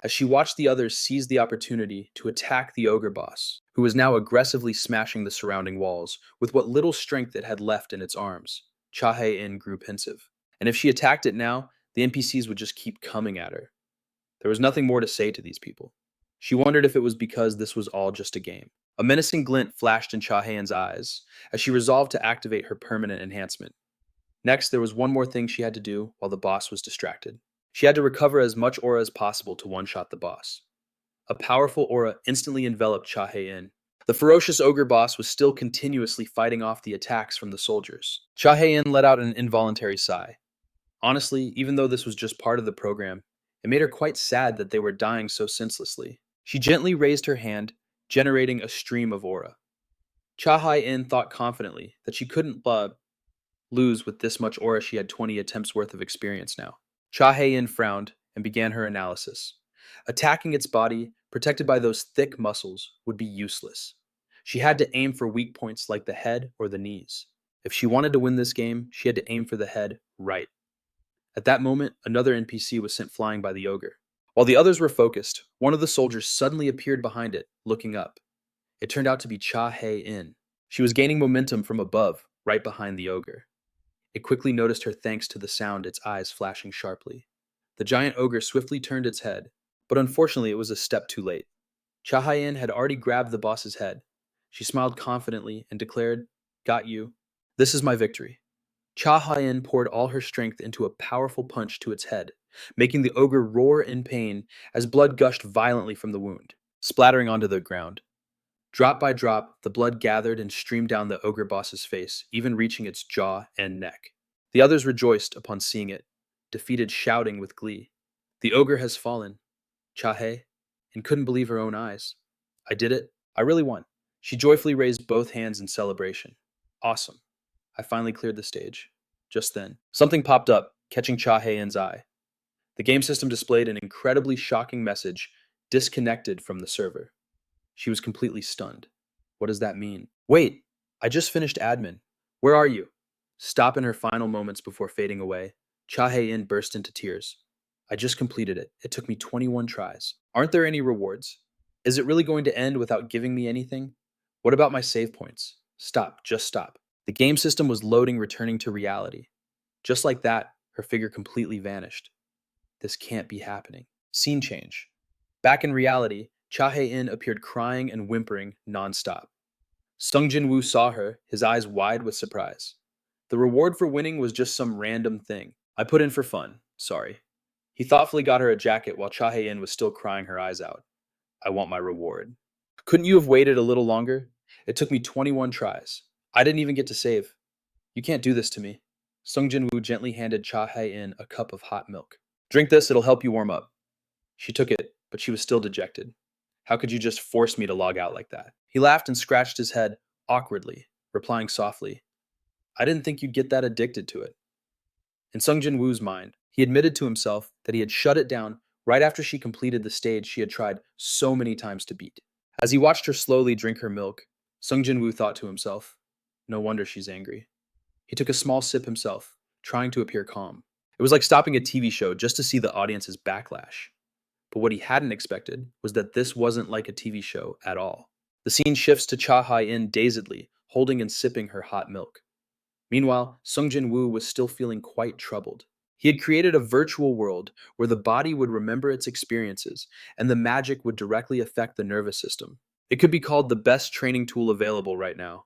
As she watched the others seize the opportunity to attack the ogre boss, who was now aggressively smashing the surrounding walls with what little strength it had left in its arms, Cha Hae-in grew pensive. And if she attacked it now, the NPCs would just keep coming at her. There was nothing more to say to these people. She wondered if it was because this was all just a game. A menacing glint flashed in Cha Hae-in's eyes as she resolved to activate her permanent enhancement. Next, there was one more thing she had to do while the boss was distracted. She had to recover as much aura as possible to one-shot the boss. A powerful aura instantly enveloped Cha Hae-in. The ferocious ogre boss was still continuously fighting off the attacks from the soldiers. Cha Hae-in let out an involuntary sigh. Honestly, even though this was just part of the program, it made her quite sad that they were dying so senselessly. She gently raised her hand, generating a stream of aura. Cha Hae-in thought confidently that she couldn't lose with this much aura. She had 20 attempts worth of experience now. Cha Hae-in frowned and began her analysis. Attacking its body, protected by those thick muscles, would be useless. She had to aim for weak points like the head or the knees. If she wanted to win this game, she had to aim for the head right. At that moment, another NPC was sent flying by the ogre. While the others were focused, one of the soldiers suddenly appeared behind it, looking up. It turned out to be Cha Hae-in. She was gaining momentum from above, right behind the ogre. It quickly noticed her thanks to the sound, its eyes flashing sharply. The giant ogre swiftly turned its head, but unfortunately it was a step too late. Cha Hae-in had already grabbed the boss's head. She smiled confidently and declared, "Got you. This is my victory." Cha Hae-in poured all her strength into a powerful punch to its head, making the ogre roar in pain as blood gushed violently from the wound, splattering onto the ground. Drop by drop, the blood gathered and streamed down the ogre boss's face, even reaching its jaw and neck. The others rejoiced upon seeing it, defeated shouting with glee. "The ogre has fallen." Cha Hae, and couldn't believe her own eyes. "I did it. I really won." She joyfully raised both hands in celebration. "Awesome. I finally cleared the stage." Just then, something popped up, catching Cha Hae-in's eye. The game system displayed an incredibly shocking message, "Disconnected from the server." She was completely stunned. What does that mean? "Wait, I just finished admin. Where are you?" Stop in her final moments before fading away. Cha Hae-in burst into tears. "I just completed it. It took me 21 tries. Aren't there any rewards? Is it really going to end without giving me anything? What about my save points? Stop, just stop." The game system was loading, returning to reality. Just like that, her figure completely vanished. This can't be happening. Scene change. Back in reality, Cha Hae-in appeared crying and whimpering nonstop. Sung Jin-Woo saw her, his eyes wide with surprise. The reward for winning was just some random thing. "I put in for fun, sorry." He thoughtfully got her a jacket while Cha Hae-in was still crying her eyes out. "I want my reward." "Couldn't you have waited a little longer? It took me 21 tries. I didn't even get to save. You can't do this to me." Sung Jin-Woo gently handed Cha Hae-in a cup of hot milk. "Drink this, it'll help you warm up." She took it, but she was still dejected. "How could you just force me to log out like that?" He laughed and scratched his head, awkwardly, replying softly, "I didn't think you'd get that addicted to it." In Sung Jin-Woo's mind, he admitted to himself that he had shut it down right after she completed the stage she had tried so many times to beat. As he watched her slowly drink her milk, Sung Jin-Woo thought to himself, "No wonder she's angry." He took a small sip himself, trying to appear calm. It was like stopping a TV show just to see the audience's backlash. But what he hadn't expected was that this wasn't like a TV show at all. The scene shifts to Cha Hai-in dazedly, holding and sipping her hot milk. Meanwhile, Sung Jin-Woo was still feeling quite troubled. He had created a virtual world where the body would remember its experiences and the magic would directly affect the nervous system. It could be called the best training tool available right now.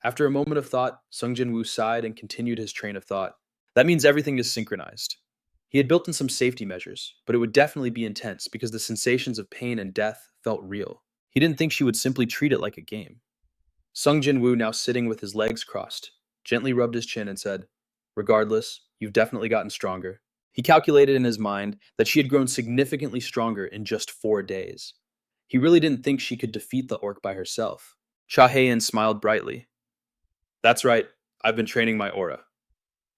After a moment of thought, Sung Jin-Woo sighed and continued his train of thought. That means everything is synchronized. He had built in some safety measures, but it would definitely be intense because the sensations of pain and death felt real. He didn't think she would simply treat it like a game. Sung Jin-Woo, now sitting with his legs crossed, gently rubbed his chin and said, "Regardless, you've definitely gotten stronger." He calculated in his mind that she had grown significantly stronger in just 4 days. He really didn't think she could defeat the orc by herself. Cha Hae-in smiled brightly. "That's right, I've been training my aura."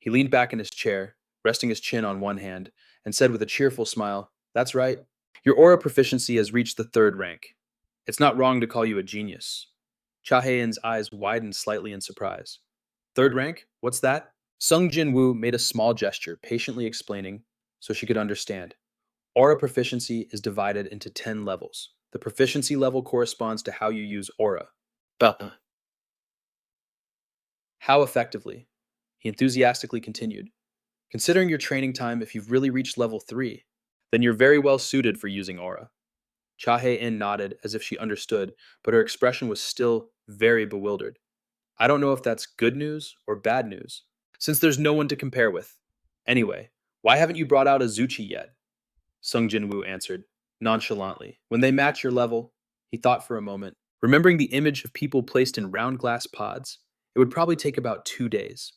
He leaned back in his chair, resting his chin on one hand, and said with a cheerful smile, "That's right. Your aura proficiency has reached the 3rd rank. It's not wrong to call you a genius." Cha Hae-in's eyes widened slightly in surprise. "3rd rank? What's that?" Sung Jin-Woo made a small gesture, patiently explaining, so she could understand. Aura proficiency is divided into 10 levels. The proficiency level corresponds to how you use aura. But how effectively? He enthusiastically continued. "Considering your training time, if you've really reached level 3, then you're very well suited for using aura." Cha Hae-in nodded as if she understood, but her expression was still very bewildered. "I don't know if that's good news or bad news, since there's no one to compare with. Anyway, why haven't you brought out a Zuchi yet?" Sung Jin-Woo answered, nonchalantly. "When they match your level." He thought for a moment. Remembering the image of people placed in round glass pods, it would probably take about 2 days.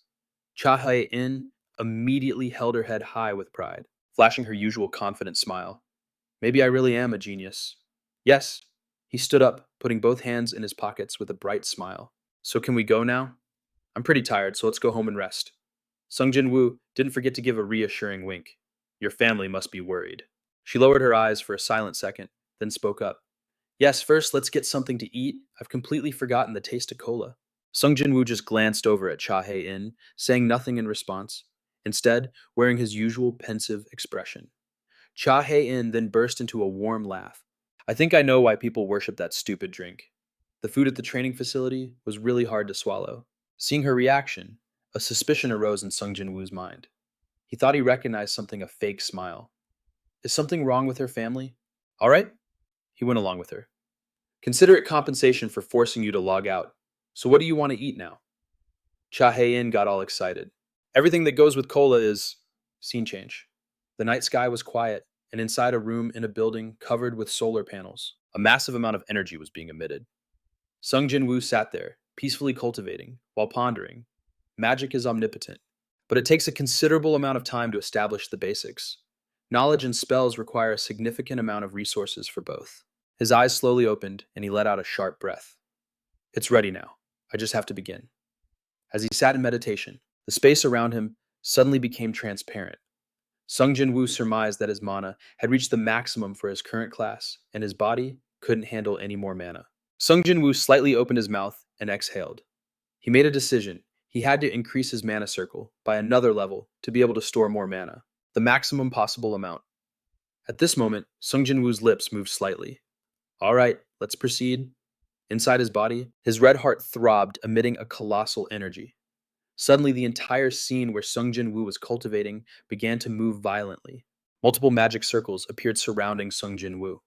Cha Hae-in immediately held her head high with pride, flashing her usual confident smile. "Maybe I really am a genius." "Yes." He stood up, putting both hands in his pockets with a bright smile. "So can we go now? I'm pretty tired, so let's go home and rest." Sung Jin-Woo didn't forget to give a reassuring wink. "Your family must be worried." She lowered her eyes for a silent second, then spoke up. "Yes, first let's get something to eat. I've completely forgotten the taste of cola." Sung Jin-Woo just glanced over at Cha Hae-in, saying nothing in response, instead wearing his usual pensive expression. Cha Hae-in then burst into a warm laugh. "I think I know why people worship that stupid drink." The food at the training facility was really hard to swallow. Seeing her reaction, a suspicion arose in Sung Jin-Woo's mind. He thought he recognized something, a fake smile. "Is something wrong with her family?" "All right." He went along with her. "Consider it compensation for forcing you to log out. So what do you want to eat now?" Cha Hae-in got all excited. "Everything that goes with cola is..." Scene change. The night sky was quiet, and inside a room in a building covered with solar panels, a massive amount of energy was being emitted. Sung Jin-Woo sat there, peacefully cultivating, while pondering. Magic is omnipotent, but it takes a considerable amount of time to establish the basics. Knowledge and spells require a significant amount of resources for both. His eyes slowly opened, and he let out a sharp breath. "It's ready now. I just have to begin." As he sat in meditation, the space around him suddenly became transparent. Sung Jin-Woo surmised that his mana had reached the maximum for his current class, and his body couldn't handle any more mana. Sung Jin-Woo slightly opened his mouth and exhaled. He made a decision. He had to increase his mana circle by another level to be able to store more mana, the maximum possible amount. At this moment, Sung Jin-Woo's lips moved slightly. "All right, let's proceed." Inside his body, his red heart throbbed, emitting a colossal energy. Suddenly, the entire scene where Sung Jin-Woo was cultivating began to move violently. Multiple magic circles appeared surrounding Sung Jin-Woo.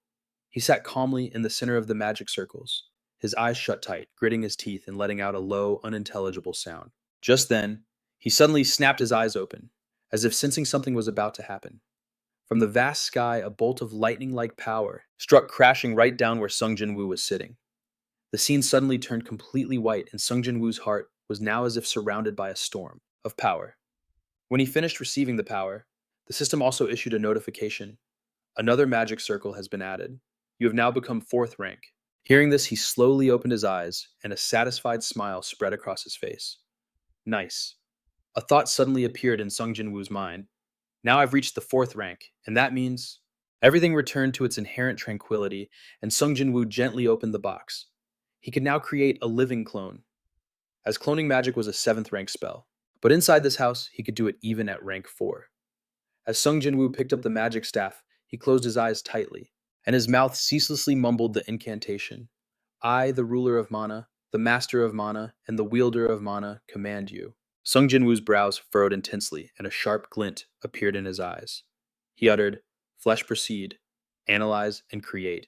He sat calmly in the center of the magic circles, his eyes shut tight, gritting his teeth and letting out a low, unintelligible sound. Just then, he suddenly snapped his eyes open, as if sensing something was about to happen. From the vast sky, a bolt of lightning-like power struck crashing right down where Sung Jin-Woo was sitting. The scene suddenly turned completely white, and Sung Jin-Woo's heart was now as if surrounded by a storm of power. When he finished receiving the power, the system also issued a notification. "Another magic circle has been added. You have now become 4th rank." Hearing this, he slowly opened his eyes, and a satisfied smile spread across his face. "Nice." A thought suddenly appeared in Sung Jin-Woo's mind. "Now I've reached the 4th rank, and that means..." Everything returned to its inherent tranquility, and Sung Jin-Woo gently opened the box. He could now create a living clone, as cloning magic was a 7th rank spell. But inside this house, he could do it even at rank 4. As Sung Jin-Woo picked up the magic staff, he closed his eyes tightly, and his mouth ceaselessly mumbled the incantation. I, the ruler of mana, the master of mana, and the wielder of mana, command you. Sung Jin-Woo's brows furrowed intensely, and a sharp glint appeared in his eyes. He uttered, Flesh proceed, analyze, and create.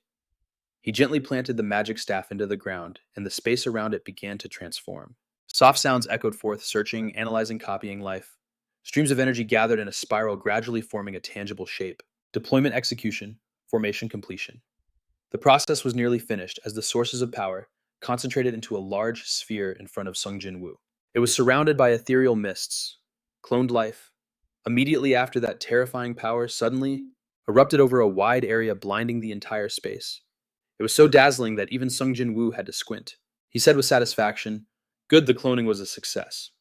He gently planted the magic staff into the ground, and the space around it began to transform. Soft sounds echoed forth, searching, analyzing, copying life. Streams of energy gathered in a spiral, gradually forming a tangible shape. Deployment execution, formation completion. The process was nearly finished as the sources of power concentrated into a large sphere in front of Sung Jin-Woo. It was surrounded by ethereal mists, cloned life. Immediately after that terrifying power suddenly erupted over a wide area, blinding the entire space. It was so dazzling that even Sung Jin-Woo had to squint. He said with satisfaction, Good, the cloning was a success.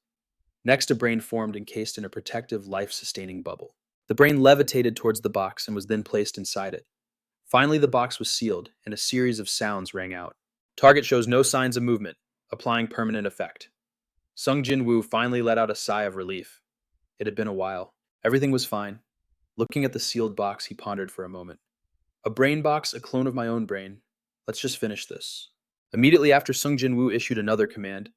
Next, a brain formed encased in a protective, life-sustaining bubble. The brain levitated towards the box and was then placed inside it. Finally, the box was sealed, and a series of sounds rang out. Target shows no signs of movement, applying permanent effect. Sung Jin-Woo finally let out a sigh of relief. It had been a while. Everything was fine. Looking at the sealed box, he pondered for a moment. A brain box, a clone of my own brain. Let's just finish this. Immediately after, Sung Jin-Woo issued another command.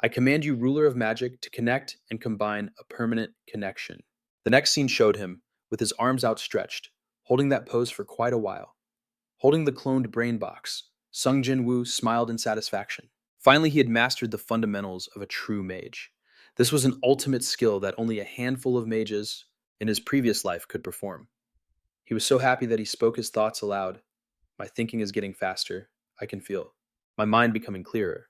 I command you, ruler of magic, to connect and combine a permanent connection. The next scene showed him, with his arms outstretched, holding that pose for quite a while. Holding the cloned brain box, Sung Jin-Woo smiled in satisfaction. Finally, he had mastered the fundamentals of a true mage. This was an ultimate skill that only a handful of mages in his previous life could perform. He was so happy that he spoke his thoughts aloud. My thinking is getting faster. I can feel my mind becoming clearer.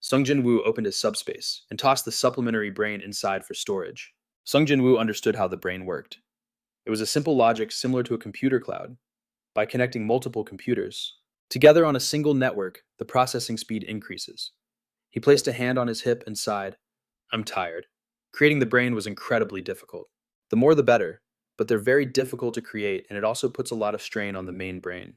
Sung Jin-Woo opened his subspace and tossed the supplementary brain inside for storage. Sung Jin-Woo understood how the brain worked. It was a simple logic similar to a computer cloud. By connecting multiple computers together on a single network, the processing speed increases. He placed a hand on his hip and sighed, I'm tired. Creating the brain was incredibly difficult. The more the better, but they're very difficult to create, and it also puts a lot of strain on the main brain.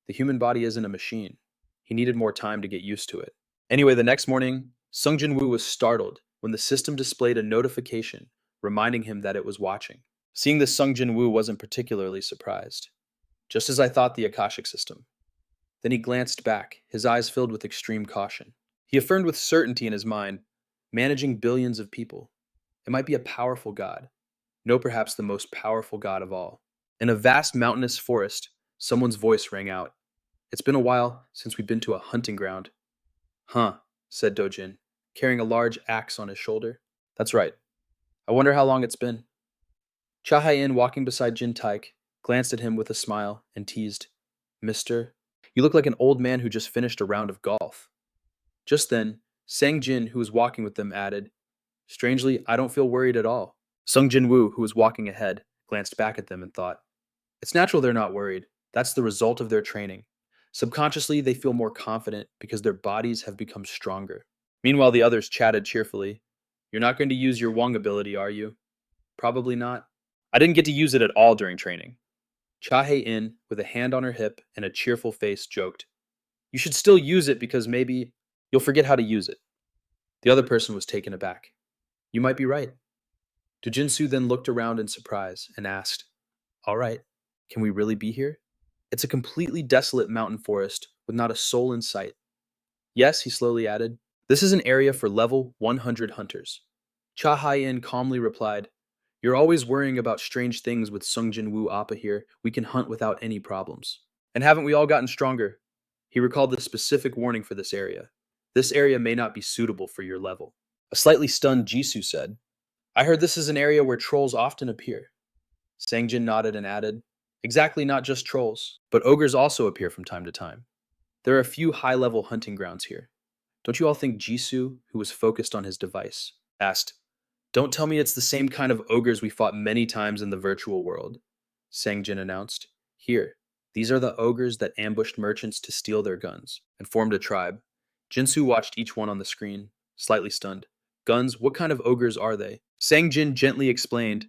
The human body isn't a machine. He needed more time to get used to it. Anyway, the next morning, Sung Jin-Woo was startled when the system displayed a notification reminding him that it was watching. Seeing this, Sung Jin-Woo wasn't particularly surprised. Just as I thought, the Akashic system. Then he glanced back, his eyes filled with extreme caution. He affirmed with certainty in his mind, managing billions of people. It might be a powerful god. No, perhaps the most powerful god of all. In a vast mountainous forest, someone's voice rang out. It's been a while since we've been to a hunting ground. Huh, said Dojin, carrying a large axe on his shoulder. That's right. I wonder how long it's been. Cha Hae-in, walking beside Jin Taek, glanced at him with a smile and teased, Mister, you look like an old man who just finished a round of golf. Just then, Sang Jin, who was walking with them, added, Strangely, I don't feel worried at all. Sung Jin-Woo, who was walking ahead, glanced back at them and thought, It's natural they're not worried. That's the result of their training. Subconsciously, they feel more confident because their bodies have become stronger. Meanwhile, the others chatted cheerfully. You're not going to use your Wong ability, are you? Probably not. I didn't get to use it at all during training. Cha Hae-in, with a hand on her hip and a cheerful face, joked. You should still use it because maybe you'll forget how to use it. The other person was taken aback. You might be right. Dojinsu then looked around in surprise and asked, All right, can we really be here? It's a completely desolate mountain forest with not a soul in sight. Yes, he slowly added, this is an area for level 100 hunters. Cha Hae-in calmly replied, You're always worrying about strange things with Sung Jin-Woo Appa here. We can hunt without any problems. And haven't we all gotten stronger? He recalled the specific warning for this area. This area may not be suitable for your level. A slightly stunned Jisoo said, I heard this is an area where trolls often appear. Sangjin nodded and added, Exactly, not just trolls, but ogres also appear from time to time. There are a few high-level hunting grounds here. Don't you all think Jisoo, who was focused on his device, asked, Don't tell me it's the same kind of ogres we fought many times in the virtual world, Sangjin announced. Here, these are the ogres that ambushed merchants to steal their guns and formed a tribe. Jinsu watched each one on the screen, slightly stunned. Guns, what kind of ogres are they? Sangjin gently explained,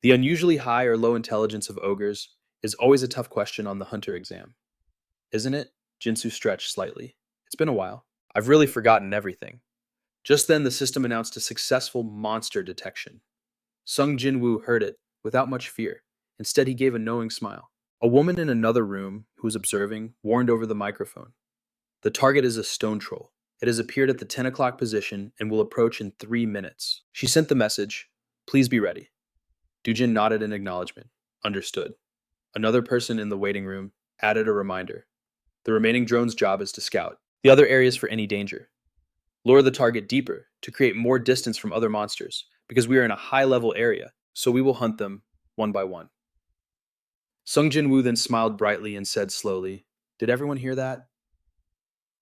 The unusually high or low intelligence of ogres is always a tough question on the hunter exam. Isn't it? Jinsu stretched slightly. It's been a while. I've really forgotten everything. Just then, the system announced a successful monster detection. Sung Jin-Woo heard it, without much fear. Instead, he gave a knowing smile. A woman in another room who was observing warned over the microphone. The target is a stone troll. It has appeared at the 10 o'clock position and will approach in 3 minutes. She sent the message, "Please be ready." Dujin nodded in acknowledgement. Understood. Another person in the waiting room added a reminder. The remaining drone's job is to scout the other areas for any danger. Lure the target deeper to create more distance from other monsters, because we are in a high-level area, so we will hunt them one by one. Sung Jin-Woo then smiled brightly and said slowly, "Did everyone hear that?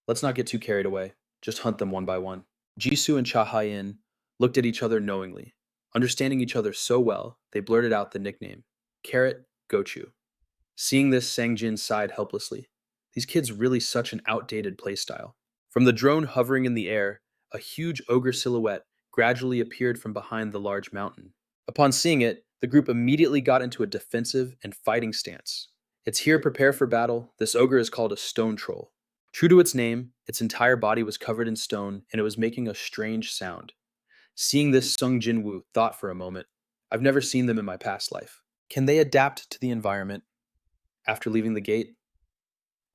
Let's not get too carried away. Just hunt them one by one." Jisoo and Cha Ha-in looked at each other knowingly. Understanding each other so well, they blurted out the nickname, Carrot Gochu. Seeing this, Sang-jin sighed helplessly. These kids really such an outdated playstyle. From the drone hovering in the air, a huge ogre silhouette gradually appeared from behind the large mountain. Upon seeing it, the group immediately got into a defensive and fighting stance. It's here, prepare for battle. This ogre is called a stone troll. True to its name, its entire body was covered in stone and it was making a strange sound. Seeing this, Sung Jin-Woo thought for a moment, I've never seen them in my past life. Can they adapt to the environment after leaving the gate?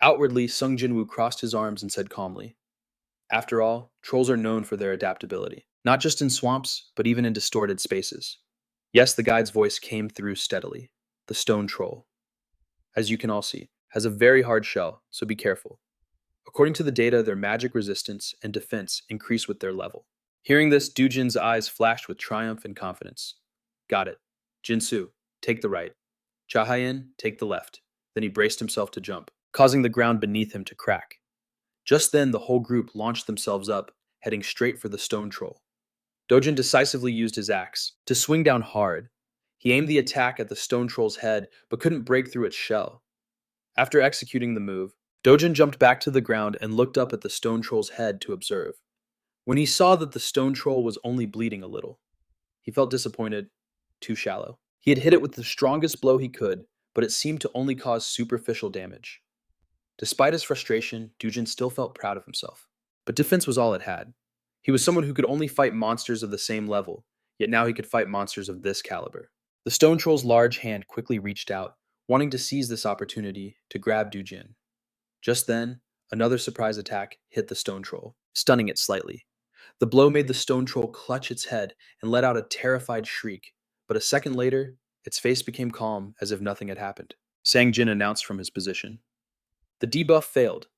Outwardly, Sung Jin-Woo crossed his arms and said calmly, after all, trolls are known for their adaptability, not just in swamps, but even in distorted spaces. Yes, the guide's voice came through steadily. The stone troll, as you can all see, has a very hard shell, so be careful. According to the data, their magic resistance and defense increase with their level. Hearing this, Dujin's eyes flashed with triumph and confidence. Got it. Jinsu, take the right. Chahayan, take the left. Then he braced himself to jump, causing the ground beneath him to crack. Just then, the whole group launched themselves up, heading straight for the stone troll. Dojin decisively used his axe to swing down hard. He aimed the attack at the stone troll's head, but couldn't break through its shell. After executing the move, Dojin jumped back to the ground and looked up at the stone troll's head to observe. When he saw that the stone troll was only bleeding a little, he felt disappointed, too shallow. He had hit it with the strongest blow he could, but it seemed to only cause superficial damage. Despite his frustration, Dujin still felt proud of himself. But defense was all it had. He was someone who could only fight monsters of the same level, yet now he could fight monsters of this caliber. The stone troll's large hand quickly reached out, wanting to seize this opportunity to grab Dujin. Just then, another surprise attack hit the stone troll, stunning it slightly. The blow made the stone troll clutch its head and let out a terrified shriek, but a second later, its face became calm as if nothing had happened. Sang Jin announced from his position. The debuff failed.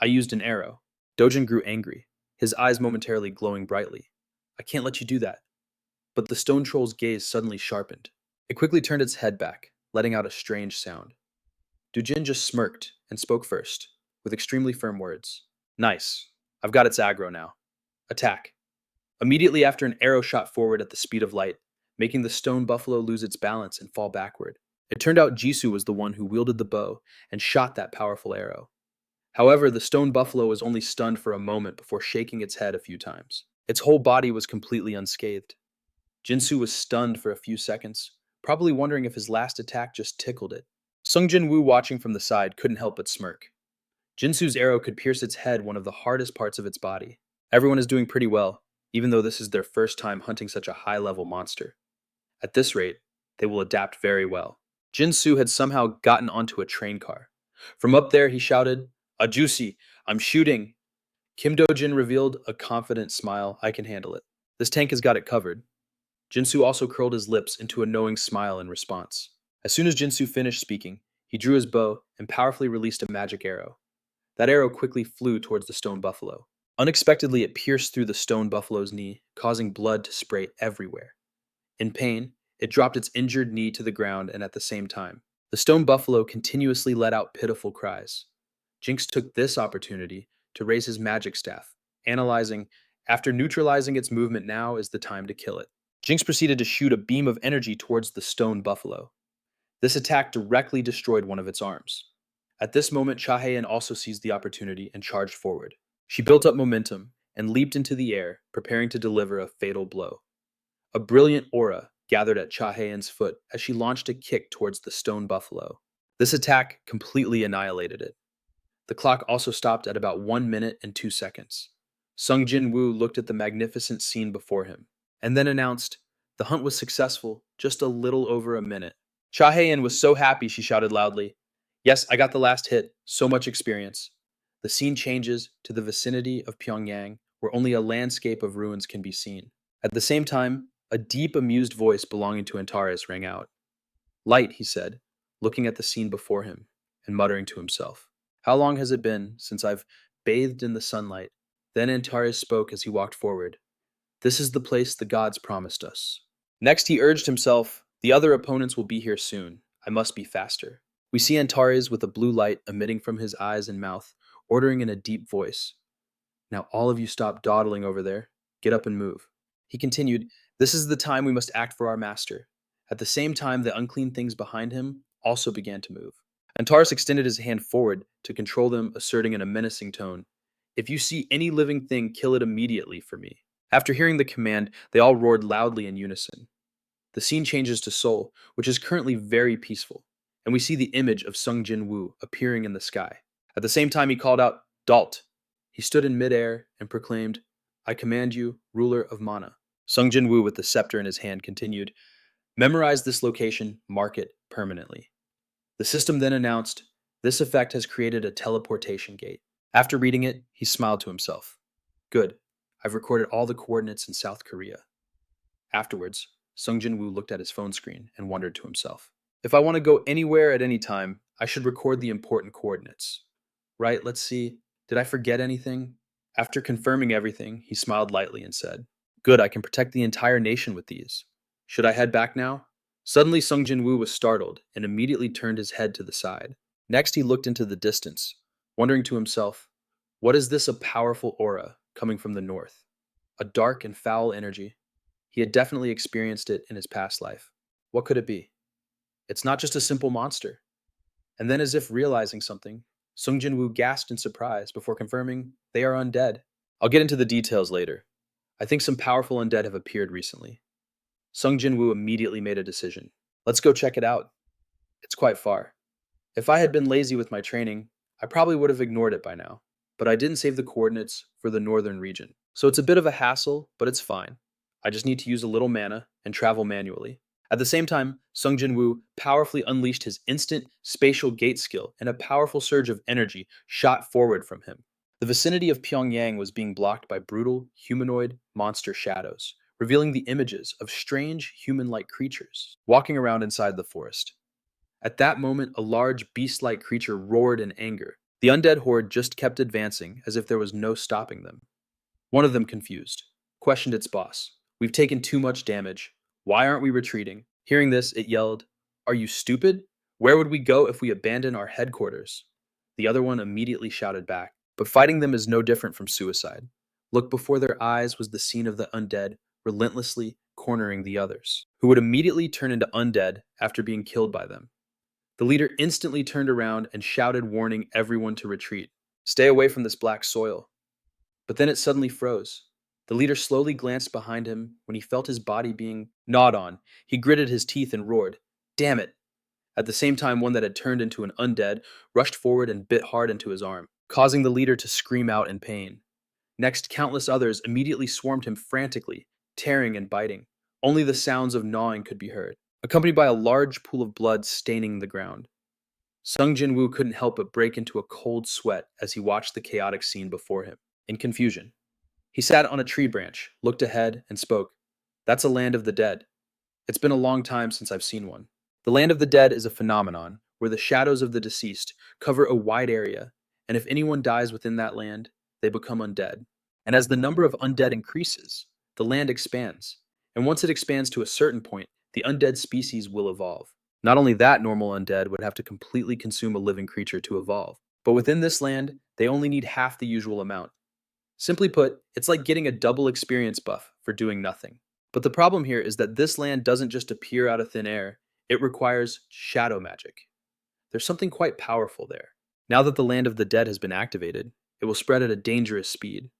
I used an arrow. Dojin grew angry, his eyes momentarily glowing brightly. I can't let you do that. But the stone troll's gaze suddenly sharpened. It quickly turned its head back, letting out a strange sound. Dujin just smirked and spoke first, with extremely firm words. Nice. I've got its aggro now. Attack. Immediately after, an arrow shot forward at the speed of light, making the stone buffalo lose its balance and fall backward. It turned out Jisoo was the one who wielded the bow and shot that powerful arrow. However, the stone buffalo was only stunned for a moment before shaking its head a few times. Its whole body was completely unscathed. Jinsu was stunned for a few seconds, probably wondering if his last attack just tickled it. Sung Jin-Woo, watching from the side, couldn't help but smirk. Jinsu's arrow could pierce its head, one of the hardest parts of its body. Everyone is doing pretty well, even though this is their first time hunting such a high-level monster. At this rate, they will adapt very well. Jinsu had somehow gotten onto a train car. From up there, he shouted, "A juicy! I'm shooting!" Kim Do-jin revealed a confident smile. I can handle it. This tank has got it covered. Jinsu also curled his lips into a knowing smile in response. As soon as Jinsu finished speaking, he drew his bow and powerfully released a magic arrow. That arrow quickly flew towards the stone buffalo. Unexpectedly, it pierced through the stone buffalo's knee, causing blood to spray everywhere. In pain, it dropped its injured knee to the ground, and at the same time, the stone buffalo continuously let out pitiful cries. Jinx took this opportunity to raise his magic staff, analyzing, after neutralizing its movement, now is the time to kill it. Jinx proceeded to shoot a beam of energy towards the stone buffalo. This attack directly destroyed one of its arms. At this moment, Chahayan also seized the opportunity and charged forward. She built up momentum and leaped into the air, preparing to deliver a fatal blow. A brilliant aura gathered at Chahayan's foot as she launched a kick towards the stone buffalo. This attack completely annihilated it. The clock also stopped at about 1 minute and 2 seconds. Sung Jin-Woo looked at the magnificent scene before him, and then announced, "The hunt was successful. just a little over a minute. Cha Hae-in was so happy she shouted loudly, "Yes, I got the last hit. So much experience." The scene changes to the vicinity of Pyongyang, where only a landscape of ruins can be seen. At the same time, a deep, amused voice belonging to Antares rang out. "Light," he said, looking at the scene before him and muttering to himself. "How long has it been since I've bathed in the sunlight?" Then Antares spoke as he walked forward. "This is the place the gods promised us." Next, he urged himself, "The other opponents will be here soon. I must be faster." We see Antares with a blue light emitting from his eyes and mouth, ordering in a deep voice, "Now all of you stop dawdling over there. Get up and move." He continued, "This is the time we must act for our master." At the same time, the unclean things behind him also began to move. Antares extended his hand forward to control them, asserting in a menacing tone, "If you see any living thing, kill it immediately for me." After hearing the command, they all roared loudly in unison. The scene changes to Seoul, which is currently very peaceful, and we see the image of Sung Jin-Woo appearing in the sky. At the same time, he called out, "Dalt." He stood in midair and proclaimed, "I command you, ruler of Mana." Sung Jin-Woo, with the scepter in his hand, continued, "Memorize this location, mark it permanently." The system then announced, "This effect has created a teleportation gate." After reading it, he smiled to himself. "Good. I've recorded all the coordinates in South Korea." Afterwards, Sung Jin-Woo looked at his phone screen and wondered to himself, "If I want to go anywhere at any time, I should record the important coordinates. Right, let's see. Did I forget anything?" After confirming everything, he smiled lightly and said, "Good, I can protect the entire nation with these. Should I head back now?" Suddenly, Sung Jin-Woo was startled and immediately turned his head to the side. Next, he looked into the distance, wondering to himself, "What is this a powerful aura coming from the north? A dark and foul energy. He had definitely experienced it in his past life. What could it be? It's not just a simple monster." And then, as if realizing something, Sung Jin-Woo gasped in surprise before confirming, "They are undead." I'll get into the details later. I think some powerful undead have appeared recently. Sung Jin-Woo immediately made a decision. "Let's go check it out. It's quite far. If I had been lazy with my training, I probably would have ignored it by now. But I didn't save the coordinates for the northern region. So it's a bit of a hassle, but it's fine. I just need to use a little mana and travel manually." At the same time, Sung Jin-Woo powerfully unleashed his instant spatial gate skill, and a powerful surge of energy shot forward from him. The vicinity of Pyongyang was being blocked by brutal, humanoid, monster shadows, revealing the images of strange, human-like creatures walking around inside the forest. At that moment, a large, beast-like creature roared in anger. The undead horde just kept advancing, as if there was no stopping them. One of them, confused, questioned its boss. "We've taken too much damage. Why aren't we retreating?" Hearing this, it yelled, "Are you stupid? Where would we go if we abandon our headquarters?" The other one immediately shouted back, "But fighting them is no different from suicide." Look, before their eyes was the scene of the undead relentlessly cornering the others, who would immediately turn into undead after being killed by them. The leader instantly turned around and shouted, warning everyone to retreat. "Stay away from this black soil." But then it suddenly froze. The leader slowly glanced behind him when he felt his body being gnawed on. He gritted his teeth and roared, "Damn it!" At the same time, one that had turned into an undead rushed forward and bit hard into his arm, causing the leader to scream out in pain. Next, countless others immediately swarmed him frantically, tearing and biting. Only the sounds of gnawing could be heard, accompanied by a large pool of blood staining the ground. Sung Jin-Woo couldn't help but break into a cold sweat as he watched the chaotic scene before him, in confusion. He sat on a tree branch, looked ahead, and spoke. "That's a land of the dead. It's been a long time since I've seen one." The land of the dead is a phenomenon where the shadows of the deceased cover a wide area, and if anyone dies within that land, they become undead. And as the number of undead increases, the land expands. And once it expands to a certain point, the undead species will evolve. Not only that, normal undead would have to completely consume a living creature to evolve. But within this land, they only need half the usual amount. Simply put, it's like getting a double experience buff for doing nothing. But the problem here is that this land doesn't just appear out of thin air, it requires shadow magic. There's something quite powerful there. Now that the land of the dead has been activated, it will spread at a dangerous speed.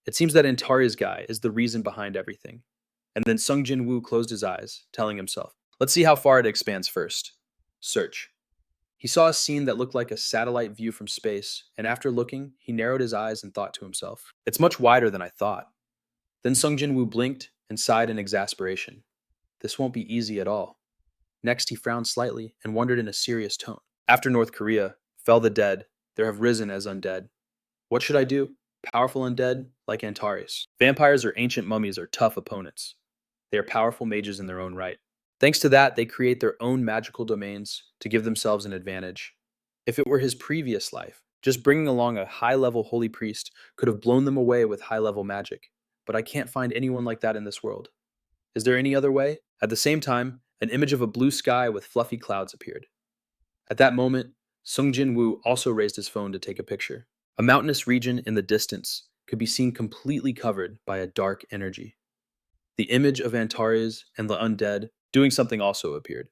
It seems that Antares' guy is the reason behind everything. And then Sung Jin-Woo closed his eyes, telling himself, "Let's see how far it expands first." Search. He saw a scene that looked like a satellite view from space, and after looking, he narrowed his eyes and thought to himself, "It's much wider than I thought." Then Sung Jin-Woo blinked and sighed in exasperation. This won't be easy at all. Next, he frowned slightly and wondered in a serious tone. After North Korea fell the dead, there have risen as undead. What should I do? Powerful undead, like Antares. Vampires or ancient mummies are tough opponents. They are powerful mages in their own right. Thanks to that, they create their own magical domains to give themselves an advantage. If it were his previous life, just bringing along a high-level holy priest could have blown them away with high-level magic. But I can't find anyone like that in this world. Is there any other way? At the same time, an image of a blue sky with fluffy clouds appeared. At that moment, Sung Jin-Woo also raised his phone to take a picture. A mountainous region in the distance could be seen completely covered by a dark energy. The image of Antares and the undead doing something also appeared.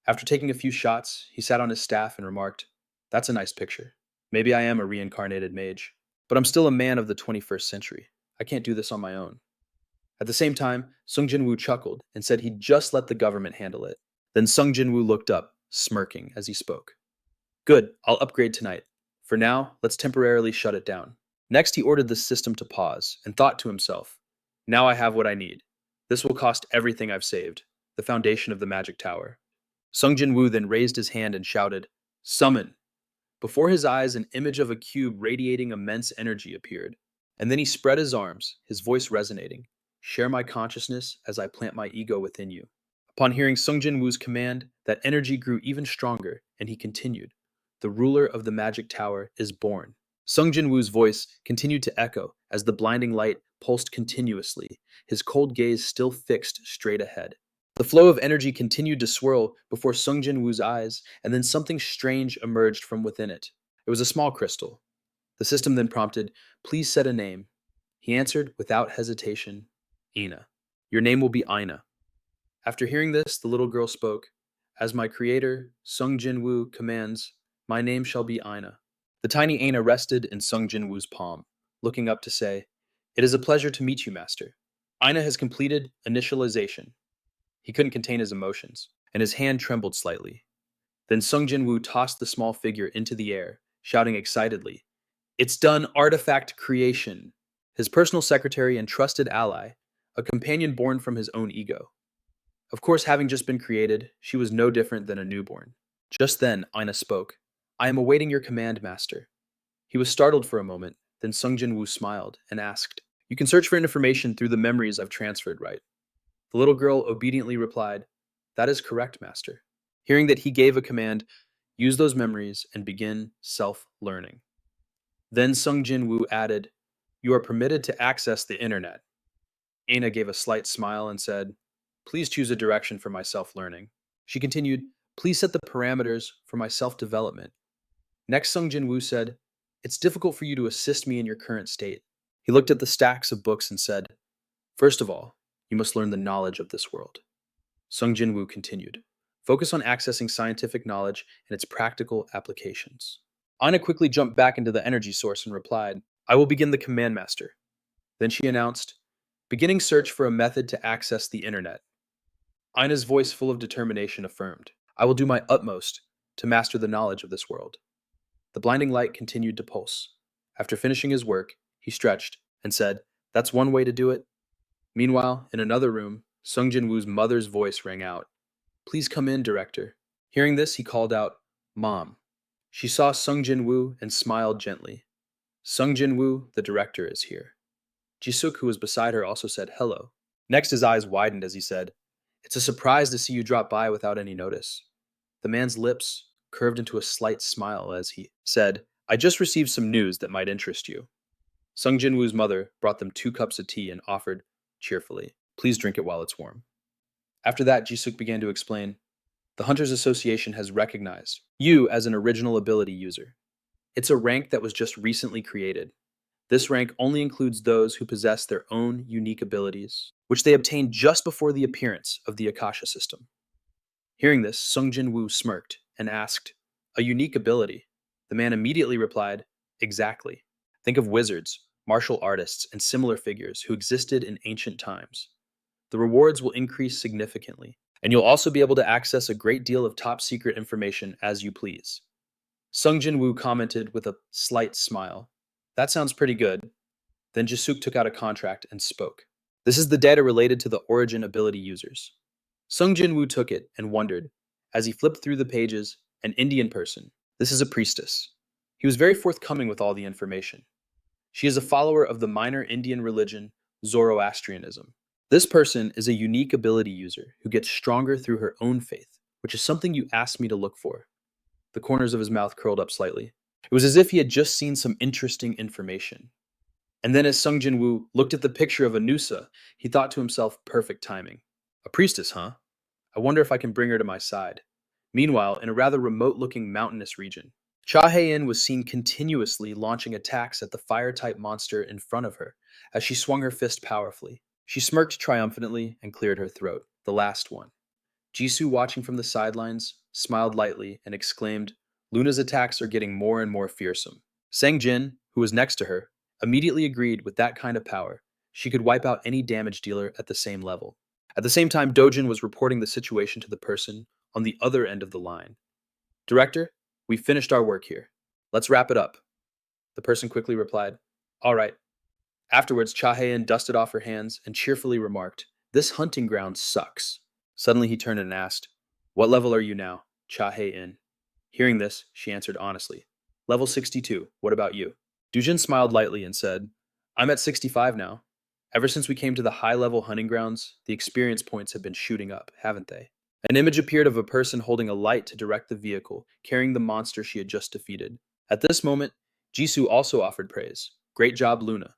After taking a few shots, he sat on his staff and remarked, "That's a nice picture. Maybe I am a reincarnated mage, but I'm still a man of the 21st century. I can't do this on my own." At the same time, Sung Jin-Woo chuckled and said he'd just let the government handle it. Then Sung Jin-Woo looked up, smirking as he spoke. "Good, I'll upgrade tonight. For now, let's temporarily shut it down." Next, he ordered the system to pause and thought to himself, "Now I have what I need. This will cost everything I've saved, the foundation of the magic tower." Sung Jin-Woo then raised his hand and shouted, "Summon!" Before his eyes, an image of a cube radiating immense energy appeared. And then he spread his arms, his voice resonating. "Share my consciousness as I plant my ego within you." Upon hearing Sung Jin-Woo's command, that energy grew even stronger, and he continued, "The ruler of the magic tower is born." Sung Jin-Woo's voice continued to echo as the blinding light pulsed continuously, his cold gaze still fixed straight ahead. The flow of energy continued to swirl before Sung Jin-Woo's eyes, and then something strange emerged from within it. It was a small crystal. The system then prompted, "Please set a name." He answered without hesitation, "Ina. Your name will be Ina." After hearing this, the little girl spoke, "As my creator, Sung Jin-Woo, commands, my name shall be Ina." The tiny Ina rested in Sung Jin-Woo's palm, looking up to say, "It is a pleasure to meet you, master." Ina has completed initialization. He couldn't contain his emotions, and his hand trembled slightly. Then Sung Jin-Woo tossed the small figure into the air, shouting excitedly, "It's done, artifact creation!" His personal secretary and trusted ally, a companion born from his own ego. Of course, having just been created, she was no different than a newborn. Just then, Ina spoke, "I am awaiting your command, master." He was startled for a moment, then Sung Jin-Woo smiled and asked, "You can search for information through the memories I've transferred, right?" The little girl obediently replied, "That is correct, master." Hearing that he gave a command, use those memories and begin self-learning. Then Sung Jin-Woo added, "You are permitted to access the internet." Aina gave a slight smile and said, "Please choose a direction for my self-learning." She continued, "Please set the parameters for my self-development." Next, Sung Jin-Woo said, "It's difficult for you to assist me in your current state." He looked at the stacks of books and said, "First of all, you must learn the knowledge of this world." Sung Jin-Woo continued, "Focus on accessing scientific knowledge and its practical applications." Aina quickly jumped back into the energy source and replied, "I will begin the command master." Then she announced, "Beginning search for a method to access the internet." Aina's voice full of determination affirmed, "I will do my utmost to master the knowledge of this world." The blinding light continued to pulse. After finishing his work, he stretched and said, "That's one way to do it." Meanwhile, in another room, Sung Jin-Woo's mother's voice rang out, "Please come in, director." Hearing this, he called out, "Mom." She saw Sung Jin-Woo and smiled gently. "Sung Jin-Woo, the director, is here." Jisuk, who was beside her, also said, "Hello." Next, his eyes widened as he said, "It's a surprise to see you drop by without any notice." The man's lips curved into a slight smile as he said, "I just received some news that might interest you." Sung Jin-Woo's mother brought them 2 cups of tea and offered, cheerfully, "Please drink it while it's warm." After that, Jisuk began to explain, "The Hunters Association has recognized you as an original ability user. It's a rank that was just recently created. This rank only includes those who possess their own unique abilities, which they obtained just before the appearance of the Akasha system." Hearing this, Sung Jin-Woo smirked and asked, "A unique ability?" The man immediately replied, "Exactly. Think of wizards, martial artists, and similar figures who existed in ancient times. The rewards will increase significantly, and you'll also be able to access a great deal of top-secret information as you please." Sung Jin-Woo commented with a slight smile, "That sounds pretty good." Then Jisuk took out a contract and spoke. "This is the data related to the origin ability users. Sung Jin-Woo took it and wondered. As he flipped through the pages, an Indian person. This is a priestess. He was very forthcoming with all the information. She is a follower of the minor Indian religion, Zoroastrianism. This person is a unique ability user who gets stronger through her own faith, which is something you asked me to look for. The corners of his mouth curled up slightly. It was as if he had just seen some interesting information. And then as Sung Jin-Woo looked at the picture of Anusa, he thought to himself, perfect timing. A priestess, huh? I wonder if I can bring her to my side. Meanwhile, in a rather remote-looking mountainous region, Cha Hae-in was seen continuously launching attacks at the fire-type monster in front of her as she swung her fist powerfully. She smirked triumphantly and cleared her throat, the last one. Jisoo, watching from the sidelines, smiled lightly and exclaimed, Luna's attacks are getting more and more fearsome. Sang Jin, who was next to her, immediately agreed with that kind of power. She could wipe out any damage dealer at the same level. At the same time, Dojin was reporting the situation to the person on the other end of the line. Director, we finished our work here. Let's wrap it up. The person quickly replied, All right. Afterwards, Cha Hae-in dusted off her hands and cheerfully remarked, This hunting ground sucks. Suddenly he turned and asked, What level are you now? Cha Hae-in. Hearing this, she answered honestly, Level 62. What about you? Dujin smiled lightly and said, I'm at 65 now. Ever since we came to the high-level hunting grounds, the experience points have been shooting up, haven't they? An image appeared of a person holding a light to direct the vehicle, carrying the monster she had just defeated. At this moment, Jisoo also offered praise. Great job, Luna.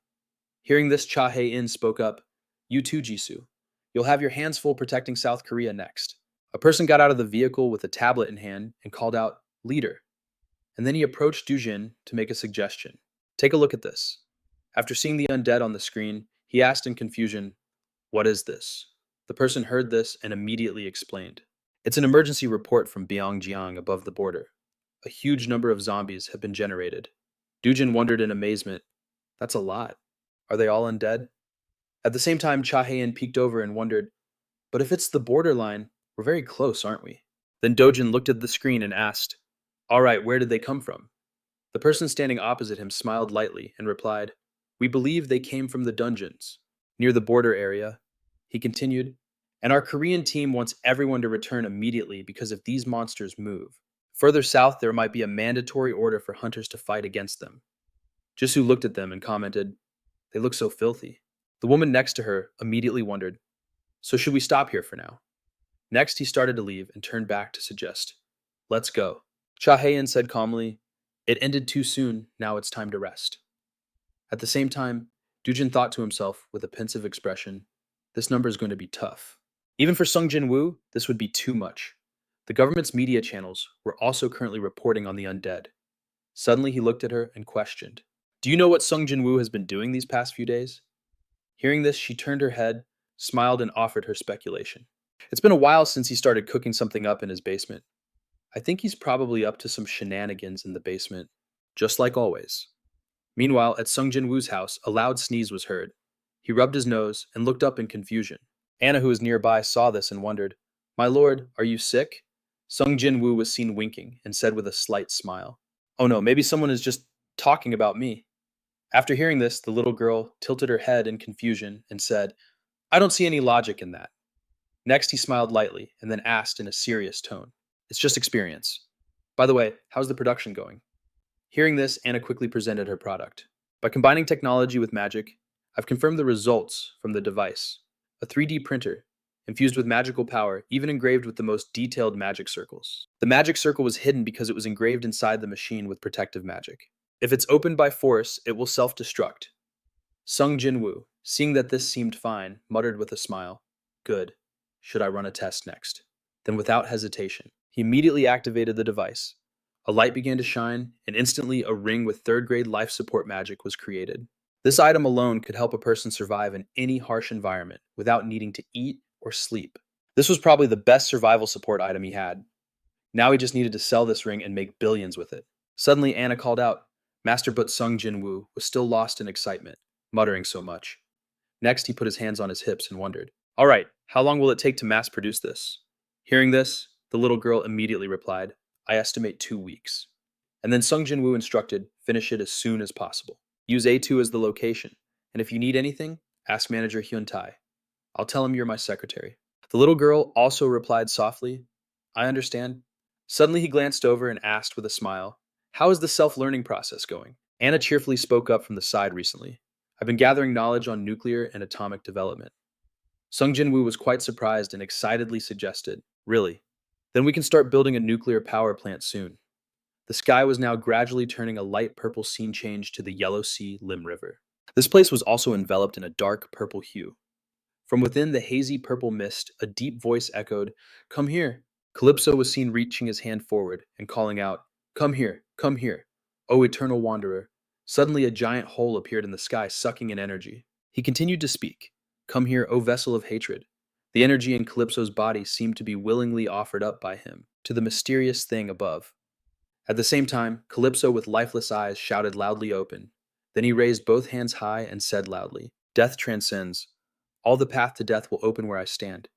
Hearing this, Cha Hae-in spoke up, You too, Jisoo. You'll have your hands full protecting South Korea next. A person got out of the vehicle with a tablet in hand and called out, Leader. And then he approached Dujin to make a suggestion. Take a look at this. After seeing the undead on the screen, he asked in confusion, What is this? The person heard this and immediately explained. It's an emergency report from Byongjiang above the border. A huge number of zombies have been generated. Dujin wondered in amazement, That's a lot. Are they all undead? At the same time, Cha Hae-in peeked over and wondered, But if it's the borderline, we're very close, aren't we? Then Dojin looked at the screen and asked, All right, where did they come from? The person standing opposite him smiled lightly and replied, We believe they came from the dungeons, near the border area. He continued, And our Korean team wants everyone to return immediately because if these monsters move. Further south, there might be a mandatory order for hunters to fight against them. Jisoo looked at them and commented, They look so filthy. The woman next to her immediately wondered, So should we stop here for now? Next, he started to leave and turned back to suggest, Let's go. Cha Hae-in said calmly, It ended too soon, now it's time to rest. At the same time, Dujin thought to himself with a pensive expression, This number is going to be tough. Even for Sung Jin-Woo, this would be too much. The government's media channels were also currently reporting on the undead. Suddenly he looked at her and questioned, Do you know what Sung Jin-Woo has been doing these past few days? Hearing this, she turned her head, smiled and offered her speculation. It's been a while since he started cooking something up in his basement. I think he's probably up to some shenanigans in the basement, just like always. Meanwhile, at Sung Jin-Woo's house, a loud sneeze was heard. He rubbed his nose and looked up in confusion. Anna, who was nearby, saw this and wondered, My lord, are you sick? Sung Jin-Woo was seen winking and said with a slight smile, Oh no, maybe someone is just talking about me. After hearing this, the little girl tilted her head in confusion and said, I don't see any logic in that. Next, he smiled lightly and then asked in a serious tone, It's just experience. By the way, how's the production going? Hearing this, Anna quickly presented her product. By combining technology with magic, I've confirmed the results from the device. A 3D printer, infused with magical power, even engraved with the most detailed magic circles. The magic circle was hidden because it was engraved inside the machine with protective magic. If it's opened by force, it will self-destruct. Sung Jin-Woo, seeing that this seemed fine, muttered with a smile, Good. Should I run a test next? Then without hesitation, he immediately activated the device. A light began to shine, and instantly a ring with third-grade life support magic was created. This item alone could help a person survive in any harsh environment without needing to eat or sleep. This was probably the best survival support item he had. Now he just needed to sell this ring and make billions with it. Suddenly, Anna called out. Master but Sung Jin-Woo was still lost in excitement, muttering so much. Next, he put his hands on his hips and wondered, All right, how long will it take to mass produce this? Hearing this, the little girl immediately replied, I estimate 2 weeks. And then Sung Jin-Woo instructed, Finish it as soon as possible. Use A2 as the location, and if you need anything, ask manager Hyun-tae. I'll tell him you're my secretary. The little girl also replied softly, I understand. Suddenly he glanced over and asked with a smile, how is the self-learning process going? Anna cheerfully spoke up from the side recently. I've been gathering knowledge on nuclear and atomic development. Sung Jin-Woo was quite surprised and excitedly suggested, really? Then we can start building a nuclear power plant soon. The sky was now gradually turning a light purple scene change to the Yellow Sea Lim River. This place was also enveloped in a dark purple hue. From within the hazy purple mist, a deep voice echoed, Come here. Calypso was seen reaching his hand forward and calling out, come here, O eternal wanderer. Suddenly a giant hole appeared in the sky, sucking in energy. He continued to speak, Come here, O vessel of hatred. The energy in Calypso's body seemed to be willingly offered up by him to the mysterious thing above. At the same time, Calypso with lifeless eyes shouted loudly open. Then he raised both hands high and said loudly, Death transcends. All the path to death will open where I stand.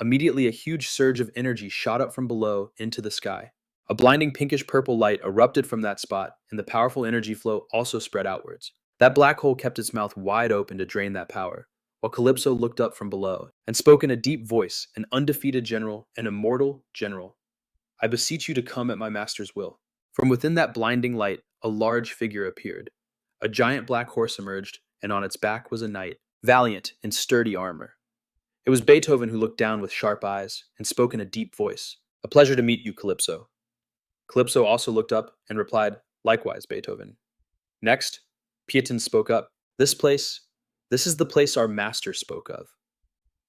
Immediately, a huge surge of energy shot up from below into the sky. A blinding pinkish purple light erupted from that spot, and the powerful energy flow also spread outwards. That black hole kept its mouth wide open to drain that power, while Calypso looked up from below and spoke in a deep voice, an undefeated general, an immortal general. I beseech you to come at my master's will. From within that blinding light, a large figure appeared. A giant black horse emerged, and on its back was a knight, valiant in sturdy armor. It was Beethoven who looked down with sharp eyes and spoke in a deep voice. A pleasure to meet you, Calypso. Calypso also looked up and replied, Likewise, Beethoven. Next, Pietin spoke up. This is the place our master spoke of.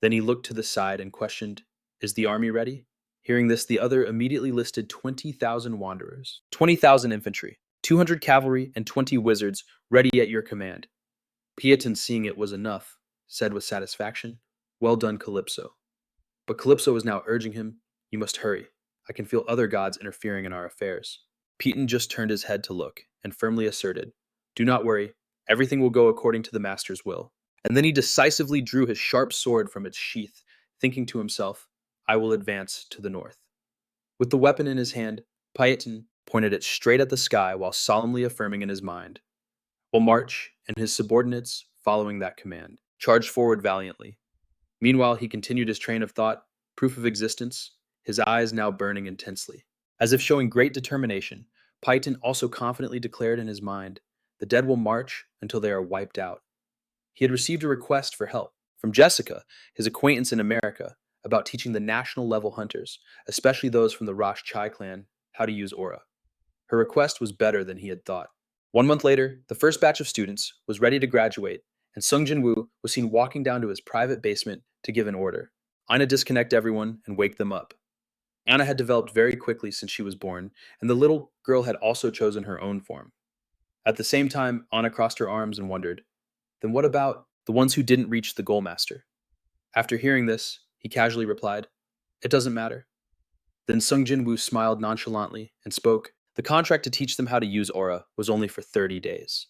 Then he looked to the side and questioned, Is the army ready? Hearing this, the other immediately listed 20,000 wanderers, 20,000 infantry, 200 cavalry, and 20 wizards ready at your command. Pietin, seeing it was enough, said with satisfaction, Well done, Calypso. But Calypso was now urging him, You must hurry. I can feel other gods interfering in our affairs. Pietin just turned his head to look and firmly asserted, Do not worry, everything will go according to the master's will. And then he decisively drew his sharp sword from its sheath, thinking to himself, I will advance to the north. With the weapon in his hand, Pietin pointed it straight at the sky while solemnly affirming in his mind, Will march, and his subordinates, following that command, charged forward valiantly. Meanwhile, he continued his train of thought, proof of existence, his eyes now burning intensely. As if showing great determination, Pietin also confidently declared in his mind, The dead will march until they are wiped out. He had received a request for help from Jessica, his acquaintance in America, about teaching the national level hunters, especially those from the Rosh Chai clan, how to use aura. Her request was better than he had thought. 1 month later, the first batch of students was ready to graduate, and Sung Jin-Woo was seen walking down to his private basement to give an order. Anna disconnect everyone and wake them up. Anna had developed very quickly since she was born, and the little girl had also chosen her own form. At the same time, Anna crossed her arms and wondered, Then what about the ones who didn't reach the goalmaster? After hearing this, he casually replied, It doesn't matter. Then Sung Jin-Woo smiled nonchalantly and spoke, The contract to teach them how to use aura was only for 30 days.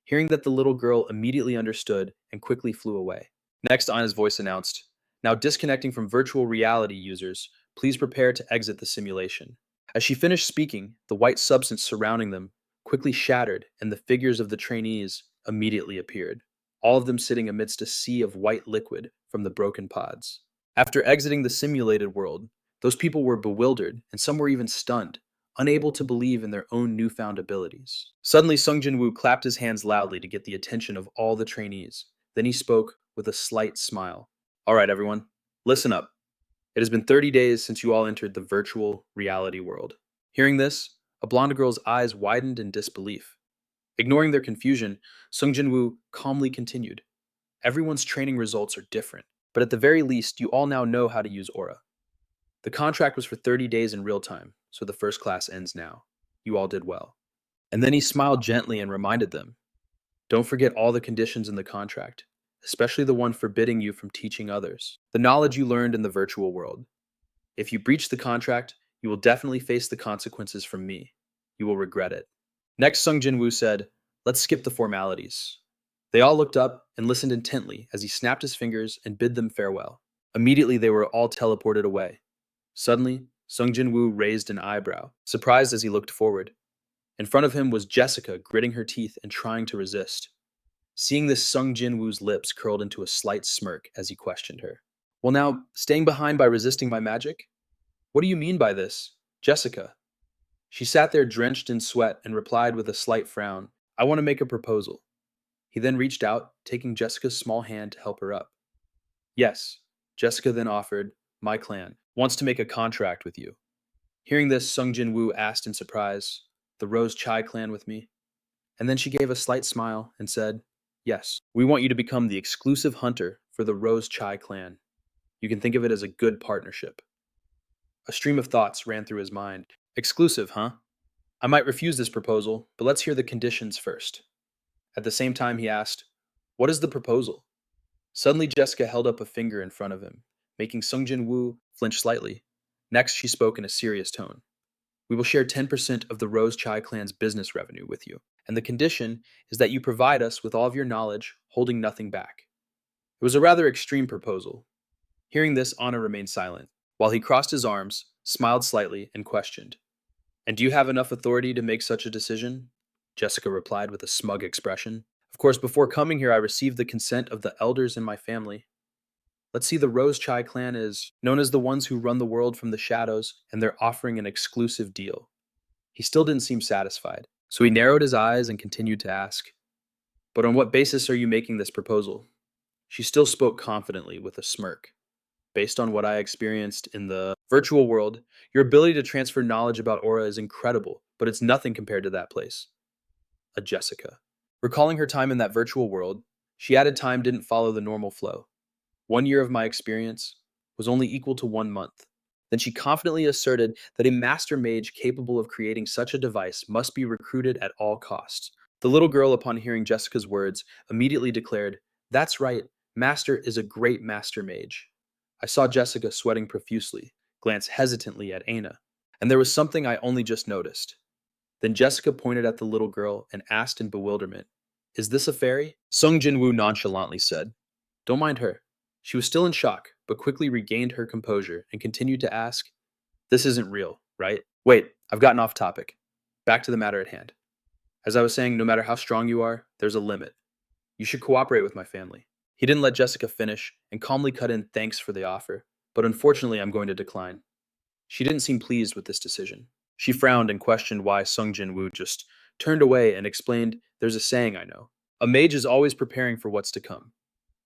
Hearing that, the little girl immediately understood and quickly flew away. Next, Anna's voice announced, Now disconnecting from virtual reality users, please prepare to exit the simulation. As she finished speaking, the white substance surrounding them quickly shattered, and the figures of the trainees immediately appeared, all of them sitting amidst a sea of white liquid from the broken pods. After exiting the simulated world, those people were bewildered, and some were even stunned, unable to believe in their own newfound abilities. Suddenly, Sung Jin-Woo clapped his hands loudly to get the attention of all the trainees. Then he spoke with a slight smile. All right, everyone, listen up. It has been 30 days since you all entered the virtual reality world. Hearing this, a blonde girl's eyes widened in disbelief. Ignoring their confusion, Sung Jin-Woo calmly continued. Everyone's training results are different, but at the very least, you all now know how to use aura. The contract was for 30 days in real time, so the first class ends now. You all did well. And then he smiled gently and reminded them, Don't forget all the conditions in the contract, especially the one forbidding you from teaching others the knowledge you learned in the virtual world. If you breach the contract, you will definitely face the consequences from me. You will regret it. Next, Sung Jin-Woo said, Let's skip the formalities. They all looked up and listened intently as he snapped his fingers and bid them farewell. Immediately, they were all teleported away. Suddenly, Sung Jin-Woo raised an eyebrow, surprised as he looked forward. In front of him was Jessica, gritting her teeth and trying to resist. Seeing this, Sung Jin-Woo's lips curled into a slight smirk as he questioned her. Well, now, staying behind by resisting my magic? What do you mean by this? Jessica. She sat there drenched in sweat and replied with a slight frown, I want to make a proposal. He then reached out, taking Jessica's small hand to help her up. Yes, Jessica then offered, my clan wants to make a contract with you. Hearing this, Sung Jin-Woo asked in surprise, the Rose Chai clan with me? And then she gave a slight smile and said, yes, we want you to become the exclusive hunter for the Rose Chai clan. You can think of it as a good partnership. A stream of thoughts ran through his mind. Exclusive, huh? I might refuse this proposal, but let's hear the conditions first. At the same time, he asked, what is the proposal? Suddenly, Jessica held up a finger in front of him, making Sung Jin-Woo flinch slightly. Next, she spoke in a serious tone. We will share 10% of the Rose Chai clan's business revenue with you, and the condition is that you provide us with all of your knowledge, holding nothing back. It was a rather extreme proposal. Hearing this, Anna remained silent, while he crossed his arms, smiled slightly, and questioned, and do you have enough authority to make such a decision? Jessica replied with a smug expression. Of course, before coming here, I received the consent of the elders in my family. Let's see, the Rose Chai clan is known as the ones who run the world from the shadows, and they're offering an exclusive deal. He still didn't seem satisfied, so he narrowed his eyes and continued to ask, but on what basis are you making this proposal? She still spoke confidently with a smirk. Based on what I experienced in the virtual world, your ability to transfer knowledge about Aura is incredible, but it's nothing compared to that place. A Jessica. Recalling her time in that virtual world, she added time didn't follow the normal flow. 1 year of my experience was only equal to 1 month. Then she confidently asserted that a master mage capable of creating such a device must be recruited at all costs. The little girl, upon hearing Jessica's words, immediately declared, that's right, Master is a great master mage. I saw Jessica sweating profusely, glance hesitantly at Aina, and there was something I only just noticed. Then Jessica pointed at the little girl and asked in bewilderment, is this a fairy? Sung Jin-Woo nonchalantly said, don't mind her. She was still in shock, but quickly regained her composure and continued to ask, this isn't real, right? Wait, I've gotten off topic. Back to the matter at hand. As I was saying, no matter how strong you are, there's a limit. You should cooperate with my family. He didn't let Jessica finish and calmly cut in thanks for the offer, but unfortunately I'm going to decline. She didn't seem pleased with this decision. She frowned and questioned why Sung Jin-Woo just turned away and explained, there's a saying I know. A mage is always preparing for what's to come.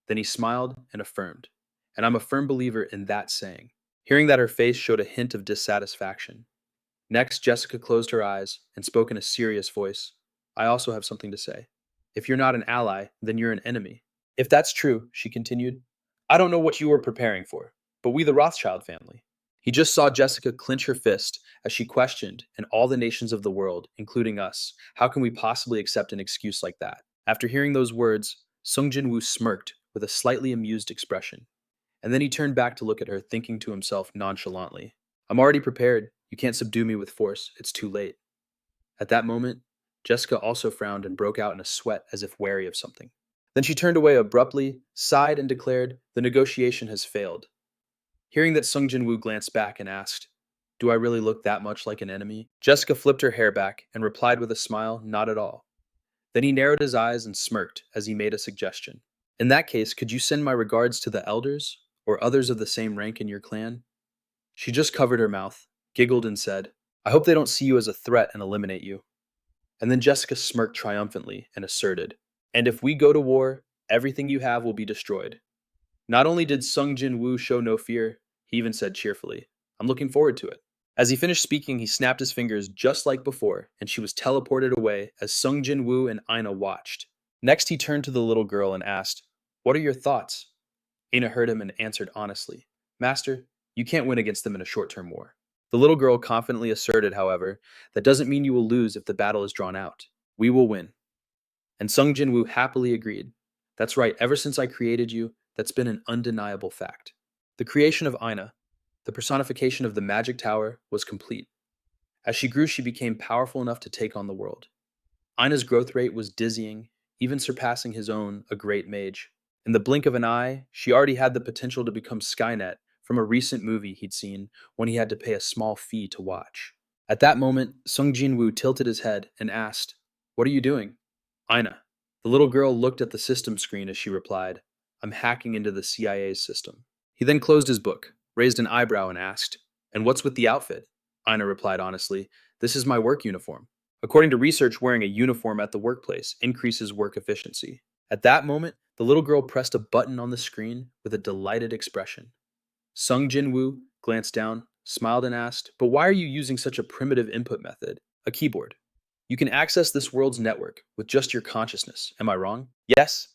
Then he smiled and affirmed, and I'm a firm believer in that saying. Hearing that, her face showed a hint of dissatisfaction. Next, Jessica closed her eyes and spoke in a serious voice. I also have something to say. If you're not an ally, then you're an enemy. If that's true, she continued, I don't know what you were preparing for, but we the Rothschild family. He just saw Jessica clench her fist as she questioned, and all the nations of the world, including us, how can we possibly accept an excuse like that? After hearing those words, Sung Jin-Woo smirked with a slightly amused expression, and then he turned back to look at her, thinking to himself nonchalantly, I'm already prepared. You can't subdue me with force. It's too late. At that moment, Jessica also frowned and broke out in a sweat as if wary of something. Then she turned away abruptly, sighed, and declared, the negotiation has failed. Hearing that, Sung Jin-Woo glanced back and asked, do I really look that much like an enemy? Jessica flipped her hair back and replied with a smile, not at all. Then he narrowed his eyes and smirked as he made a suggestion. In that case, could you send my regards to the elders, or others of the same rank in your clan? She just covered her mouth, giggled, and said, I hope they don't see you as a threat and eliminate you. And then Jessica smirked triumphantly and asserted, and if we go to war, everything you have will be destroyed. Not only did Sung Jin-Woo show no fear, he even said cheerfully, I'm looking forward to it. As he finished speaking, he snapped his fingers just like before, and she was teleported away as Sung Jin-Woo and Aina watched. Next, he turned to the little girl and asked, what are your thoughts? Aina heard him and answered honestly, Master, you can't win against them in a short-term war. The little girl confidently asserted, however, that doesn't mean you will lose if the battle is drawn out. We will win. And Sung Jin-Woo happily agreed. That's right, ever since I created you, that's been an undeniable fact. The creation of Aina, the personification of the magic tower, was complete. As she grew, she became powerful enough to take on the world. Aina's growth rate was dizzying, even surpassing his own, a great mage. In the blink of an eye, she already had the potential to become Skynet from a recent movie he'd seen when he had to pay a small fee to watch. At that moment, Sung Jin-Woo tilted his head and asked, what are you doing? Aina. The little girl looked at the system screen as she replied, I'm hacking into the CIA's system. He then closed his book, raised an eyebrow, and asked, "And what's with the outfit?" Ina replied honestly, "This is my work uniform." According to research, wearing a uniform at the workplace increases work efficiency. At that moment, the little girl pressed a button on the screen with a delighted expression. Sung Jin-Woo glanced down, smiled, and asked, "But why are you using such a primitive input method? A keyboard. You can access this world's network with just your consciousness. Am I wrong?" "Yes."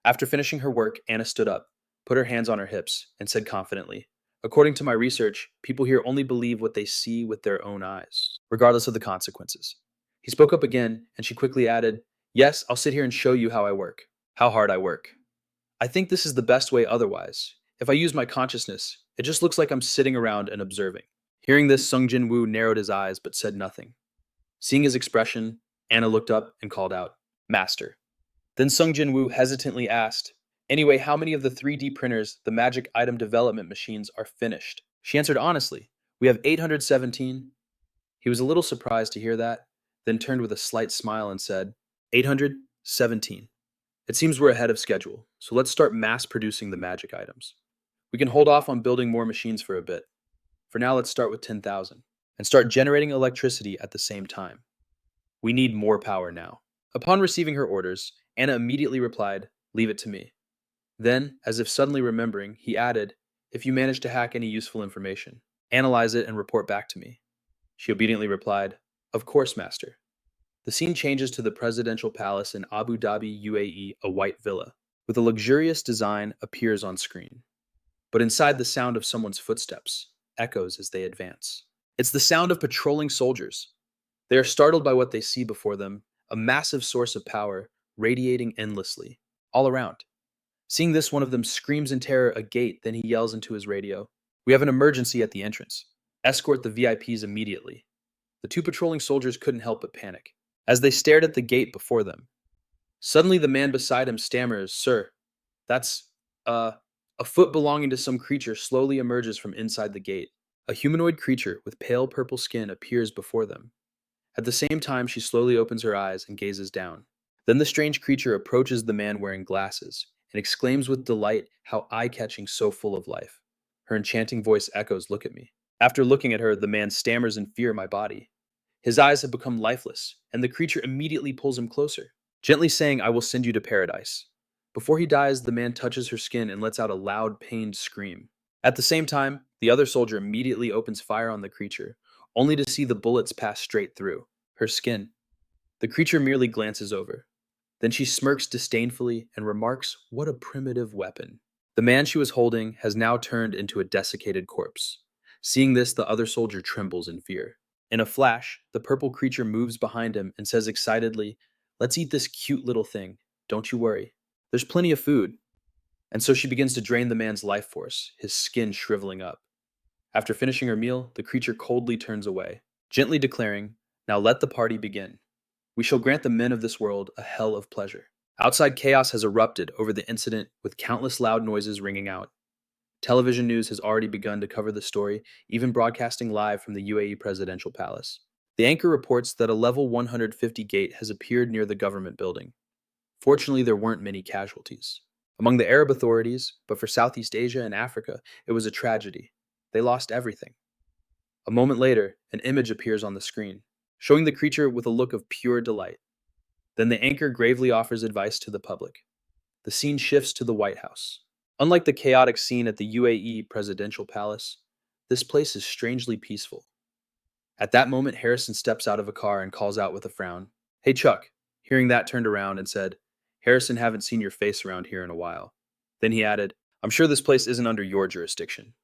After finishing her work, Anna stood up, put her hands on her hips, and said confidently, "According to my research, people here only believe what they see with their own eyes, regardless of the consequences." He spoke up again, and she quickly added, "Yes, I'll sit here and show you how I work. How hard I work. I think this is the best way otherwise. If I use my consciousness, it just looks like I'm sitting around and observing." Hearing this, Sung Jin-Woo narrowed his eyes but said nothing. Seeing his expression, Anna looked up and called out, "Master." Then Sung Jin-Woo hesitantly asked, "Anyway, how many of the 3D printers, the magic item development machines, are finished?" She answered honestly, "We have 817. He was a little surprised to hear that, then turned with a slight smile and said, 817. It seems we're ahead of schedule, so let's start mass producing the magic items. We can hold off on building more machines for a bit. For now, let's start with 10,000 and start generating electricity at the same time. We need more power now." Upon receiving her orders, Anna immediately replied, "Leave it to me." Then, as if suddenly remembering, he added, "If you manage to hack any useful information, analyze it and report back to me." She obediently replied, "Of course, master." The scene changes to the presidential palace in Abu Dhabi, UAE, a white villa, with a luxurious design appears on screen. But inside, the sound of someone's footsteps echoes as they advance. It's the sound of patrolling soldiers. They are startled by what they see before them, a massive source of power radiating endlessly, all around. Seeing this, one of them screams in terror, "A gate," then he yells into his radio, "We have an emergency at the entrance. Escort the VIPs immediately." The two patrolling soldiers couldn't help but panic, as they stared at the gate before them. Suddenly, the man beside him stammers, "Sir, that's, a foot belonging to some creature slowly emerges from inside the gate. A humanoid creature with pale purple skin appears before them. At the same time, she slowly opens her eyes and gazes down. Then the strange creature approaches the man wearing glasses and exclaims with delight, "How eye-catching, so full of life." Her enchanting voice echoes, "Look at me." After looking at her, the man stammers in fear, "My body." His eyes have become lifeless, and the creature immediately pulls him closer, gently saying, "I will send you to paradise." Before he dies, the man touches her skin and lets out a loud, pained scream. At the same time, the other soldier immediately opens fire on the creature, only to see the bullets pass straight through her skin. The creature merely glances over. Then she smirks disdainfully and remarks, "What a primitive weapon." The man she was holding has now turned into a desiccated corpse. Seeing this, the other soldier trembles in fear. In a flash, the purple creature moves behind him and says excitedly, "Let's eat this cute little thing. Don't you worry. There's plenty of food." And so she begins to drain the man's life force, his skin shriveling up. After finishing her meal, the creature coldly turns away, gently declaring, "Now let the party begin. We shall grant the men of this world a hell of pleasure." Outside, chaos has erupted over the incident, with countless loud noises ringing out. Television news has already begun to cover the story, even broadcasting live from the UAE presidential palace. The anchor reports that a level 150 gate has appeared near the government building. Fortunately, there weren't many casualties among the Arab authorities, but for Southeast Asia and Africa, it was a tragedy. They lost everything. A moment later, an image appears on the screen, showing the creature with a look of pure delight. Then the anchor gravely offers advice to the public. The scene shifts to the White House. Unlike the chaotic scene at the UAE presidential palace, this place is strangely peaceful. At that moment, Harrison steps out of a car and calls out with a frown, "Hey, Chuck." Hearing that, turned around and said, "Harrison, haven't seen your face around here in a while." Then he added, "I'm sure this place isn't under your jurisdiction."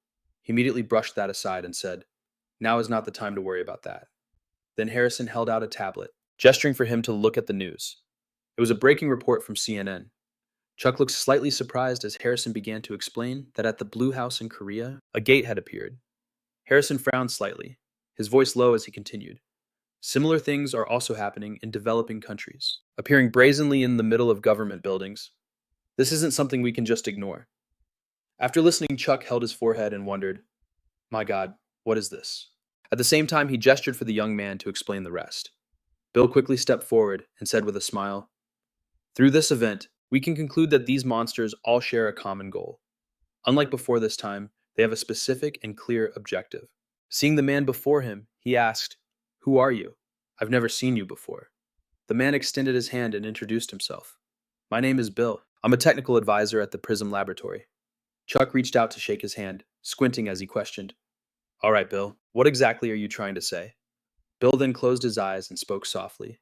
He immediately brushed that aside and said, "Now is not the time to worry about that." Then Harrison held out a tablet, gesturing for him to look at the news. It was a breaking report from CNN. Chuck looked slightly surprised as Harrison began to explain that at the Blue House in Korea, a gate had appeared. Harrison frowned slightly, his voice low as he continued. Similar things are also happening in developing countries, appearing brazenly in the middle of government buildings. This isn't something we can just ignore. After listening, Chuck held his forehead and wondered, "My God, what is this?" At the same time, he gestured for the young man to explain the rest. Bill quickly stepped forward and said with a smile, "Through this event, we can conclude that these monsters all share a common goal: Unlike before this time, they have a specific and clear objective. Seeing the man before him, he asked, "Who are you? I've never seen you before." The man extended his hand and introduced himself. "My name is Bill. I'm a technical advisor at the Prism Laboratory." Chuck reached out to shake his hand, squinting as he questioned, "All right, Bill, what exactly are you trying to say?" Bill then closed his eyes and spoke softly.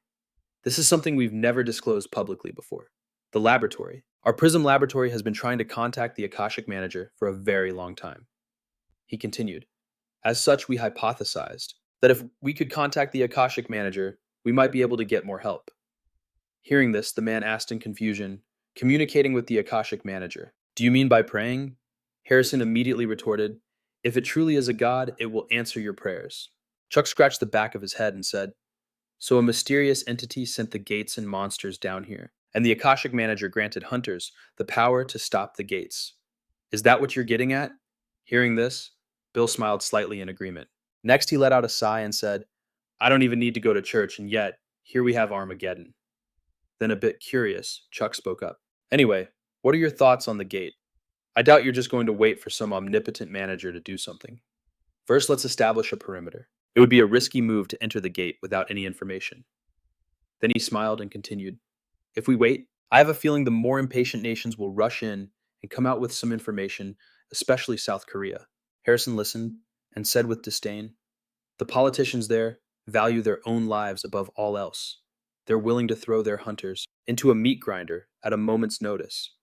"This is something we've never disclosed publicly before. The laboratory. Our Prism Laboratory has been trying to contact the Akashic Manager for a very long time." He continued, "As such, we hypothesized that if we could contact the Akashic Manager, we might be able to get more help." Hearing this, the man asked in confusion, "Communicating with the Akashic Manager. Do you mean by praying?" Harrison immediately retorted, "If it truly is a god, it will answer your prayers." Chuck scratched the back of his head and said, "So a mysterious entity sent the gates and monsters down here, and the Akashic Manager granted hunters the power to stop the gates. Is that what you're getting at?" Hearing this, Bill smiled slightly in agreement. Next, he let out a sigh and said, "I don't even need to go to church, and yet, here we have Armageddon." Then, a bit curious, Chuck spoke up. "Anyway, what are your thoughts on the gate? I doubt you're just going to wait for some omnipotent manager to do something. First, let's establish a perimeter. It would be a risky move to enter the gate without any information." Then he smiled and continued, "If we wait, I have a feeling the more impatient nations will rush in and come out with some information, especially South Korea." Harrison listened and said with disdain, "The politicians there value their own lives above all else. They're willing to throw their hunters into a meat grinder at a moment's notice."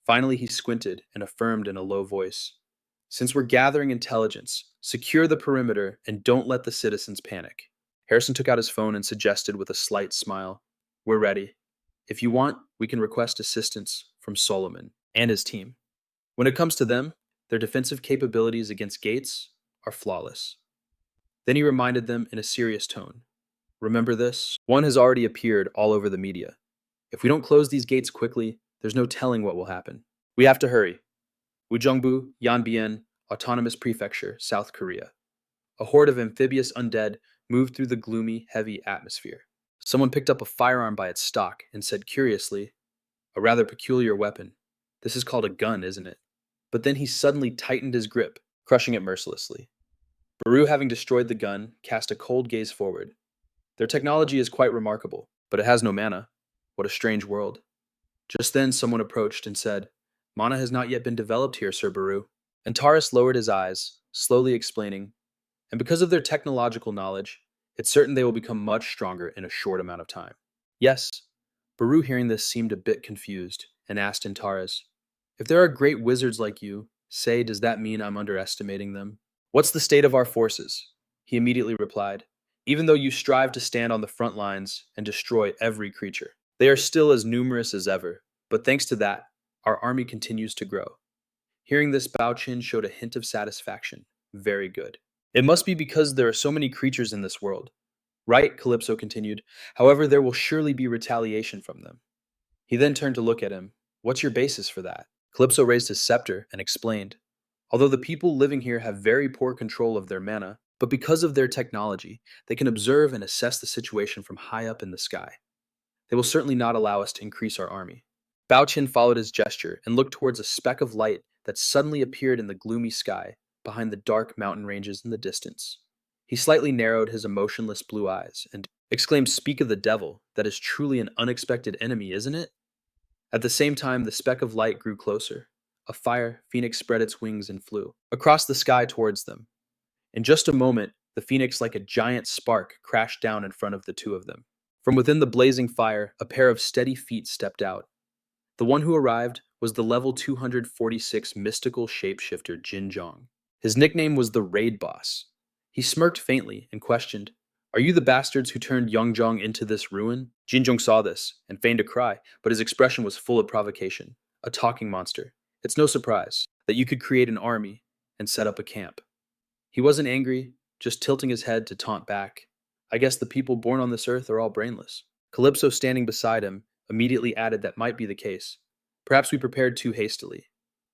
Finally, he squinted and affirmed in a low voice, "Since we're gathering intelligence, secure the perimeter and don't let the citizens panic." Harrison took out his phone and suggested with a slight smile, "We're ready. If you want, we can request assistance from Solomon and his team. When it comes to them, their defensive capabilities against gates are flawless." Then he reminded them in a serious tone, "Remember this? One has already appeared all over the media. If we don't close these gates quickly, there's no telling what will happen. We have to hurry. Ujeongbu, Yanbian, Autonomous Prefecture, South Korea. A horde of amphibious undead moved through the gloomy, heavy atmosphere." Someone picked up a firearm by its stock and said curiously, "A rather peculiar weapon. This is called a gun, isn't it?" But then he suddenly tightened his grip, crushing it mercilessly. Baru, having destroyed the gun, cast a cold gaze forward. "Their technology is quite remarkable, but it has no mana. What a strange world." Just then someone approached and said, "Mana has not yet been developed here, Sir Baru." And Taurus lowered his eyes, slowly explaining, "And because of their technological knowledge, it's certain they will become much stronger in a short amount of time." "Yes." Baru, hearing this, seemed a bit confused and asked in Taurus, "If there are great wizards like you, say, does that mean I'm underestimating them?" "What's the state of our forces?" He immediately replied, "Even though you strive to stand on the front lines and destroy every creature, they are still as numerous as ever, but thanks to that, our army continues to grow." Hearing this, Bao Qin showed a hint of satisfaction. "Very good. It must be because there are so many creatures in this world." "Right," Calypso continued. "However, there will surely be retaliation from them." He then turned to look at him. "What's your basis for that?" Calypso raised his scepter and explained, "Although the people living here have very poor control of their mana, but because of their technology, they can observe and assess the situation from high up in the sky. They will certainly not allow us to increase our army." Bao Qin followed his gesture and looked towards a speck of light that suddenly appeared in the gloomy sky behind the dark mountain ranges in the distance. He slightly narrowed his emotionless blue eyes and exclaimed, "Speak of the devil, that is truly an unexpected enemy, isn't it?" At the same time, the speck of light grew closer. A fire phoenix spread its wings and flew across the sky towards them. In just a moment, the phoenix, like a giant spark, crashed down in front of the two of them. From within the blazing fire, a pair of steady feet stepped out. The one who arrived was the level 246 mystical shapeshifter Jin Jong. His nickname was the Raid Boss. He smirked faintly and questioned, "Are you the bastards who turned Yongjong into this ruin?" Jin Jong saw this and feigned a cry, but his expression was full of provocation. "A talking monster. It's no surprise that you could create an army and set up a camp." He wasn't angry, just tilting his head to taunt back. "I guess the people born on this earth are all brainless." Calypso, standing beside him, immediately added that might be the case. "Perhaps we prepared too hastily."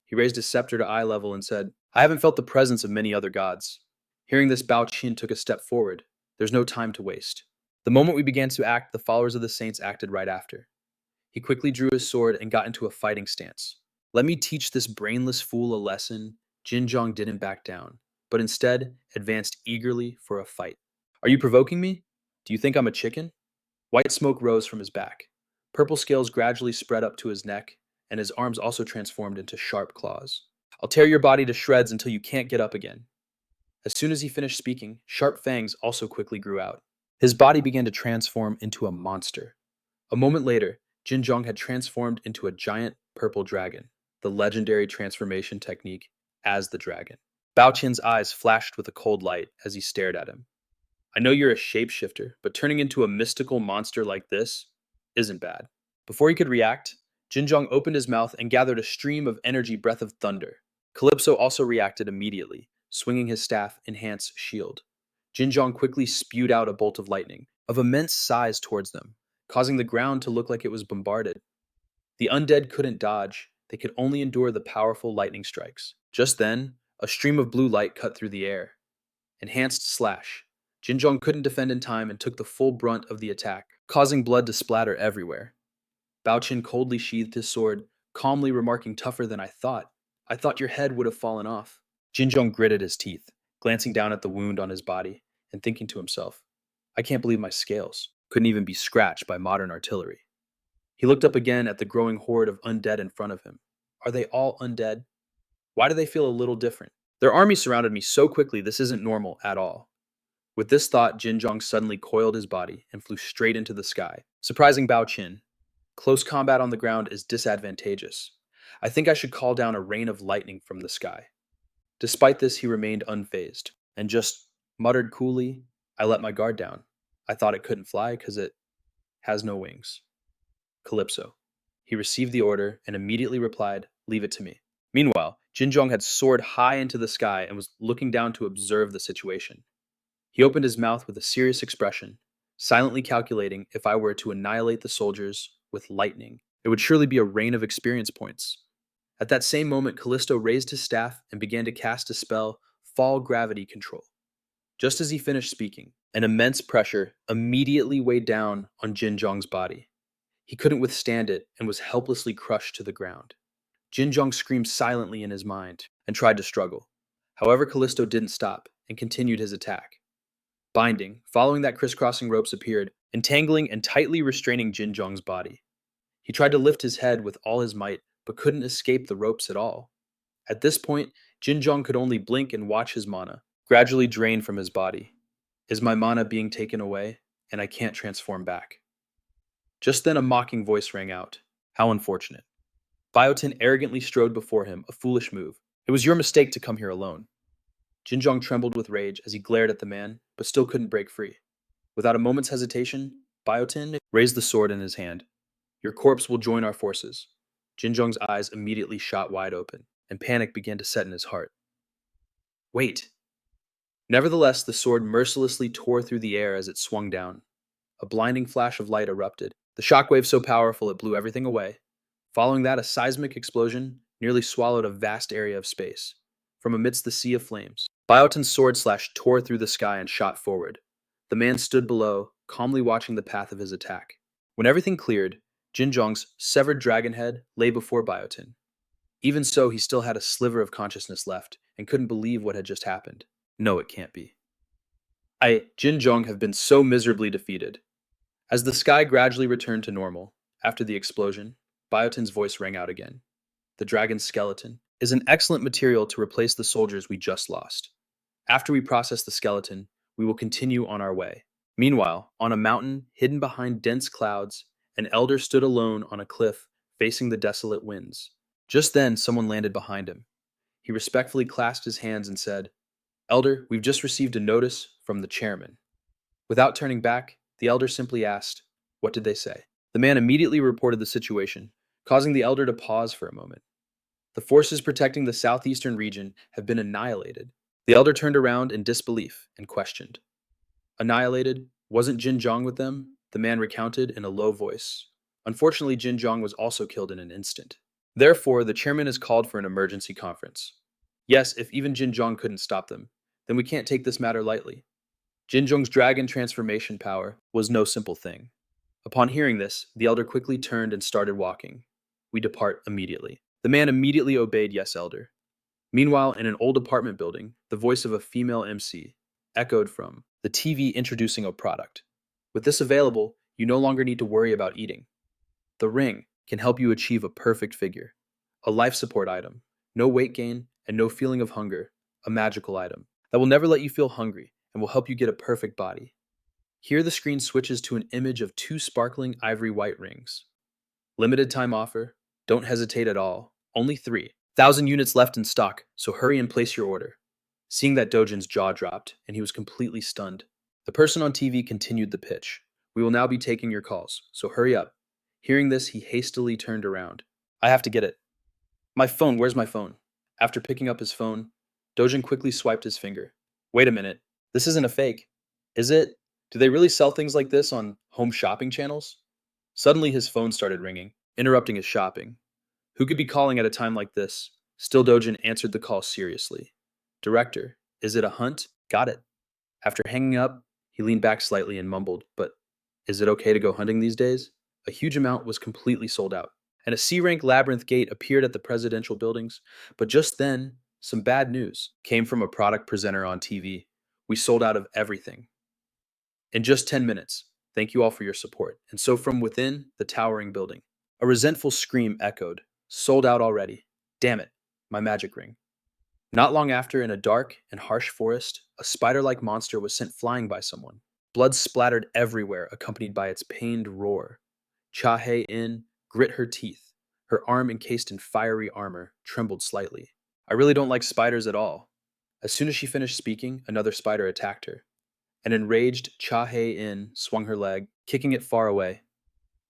He raised his scepter to eye level and said, "I haven't felt the presence of many other gods." Hearing this, Bao Qin took a step forward. "There's no time to waste." The moment we began to act, the followers of the saints acted right after. He quickly drew his sword and got into a fighting stance. Let me teach this brainless fool a lesson. Jinjong didn't back down, but instead advanced eagerly for a fight. Are you provoking me? Do you think I'm a chicken? White smoke rose from his back. Purple scales gradually spread up to his neck, and his arms also transformed into sharp claws. I'll tear your body to shreds until you can't get up again. As soon as he finished speaking, sharp fangs also quickly grew out. His body began to transform into a monster. A moment later, Jinjong had transformed into a giant purple dragon, the legendary transformation technique as the dragon. Bao Qian's eyes flashed with a cold light as he stared at him. I know you're a shapeshifter, but turning into a mystical monster like this isn't bad. Before he could react, Jinjong opened his mouth and gathered a stream of energy breath of thunder. Calypso also reacted immediately, swinging his staff enhanced shield. Jinjong quickly spewed out a bolt of lightning, of immense size towards them, causing the ground to look like it was bombarded. The undead couldn't dodge, they could only endure the powerful lightning strikes. Just then, a stream of blue light cut through the air. Enhanced slash. Jinjong couldn't defend in time and took the full brunt of the attack, causing blood to splatter everywhere. Bao Qian coldly sheathed his sword, calmly remarking, tougher than I thought. I thought your head would have fallen off. Jinjong gritted his teeth, glancing down at the wound on his body, and thinking to himself, I can't believe my scales couldn't even be scratched by modern artillery. He looked up again at the growing horde of undead in front of him. Are they all undead? Why do they feel a little different? Their army surrounded me so quickly, this isn't normal at all. With this thought, Jinjong suddenly coiled his body and flew straight into the sky, surprising Bao Qian. Close combat on the ground is disadvantageous. I think I should call down a rain of lightning from the sky. Despite this, he remained unfazed, and just muttered coolly, I let my guard down. I thought it couldn't fly because it has no wings. Calypso. He received the order and immediately replied, leave it to me. Meanwhile, Jinjong had soared high into the sky and was looking down to observe the situation. He opened his mouth with a serious expression, silently calculating if I were to annihilate the soldiers with lightning, it would surely be a rain of experience points. At that same moment, Callisto raised his staff and began to cast a spell, Fall Gravity Control. Just as he finished speaking, an immense pressure immediately weighed down on Jinjong's body. He couldn't withstand it and was helplessly crushed to the ground. Jinjong screamed silently in his mind and tried to struggle. However, Callisto didn't stop and continued his attack. Binding, following that crisscrossing ropes appeared, entangling and tightly restraining Jinjong's body. He tried to lift his head with all his might, but couldn't escape the ropes at all. At this point, Jinjong could only blink and watch his mana gradually drain from his body. Is my mana being taken away, and I can't transform back? Just then a mocking voice rang out. How unfortunate. Biotin arrogantly strode before him, a foolish move. It was your mistake to come here alone. Jinjong trembled with rage as he glared at the man, but still couldn't break free. Without a moment's hesitation, Biotin raised the sword in his hand. Your corpse will join our forces. Jinjong's eyes immediately shot wide open, and panic began to set in his heart. Wait! Nevertheless, the sword mercilessly tore through the air as it swung down. A blinding flash of light erupted, the shockwave so powerful it blew everything away. Following that, a seismic explosion nearly swallowed a vast area of space. From amidst the sea of flames, Biotin's sword slash tore through the sky and shot forward. The man stood below, calmly watching the path of his attack. When everything cleared, Jinjong's severed dragon head lay before Biotin. Even so, he still had a sliver of consciousness left and couldn't believe what had just happened. No, it can't be. Jinjong, have been so miserably defeated. As the sky gradually returned to normal, after the explosion, Biotin's voice rang out again. The dragon's skeleton is an excellent material to replace the soldiers we just lost. After we process the skeleton, we will continue on our way. Meanwhile, on a mountain hidden behind dense clouds, an elder stood alone on a cliff facing the desolate winds. Just then, someone landed behind him. He respectfully clasped his hands and said, Elder, we've just received a notice from the chairman. Without turning back, the elder simply asked, What did they say? The man immediately reported the situation, causing the elder to pause for a moment. The forces protecting the southeastern region have been annihilated. The elder turned around in disbelief and questioned. Annihilated? Wasn't Jinjong with them? The man recounted in a low voice. Unfortunately, Jinjong was also killed in an instant. Therefore, the chairman has called for an emergency conference. Yes, if even Jinjong couldn't stop them, then we can't take this matter lightly. Jinjong's dragon transformation power was no simple thing. Upon hearing this, the elder quickly turned and started walking. We depart immediately. The man immediately obeyed Yes, Elder. Meanwhile, in an old apartment building, the voice of a female MC echoed from the TV introducing a product. With this available, you no longer need to worry about eating. The ring can help you achieve a perfect figure. A life support item, no weight gain, and no feeling of hunger. A magical item that will never let you feel hungry and will help you get a perfect body. Here, the screen switches to an image of two sparkling ivory white rings. Limited time offer. Don't hesitate at all. Only 3,000 units left in stock, so hurry and place your order. Seeing that, Dojin's jaw dropped, and he was completely stunned. The person on TV continued the pitch. We will now be taking your calls, so hurry up. Hearing this, he hastily turned around. I have to get it. My phone, where's my phone? After picking up his phone, Dojin quickly swiped his finger. Wait a minute. This isn't a fake. Is it? Do they really sell things like this on home shopping channels? Suddenly, his phone started ringing, interrupting his shopping. Who could be calling at a time like this? Still, Dojin answered the call seriously. Director, is it a hunt? Got it. After hanging up, he leaned back slightly and mumbled, but is it okay to go hunting these days? A huge amount was completely sold out, and a C-rank labyrinth gate appeared at the presidential buildings. But just then, some bad news came from a product presenter on TV. We sold out of everything. In just 10 minutes. Thank you all for your support. And so from within the towering building, a resentful scream echoed. Sold out already. Damn it, my magic ring. Not long after, in a dark and harsh forest, a spider-like monster was sent flying by someone. Blood splattered everywhere, accompanied by its pained roar. Cha Hae-in grit her teeth. Her arm, encased in fiery armor, trembled slightly. I really don't like spiders at all. As soon as she finished speaking, another spider attacked her. An enraged Cha Hae-in swung her leg, kicking it far away.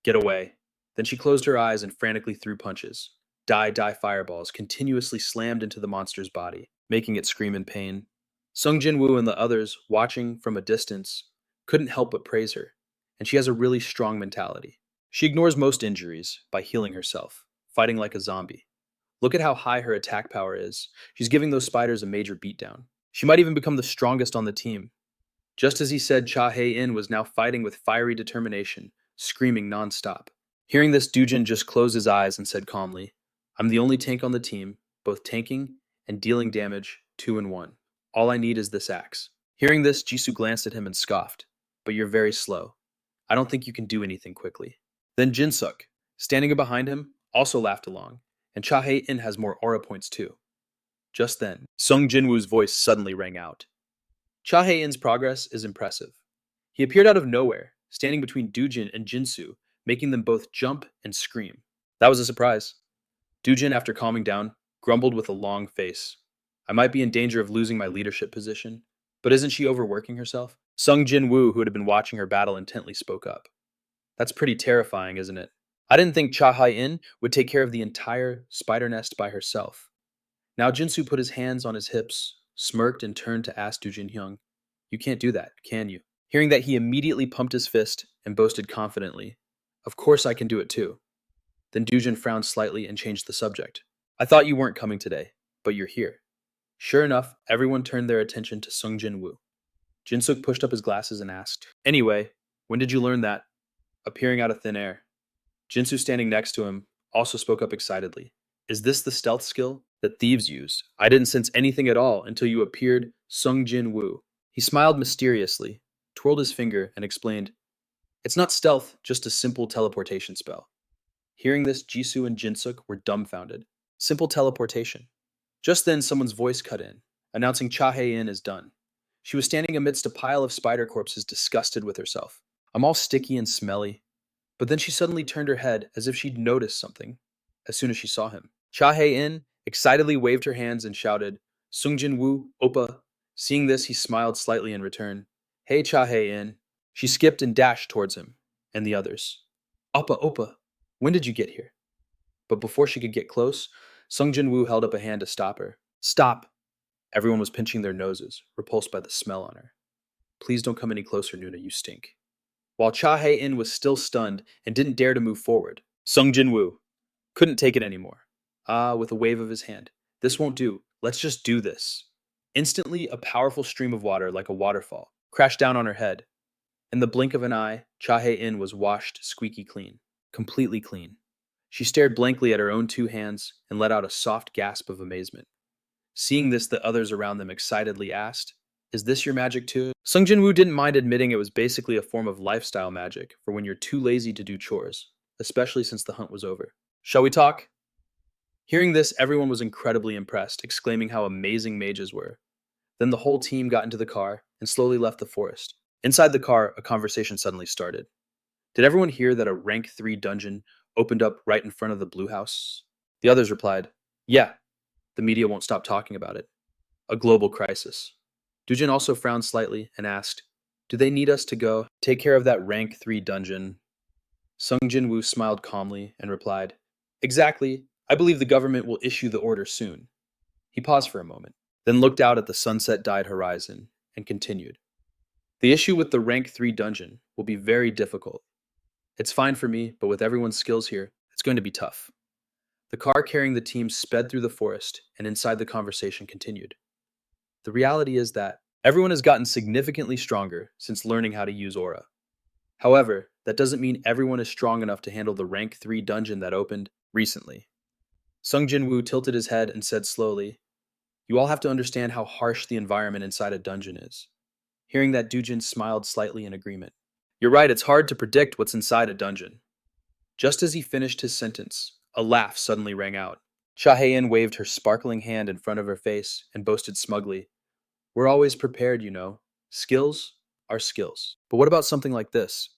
Get away. Then she closed her eyes and frantically threw punches. Die fireballs continuously slammed into the monster's body, making it scream in pain. Sung Jin-Woo and the others, watching from a distance, couldn't help but praise her, and she has a really strong mentality. She ignores most injuries by healing herself, fighting like a zombie. Look at how high her attack power is. She's giving those spiders a major beatdown. She might even become the strongest on the team. Just as he said, Cha Hae-in was now fighting with fiery determination, screaming non-stop. Hearing this, Dujin just closed his eyes and said calmly, I'm the only tank on the team, both tanking and dealing damage 2 in 1. All I need is this axe. Hearing this, Jisoo glanced at him and scoffed, but you're very slow. I don't think you can do anything quickly. Then Jinsuk, standing behind him, also laughed along, and Cha Hae-in has more aura points too. Just then, Sung Jin-Woo's voice suddenly rang out. Cha Hae-in's progress is impressive. He appeared out of nowhere, standing between Dujin and Jinsu, making them both jump and scream. That was a surprise. Dujin, after calming down, grumbled with a long face. I might be in danger of losing my leadership position, but isn't she overworking herself? Sung Jin-Woo, who had been watching her battle intently, spoke up. That's pretty terrifying, isn't it? I didn't think Cha Hae-in would take care of the entire spider nest by herself. Now Jinsu put his hands on his hips, smirked, and turned to ask Dujin Hyung, you can't do that, can you? Hearing that, he immediately pumped his fist and boasted confidently, of course I can do it too. Then Dujin frowned slightly and changed the subject. I thought you weren't coming today, but you're here. Sure enough, everyone turned their attention to Sung Jin-Woo. Jinsuk pushed up his glasses and asked, anyway, when did you learn that? Appearing out of thin air. Jinsu, standing next to him, also spoke up excitedly. Is this the stealth skill that thieves use? I didn't sense anything at all until you appeared, Sung Jin-Woo. He smiled mysteriously, twirled his finger, and explained, it's not stealth, just a simple teleportation spell. Hearing this, Jisoo and Jinsuk were dumbfounded. Simple teleportation. Just then, someone's voice cut in, announcing Cha Hae-in is done. She was standing amidst a pile of spider corpses, disgusted with herself. I'm all sticky and smelly. But then she suddenly turned her head as if she'd noticed something as soon as she saw him. Cha Hae-in excitedly waved her hands and shouted, Sung Jin-Woo, Oppa. Seeing this, he smiled slightly in return. Hey, Cha Hae-in. She skipped and dashed towards him and the others. Oppa, when did you get here? But before she could get close, Sung Jin-Woo held up a hand to stop her. Stop! Everyone was pinching their noses, repulsed by the smell on her. Please don't come any closer, Nuna, you stink. While Cha Hae-in was still stunned and didn't dare to move forward, Sung Jin-Woo couldn't take it anymore. With a wave of his hand. This won't do. Let's just do this. Instantly, a powerful stream of water, like a waterfall, crashed down on her head. In the blink of an eye, Cha Hae-in was washed squeaky clean. Completely clean. She stared blankly at her own two hands and let out a soft gasp of amazement. Seeing this, the others around them excitedly asked, "Is this your magic too?" Sung Jin-Woo didn't mind admitting it was basically a form of lifestyle magic for when you're too lazy to do chores, especially since the hunt was over. "Shall we talk?" Hearing this, everyone was incredibly impressed, exclaiming how amazing mages were. Then the whole team got into the car and slowly left the forest. Inside the car, a conversation suddenly started. Did everyone hear that a rank 3 dungeon opened up right in front of the Blue House? The others replied, "Yeah, the media won't stop talking about it. A global crisis." Dujin also frowned slightly and asked, "Do they need us to go take care of that rank 3 dungeon?" Sung Jin-Woo smiled calmly and replied, "Exactly. I believe the government will issue the order soon." He paused for a moment, then looked out at the sunset-dyed horizon and continued. "The issue with the rank 3 dungeon will be very difficult. It's fine for me, but with everyone's skills here, it's going to be tough." The car carrying the team sped through the forest, and inside the conversation continued. The reality is that everyone has gotten significantly stronger since learning how to use aura. However, that doesn't mean everyone is strong enough to handle the rank 3 dungeon that opened recently. Sung Jin-Woo tilted his head and said slowly, "You all have to understand how harsh the environment inside a dungeon is." Hearing that, Dujin smiled slightly in agreement. "You're right, it's hard to predict what's inside a dungeon." Just as he finished his sentence, a laugh suddenly rang out. Cha Hae-in waved her sparkling hand in front of her face and boasted smugly, "We're always prepared, you know. Skills are skills. But what about something like this?"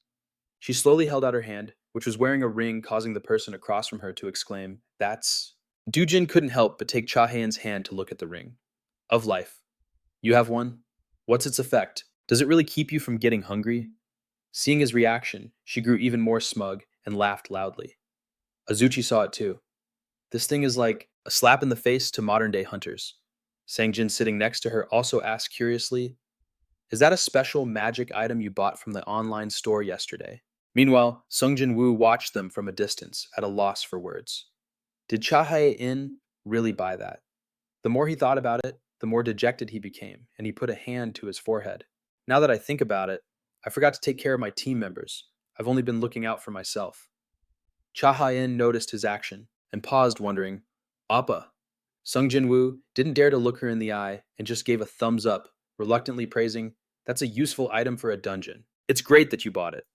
She slowly held out her hand, which was wearing a ring, causing the person across from her to exclaim, "That's..." Dujin couldn't help but take Cha Hae-in's hand to look at the ring. "Of life. You have one? What's its effect? Does it really keep you from getting hungry?" Seeing his reaction, she grew even more smug and laughed loudly. Azuchi saw it too. "This thing is like a slap in the face to modern-day hunters." Sangjin, sitting next to her, also asked curiously, "Is that a special magic item you bought from the online store yesterday?" Meanwhile, Sung Jin-Woo watched them from a distance, at a loss for words. Did Cha Hae-in really buy that? The more he thought about it, the more dejected he became, and he put a hand to his forehead. "Now that I think about it, I forgot to take care of my team members. I've only been looking out for myself." Cha Hae-in noticed his action and paused, wondering, "Appa." Sung Jin-Woo didn't dare to look her in the eye and just gave a thumbs up, reluctantly praising, "That's a useful item for a dungeon. It's great that you bought it."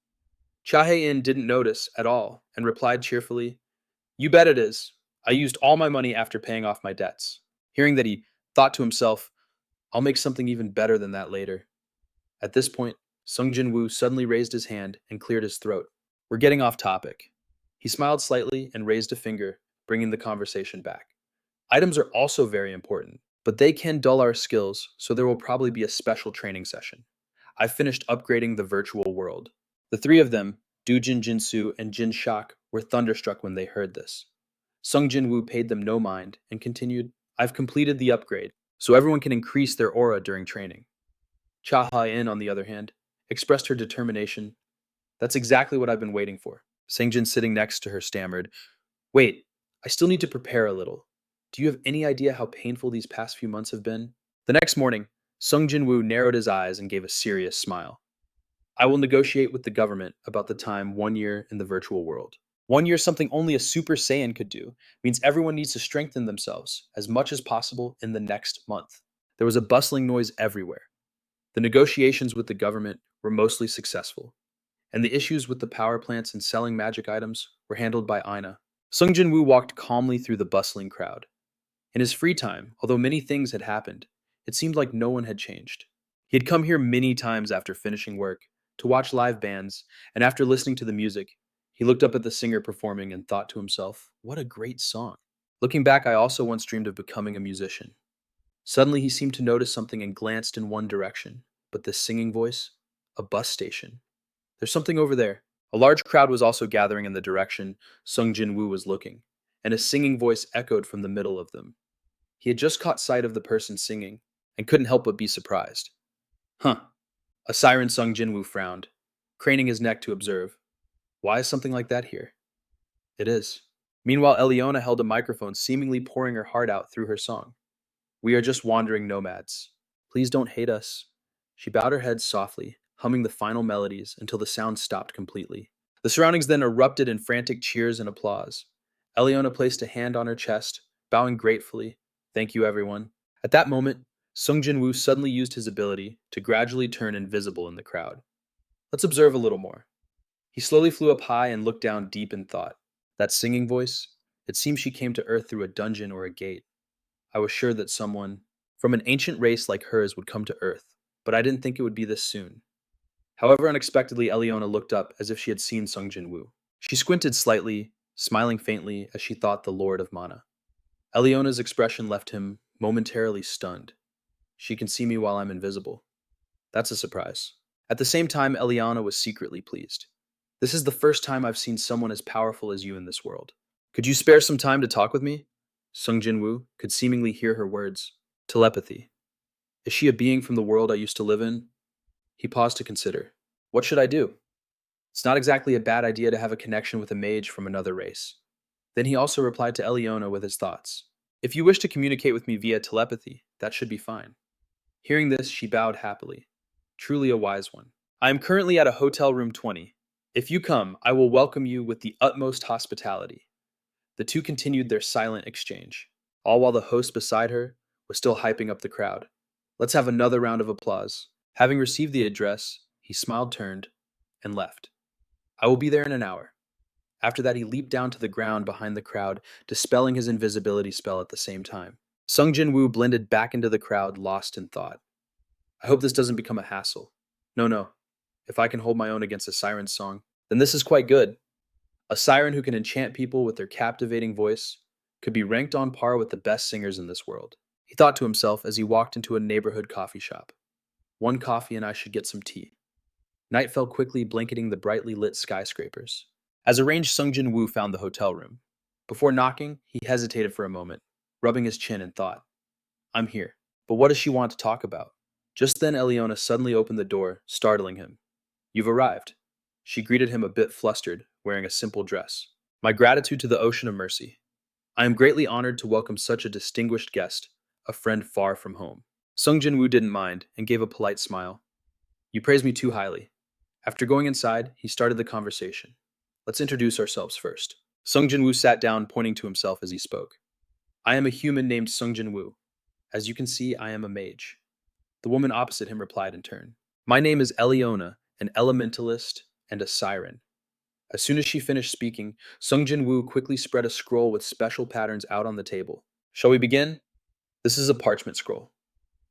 Cha Hae-in didn't notice at all and replied cheerfully, "You bet it is. I used all my money after paying off my debts." Hearing that, he thought to himself, "I'll make something even better than that later." At this point, Sung Jin-Woo suddenly raised his hand and cleared his throat. "We're getting off topic." He smiled slightly and raised a finger, bringing the conversation back. "Items are also very important, but they can dull our skills, so there will probably be a special training session. I've finished upgrading the virtual world." The three of them, Dujin, Jinsu, and Jin Shak, were thunderstruck when they heard this. Sung Jin-Woo paid them no mind and continued, "I've completed the upgrade, so everyone can increase their aura during training." Cha Ha-in, on the other hand, expressed her determination. "That's exactly what I've been waiting for." Sangjin, sitting next to her, stammered, "Wait, I still need to prepare a little. Do you have any idea how painful these past few months have been?" The next morning, Sung Jin-Woo narrowed his eyes and gave a serious smile. "I will negotiate with the government about the time 1 year in the virtual world. 1 year, something only a Super Saiyan could do, means everyone needs to strengthen themselves as much as possible in the next month." There was a bustling noise everywhere. The negotiations with the government were mostly successful, and the issues with the power plants and selling magic items were handled by Aina. Sung Jin-Woo walked calmly through the bustling crowd. In his free time, although many things had happened, it seemed like no one had changed. He had come here many times after finishing work, to watch live bands, and after listening to the music, he looked up at the singer performing and thought to himself, "What a great song." Looking back, I also once dreamed of becoming a musician. Suddenly, he seemed to notice something and glanced in one direction. But this singing voice? A bus station. "There's something over there." A large crowd was also gathering in the direction Sung Jin-Woo was looking, and a singing voice echoed from the middle of them. He had just caught sight of the person singing, and couldn't help but be surprised. "Huh." A siren. Sung Jin-Woo frowned, craning his neck to observe. "Why is something like that here?" "It is." Meanwhile, Eliona held a microphone, seemingly pouring her heart out through her song. "We are just wandering nomads. Please don't hate us." She bowed her head softly, humming the final melodies until the sound stopped completely. The surroundings then erupted in frantic cheers and applause. Eliona placed a hand on her chest, bowing gratefully. Thank you, everyone. At that moment, Sung Jin-Woo suddenly used his ability to gradually turn invisible in the crowd. Let's observe a little more. He slowly flew up high and looked down deep in thought. That singing voice, it seemed she came to Earth through a dungeon or a gate. I was sure that someone from an ancient race like hers would come to Earth, but I didn't think it would be this soon. However, unexpectedly, Eliona looked up as if she had seen Sung Jin-Woo. She squinted slightly, smiling faintly as she thought the Lord of Mana. Eliona's expression left him momentarily stunned. She can see me while I'm invisible. That's a surprise. At the same time, Eliana was secretly pleased. This is the first time I've seen someone as powerful as you in this world. Could you spare some time to talk with me? Sung Jin-Woo could seemingly hear her words. Telepathy. Is she a being from the world I used to live in? He paused to consider. What should I do? It's not exactly a bad idea to have a connection with a mage from another race. Then he also replied to Eliona with his thoughts. If you wish to communicate with me via telepathy, that should be fine. Hearing this, she bowed happily. Truly a wise one. I am currently at a hotel room 20. If you come, I will welcome you with the utmost hospitality. The two continued their silent exchange, all while the host beside her was still hyping up the crowd. Let's have another round of applause. Having received the address, he smiled, turned, and left. I will be there in an hour. After that, he leaped down to the ground behind the crowd, dispelling his invisibility spell at the same time. Sung Jin-Woo blended back into the crowd, lost in thought. I hope this doesn't become a hassle. No. If I can hold my own against a siren's song, then this is quite good. A siren who can enchant people with their captivating voice could be ranked on par with the best singers in this world. He thought to himself as he walked into a neighborhood coffee shop. One coffee and I should get some tea. Night fell quickly, blanketing the brightly lit skyscrapers. As arranged, Sung Jin-Woo found the hotel room. Before knocking, he hesitated for a moment, rubbing his chin in thought. I'm here. But what does she want to talk about? Just then, Eliona suddenly opened the door, startling him. You've arrived. She greeted him a bit flustered, wearing a simple dress. My gratitude to the Ocean of Mercy. I am greatly honored to welcome such a distinguished guest, a friend far from home. Sung Jin-Woo didn't mind and gave a polite smile. You praise me too highly. After going inside, he started the conversation. Let's introduce ourselves first. Sung Jin-Woo sat down, pointing to himself as he spoke. I am a human named Sung Jin-Woo. As you can see, I am a mage. The woman opposite him replied in turn. My name is Eliona, an elementalist and a siren. As soon as she finished speaking, Sung Jin-Woo quickly spread a scroll with special patterns out on the table. Shall we begin? This is a parchment scroll.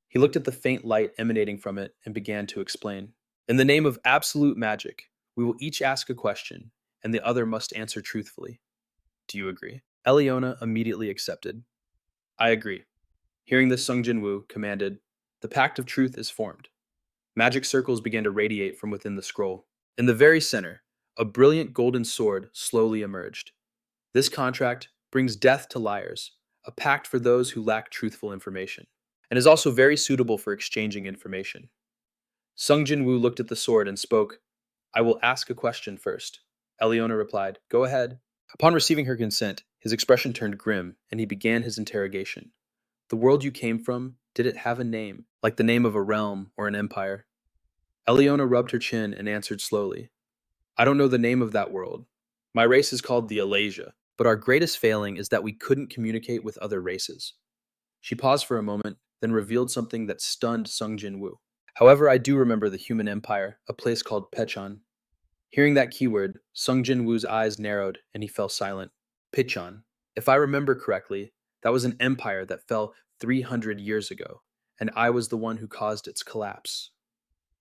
He looked at the faint light emanating from it and began to explain. In the name of absolute magic, we will each ask a question, and the other must answer truthfully. Do you agree? Eliona immediately accepted. I agree. Hearing this, Sung Jin-Woo commanded, The pact of truth is formed. Magic circles began to radiate from within the scroll. In the very center, a brilliant golden sword slowly emerged. This contract brings death to liars, a pact for those who lack truthful information, and is also very suitable for exchanging information. Sung Jin-Woo looked at the sword and spoke, I will ask a question first. Eliona replied, Go ahead. Upon receiving her consent, his expression turned grim, and he began his interrogation. The world you came from, did it have a name, like the name of a realm or an empire? Eliona rubbed her chin and answered slowly, I don't know the name of that world. My race is called the Alasia, but our greatest failing is that we couldn't communicate with other races. She paused for a moment, then revealed something that stunned Sung Jin-Woo. However, I do remember the human empire, a place called Pechon. Hearing that keyword, Sung Jin-Woo's eyes narrowed and he fell silent. Pechon. If I remember correctly, that was an empire that fell 300 years ago, and I was the one who caused its collapse.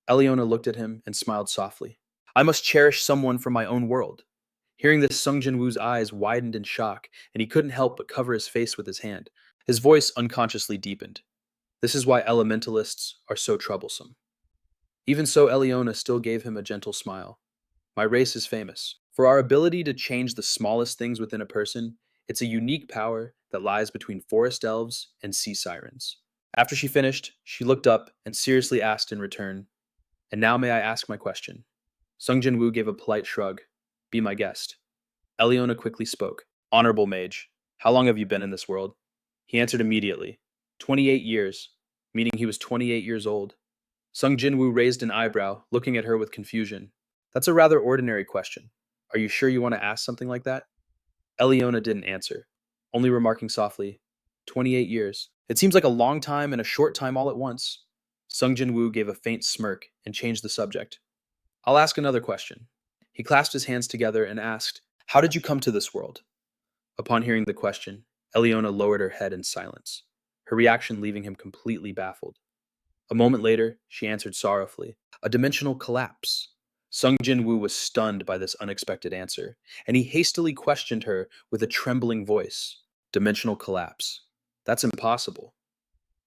Eliona looked at him and smiled softly. I must cherish someone from my own world. Hearing this, Sung Jin-Woo's eyes widened in shock, and he couldn't help but cover his face with his hand. His voice unconsciously deepened. This is why elementalists are so troublesome. Even so, Eliona still gave him a gentle smile. My race is famous. For our ability to change the smallest things within a person, it's a unique power that lies between forest elves and sea sirens. After she finished, she looked up and seriously asked in return, And now may I ask my question? Sung Jin-Woo gave a polite shrug. Be my guest. Eliona quickly spoke. Honorable mage, how long have you been in this world? He answered immediately. 28 years, meaning he was 28 years old. Sung Jin-Woo raised an eyebrow, looking at her with confusion. That's a rather ordinary question. Are you sure you want to ask something like that? Eliona didn't answer, only remarking softly, 28 years. It seems like a long time and a short time all at once. Sung Jin-Woo gave a faint smirk and changed the subject. I'll ask another question. He clasped his hands together and asked, how did you come to this world? Upon hearing the question, Eliona lowered her head in silence, her reaction leaving him completely baffled. A moment later, she answered sorrowfully, a dimensional collapse. Sung Jin-Woo was stunned by this unexpected answer, and he hastily questioned her with a trembling voice. Dimensional collapse. That's impossible.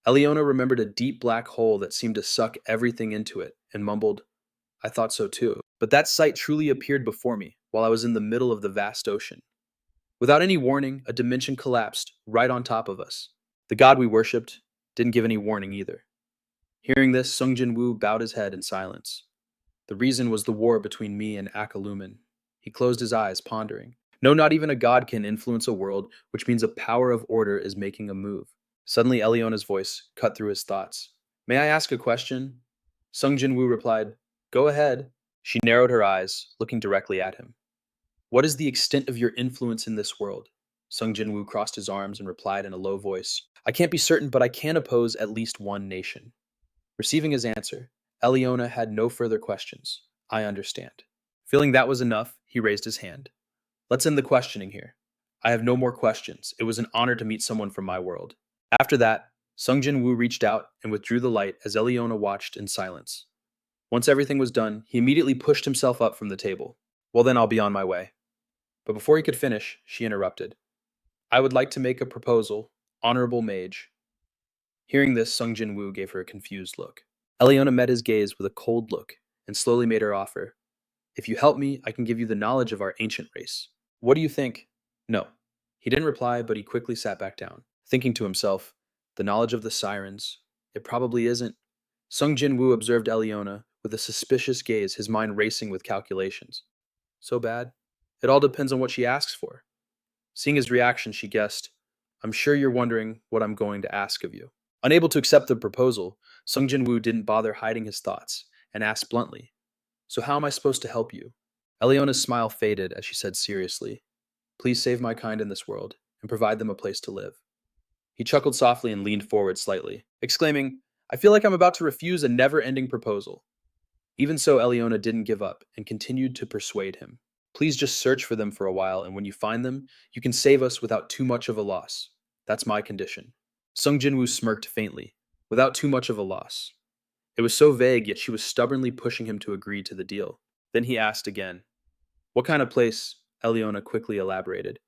Eliona remembered a deep black hole that seemed to suck everything into it, and mumbled, I thought so too. But that sight truly appeared before me while I was in the middle of the vast ocean. Without any warning, a dimension collapsed right on top of us. The god we worshipped didn't give any warning either. Hearing this, Sung Jin-Woo bowed his head in silence. The reason was the war between me and Akalumen. He closed his eyes, pondering. No, not even a god can influence a world, which means a power of order is making a move. Suddenly, Eliona's voice cut through his thoughts. May I ask a question? Sung Jin-Woo replied, Go ahead. She narrowed her eyes, looking directly at him. What is the extent of your influence in this world? Sung Jin-Woo crossed his arms and replied in a low voice, I can't be certain, but I can oppose at least one nation. Receiving his answer, Eliona had no further questions. I understand. Feeling that was enough, he raised his hand. Let's end the questioning here. I have no more questions. It was an honor to meet someone from my world. After that, Sung Jin-Woo reached out and withdrew the light as Eliona watched in silence. Once everything was done, he immediately pushed himself up from the table. Well then, I'll be on my way. But before he could finish, she interrupted. I would like to make a proposal, honorable mage. Hearing this, Sung Jin-Woo gave her a confused look. Eliona met his gaze with a cold look and slowly made her offer. If you help me, I can give you the knowledge of our ancient race. What do you think? No. He didn't reply, but he quickly sat back down, thinking to himself, the knowledge of the sirens. It probably isn't. Sung Jin-Woo observed Eliona with a suspicious gaze, his mind racing with calculations. So bad? It all depends on what she asks for. Seeing his reaction, she guessed, I'm sure you're wondering what I'm going to ask of you. Unable to accept the proposal, Sung Jin-Woo didn't bother hiding his thoughts and asked bluntly, So how am I supposed to help you? Eliona's smile faded as she said seriously, Please save my kind in this world and provide them a place to live. He chuckled softly and leaned forward slightly, exclaiming, I feel like I'm about to refuse a never-ending proposal. Even so, Eliona didn't give up and continued to persuade him. Please just search for them for a while, and when you find them, you can save us without too much of a loss. That's my condition. Sung Jin-Woo smirked faintly, without too much of a loss. It was so vague, yet she was stubbornly pushing him to agree to the deal. Then he asked again, What kind of place? Eliona quickly elaborated.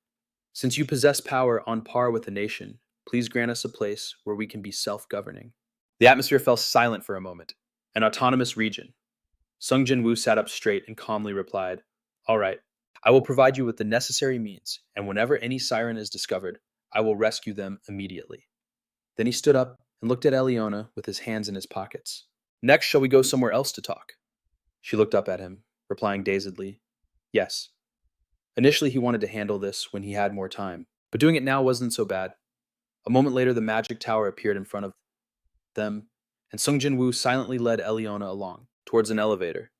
Since you possess power on par with a nation, please grant us a place where we can be self-governing. The atmosphere fell silent for a moment. An autonomous region. Sung Jin-Woo sat up straight and calmly replied, All right, I will provide you with the necessary means, and whenever any siren is discovered, I will rescue them immediately. Then he stood up and looked at Eliona with his hands in his pockets. Next, shall we go somewhere else to talk? She looked up at him, replying dazedly, Yes. Initially, he wanted to handle this when he had more time, but doing it now wasn't so bad. A moment later, the magic tower appeared in front of them, and Sung Jin-Woo silently led Eliona along, towards an elevator.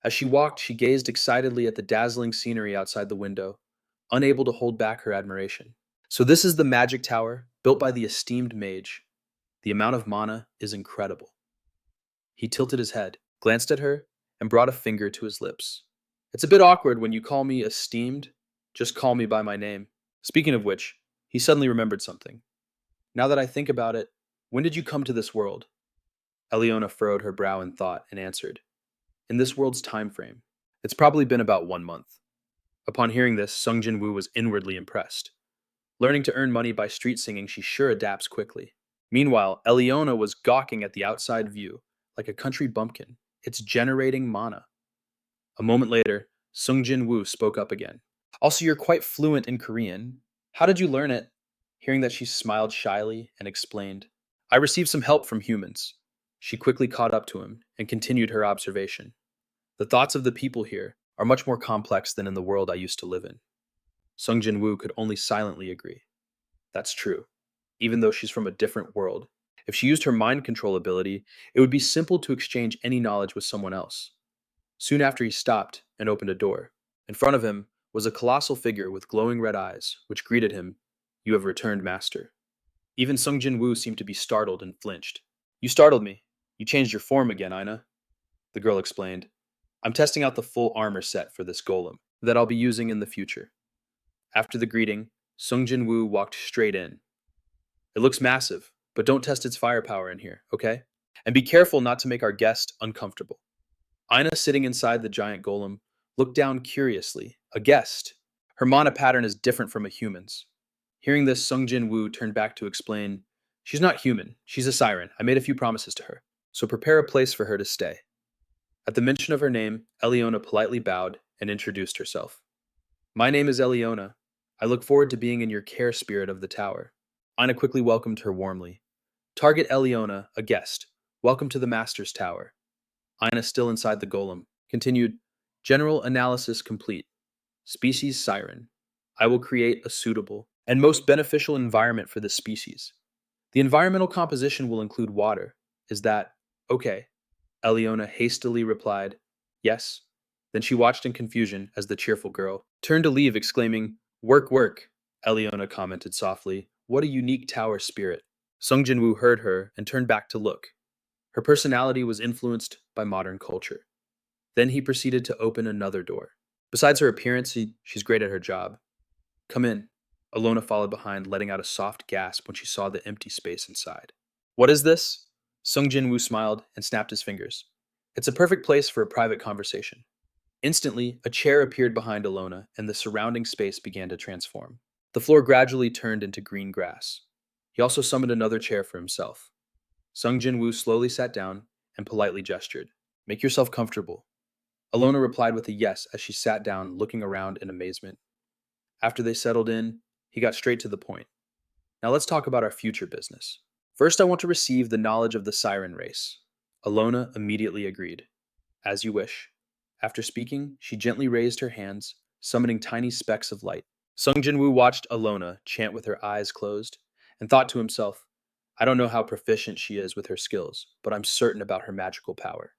As she walked, she gazed excitedly at the dazzling scenery outside the window, unable to hold back her admiration. So this is the magic tower, built by the esteemed mage. The amount of mana is incredible. He tilted his head, glanced at her, and brought a finger to his lips. It's a bit awkward when you call me esteemed. Just call me by my name. Speaking of which, he suddenly remembered something. Now that I think about it, when did you come to this world? Eliona furrowed her brow in thought and answered, In this world's time frame. It's probably been about 1 month. Upon hearing this, Sung Jin-Woo was inwardly impressed. Learning to earn money by street singing, she sure adapts quickly. Meanwhile, Eliona was gawking at the outside view, like a country bumpkin. It's generating mana. A moment later, Sung Jin-Woo spoke up again. Also, you're quite fluent in Korean. How did you learn it? Hearing that, she smiled shyly and explained, I received some help from humans. She quickly caught up to him and continued her observation. The thoughts of the people here are much more complex than in the world I used to live in. Sung Jin-Woo could only silently agree. That's true. Even though she's from a different world, if she used her mind control ability, it would be simple to exchange any knowledge with someone else. Soon after, he stopped and opened a door. In front of him was a colossal figure with glowing red eyes, which greeted him, "You have returned, master." Even Sung Jin-Woo seemed to be startled and flinched. "You startled me. You changed your form again, Ina," the girl explained. "I'm testing out the full armor set for this golem that I'll be using in the future." After the greeting, Sung Jin-Woo walked straight in. "It looks massive, but don't test its firepower in here, okay? And be careful not to make our guest uncomfortable." Ina, sitting inside the giant golem, looked down curiously. A guest. Her mana pattern is different from a human's. Hearing this, Sung Jin-Woo turned back to explain, "She's not human. She's a siren. I made a few promises to her. So prepare a place for her to stay." At the mention of her name, Eliona politely bowed and introduced herself. "My name is Eliona. I look forward to being in your care spirit of the tower." Ina quickly welcomed her warmly. "Target Eliona, a guest. Welcome to the Master's Tower." Ina, still inside the golem, continued, "General analysis complete. Species siren. I will create a suitable and most beneficial environment for this species. The environmental composition will include water. Is that okay?" Eliona hastily replied, "Yes." Then she watched in confusion as the cheerful girl turned to leave, exclaiming, "Work, work." Eliona commented softly, "What a unique tower spirit." Sung Jin-Woo heard her and turned back to look. Her personality was influenced by modern culture. Then he proceeded to open another door. Besides her appearance, she's great at her job. "Come in." Alona followed behind, letting out a soft gasp when she saw the empty space inside. "What is this?" Sung Jin-Woo smiled and snapped his fingers. "It's a perfect place for a private conversation." Instantly, a chair appeared behind Alona, and the surrounding space began to transform. The floor gradually turned into green grass. He also summoned another chair for himself. Sung Jin-Woo slowly sat down and politely gestured. "Make yourself comfortable." Alona replied with a yes as she sat down, looking around in amazement. After they settled in, he got straight to the point. "Now let's talk about our future business. First, I want to receive the knowledge of the siren race." Alona immediately agreed. "As you wish." After speaking, she gently raised her hands, summoning tiny specks of light. Sung Jin-Woo watched Alona chant with her eyes closed and thought to himself, "I don't know how proficient she is with her skills, but I'm certain about her magical power."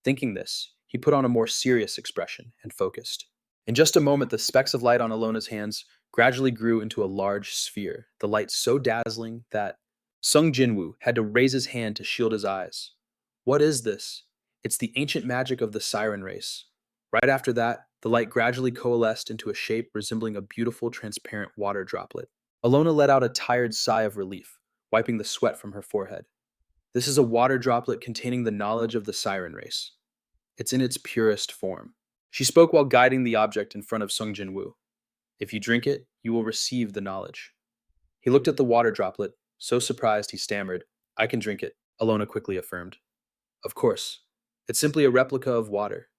Thinking this, he put on a more serious expression and focused. In just a moment, the specks of light on Alona's hands gradually grew into a large sphere, the light so dazzling that Sung Jin-Woo had to raise his hand to shield his eyes. "What is this?" "It's the ancient magic of the siren race." Right after that, the light gradually coalesced into a shape resembling a beautiful transparent water droplet. Alona let out a tired sigh of relief, wiping the sweat from her forehead. "This is a water droplet containing the knowledge of the siren race. It's in its purest form." She spoke while guiding the object in front of Sung Jin-Woo. "If you drink it, you will receive the knowledge." He looked at the water droplet, so surprised he stammered, "I can drink it," Alona quickly affirmed. "Of course. It's simply a replica of water."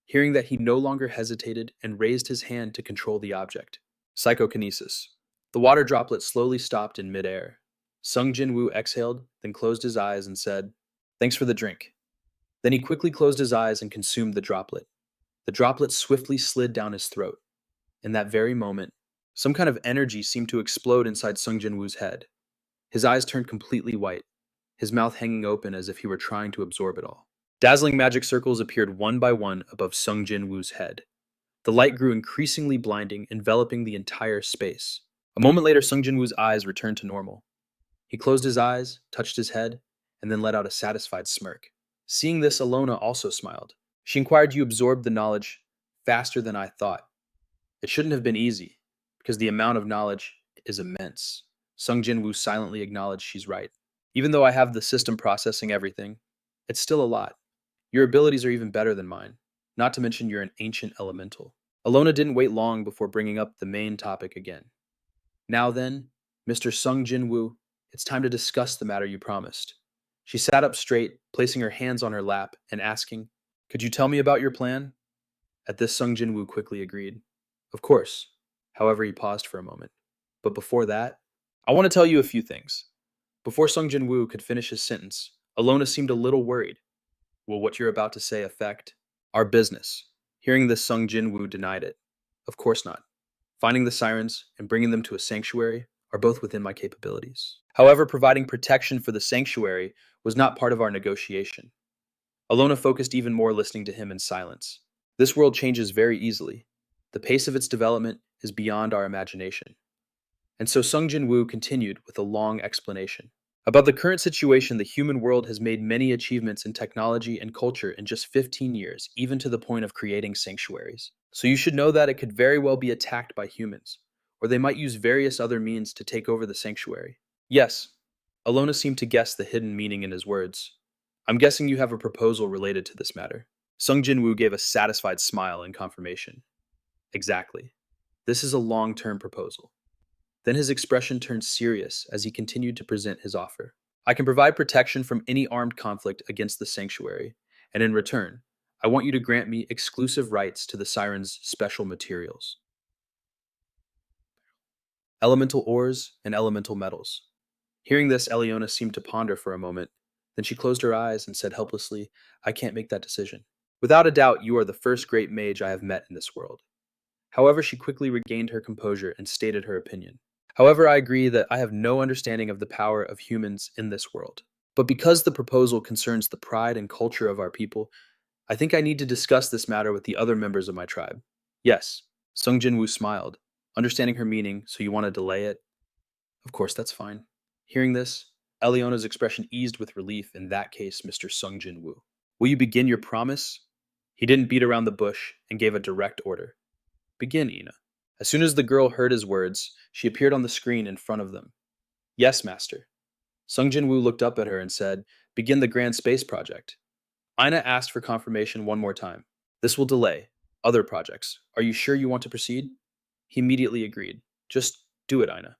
Hearing that, he no longer hesitated and raised his hand to control the object. Psychokinesis. The water droplet slowly stopped in midair. Sung Jin-Woo exhaled, then closed his eyes and said, "Thanks for the drink." Then he quickly closed his eyes and consumed the droplet. The droplet swiftly slid down his throat. In that very moment, some kind of energy seemed to explode inside Sung Jin-Woo's head. His eyes turned completely white, his mouth hanging open as if he were trying to absorb it all. Dazzling magic circles appeared one by one above Sung Jin-Woo's head. The light grew increasingly blinding, enveloping the entire space. A moment later, Sung Jin-Woo's eyes returned to normal. He closed his eyes, touched his head, and then let out a satisfied smirk. Seeing this, Alona also smiled. She inquired, "You absorbed the knowledge faster than I thought." "It shouldn't have been easy, because the amount of knowledge is immense." Sung Jin-Woo silently acknowledged she's right. "Even though I have the system processing everything, it's still a lot. Your abilities are even better than mine, not to mention you're an ancient elemental." Alona didn't wait long before bringing up the main topic again. "Now then, Mr. Sung Jin-Woo, it's time to discuss the matter you promised." She sat up straight, placing her hands on her lap and asking, "Could you tell me about your plan?" At this, Sung Jin-Woo quickly agreed. "Of course." However, he paused for a moment. "But before that, I want to tell you a few things." Before Sung Jin-Woo could finish his sentence, Alona seemed a little worried. "Will what you're about to say affect our business?" Hearing this, Sung Jin-Woo denied it. "Of course not. Finding the sirens and bringing them to a sanctuary are both within my capabilities. However, providing protection for the sanctuary was not part of our negotiation." Alona focused even more, listening to him in silence. "This world changes very easily. The pace of its development is beyond our imagination. And so Sung Jin-Woo continued with a long explanation. About the current situation, the human world has made many achievements in technology and culture in just 15 years, even to the point of creating sanctuaries. So you should know that it could very well be attacked by humans, or they might use various other means to take over the sanctuary. Yes, Alona seemed to guess the hidden meaning in his words. I'm guessing you have a proposal related to this matter. Sung Jin-Woo gave a satisfied smile in confirmation. Exactly. This is a long-term proposal. Then his expression turned serious as he continued to present his offer. I can provide protection from any armed conflict against the sanctuary, and in return, I want you to grant me exclusive rights to the Siren's special materials. Elemental ores and elemental metals. Hearing this, Eliona seemed to ponder for a moment. Then she closed her eyes and said helplessly, I can't make that decision. Without a doubt, you are the first great mage I have met in this world. However, she quickly regained her composure and stated her opinion. However, I agree that I have no understanding of the power of humans in this world. But because the proposal concerns the pride and culture of our people, I think I need to discuss this matter with the other members of my tribe. Yes, Sung Jin-Woo smiled, understanding her meaning, so you want to delay it? Of course, that's fine. Hearing this, Eliona's expression eased with relief. In that case, Mr. Sung Jin-Woo. Will you begin your promise? He didn't beat around the bush and gave a direct order. Begin, Ina. As soon as the girl heard his words, she appeared on the screen in front of them. Yes, master. Sung Jin-Woo looked up at her and said, Begin the Grand Space Project. Ina asked for confirmation one more time. This will delay. Other projects. Are you sure you want to proceed? He immediately agreed. Just do it, Ina.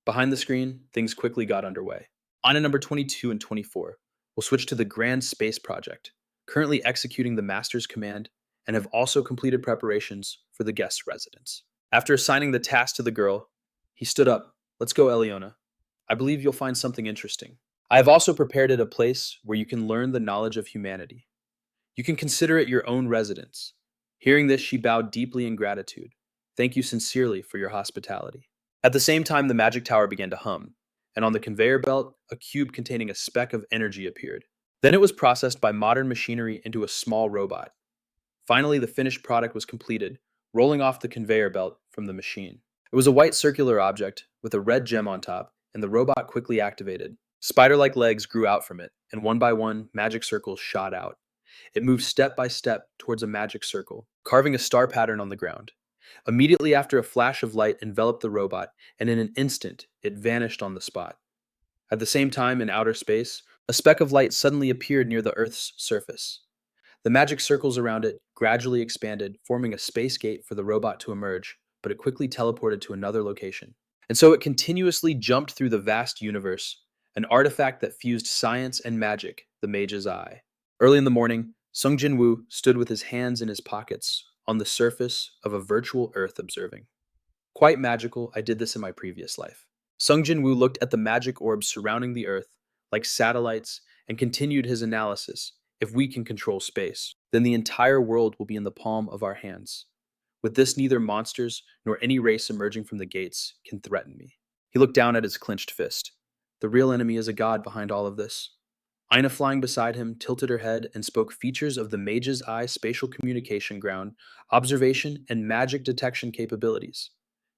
Behind the screen, things quickly got underway. Ina number 22 and 24 will switch to the Grand Space Project, currently executing the master's command, and have also completed preparations for the guest's residence. After assigning the task to the girl, he stood up. Let's go, Eliona. I believe you'll find something interesting. I have also prepared it a place where you can learn the knowledge of humanity. You can consider it your own residence. Hearing this, she bowed deeply in gratitude. Thank you sincerely for your hospitality. At the same time, the magic tower began to hum, and on the conveyor belt, a cube containing a speck of energy appeared. Then it was processed by modern machinery into a small robot. Finally, the finished product was completed, rolling off the conveyor belt from the machine. It was a white circular object with a red gem on top, and the robot quickly activated. Spider-like legs grew out from it, and one by one, magic circles shot out. It moved step by step towards a magic circle, carving a star pattern on the ground. Immediately after, a flash of light enveloped the robot, and in an instant, it vanished on the spot. At the same time, in outer space, a speck of light suddenly appeared near the Earth's surface. The magic circles around it gradually expanded, forming a space gate for the robot to emerge, but it quickly teleported to another location. And so it continuously jumped through the vast universe, an artifact that fused science and magic, the mage's eye. Early in the morning, Sung Jin-Woo stood with his hands in his pockets on the surface of a virtual Earth observing. Quite magical, I did this in my previous life. Sung Jin-Woo looked at the magic orbs surrounding the Earth, like satellites, and continued his analysis. If we can control space, then the entire world will be in the palm of our hands. With this, neither monsters nor any race emerging from the gates can threaten me. He looked down at his clenched fist. The real enemy is a god behind all of this. Ina, flying beside him, tilted her head and spoke features of the Mage's Eye spatial communication ground, observation, and magic detection capabilities.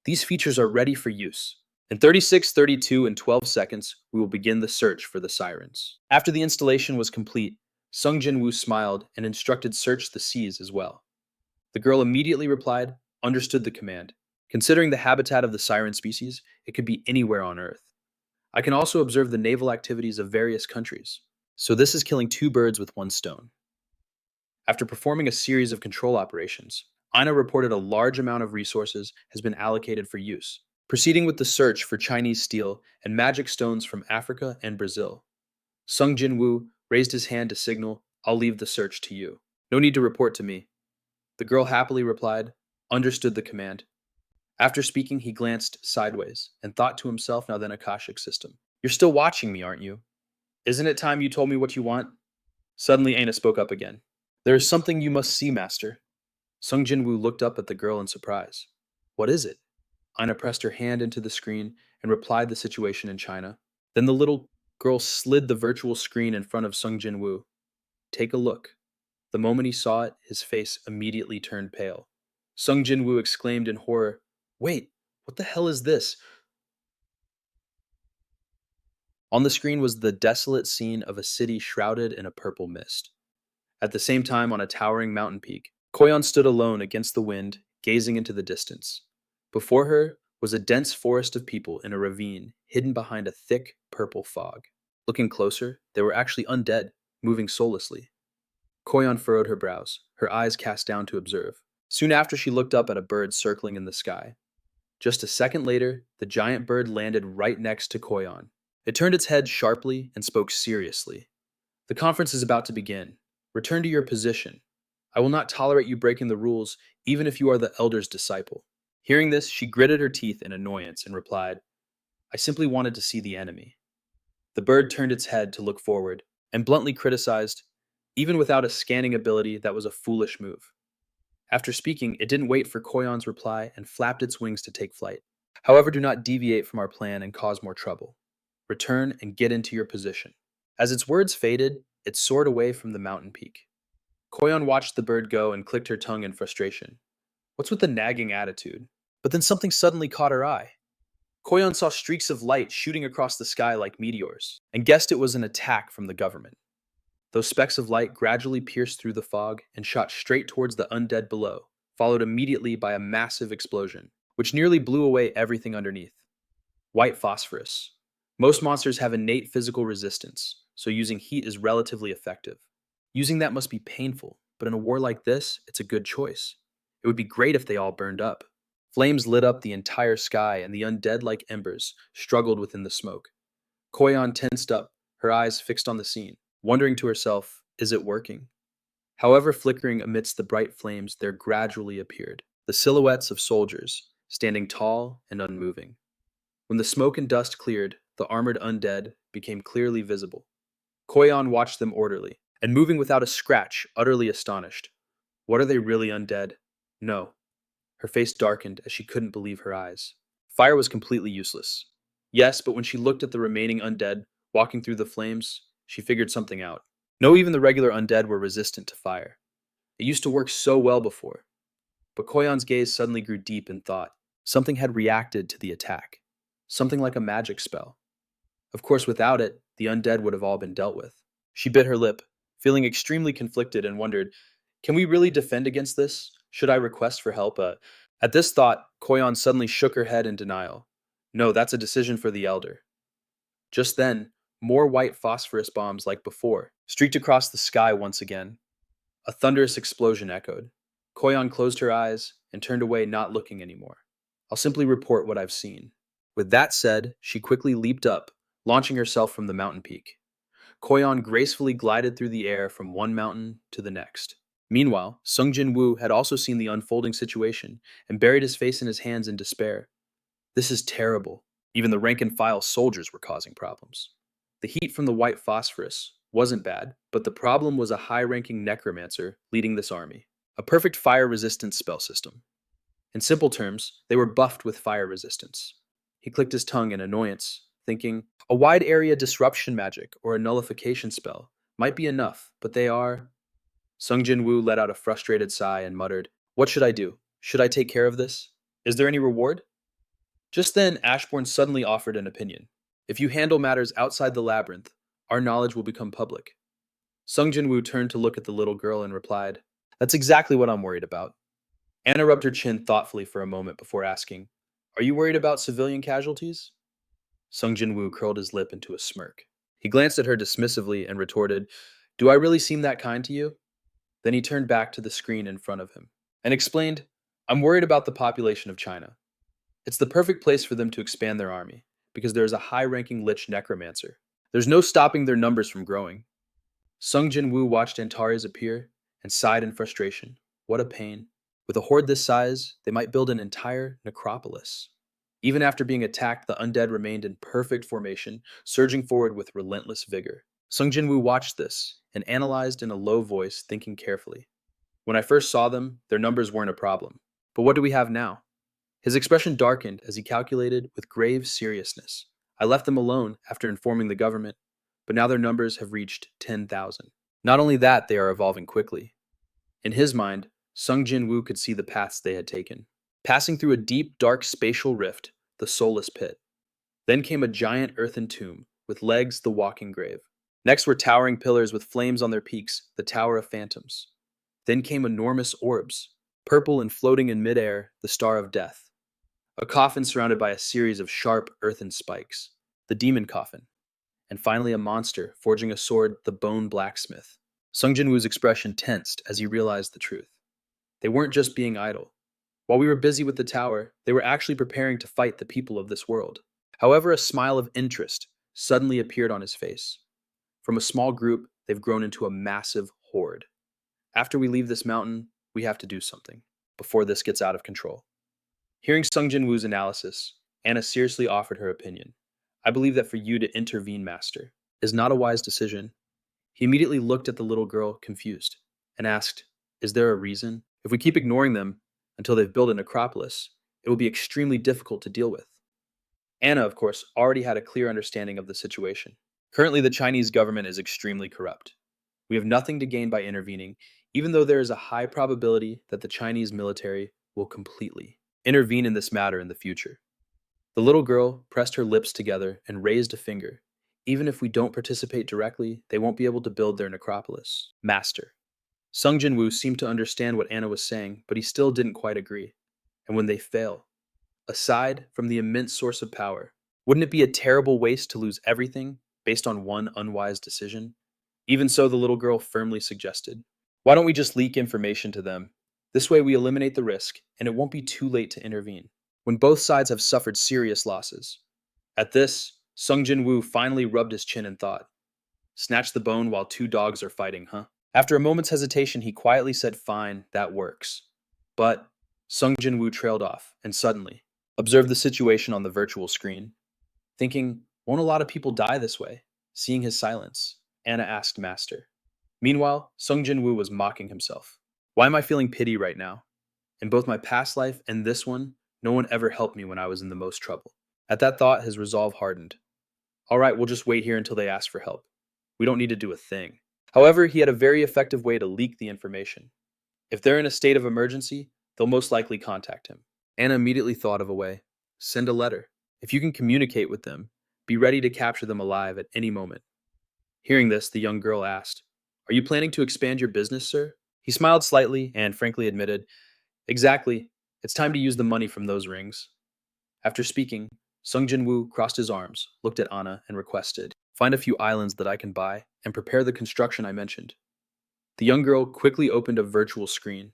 These features are ready for use. In 36, 32, and 12 seconds, we will begin the search for the sirens. After the installation was complete, Sung Jin-Woo smiled and instructed search the seas as well. The girl immediately replied, understood the command. Considering the habitat of the siren species, it could be anywhere on Earth. I can also observe the naval activities of various countries. So this is killing two birds with one stone. After performing a series of control operations, Ina reported a large amount of resources has been allocated for use, proceeding with the search for Chinese steel and magic stones from Africa and Brazil. Sung Jin-Woo raised his hand to signal, I'll leave the search to you. No need to report to me. The girl happily replied, understood the command. After speaking, he glanced sideways and thought to himself, now then Akashic system. You're still watching me, aren't you? Isn't it time you told me what you want? Suddenly, Aina spoke up again. There is something you must see, master. Sung Jin-Woo looked up at the girl in surprise. What is it? Aina pressed her hand into the screen and replied the situation in China. Then the little girl slid the virtual screen in front of Sung Jin-Woo. Take a look. The moment he saw it, his face immediately turned pale. Sung Jin-Woo exclaimed in horror, "Wait, what the hell is this?" On the screen was the desolate scene of a city shrouded in a purple mist. At the same time, on a towering mountain peak, Koyon stood alone against the wind, gazing into the distance. Before her was a dense forest of people in a ravine hidden behind a thick, purple fog. Looking closer, they were actually undead, moving soullessly. Koyon furrowed her brows, her eyes cast down to observe. Soon after, she looked up at a bird circling in the sky. Just a second later, the giant bird landed right next to Koyon. It turned its head sharply and spoke seriously. "The conference is about to begin. Return to your position. I will not tolerate you breaking the rules, even if you are the elder's disciple." Hearing this, she gritted her teeth in annoyance and replied, "I simply wanted to see the enemy." The bird turned its head to look forward and bluntly criticized, "Even without a scanning ability, that was a foolish move." After speaking, it didn't wait for Koyon's reply and flapped its wings to take flight. "However, do not deviate from our plan and cause more trouble. Return and get into your position." As its words faded, it soared away from the mountain peak. Koyon watched the bird go and clicked her tongue in frustration. What's with the nagging attitude? But then something suddenly caught her eye. Koyon saw streaks of light shooting across the sky like meteors, and guessed it was an attack from the government. Those specks of light gradually pierced through the fog and shot straight towards the undead below, followed immediately by a massive explosion, which nearly blew away everything underneath. White phosphorus. Most monsters have innate physical resistance, so using heat is relatively effective. Using that must be painful, but in a war like this, it's a good choice. It would be great if they all burned up. Flames lit up the entire sky, and the undead like embers struggled within the smoke. Koyon tensed up, her eyes fixed on the scene, wondering to herself, is it working? However, flickering amidst the bright flames, there gradually appeared the silhouettes of soldiers, standing tall and unmoving. When the smoke and dust cleared, the armored undead became clearly visible. Koyon watched them orderly, and moving without a scratch, utterly astonished. What, are they really undead? No. Her face darkened as she couldn't believe her eyes. Fire was completely useless. Yes, but when she looked at the remaining undead walking through the flames, she figured something out. No, even the regular undead were resistant to fire. It used to work so well before. But Koyon's gaze suddenly grew deep in thought. Something had reacted to the attack. Something like a magic spell. Of course, without it, the undead would have all been dealt with. She bit her lip, feeling extremely conflicted, and wondered, can we really defend against this? Should I request for help? At this thought, Koyon suddenly shook her head in denial. No, that's a decision for the elder. Just then, more white phosphorus bombs like before streaked across the sky once again. A thunderous explosion echoed. Koyon closed her eyes and turned away, not looking anymore. I'll simply report what I've seen. With that said, she quickly leaped up, launching herself from the mountain peak. Koyon gracefully glided through the air from one mountain to the next. Meanwhile, Sung Jin-Woo had also seen the unfolding situation and buried his face in his hands in despair. This is terrible. Even the rank-and-file soldiers were causing problems. The heat from the white phosphorus wasn't bad, but the problem was a high-ranking necromancer leading this army. A perfect fire-resistant spell system. In simple terms, they were buffed with fire resistance. He clicked his tongue in annoyance, thinking, a wide area disruption magic or a nullification spell might be enough, but they are... Sung Jin-Woo let out a frustrated sigh and muttered, what should I do? Should I take care of this? Is there any reward? Just then, Ashbourne suddenly offered an opinion. If you handle matters outside the labyrinth, our knowledge will become public. Sung Jin-Woo turned to look at the little girl and replied, that's exactly what I'm worried about. Anna rubbed her chin thoughtfully for a moment before asking, are you worried about civilian casualties? Sung Jin-Woo curled his lip into a smirk. He glanced at her dismissively and retorted, do I really seem that kind to you? Then he turned back to the screen in front of him and explained, I'm worried about the population of China. It's the perfect place for them to expand their army, because there is a high-ranking lich necromancer. There's no stopping their numbers from growing. Sung Jin-Woo watched Antares appear and sighed in frustration. What a pain. With a horde this size, they might build an entire necropolis. Even after being attacked, the undead remained in perfect formation, surging forward with relentless vigor. Sung Jin-Woo watched this and analyzed in a low voice, thinking carefully. When I first saw them, their numbers weren't a problem. But what do we have now? His expression darkened as he calculated with grave seriousness. I left them alone after informing the government, but now their numbers have reached 10,000. Not only that, they are evolving quickly. In his mind, Sung Jin-Woo could see the paths they had taken. Passing through a deep, dark spatial rift, the soulless pit. Then came a giant earthen tomb, with legs the walking grave. Next were towering pillars with flames on their peaks, the Tower of Phantoms. Then came enormous orbs, purple and floating in midair, the Star of Death. A coffin surrounded by a series of sharp earthen spikes, the Demon Coffin. And finally a monster forging a sword, the Bone Blacksmith. Sung Jin-Woo's expression tensed as he realized the truth. They weren't just being idle. While we were busy with the tower, they were actually preparing to fight the people of this world. However, a smile of interest suddenly appeared on his face. From a small group, they've grown into a massive horde. After we leave this mountain, we have to do something before this gets out of control. Hearing Sung Jin-Woo's analysis, Anna seriously offered her opinion. I believe that for you to intervene, Master, is not a wise decision. He immediately looked at the little girl, confused, and asked, is there a reason? If we keep ignoring them until they've built a necropolis, it will be extremely difficult to deal with. Anna, of course, already had a clear understanding of the situation. Currently, the Chinese government is extremely corrupt. We have nothing to gain by intervening, even though there is a high probability that the Chinese military will completely intervene in this matter in the future. The little girl pressed her lips together and raised a finger. Even if we don't participate directly, they won't be able to build their necropolis. Master. Sung Jin-Woo seemed to understand what Anna was saying, but he still didn't quite agree. And when they fail, aside from the immense source of power, wouldn't it be a terrible waste to lose everything based on one unwise decision? Even so, the little girl firmly suggested, why don't we just leak information to them? This way we eliminate the risk, and it won't be too late to intervene, when both sides have suffered serious losses. At this, Sung Jin-Woo finally rubbed his chin and thought, snatch the bone while two dogs are fighting, huh? After a moment's hesitation, he quietly said, fine, that works. But Sung Jin-Woo trailed off, and suddenly observed the situation on the virtual screen. Thinking, won't a lot of people die this way? Seeing his silence, Anna asked Master. Meanwhile, Sung Jin-Woo was mocking himself. Why am I feeling pity right now? In both my past life and this one, no one ever helped me when I was in the most trouble. At that thought, his resolve hardened. All right, we'll just wait here until they ask for help. We don't need to do a thing. However, he had a very effective way to leak the information. If they're in a state of emergency, they'll most likely contact him. Anna immediately thought of a way. Send a letter. If you can communicate with them, be ready to capture them alive at any moment. Hearing this, the young girl asked, are you planning to expand your business, sir? He smiled slightly and frankly admitted, exactly. It's time to use the money from those rings. After speaking, Sung Jin-Woo crossed his arms, looked at Anna, and requested, find a few islands that I can buy and prepare the construction I mentioned. The young girl quickly opened a virtual screen.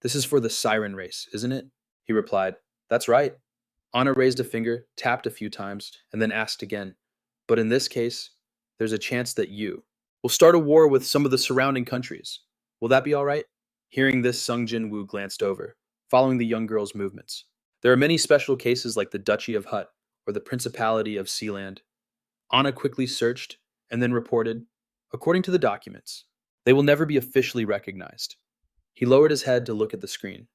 This is for the siren race, isn't it? He replied, that's right. Anna raised a finger, tapped a few times, and then asked again, but in this case, there's a chance that you will start a war with some of the surrounding countries. Will that be all right? Hearing this, Sung Jin-Woo glanced over, following the young girl's movements. There are many special cases like the Duchy of Hut or the Principality of Sealand. Anna quickly searched and then reported, according to the documents, they will never be officially recognized. He lowered his head to look at the screen.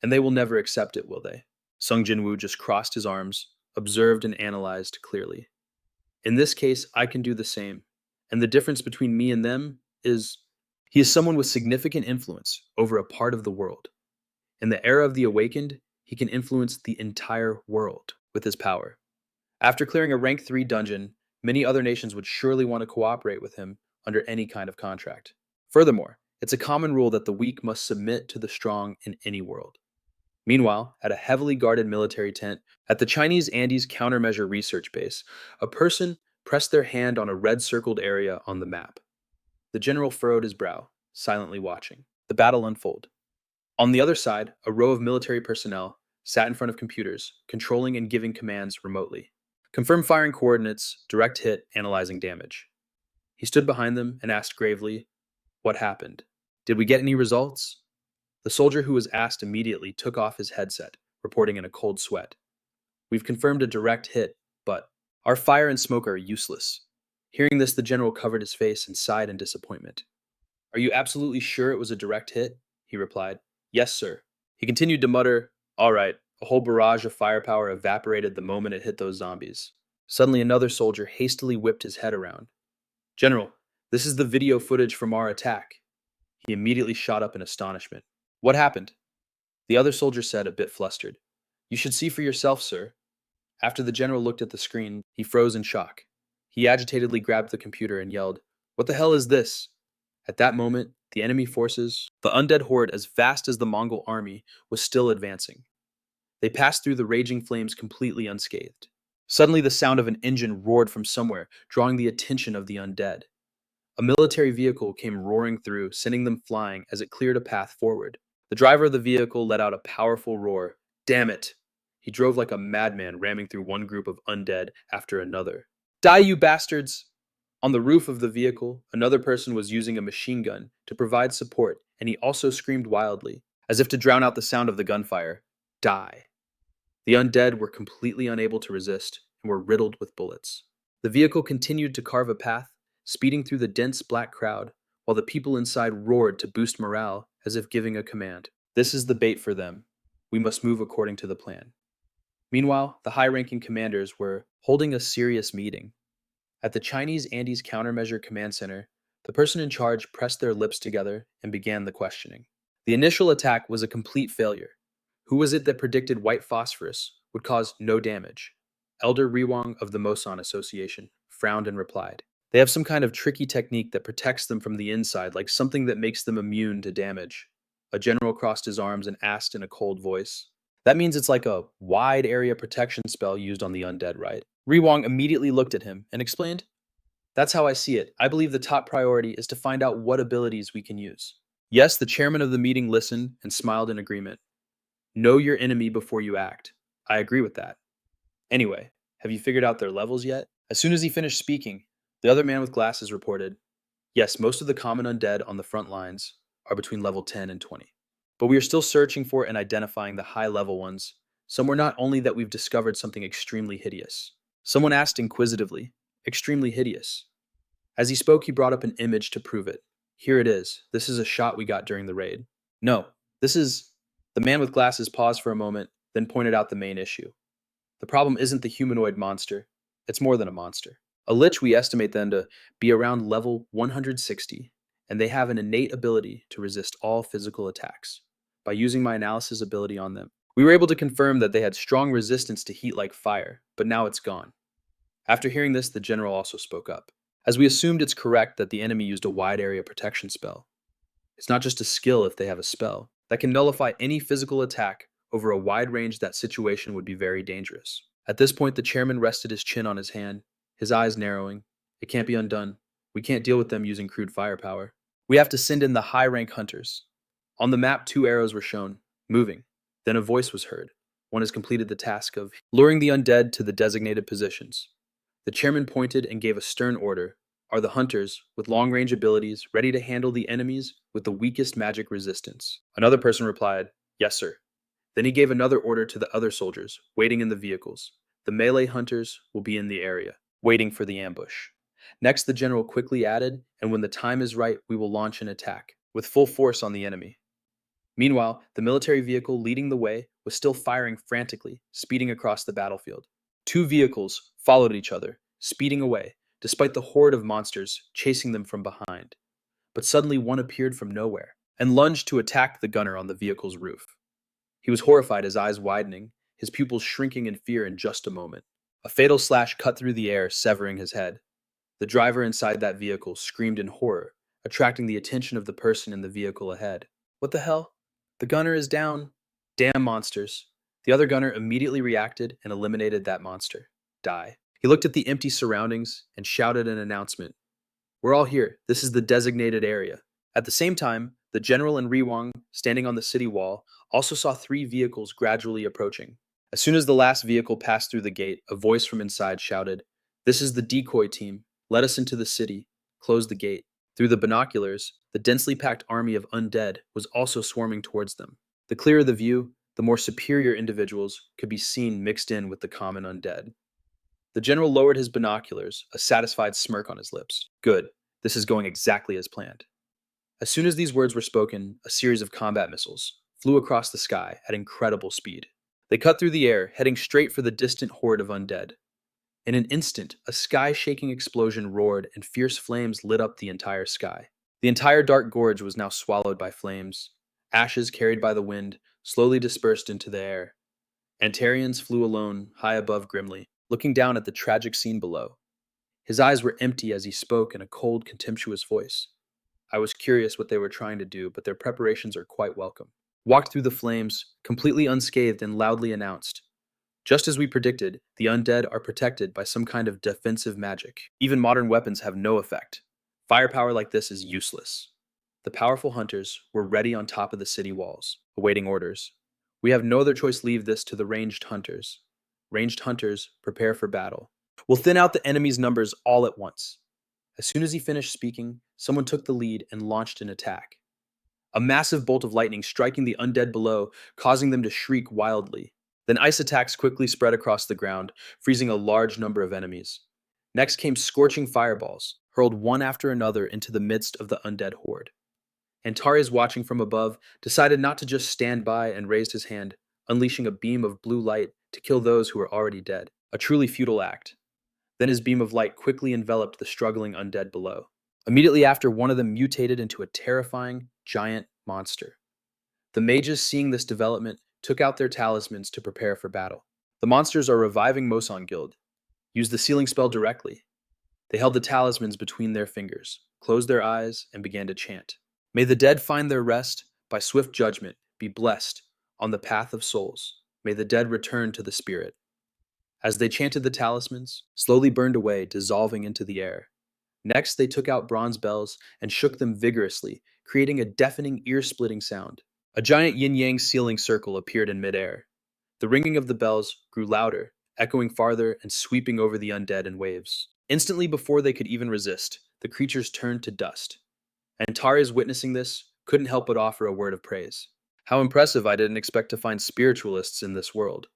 And they will never accept it, will they? Sung Jin-Woo just crossed his arms, observed and analyzed clearly. In this case, I can do the same. And the difference between me and them is he is someone with significant influence over a part of the world. In the era of the Awakened, he can influence the entire world with his power. After clearing a rank 3 dungeon, many other nations would surely want to cooperate with him under any kind of contract. Furthermore, it's a common rule that the weak must submit to the strong in any world. Meanwhile, at a heavily guarded military tent at the Chinese Andes Countermeasure Research Base, a person pressed their hand on a red-circled area on the map. The general furrowed his brow, silently watching the battle unfold. On the other side, a row of military personnel sat in front of computers, controlling and giving commands remotely. Confirm firing coordinates, direct hit, analyzing damage. He stood behind them and asked gravely, what happened? Did we get any results? The soldier who was asked immediately took off his headset, reporting in a cold sweat. We've confirmed a direct hit, but our fire and smoke are useless. Hearing this, the general covered his face and sighed in disappointment. Are you absolutely sure it was a direct hit? He replied. Yes, sir. He continued to mutter, all right, a whole barrage of firepower evaporated the moment it hit those zombies. Suddenly, another soldier hastily whipped his head around. General, this is the video footage from our attack. He immediately shot up in astonishment. What happened? The other soldier said, a bit flustered. You should see for yourself, sir. After the general looked at the screen, he froze in shock. He agitatedly grabbed the computer and yelled, What the hell is this? At that moment, the enemy forces, the undead horde as vast as the Mongol army, was still advancing. They passed through the raging flames completely unscathed. Suddenly, the sound of an engine roared from somewhere, drawing the attention of the undead. A military vehicle came roaring through, sending them flying as it cleared a path forward. The driver of the vehicle let out a powerful roar. Damn it! He drove like a madman, ramming through one group of undead after another. Die, you bastards! On the roof of the vehicle, another person was using a machine gun to provide support, and he also screamed wildly, as if to drown out the sound of the gunfire. Die. The undead were completely unable to resist and were riddled with bullets. The vehicle continued to carve a path, speeding through the dense black crowd, while the people inside roared to boost morale as if giving a command. This is the bait for them. We must move according to the plan. Meanwhile, the high-ranking commanders were holding a serious meeting. At the Chinese Andes Countermeasure Command Center, the person in charge pressed their lips together and began the questioning. The initial attack was a complete failure. Who was it that predicted white phosphorus would cause no damage? Elder Riwang of the Mosan Association frowned and replied. They have some kind of tricky technique that protects them from the inside, like something that makes them immune to damage. A general crossed his arms and asked in a cold voice. That means it's like a wide area protection spell used on the undead, right? Riwang immediately looked at him and explained, That's how I see it. I believe the top priority is to find out what abilities we can use. Yes, the chairman of the meeting listened and smiled in agreement. Know your enemy before you act. I agree with that. Anyway, have you figured out their levels yet? As soon as he finished speaking, the other man with glasses reported, Yes, most of the common undead on the front lines are between level 10 and 20. But we are still searching for and identifying the high level ones. Somewhere not only that we've discovered something extremely hideous. Someone asked inquisitively, Extremely hideous. As he spoke, he brought up an image to prove it. Here it is. This is a shot we got during the raid. No, this is... The man with glasses paused for a moment, then pointed out the main issue. The problem isn't the humanoid monster. It's more than a monster. A lich, we estimate them to be around level 160, and they have an innate ability to resist all physical attacks. By using my analysis ability on them, we were able to confirm that they had strong resistance to heat like fire, but now it's gone. After hearing this, the general also spoke up. As we assumed, it's correct that the enemy used a wide area protection spell. It's not just a skill if they have a spell that can nullify any physical attack over a wide range. That situation would be very dangerous. At this point, the chairman rested his chin on his hand, his eyes narrowing. It can't be undone. We can't deal with them using crude firepower. We have to send in the high-rank hunters. On the map, 2 arrows were shown, moving. Then a voice was heard. One has completed the task of luring the undead to the designated positions. The chairman pointed and gave a stern order. Are the hunters, with long-range abilities, ready to handle the enemies with the weakest magic resistance? Another person replied, Yes, sir. Then he gave another order to the other soldiers, waiting in the vehicles. The melee hunters will be in the area, waiting for the ambush. Next, the general quickly added, and when the time is right, we will launch an attack, with full force on the enemy. Meanwhile, the military vehicle leading the way was still firing frantically, speeding across the battlefield. 2 vehicles followed each other, speeding away, despite the horde of monsters chasing them from behind. But suddenly one appeared from nowhere and lunged to attack the gunner on the vehicle's roof. He was horrified, his eyes widening, his pupils shrinking in fear in just a moment. A fatal slash cut through the air, severing his head. The driver inside that vehicle screamed in horror, attracting the attention of the person in the vehicle ahead. What the hell? The gunner is down. Damn monsters. The other gunner immediately reacted and eliminated that monster. Die. He looked at the empty surroundings and shouted an announcement. We're all here. This is the designated area. At the same time, the general and Riwang, standing on the city wall, also saw 3 vehicles gradually approaching. As soon as the last vehicle passed through the gate, a voice from inside shouted, This is the decoy team. Let us into the city. Close the gate. Through the binoculars, the densely packed army of undead was also swarming towards them. The clearer the view, the more superior individuals could be seen mixed in with the common undead. The general lowered his binoculars, a satisfied smirk on his lips. Good. This is going exactly as planned. As soon as these words were spoken, a series of combat missiles flew across the sky at incredible speed. They cut through the air, heading straight for the distant horde of undead. In an instant, a sky-shaking explosion roared and fierce flames lit up the entire sky. The entire dark gorge was now swallowed by flames. Ashes carried by the wind slowly dispersed into the air. Antarians flew alone, high above grimly, looking down at the tragic scene below. His eyes were empty as he spoke in a cold, contemptuous voice. I was curious what they were trying to do, but their preparations are quite welcome. Walked through the flames, completely unscathed, and loudly announced, just as we predicted, the undead are protected by some kind of defensive magic. Even modern weapons have no effect. Firepower like this is useless. The powerful hunters were ready on top of the city walls, awaiting orders. We have no other choice leave this to the ranged hunters. Ranged hunters, prepare for battle. We'll thin out the enemy's numbers all at once. As soon as he finished speaking, someone took the lead and launched an attack. A massive bolt of lightning striking the undead below, causing them to shriek wildly. Then ice attacks quickly spread across the ground, freezing a large number of enemies. Next came scorching fireballs, hurled one after another into the midst of the undead horde. Antares, watching from above, decided not to just stand by and raised his hand, unleashing a beam of blue light to kill those who were already dead. A truly futile act. Then his beam of light quickly enveloped the struggling undead below. Immediately after, one of them mutated into a terrifying, giant monster. The mages, seeing this development, took out their talismans to prepare for battle. The monsters are reviving Moson Guild. Used the sealing spell directly. They held the talismans between their fingers, closed their eyes, and began to chant. May the dead find their rest, by swift judgment, be blessed, on the path of souls. May the dead return to the spirit. As they chanted, the talismans slowly burned away, dissolving into the air. Next, they took out bronze bells and shook them vigorously, creating a deafening, ear-splitting sound. A giant yin-yang sealing circle appeared in midair. The ringing of the bells grew louder, echoing farther and sweeping over the undead in waves. Instantly, before they could even resist, the creatures turned to dust. Antares, witnessing this, couldn't help but offer a word of praise. How impressive, I didn't expect to find spiritualists in this world.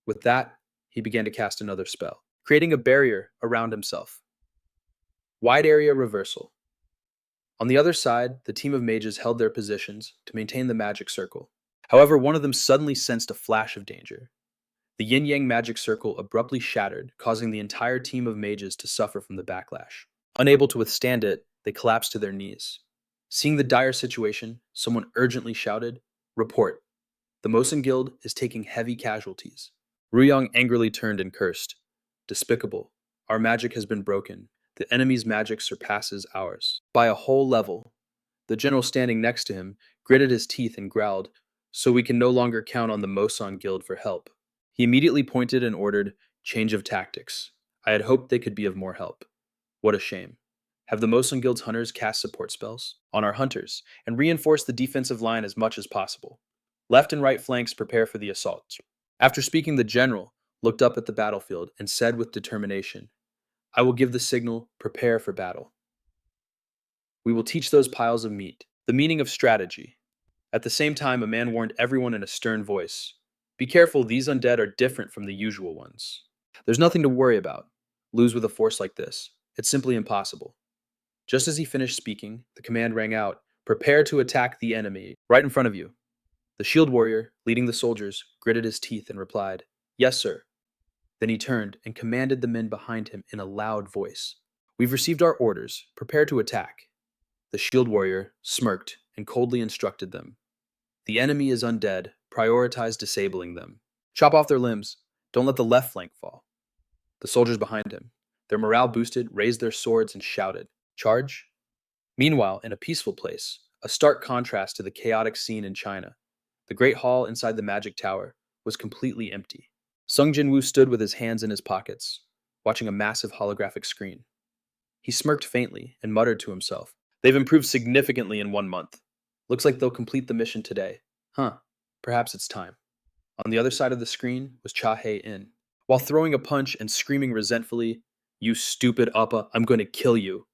With that, he began to cast another spell, creating a barrier around himself. Wide area reversal. On the other side, the team of mages held their positions to maintain the magic circle. However, one of them suddenly sensed a flash of danger. The yin-yang magic circle abruptly shattered, causing the entire team of mages to suffer from the backlash. Unable to withstand it, they collapsed to their knees. Seeing the dire situation, someone urgently shouted, "Report! The Mosin Guild is taking heavy casualties." Ruyang angrily turned and cursed. "Despicable. Our magic has been broken. The enemy's magic surpasses ours by a whole level." The general standing next to him gritted his teeth and growled, "So we can no longer count on the Moson Guild for help." He immediately pointed and ordered, "Change of tactics. I had hoped they could be of more help. What a shame. Have the Moson Guild's hunters cast support spells on our hunters and reinforce the defensive line as much as possible. Left and right flanks prepare for the assault." After speaking, the general looked up at the battlefield and said with determination, "I will give the signal, prepare for battle. We will teach those piles of meat the meaning of strategy." At the same time, a man warned everyone in a stern voice, "Be careful, these undead are different from the usual ones. There's nothing to worry about. Lose with a force like this. It's simply impossible." Just as he finished speaking, the command rang out, "Prepare to attack the enemy, right in front of you." The shield warrior, leading the soldiers, gritted his teeth and replied, "Yes, sir." Then he turned and commanded the men behind him in a loud voice, "We've received our orders. Prepare to attack." The shield warrior smirked and coldly instructed them, "The enemy is undead. Prioritize disabling them. Chop off their limbs. Don't let the left flank fall." The soldiers behind him, their morale boosted, raised their swords and shouted, "Charge!" Meanwhile, in a peaceful place, a stark contrast to the chaotic scene in China, the great hall inside the magic tower was completely empty. Sung Jin-Woo stood with his hands in his pockets, watching a massive holographic screen. He smirked faintly and muttered to himself, "They've improved significantly in 1 month. Looks like they'll complete the mission today. Huh, perhaps it's time." On the other side of the screen was Cha Hae-in. While throwing a punch and screaming resentfully, "You stupid uppa, I'm going to kill you."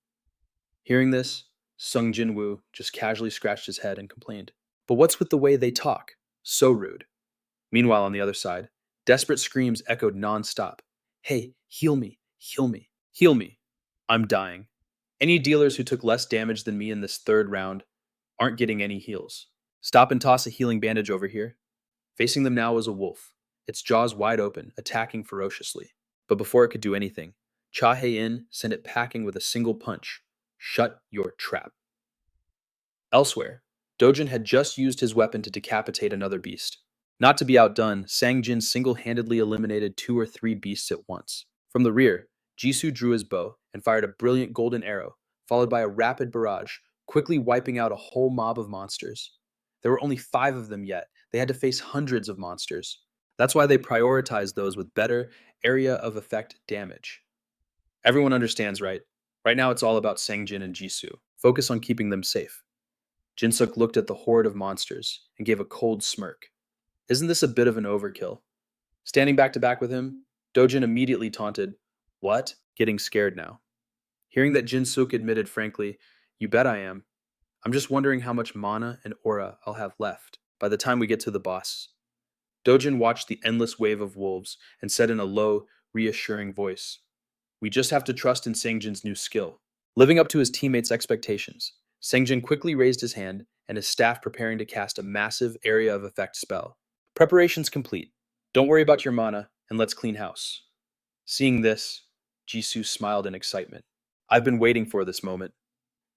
Hearing this, Sung Jin-Woo just casually scratched his head and complained, "But what's with the way they talk? So rude." Meanwhile, on the other side, desperate screams echoed non-stop. "Hey, heal me, heal me, heal me. I'm dying. Any dealers who took less damage than me in this third round aren't getting any heals. Stop and toss a healing bandage over here." Facing them now was a wolf, its jaws wide open, attacking ferociously. But before it could do anything, Cha Hae-in sent it packing with a single punch. "Shut your trap." Elsewhere, Dojin had just used his weapon to decapitate another beast. Not to be outdone, Sang Jin single-handedly eliminated 2 or 3 beasts at once. From the rear, Jisoo drew his bow and fired a brilliant golden arrow, followed by a rapid barrage, quickly wiping out a whole mob of monsters. There were only 5 of them yet. They had to face hundreds of monsters. That's why they prioritized those with better area of effect damage. Everyone understands, right? Right now it's all about Sangjin and Jisoo. Focus on keeping them safe. Jinsuk looked at the horde of monsters and gave a cold smirk. Isn't this a bit of an overkill? Standing back to back with him, Dojin immediately taunted, "What?" Getting scared now. Hearing that Jinsuk admitted frankly, "You bet I am. I'm just wondering how much mana and aura I'll have left by the time we get to the boss." Dojin watched the endless wave of wolves and said in a low, reassuring voice, "We just have to trust in Sangjin's new skill." Living up to his teammates' expectations, Sangjin quickly raised his hand and his staff preparing to cast a massive area of effect spell. Preparations complete. Don't worry about your mana, and let's clean house. Seeing this, Jisoo smiled in excitement. "I've been waiting for this moment,"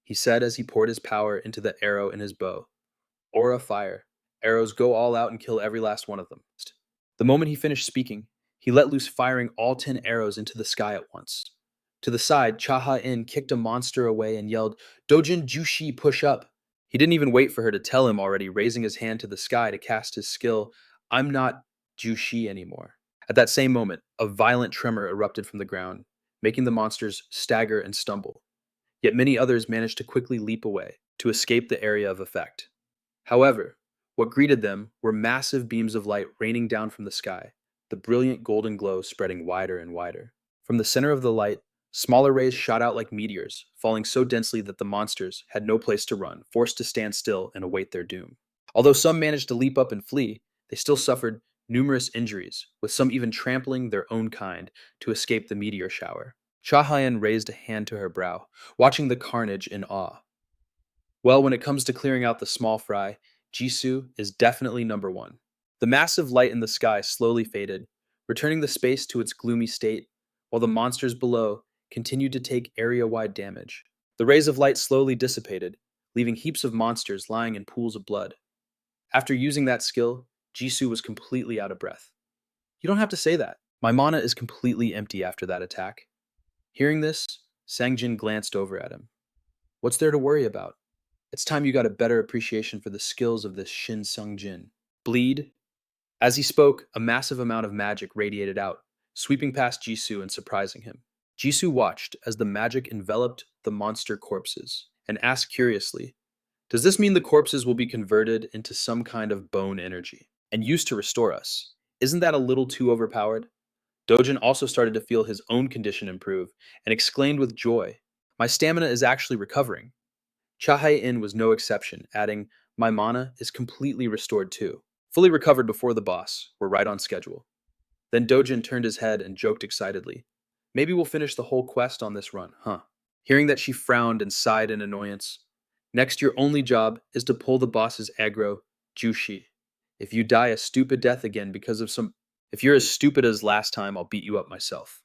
he said as he poured his power into the arrow in his bow. Aura fire. Arrows go all out and kill every last one of them. The moment he finished speaking, he let loose firing all 10 arrows into the sky at once. To the side, Cha-Ha-in kicked a monster away and yelled, "Dojin Jushi, push up!" He didn't even wait for her to tell him already, raising his hand to the sky to cast his skill, "I'm not Jushi anymore." At that same moment, a violent tremor erupted from the ground, making the monsters stagger and stumble. Yet many others managed to quickly leap away, to escape the area of effect. However, what greeted them were massive beams of light raining down from the sky, the brilliant golden glow spreading wider and wider. From the center of the light, smaller rays shot out like meteors, falling so densely that the monsters had no place to run, forced to stand still and await their doom. Although some managed to leap up and flee, they still suffered numerous injuries, with some even trampling their own kind to escape the meteor shower. Cha-Hyan raised a hand to her brow, watching the carnage in awe. Well, when it comes to clearing out the small fry, Jisoo is definitely number one. The massive light in the sky slowly faded, returning the space to its gloomy state, while the monsters below continued to take area-wide damage. The rays of light slowly dissipated, leaving heaps of monsters lying in pools of blood. After using that skill, Jisoo was completely out of breath. "You don't have to say that. My mana is completely empty after that attack." Hearing this, Sangjin glanced over at him. "What's there to worry about? It's time you got a better appreciation for the skills of this Shin Sung Jin. Bleed." As he spoke, a massive amount of magic radiated out, sweeping past Jisoo and surprising him. Jisoo watched as the magic enveloped the monster corpses, and asked curiously, "Does this mean the corpses will be converted into some kind of bone energy, and used to restore us? Isn't that a little too overpowered?" Dojin also started to feel his own condition improve, and exclaimed with joy, "My stamina is actually recovering." Chahae-in was no exception, adding, "My mana is completely restored too. Fully recovered before the boss. We're right on schedule." Then Dojin turned his head and joked excitedly, "Maybe we'll finish the whole quest on this run, huh?" Hearing that, she frowned and sighed in annoyance. "Next, your only job is to pull the boss's aggro, Jushi. If you die a stupid death again because of some... If you're as stupid as last time, I'll beat you up myself."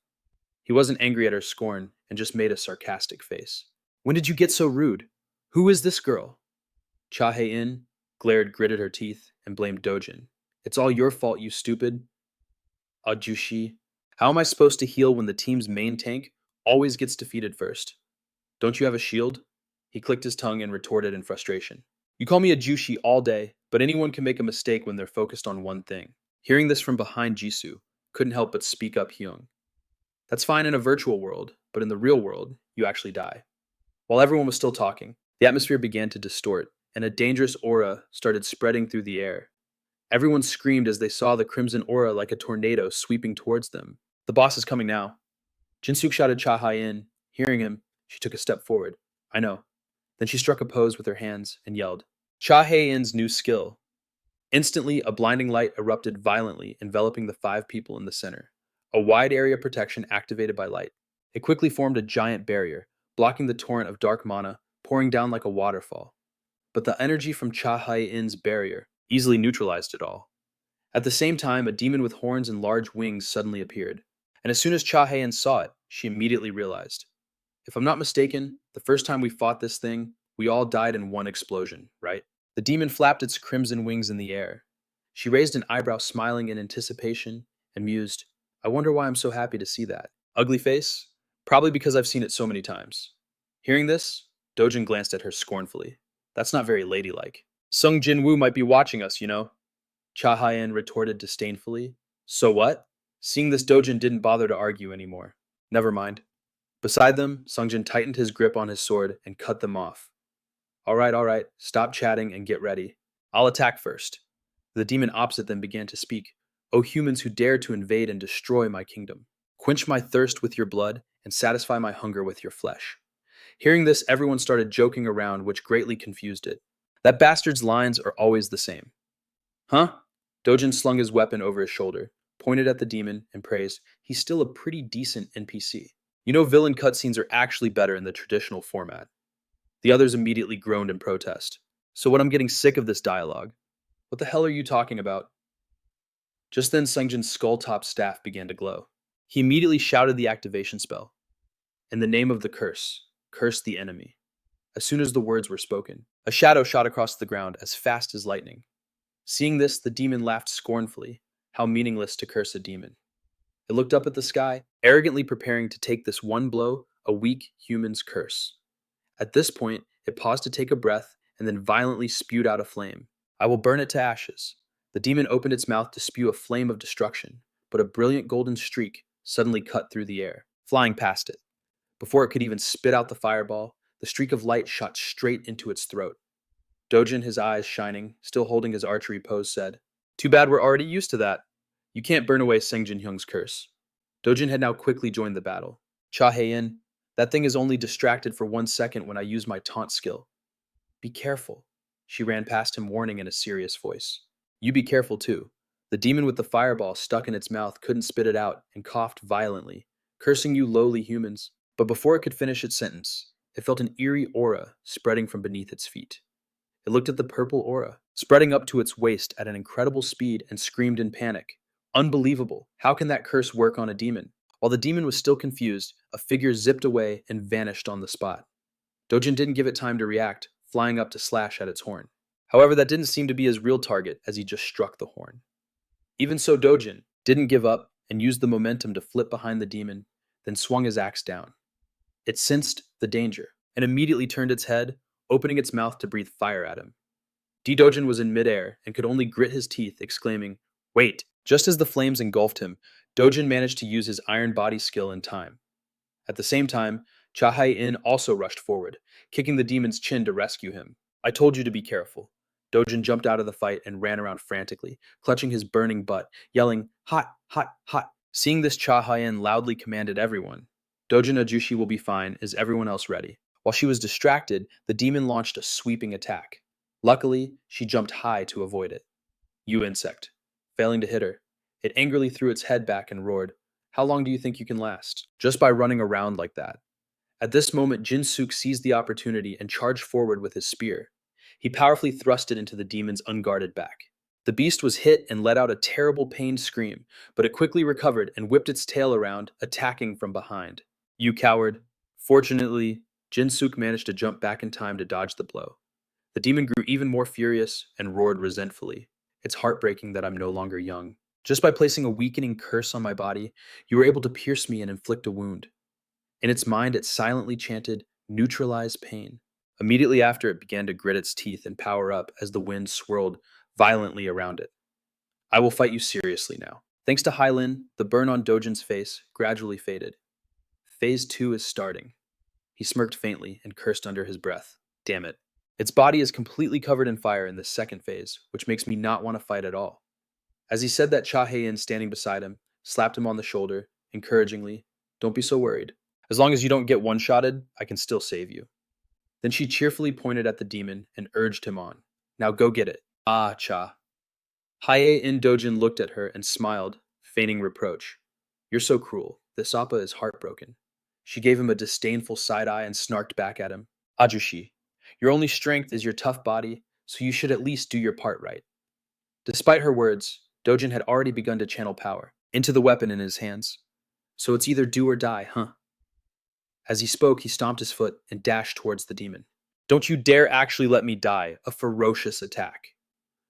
He wasn't angry at her scorn and just made a sarcastic face. "When did you get so rude? Who is this girl?" Chahae-in gritted her teeth, and blamed Dojin. "It's all your fault, you stupid Ajushi. How am I supposed to heal when the team's main tank always gets defeated first? Don't you have a shield?" He clicked his tongue and retorted in frustration. "You call me a Jushi all day, but anyone can make a mistake when they're focused on one thing." Hearing this from behind Jisoo, couldn't help but speak up Hyung. "That's fine in a virtual world, but in the real world, you actually die." While everyone was still talking, the atmosphere began to distort, and a dangerous aura started spreading through the air. Everyone screamed as they saw the crimson aura like a tornado sweeping towards them. "The boss is coming now." Jinsuk shouted Cha-Hai-in. Hearing him, she took a step forward. "I know." Then she struck a pose with her hands and yelled, "Cha-Hai-in's new skill." Instantly, a blinding light erupted violently, enveloping the 5 people in the center. A wide area protection activated by light. It quickly formed a giant barrier, blocking the torrent of dark mana pouring down like a waterfall. But the energy from Cha-Hai-in's barrier easily neutralized it all. At the same time, a demon with horns and large wings suddenly appeared. And as soon as Cha-Hai-in saw it, she immediately realized, "If I'm not mistaken, the first time we fought this thing, we all died in one explosion, right?" The demon flapped its crimson wings in the air. She raised an eyebrow, smiling in anticipation, and mused, I wonder why I'm so happy to see that. Ugly face? Probably because I've seen it so many times. Hearing this, Dojin glanced at her scornfully. That's not very ladylike. Sung Jin-Woo might be watching us, you know, Cha Hien retorted disdainfully. So what? Seeing this, Dojin didn't bother to argue anymore. Never mind. Beside them, Sungjin tightened his grip on his sword and cut them off. All right, stop chatting and get ready. I'll attack first. The demon opposite them began to speak. O humans who dare to invade and destroy my kingdom, quench my thirst with your blood and satisfy my hunger with your flesh. Hearing this, everyone started joking around, which greatly confused it. That bastard's lines are always the same. Huh? Dojin slung his weapon over his shoulder, pointed at the demon, and praised, he's still a pretty decent NPC. You know, villain cutscenes are actually better in the traditional format. The others immediately groaned in protest. So what, I'm getting sick of this dialogue. What the hell are you talking about? Just then, Sungjin's skull-top staff began to glow. He immediately shouted the activation spell. In the name of the curse the enemy. As soon as the words were spoken, a shadow shot across the ground as fast as lightning. Seeing this, the demon laughed scornfully. How meaningless to curse a demon. It looked up at the sky, arrogantly preparing to take this one blow, a weak human's curse. At this point, it paused to take a breath and then violently spewed out a flame. I will burn it to ashes. The demon opened its mouth to spew a flame of destruction, but a brilliant golden streak suddenly cut through the air, flying past it. Before it could even spit out the fireball, the streak of light shot straight into its throat. Dojin, his eyes shining, still holding his archery pose, said, Too bad we're already used to that. You can't burn away Seng Jin-hyung's curse. Dojin had now quickly joined the battle. Cha Hae-in, that thing is only distracted for 1 second when I use my taunt skill. Be careful. She ran past him, warning in a serious voice. You be careful too. The demon with the fireball stuck in its mouth couldn't spit it out and coughed violently, cursing you lowly humans. But before it could finish its sentence, it felt an eerie aura spreading from beneath its feet. It looked at the purple aura, spreading up to its waist at an incredible speed, and screamed in panic. Unbelievable. How can that curse work on a demon? While the demon was still confused, a figure zipped away and vanished on the spot. Dojin didn't give it time to react, flying up to slash at its horn. However, that didn't seem to be his real target as he just struck the horn. Even so, Dojin didn't give up and used the momentum to flip behind the demon, then swung his axe down. It sensed the danger and immediately turned its head, opening its mouth to breathe fire at him. D-Dojin was in midair and could only grit his teeth, exclaiming, Wait! Just as the flames engulfed him, Dojin managed to use his iron body skill in time. At the same time, Cha Hae-in also rushed forward, kicking the demon's chin to rescue him. I told you to be careful. Dojin jumped out of the fight and ran around frantically, clutching his burning butt, yelling, Hot, hot, hot. Seeing this, Cha Hae-in loudly commanded everyone, Dojin Ajushi will be fine. Is everyone else ready? While she was distracted, the demon launched a sweeping attack. Luckily, she jumped high to avoid it. You insect. Failing to hit her, it angrily threw its head back and roared, How long do you think you can last? Just by running around like that. At this moment, Jin-Suk seized the opportunity and charged forward with his spear. He powerfully thrust it into the demon's unguarded back. The beast was hit and let out a terrible pained scream, but it quickly recovered and whipped its tail around, attacking from behind. You coward. Fortunately, Jin-Suk managed to jump back in time to dodge the blow. The demon grew even more furious and roared resentfully. It's heartbreaking that I'm no longer young. Just by placing a weakening curse on my body, you were able to pierce me and inflict a wound. In its mind, it silently chanted, Neutralized pain. Immediately after, it began to grit its teeth and power up as the wind swirled violently around it. I will fight you seriously now. Thanks to Hylin, the burn on Dojin's face gradually faded. Phase 2 is starting. He smirked faintly and cursed under his breath. Damn it. Its body is completely covered in fire in this second phase, which makes me not want to fight at all. As he said that, Cha Hae-in, standing beside him, slapped him on the shoulder, encouragingly, Don't be so worried. As long as you don't get one-shotted, I can still save you. Then she cheerfully pointed at the demon and urged him on. Now go get it. Ah, Cha. Hae-in Dojin looked at her and smiled, feigning reproach. You're so cruel. This Appa is heartbroken. She gave him a disdainful side-eye and snarked back at him. Ajushi, your only strength is your tough body, so you should at least do your part right. Despite her words, Dojin had already begun to channel power into the weapon in his hands. So it's either do or die, huh? As he spoke, he stomped his foot and dashed towards the demon. Don't you dare actually let me die, a ferocious attack.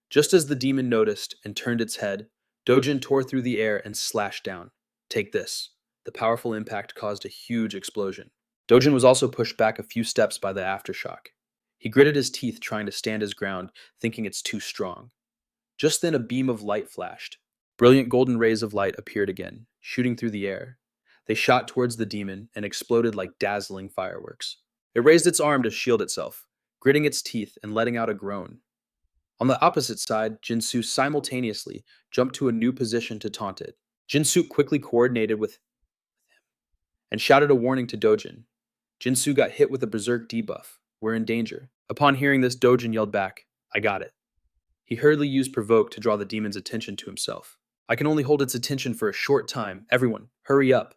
Just as the demon noticed and turned its head, Dojin tore through the air and slashed down. Take this. The powerful impact caused a huge explosion. Dojin was also pushed back a few steps by the aftershock. He gritted his teeth trying to stand his ground, thinking it's too strong. Just then a beam of light flashed. Brilliant golden rays of light appeared again, shooting through the air. They shot towards the demon and exploded like dazzling fireworks. It raised its arm to shield itself, gritting its teeth and letting out a groan. On the opposite side, Jinsu simultaneously jumped to a new position to taunt it. Jinsu quickly coordinated with him and shouted a warning to Dojin. Jinsu got hit with a berserk debuff. We're in danger. Upon hearing this, Dojin yelled back, I got it. He hurriedly used Provoke to draw the demon's attention to himself. I can only hold its attention for a short time. Everyone, hurry up.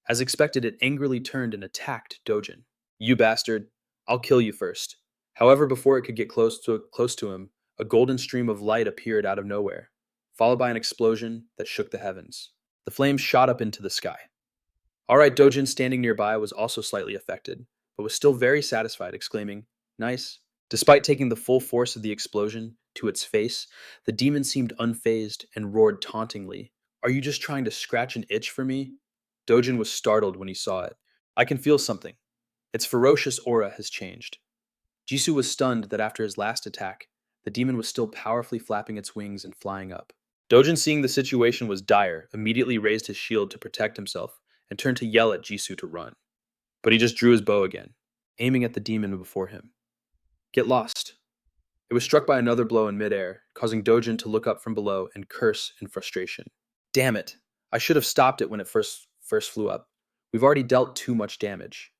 As expected, it angrily turned and attacked Dojin. You bastard. I'll kill you first. However, before it could get close to him, a golden stream of light appeared out of nowhere, followed by an explosion that shook the heavens. The flames shot up into the sky. All right, Dojin, standing nearby, was also slightly affected, but was still very satisfied, exclaiming, Nice. Despite taking the full force of the explosion to its face, the demon seemed unfazed and roared tauntingly, Are you just trying to scratch an itch for me? Dojin was startled when he saw it. I can feel something. Its ferocious aura has changed. Jisoo was stunned that after his last attack, the demon was still powerfully flapping its wings and flying up. Dojin, seeing the situation was dire, immediately raised his shield to protect himself and turned to yell at Jisoo to run. But he just drew his bow again, aiming at the demon before him. Get lost. It was struck by another blow in midair, causing Dojin to look up from below and curse in frustration. Damn it! I should have stopped it when it first flew up. We've already dealt too much damage.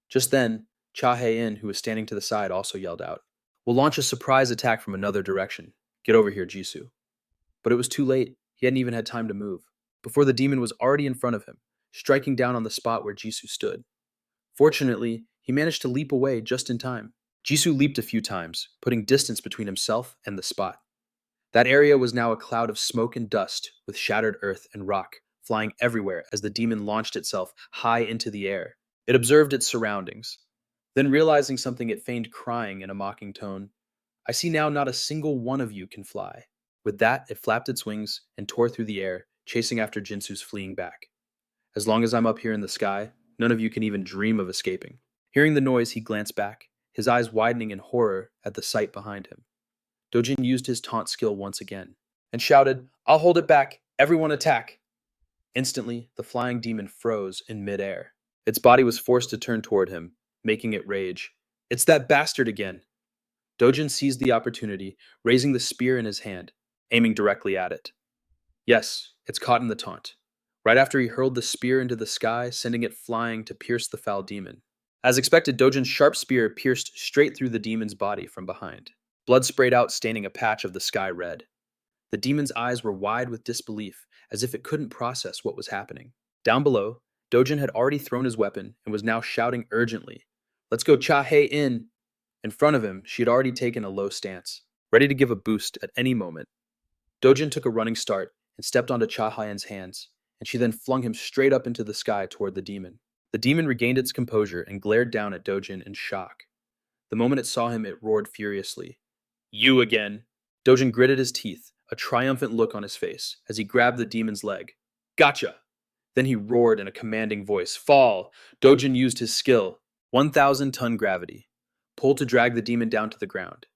Just then, Cha Hae-in, who was standing to the side, also yelled out, We'll launch a surprise attack from another direction. Get over here, Jisoo. But it was too late. He hadn't even had time to move, before the demon was already in front of him, striking down on the spot where Jisoo stood. Fortunately, he managed to leap away just in time. Jisoo leaped a few times, putting distance between himself and the spot. That area was now a cloud of smoke and dust, with shattered earth and rock flying everywhere as the demon launched itself high into the air. It observed its surroundings. Then, realizing something, it feigned crying in a mocking tone. I see now not a single one of you can fly. With that, it flapped its wings and tore through the air, chasing after Jinsu's fleeing back. As long as I'm up here in the sky, none of you can even dream of escaping. Hearing the noise, he glanced back, his eyes widening in horror at the sight behind him. Dojin used his taunt skill once again, and shouted, I'll hold it back! Everyone attack! Instantly, the flying demon froze in midair. Its body was forced to turn toward him, making it rage. It's that bastard again! Dojin seized the opportunity, raising the spear in his hand, aiming directly at it. Yes, it's caught in the taunt. Right after he hurled the spear into the sky, sending it flying to pierce the foul demon. As expected, Dojin's sharp spear pierced straight through the demon's body from behind. Blood sprayed out, staining a patch of the sky red. The demon's eyes were wide with disbelief, as if it couldn't process what was happening. Down below, Dojin had already thrown his weapon and was now shouting urgently, Let's go Cha Hae-in! In front of him, she had already taken a low stance, ready to give a boost at any moment. Dojin took a running start and stepped onto Cha Hae-in's hands, and she then flung him straight up into the sky toward the demon. The demon regained its composure and glared down at Dojin in shock. The moment it saw him, it roared furiously. You again! Dojin gritted his teeth, a triumphant look on his face, as he grabbed the demon's leg. Gotcha! Then he roared in a commanding voice. Fall! Dojin used his skill. 1,000-ton gravity. Pull to drag the demon down to the ground.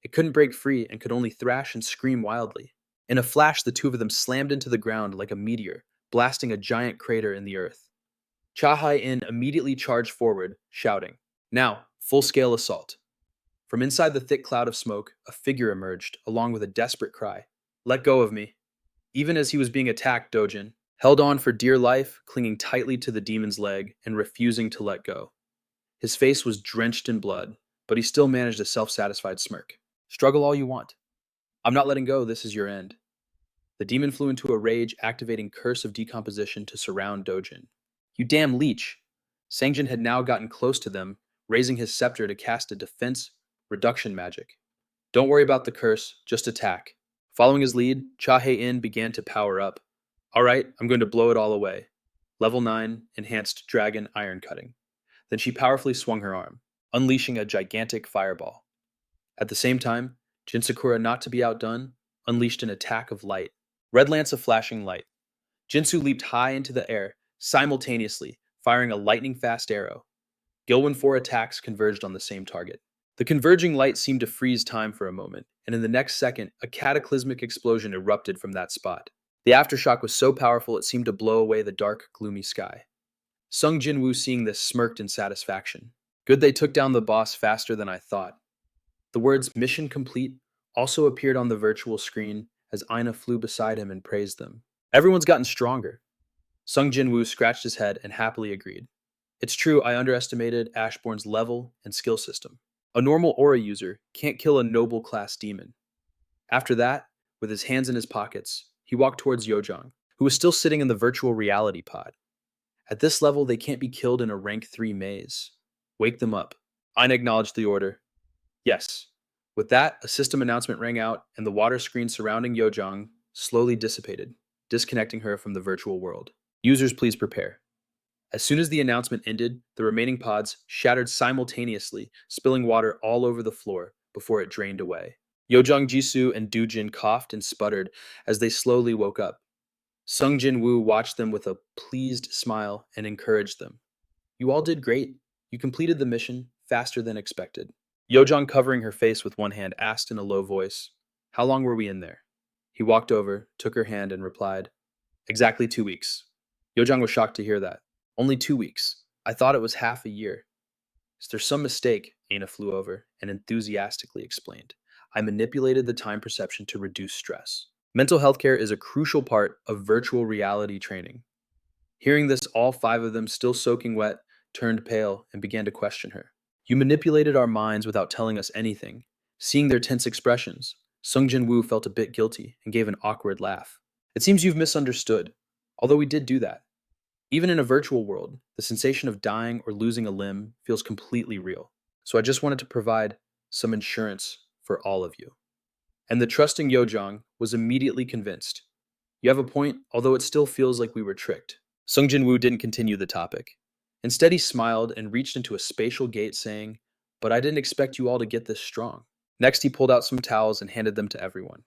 It couldn't break free and could only thrash and scream wildly. In a flash, the two of them slammed into the ground like a meteor, blasting a giant crater in the earth. Cha Hae-in immediately charged forward, shouting, Now, full-scale assault. From inside the thick cloud of smoke, a figure emerged, along with a desperate cry. Let go of me. Even as he was being attacked, Dojin held on for dear life, clinging tightly to the demon's leg and refusing to let go. His face was drenched in blood, but he still managed a self-satisfied smirk. Struggle all you want. I'm not letting go, this is your end. The demon flew into a rage, activating Curse of Decomposition to surround Dojin. You damn leech! Sangjin had now gotten close to them, raising his scepter to cast a defense reduction magic. Don't worry about the curse, just attack. Following his lead, Cha Hae-in began to power up. Alright, I'm going to blow it all away. Level 9, Enhanced Dragon Iron Cutting. Then she powerfully swung her arm. unleashing a gigantic fireball. At the same time, Jinsakura, not to be outdone, unleashed an attack of light. Red lance of flashing light. Jinsu leaped high into the air, simultaneously firing a lightning-fast arrow. Gilwen 4 attacks converged on the same target. The converging light seemed to freeze time for a moment, and in the next second, a cataclysmic explosion erupted from that spot. The aftershock was so powerful it seemed to blow away the dark, gloomy sky. Sung Jin-Woo, seeing this, smirked in satisfaction. Good, they took down the boss faster than I thought. The words "mission complete" also appeared on the virtual screen as Aina flew beside him and praised them. Everyone's gotten stronger. Sung Jin-Woo scratched his head and happily agreed. It's true, I underestimated Ashbourne's level and skill system. A normal aura user can't kill a noble class demon. After that, with his hands in his pockets, he walked towards Yojong, who was still sitting in the virtual reality pod. At this level, they can't be killed in a rank 3 maze. Wake them up. Aina acknowledged the order. Yes. With that, a system announcement rang out, and the water screen surrounding Yojong slowly dissipated, disconnecting her from the virtual world. Users, please prepare. As soon as the announcement ended, the remaining pods shattered simultaneously, spilling water all over the floor before it drained away. Yojong, Jisoo, and Doojin coughed and sputtered as they slowly woke up. Sung Jin-Woo watched them with a pleased smile and encouraged them. You all did great. You completed the mission faster than expected. Yojong, covering her face with one hand, asked in a low voice, "How long were we in there?" He walked over, took her hand, and replied, "Exactly 2 weeks." Yojong was shocked to hear that. "Only 2 weeks. I thought it was half a year." "Is there some mistake?" Aina flew over and enthusiastically explained. "I manipulated the time perception to reduce stress. Mental health care is a crucial part of virtual reality training." Hearing this, all 5 of them, still soaking wet, turned pale and began to question her. "You manipulated our minds without telling us anything." Seeing their tense expressions, Sung Jin-Woo felt a bit guilty and gave an awkward laugh. "It seems you've misunderstood, although we did do that. Even in a virtual world, the sensation of dying or losing a limb feels completely real. So I just wanted to provide some insurance for all of you." And the trusting Yojong was immediately convinced. "You have a point, although it still feels like we were tricked." Sung Jin-Woo didn't continue the topic. Instead, he smiled and reached into a spatial gate, saying, "But I didn't expect you all to get this strong." Next, he pulled out some towels and handed them to everyone.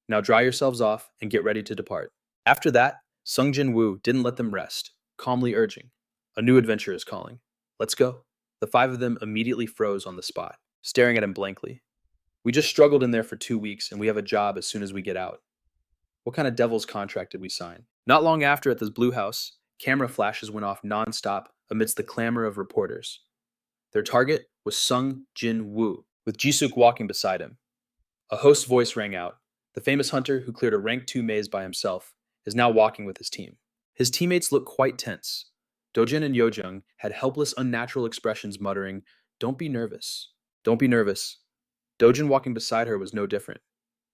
"Now dry yourselves off and get ready to depart." After that, Sung Jin-Woo didn't let them rest, calmly urging, "A new adventure is calling. Let's go." The 5 of them immediately froze on the spot, staring at him blankly. "We just struggled in there for 2 weeks, and we have a job as soon as we get out." "What kind of devil's contract did we sign?" Not long after, at this blue house, camera flashes went off non-stop amidst the clamor of reporters. Their target was Sung Jin-Woo, with Jisuk walking beside him. A host's voice rang out. The famous hunter who cleared a rank 2 maze by himself is now walking with his team. His teammates looked quite tense. Dojin and Yojung had helpless, unnatural expressions, muttering, "Don't be nervous. Don't be nervous." Dojin, walking beside her, was no different,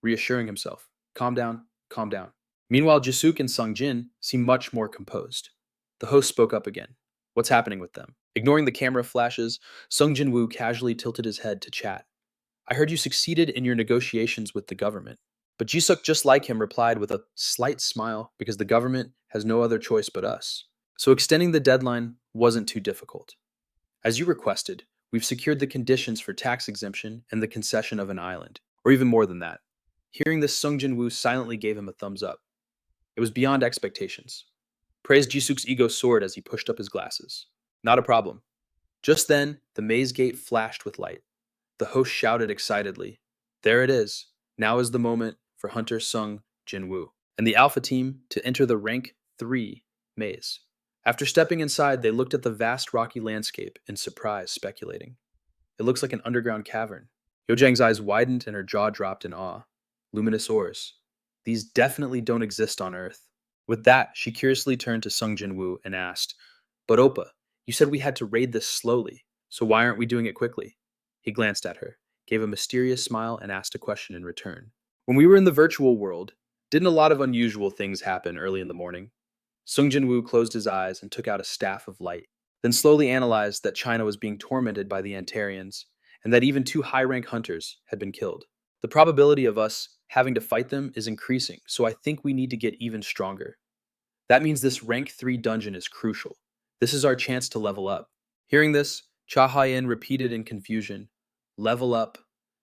reassuring himself, "Calm down, calm down." Meanwhile, Jisuk and Sung Jin seemed much more composed. The host spoke up again. "What's happening with them?" Ignoring the camera flashes, Sung Jin-Woo casually tilted his head to chat. "I heard you succeeded in your negotiations with the government." But Jisuk, just like him, replied with a slight smile, "Because the government has no other choice but us. So extending the deadline wasn't too difficult. As you requested, we've secured the conditions for tax exemption and the concession of an island, or even more than that." Hearing this, Sung Jin-Woo silently gave him a thumbs up. It was beyond expectations. Praised Jisuk's ego soared as he pushed up his glasses. "Not a problem." Just then, the maze gate flashed with light. The host shouted excitedly, "There it is. Now is the moment for Hunter Sung Jin-Woo and the Alpha team to enter the rank 3 maze." After stepping inside, they looked at the vast rocky landscape in surprise, speculating. "It looks like an underground cavern." Yojang's eyes widened and her jaw dropped in awe. "Luminous ores. These definitely don't exist on Earth." With that, she curiously turned to Sung Jin-Woo and asked, "But Oppa, you said we had to raid this slowly, so why aren't we doing it quickly?" He glanced at her, gave a mysterious smile, and asked a question in return. "When we were in the virtual world, didn't a lot of unusual things happen early in the morning?" Sung Jin-Woo closed his eyes and took out a staff of light, then slowly analyzed that China was being tormented by the Antarians, and that even 2 high-rank hunters had been killed. "The probability of us having to fight them is increasing, so I think we need to get even stronger. That means this rank 3 dungeon is crucial. This is our chance to level up." Hearing this, Cha Hien repeated in confusion. Level up.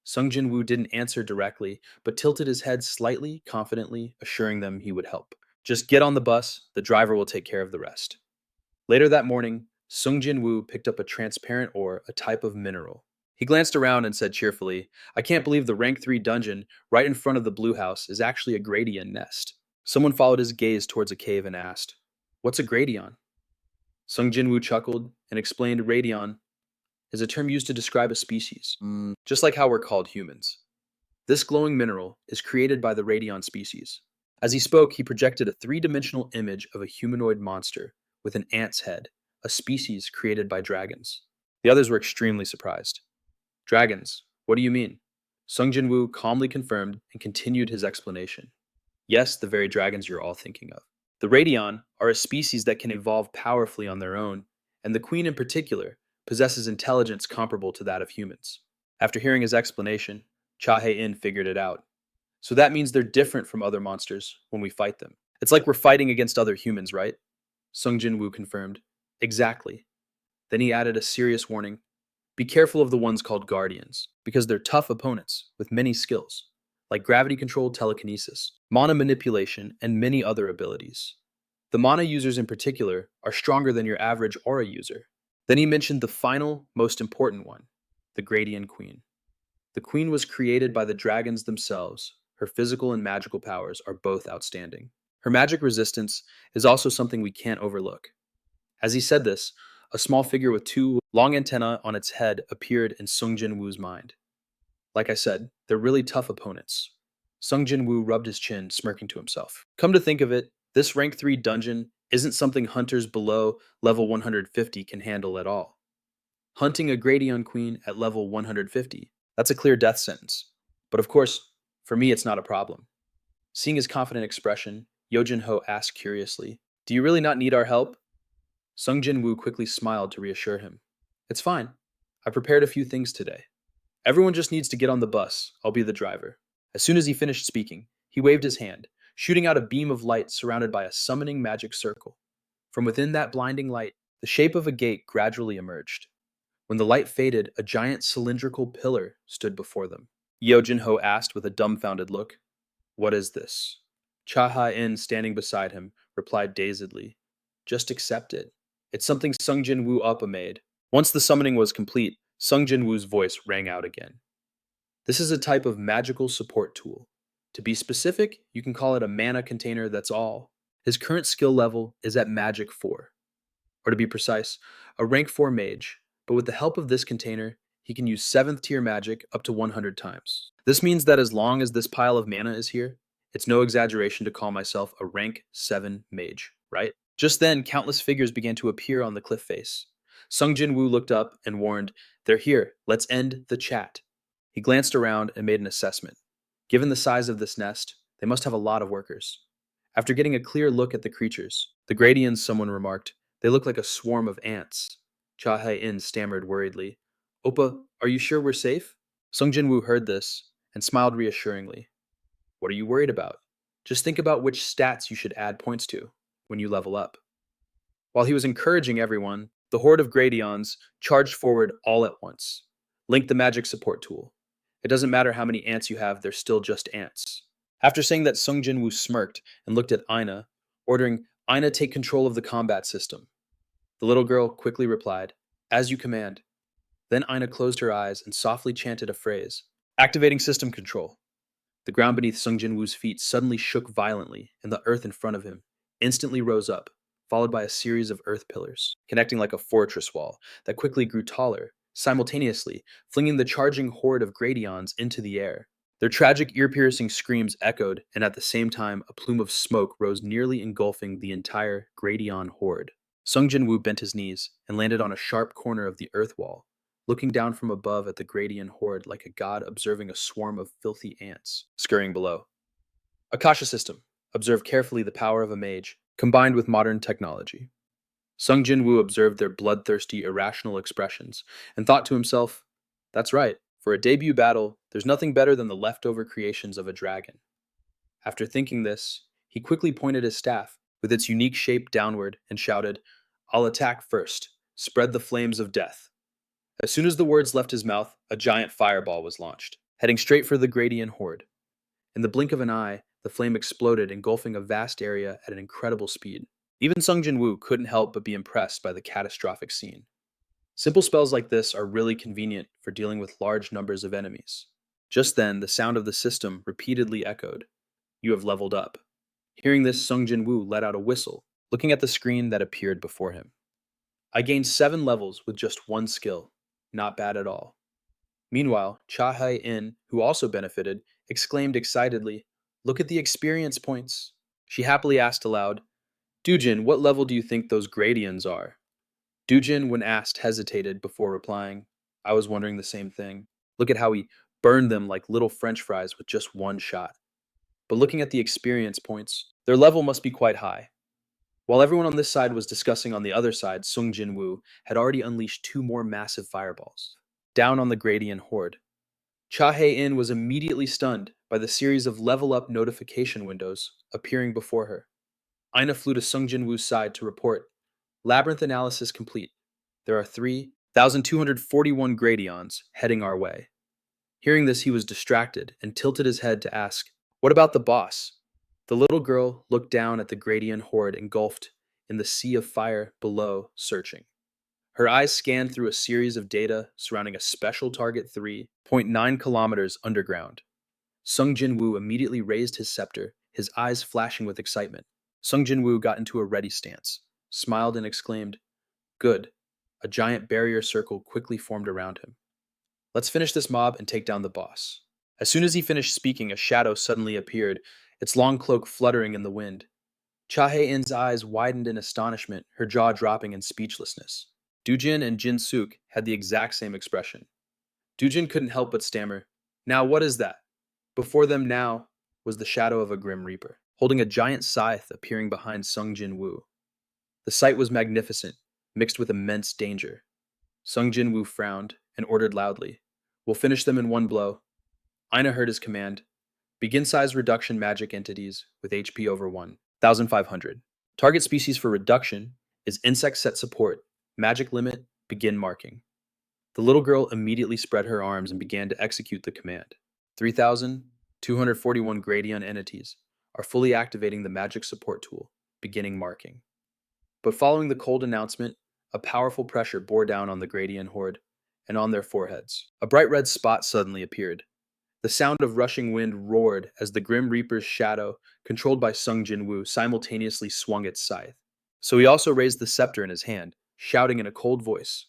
Sung Jin-Woo didn't answer directly, but tilted his head slightly, confidently, assuring them he would help. Just get on the bus, the driver will take care of the rest. Later that morning, Sung Jin-Woo picked up a transparent ore, a type of mineral. He glanced around and said cheerfully, I can't believe the rank 3 dungeon, right in front of the blue house, is actually a Gradion nest. Someone followed his gaze towards a cave and asked, What's a Gradion? Sung Jin-Woo chuckled and explained Radion is a term used to describe a species, just like how we're called humans. This glowing mineral is created by the Radion species. As he spoke, he projected a three-dimensional image of a humanoid monster with an ant's head, a species created by dragons. The others were extremely surprised. Dragons, what do you mean? Sung Jin-Woo calmly confirmed and continued his explanation. Yes, the very dragons you're all thinking of. The Radion are a species that can evolve powerfully on their own, and the queen in particular possesses intelligence comparable to that of humans. After hearing his explanation, Cha Hae-in figured it out. So that means they're different from other monsters when we fight them. It's like we're fighting against other humans, right? Sung Jin-Woo confirmed. Exactly. Then he added a serious warning. Be careful of the ones called Guardians, because they're tough opponents with many skills, like gravity-controlled telekinesis, mana manipulation, and many other abilities. The mana users in particular are stronger than your average aura user. Then he mentioned the final, most important one, the Gradian Queen. The Queen was created by the dragons themselves. Her physical and magical powers are both outstanding. Her magic resistance is also something we can't overlook. As he said this, a small figure with two long antennae on its head appeared in Sung Jin-Woo's mind. Like I said, they're really tough opponents. Sung Jin-Woo rubbed his chin, smirking to himself. Come to think of it, this rank 3 dungeon isn't something hunters below level 150 can handle at all. Hunting a Gradion Queen at level 150, that's a clear death sentence. But of course, for me it's not a problem. Seeing his confident expression, Yo Jin-ho asked curiously, Do you really not need our help? Sung Jin-Woo quickly smiled to reassure him. It's fine. I prepared a few things today. Everyone just needs to get on the bus. I'll be the driver. As soon as he finished speaking, he waved his hand, shooting out a beam of light surrounded by a summoning magic circle. From within that blinding light, the shape of a gate gradually emerged. When the light faded, a giant cylindrical pillar stood before them. Yo Jin-ho asked with a dumbfounded look, What is this? Cha Ha-in, standing beside him, replied dazedly, Just accept it. It's something Sung Jin-Woo Uppa made. Once the summoning was complete, Sung Jin-Woo's voice rang out again. This is a type of magical support tool. To be specific, you can call it a mana container, that's all. His current skill level is at Magic 4. Or to be precise, a rank 4 mage, but with the help of this container, he can use 7th tier magic up to 100 times. This means that as long as this pile of mana is here, it's no exaggeration to call myself a rank 7 mage, right? Just then, countless figures began to appear on the cliff face. Sung Jin-Woo looked up and warned, They're here, let's end the chat. He glanced around and made an assessment. Given the size of this nest, they must have a lot of workers. After getting a clear look at the creatures, the Gradians, someone remarked, they look like a swarm of ants. Cha Hae-in stammered worriedly, Oppa, are you sure we're safe? Sung Jin-Woo heard this and smiled reassuringly. What are you worried about? Just think about which stats you should add points to when you level up. While he was encouraging everyone, the horde of Gradions charged forward all at once. Link the magic support tool. It doesn't matter how many ants you have, they're still just ants. After saying that, Sung Jin-Woo smirked and looked at Aina, ordering Aina take control of the combat system. The little girl quickly replied, As you command. Then Aina closed her eyes and softly chanted a phrase, activating system control. The ground beneath Sung Jin-Woo's feet suddenly shook violently, and the earth in front of him instantly rose up, followed by a series of earth pillars, connecting like a fortress wall that quickly grew taller, simultaneously flinging the charging horde of Gradions into the air. Their tragic, ear-piercing screams echoed, and at the same time, a plume of smoke rose, nearly engulfing the entire Gradion horde. Sung Jin-Woo bent his knees and landed on a sharp corner of the earth wall, looking down from above at the Gradion horde like a god observing a swarm of filthy ants scurrying below. Akasha system. Observe carefully the power of a mage, combined with modern technology. Sung Jin-Woo observed their bloodthirsty, irrational expressions and thought to himself, That's right, for a debut battle, there's nothing better than the leftover creations of a dragon. After thinking this, he quickly pointed his staff, with its unique shape downward, and shouted, I'll attack first. Spread the flames of death. As soon as the words left his mouth, a giant fireball was launched, heading straight for the Gradian horde. In the blink of an eye, the flame exploded, engulfing a vast area at an incredible speed. Even Sung Jin-Woo couldn't help but be impressed by the catastrophic scene. Simple spells like this are really convenient for dealing with large numbers of enemies. Just then, the sound of the system repeatedly echoed. You have leveled up. Hearing this, Sung Jin-Woo let out a whistle, looking at the screen that appeared before him. I gained 7 levels with just one skill. Not bad at all. Meanwhile, Cha Hae-in, who also benefited, exclaimed excitedly, Look at the experience points. She happily asked aloud, Dujin, what level do you think those gradients are? Dujin, when asked, hesitated before replying. I was wondering the same thing. Look at how he burned them like little French fries with just one shot. But looking at the experience points, their level must be quite high. While everyone on this side was discussing on the other side, Sung Jin-Woo had already unleashed 2 more massive fireballs, down on the Gradian horde. Cha Hae-in was immediately stunned by the series of level up notification windows appearing before her. Aina flew to Sung Jin-Woo's side to report, Labyrinth analysis complete. There are 3,241 gradions heading our way. Hearing this, he was distracted and tilted his head to ask, What about the boss? The little girl looked down at the Gradian horde engulfed in the sea of fire below, searching. Her eyes scanned through a series of data surrounding a special target 3.9 kilometers underground. Sung Jin-Woo immediately raised his scepter, his eyes flashing with excitement. Sung Jin-Woo got into a ready stance, smiled and exclaimed, Good. A giant barrier circle quickly formed around him. Let's finish this mob and take down the boss. As soon as he finished speaking, a shadow suddenly appeared, its long cloak fluttering in the wind. Cha Hae-in's eyes widened in astonishment, her jaw dropping in speechlessness. Dujin and Jin Suk had the exact same expression. Dujin couldn't help but stammer, Now what is that? Before them now was the shadow of a grim reaper, holding a giant scythe appearing behind Sung Jin-Woo. The sight was magnificent, mixed with immense danger. Sung Jin-Woo frowned and ordered loudly, We'll finish them in one blow. Aina heard his command. Begin size reduction magic entities with HP over 1,500. Target species for reduction is insect set support. Magic limit, begin marking. The little girl immediately spread her arms and began to execute the command. 3,241 Gradion entities are fully activating the magic support tool, beginning marking. But following the cold announcement, a powerful pressure bore down on the Gradian horde and on their foreheads. A bright red spot suddenly appeared. The sound of rushing wind roared as the Grim Reaper's shadow, controlled by Sung Jin-Woo, simultaneously swung its scythe. So he also raised the scepter in his hand, shouting in a cold voice,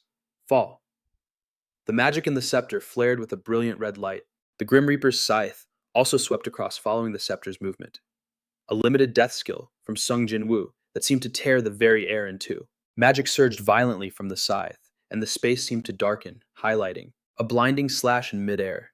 Fall. The magic in the scepter flared with a brilliant red light. The Grim Reaper's scythe also swept across following the scepter's movement. A limited death skill from Sung Jin-Woo that seemed to tear the very air in two. Magic surged violently from the scythe, and the space seemed to darken, highlighting a blinding slash in midair.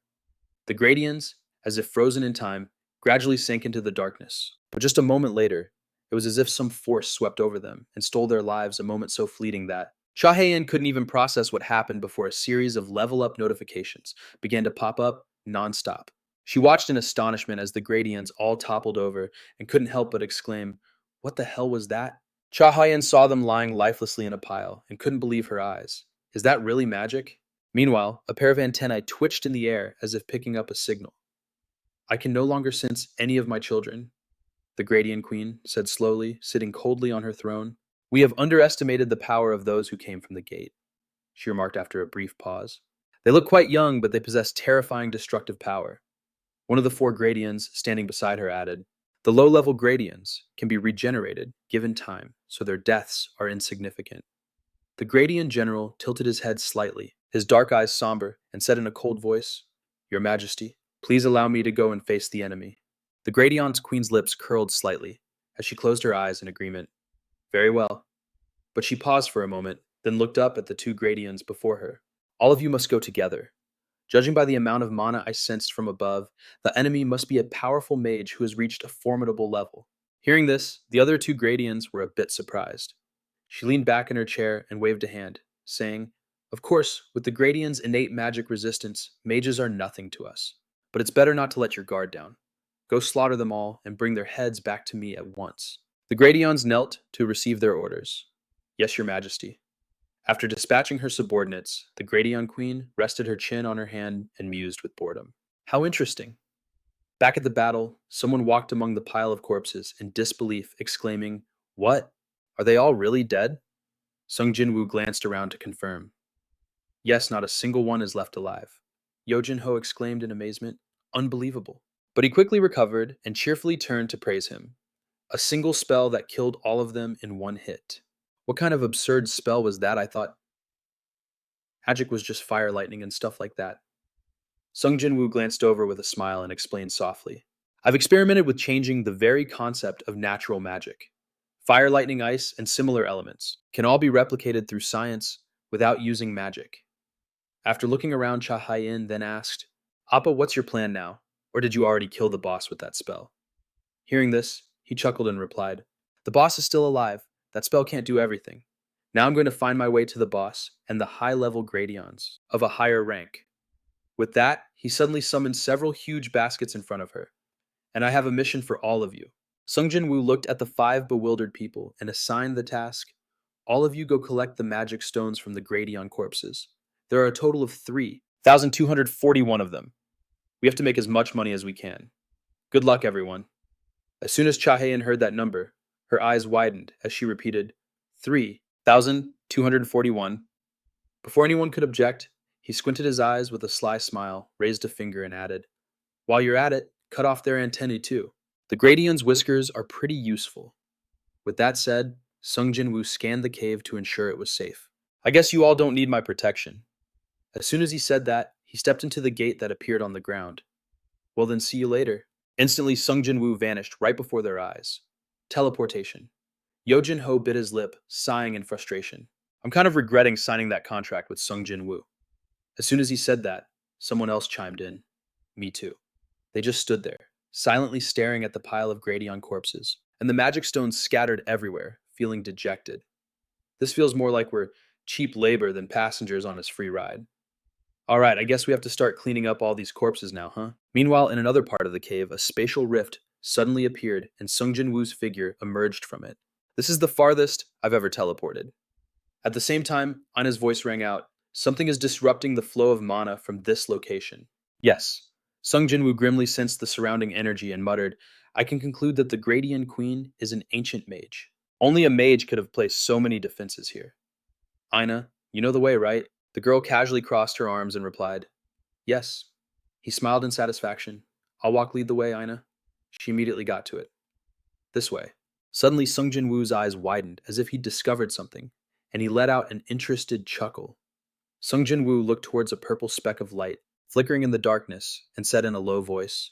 The Gradients, as if frozen in time, gradually sank into the darkness. But just a moment later, it was as if some force swept over them and stole their lives a moment so fleeting that Cha Hae-in couldn't even process what happened before a series of level-up notifications began to pop up nonstop. She watched in astonishment as the Gradients all toppled over and couldn't help but exclaim, What the hell was that? Cha Hae-in saw them lying lifelessly in a pile and couldn't believe her eyes. Is that really magic? Meanwhile, a pair of antennae twitched in the air as if picking up a signal. I can no longer sense any of my children, the Gradian Queen said slowly, sitting coldly on her throne. We have underestimated the power of those who came from the gate, she remarked after a brief pause. They look quite young, but they possess terrifying destructive power. One of the 4 Gradians standing beside her added, The low-level Gradians can be regenerated given time, so their deaths are insignificant. The Gradian general tilted his head slightly, his dark eyes somber, and said in a cold voice, Your Majesty, please allow me to go and face the enemy. The Gradion's queen's lips curled slightly as she closed her eyes in agreement. Very well. But she paused for a moment, then looked up at the 2 Gradians before her. All of you must go together. Judging by the amount of mana I sensed from above, the enemy must be a powerful mage who has reached a formidable level. Hearing this, the other 2 Gradians were a bit surprised. She leaned back in her chair and waved a hand, saying, Of course, with the Gradians' innate magic resistance, mages are nothing to us. But it's better not to let your guard down. Go slaughter them all and bring their heads back to me at once. The Gradions knelt to receive their orders. Yes, Your Majesty. After dispatching her subordinates, the Gradion Queen rested her chin on her hand and mused with boredom. How interesting. Back at the battle, someone walked among the pile of corpses in disbelief, exclaiming, "What? Are they all really dead?" Sung Jin-Woo glanced around to confirm. "Yes, not a single one is left alive." Jin-Ho exclaimed in amazement, "Unbelievable." But he quickly recovered and cheerfully turned to praise him. A single spell that killed all of them in one hit. What kind of absurd spell was that? I thought magic was just fire, lightning, and stuff like that. Sung Jin-Woo glanced over with a smile and explained softly, "I've experimented with changing the very concept of natural magic. Fire, lightning, ice, and similar elements can all be replicated through science without using magic." After looking around, Cha Hai-in then asked, "Appa, what's your plan now? Or did you already kill the boss with that spell?" Hearing this, he chuckled and replied, "The boss is still alive. That spell can't do everything. Now I'm going to find my way to the boss and the high-level gradions of a higher rank." With that, he suddenly summoned several huge baskets in front of her. "And I have a mission for all of you." Sung Jin-Woo looked at the five bewildered people and assigned the task, "All of you go collect the magic stones from the Gradion corpses. There are a total of 3,241 of them. We have to make as much money as we can. Good luck, everyone." As soon as Cha-haen heard that number, her eyes widened as she repeated, 3,241. Before anyone could object, he squinted his eyes with a sly smile, raised a finger, and added, "While you're at it, cut off their antennae too. The Gradion's whiskers are pretty useful." With that said, Sung Jin-Woo scanned the cave to ensure it was safe. "I guess you all don't need my protection." As soon as he said that, he stepped into the gate that appeared on the ground. "Well then, see you later." Instantly, Sung Jin-Woo vanished right before their eyes. Teleportation. Jin-Ho bit his lip, sighing in frustration. "I'm kind of regretting signing that contract with Sung Jin-Woo." As soon as he said that, someone else chimed in. "Me too." They just stood there, silently staring at the pile of Gradion corpses, and the magic stones scattered everywhere, feeling dejected. This feels more like we're cheap labor than passengers on his free ride. "All right, I guess we have to start cleaning up all these corpses now, huh?" Meanwhile, in another part of the cave, a spatial rift suddenly appeared and Sung Jin-Woo's figure emerged from it. "This is the farthest I've ever teleported." At the same time, Aina's voice rang out, "Something is disrupting the flow of mana from this location." "Yes." Sung Jin-Woo grimly sensed the surrounding energy and muttered, "I can conclude that the Gradion Queen is an ancient mage. Only a mage could have placed so many defenses here." "Aina, you know the way, right?" The girl casually crossed her arms and replied, "Yes." He smiled in satisfaction. "I'll lead the way, Aina." She immediately got to it. "This way." Suddenly, Sung Jin-Woo's eyes widened as if he'd discovered something, and he let out an interested chuckle. Sung Jin-Woo looked towards a purple speck of light, flickering in the darkness, and said in a low voice,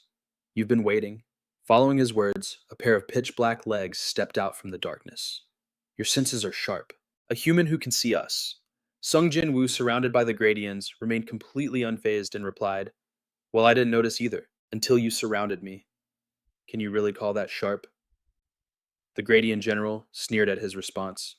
"You've been waiting." Following his words, a pair of pitch-black legs stepped out from the darkness. "Your senses are sharp. A human who can see us." Sung Jin-Woo, surrounded by the Gradians, remained completely unfazed and replied, "Well, I didn't notice either, until you surrounded me." "Can you really call that sharp?" The Gradian general sneered at his response.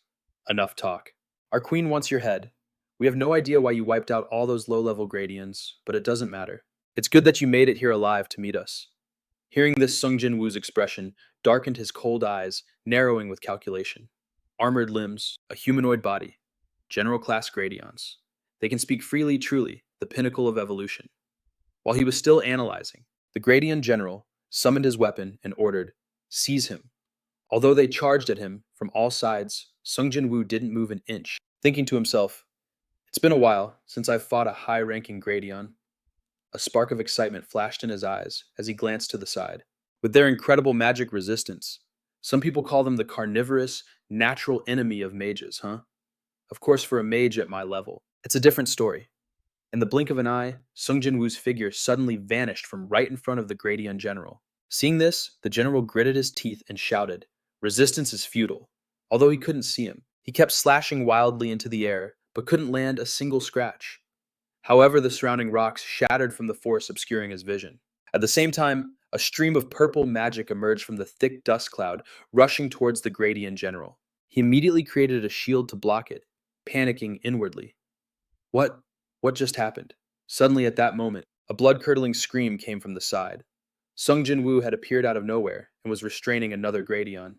"Enough talk. Our queen wants your head. We have no idea why you wiped out all those low-level Gradians, but it doesn't matter. It's good that you made it here alive to meet us." Hearing this, Sung Jin-Woo's expression darkened his cold eyes, narrowing with calculation. Armored limbs, a humanoid body, general class Gradions. They can speak freely, truly, the pinnacle of evolution. While he was still analyzing, the Gradian general summoned his weapon and ordered, "Seize him." Although they charged at him from all sides, Sung Jin-Woo didn't move an inch, thinking to himself, "It's been a while since I've fought a high-ranking Gradion." A spark of excitement flashed in his eyes as he glanced to the side. With their incredible magic resistance, some people call them the carnivorous, natural enemy of mages, huh? Of course, for a mage at my level, it's a different story. In the blink of an eye, Sung Jin-Woo's figure suddenly vanished from right in front of the Gradion general. Seeing this, the general gritted his teeth and shouted, "Resistance is futile." Although he couldn't see him, he kept slashing wildly into the air, but couldn't land a single scratch. However, the surrounding rocks shattered from the force obscuring his vision. At the same time, a stream of purple magic emerged from the thick dust cloud, rushing towards the Gradian general. He immediately created a shield to block it, panicking inwardly. What? What just happened? Suddenly, at that moment, a blood-curdling scream came from the side. Sung Jin-Woo had appeared out of nowhere and was restraining another Gradion.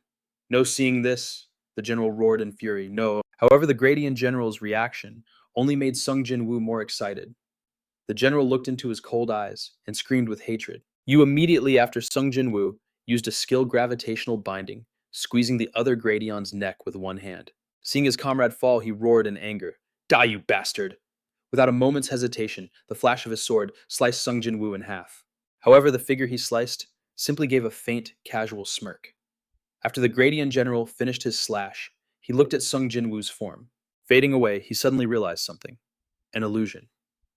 No seeing this, The general roared in fury. No. However, the Gradian general's reaction only made Sung Jin-Woo more excited. The general looked into his cold eyes and screamed with hatred. You immediately after Sung Jin-Woo used a skill gravitational binding, squeezing the other Gradion's neck with one hand. Seeing his comrade fall, he roared in anger. Die, you bastard! Without a moment's hesitation, the flash of his sword sliced Sung Jin-Woo in half. However, the figure he sliced simply gave a faint, casual smirk. After the Gradian general finished his slash, he looked at Sung Jin-Woo's form. Fading away, he suddenly realized something. An illusion.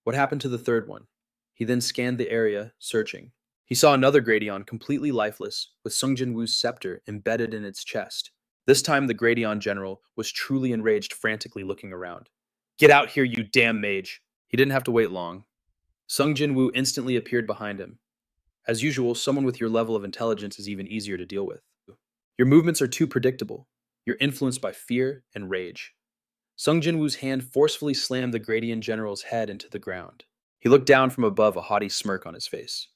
What happened to the third one? He then scanned the area, searching. He saw another Gradion completely lifeless, with Sung Jin-Woo's scepter embedded in its chest. This time the Gradion general was truly enraged, frantically looking around. Get out here, you damn mage! He didn't have to wait long. Sung Jin-Woo instantly appeared behind him. As usual, someone with your level of intelligence is even easier to deal with. Your movements are too predictable. You're influenced by fear and rage. Sung Jin-Woo's hand forcefully slammed the Gradian general's head into the ground. He looked down from above, a haughty smirk on his face.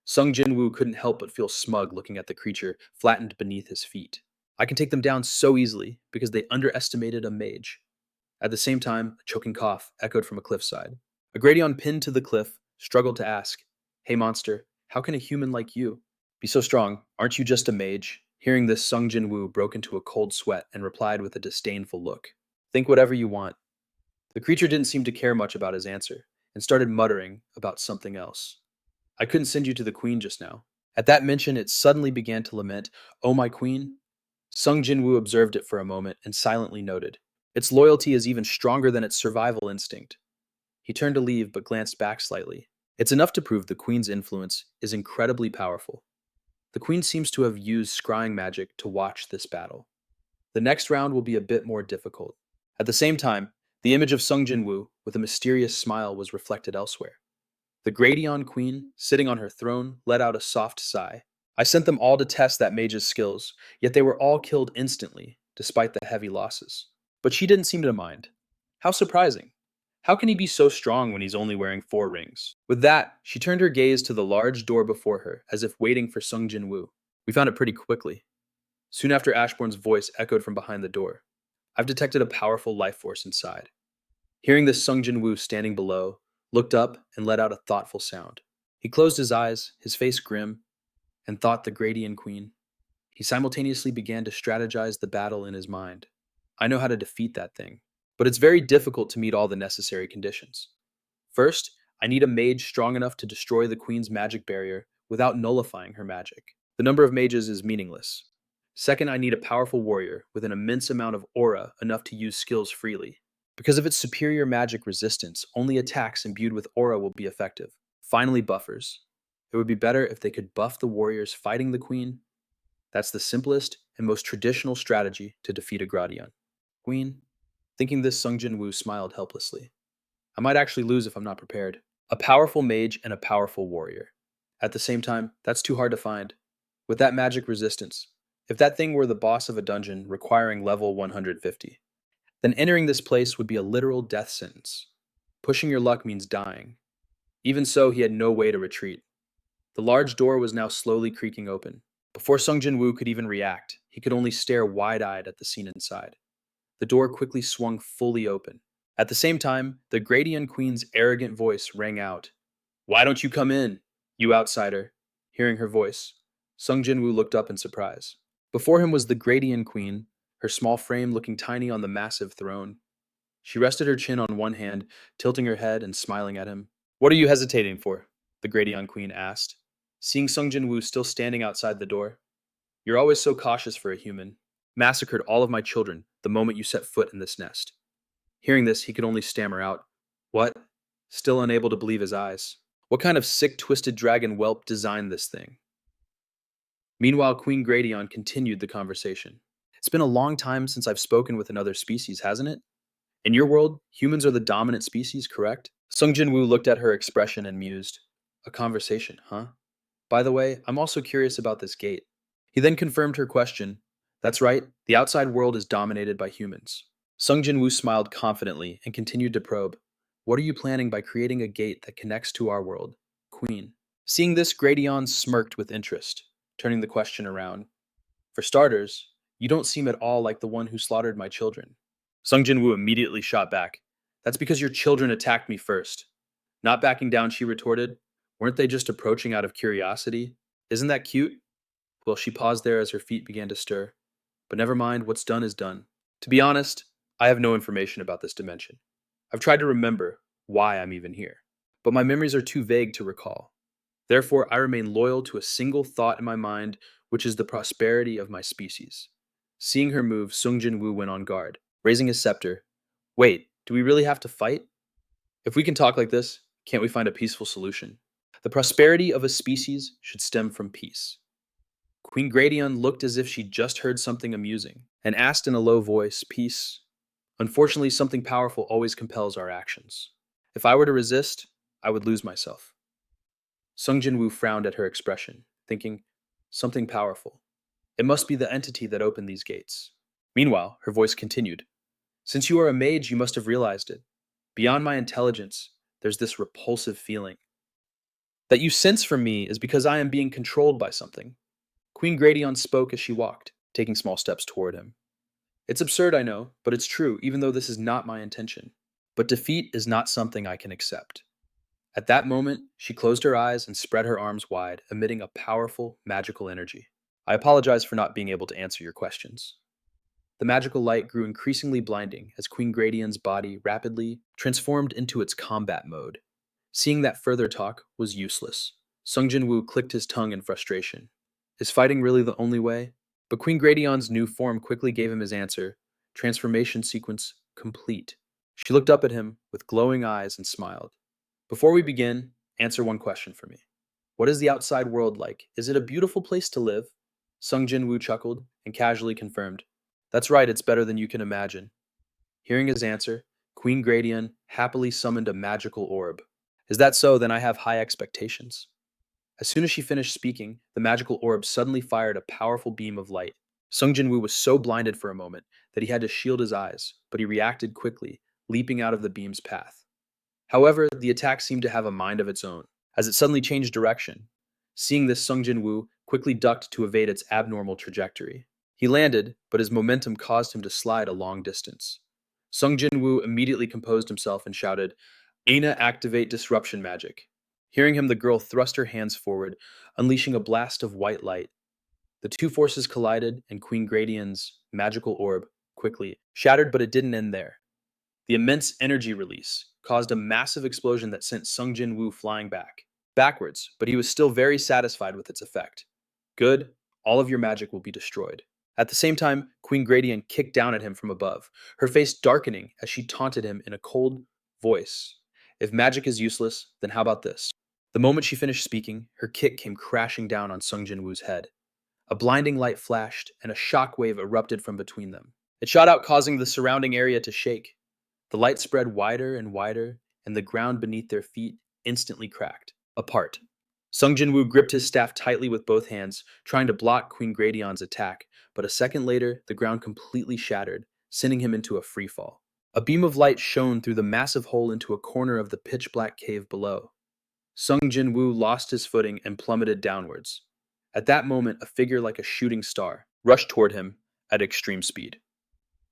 Sung Jin-Woo couldn't help but feel smug looking at the creature flattened beneath his feet. I can take them down so easily because they underestimated a mage. At the same time, a choking cough echoed from a cliffside. A Gradion pinned to the cliff struggled to ask, Hey monster, how can a human like you be so strong? Aren't you just a mage? Hearing this, Sung Jin-Woo broke into a cold sweat and replied with a disdainful look. Think whatever you want. The creature didn't seem to care much about his answer and started muttering about something else. I couldn't send you to the queen just now. At that mention, it suddenly began to lament, Oh, my queen? Sung Jin-Woo observed it for a moment and silently noted, Its loyalty is even stronger than its survival instinct. He turned to leave but glanced back slightly. It's enough to prove the queen's influence is incredibly powerful. The queen seems to have used scrying magic to watch this battle. The next round will be a bit more difficult. At the same time, the image of Sung Jin-Woo with a mysterious smile was reflected elsewhere. The Gradion queen, sitting on her throne, let out a soft sigh. I sent them all to test that mage's skills, yet they were all killed instantly, despite the heavy losses. But she didn't seem to mind. How surprising. How can he be so strong when he's only wearing 4 rings? With that, she turned her gaze to the large door before her, as if waiting for Sung Jin-Woo. We found it pretty quickly. Soon after, Ashbourne's voice echoed from behind the door. I've detected a powerful life force inside. Hearing this, Sung Jin-Woo, standing below, looked up and let out a thoughtful sound. He closed his eyes, his face grim, and thought the Gradian queen. He simultaneously began to strategize the battle in his mind. I know how to defeat that thing, but it's very difficult to meet all the necessary conditions. First, I need a mage strong enough to destroy the queen's magic barrier without nullifying her magic. The number of mages is meaningless. Second, I need a powerful warrior with an immense amount of aura enough to use skills freely. Because of its superior magic resistance, only attacks imbued with aura will be effective. Finally, buffers. It would be better if they could buff the warriors fighting the queen. That's the simplest and most traditional strategy to defeat a Gradion. Queen? Thinking this, Sung Jin-Woo smiled helplessly. I might actually lose if I'm not prepared. A powerful mage and a powerful warrior. At the same time, that's too hard to find. With that magic resistance, if that thing were the boss of a dungeon requiring level 150, then entering this place would be a literal death sentence. Pushing your luck means dying. Even so, he had no way to retreat. The large door was now slowly creaking open. Before Sung Jin-Woo could even react, he could only stare wide-eyed at the scene inside. The door quickly swung fully open. At the same time, the Gradian queen's arrogant voice rang out. Why don't you come in, you outsider? Hearing her voice, Sung Jin-Woo looked up in surprise. Before him was the Gradian queen, her small frame looking tiny on the massive throne. She rested her chin on one hand, tilting her head and smiling at him. What are you hesitating for? The Gradion queen asked, seeing Sung Jin-Woo still standing outside the door. You're always so cautious for a human. Massacred all of my children the moment you set foot in this nest. Hearing this, he could only stammer out, What? Still unable to believe his eyes. What kind of sick, twisted dragon whelp designed this thing? Meanwhile, Queen Gradion continued the conversation. It's been a long time since I've spoken with another species, hasn't it? In your world, humans are the dominant species, correct? Sung Jin-Woo looked at her expression and mused. A conversation, huh? By the way, I'm also curious about this gate. He then confirmed her question. That's right, the outside world is dominated by humans. Sung Jin-Woo smiled confidently and continued to probe. What are you planning by creating a gate that connects to our world? Queen. Seeing this, Gradion smirked with interest, turning the question around. For starters, You don't seem at all like the one who slaughtered my children. Sung Jin-Woo immediately shot back. That's because your children attacked me first. Not backing down, she retorted. Weren't they just approaching out of curiosity? Isn't that cute? Well, she paused there as her feet began to stir. But never mind, what's done is done. To be honest, I have no information about this dimension. I've tried to remember why I'm even here, but my memories are too vague to recall. Therefore, I remain loyal to a single thought in my mind, which is the prosperity of my species. Seeing her move, Sung Jin-Woo went on guard, raising his scepter. Wait, do we really have to fight? If we can talk like this, can't we find a peaceful solution? The prosperity of a species should stem from peace. Queen Gradion looked as if she'd just heard something amusing, and asked in a low voice, Peace? Unfortunately, something powerful always compels our actions. If I were to resist, I would lose myself. Sung Jin-Woo frowned at her expression, thinking, something powerful. It must be the entity that opened these gates. Meanwhile, her voice continued. Since you are a mage, you must have realized it. Beyond my intelligence, there's this repulsive feeling. That you sense from me is because I am being controlled by something. Queen Gradion spoke as she walked, taking small steps toward him. It's absurd, I know, but it's true, even though this is not my intention. But defeat is not something I can accept. At that moment, she closed her eyes and spread her arms wide, emitting a powerful, magical energy. I apologize for not being able to answer your questions. The magical light grew increasingly blinding as Queen Gradion's body rapidly transformed into its combat mode. Seeing that further talk was useless. Sung Jin-Woo clicked his tongue in frustration. Is fighting really the only way? But Queen Gradion's new form quickly gave him his answer. Transformation sequence complete. She looked up at him with glowing eyes and smiled. Before we begin, answer one question for me. What is the outside world like? Is it a beautiful place to live? Sung Jin-Woo chuckled and casually confirmed. That's right, it's better than you can imagine. Hearing his answer, Queen Gradion happily summoned a magical orb. Is that so? Then I have high expectations. As soon as she finished speaking, the magical orb suddenly fired a powerful beam of light. Sung Jin-Woo was so blinded for a moment that he had to shield his eyes, but he reacted quickly, leaping out of the beam's path. However, the attack seemed to have a mind of its own, as it suddenly changed direction. Seeing this, Sung Jin-Woo quickly ducked to evade its abnormal trajectory. He landed, but his momentum caused him to slide a long distance. Sung Jin-Woo immediately composed himself and shouted, Aina, activate disruption magic. Hearing him, the girl thrust her hands forward, unleashing a blast of white light. The two forces collided, and Queen Gradion's magical orb quickly shattered, but it didn't end there. The immense energy release caused a massive explosion that sent Sung Jin-Woo flying backwards, but he was still very satisfied with its effect. Good, all of your magic will be destroyed. At the same time, Queen Gradion kicked down at him from above, her face darkening as she taunted him in a cold voice. If magic is useless, then how about this? The moment she finished speaking, her kick came crashing down on Sung Jin-Woo's head. A blinding light flashed, and a shockwave erupted from between them. It shot out, causing the surrounding area to shake. The light spread wider and wider, and the ground beneath their feet instantly cracked apart. Sung Jin-Woo gripped his staff tightly with both hands, trying to block Queen Gradion's attack, but a second later, the ground completely shattered, sending him into a freefall. A beam of light shone through the massive hole into a corner of the pitch-black cave below. Sung Jin-Woo lost his footing and plummeted downwards. At that moment, a figure like a shooting star rushed toward him at extreme speed.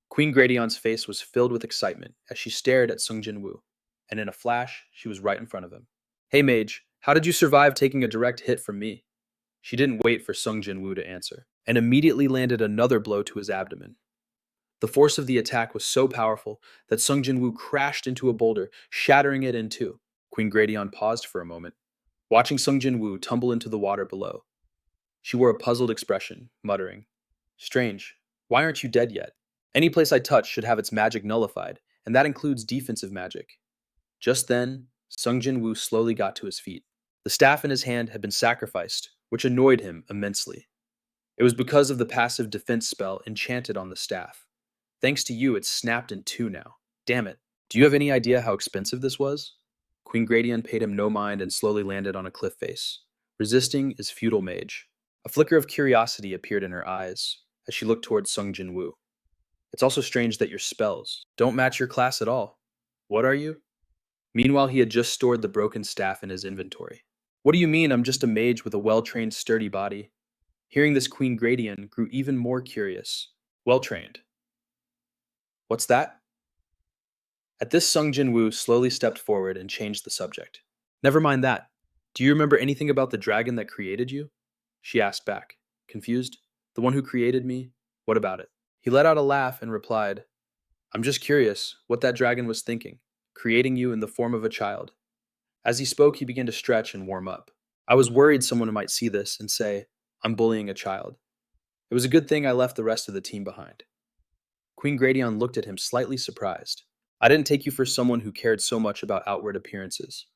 Queen Gradion's face was filled with excitement as she stared at Sung Jin-Woo, and in a flash, she was right in front of him. Hey mage, how did you survive taking a direct hit from me? She didn't wait for Sung Jin-Woo to answer, and immediately landed another blow to his abdomen. The force of the attack was so powerful that Sung Jin-Woo crashed into a boulder, shattering it in two. Queen Gradion paused for a moment, watching Sung Jin-Woo tumble into the water below. She wore a puzzled expression, muttering, Strange, why aren't you dead yet? Any place I touch should have its magic nullified, and that includes defensive magic. Just then, Sung Jin-Woo slowly got to his feet. The staff in his hand had been sacrificed, which annoyed him immensely. It was because of the passive defense spell enchanted on the staff. Thanks to you, it's snapped in two now. Damn it. Do you have any idea how expensive this was? Queen Gradion paid him no mind and slowly landed on a cliff face. Resisting is futile mage. A flicker of curiosity appeared in her eyes as she looked towards Sung Jin-Woo. It's also strange that your spells don't match your class at all. What are you? Meanwhile, he had just stored the broken staff in his inventory. What do you mean I'm just a mage with a well-trained, sturdy body? Hearing this, Queen Gradion grew even more curious. Well trained. What's that? At this, Sung Jin-Woo slowly stepped forward and changed the subject. Never mind that. Do you remember anything about the dragon that created you? She asked back, confused. The one who created me? What about it? He let out a laugh and replied, I'm just curious what that dragon was thinking, creating you in the form of a child. As he spoke, he began to stretch and warm up. I was worried someone might see this and say, I'm bullying a child. It was a good thing I left the rest of the team behind. Queen Gradion looked at him slightly surprised. I didn't take you for someone who cared so much about outward appearances.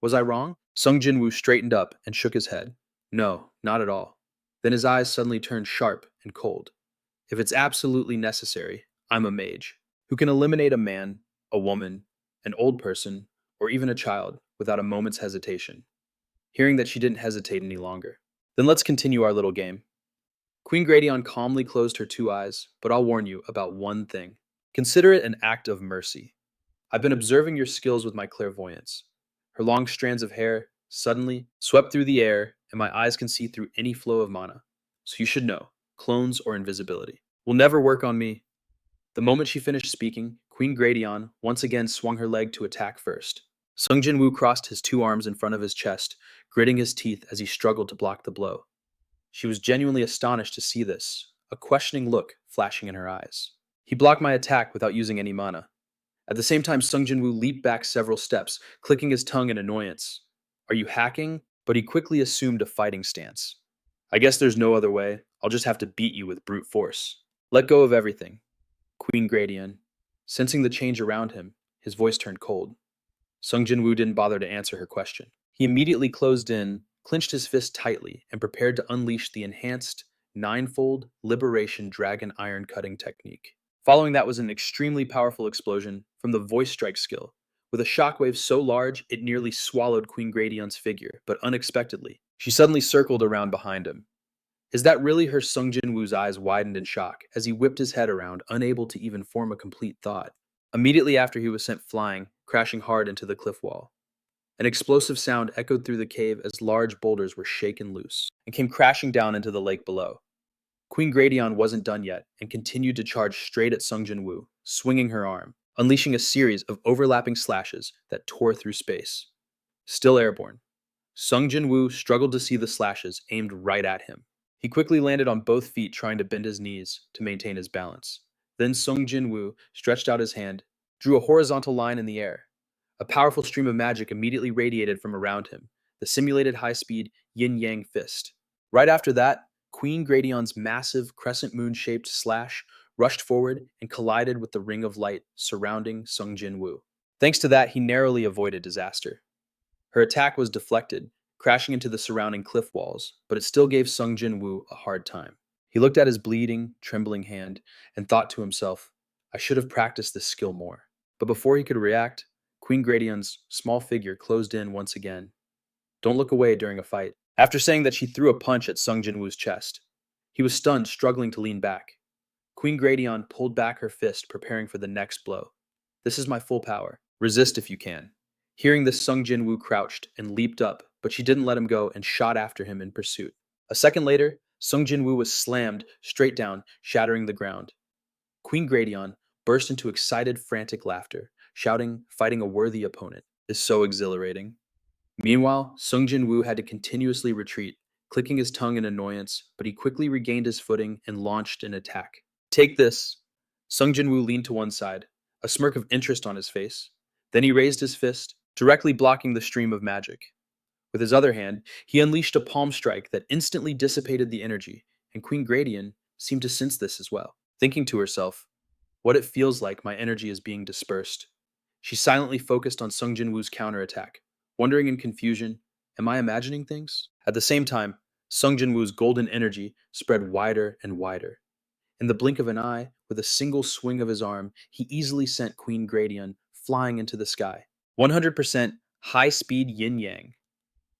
Was I wrong? Sung Jin-Woo straightened up and shook his head. No, not at all. Then his eyes suddenly turned sharp and cold. If it's absolutely necessary, I'm a mage, who can eliminate a man, a woman, an old person, or even a child without a moment's hesitation. Hearing that she didn't hesitate any longer. Then let's continue our little game. Queen Gradion calmly closed her two eyes, but I'll warn you about one thing. Consider it an act of mercy. I've been observing your skills with my clairvoyance. Her long strands of hair suddenly swept through the air, and my eyes can see through any flow of mana. So you should know, clones or invisibility will never work on me. The moment she finished speaking, Queen Gradion once again swung her leg to attack first. Sung Jin-Woo crossed his two arms in front of his chest, gritting his teeth as he struggled to block the blow. She was genuinely astonished to see this, a questioning look flashing in her eyes. He blocked my attack without using any mana. At the same time, Sung Jin-Woo leaped back several steps, clicking his tongue in annoyance. Are you hacking? But he quickly assumed a fighting stance. I guess there's no other way. I'll just have to beat you with brute force. Let go of everything. Queen Gradion. Sensing the change around him, his voice turned cold. Sung Jin-Woo didn't bother to answer her question. He immediately closed in, clenched his fist tightly, and prepared to unleash the enhanced, ninefold Liberation Dragon Iron Cutting technique. Following that was an extremely powerful explosion from the Voice Strike skill, with a shockwave so large it nearly swallowed Queen Gradion's figure, but unexpectedly, she suddenly circled around behind him. Is that really her? Sung Jin-Woo's eyes widened in shock as he whipped his head around, unable to even form a complete thought. Immediately after, he was sent flying, crashing hard into the cliff wall. An explosive sound echoed through the cave as large boulders were shaken loose and came crashing down into the lake below. Queen Gradion wasn't done yet and continued to charge straight at Sung Jin-Woo, swinging her arm, unleashing a series of overlapping slashes that tore through space. Still airborne, Sung Jin-Woo struggled to see the slashes aimed right at him. He quickly landed on both feet, trying to bend his knees to maintain his balance. Then Sung Jin-Woo stretched out his hand, drew a horizontal line in the air. A powerful stream of magic immediately radiated from around him, the simulated high-speed yin-yang fist. Right after that, Queen Gradion's massive crescent moon-shaped slash rushed forward and collided with the ring of light surrounding Sung Jin-Woo. Thanks to that, he narrowly avoided disaster. Her attack was deflected, crashing into the surrounding cliff walls, but it still gave Sung Jin-Woo a hard time. He looked at his bleeding, trembling hand and thought to himself, I should have practiced this skill more. But before he could react, Queen Gradion's small figure closed in once again. Don't look away during a fight. After saying that, she threw a punch at Sung Jin-Woo's chest. He was stunned, struggling to lean back. Queen Gradion pulled back her fist, preparing for the next blow. This is my full power. Resist if you can. Hearing this, Sung Jin-Woo crouched and leaped up, but she didn't let him go and shot after him in pursuit. A second later, Sung Jin-Woo was slammed straight down, shattering the ground. Queen Gradion burst into excited, frantic laughter, shouting, fighting a worthy opponent is so exhilarating. Meanwhile, Sung Jin-Woo had to continuously retreat, clicking his tongue in annoyance, but he quickly regained his footing and launched an attack. Take this! Sung Jin-Woo leaned to one side, a smirk of interest on his face. Then he raised his fist, directly blocking the stream of magic. With his other hand, he unleashed a palm strike that instantly dissipated the energy, and Queen Gradion seemed to sense this as well, thinking to herself, what it feels like my energy is being dispersed. She silently focused on Sung Jin-Woo's counterattack, wondering in confusion, am I imagining things? At the same time, Sung Jin-Woo's golden energy spread wider and wider. In the blink of an eye, with a single swing of his arm, he easily sent Queen Gradion flying into the sky. 100% high-speed yin-yang.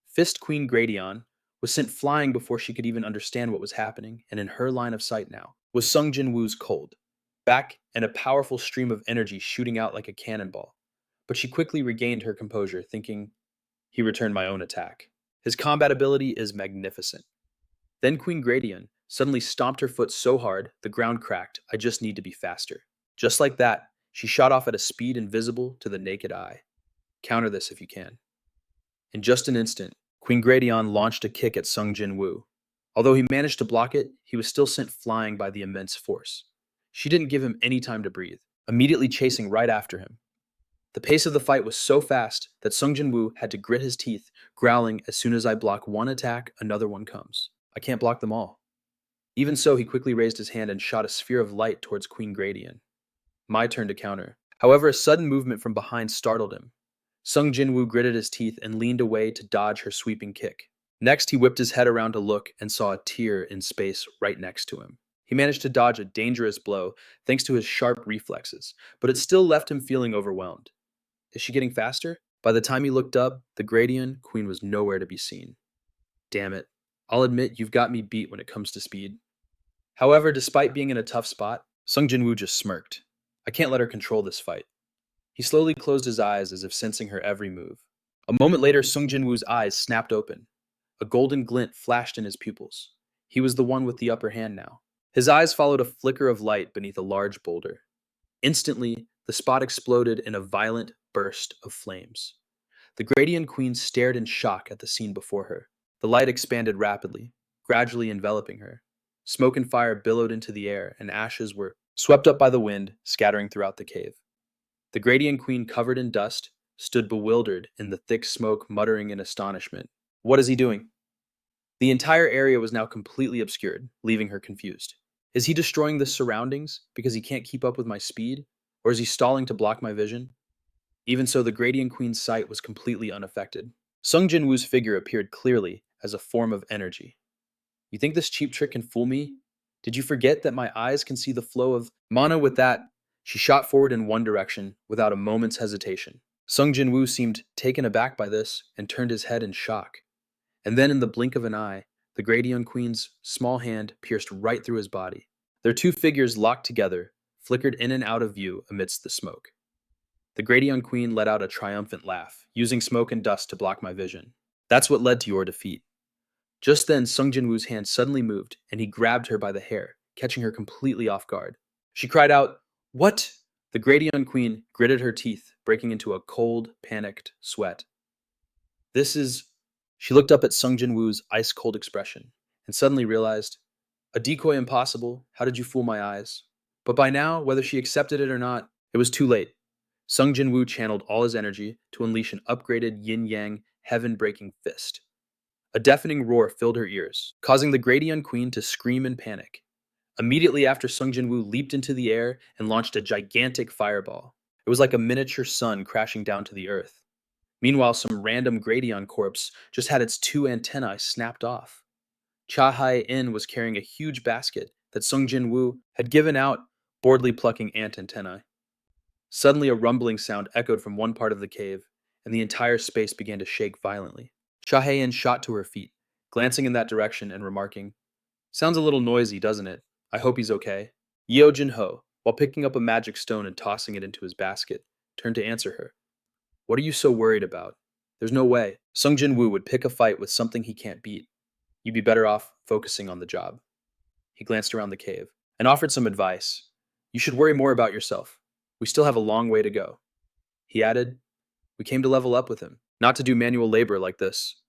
Fist Queen Gradion was sent flying before she could even understand what was happening, and in her line of sight now was Sung Jin-Woo's cold back and a powerful stream of energy shooting out like a cannonball. But she quickly regained her composure, thinking, he returned my own attack. His combat ability is magnificent. Then Queen Gradion suddenly stomped her foot so hard the ground cracked. I just need to be faster. Just like that, she shot off at a speed invisible to the naked eye. Counter this if you can. In just an instant, Queen Gradion launched a kick at Sung Jin-Woo. Although he managed to block it, he was still sent flying by the immense force. She didn't give him any time to breathe, immediately chasing right after him. The pace of the fight was so fast that Sung Jin-Woo had to grit his teeth, growling, "As soon as I block one attack, another one comes. I can't block them all." Even so, he quickly raised his hand and shot a sphere of light towards Queen Gradion. My turn to counter. However, a sudden movement from behind startled him. Sung Jin-Woo gritted his teeth and leaned away to dodge her sweeping kick. Next, he whipped his head around to look and saw a tear in space right next to him. He managed to dodge a dangerous blow thanks to his sharp reflexes, but it still left him feeling overwhelmed. Is she getting faster? By the time he looked up, the Gradion Queen was nowhere to be seen. Damn it. I'll admit you've got me beat when it comes to speed. However, despite being in a tough spot, Sung Jin-Woo just smirked. I can't let her control this fight. He slowly closed his eyes as if sensing her every move. A moment later, Sung Jin-Woo's eyes snapped open. A golden glint flashed in his pupils. He was the one with the upper hand now. His eyes followed a flicker of light beneath a large boulder. Instantly, the spot exploded in a violent burst of flames. The Gradion Queen stared in shock at the scene before her. The light expanded rapidly, gradually enveloping her. Smoke and fire billowed into the air, and ashes were swept up by the wind, scattering throughout the cave. The Gradion Queen, covered in dust, stood bewildered in the thick smoke, muttering in astonishment. What is he doing? The entire area was now completely obscured, leaving her confused. Is he destroying the surroundings because he can't keep up with my speed? Or is he stalling to block my vision? Even so, the Gradion Queen's sight was completely unaffected. Sung Jin-Woo's figure appeared clearly as a form of energy. You think this cheap trick can fool me? Did you forget that my eyes can see the flow of mana? With that, she shot forward in one direction without a moment's hesitation. Sung Jin-Woo seemed taken aback by this and turned his head in shock. And then in the blink of an eye, the Gradion Queen's small hand pierced right through his body. Their two figures locked together, flickered in and out of view amidst the smoke. The Gradion Queen let out a triumphant laugh, using smoke and dust to block my vision. That's what led to your defeat. Just then, Sung Jin-Woo's hand suddenly moved, and he grabbed her by the hair, catching her completely off guard. She cried out, "What?" The Gradion Queen gritted her teeth, breaking into a cold, panicked sweat. This is... She looked up at Sung Jin-Woo's ice-cold expression, and suddenly realized, a decoy impossible, how did you fool my eyes? But by now, whether she accepted it or not, it was too late. Sung Jin-Woo channeled all his energy to unleash an upgraded yin-yang, heaven-breaking fist. A deafening roar filled her ears, causing the Gradion Queen to scream in panic. Immediately after, Sung Jin-Woo leaped into the air and launched a gigantic fireball. It was like a miniature sun crashing down to the earth. Meanwhile, some random Gradion corpse just had its two antennae snapped off. Cha Hai-in was carrying a huge basket that Sung Jin-Woo had given out, boredly plucking ant antennae. Suddenly, a rumbling sound echoed from one part of the cave, and the entire space began to shake violently. Cha Hai-in shot to her feet, glancing in that direction and remarking, "Sounds a little noisy, doesn't it? I hope he's okay." Yeo Jin-ho, while picking up a magic stone and tossing it into his basket, turned to answer her. "What are you so worried about? There's no way Sung Jin-Woo would pick a fight with something he can't beat. You'd be better off focusing on the job." He glanced around the cave and offered some advice. "You should worry more about yourself. We still have a long way to go." He added, "We came to level up with him, not to do manual labor like this."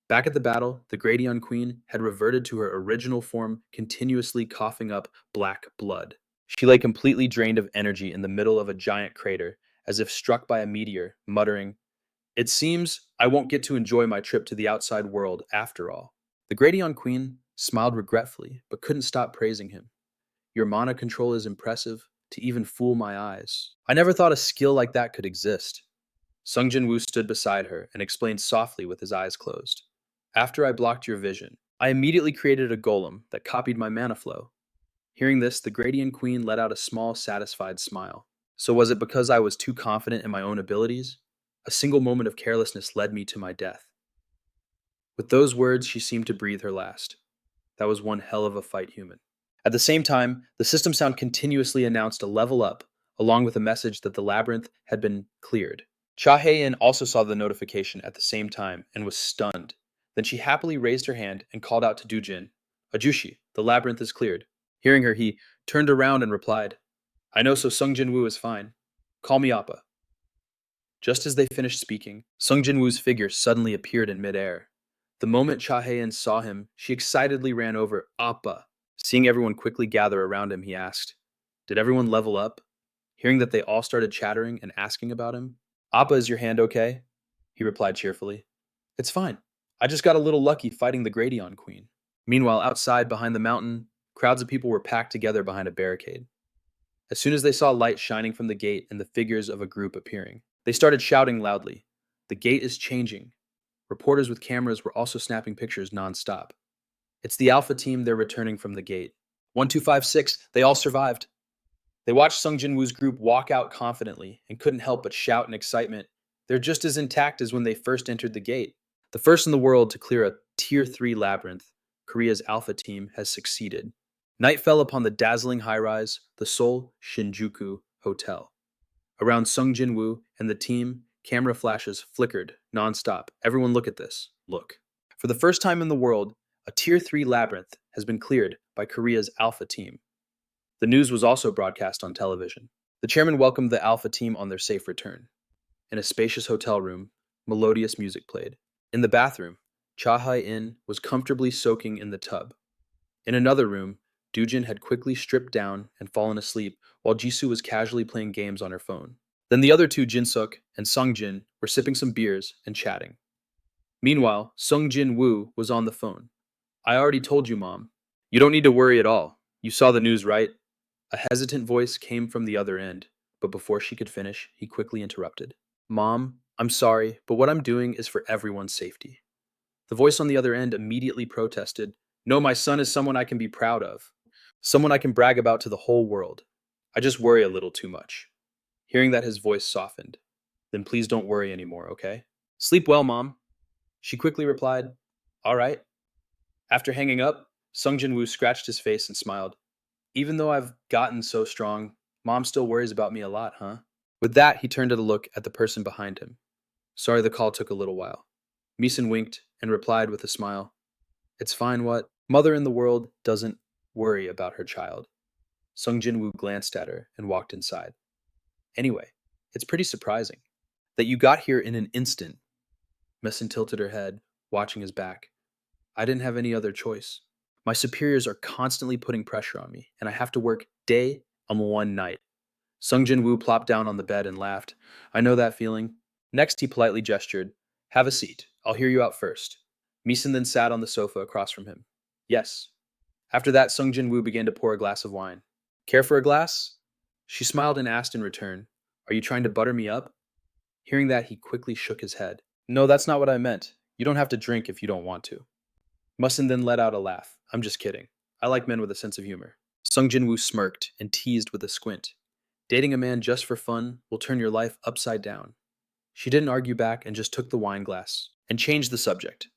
Back at the battle, the Gradion Queen had reverted to her original form, continuously coughing up black blood. She lay completely drained of energy in the middle of a giant crater, as if struck by a meteor, muttering, "It seems I won't get to enjoy my trip to the outside world after all." The Gradion Queen smiled regretfully, but couldn't stop praising him. "Your mana control is impressive, to even fool my eyes. I never thought a skill like that could exist." Sung Jin-Woo stood beside her and explained softly with his eyes closed. "After I blocked your vision, I immediately created a golem that copied my mana flow." Hearing this, the Gradion Queen let out a small, satisfied smile. "So was it because I was too confident in my own abilities? A single moment of carelessness led me to my death." With those words, she seemed to breathe her last. That was one hell of a fight, human. At the same time, the system sound continuously announced a level up, along with a message that the labyrinth had been cleared. Cha Hae-in also saw the notification at the same time and was stunned. Then she happily raised her hand and called out to Dujin, Ajushi, the labyrinth is cleared. Hearing her, he turned around and replied, I know, so Sung Jin-Woo is fine. Call me Appa. Just as they finished speaking, Sung Jin-Woo's figure suddenly appeared in midair. The moment Cha Hae-in saw him, she excitedly ran over, Appa. Seeing everyone quickly gather around him, he asked, Did everyone level up? Hearing that they all started chattering and asking about him, Appa, is your hand okay? He replied cheerfully, It's fine. I just got a little lucky fighting the Gradion Queen. Meanwhile, outside behind the mountain, crowds of people were packed together behind a barricade. As soon as they saw light shining from the gate and the figures of a group appearing, they started shouting loudly, The gate is changing. Reporters with cameras were also snapping pictures nonstop. It's the Alpha team, they're returning from the gate. 1256, they all survived. They watched Sung Jin-Woo's group walk out confidently and couldn't help but shout in excitement, They're just as intact as when they first entered the gate. The first in the world to clear a Tier 3 labyrinth, Korea's Alpha team has succeeded. Night fell upon the dazzling high-rise, the Seoul Shinjuku Hotel. Around Sung Jin-Woo and the team, camera flashes flickered nonstop. Everyone look at this. Look. For the first time in the world, a Tier 3 labyrinth has been cleared by Korea's Alpha team. The news was also broadcast on television. The chairman welcomed the Alpha team on their safe return. In a spacious hotel room, melodious music played. In the bathroom, Cha Hae-in was comfortably soaking in the tub. In another room, Doojin had quickly stripped down and fallen asleep while Jisoo was casually playing games on her phone. Then the other two, Jin-suk and Sung-jin, were sipping some beers and chatting. Meanwhile, Sung Jin-Woo was on the phone. I already told you, Mom. You don't need to worry at all. You saw the news, right? A hesitant voice came from the other end, but before she could finish, he quickly interrupted. Mom, I'm sorry, but what I'm doing is for everyone's safety. The voice on the other end immediately protested, No, my son is someone I can be proud of. Someone I can brag about to the whole world. I just worry a little too much. Hearing that, his voice softened. Then please don't worry anymore, okay? Sleep well, Mom. She quickly replied, All right. After hanging up, Sung Jin-Woo scratched his face and smiled. Even though I've gotten so strong, Mom still worries about me a lot, huh? With that, he turned to look at the person behind him. Sorry the call took a little while. Meeson winked and replied with a smile. It's fine, what? Mother in the world doesn't worry about her child. Sung Jin-Woo glanced at her and walked inside. Anyway, it's pretty surprising that you got here in an instant. Meeson tilted her head, watching his back. I didn't have any other choice. My superiors are constantly putting pressure on me, and I have to work day on one night. Sung Jin-Woo plopped down on the bed and laughed. I know that feeling. Next, he politely gestured. Have a seat. I'll hear you out first. Meeson then sat on the sofa across from him. Yes. After that, Sung Jin-Woo began to pour a glass of wine. Care for a glass? She smiled and asked in return, Are you trying to butter me up? Hearing that, he quickly shook his head. No, that's not what I meant. You don't have to drink if you don't want to. Meeson then let out a laugh. I'm just kidding. I like men with a sense of humor. Sung Jin-Woo smirked and teased with a squint. Dating a man just for fun will turn your life upside down. She didn't argue back and just took the wine glass and changed the subject.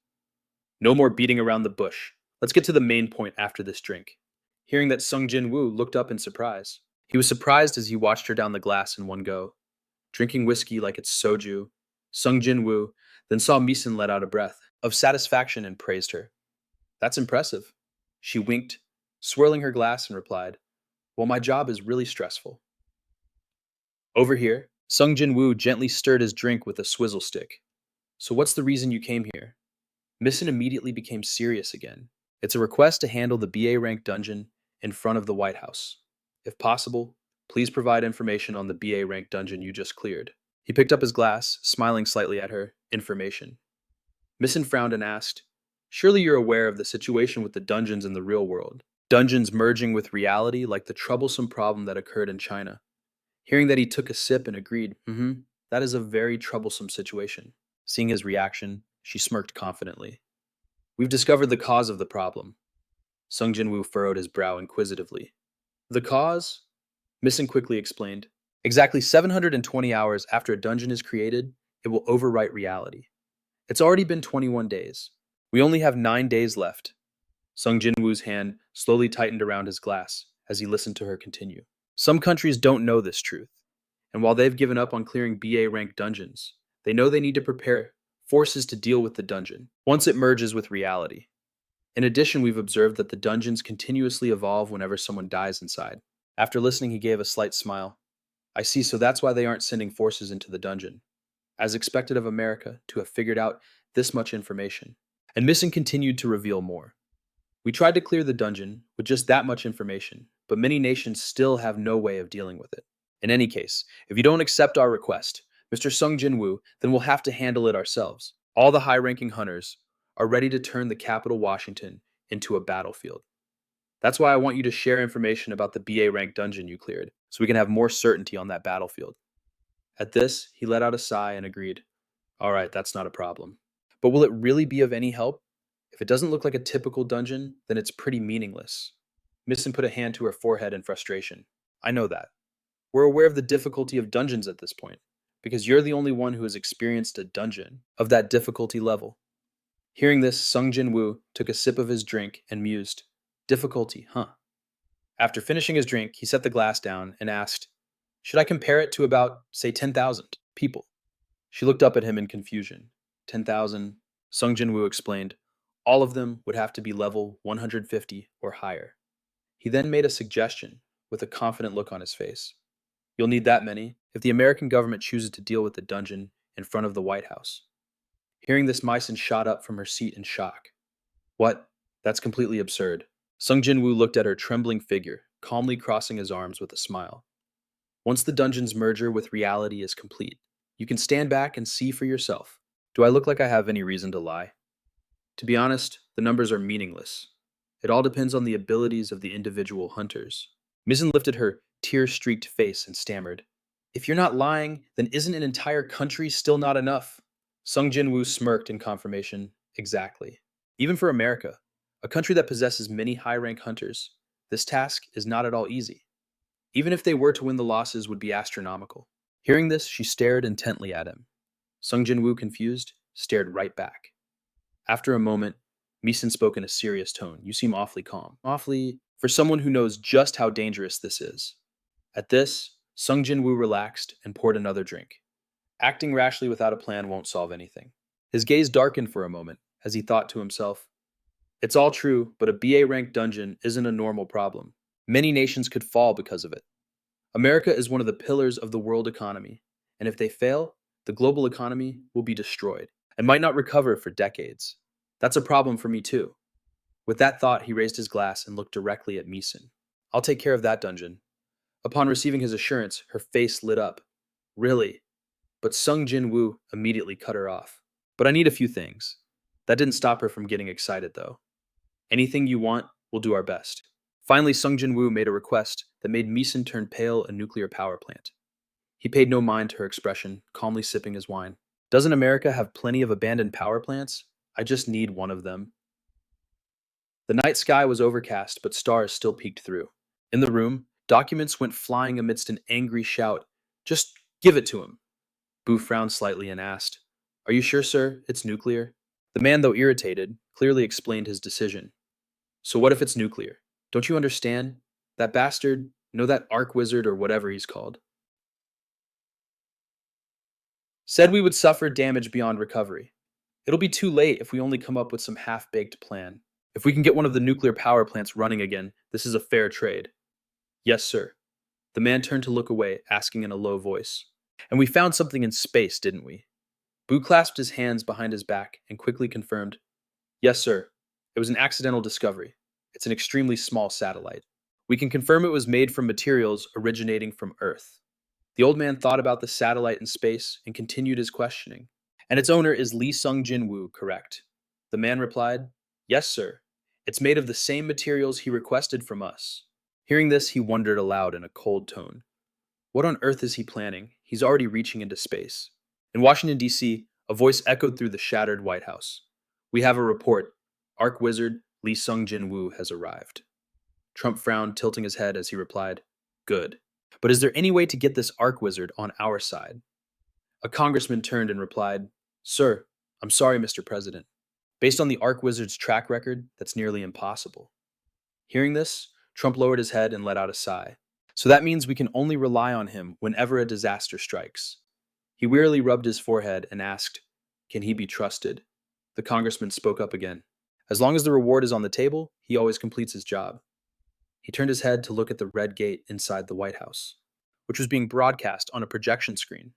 No more beating around the bush. Let's get to the main point after this drink. Hearing that, Sung Jin-Woo looked up in surprise. He was surprised as he watched her down the glass in one go. Drinking whiskey like it's soju, Sung Jin-Woo then saw Meeson let out a breath of satisfaction and praised her. That's impressive. She winked, swirling her glass, and replied, Well, my job is really stressful. Over here, Sung Jin-Woo gently stirred his drink with a swizzle stick. So what's the reason you came here? Meeson immediately became serious again. It's a request to handle the BA rank dungeon in front of the White House. If possible, please provide information on the BA rank dungeon you just cleared. He picked up his glass, smiling slightly at her. Information. Meeson frowned and asked, Surely you're aware of the situation with the dungeons in the real world. Dungeons merging with reality like the troublesome problem that occurred in China. Hearing that, he took a sip and agreed, that is a very troublesome situation. Seeing his reaction, she smirked confidently. We've discovered the cause of the problem. Sung Jin-Woo furrowed his brow inquisitively. The cause? Meeson quickly explained. Exactly 720 hours after a dungeon is created, it will overwrite reality. It's already been 21 days. We only have 9 days left. Sung Jin-Woo's hand slowly tightened around his glass as he listened to her continue. Some countries don't know this truth, and while they've given up on clearing BA rank dungeons, they know they need to prepare forces to deal with the dungeon once it merges with reality. In addition, we've observed that the dungeons continuously evolve whenever someone dies inside. After listening, he gave a slight smile. I see, so that's why they aren't sending forces into the dungeon. As expected of America to have figured out this much information. And Missing continued to reveal more. We tried to clear the dungeon with just that much information, but many nations still have no way of dealing with it. In any case, if you don't accept our request, Mr. Sung Jin-Woo, then we'll have to handle it ourselves. All the high-ranking hunters are ready to turn the capital Washington into a battlefield. That's why I want you to share information about the BA rank dungeon you cleared, so we can have more certainty on that battlefield. At this, he let out a sigh and agreed. All right, that's not a problem. But will it really be of any help? If it doesn't look like a typical dungeon, then it's pretty meaningless. Missin put a hand to her forehead in frustration. I know that. We're aware of the difficulty of dungeons at this point, because you're the only one who has experienced a dungeon of that difficulty level. Hearing this, Sung Jin-Woo took a sip of his drink and mused. Difficulty, huh? After finishing his drink, he set the glass down and asked, should I compare it to about, say, 10,000 people? She looked up at him in confusion. 10,000, Sung Jin-Woo explained. All of them would have to be level 150 or higher. He then made a suggestion with a confident look on his face. You'll need that many if the American government chooses to deal with the dungeon in front of the White House. Hearing this, Myson shot up from her seat in shock. What? That's completely absurd. Sung Jin-Woo looked at her trembling figure, calmly crossing his arms with a smile. Once the dungeon's merger with reality is complete, you can stand back and see for yourself. Do I look like I have any reason to lie? To be honest, the numbers are meaningless. It all depends on the abilities of the individual hunters. Mizzen lifted her tear-streaked face and stammered. If you're not lying, then isn't an entire country still not enough? Sung Jin-Woo smirked in confirmation. Exactly. Even for America, a country that possesses many high-rank hunters, this task is not at all easy. Even if they were to win, the losses would be astronomical. Hearing this, she stared intently at him. Sung Jin-Woo, confused, stared right back. After a moment, Meeson spoke in a serious tone. You seem awfully calm. Awfully, for someone who knows just how dangerous this is. At this, Sung Jin-Woo relaxed and poured another drink. Acting rashly without a plan won't solve anything. His gaze darkened for a moment as he thought to himself, it's all true, but a BA-ranked dungeon isn't a normal problem. Many nations could fall because of it. America is one of the pillars of the world economy, and if they fail, the global economy will be destroyed and might not recover for decades. That's a problem for me too. With that thought, he raised his glass and looked directly at Meeson. I'll take care of that dungeon. Upon receiving his assurance, her face lit up. Really? But Sung Jin-Woo immediately cut her off. But I need a few things. That didn't stop her from getting excited, though. Anything you want, we'll do our best. Finally, Sung Jin-Woo made a request that made Meeson turn pale a nuclear power plant. He paid no mind to her expression, calmly sipping his wine. Doesn't America have plenty of abandoned power plants? I just need one of them. The night sky was overcast, but stars still peeked through. In the room, documents went flying amidst an angry shout. Just give it to him. Boo frowned slightly and asked, Are you sure, sir, it's nuclear? The man, though irritated, clearly explained his decision. So what if it's nuclear? Don't you understand? That bastard, that arc wizard or whatever he's called, said we would suffer damage beyond recovery. It'll be too late if we only come up with some half-baked plan. If we can get one of the nuclear power plants running again, this is a fair trade. Yes, sir. The man turned to look away, asking in a low voice. And we found something in space, didn't we? Boo clasped his hands behind his back and quickly confirmed, Yes, sir. It was an accidental discovery. It's an extremely small satellite. We can confirm it was made from materials originating from Earth. The old man thought about the satellite in space and continued his questioning. And its owner is Lee Sung Jin-Woo, correct? The man replied, Yes, sir. It's made of the same materials he requested from us. Hearing this, he wondered aloud in a cold tone. What on earth is he planning? He's already reaching into space. In Washington, D.C., a voice echoed through the shattered White House. We have a report. Arc Wizard Lee Sung Jin-Woo has arrived. Trump frowned, tilting his head as he replied, Good. But is there any way to get this Arc Wizard on our side? A congressman turned and replied, Sir, I'm sorry, Mr. President. Based on the Arc Wizard's track record, that's nearly impossible. Hearing this, Trump lowered his head and let out a sigh. So that means we can only rely on him whenever a disaster strikes. He wearily rubbed his forehead and asked, Can he be trusted? The congressman spoke up again. As long as the reward is on the table, he always completes his job. He turned his head to look at the red gate inside the White House, which was being broadcast on a projection screen.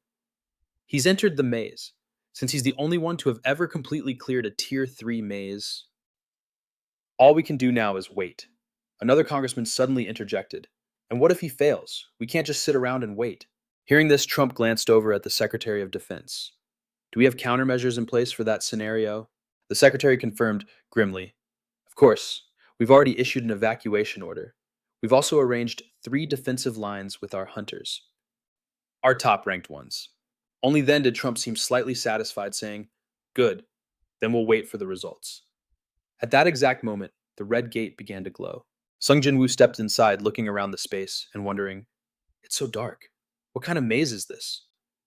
He's entered the maze. Since he's the only one to have ever completely cleared a Tier 3 maze, all we can do now is wait. Another congressman suddenly interjected. And what if he fails? We can't just sit around and wait. Hearing this, Trump glanced over at the Secretary of Defense. Do we have countermeasures in place for that scenario? The Secretary confirmed grimly. Of course, we've already issued an evacuation order. We've also arranged 3 defensive lines with our hunters. Our top-ranked ones. Only then did Trump seem slightly satisfied, saying, Good, then we'll wait for the results. At that exact moment, the red gate began to glow. Sung Jin-Woo stepped inside, looking around the space and wondering, It's so dark. What kind of maze is this?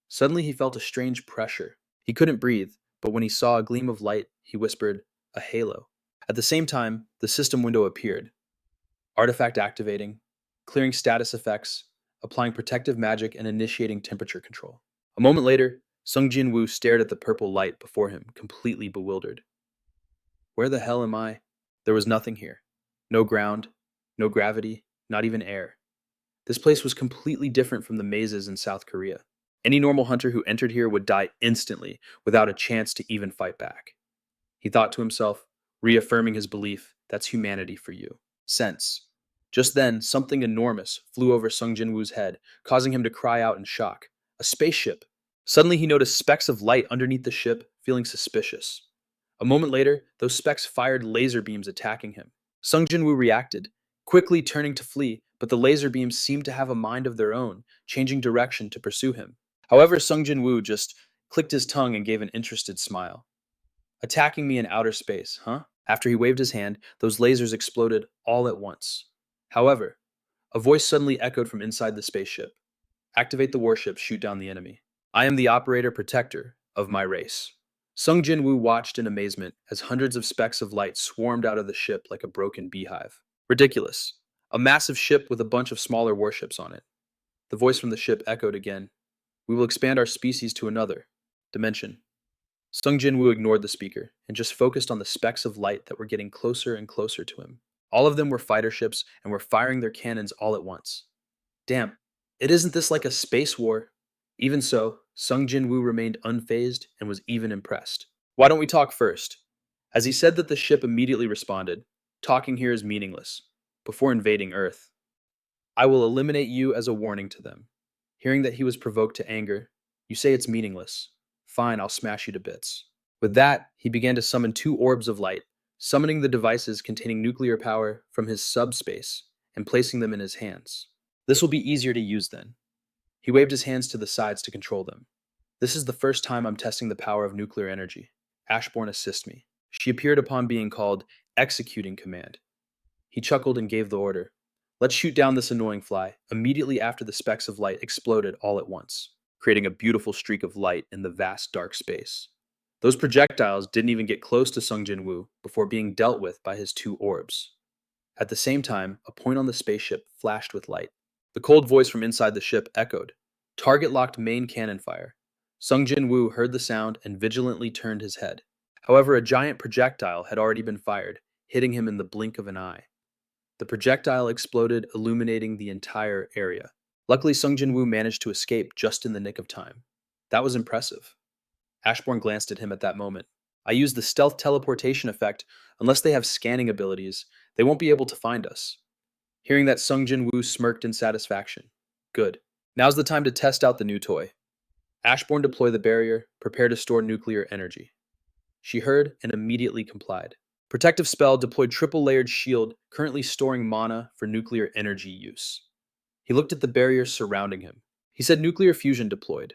Suddenly he felt a strange pressure. He couldn't breathe, but when he saw a gleam of light, he whispered, A halo. At the same time, the system window appeared. Artifact activating, clearing status effects, applying protective magic, and initiating temperature control. A moment later, Sung Jin-Woo stared at the purple light before him, completely bewildered. Where the hell am I? There was nothing here. No ground, no gravity, not even air. This place was completely different from the mazes in South Korea. Any normal hunter who entered here would die instantly, without a chance to even fight back. He thought to himself, reaffirming his belief, that's humanity for you. Sense. Just then, something enormous flew over Sung Jin-Woo's head, causing him to cry out in shock. A spaceship! Suddenly he noticed specks of light underneath the ship, feeling suspicious. A moment later, those specks fired laser beams attacking him. Sung Jin-Woo reacted, quickly turning to flee, but the laser beams seemed to have a mind of their own, changing direction to pursue him. However, Sung Jin-Woo just clicked his tongue and gave an interested smile. Attacking me in outer space, huh? After he waved his hand, those lasers exploded all at once. However, a voice suddenly echoed from inside the spaceship. Activate the warship, shoot down the enemy. I am the operator protector of my race. Sung Jin-Woo watched in amazement as hundreds of specks of light swarmed out of the ship like a broken beehive. Ridiculous. A massive ship with a bunch of smaller warships on it. The voice from the ship echoed again. We will expand our species to another dimension. Sung Jin-Woo ignored the speaker and just focused on the specks of light that were getting closer and closer to him. All of them were fighter ships and were firing their cannons all at once. Damn, isn't this like a space war? Even so, Sung Jin-Woo remained unfazed and was even impressed. Why don't we talk first? As he said that, the ship immediately responded, talking here is meaningless, before invading Earth. I will eliminate you as a warning to them. Hearing that he was provoked to anger, you say it's meaningless. Fine, I'll smash you to bits. With that, he began to summon 2 orbs of light, summoning the devices containing nuclear power from his subspace and placing them in his hands. This will be easier to use then. He waved his hands to the sides to control them. This is the first time I'm testing the power of nuclear energy. Ashbourne, assist me. She appeared upon being called Executing Command. He chuckled and gave the order. Let's shoot down this annoying fly. Immediately after, the specks of light exploded all at once, creating a beautiful streak of light in the vast dark space. Those projectiles didn't even get close to Sung Jin-Woo before being dealt with by his 2 orbs. At the same time, a point on the spaceship flashed with light. The cold voice from inside the ship echoed. Target locked main cannon fire. Sung Jin-Woo heard the sound and vigilantly turned his head. However, a giant projectile had already been fired, hitting him in the blink of an eye. The projectile exploded, illuminating the entire area. Luckily, Sung Jin-Woo managed to escape just in the nick of time. That was impressive. Ashbourne glanced at him at that moment. I used the stealth teleportation effect. Unless they have scanning abilities, they won't be able to find us. Hearing that, Sung Jin-Woo smirked in satisfaction. Good. Now's the time to test out the new toy. Ashbourne, deploy the barrier, prepare to store nuclear energy. She heard and immediately complied. Protective spell, deployed triple-layered shield, currently storing mana for nuclear energy use. He looked at the barrier surrounding him. He said nuclear fusion deployed.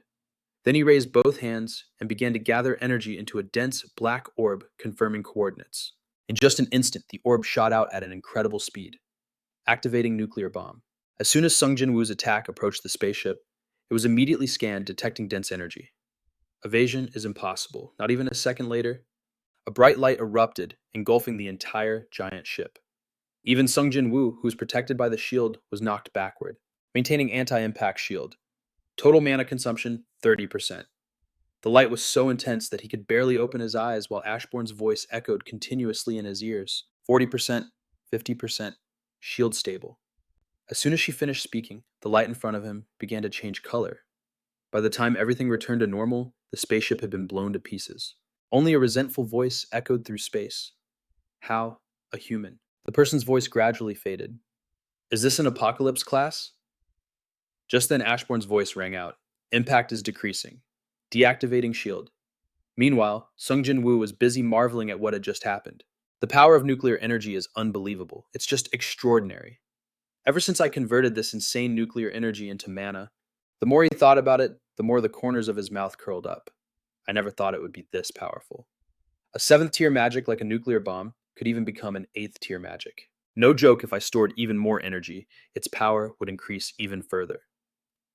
Then he raised both hands and began to gather energy into a dense black orb confirming coordinates. In just an instant, the orb shot out at an incredible speed, activating nuclear bomb. As soon as Sung Jin-Woo's attack approached the spaceship, it was immediately scanned, detecting dense energy. Evasion is impossible. Not even a second later, a bright light erupted, engulfing the entire giant ship. Even Sung Jin-Woo, who was protected by the shield, was knocked backward, maintaining anti-impact shield. Total mana consumption, 30%. The light was so intense that he could barely open his eyes while Ashbourne's voice echoed continuously in his ears. 40%, 50%, shield stable. As soon as she finished speaking, the light in front of him began to change color. By the time everything returned to normal, the spaceship had been blown to pieces. Only a resentful voice echoed through space. How? A human. The person's voice gradually faded. Is this an apocalypse class? Just then Ashbourne's voice rang out. Impact is decreasing. Deactivating shield. Meanwhile, Sung Jin-Woo was busy marveling at what had just happened. The power of nuclear energy is unbelievable. It's just extraordinary. Ever since I converted this insane nuclear energy into mana, the more he thought about it, the more the corners of his mouth curled up. I never thought it would be this powerful. A 7th tier magic like a nuclear bomb could even become an 8th tier magic. No joke, if I stored even more energy, its power would increase even further.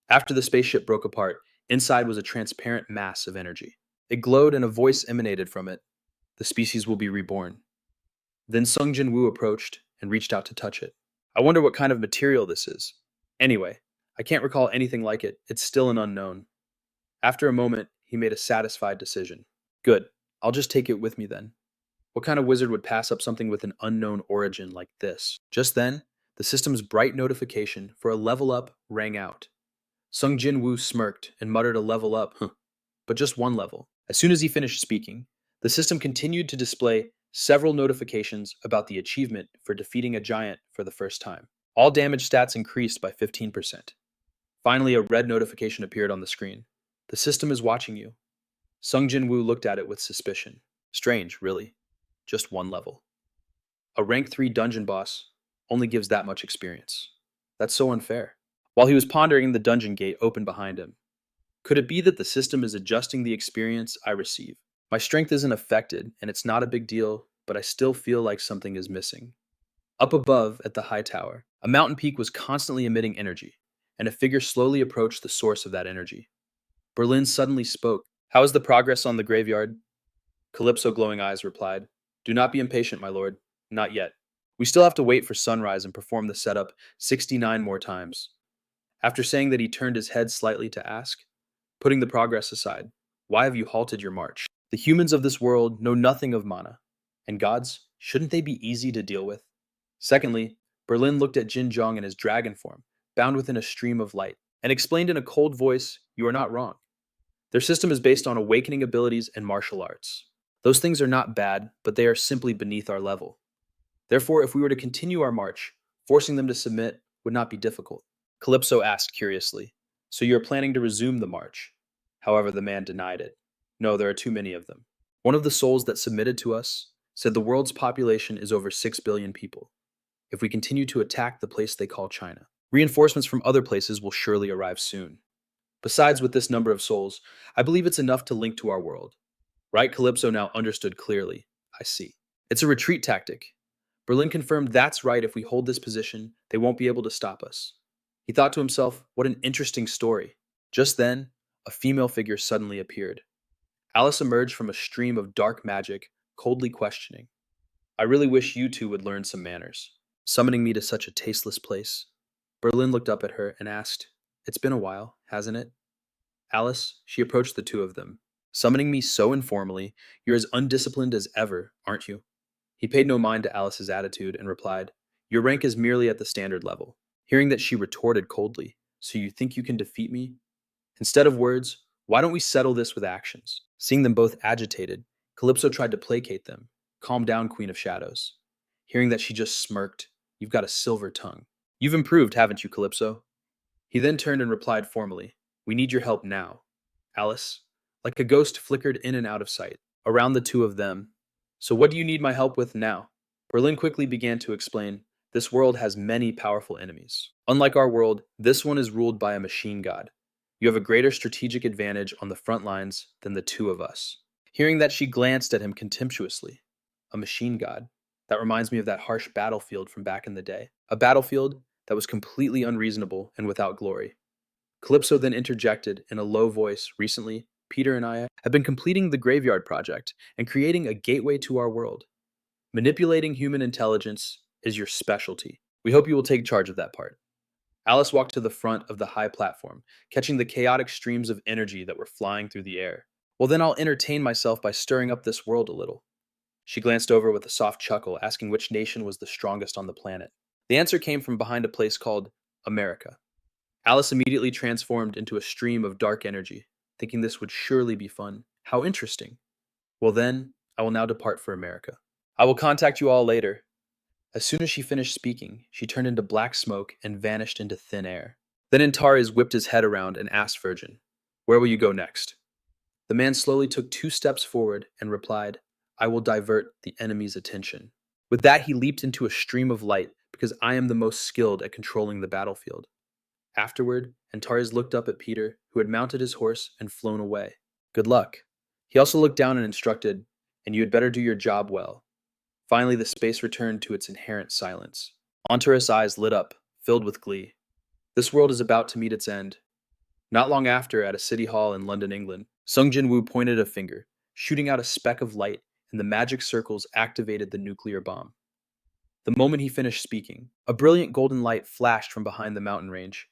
After the spaceship broke apart, inside was a transparent mass of energy. It glowed and a voice emanated from it. The species will be reborn. Then Sung Jin-Woo approached and reached out to touch it. I wonder what kind of material this is. Anyway, I can't recall anything like it. It's still an unknown. After a moment, he made a satisfied decision. Good. I'll just take it with me then. What kind of wizard would pass up something with an unknown origin like this? Just then, the system's bright notification for a level up rang out. Sung Jin-Woo smirked and muttered a level up, but just one level. As soon as he finished speaking, the system continued to display several notifications about the achievement for defeating a giant for the first time. All damage stats increased by 15%. Finally, a red notification appeared on the screen. The system is watching you. Sung Jin-Woo looked at it with suspicion. Strange, really. Just one level. A rank 3 dungeon boss only gives that much experience. That's so unfair. While he was pondering, the dungeon gate opened behind him. Could it be that the system is adjusting the experience I receive? My strength isn't affected, and it's not a big deal, but I still feel like something is missing. Up above, at the high tower, a mountain peak was constantly emitting energy, and a figure slowly approached the source of that energy. Berlin suddenly spoke. How is the progress on the graveyard? Calypso glowing eyes replied. Do not be impatient, my lord. Not yet. We still have to wait for sunrise and perform the setup 69 more times. After saying that, he turned his head slightly to ask, putting the progress aside, why have you halted your march? The humans of this world know nothing of mana, and gods, shouldn't they be easy to deal with? Secondly, Berlin looked at Jin Zhong in his dragon form, bound within a stream of light, and explained in a cold voice, you are not wrong. Their system is based on awakening abilities and martial arts. Those things are not bad, but they are simply beneath our level. Therefore, if we were to continue our march, forcing them to submit would not be difficult. Calypso asked curiously, so you're planning to resume the march? However, the man denied it. No, there are too many of them. One of the souls that submitted to us said the world's population is over 6 billion people. If we continue to attack the place they call China, reinforcements from other places will surely arrive soon. Besides, with this number of souls, I believe it's enough to link to our world. Right? Calypso now understood clearly. I see. It's a retreat tactic. Berlin confirmed that's right, if we hold this position, they won't be able to stop us. He thought to himself, what an interesting story. Just then, a female figure suddenly appeared. Alice emerged from a stream of dark magic, coldly questioning. I really wish you two would learn some manners. Summoning me to such a tasteless place. Berlin looked up at her and asked, it's been a while, hasn't it? Alice, she approached the two of them. Summoning me so informally, you're as undisciplined as ever, aren't you? He paid no mind to Alice's attitude and replied, your rank is merely at the standard level. Hearing that, she retorted coldly, so you think you can defeat me? Instead of words, why don't we settle this with actions? Seeing them both agitated, Calypso tried to placate them. Calm down, Queen of Shadows. Hearing that, she just smirked. You've got a silver tongue. You've improved, haven't you, Calypso? He then turned and replied formally, we need your help now. Alice, like a ghost, flickered in and out of sight, around the two of them. So what do you need my help with now? Berlin quickly began to explain, this world has many powerful enemies. Unlike our world, this one is ruled by a machine god. You have a greater strategic advantage on the front lines than the two of us. Hearing that, she glanced at him contemptuously. A machine god? That reminds me of that harsh battlefield from back in the day. A battlefield that was completely unreasonable and without glory. Calypso then interjected in a low voice, recently, Peter and I have been completing the Graveyard Project and creating a gateway to our world. Manipulating human intelligence is your specialty. We hope you will take charge of that part. Alice walked to the front of the high platform, catching the chaotic streams of energy that were flying through the air. Well, then I'll entertain myself by stirring up this world a little. She glanced over with a soft chuckle, asking which nation was the strongest on the planet. The answer came from behind a place called America. Alice immediately transformed into a stream of dark energy, thinking this would surely be fun. How interesting. Well, then, I will now depart for America. I will contact you all later. As soon as she finished speaking, she turned into black smoke and vanished into thin air. Then Antares whipped his head around and asked Virgin, "Where will you go next?" The man slowly took 2 steps forward and replied, "I will divert the enemy's attention." With that, he leaped into a stream of light because I am the most skilled at controlling the battlefield. Afterward, Antares looked up at Peter, who had mounted his horse and flown away. Good luck. He also looked down and instructed, "And you had better do your job well." Finally, the space returned to its inherent silence. Antares' eyes lit up, filled with glee. This world is about to meet its end. Not long after, at a city hall in London, England, Sung Jin-Woo pointed a finger, shooting out a speck of light, and the magic circles activated the nuclear bomb. The moment he finished speaking, a brilliant golden light flashed from behind the mountain range.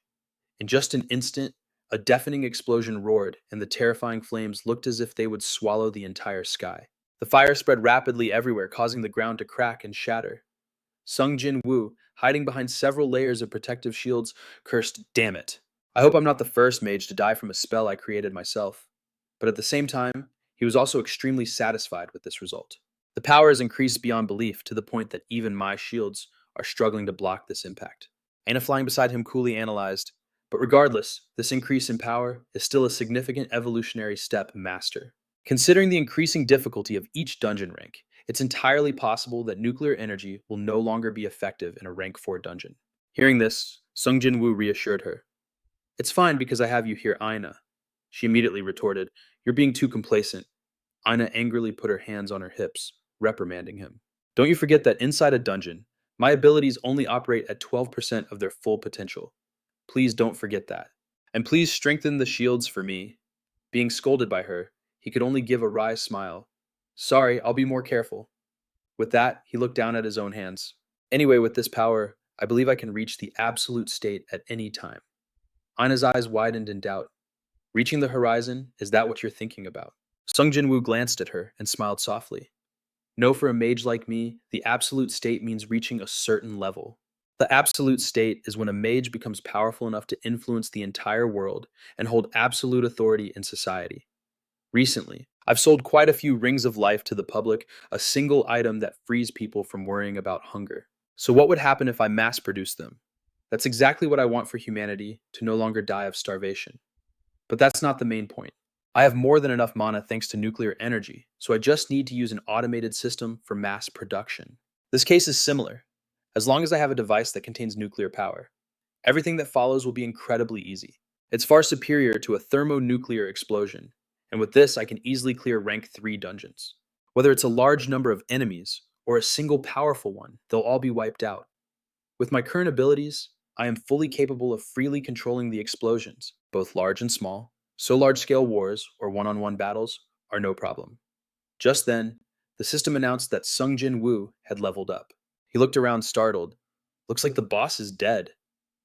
In just an instant, a deafening explosion roared, and the terrifying flames looked as if they would swallow the entire sky. The fire spread rapidly everywhere, causing the ground to crack and shatter. Sung Jin-Woo, hiding behind several layers of protective shields, cursed, "Damn it. I hope I'm not the first mage to die from a spell I created myself." But at the same time, he was also extremely satisfied with this result. The power has increased beyond belief to the point that even my shields are struggling to block this impact. Aina flying beside him coolly analyzed, "But regardless, this increase in power is still a significant evolutionary step, Master. Considering the increasing difficulty of each dungeon rank, it's entirely possible that nuclear energy will no longer be effective in a rank 4 dungeon." Hearing this, Sung Jin-Woo reassured her. "It's fine because I have you here, Aina." She immediately retorted, "You're being too complacent." Aina angrily put her hands on her hips, reprimanding him. "Don't you forget that inside a dungeon, my abilities only operate at 12% of their full potential. Please don't forget that. And please strengthen the shields for me." Being scolded by her, he could only give a wry smile. "Sorry, I'll be more careful." With that, he looked down at his own hands. "Anyway, with this power, I believe I can reach the absolute state at any time." Aina's eyes widened in doubt. "Reaching the horizon, is that what you're thinking about?" Sung Jin-Woo glanced at her and smiled softly. "No, for a mage like me, the absolute state means reaching a certain level. The absolute state is when a mage becomes powerful enough to influence the entire world and hold absolute authority in society. Recently, I've sold quite a few rings of life to the public, a single item that frees people from worrying about hunger. So what would happen if I mass-produced them? That's exactly what I want for humanity, to no longer die of starvation. But that's not the main point. I have more than enough mana thanks to nuclear energy, so I just need to use an automated system for mass production. This case is similar. As long as I have a device that contains nuclear power, everything that follows will be incredibly easy. It's far superior to a thermonuclear explosion, and with this I can easily clear rank 3 dungeons. Whether it's a large number of enemies or a single powerful one, they'll all be wiped out. With my current abilities, I am fully capable of freely controlling the explosions, both large and small, so large-scale wars or one-on-one battles are no problem. Just then, the system announced that Sung Jin-Woo had leveled up. He looked around startled. "Looks like the boss is dead."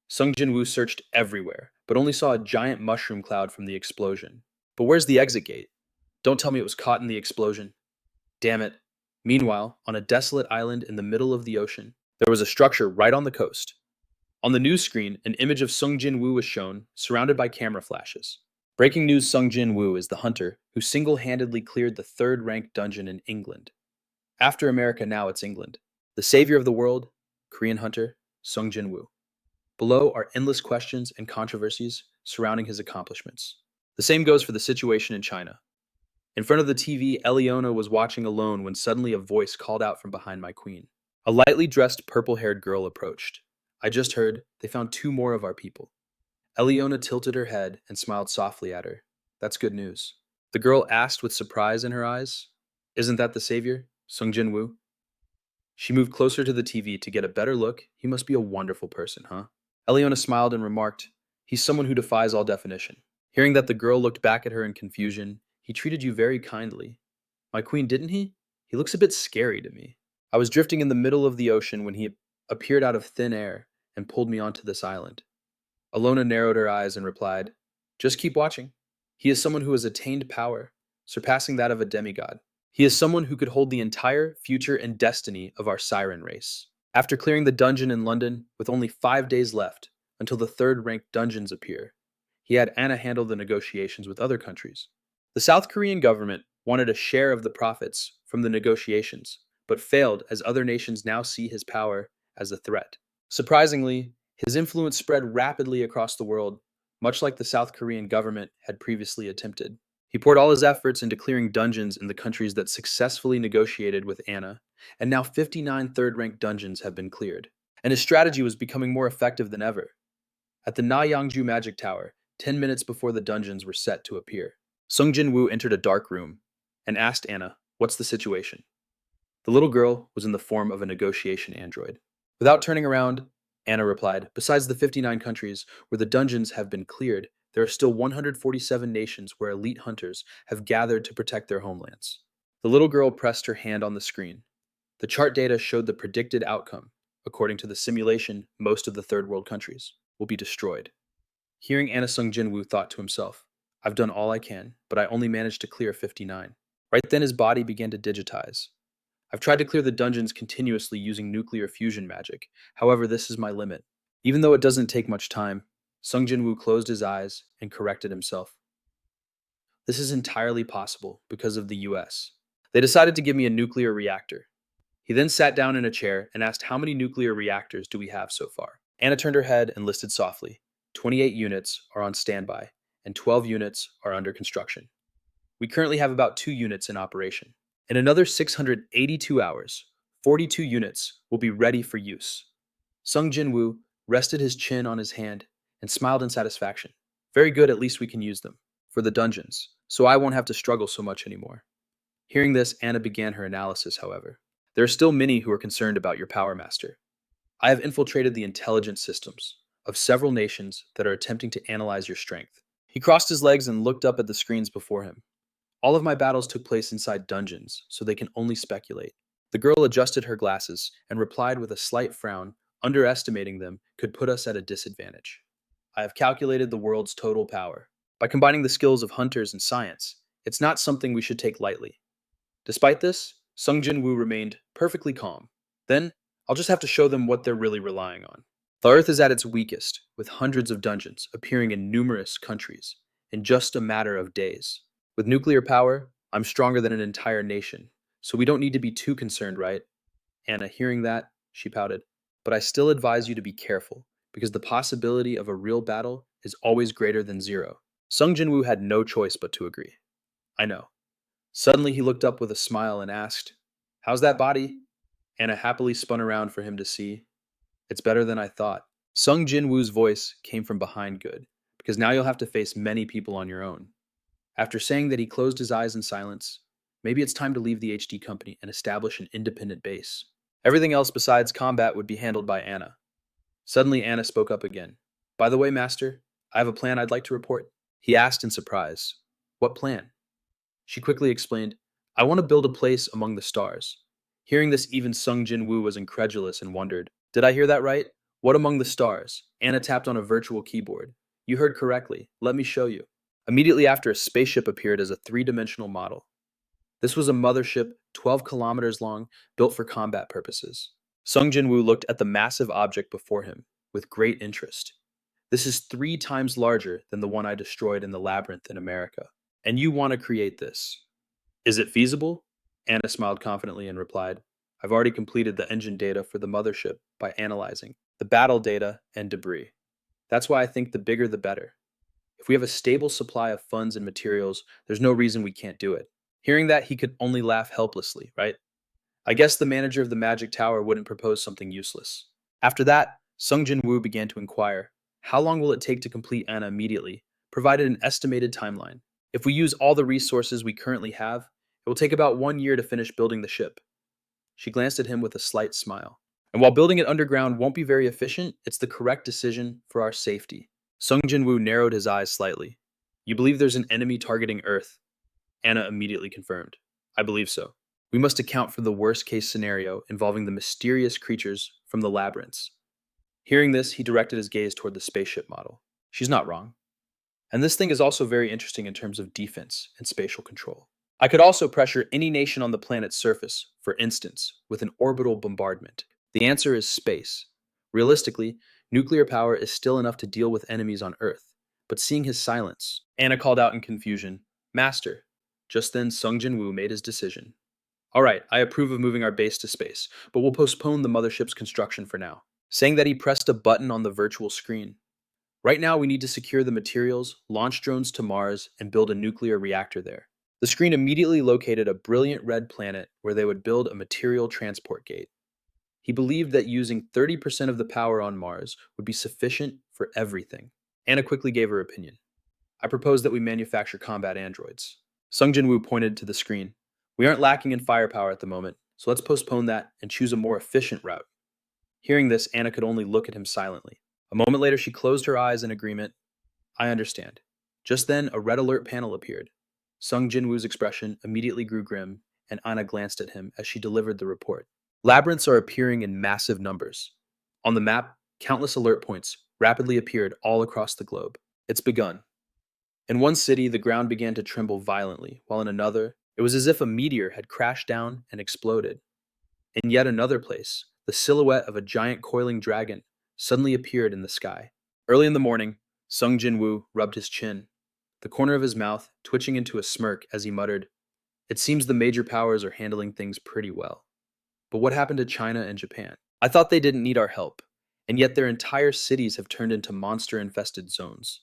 Sung Jin-Woo searched everywhere, but only saw a giant mushroom cloud from the explosion. "But where's the exit gate? Don't tell me it was caught in the explosion." Damn it. Meanwhile, on a desolate island in the middle of the ocean, there was a structure right on the coast. On the news screen, an image of Sung Jin-Woo was shown, surrounded by camera flashes. Breaking news: Sung Jin-Woo is the hunter who single-handedly cleared the 3rd-ranked dungeon in England. After America, now it's England. The savior of the world, Korean hunter, Sung Jin-Woo. Below are endless questions and controversies surrounding his accomplishments. The same goes for the situation in China. In front of the TV, Eliona was watching alone when suddenly a voice called out from behind my queen. A lightly dressed purple-haired girl approached. "I just heard they found 2 more of our people." Eliona tilted her head and smiled softly at her. "That's good news." The girl asked with surprise in her eyes, "Isn't that the savior, Sung Jin-Woo?" She moved closer to the TV to get a better look. "He must be a wonderful person, huh?" Eliona smiled and remarked, "He's someone who defies all definition." Hearing that the girl looked back at her in confusion, "He treated you very kindly." "My queen, didn't he? He looks a bit scary to me." "I was drifting in the middle of the ocean when he appeared out of thin air and pulled me onto this island." Alona narrowed her eyes and replied, "Just keep watching. He is someone who has attained power, surpassing that of a demigod. He is someone who could hold the entire future and destiny of our siren race. After clearing the dungeon in London with only 5 days left until the third ranked dungeons appear, he had Anna handle the negotiations with other countries. The South Korean government wanted a share of the profits from the negotiations, but failed as other nations now see his power as a threat. Surprisingly, his influence spread rapidly across the world, much like the South Korean government had previously attempted. He poured all his efforts into clearing dungeons in the countries that successfully negotiated with Anna, and now 59 third ranked dungeons have been cleared. And his strategy was becoming more effective than ever. At the Na Yangju Magic Tower, 10 minutes before the dungeons were set to appear, Sung Jin-Woo entered a dark room and asked Anna, "What's the situation?" The little girl was in the form of a negotiation android. Without turning around, Anna replied, "Besides the 59 countries where the dungeons have been cleared, there are still 147 nations where elite hunters have gathered to protect their homelands." The little girl pressed her hand on the screen. The chart data showed the predicted outcome. According to the simulation, most of the third world countries will be destroyed. Hearing Anna, Sung Jin-Woo thought to himself, "I've done all I can, but I only managed to clear 59. Right then his body began to digitize. "I've tried to clear the dungeons continuously using nuclear fusion magic. However, this is my limit." Even though it doesn't take much time, Sung Jin-Woo closed his eyes and corrected himself. "This is entirely possible because of the US. They decided to give me a nuclear reactor." He then sat down in a chair and asked, "How many nuclear reactors do we have so far?" Anna turned her head and listed softly, "28 units are on standby, and 12 units are under construction. We currently have about 2 units in operation. In another 682 hours, 42 units will be ready for use." Sung Jin-Woo rested his chin on his hand and smiled in satisfaction. "Very good, at least we can use them for the dungeons, so I won't have to struggle so much anymore." Hearing this, Anna began her analysis, however. "There are still many who are concerned about your power, Master. I have infiltrated the intelligence systems of several nations that are attempting to analyze your strength." He crossed his legs and looked up at the screens before him. "All of my battles took place inside dungeons, so they can only speculate." The girl adjusted her glasses and replied with a slight frown, "Underestimating them could put us at a disadvantage. I have calculated the world's total power. By combining the skills of hunters and science, it's not something we should take lightly." Despite this, Sung Jin-Woo remained perfectly calm. "Then, I'll just have to show them what they're really relying on. The Earth is at its weakest, with hundreds of dungeons appearing in numerous countries in just a matter of days. With nuclear power, I'm stronger than an entire nation, so we don't need to be too concerned, right?" Anna, hearing that, she pouted. "But I still advise you to be careful, because the possibility of a real battle is always greater than zero." Sung Jin-Woo had no choice but to agree. "I know." Suddenly he looked up with a smile and asked, "How's that body?" Anna happily spun around for him to see. "It's better than I thought." Sung Jin-Woo's voice came from behind good, because now you'll have to face many people on your own. After saying that, he closed his eyes in silence. Maybe it's time to leave the HD company and establish an independent base. Everything else besides combat would be handled by Anna. Suddenly Anna spoke up again. "By the way, Master, I have a plan I'd like to report." He asked in surprise. "What plan?" She quickly explained, "I want to build a place among the stars." Hearing this, even Sung Jin-Woo was incredulous and wondered, "Did I hear that right? What among the stars?" Anna tapped on a virtual keyboard. "You heard correctly. Let me show you." Immediately after, a spaceship appeared as a three-dimensional model. This was a mothership 12 kilometers long, built for combat purposes. Sung Jin-Woo looked at the massive object before him with great interest. "This is 3 times larger than the one I destroyed in the labyrinth in America. And you want to create this. Is it feasible?" Anna smiled confidently and replied, "I've already completed the engine data for the mothership by analyzing the battle data and debris. That's why I think the bigger the better. If we have a stable supply of funds and materials, there's no reason we can't do it." Hearing that, he could only laugh helplessly, right? I guess the manager of the Magic Tower wouldn't propose something useless. After that, Sung Jin-Woo began to inquire, how long will it take to complete Anna immediately, provided an estimated timeline. If we use all the resources we currently have, it will take about 1 year to finish building the ship. She glanced at him with a slight smile. "And while building it underground won't be very efficient, it's the correct decision for our safety." Sung Jin-Woo narrowed his eyes slightly. "You believe there's an enemy targeting Earth?" Anna immediately confirmed, "I believe so. We must account for the worst-case scenario involving the mysterious creatures from the labyrinths." Hearing this, he directed his gaze toward the spaceship model. "She's not wrong. And this thing is also very interesting in terms of defense and spatial control. I could also pressure any nation on the planet's surface, for instance, with an orbital bombardment. The answer is space. Realistically, nuclear power is still enough to deal with enemies on Earth. But seeing his silence, Anna called out in confusion, Master. Just then, Sung Jin-Woo made his decision. All right, I approve of moving our base to space, but we'll postpone the mothership's construction for now. Saying that, he pressed a button on the virtual screen. Right now, we need to secure the materials, launch drones to Mars, and build a nuclear reactor there. The screen immediately located a brilliant red planet where they would build a material transport gate. He believed that using 30% of the power on Mars would be sufficient for everything. Anna quickly gave her opinion. I propose that we manufacture combat androids. Sung Jin-Woo pointed to the screen. We aren't lacking in firepower at the moment, so let's postpone that and choose a more efficient route. Hearing this, Anna could only look at him silently. A moment later, she closed her eyes in agreement. I understand. Just then, a red alert panel appeared. Sung Jin-Woo's expression immediately grew grim, and Anna glanced at him as she delivered the report. Labyrinths are appearing in massive numbers. On the map, countless alert points rapidly appeared all across the globe. It's begun. In one city, the ground began to tremble violently, while in another, it was as if a meteor had crashed down and exploded. In yet another place, the silhouette of a giant coiling dragon suddenly appeared in the sky. Early in the morning, Sung Jin-Woo rubbed his chin, the corner of his mouth twitching into a smirk as he muttered, It seems the major powers are handling things pretty well. But what happened to China and Japan? I thought they didn't need our help, and yet their entire cities have turned into monster-infested zones.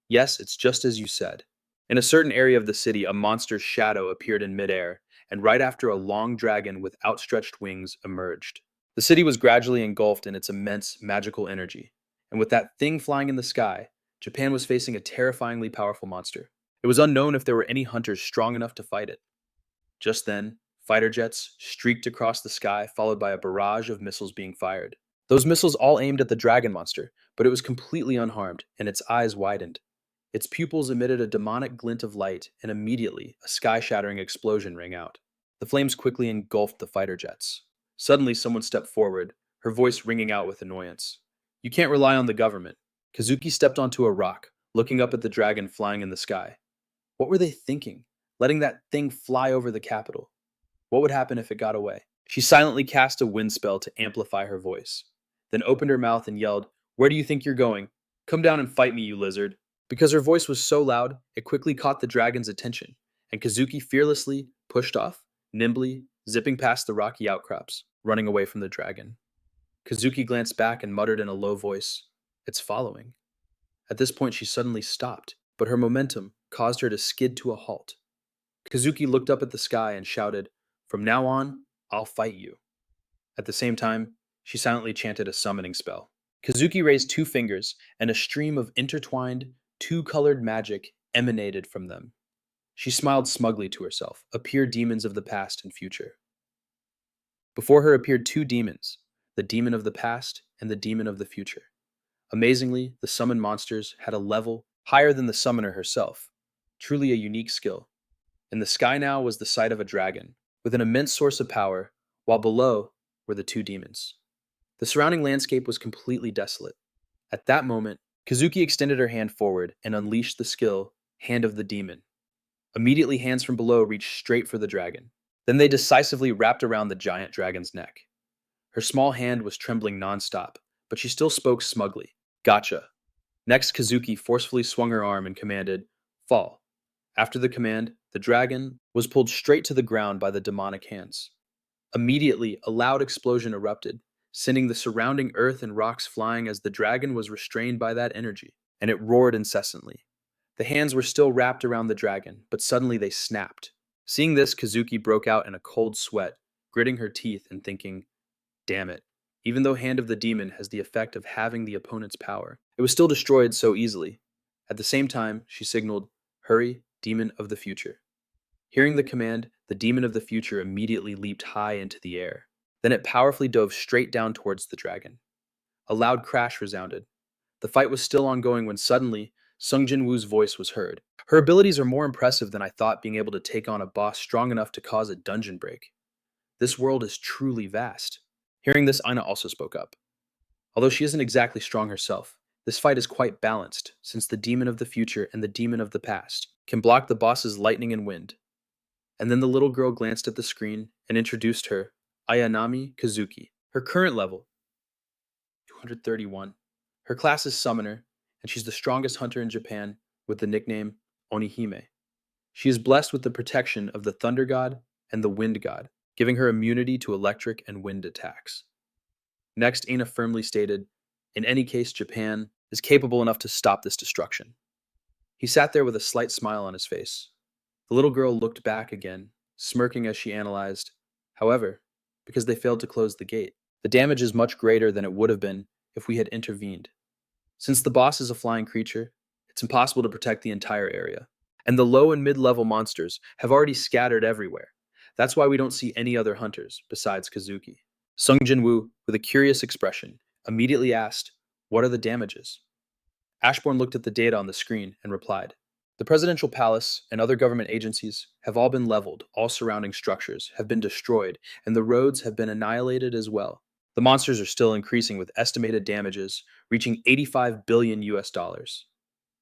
Yes, it's just as you said. In a certain area of the city, a monster's shadow appeared in midair, and right after a long dragon with outstretched wings emerged. The city was gradually engulfed in its immense magical energy, and with that thing flying in the sky, Japan was facing a terrifyingly powerful monster. It was unknown if there were any hunters strong enough to fight it. Just then, fighter jets streaked across the sky, followed by a barrage of missiles being fired. Those missiles all aimed at the dragon monster, but it was completely unharmed, and its eyes widened. Its pupils emitted a demonic glint of light, and immediately, a sky-shattering explosion rang out. The flames quickly engulfed the fighter jets. Suddenly, someone stepped forward, her voice ringing out with annoyance. You can't rely on the government. Kazuki stepped onto a rock, looking up at the dragon flying in the sky. What were they thinking? Letting that thing fly over the capital? What would happen if it got away? She silently cast a wind spell to amplify her voice, then opened her mouth and yelled, Where do you think you're going? Come down and fight me, you lizard. Because her voice was so loud, it quickly caught the dragon's attention, and Kazuki fearlessly pushed off, nimbly, zipping past the rocky outcrops, running away from the dragon. Kazuki glanced back and muttered in a low voice, It's following. At this point, she suddenly stopped, but her momentum caused her to skid to a halt. Kazuki looked up at the sky and shouted, From now on, I'll fight you. At the same time, she silently chanted a summoning spell. Kazuki raised 2 fingers, and a stream of intertwined, 2-colored magic emanated from them. She smiled smugly to herself, appear demons of the past and future. Before her appeared 2 demons, the demon of the past and the demon of the future. Amazingly, the summoned monsters had a level higher than the summoner herself, truly a unique skill. In the sky now was the sight of a dragon, with an immense source of power, while below were the 2 demons. The surrounding landscape was completely desolate. At that moment, Kazuki extended her hand forward and unleashed the skill, Hand of the Demon. Immediately, hands from below reached straight for the dragon. Then they decisively wrapped around the giant dragon's neck. Her small hand was trembling nonstop, but she still spoke smugly. Gotcha. Next, Kazuki forcefully swung her arm and commanded, Fall. After the command, the dragon was pulled straight to the ground by the demonic hands. Immediately, a loud explosion erupted, sending the surrounding earth and rocks flying as the dragon was restrained by that energy, and it roared incessantly. The hands were still wrapped around the dragon, but suddenly they snapped. Seeing this, Kazuki broke out in a cold sweat, gritting her teeth and thinking, Damn it. Even though Hand of the Demon has the effect of having the opponent's power, it was still destroyed so easily. At the same time, she signaled, Hurry, Demon of the Future. Hearing the command, the Demon of the Future immediately leaped high into the air. Then it powerfully dove straight down towards the dragon. A loud crash resounded. The fight was still ongoing when suddenly, Sung Jin-Woo's voice was heard. Her abilities are more impressive than I thought, being able to take on a boss strong enough to cause a dungeon break. This world is truly vast. Hearing this, Aina also spoke up. Although she isn't exactly strong herself, this fight is quite balanced, since the Demon of the Future and the Demon of the Past can block the boss's lightning and wind. and then the little girl glanced at the screen and introduced her, Ayanami Kazuki. Her current level, 231. Her class is Summoner, and she's the strongest hunter in Japan with the nickname Onihime. She is blessed with the protection of the Thunder God and the Wind God, giving her immunity to electric and wind attacks. Next, Aina firmly stated, in any case, Japan is capable enough to stop this destruction. He sat there with a slight smile on his face. The little girl looked back again, smirking as she analyzed. However, because they failed to close the gate, the damage is much greater than it would have been if we had intervened. Since the boss is a flying creature, it's impossible to protect the entire area. And the low and mid-level monsters have already scattered everywhere. That's why we don't see any other hunters besides Kazuki. Sung Jin-Woo, with a curious expression, immediately asked, "What are the damages?" Ashbourne looked at the data on the screen and replied, "The presidential palace and other government agencies have all been leveled, all surrounding structures have been destroyed, and the roads have been annihilated as well. The monsters are still increasing with estimated damages reaching 85 billion US dollars."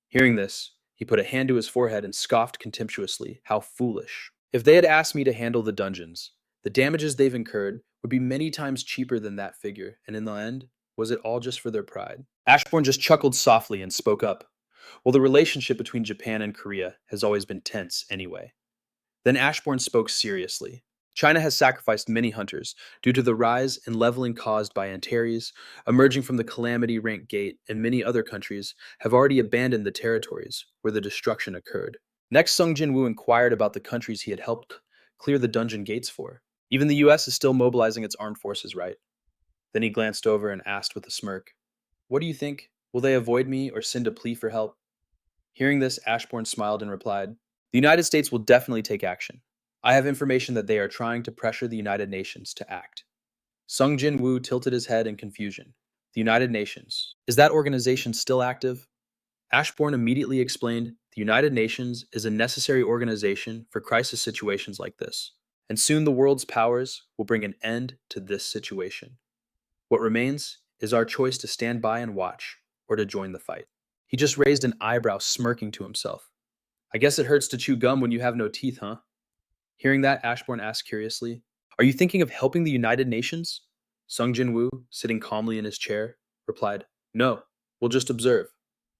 Hearing this, he put a hand to his forehead and scoffed contemptuously. How foolish. If they had asked me to handle the dungeons, the damages they've incurred would be many times cheaper than that figure, and in the end, was it all just for their pride? Ashbourne just chuckled softly and spoke up. Well, the relationship between Japan and Korea has always been tense anyway. Then Ashbourne spoke seriously. China has sacrificed many hunters due to the rise in leveling caused by Antares, emerging from the Calamity Rank Gate, and many other countries have already abandoned the territories where the destruction occurred. Next, Sung Jin-Woo inquired about the countries he had helped clear the dungeon gates for. Even the US is still mobilizing its armed forces, right? Then he glanced over and asked with a smirk, "What do you think? Will they avoid me or send a plea for help?" Hearing this, Ashbourne smiled and replied, "The United States will definitely take action. I have information that they are trying to pressure the United Nations to act." Sung Jin-Woo tilted his head in confusion. The United Nations. Is that organization still active? Ashbourne immediately explained, the United Nations is a necessary organization for crisis situations like this, and soon the world's powers will bring an end to this situation. What remains is our choice to stand by and watch, or to join the fight. He just raised an eyebrow, smirking to himself. I guess it hurts to chew gum when you have no teeth, huh? Hearing that, Ashbourne asked curiously, "Are you thinking of helping the United Nations?" Sung Jin-Woo, sitting calmly in his chair, replied, "No, we'll just observe."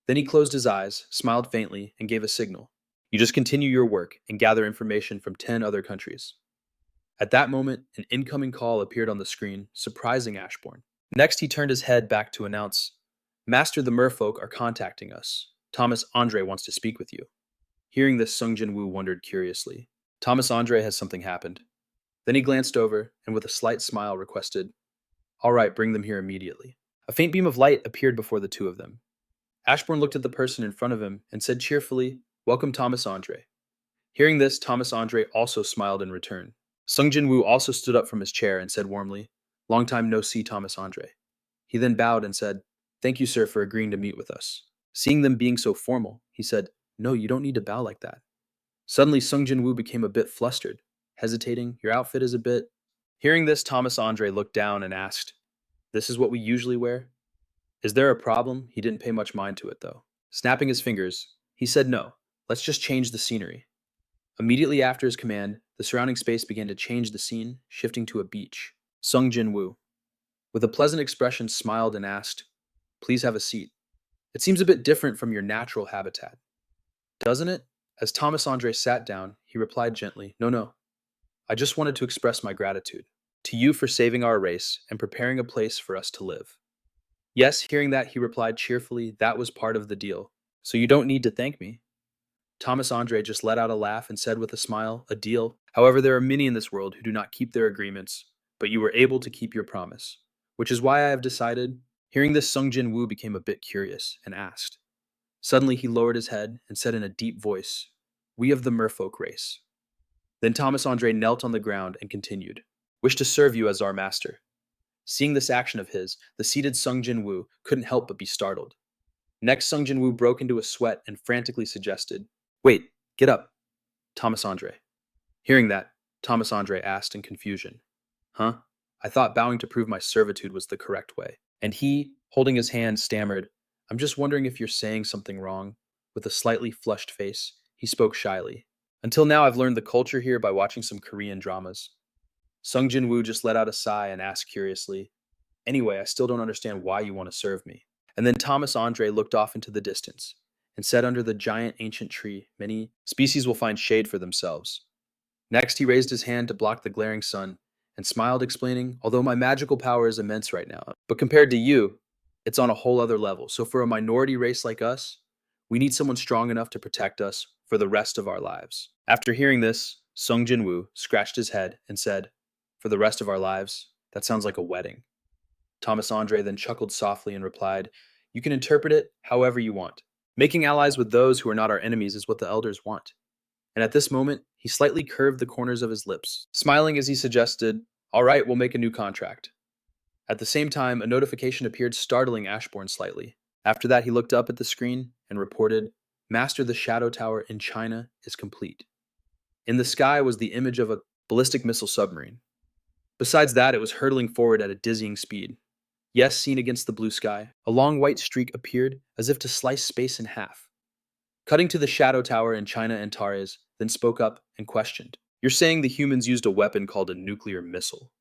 Then he closed his eyes, smiled faintly, and gave a signal. "You just continue your work and gather information from 10 other countries." At that moment, an incoming call appeared on the screen, surprising Ashbourne. Next, he turned his head back to announce, "Master, the merfolk are contacting us. Thomas Andre wants to speak with you." Hearing this, Sung Jin-Woo wondered curiously. Thomas Andre, has something happened? Then he glanced over and with a slight smile requested, "All right, bring them here immediately." A faint beam of light appeared before the two of them. Ashbourne looked at the person in front of him and said cheerfully, "Welcome, Thomas Andre." Hearing this, Thomas Andre also smiled in return. Sung Jin-Woo also stood up from his chair and said warmly, "Long time no see, Thomas Andre." He then bowed and said, "Thank you, sir, for agreeing to meet with us." Seeing them being so formal, he said, "No, you don't need to bow like that." Suddenly, Sung Jin-Woo became a bit flustered, hesitating. "Your outfit is a bit..." Hearing this, Thomas Andre looked down and asked, "This is what we usually wear?" Is there a problem? He didn't pay much mind to it, though. Snapping his fingers, he said, "No, let's just change the scenery." Immediately after his command, the surrounding space began to change the scene, shifting to a beach. Sung Jin-Woo, with a pleasant expression, smiled and asked, "Please have a seat. It seems a bit different from your natural habitat, doesn't it?" As Thomas Andre sat down, he replied gently, "No, no. I just wanted to express my gratitude to you for saving our race and preparing a place for us to live." Yes, hearing that, he replied cheerfully, "That was part of the deal. So you don't need to thank me." Thomas Andre just let out a laugh and said with a smile, "A deal. However, there are many in this world who do not keep their agreements, but you were able to keep your promise, which is why I have decided." Hearing this, Sung Jin-Woo became a bit curious and asked. Suddenly, he lowered his head and said in a deep voice, "We of the merfolk race." Then Thomas Andre knelt on the ground and continued, "Wish to serve you as our master." Seeing this action of his, the seated Sung Jin-Woo couldn't help but be startled. Next, Sung Jin-Woo broke into a sweat and frantically suggested, "Wait, get up, Thomas Andre." Hearing that, Thomas Andre asked in confusion, "Huh? I thought bowing to prove my servitude was the correct way." And he, holding his hand, stammered, "I'm just wondering if you're saying something wrong." With a slightly flushed face, he spoke shyly, Until now, I've learned the culture here by watching some Korean dramas. Sung Jin-Woo just let out a sigh and asked curiously, "Anyway, I still don't understand why you want to serve me." And then Thomas Andre looked off into the distance and said under the giant ancient tree, many species will find shade for themselves. Next, he raised his hand to block the glaring sun and smiled, explaining, "Although my magical power is immense right now, but compared to you, it's on a whole other level. So for a minority race like us, we need someone strong enough to protect us for the rest of our lives." After hearing this, Sung Jin-Woo scratched his head and said, "For the rest of our lives? That sounds like a wedding." Thomas Andre then chuckled softly and replied, "You can interpret it however you want. Making allies with those who are not our enemies is what the elders want." And at this moment, he slightly curved the corners of his lips, smiling as he suggested, "All right, we'll make a new contract." At the same time, a notification appeared, startling Ashbourne slightly. After that, he looked up at the screen and reported, "Master, the Shadow Tower in China is complete." In the sky was the image of a ballistic missile submarine. Besides that, it was hurtling forward at a dizzying speed. Yes, seen against the blue sky, a long white streak appeared as if to slice space in half. Cutting to the Shadow Tower in China, Antares then spoke up and questioned, "You're saying the humans used a weapon called a nuclear missile?"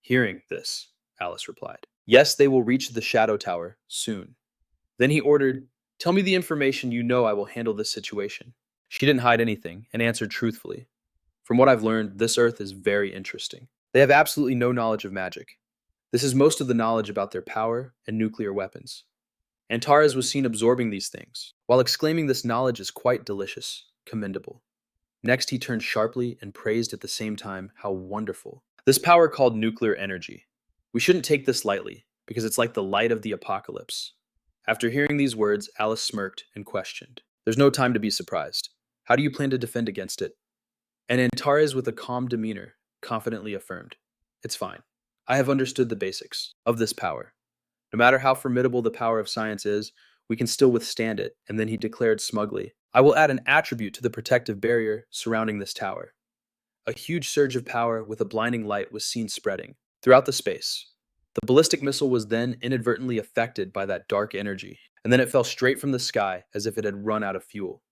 Hearing this, Alice replied, "Yes, they will reach the Shadow Tower soon." Then he ordered, "Tell me the information you know, I will handle this situation." She didn't hide anything and answered truthfully, "From what I've learned, this Earth is very interesting. They have absolutely no knowledge of magic. This is most of the knowledge about their power and nuclear weapons." Antares was seen absorbing these things, while exclaiming this knowledge is quite delicious, commendable. Next, he turned sharply and praised at the same time how wonderful. This power called nuclear energy. We shouldn't take this lightly, because it's like the light of the apocalypse. After hearing these words, Alice smirked and questioned, "There's no time to be surprised. How do you plan to defend against it?" And Antares, with a calm demeanor, confidently affirmed, "It's fine. I have understood the basics of this power. No matter how formidable the power of science is, we can still withstand it." And then he declared smugly, "I will add an attribute to the protective barrier surrounding this tower." A huge surge of power with a blinding light was seen spreading throughout the space. The ballistic missile was then inadvertently affected by that dark energy, and then it fell straight from the sky as if it had run out of fuel.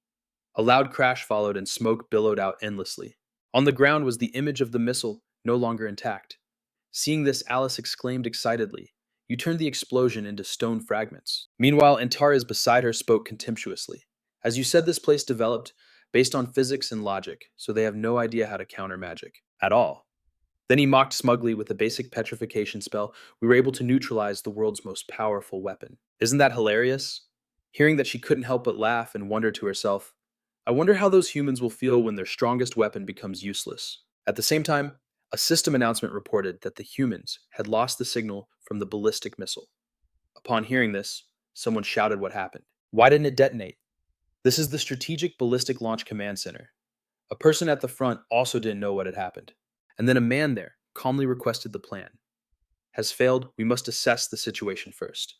A loud crash followed and smoke billowed out endlessly. On the ground was the image of the missile, no longer intact. Seeing this, Alice exclaimed excitedly, "You turned the explosion into stone fragments." Meanwhile, Antares beside her spoke contemptuously, "As you said, this place developed based on physics and logic, so they have no idea how to counter magic. At all." Then he mocked smugly, "With a basic petrification spell, we were able to neutralize the world's most powerful weapon. Isn't that hilarious?" Hearing that, she couldn't help but laugh and wonder to herself, "I wonder how those humans will feel when their strongest weapon becomes useless." At the same time, a system announcement reported that the humans had lost the signal from the ballistic missile. Upon hearing this, someone shouted what happened. Why didn't it detonate? This is the Strategic Ballistic Launch Command Center. A person at the front also didn't know what had happened. And then a man there calmly requested the plan. "Has failed, we must assess the situation first."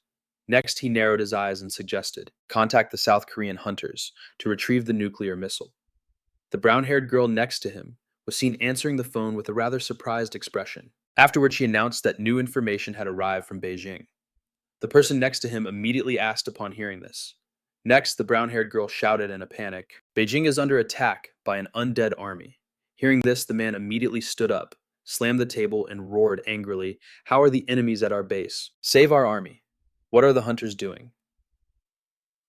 Next, he narrowed his eyes and suggested, "Contact the South Korean hunters to retrieve the nuclear missile." The brown-haired girl next to him was seen answering the phone with a rather surprised expression. Afterward, she announced that new information had arrived from Beijing. The person next to him immediately asked upon hearing this. Next, the brown-haired girl shouted in a panic, "Beijing is under attack by an undead army." Hearing this, the man immediately stood up, slammed the table, and roared angrily, "How are the enemies at our base? Save our army. What are the hunters doing?"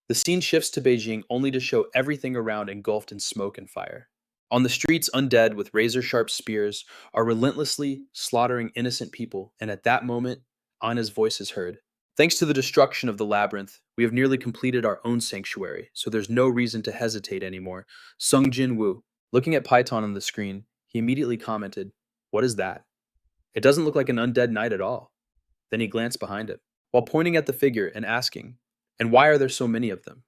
The scene shifts to Beijing only to show everything around engulfed in smoke and fire. On the streets, undead with razor-sharp spears are relentlessly slaughtering innocent people, and at that moment, Anna's voice is heard. "Thanks to the destruction of the labyrinth, we have nearly completed our own sanctuary, so there's no reason to hesitate anymore." Sung Jin-Woo. Looking at Python on the screen, he immediately commented, "What is that? It doesn't look like an undead knight at all." Then he glanced behind him, while pointing at the figure and asking, "And why are there so many of them?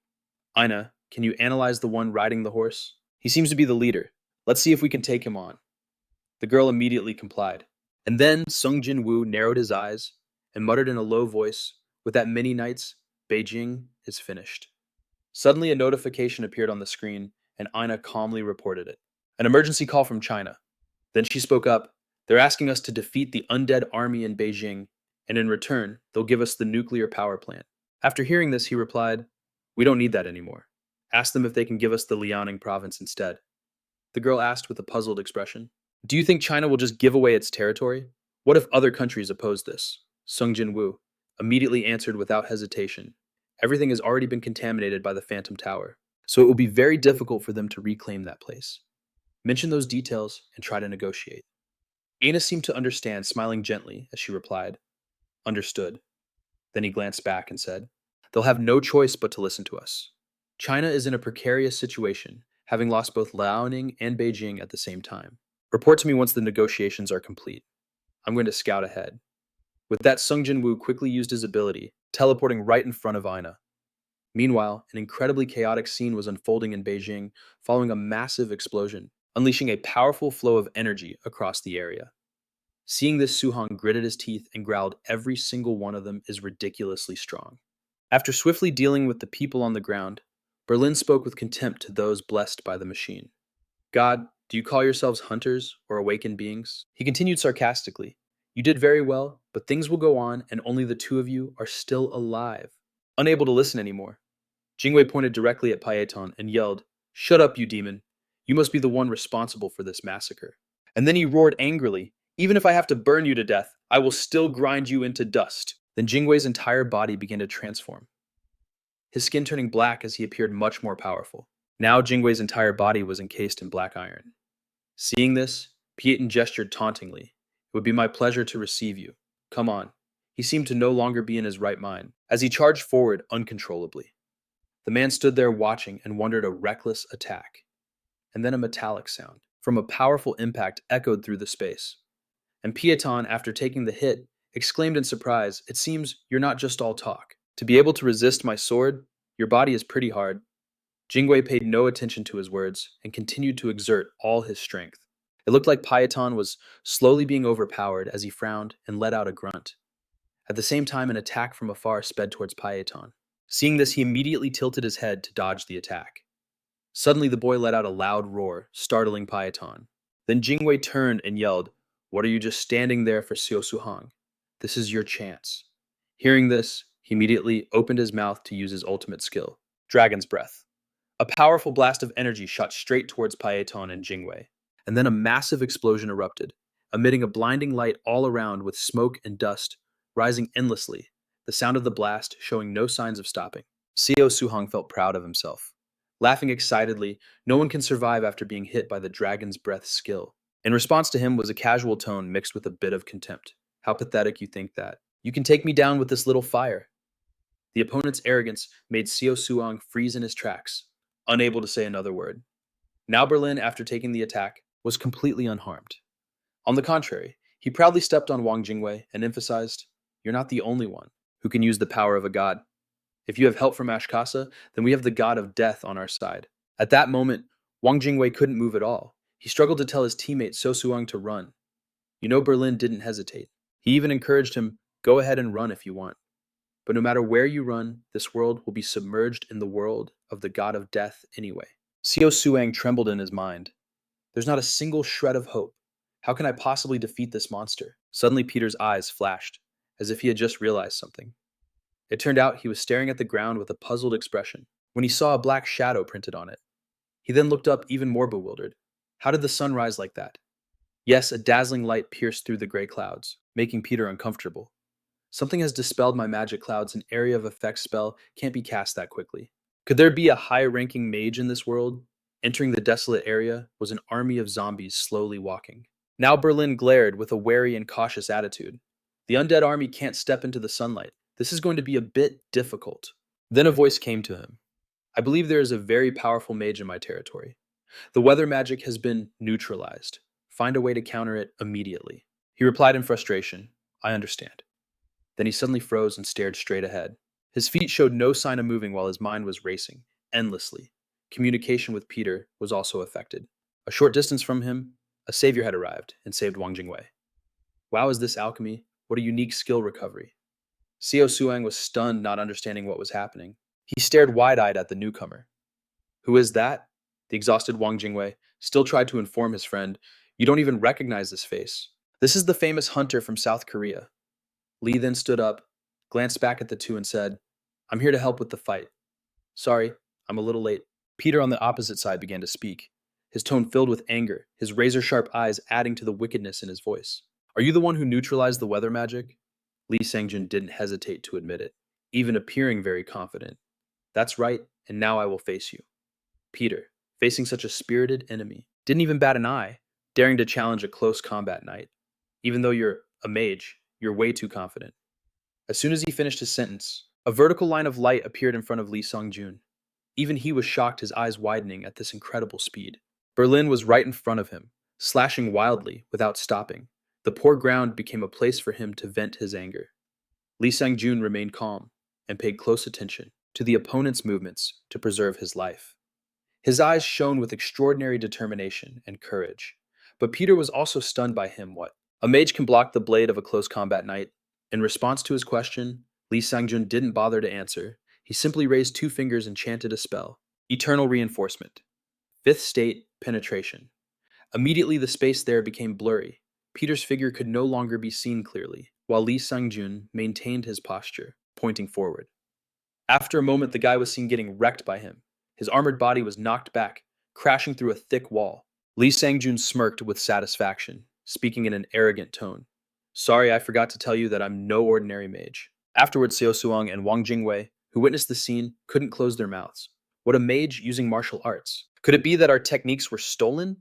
Ina, can you analyze the one riding the horse? He seems to be the leader. Let's see if we can take him on." The girl immediately complied. And then Sung Jin-Woo narrowed his eyes and muttered in a low voice, "With that many knights, Beijing is finished." Suddenly, a notification appeared on the screen, and Ina calmly reported it. "An emergency call from China." Then she spoke up, "They're asking us to defeat the undead army in Beijing, and in return, they'll give us the nuclear power plant." After hearing this, he replied, "We don't need that anymore. Ask them if they can give us the Liaoning province instead." The girl asked with a puzzled expression. Do you think China will just give away its territory? What if other countries oppose this? Sung Jin-Woo immediately answered without hesitation. Everything has already been contaminated by the Phantom Tower, so it will be very difficult for them to reclaim that place. Mention those details and try to negotiate. Ana seemed to understand, smiling gently as she replied, Understood. Then he glanced back and said, They'll have no choice but to listen to us. China is in a precarious situation, having lost both Liaoning and Beijing at the same time. Report to me once the negotiations are complete. I'm going to scout ahead. With that, Sung Jin-Woo quickly used his ability, teleporting right in front of Ina. Meanwhile, an incredibly chaotic scene was unfolding in Beijing following a massive explosion, unleashing a powerful flow of energy across the area. Seeing this, Suhong gritted his teeth and growled every single one of them is ridiculously strong. After swiftly dealing with the people on the ground, Berlin spoke with contempt to those blessed by the machine. God, do you call yourselves hunters or awakened beings? He continued sarcastically. You did very well, but things will go on and only the two of you are still alive. Unable to listen anymore, Jingwei pointed directly at Paeton and yelled, Shut up, you demon. You must be the one responsible for this massacre. And then he roared angrily, Even if I have to burn you to death, I will still grind you into dust. Then Jingwei's entire body began to transform, his skin turning black as he appeared much more powerful. Now Jingwei's entire body was encased in black iron. Seeing this, Pieton gestured tauntingly. It would be my pleasure to receive you. Come on. He seemed to no longer be in his right mind, as he charged forward uncontrollably. The man stood there watching and wondered a reckless attack. And then a metallic sound from a powerful impact echoed through the space. And Pieton, after taking the hit, exclaimed in surprise, It seems you're not just all talk. To be able to resist my sword, your body is pretty hard. Jingwei paid no attention to his words and continued to exert all his strength. It looked like Pieton was slowly being overpowered as he frowned and let out a grunt. At the same time, an attack from afar sped towards Pieton. Seeing this, he immediately tilted his head to dodge the attack. Suddenly, the boy let out a loud roar, startling Pieton. Then Jingwei turned and yelled, What are you just standing there for, Xiao Suhang? This is your chance. Hearing this, he immediately opened his mouth to use his ultimate skill, Dragon's Breath. A powerful blast of energy shot straight towards Pieton and Jingwei, and then a massive explosion erupted, emitting a blinding light all around with smoke and dust rising endlessly, the sound of the blast showing no signs of stopping. Xiao Suhang felt proud of himself. Laughing excitedly, no one can survive after being hit by the Dragon's Breath skill. In response to him was a casual tone mixed with a bit of contempt. How pathetic you think that. You can take me down with this little fire. The opponent's arrogance made Xiao Suhang freeze in his tracks, unable to say another word. Now Berlin, after taking the attack, was completely unharmed. On the contrary, he proudly stepped on Wang Jingwei and emphasized, You're not the only one who can use the power of a god. If you have help from Ashkasa, then we have the god of death on our side. At that moment, Wang Jingwei couldn't move at all. He struggled to tell his teammate So Suang to run. You know, Berlin didn't hesitate. He even encouraged him, Go ahead and run if you want. But no matter where you run, this world will be submerged in the world of the god of death anyway. Xiao Suang trembled in his mind. There's not a single shred of hope. How can I possibly defeat this monster? Suddenly Peter's eyes flashed, as if he had just realized something. It turned out he was staring at the ground with a puzzled expression when he saw a black shadow printed on it. He then looked up even more bewildered. How did the sun rise like that? Yes, a dazzling light pierced through the gray clouds, making Peter uncomfortable. Something has dispelled my magic clouds. An area of effect spell can't be cast that quickly. Could there be a high-ranking mage in this world? Entering the desolate area was an army of zombies slowly walking. Now Berlin glared with a wary and cautious attitude. The undead army can't step into the sunlight. This is going to be a bit difficult. Then a voice came to him. I believe there is a very powerful mage in my territory. The weather magic has been neutralized. Find a way to counter it immediately. He replied in frustration, I understand. Then he suddenly froze and stared straight ahead. His feet showed no sign of moving while his mind was racing, endlessly. Communication with Peter was also affected. A short distance from him, a savior had arrived and saved Wang Jingwei. Wow, is this alchemy? What a unique skill recovery. Xiao Suang was stunned, not understanding what was happening. He stared wide-eyed at the newcomer. Who is that? The exhausted Wang Jingwei still tried to inform his friend. You don't even recognize this face. This is the famous hunter from South Korea. Li then stood up, glanced back at the two and said, I'm here to help with the fight. Sorry, I'm a little late. Peter on the opposite side began to speak. his tone filled with anger, his razor-sharp eyes adding to the wickedness in his voice. Are you the one who neutralized the weather magic? Li Sangjun didn't hesitate to admit it, even appearing very confident. That's right, and now I will face you. Peter, facing such a spirited enemy, didn't even bat an eye, daring to challenge a close combat knight. Even though you're a mage, you're way too confident. As soon as he finished his sentence, a vertical line of light appeared in front of Lee Sung-jun. Even he was shocked, his eyes widening at this incredible speed. Berlin was right in front of him, slashing wildly without stopping. The poor ground became a place for him to vent his anger. Lee Sang-jun remained calm and paid close attention to the opponent's movements to preserve his life. His eyes shone with extraordinary determination and courage. But Peter was also stunned by him. What? A mage can block the blade of a close combat knight. In response to his question, Lee Sang-jun didn't bother to answer. He simply raised two fingers and chanted a spell. Eternal Reinforcement. Fifth State, Penetration. Immediately the space there became blurry. Peter's figure could no longer be seen clearly, while Lee Sang-jun maintained his posture, pointing forward. After a moment, the guy was seen getting wrecked by him. His armored body was knocked back, crashing through a thick wall. Lee Sang-jun smirked with satisfaction, speaking in an arrogant tone. Sorry, I forgot to tell you that I'm no ordinary mage. Afterwards, Seo Suong and Wang Jingwei, who witnessed the scene, couldn't close their mouths. What a mage using martial arts. Could it be that our techniques were stolen?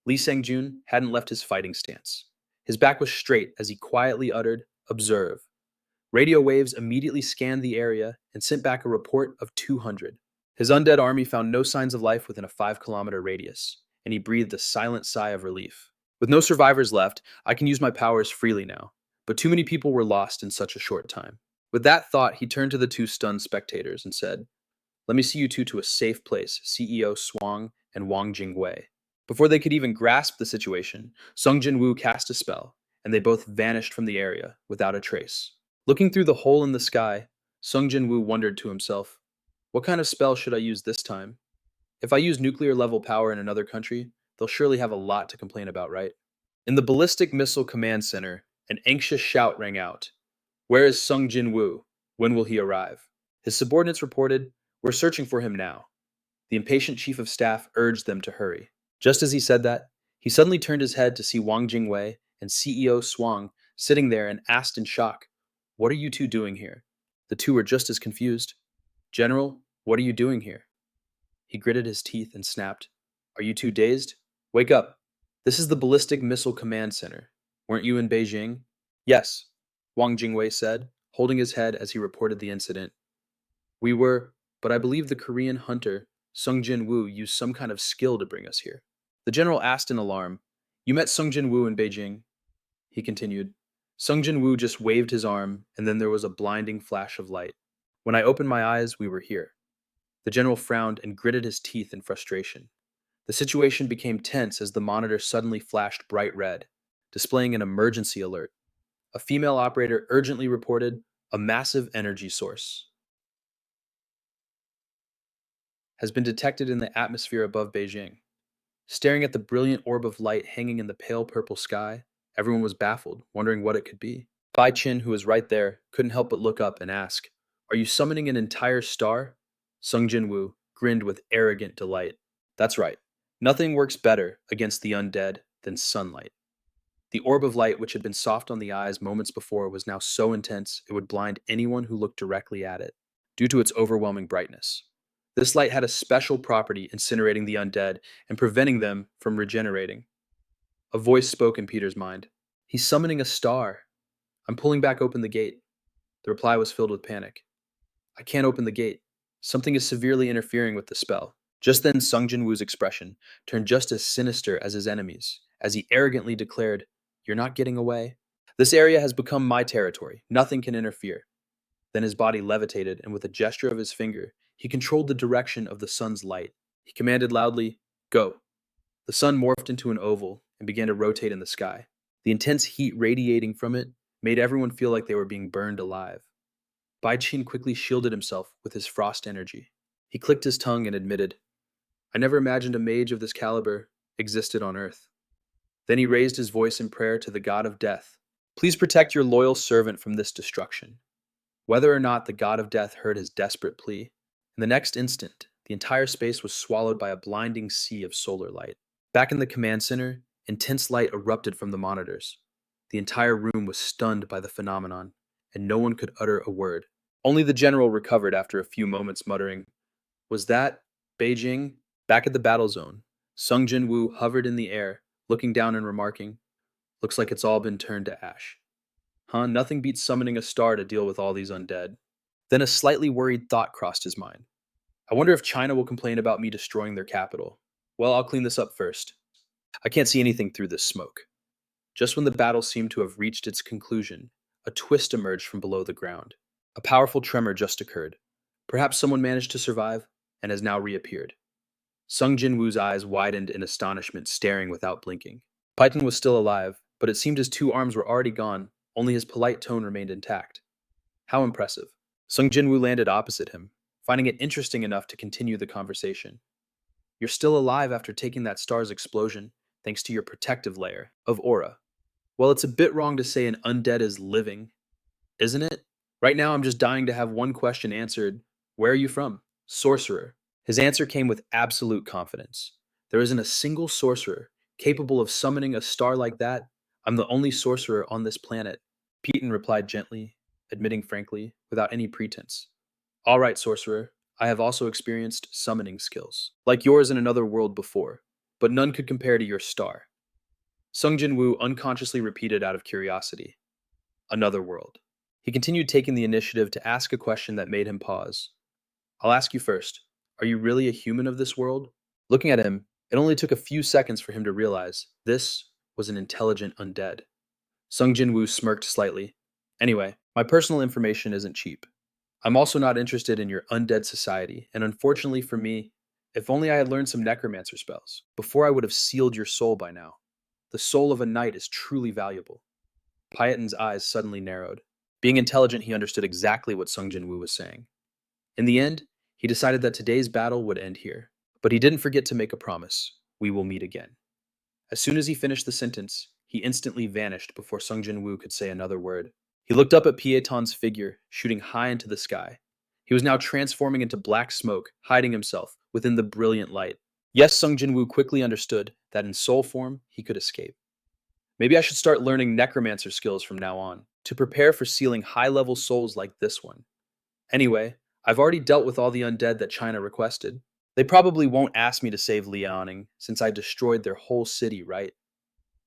Lee Sang-jun hadn't left his fighting stance. His back was straight as he quietly uttered, "Observe." Radio waves immediately scanned the area and sent back a report of 200. His undead army found no signs of life within a 5-kilometer radius, and he breathed a silent sigh of relief. With no survivors left, I can use my powers freely now, but too many people were lost in such a short time. With that thought, he turned to the two stunned spectators and said, "Let me see you two to a safe place, CEO Swang and Wang Jingwei." Before they could even grasp the situation, Sung Jin-Woo cast a spell, and they both vanished from the area without a trace. Looking through the hole in the sky, Sung Jin-Woo wondered to himself, what kind of spell should I use this time? If I use nuclear-level power in another country, they'll surely have a lot to complain about, right? In the Ballistic Missile Command Center, an anxious shout rang out. Where is Sung Jin-Woo? When will he arrive? His subordinates reported, we're searching for him now. The impatient chief of staff urged them to hurry. Just as he said that, he suddenly turned his head to see Wang Jingwei and CEO Swang sitting there and asked in shock, what are you two doing here? The two were just as confused. General, what are you doing here? He gritted his teeth and snapped, are you two dazed? Wake up. This is the Ballistic Missile Command Center. Weren't you in Beijing? Yes, Wang Jingwei said, holding his head as he reported the incident. We were, but I believe the Korean hunter, Sung Jin-Woo, used some kind of skill to bring us here. The general asked in alarm, you met Sung Jin-Woo in Beijing? He continued. Sung Jin-Woo just waved his arm, and then there was a blinding flash of light. When I opened my eyes, we were here. The general frowned and gritted his teeth in frustration. The situation became tense as the monitor suddenly flashed bright red, displaying an emergency alert. A female operator urgently reported a massive energy source has been detected in the atmosphere above Beijing. Staring at the brilliant orb of light hanging in the pale purple sky, everyone was baffled, wondering what it could be. Bai Chin, who was right there, couldn't help but look up and ask, are you summoning an entire star? Sung Jin-Woo grinned with arrogant delight. That's right. Nothing works better against the undead than sunlight. The orb of light, which had been soft on the eyes moments before, was now so intense it would blind anyone who looked directly at it, due to its overwhelming brightness. This light had a special property incinerating the undead and preventing them from regenerating. A voice spoke in Peter's mind. He's summoning a star. I'm pulling back open the gate. The reply was filled with panic. I can't open the gate. Something is severely interfering with the spell. Just then, Sung Jin-Woo's expression turned just as sinister as his enemies, as he arrogantly declared, you're not getting away. This area has become my territory. Nothing can interfere. Then his body levitated, and with a gesture of his finger, he controlled the direction of the sun's light. He commanded loudly, go. The sun morphed into an oval and began to rotate in the sky. The intense heat radiating from it made everyone feel like they were being burned alive. Bai Qin quickly shielded himself with his frost energy. He clicked his tongue and admitted, I never imagined a mage of this caliber existed on Earth. Then he raised his voice in prayer to the god of death. Please protect your loyal servant from this destruction. Whether or not the god of death heard his desperate plea, in the next instant, the entire space was swallowed by a blinding sea of solar light. Back in the command center, intense light erupted from the monitors. The entire room was stunned by the phenomenon, and no one could utter a word. Only the general recovered after a few moments, muttering, "Was that Beijing?" Back at the battle zone, Sung Jin-Woo hovered in the air, looking down and remarking, "Looks like it's all been turned to ash." Huh, nothing beats summoning a star to deal with all these undead. Then a slightly worried thought crossed his mind. I wonder if China will complain about me destroying their capital. Well, I'll clean this up first. I can't see anything through this smoke. Just when the battle seemed to have reached its conclusion, a twist emerged from below the ground. A powerful tremor just occurred. Perhaps someone managed to survive and has now reappeared. Sung Jin-Woo's eyes widened in astonishment, staring without blinking. Python was still alive, but it seemed his two arms were already gone, only his polite tone remained intact. How impressive. Sung Jin-Woo landed opposite him, finding it interesting enough to continue the conversation. You're still alive after taking that star's explosion, thanks to your protective layer of aura. Well, it's a bit wrong to say an undead is living, isn't it? Right now, I'm just dying to have one question answered. Where are you from? Sorcerer. His answer came with absolute confidence. There isn't a single sorcerer capable of summoning a star like that. I'm the only sorcerer on this planet. Peyton replied gently, admitting frankly, without any pretense. All right, sorcerer. I have also experienced summoning skills, like yours in another world before, but none could compare to your star. Sung Jin-Woo unconsciously repeated out of curiosity. Another world. He continued taking the initiative to ask a question that made him pause. I'll ask you first. Are you really a human of this world? Looking at him, it only took a few seconds for him to realize this was an intelligent undead. Sung Jin-Woo smirked slightly. Anyway, my personal information isn't cheap. I'm also not interested in your undead society, and unfortunately for me, if only I had learned some necromancer spells, before I would have sealed your soul by now. The soul of a knight is truly valuable. Pyaton's eyes suddenly narrowed. Being intelligent, he understood exactly what Sung Jin-Woo was saying. In the end, he decided that today's battle would end here. But he didn't forget to make a promise. We will meet again. As soon as he finished the sentence, he instantly vanished before Sung Jin-Woo could say another word. He looked up at Pieton's figure, shooting high into the sky. He was now transforming into black smoke, hiding himself within the brilliant light. Yes, Sung Jin-Woo quickly understood that in soul form, he could escape. Maybe I should start learning necromancer skills from now on, to prepare for sealing high-level souls like this one. Anyway, I've already dealt with all the undead that China requested. They probably won't ask me to save Liaoning, since I destroyed their whole city, right?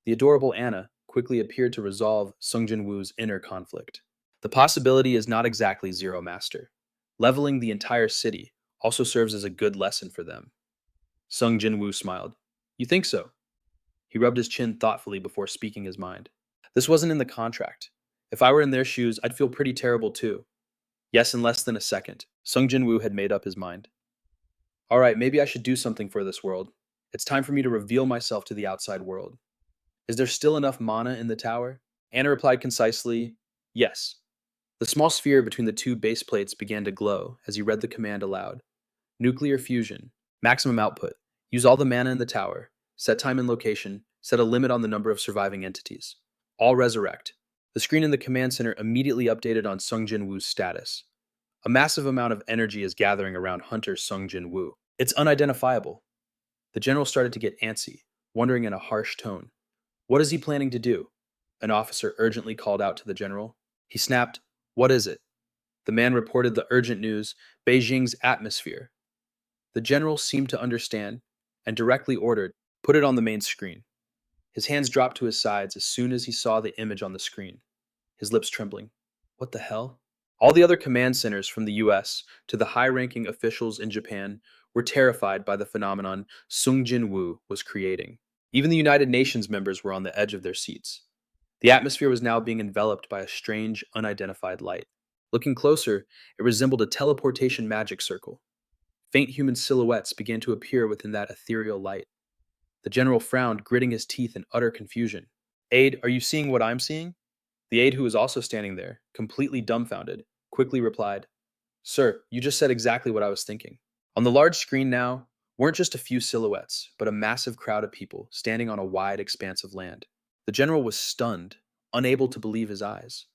The adorable Anna quickly appeared to resolve Sung Jin-Woo's inner conflict. The possibility is not exactly zero master. Leveling the entire city also serves as a good lesson for them. Sung Jin-Woo smiled. You think so? He rubbed his chin thoughtfully before speaking his mind. This wasn't in the contract. If I were in their shoes, I'd feel pretty terrible too. Yes, in less than a second, Sung Jin-Woo had made up his mind. All right, maybe I should do something for this world. It's time for me to reveal myself to the outside world. Is there still enough mana in the tower? Anna replied concisely, yes. The small sphere between the two base plates began to glow as he read the command aloud. Nuclear fusion. Maximum output. Use all the mana in the tower. Set time and location. Set a limit on the number of surviving entities. All resurrect. The screen in the command center immediately updated on Sung Jin-Woo's status. A massive amount of energy is gathering around Hunter Sung Jin-Woo. It's unidentifiable. The general started to get antsy, wondering in a harsh tone. What is he planning to do? An officer urgently called out to the general. He snapped, What is it? The man reported the urgent news, Beijing's atmosphere. The general seemed to understand and directly ordered, Put it on the main screen. His hands dropped to his sides as soon as he saw the image on the screen, his lips trembling. What the hell? All the other command centers from the US to the high-ranking officials in Japan were terrified by the phenomenon Sung Jin-Woo was creating. Even the United Nations members were on the edge of their seats. The atmosphere was now being enveloped by a strange, unidentified light. Looking closer, it resembled a teleportation magic circle. Faint human silhouettes began to appear within that ethereal light. The general frowned, gritting his teeth in utter confusion. Aide, are you seeing what I'm seeing? The aide, who was also standing there, completely dumbfounded, quickly replied, Sir, you just said exactly what I was thinking. On the large screen now weren't just a few silhouettes, but a massive crowd of people standing on a wide expanse of land. The general was stunned, unable to believe his eyes.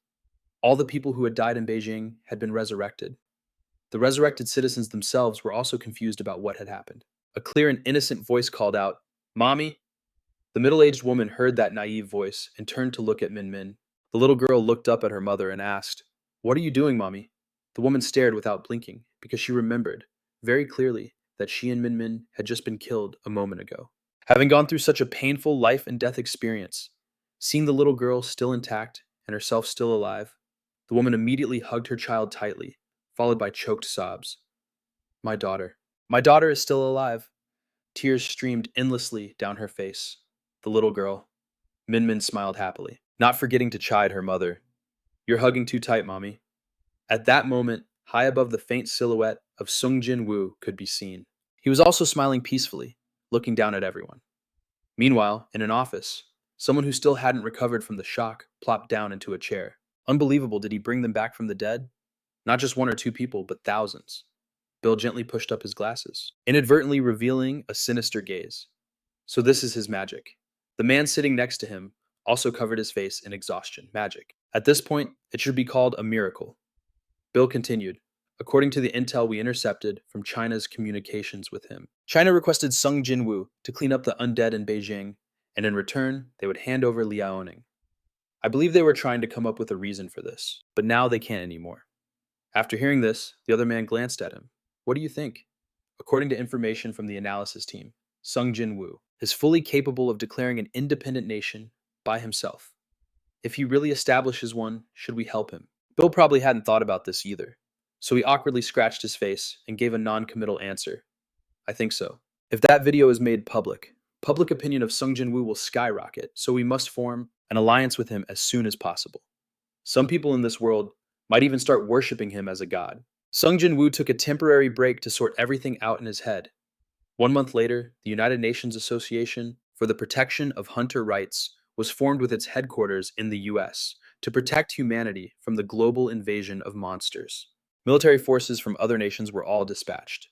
All the people who had died in Beijing had been resurrected. The resurrected citizens themselves were also confused about what had happened. A clear and innocent voice called out, Mommy, The middle-aged woman heard that naive voice and turned to look at Min Min. The little girl looked up at her mother and asked, "What are you doing, Mommy?" The woman stared without blinking because she remembered, very clearly, that she and Min Min had just been killed a moment ago. Having gone through such a painful life and death experience, seeing the little girl still intact and herself still alive, the woman immediately hugged her child tightly, followed by choked sobs. My daughter. My daughter is still alive. Tears streamed endlessly down her face. The little girl. Min Min smiled happily, not forgetting to chide her mother. You're hugging too tight, Mommy. At that moment, high above the faint silhouette of Sung Jin-Woo could be seen. He was also smiling peacefully, looking down at everyone. Meanwhile, in an office, someone who still hadn't recovered from the shock plopped down into a chair. Unbelievable, did he bring them back from the dead? Not just one or two people, but thousands. Bill gently pushed up his glasses, inadvertently revealing a sinister gaze. So this is his magic. The man sitting next to him also covered his face in exhaustion. Magic. At this point, it should be called a miracle. Bill continued. According to the intel we intercepted from China's communications with him, China requested Sung Jin-Woo to clean up the undead in Beijing, and in return, they would hand over Liaoning. I believe they were trying to come up with a reason for this, but now they can't anymore. After hearing this, the other man glanced at him. What do you think? According to information from the analysis team, Sung Jin-Woo is fully capable of declaring an independent nation by himself. If he really establishes one, should we help him? Bill probably hadn't thought about this either, so he awkwardly scratched his face and gave a non-committal answer. I think so. If that video is made public, public opinion of Sung Jin-Woo will skyrocket, so we must form an alliance with him as soon as possible. Some people in this world might even start worshipping him as a god. Sung Jin-Woo took a temporary break to sort everything out in his head. 1 month later, the United Nations Association for the Protection of Hunter Rights was formed with its headquarters in the US to protect humanity from the global invasion of monsters. Military forces from other nations were all dispatched.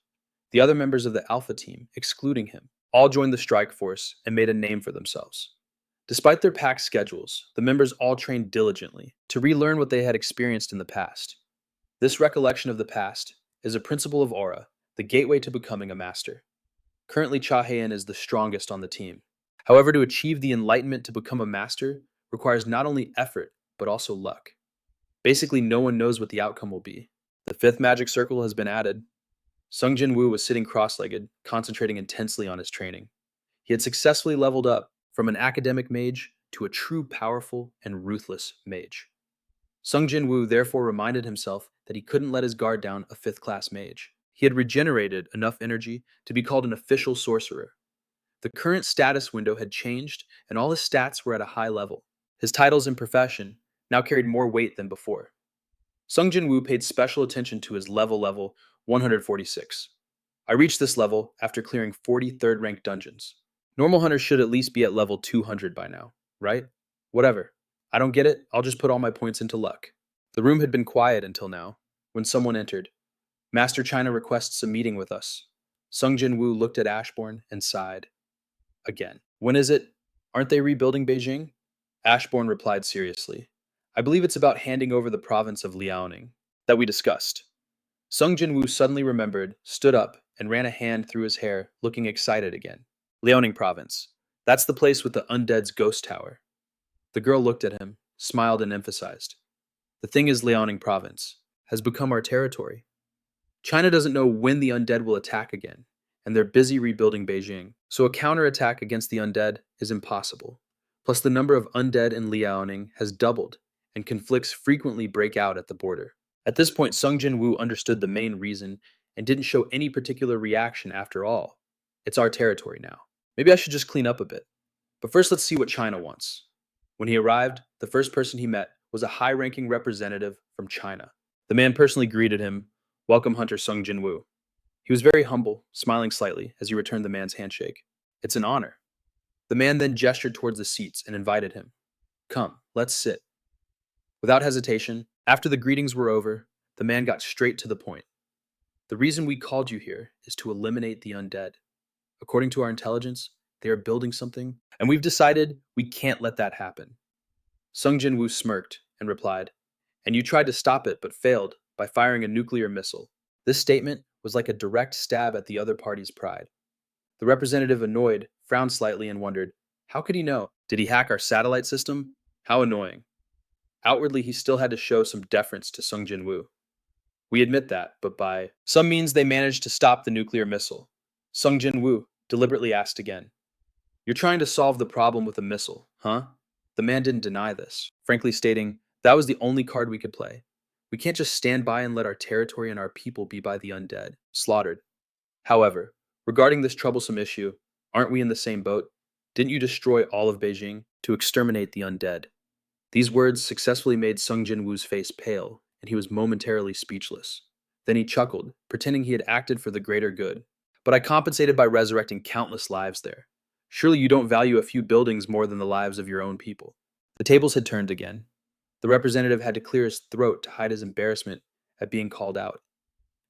The other members of the Alpha team, excluding him, all joined the strike force and made a name for themselves. Despite their packed schedules, the members all trained diligently to relearn what they had experienced in the past. This recollection of the past is a principle of aura, the gateway to becoming a master. Currently, Cha Hae-in is the strongest on the team. However, to achieve the enlightenment to become a master requires not only effort, but also luck. Basically, no one knows what the outcome will be. The fifth magic circle has been added. Sung Jin-Woo was sitting cross-legged, concentrating intensely on his training. He had successfully leveled up from an academic mage to a true powerful and ruthless mage. Sung Jin-Woo therefore reminded himself that he couldn't let his guard down a fifth-class mage. He had regenerated enough energy to be called an official sorcerer. The current status window had changed, and all his stats were at a high level. His titles and profession now carried more weight than before. Sung Jin-Woo paid special attention to his level 146. I reached this level after clearing 40 third-ranked dungeons. Normal hunters should at least be at level 200 by now, right? Whatever. I don't get it, I'll just put all my points into luck. The room had been quiet until now, when someone entered. Master China requests a meeting with us. Sung Jin-Woo looked at Ashbourne and sighed. Again. When is it? Aren't they rebuilding Beijing? Ashbourne replied seriously. I believe it's about handing over the province of Liaoning that we discussed. Sung Jin-Woo suddenly remembered, stood up, and ran a hand through his hair, looking excited again. Liaoning province. That's the place with the undead's ghost tower. The girl looked at him, smiled, and emphasized. The thing is, Liaoning province has become our territory. China doesn't know when the undead will attack again, and they're busy rebuilding Beijing, so a counterattack against the undead is impossible. Plus, the number of undead in Liaoning has doubled, and conflicts frequently break out at the border. At this point, Sung Jin-Woo understood the main reason and didn't show any particular reaction after all. It's our territory now. Maybe I should just clean up a bit. But first, let's see what China wants. When he arrived, the first person he met was a high-ranking representative from China. The man personally greeted him, "Welcome, Hunter Sung Jin-Woo." He was very humble, smiling slightly as he returned the man's handshake. "It's an honor." The man then gestured towards the seats and invited him. "Come, let's sit." Without hesitation, after the greetings were over, the man got straight to the point. "The reason we called you here is to eliminate the undead. According to our intelligence, they are building something, and we've decided we can't let that happen." Sung Jin-Woo smirked and replied, "And you tried to stop it but failed by firing a nuclear missile." This statement was like a direct stab at the other party's pride. The representative, annoyed, frowned slightly and wondered, How could he know? Did he hack our satellite system? How annoying. Outwardly, he still had to show some deference to Sung Jin-Woo. We admit that, but by some means they managed to stop the nuclear missile. Sung Jin-Woo deliberately asked again. You're trying to solve the problem with a missile, huh? The man didn't deny this, frankly stating, that was the only card we could play. We can't just stand by and let our territory and our people be by the undead, slaughtered. However, regarding this troublesome issue, aren't we in the same boat? Didn't you destroy all of Beijing to exterminate the undead? These words successfully made Sung Jin-Woo's face pale, and he was momentarily speechless. Then he chuckled, pretending he had acted for the greater good. But I compensated by resurrecting countless lives there. Surely you don't value a few buildings more than the lives of your own people. The tables had turned again. The representative had to clear his throat to hide his embarrassment at being called out.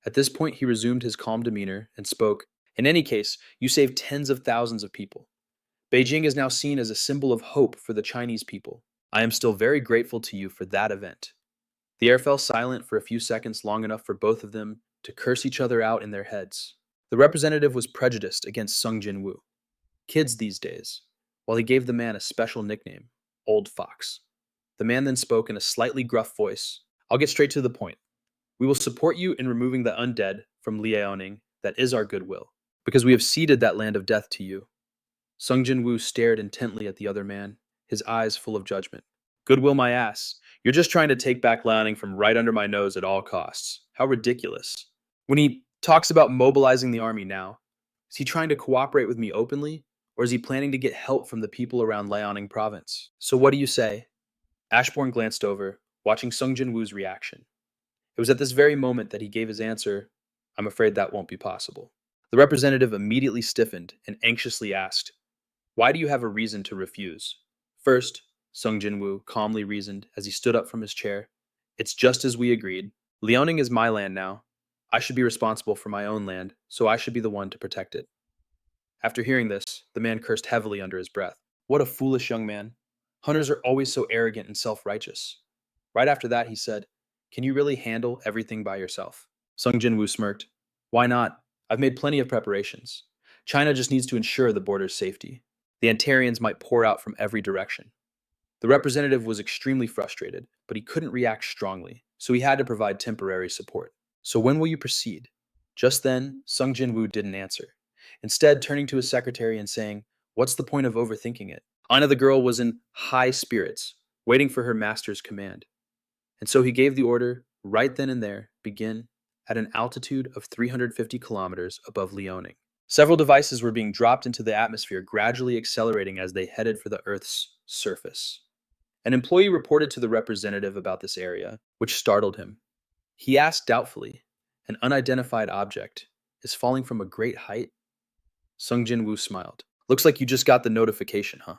At this point, he resumed his calm demeanor and spoke, in any case, you saved tens of thousands of people. Beijing is now seen as a symbol of hope for the Chinese people. I am still very grateful to you for that event. The air fell silent for a few seconds, long enough for both of them to curse each other out in their heads. The representative was prejudiced against Sung Jin-Woo. Kids these days, while he gave the man a special nickname, Old Fox. The man then spoke in a slightly gruff voice. I'll get straight to the point. We will support you in removing the undead from Liaoning, that is our goodwill, because we have ceded that land of death to you. Sung Jin-Woo stared intently at the other man, his eyes full of judgment. Goodwill my ass. You're just trying to take back Liaoning from right under my nose at all costs. How ridiculous. When he talks about mobilizing the army now, is he trying to cooperate with me openly, or is he planning to get help from the people around Liaoning province? So what do you say? Ashbourne glanced over, watching Sung Jin-Woo's reaction. It was at this very moment that he gave his answer, I'm afraid that won't be possible. The representative immediately stiffened and anxiously asked, why do you have a reason to refuse? First, Sung Jin-Woo calmly reasoned as he stood up from his chair, it's just as we agreed. Liaoning is my land now. I should be responsible for my own land, so I should be the one to protect it. After hearing this, the man cursed heavily under his breath. What a foolish young man. Hunters are always so arrogant and self-righteous. Right after that, he said, can you really handle everything by yourself? Sung Jin-Woo smirked. Why not? I've made plenty of preparations. China just needs to ensure the border's safety. The Antarians might pour out from every direction. The representative was extremely frustrated, but he couldn't react strongly, so he had to provide temporary support. So when will you proceed? Just then, Sung Jin-Woo didn't answer, instead turning to his secretary and saying, what's the point of overthinking it? Ina the girl was in high spirits, waiting for her master's command. And so he gave the order, right then and there, begin, at an altitude of 350 kilometers above Liaoning. Several devices were being dropped into the atmosphere, gradually accelerating as they headed for the Earth's surface. An employee reported to the representative about this area, which startled him. He asked doubtfully, an unidentified object is falling from a great height? Sung Jin-Woo smiled. Looks like you just got the notification, huh?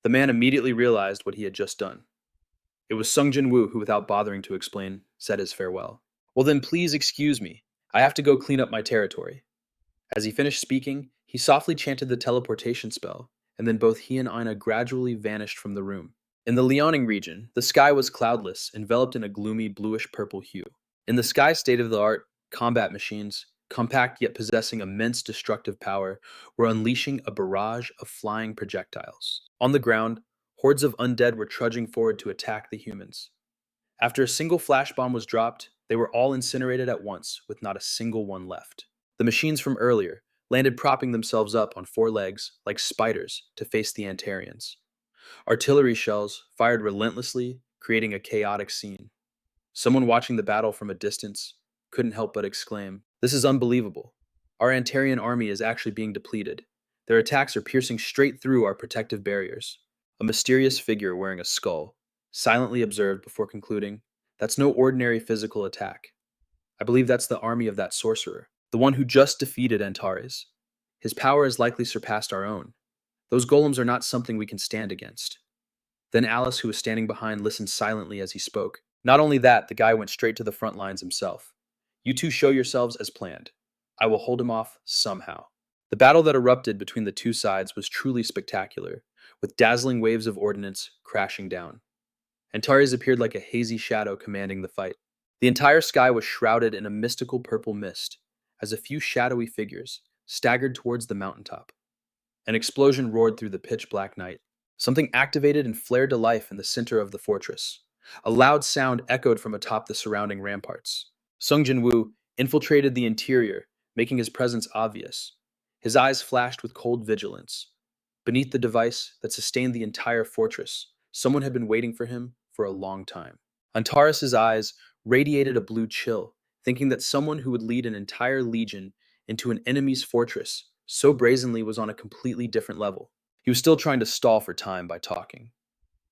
The man immediately realized what he had just done. It was Sung Jin-Woo who, without bothering to explain, said his farewell. Well then please excuse me. I have to go clean up my territory. As he finished speaking, he softly chanted the teleportation spell, and then both he and Ina gradually vanished from the room. In the Liaoning region, the sky was cloudless, enveloped in a gloomy bluish-purple hue. In the sky state-of-the-art, combat machines, compact yet possessing immense destructive power, were unleashing a barrage of flying projectiles. On the ground, hordes of undead were trudging forward to attack the humans. After a single flash bomb was dropped, they were all incinerated at once, with not a single one left. The machines from earlier landed propping themselves up on four legs, like spiders, to face the Antarians. Artillery shells fired relentlessly, creating a chaotic scene. Someone watching the battle from a distance couldn't help but exclaim, this is unbelievable. Our Antarian army is actually being depleted. Their attacks are piercing straight through our protective barriers. A mysterious figure wearing a skull silently observed before concluding, that's no ordinary physical attack. I believe that's the army of that sorcerer, the one who just defeated Antares. His power has likely surpassed our own. Those golems are not something we can stand against. Then Alice, who was standing behind, listened silently as he spoke. Not only that, the guy went straight to the front lines himself. You two show yourselves as planned. I will hold him off somehow. The battle that erupted between the two sides was truly spectacular, with dazzling waves of ordnance crashing down. Antares appeared like a hazy shadow commanding the fight. The entire sky was shrouded in a mystical purple mist, as a few shadowy figures staggered towards the mountaintop. An explosion roared through the pitch black night. Something activated and flared to life in the center of the fortress. A loud sound echoed from atop the surrounding ramparts. Sung Jin-Woo infiltrated the interior, making his presence obvious. His eyes flashed with cold vigilance. Beneath the device that sustained the entire fortress, someone had been waiting for him for a long time. Antares's eyes radiated a blue chill, thinking that someone who would lead an entire legion into an enemy's fortress so brazenly was on a completely different level. He was still trying to stall for time by talking.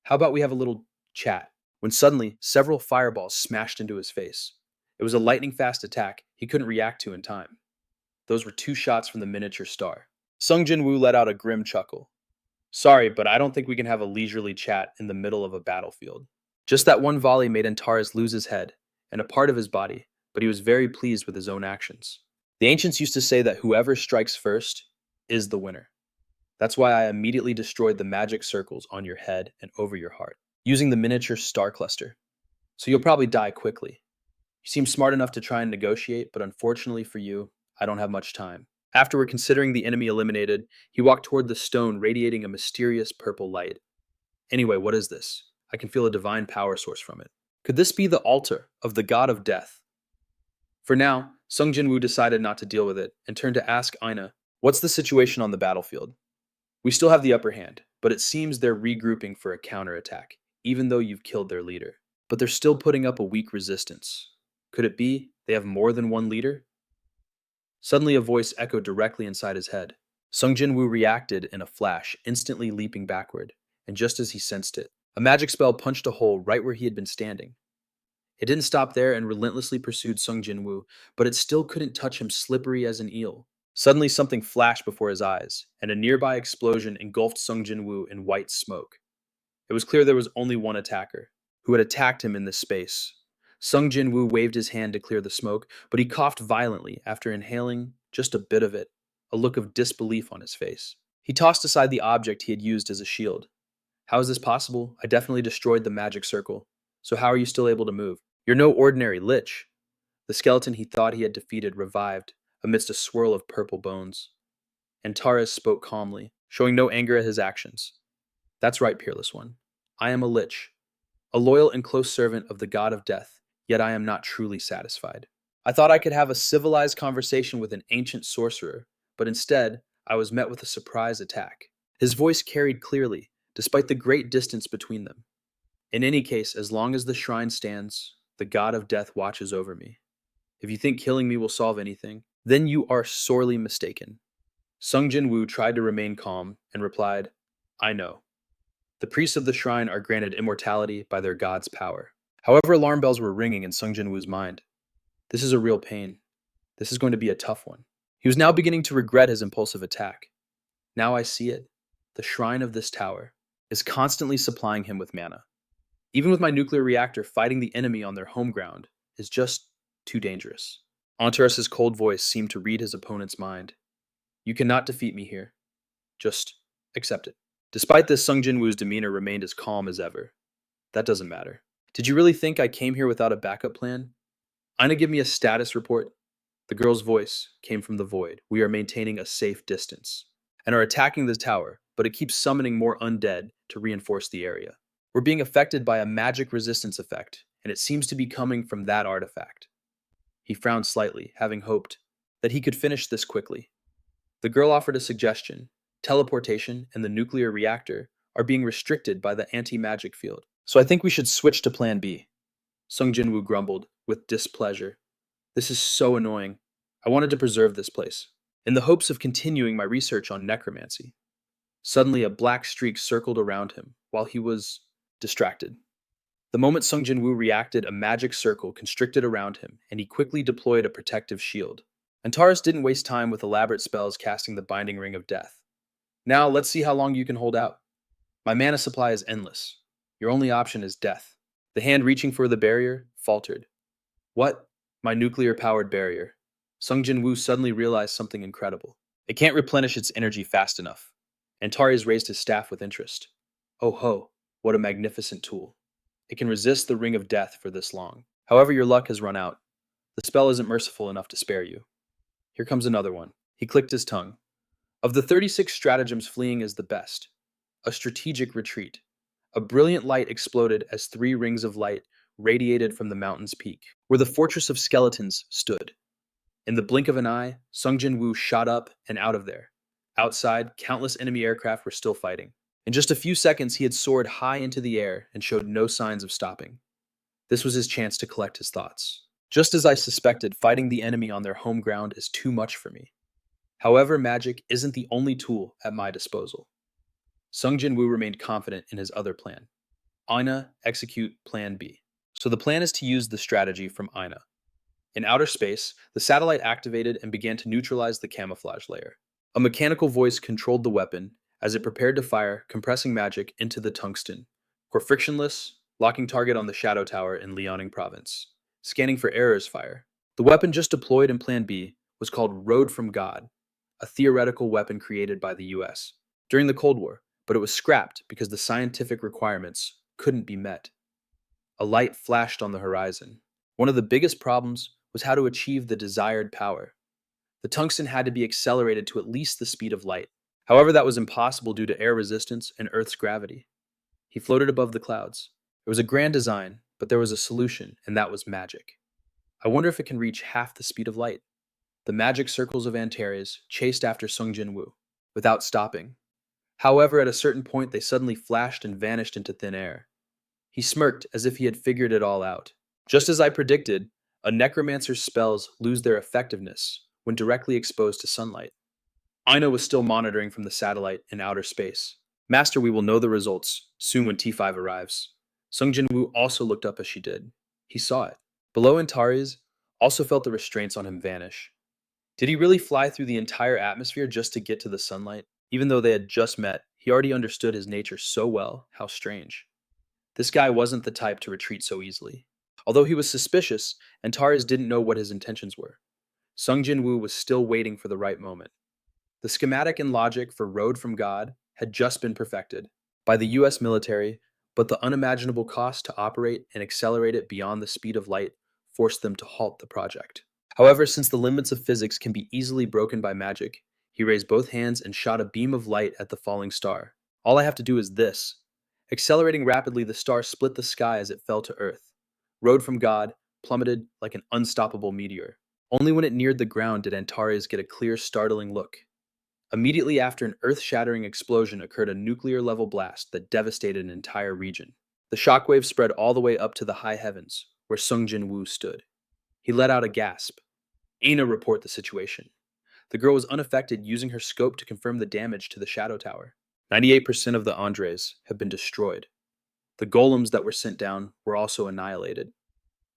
How about we have a little chat? When suddenly, several fireballs smashed into his face. It was a lightning-fast attack he couldn't react to in time. Those were 2 shots from the miniature star. Sung Jin-Woo let out a grim chuckle. Sorry, but I don't think we can have a leisurely chat in the middle of a battlefield. Just that one volley made Antares lose his head and a part of his body, but he was very pleased with his own actions. The ancients used to say that whoever strikes first is the winner. That's why I immediately destroyed the magic circles on your head and over your heart, using the miniature star cluster. So you'll probably die quickly. You seem smart enough to try and negotiate, but unfortunately for you, I don't have much time. Afterward, considering the enemy eliminated, he walked toward the stone radiating a mysterious purple light. Anyway, what is this? I can feel a divine power source from it. Could this be the altar of the god of death? For now, Sung Jin-Woo decided not to deal with it and turned to ask Aina, what's the situation on the battlefield? We still have the upper hand, but it seems they're regrouping for a counterattack, even though you've killed their leader. But they're still putting up a weak resistance. Could it be they have more than one leader? Suddenly a voice echoed directly inside his head. Sung Jin-Woo reacted in a flash, instantly leaping backward, and just as he sensed it, a magic spell punched a hole right where he had been standing. It didn't stop there and relentlessly pursued Sung Jin-Woo, but it still couldn't touch him, slippery as an eel. Suddenly something flashed before his eyes, and a nearby explosion engulfed Sung Jin-Woo in white smoke. It was clear there was only one attacker, who had attacked him in this space. Sung Jin-Woo waved his hand to clear the smoke, but he coughed violently after inhaling just a bit of it, a look of disbelief on his face. He tossed aside the object he had used as a shield. How is this possible? I definitely destroyed the magic circle. So how are you still able to move? You're no ordinary lich. The skeleton he thought he had defeated revived amidst a swirl of purple bones. Antares spoke calmly, showing no anger at his actions. That's right, peerless one. I am a lich, a loyal and close servant of the god of death, yet I am not truly satisfied. I thought I could have a civilized conversation with an ancient sorcerer, but instead, I was met with a surprise attack. His voice carried clearly, despite the great distance between them. In any case, as long as the shrine stands, the god of death watches over me. If you think killing me will solve anything, then you are sorely mistaken. Sung Jin-Woo tried to remain calm and replied, I know. The priests of the shrine are granted immortality by their god's power. However, alarm bells were ringing in Sung Jin-Woo's mind. This is a real pain. This is going to be a tough one. He was now beginning to regret his impulsive attack. Now I see it. The shrine of this tower is constantly supplying him with mana. Even with my nuclear reactor, fighting the enemy on their home ground is just too dangerous. Antares' cold voice seemed to read his opponent's mind. You cannot defeat me here. Just accept it. Despite this, Sung Jin-Woo's demeanor remained as calm as ever. That doesn't matter. Did you really think I came here without a backup plan? Aina, give me a status report. The girl's voice came from the void. We are maintaining a safe distance and are attacking the tower, but it keeps summoning more undead to reinforce the area. We're being affected by a magic resistance effect, and it seems to be coming from that artifact. He frowned slightly, having hoped that he could finish this quickly. The girl offered a suggestion. Teleportation and the nuclear reactor are being restricted by the anti-magic field, so I think we should switch to Plan B. Sung Jin-Woo grumbled with displeasure. This is so annoying. I wanted to preserve this place, in the hopes of continuing my research on necromancy. Suddenly, a black streak circled around him while he was distracted. The moment Sung Jin-Woo reacted, a magic circle constricted around him, and he quickly deployed a protective shield. Antares didn't waste time with elaborate spells casting the binding ring of death. Now, let's see how long you can hold out. My mana supply is endless. Your only option is death. The hand reaching for the barrier faltered. What? My nuclear-powered barrier. Sung Jin-Woo suddenly realized something incredible. It can't replenish its energy fast enough. Antares raised his staff with interest. Oh ho, what a magnificent tool. It can resist the ring of death for this long. However, your luck has run out. The spell isn't merciful enough to spare you. Here comes another one. He clicked his tongue. Of the 36 stratagems, fleeing is the best. A strategic retreat. A brilliant light exploded as 3 rings of light radiated from the mountain's peak, where the fortress of skeletons stood. In the blink of an eye, Sung Jin-Woo shot up and out of there. Outside, countless enemy aircraft were still fighting. In just a few seconds, he had soared high into the air and showed no signs of stopping. This was his chance to collect his thoughts. Just as I suspected, fighting the enemy on their home ground is too much for me. However, magic isn't the only tool at my disposal. Sung Jin-Woo remained confident in his other plan. Aina, execute Plan B. So the plan is to use the strategy from Aina. In outer space, the satellite activated and began to neutralize the camouflage layer. A mechanical voice controlled the weapon as it prepared to fire, compressing magic into the tungsten. For frictionless, locking target on the Shadow Tower in Liaoning Province. Scanning for errors fire. The weapon just deployed in Plan B was called Road from God, a theoretical weapon created by the US during the Cold War, but it was scrapped because the scientific requirements couldn't be met. A light flashed on the horizon. One of the biggest problems was how to achieve the desired power. The tungsten had to be accelerated to at least the speed of light. However, that was impossible due to air resistance and Earth's gravity. He floated above the clouds. It was a grand design, but there was a solution, and that was magic. I wonder if it can reach half the speed of light. The magic circles of Antares chased after Sung Jin-Woo, without stopping. However, at a certain point, they suddenly flashed and vanished into thin air. He smirked as if he had figured it all out. Just as I predicted, a necromancer's spells lose their effectiveness when directly exposed to sunlight. Aina was still monitoring from the satellite in outer space. Master, we will know the results soon when T5 arrives. Sung Jin-Woo also looked up as she did. He saw it. Below Antares, also felt the restraints on him vanish. Did he really fly through the entire atmosphere just to get to the sunlight? Even though they had just met, he already understood his nature so well. How strange. This guy wasn't the type to retreat so easily. Although he was suspicious, Antares didn't know what his intentions were. Sung Jin-Woo was still waiting for the right moment. The schematic and logic for Road from God had just been perfected by the US military, but the unimaginable cost to operate and accelerate it beyond the speed of light forced them to halt the project. However, since the limits of physics can be easily broken by magic, he raised both hands and shot a beam of light at the falling star. All I have to do is this. Accelerating rapidly, the star split the sky as it fell to Earth. Road from God plummeted like an unstoppable meteor. Only when it neared the ground did Antares get a clear, startling look. Immediately after an earth-shattering explosion occurred a nuclear-level blast that devastated an entire region. The shockwave spread all the way up to the high heavens, where Sung Jin-Woo stood. He let out a gasp. Aina, report the situation. The girl was unaffected, using her scope to confirm the damage to the Shadow Tower. 98% of the Andres have been destroyed. The golems that were sent down were also annihilated.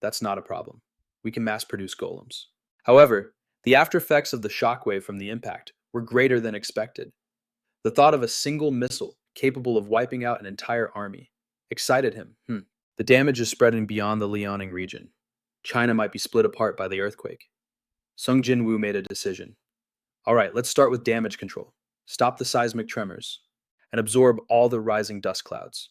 That's not a problem. We can mass-produce golems. However, the after effects of the shockwave from the impact were greater than expected. The thought of a single missile capable of wiping out an entire army excited him. The damage is spreading beyond the Liaoning region. China might be split apart by the earthquake. Sung Jin-Woo made a decision. All right, let's start with damage control. Stop the seismic tremors and absorb all the rising dust clouds.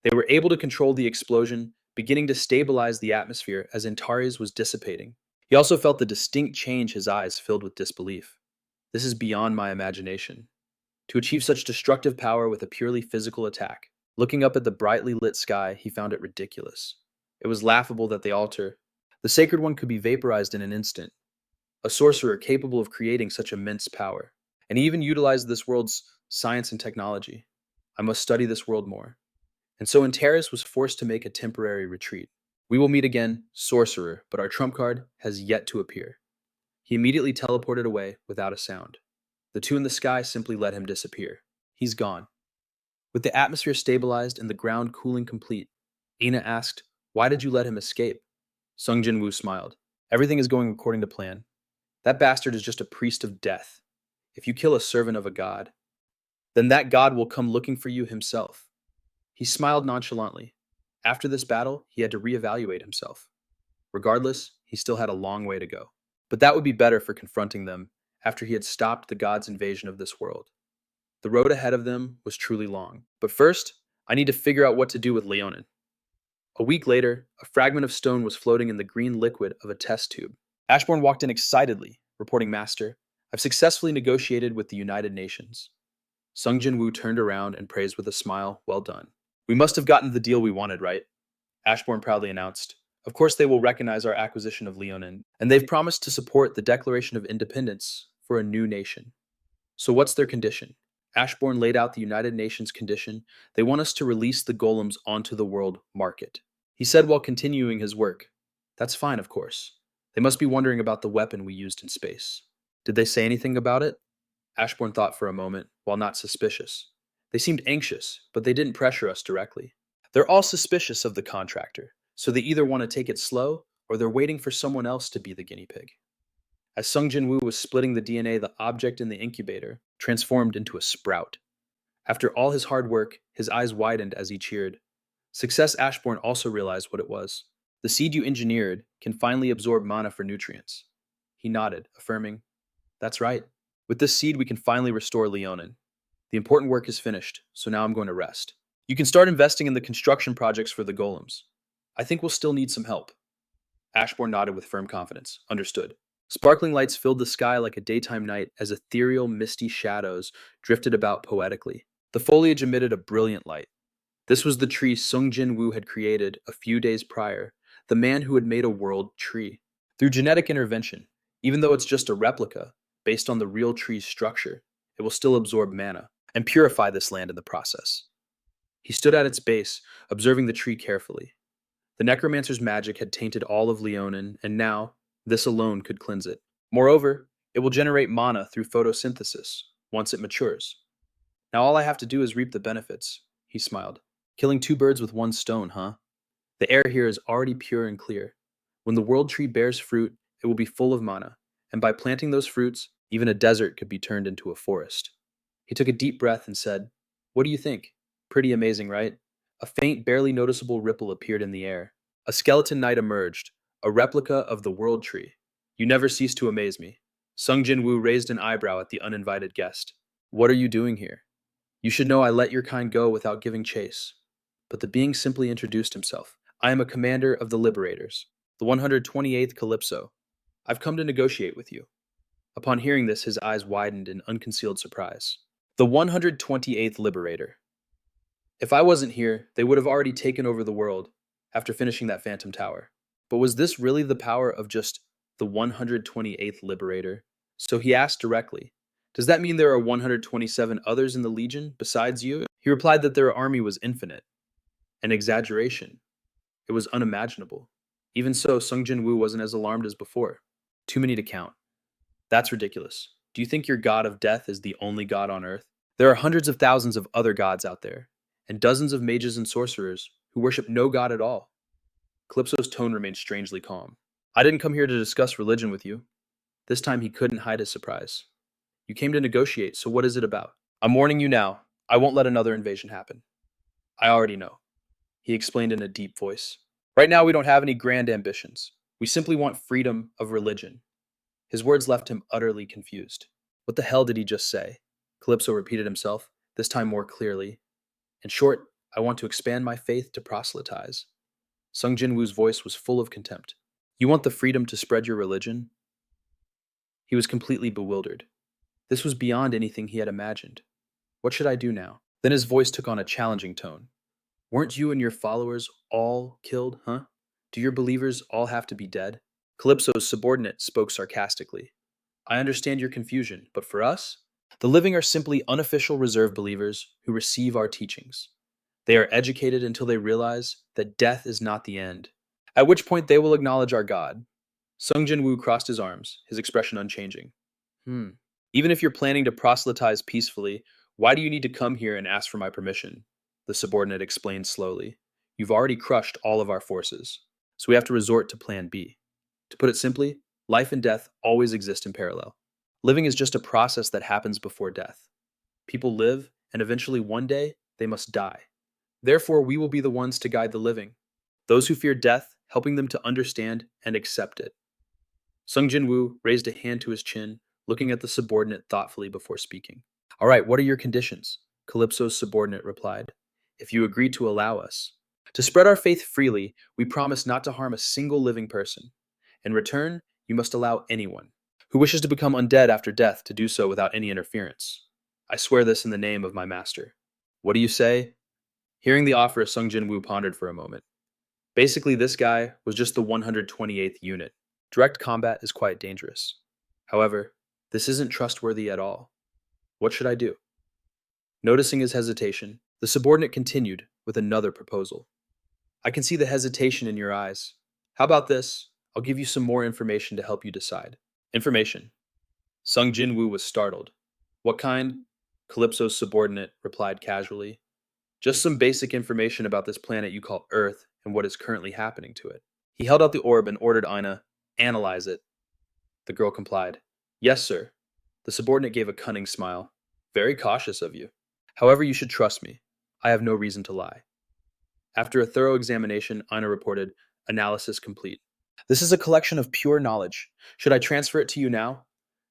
They were able to control the explosion, beginning to stabilize the atmosphere as Antares was dissipating. He also felt the distinct change, his eyes filled with disbelief. This is beyond my imagination. To achieve such destructive power with a purely physical attack, looking up at the brightly lit sky, he found it ridiculous. It was laughable that the Sacred One could be vaporized in an instant. A sorcerer capable of creating such immense power. And he even utilized this world's science and technology. I must study this world more. And so Antares was forced to make a temporary retreat. We will meet again, sorcerer, but our trump card has yet to appear. He immediately teleported away without a sound. The two in the sky simply let him disappear. He's gone. With the atmosphere stabilized and the ground cooling complete, Aina asked, "Why did you let him escape?" Sung Jin-Woo smiled. "Everything is going according to plan. That bastard is just a priest of death. If you kill a servant of a god, then that god will come looking for you himself." He smiled nonchalantly. After this battle, he had to reevaluate himself. Regardless, he still had a long way to go. But that would be better for confronting them after he had stopped the god's invasion of this world. The road ahead of them was truly long. But first, I need to figure out what to do with Leonin. A week later, a fragment of stone was floating in the green liquid of a test tube. Ashbourne walked in excitedly, reporting, "Master, I've successfully negotiated with the United Nations. Sung Jin-Woo turned around and praised with a smile, well done. We must have gotten the deal we wanted, right? Ashbourne proudly announced. Of course they will recognize our acquisition of Leonin, and they've promised to support the Declaration of Independence for a new nation. So what's their condition? Ashbourne laid out the United Nations condition. They want us to release the golems onto the world market. He said while continuing his work. That's fine, of course. They must be wondering about the weapon we used in space. Did they say anything about it? Ashbourne thought for a moment, while not suspicious. They seemed anxious, but they didn't pressure us directly. They're all suspicious of the contractor, so they either want to take it slow or they're waiting for someone else to be the guinea pig. As Sung Jin-Woo was splitting the DNA, the object in the incubator transformed into a sprout. After all his hard work, his eyes widened as he cheered. Success Ashbourne also realized what it was. The seed you engineered can finally absorb mana for nutrients. He nodded, affirming, That's right. With this seed, we can finally restore Leonin. The important work is finished, so now I'm going to rest. You can start investing in the construction projects for the golems. I think we'll still need some help. Ashbourne nodded with firm confidence. Understood. Sparkling lights filled the sky like a daytime night as ethereal, misty shadows drifted about poetically. The foliage emitted a brilliant light. This was the tree Sung Jin-Woo had created a few days prior, the man who had made a world tree. Through genetic intervention, even though it's just a replica, based on the real tree's structure, it will still absorb mana and purify this land in the process. He stood at its base, observing the tree carefully. The necromancer's magic had tainted all of Leonin, and now, this alone could cleanse it. Moreover, it will generate mana through photosynthesis, once it matures. Now all I have to do is reap the benefits, he smiled. Killing two birds with one stone, huh? The air here is already pure and clear. When the world tree bears fruit, it will be full of mana, and by planting those fruits, even a desert could be turned into a forest. He took a deep breath and said, What do you think? Pretty amazing, right? A faint, barely noticeable ripple appeared in the air. A skeleton knight emerged, a replica of the world tree. You never cease to amaze me. Sung Jin-Woo raised an eyebrow at the uninvited guest. What are you doing here? You should know I let your kind go without giving chase. But the being simply introduced himself. I am a commander of the Liberators, the 128th Calypso. I've come to negotiate with you. Upon hearing this, his eyes widened in unconcealed surprise. The 128th Liberator. If I wasn't here, they would have already taken over the world after finishing that Phantom Tower. But was this really the power of just the 128th Liberator? So he asked directly, Does that mean there are 127 others in the Legion besides you? He replied that their army was infinite. An exaggeration. It was unimaginable. Even so, Sung Jin-Woo wasn't as alarmed as before. Too many to count. That's ridiculous. Do you think your god of death is the only god on earth? There are hundreds of thousands of other gods out there, and dozens of mages and sorcerers who worship no god at all. Calypso's tone remained strangely calm. I didn't come here to discuss religion with you. This time he couldn't hide his surprise. You came to negotiate, so what is it about? I'm warning you now. I won't let another invasion happen. I already know, he explained in a deep voice. Right now we don't have any grand ambitions. We simply want freedom of religion. His words left him utterly confused. What the hell did he just say? Calypso repeated himself, this time more clearly. In short, I want to expand my faith to proselytize. Sung Jin-Woo's voice was full of contempt. You want the freedom to spread your religion? He was completely bewildered. This was beyond anything he had imagined. What should I do now? Then his voice took on a challenging tone. Weren't you and your followers all killed, huh? Do your believers all have to be dead? Calypso's subordinate spoke sarcastically. I understand your confusion, but for us, the living are simply unofficial reserve believers who receive our teachings. They are educated until they realize that death is not the end, at which point they will acknowledge our God. Sung Jin-Woo crossed his arms, his expression unchanging. Even if you're planning to proselytize peacefully, why do you need to come here and ask for my permission? The subordinate explained slowly. You've already crushed all of our forces, so we have to resort to plan B. To put it simply, life and death always exist in parallel. Living is just a process that happens before death. People live, and eventually one day, they must die. Therefore, we will be the ones to guide the living, those who fear death, helping them to understand and accept it. Sung Jin-Woo raised a hand to his chin, looking at the subordinate thoughtfully before speaking. All right, what are your conditions? Calypso's subordinate replied. If you agree to allow us. To spread our faith freely, we promise not to harm a single living person. In return, you must allow anyone who wishes to become undead after death to do so without any interference. I swear this in the name of my master. What do you say? Hearing the offer, Sung Jin-Woo pondered for a moment. Basically, this guy was just the 128th unit. Direct combat is quite dangerous. However, this isn't trustworthy at all. What should I do? Noticing his hesitation, the subordinate continued with another proposal. I can see the hesitation in your eyes. How about this? I'll give you some more information to help you decide. Information. Sung Jin-Woo was startled. What kind? Calypso's subordinate replied casually. Just some basic information about this planet you call Earth and what is currently happening to it. He held out the orb and ordered Ina, analyze it. The girl complied. Yes, sir. The subordinate gave a cunning smile. Very cautious of you. However, you should trust me. I have no reason to lie. After a thorough examination, Ina reported, analysis complete. This is a collection of pure knowledge. Should I transfer it to you now?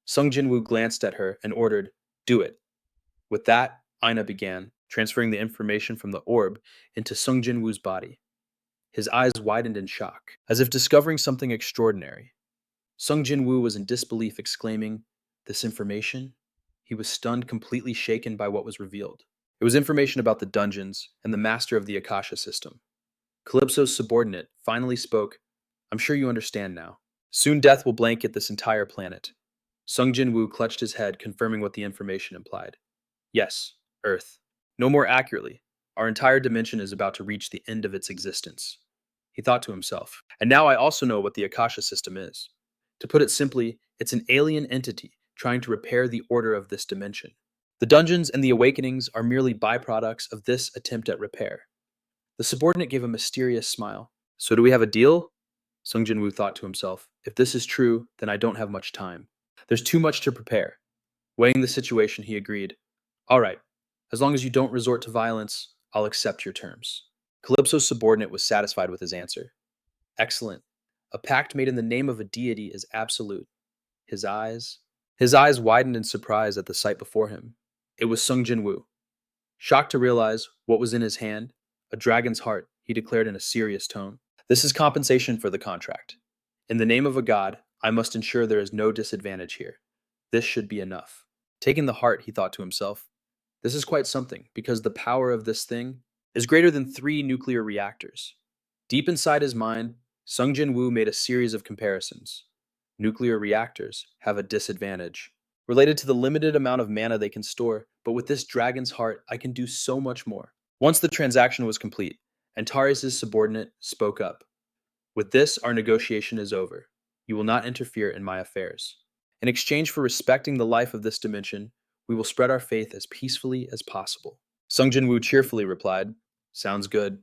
Sung Jin-Woo glanced at her and ordered, do it. With that, Ina began, transferring the information from the orb into Sung Jin-Woo's body. His eyes widened in shock, as if discovering something extraordinary. Sung Jin-Woo was in disbelief, exclaiming, this information? He was stunned, completely shaken by what was revealed. It was information about the dungeons and the master of the Akasha system. Calypso's subordinate finally spoke, I'm sure you understand now. Soon death will blanket this entire planet. Sung Jin-Woo clutched his head, confirming what the information implied. Yes, Earth. No more accurately, our entire dimension is about to reach the end of its existence. He thought to himself, and now I also know what the Akasha system is. To put it simply, it's an alien entity trying to repair the order of this dimension. The dungeons and the awakenings are merely byproducts of this attempt at repair. The subordinate gave a mysterious smile. So do we have a deal? Sung Jin-Woo thought to himself, if this is true, then I don't have much time. There's too much to prepare. Weighing the situation, he agreed. All right, as long as you don't resort to violence, I'll accept your terms. Calypso's subordinate was satisfied with his answer. Excellent. A pact made in the name of a deity is absolute. His eyes widened in surprise at the sight before him. It was Sung Jin-Woo. Shocked to realize what was in his hand, a dragon's heart, he declared in a serious tone. This is compensation for the contract. In the name of a god, I must ensure there is no disadvantage here. This should be enough. Taking the heart, he thought to himself, this is quite something, because the power of this thing is greater than 3 nuclear reactors. Deep inside his mind, Sung Jin-Woo made a series of comparisons. Nuclear reactors have a disadvantage, related to the limited amount of mana they can store, but with this dragon's heart, I can do so much more. Once the transaction was complete, Antares' subordinate spoke up. With this, our negotiation is over. You will not interfere in my affairs. In exchange for respecting the life of this dimension, we will spread our faith as peacefully as possible. Sung Jin-Woo cheerfully replied, sounds good.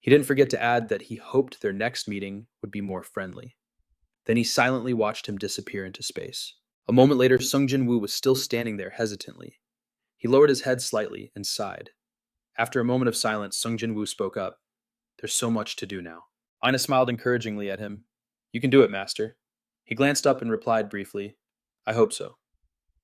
He didn't forget to add that he hoped their next meeting would be more friendly. Then he silently watched him disappear into space. A moment later, Sung Jin-Woo was still standing there hesitantly. He lowered his head slightly and sighed. After a moment of silence, Sung Jin-Woo spoke up. There's so much to do now. Ina smiled encouragingly at him. You can do it, master. He glanced up and replied briefly, I hope so.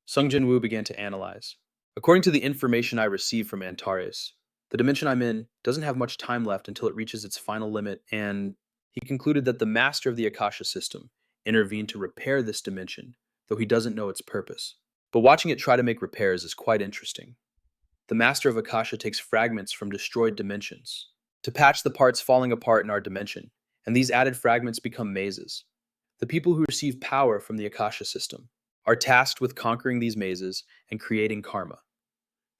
Sung Jin-Woo began to analyze. According to the information I received from Antares, the dimension I'm in doesn't have much time left until it reaches its final limit, and he concluded that the master of the Akasha system intervened to repair this dimension, though he doesn't know its purpose. But watching it try to make repairs is quite interesting. The master of Akasha takes fragments from destroyed dimensions to patch the parts falling apart in our dimension, and these added fragments become mazes. The people who receive power from the Akasha system are tasked with conquering these mazes and creating karma.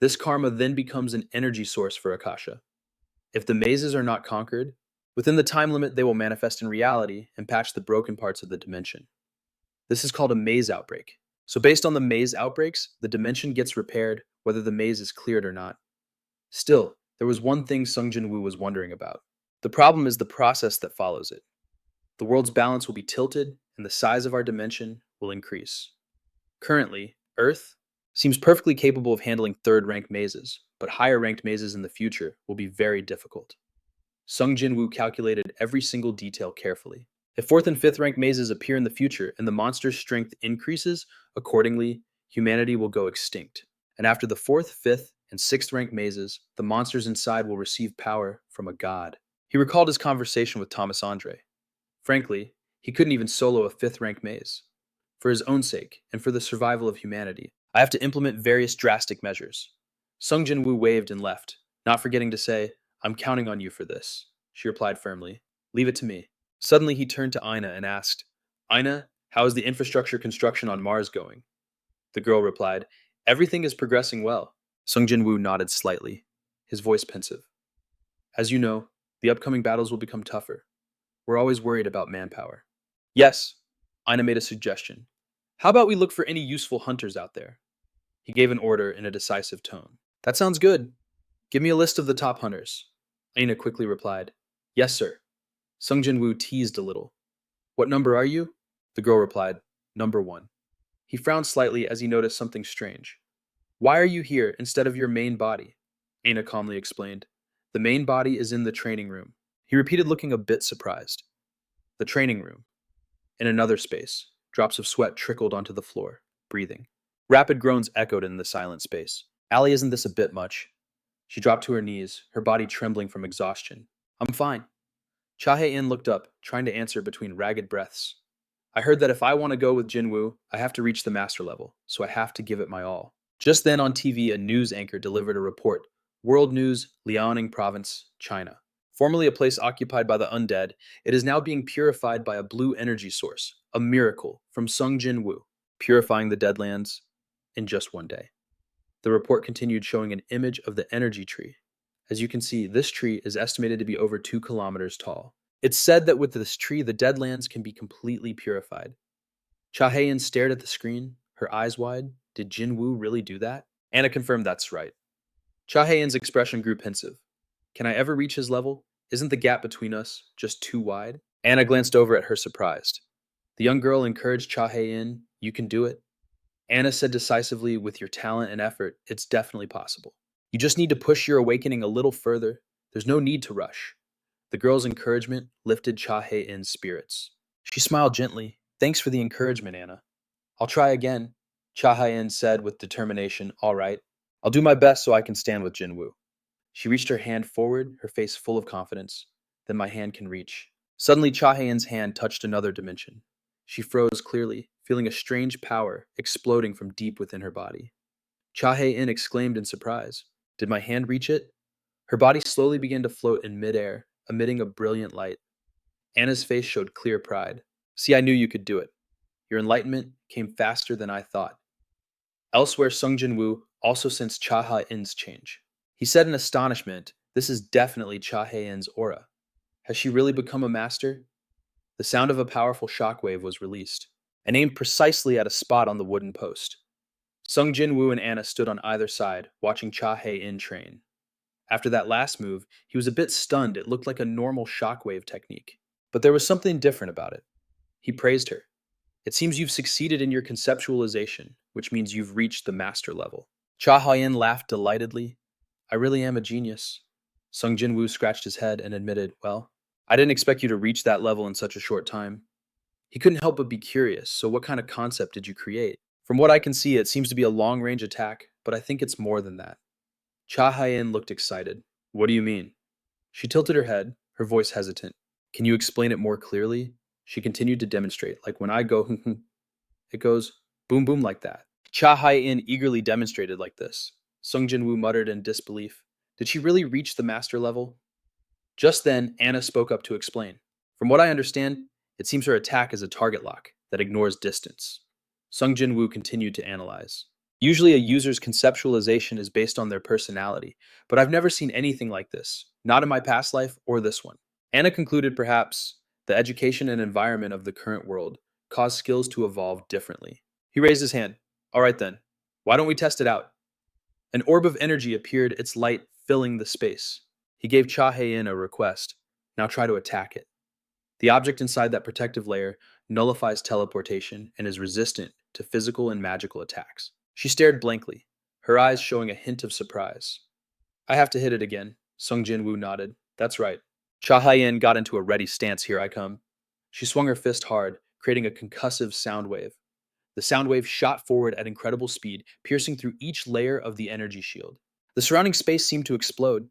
This karma then becomes an energy source for Akasha. If the mazes are not conquered, within the time limit they will manifest in reality and patch the broken parts of the dimension. This is called a maze outbreak. So based on the maze outbreaks, the dimension gets repaired whether the maze is cleared or not. Still, there was one thing Sung Jin-Woo was wondering about. The problem is the process that follows it. The world's balance will be tilted and the size of our dimension will increase. Currently, Earth seems perfectly capable of handling third-ranked mazes, but higher-ranked mazes in the future will be very difficult. Sung Jin-Woo calculated every single detail carefully. If 4th and 5th ranked mazes appear in the future and the monster's strength increases, accordingly, humanity will go extinct. And after the 4th, 5th, and 6th ranked mazes, the monsters inside will receive power from a god. He recalled his conversation with Thomas Andre. Frankly, he couldn't even solo a 5th ranked maze. for his own sake and for the survival of humanity. I have to implement various drastic measures. Sung Jin-Woo waved and left, not forgetting to say, I'm counting on you for this. She replied firmly. Leave it to me. Suddenly he turned to Ina and asked, Ina, how is the infrastructure construction on Mars going? The girl replied, Everything is progressing well. Sung Jin-Woo nodded slightly, his voice pensive. As you know, the upcoming battles will become tougher. We're always worried about manpower. Yes, Ina made a suggestion. How about we look for any useful hunters out there? He gave an order in a decisive tone. That sounds good. Give me a list of the top hunters. Ina quickly replied, Yes, sir. Sung Jin-Woo teased a little. What number are you? The girl replied, Number 1. He frowned slightly as he noticed something strange. Why are you here instead of your main body? Ina calmly explained. The main body is in the training room. He repeated, looking a bit surprised. The training room. In another space, drops of sweat trickled onto the floor, breathing. Rapid groans echoed in the silent space. Allie, isn't this a bit much? She dropped to her knees, her body trembling from exhaustion. I'm fine. Cha Hae-in looked up, trying to answer between ragged breaths. I heard that if I want to go with Jin-Woo, I have to reach the master level, so I have to give it my all. Just then on TV, a news anchor delivered a report. World News, Liaoning Province, China. Formerly a place occupied by the undead, it is now being purified by a blue energy source, a miracle from Sung Jin-Woo, purifying the Deadlands in just one day. The report continued, showing an image of the energy tree. As you can see, this tree is estimated to be over 2 kilometers tall. It's said that with this tree, the Deadlands can be completely purified. Cha Hae-in stared at the screen, her eyes wide. Did Jin-Woo really do that? Anna confirmed that's right. Cha Hae-in's expression grew pensive. Can I ever reach his level? Isn't the gap between us just too wide? Anna glanced over at her, surprised. The young girl encouraged Cha Hae-in. You can do it. Anna said decisively, with your talent and effort, it's definitely possible. You just need to push your awakening a little further. There's no need to rush. The girl's encouragement lifted Cha Hae-in's spirits. She smiled gently. Thanks for the encouragement, Anna. I'll try again, Cha Hae-in said with determination. All right. I'll do my best so I can stand with Jin-Woo. She reached her hand forward, her face full of confidence. Then my hand can reach. Suddenly, Cha Hae-in's hand touched another dimension. She froze clearly, feeling a strange power exploding from deep within her body. Cha Hae-in exclaimed in surprise. Did my hand reach it? Her body slowly began to float in midair, emitting a brilliant light. Anna's face showed clear pride. See, I knew you could do it. Your enlightenment came faster than I thought. Elsewhere, Sung Jin-Woo also sensed Cha Hae-in's change. He said in astonishment, this is definitely Cha Hae-in's aura. Has she really become a master? The sound of a powerful shockwave was released, and aimed precisely at a spot on the wooden post. Sung Jin-Woo and Anna stood on either side, watching Cha Hae-in train. After that last move, he was a bit stunned. It looked like a normal shockwave technique. But there was something different about it. He praised her. It seems you've succeeded in your conceptualization, which means you've reached the master level. Cha Hae-in laughed delightedly. I really am a genius. Sung Jin-Woo scratched his head and admitted, well, I didn't expect you to reach that level in such a short time. He couldn't help but be curious, so what kind of concept did you create? From what I can see, it seems to be a long-range attack, but I think it's more than that. Cha Hae-in looked excited. What do you mean? She tilted her head, her voice hesitant. Can you explain it more clearly? She continued to demonstrate, like when I go, it goes boom boom like that. Cha Hae-in eagerly demonstrated like this. Sung Jin-Woo muttered in disbelief. Did she really reach the master level? Just then, Anna spoke up to explain. From what I understand, it seems her attack is a target lock that ignores distance. Sung Jin-Woo continued to analyze. Usually a user's conceptualization is based on their personality, but I've never seen anything like this, not in my past life or this one. Anna concluded perhaps the education and environment of the current world cause skills to evolve differently. He raised his hand. All right then, why don't we test it out? An orb of energy appeared, its light filling the space. He gave Cha Hae-in a request. Now try to attack it. The object inside that protective layer nullifies teleportation and is resistant to physical and magical attacks. She stared blankly, her eyes showing a hint of surprise. I have to hit it again. Sung Jin-Woo nodded. That's right. Cha Hae-in got into a ready stance. Here I come. She swung her fist hard, creating a concussive sound wave. The sound wave shot forward at incredible speed, piercing through each layer of the energy shield. The surrounding space seemed to explode.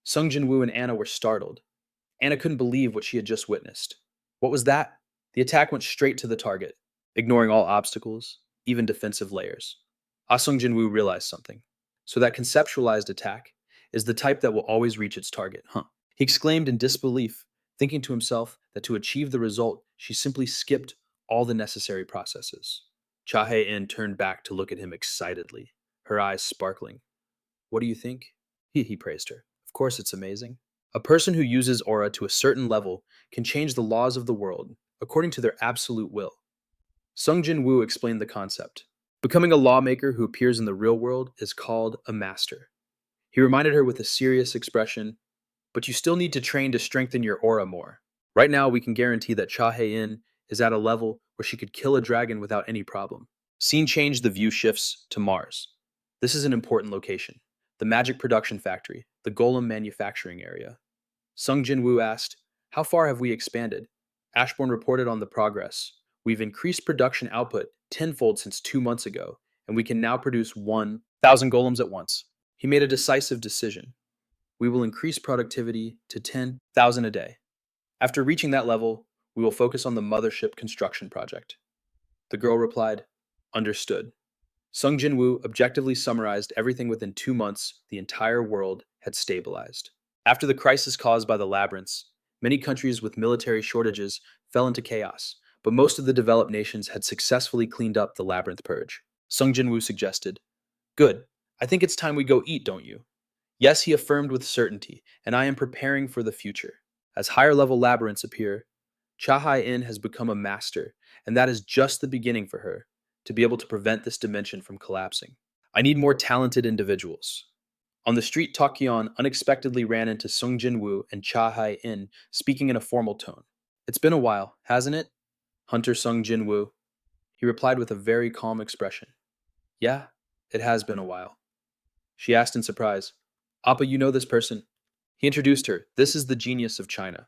Sung Jin-Woo and Anna were startled. Anna couldn't believe what she had just witnessed. What was that? The attack went straight to the target. ignoring all obstacles, even defensive layers. Sung Jin-Woo realized something. So that conceptualized attack is the type that will always reach its target, huh? He exclaimed in disbelief, thinking to himself that to achieve the result, she simply skipped all the necessary processes. Cha Hae-in turned back to look at him excitedly, her eyes sparkling. What do you think? He praised her. Of course, it's amazing. A person who uses aura to a certain level can change the laws of the world according to their absolute will. Sung Jin-Woo explained the concept. Becoming a lawmaker who appears in the real world is called a master. He reminded her with a serious expression, but you still need to train to strengthen your aura more. Right now, we can guarantee that Cha Hae-in is at a level where she could kill a dragon without any problem. Scene change, the view shifts to Mars. This is an important location. The magic production factory, the golem manufacturing area. Sung Jin-Woo asked, how far have we expanded? Ashbourne reported on the progress. We've increased production output tenfold since 2 months ago, and we can now produce 1,000 golems at once. He made a decisive decision. We will increase productivity to 10,000 a day. After reaching that level, we will focus on the mothership construction project. The girl replied, understood. Sung Jin-Woo objectively summarized everything within 2 months. The entire world had stabilized. After the crisis caused by the labyrinths, many countries with military shortages fell into chaos, but most of the developed nations had successfully cleaned up the labyrinth purge. Sung Jin-Woo suggested, good, I think it's time we go eat, don't you? Yes, he affirmed with certainty, and I am preparing for the future. As higher level labyrinths appear, Cha Hai-in has become a master, and that is just the beginning for her, to be able to prevent this dimension from collapsing. I need more talented individuals. On the street, Takyeon unexpectedly ran into Sung Jin-Woo and Cha Hai-in speaking in a formal tone. It's been a while, hasn't it? Hunter Sung Jin-Woo. He replied with a very calm expression. Yeah, it has been a while. She asked in surprise, Appa, you know this person? He introduced her. This is the genius of China.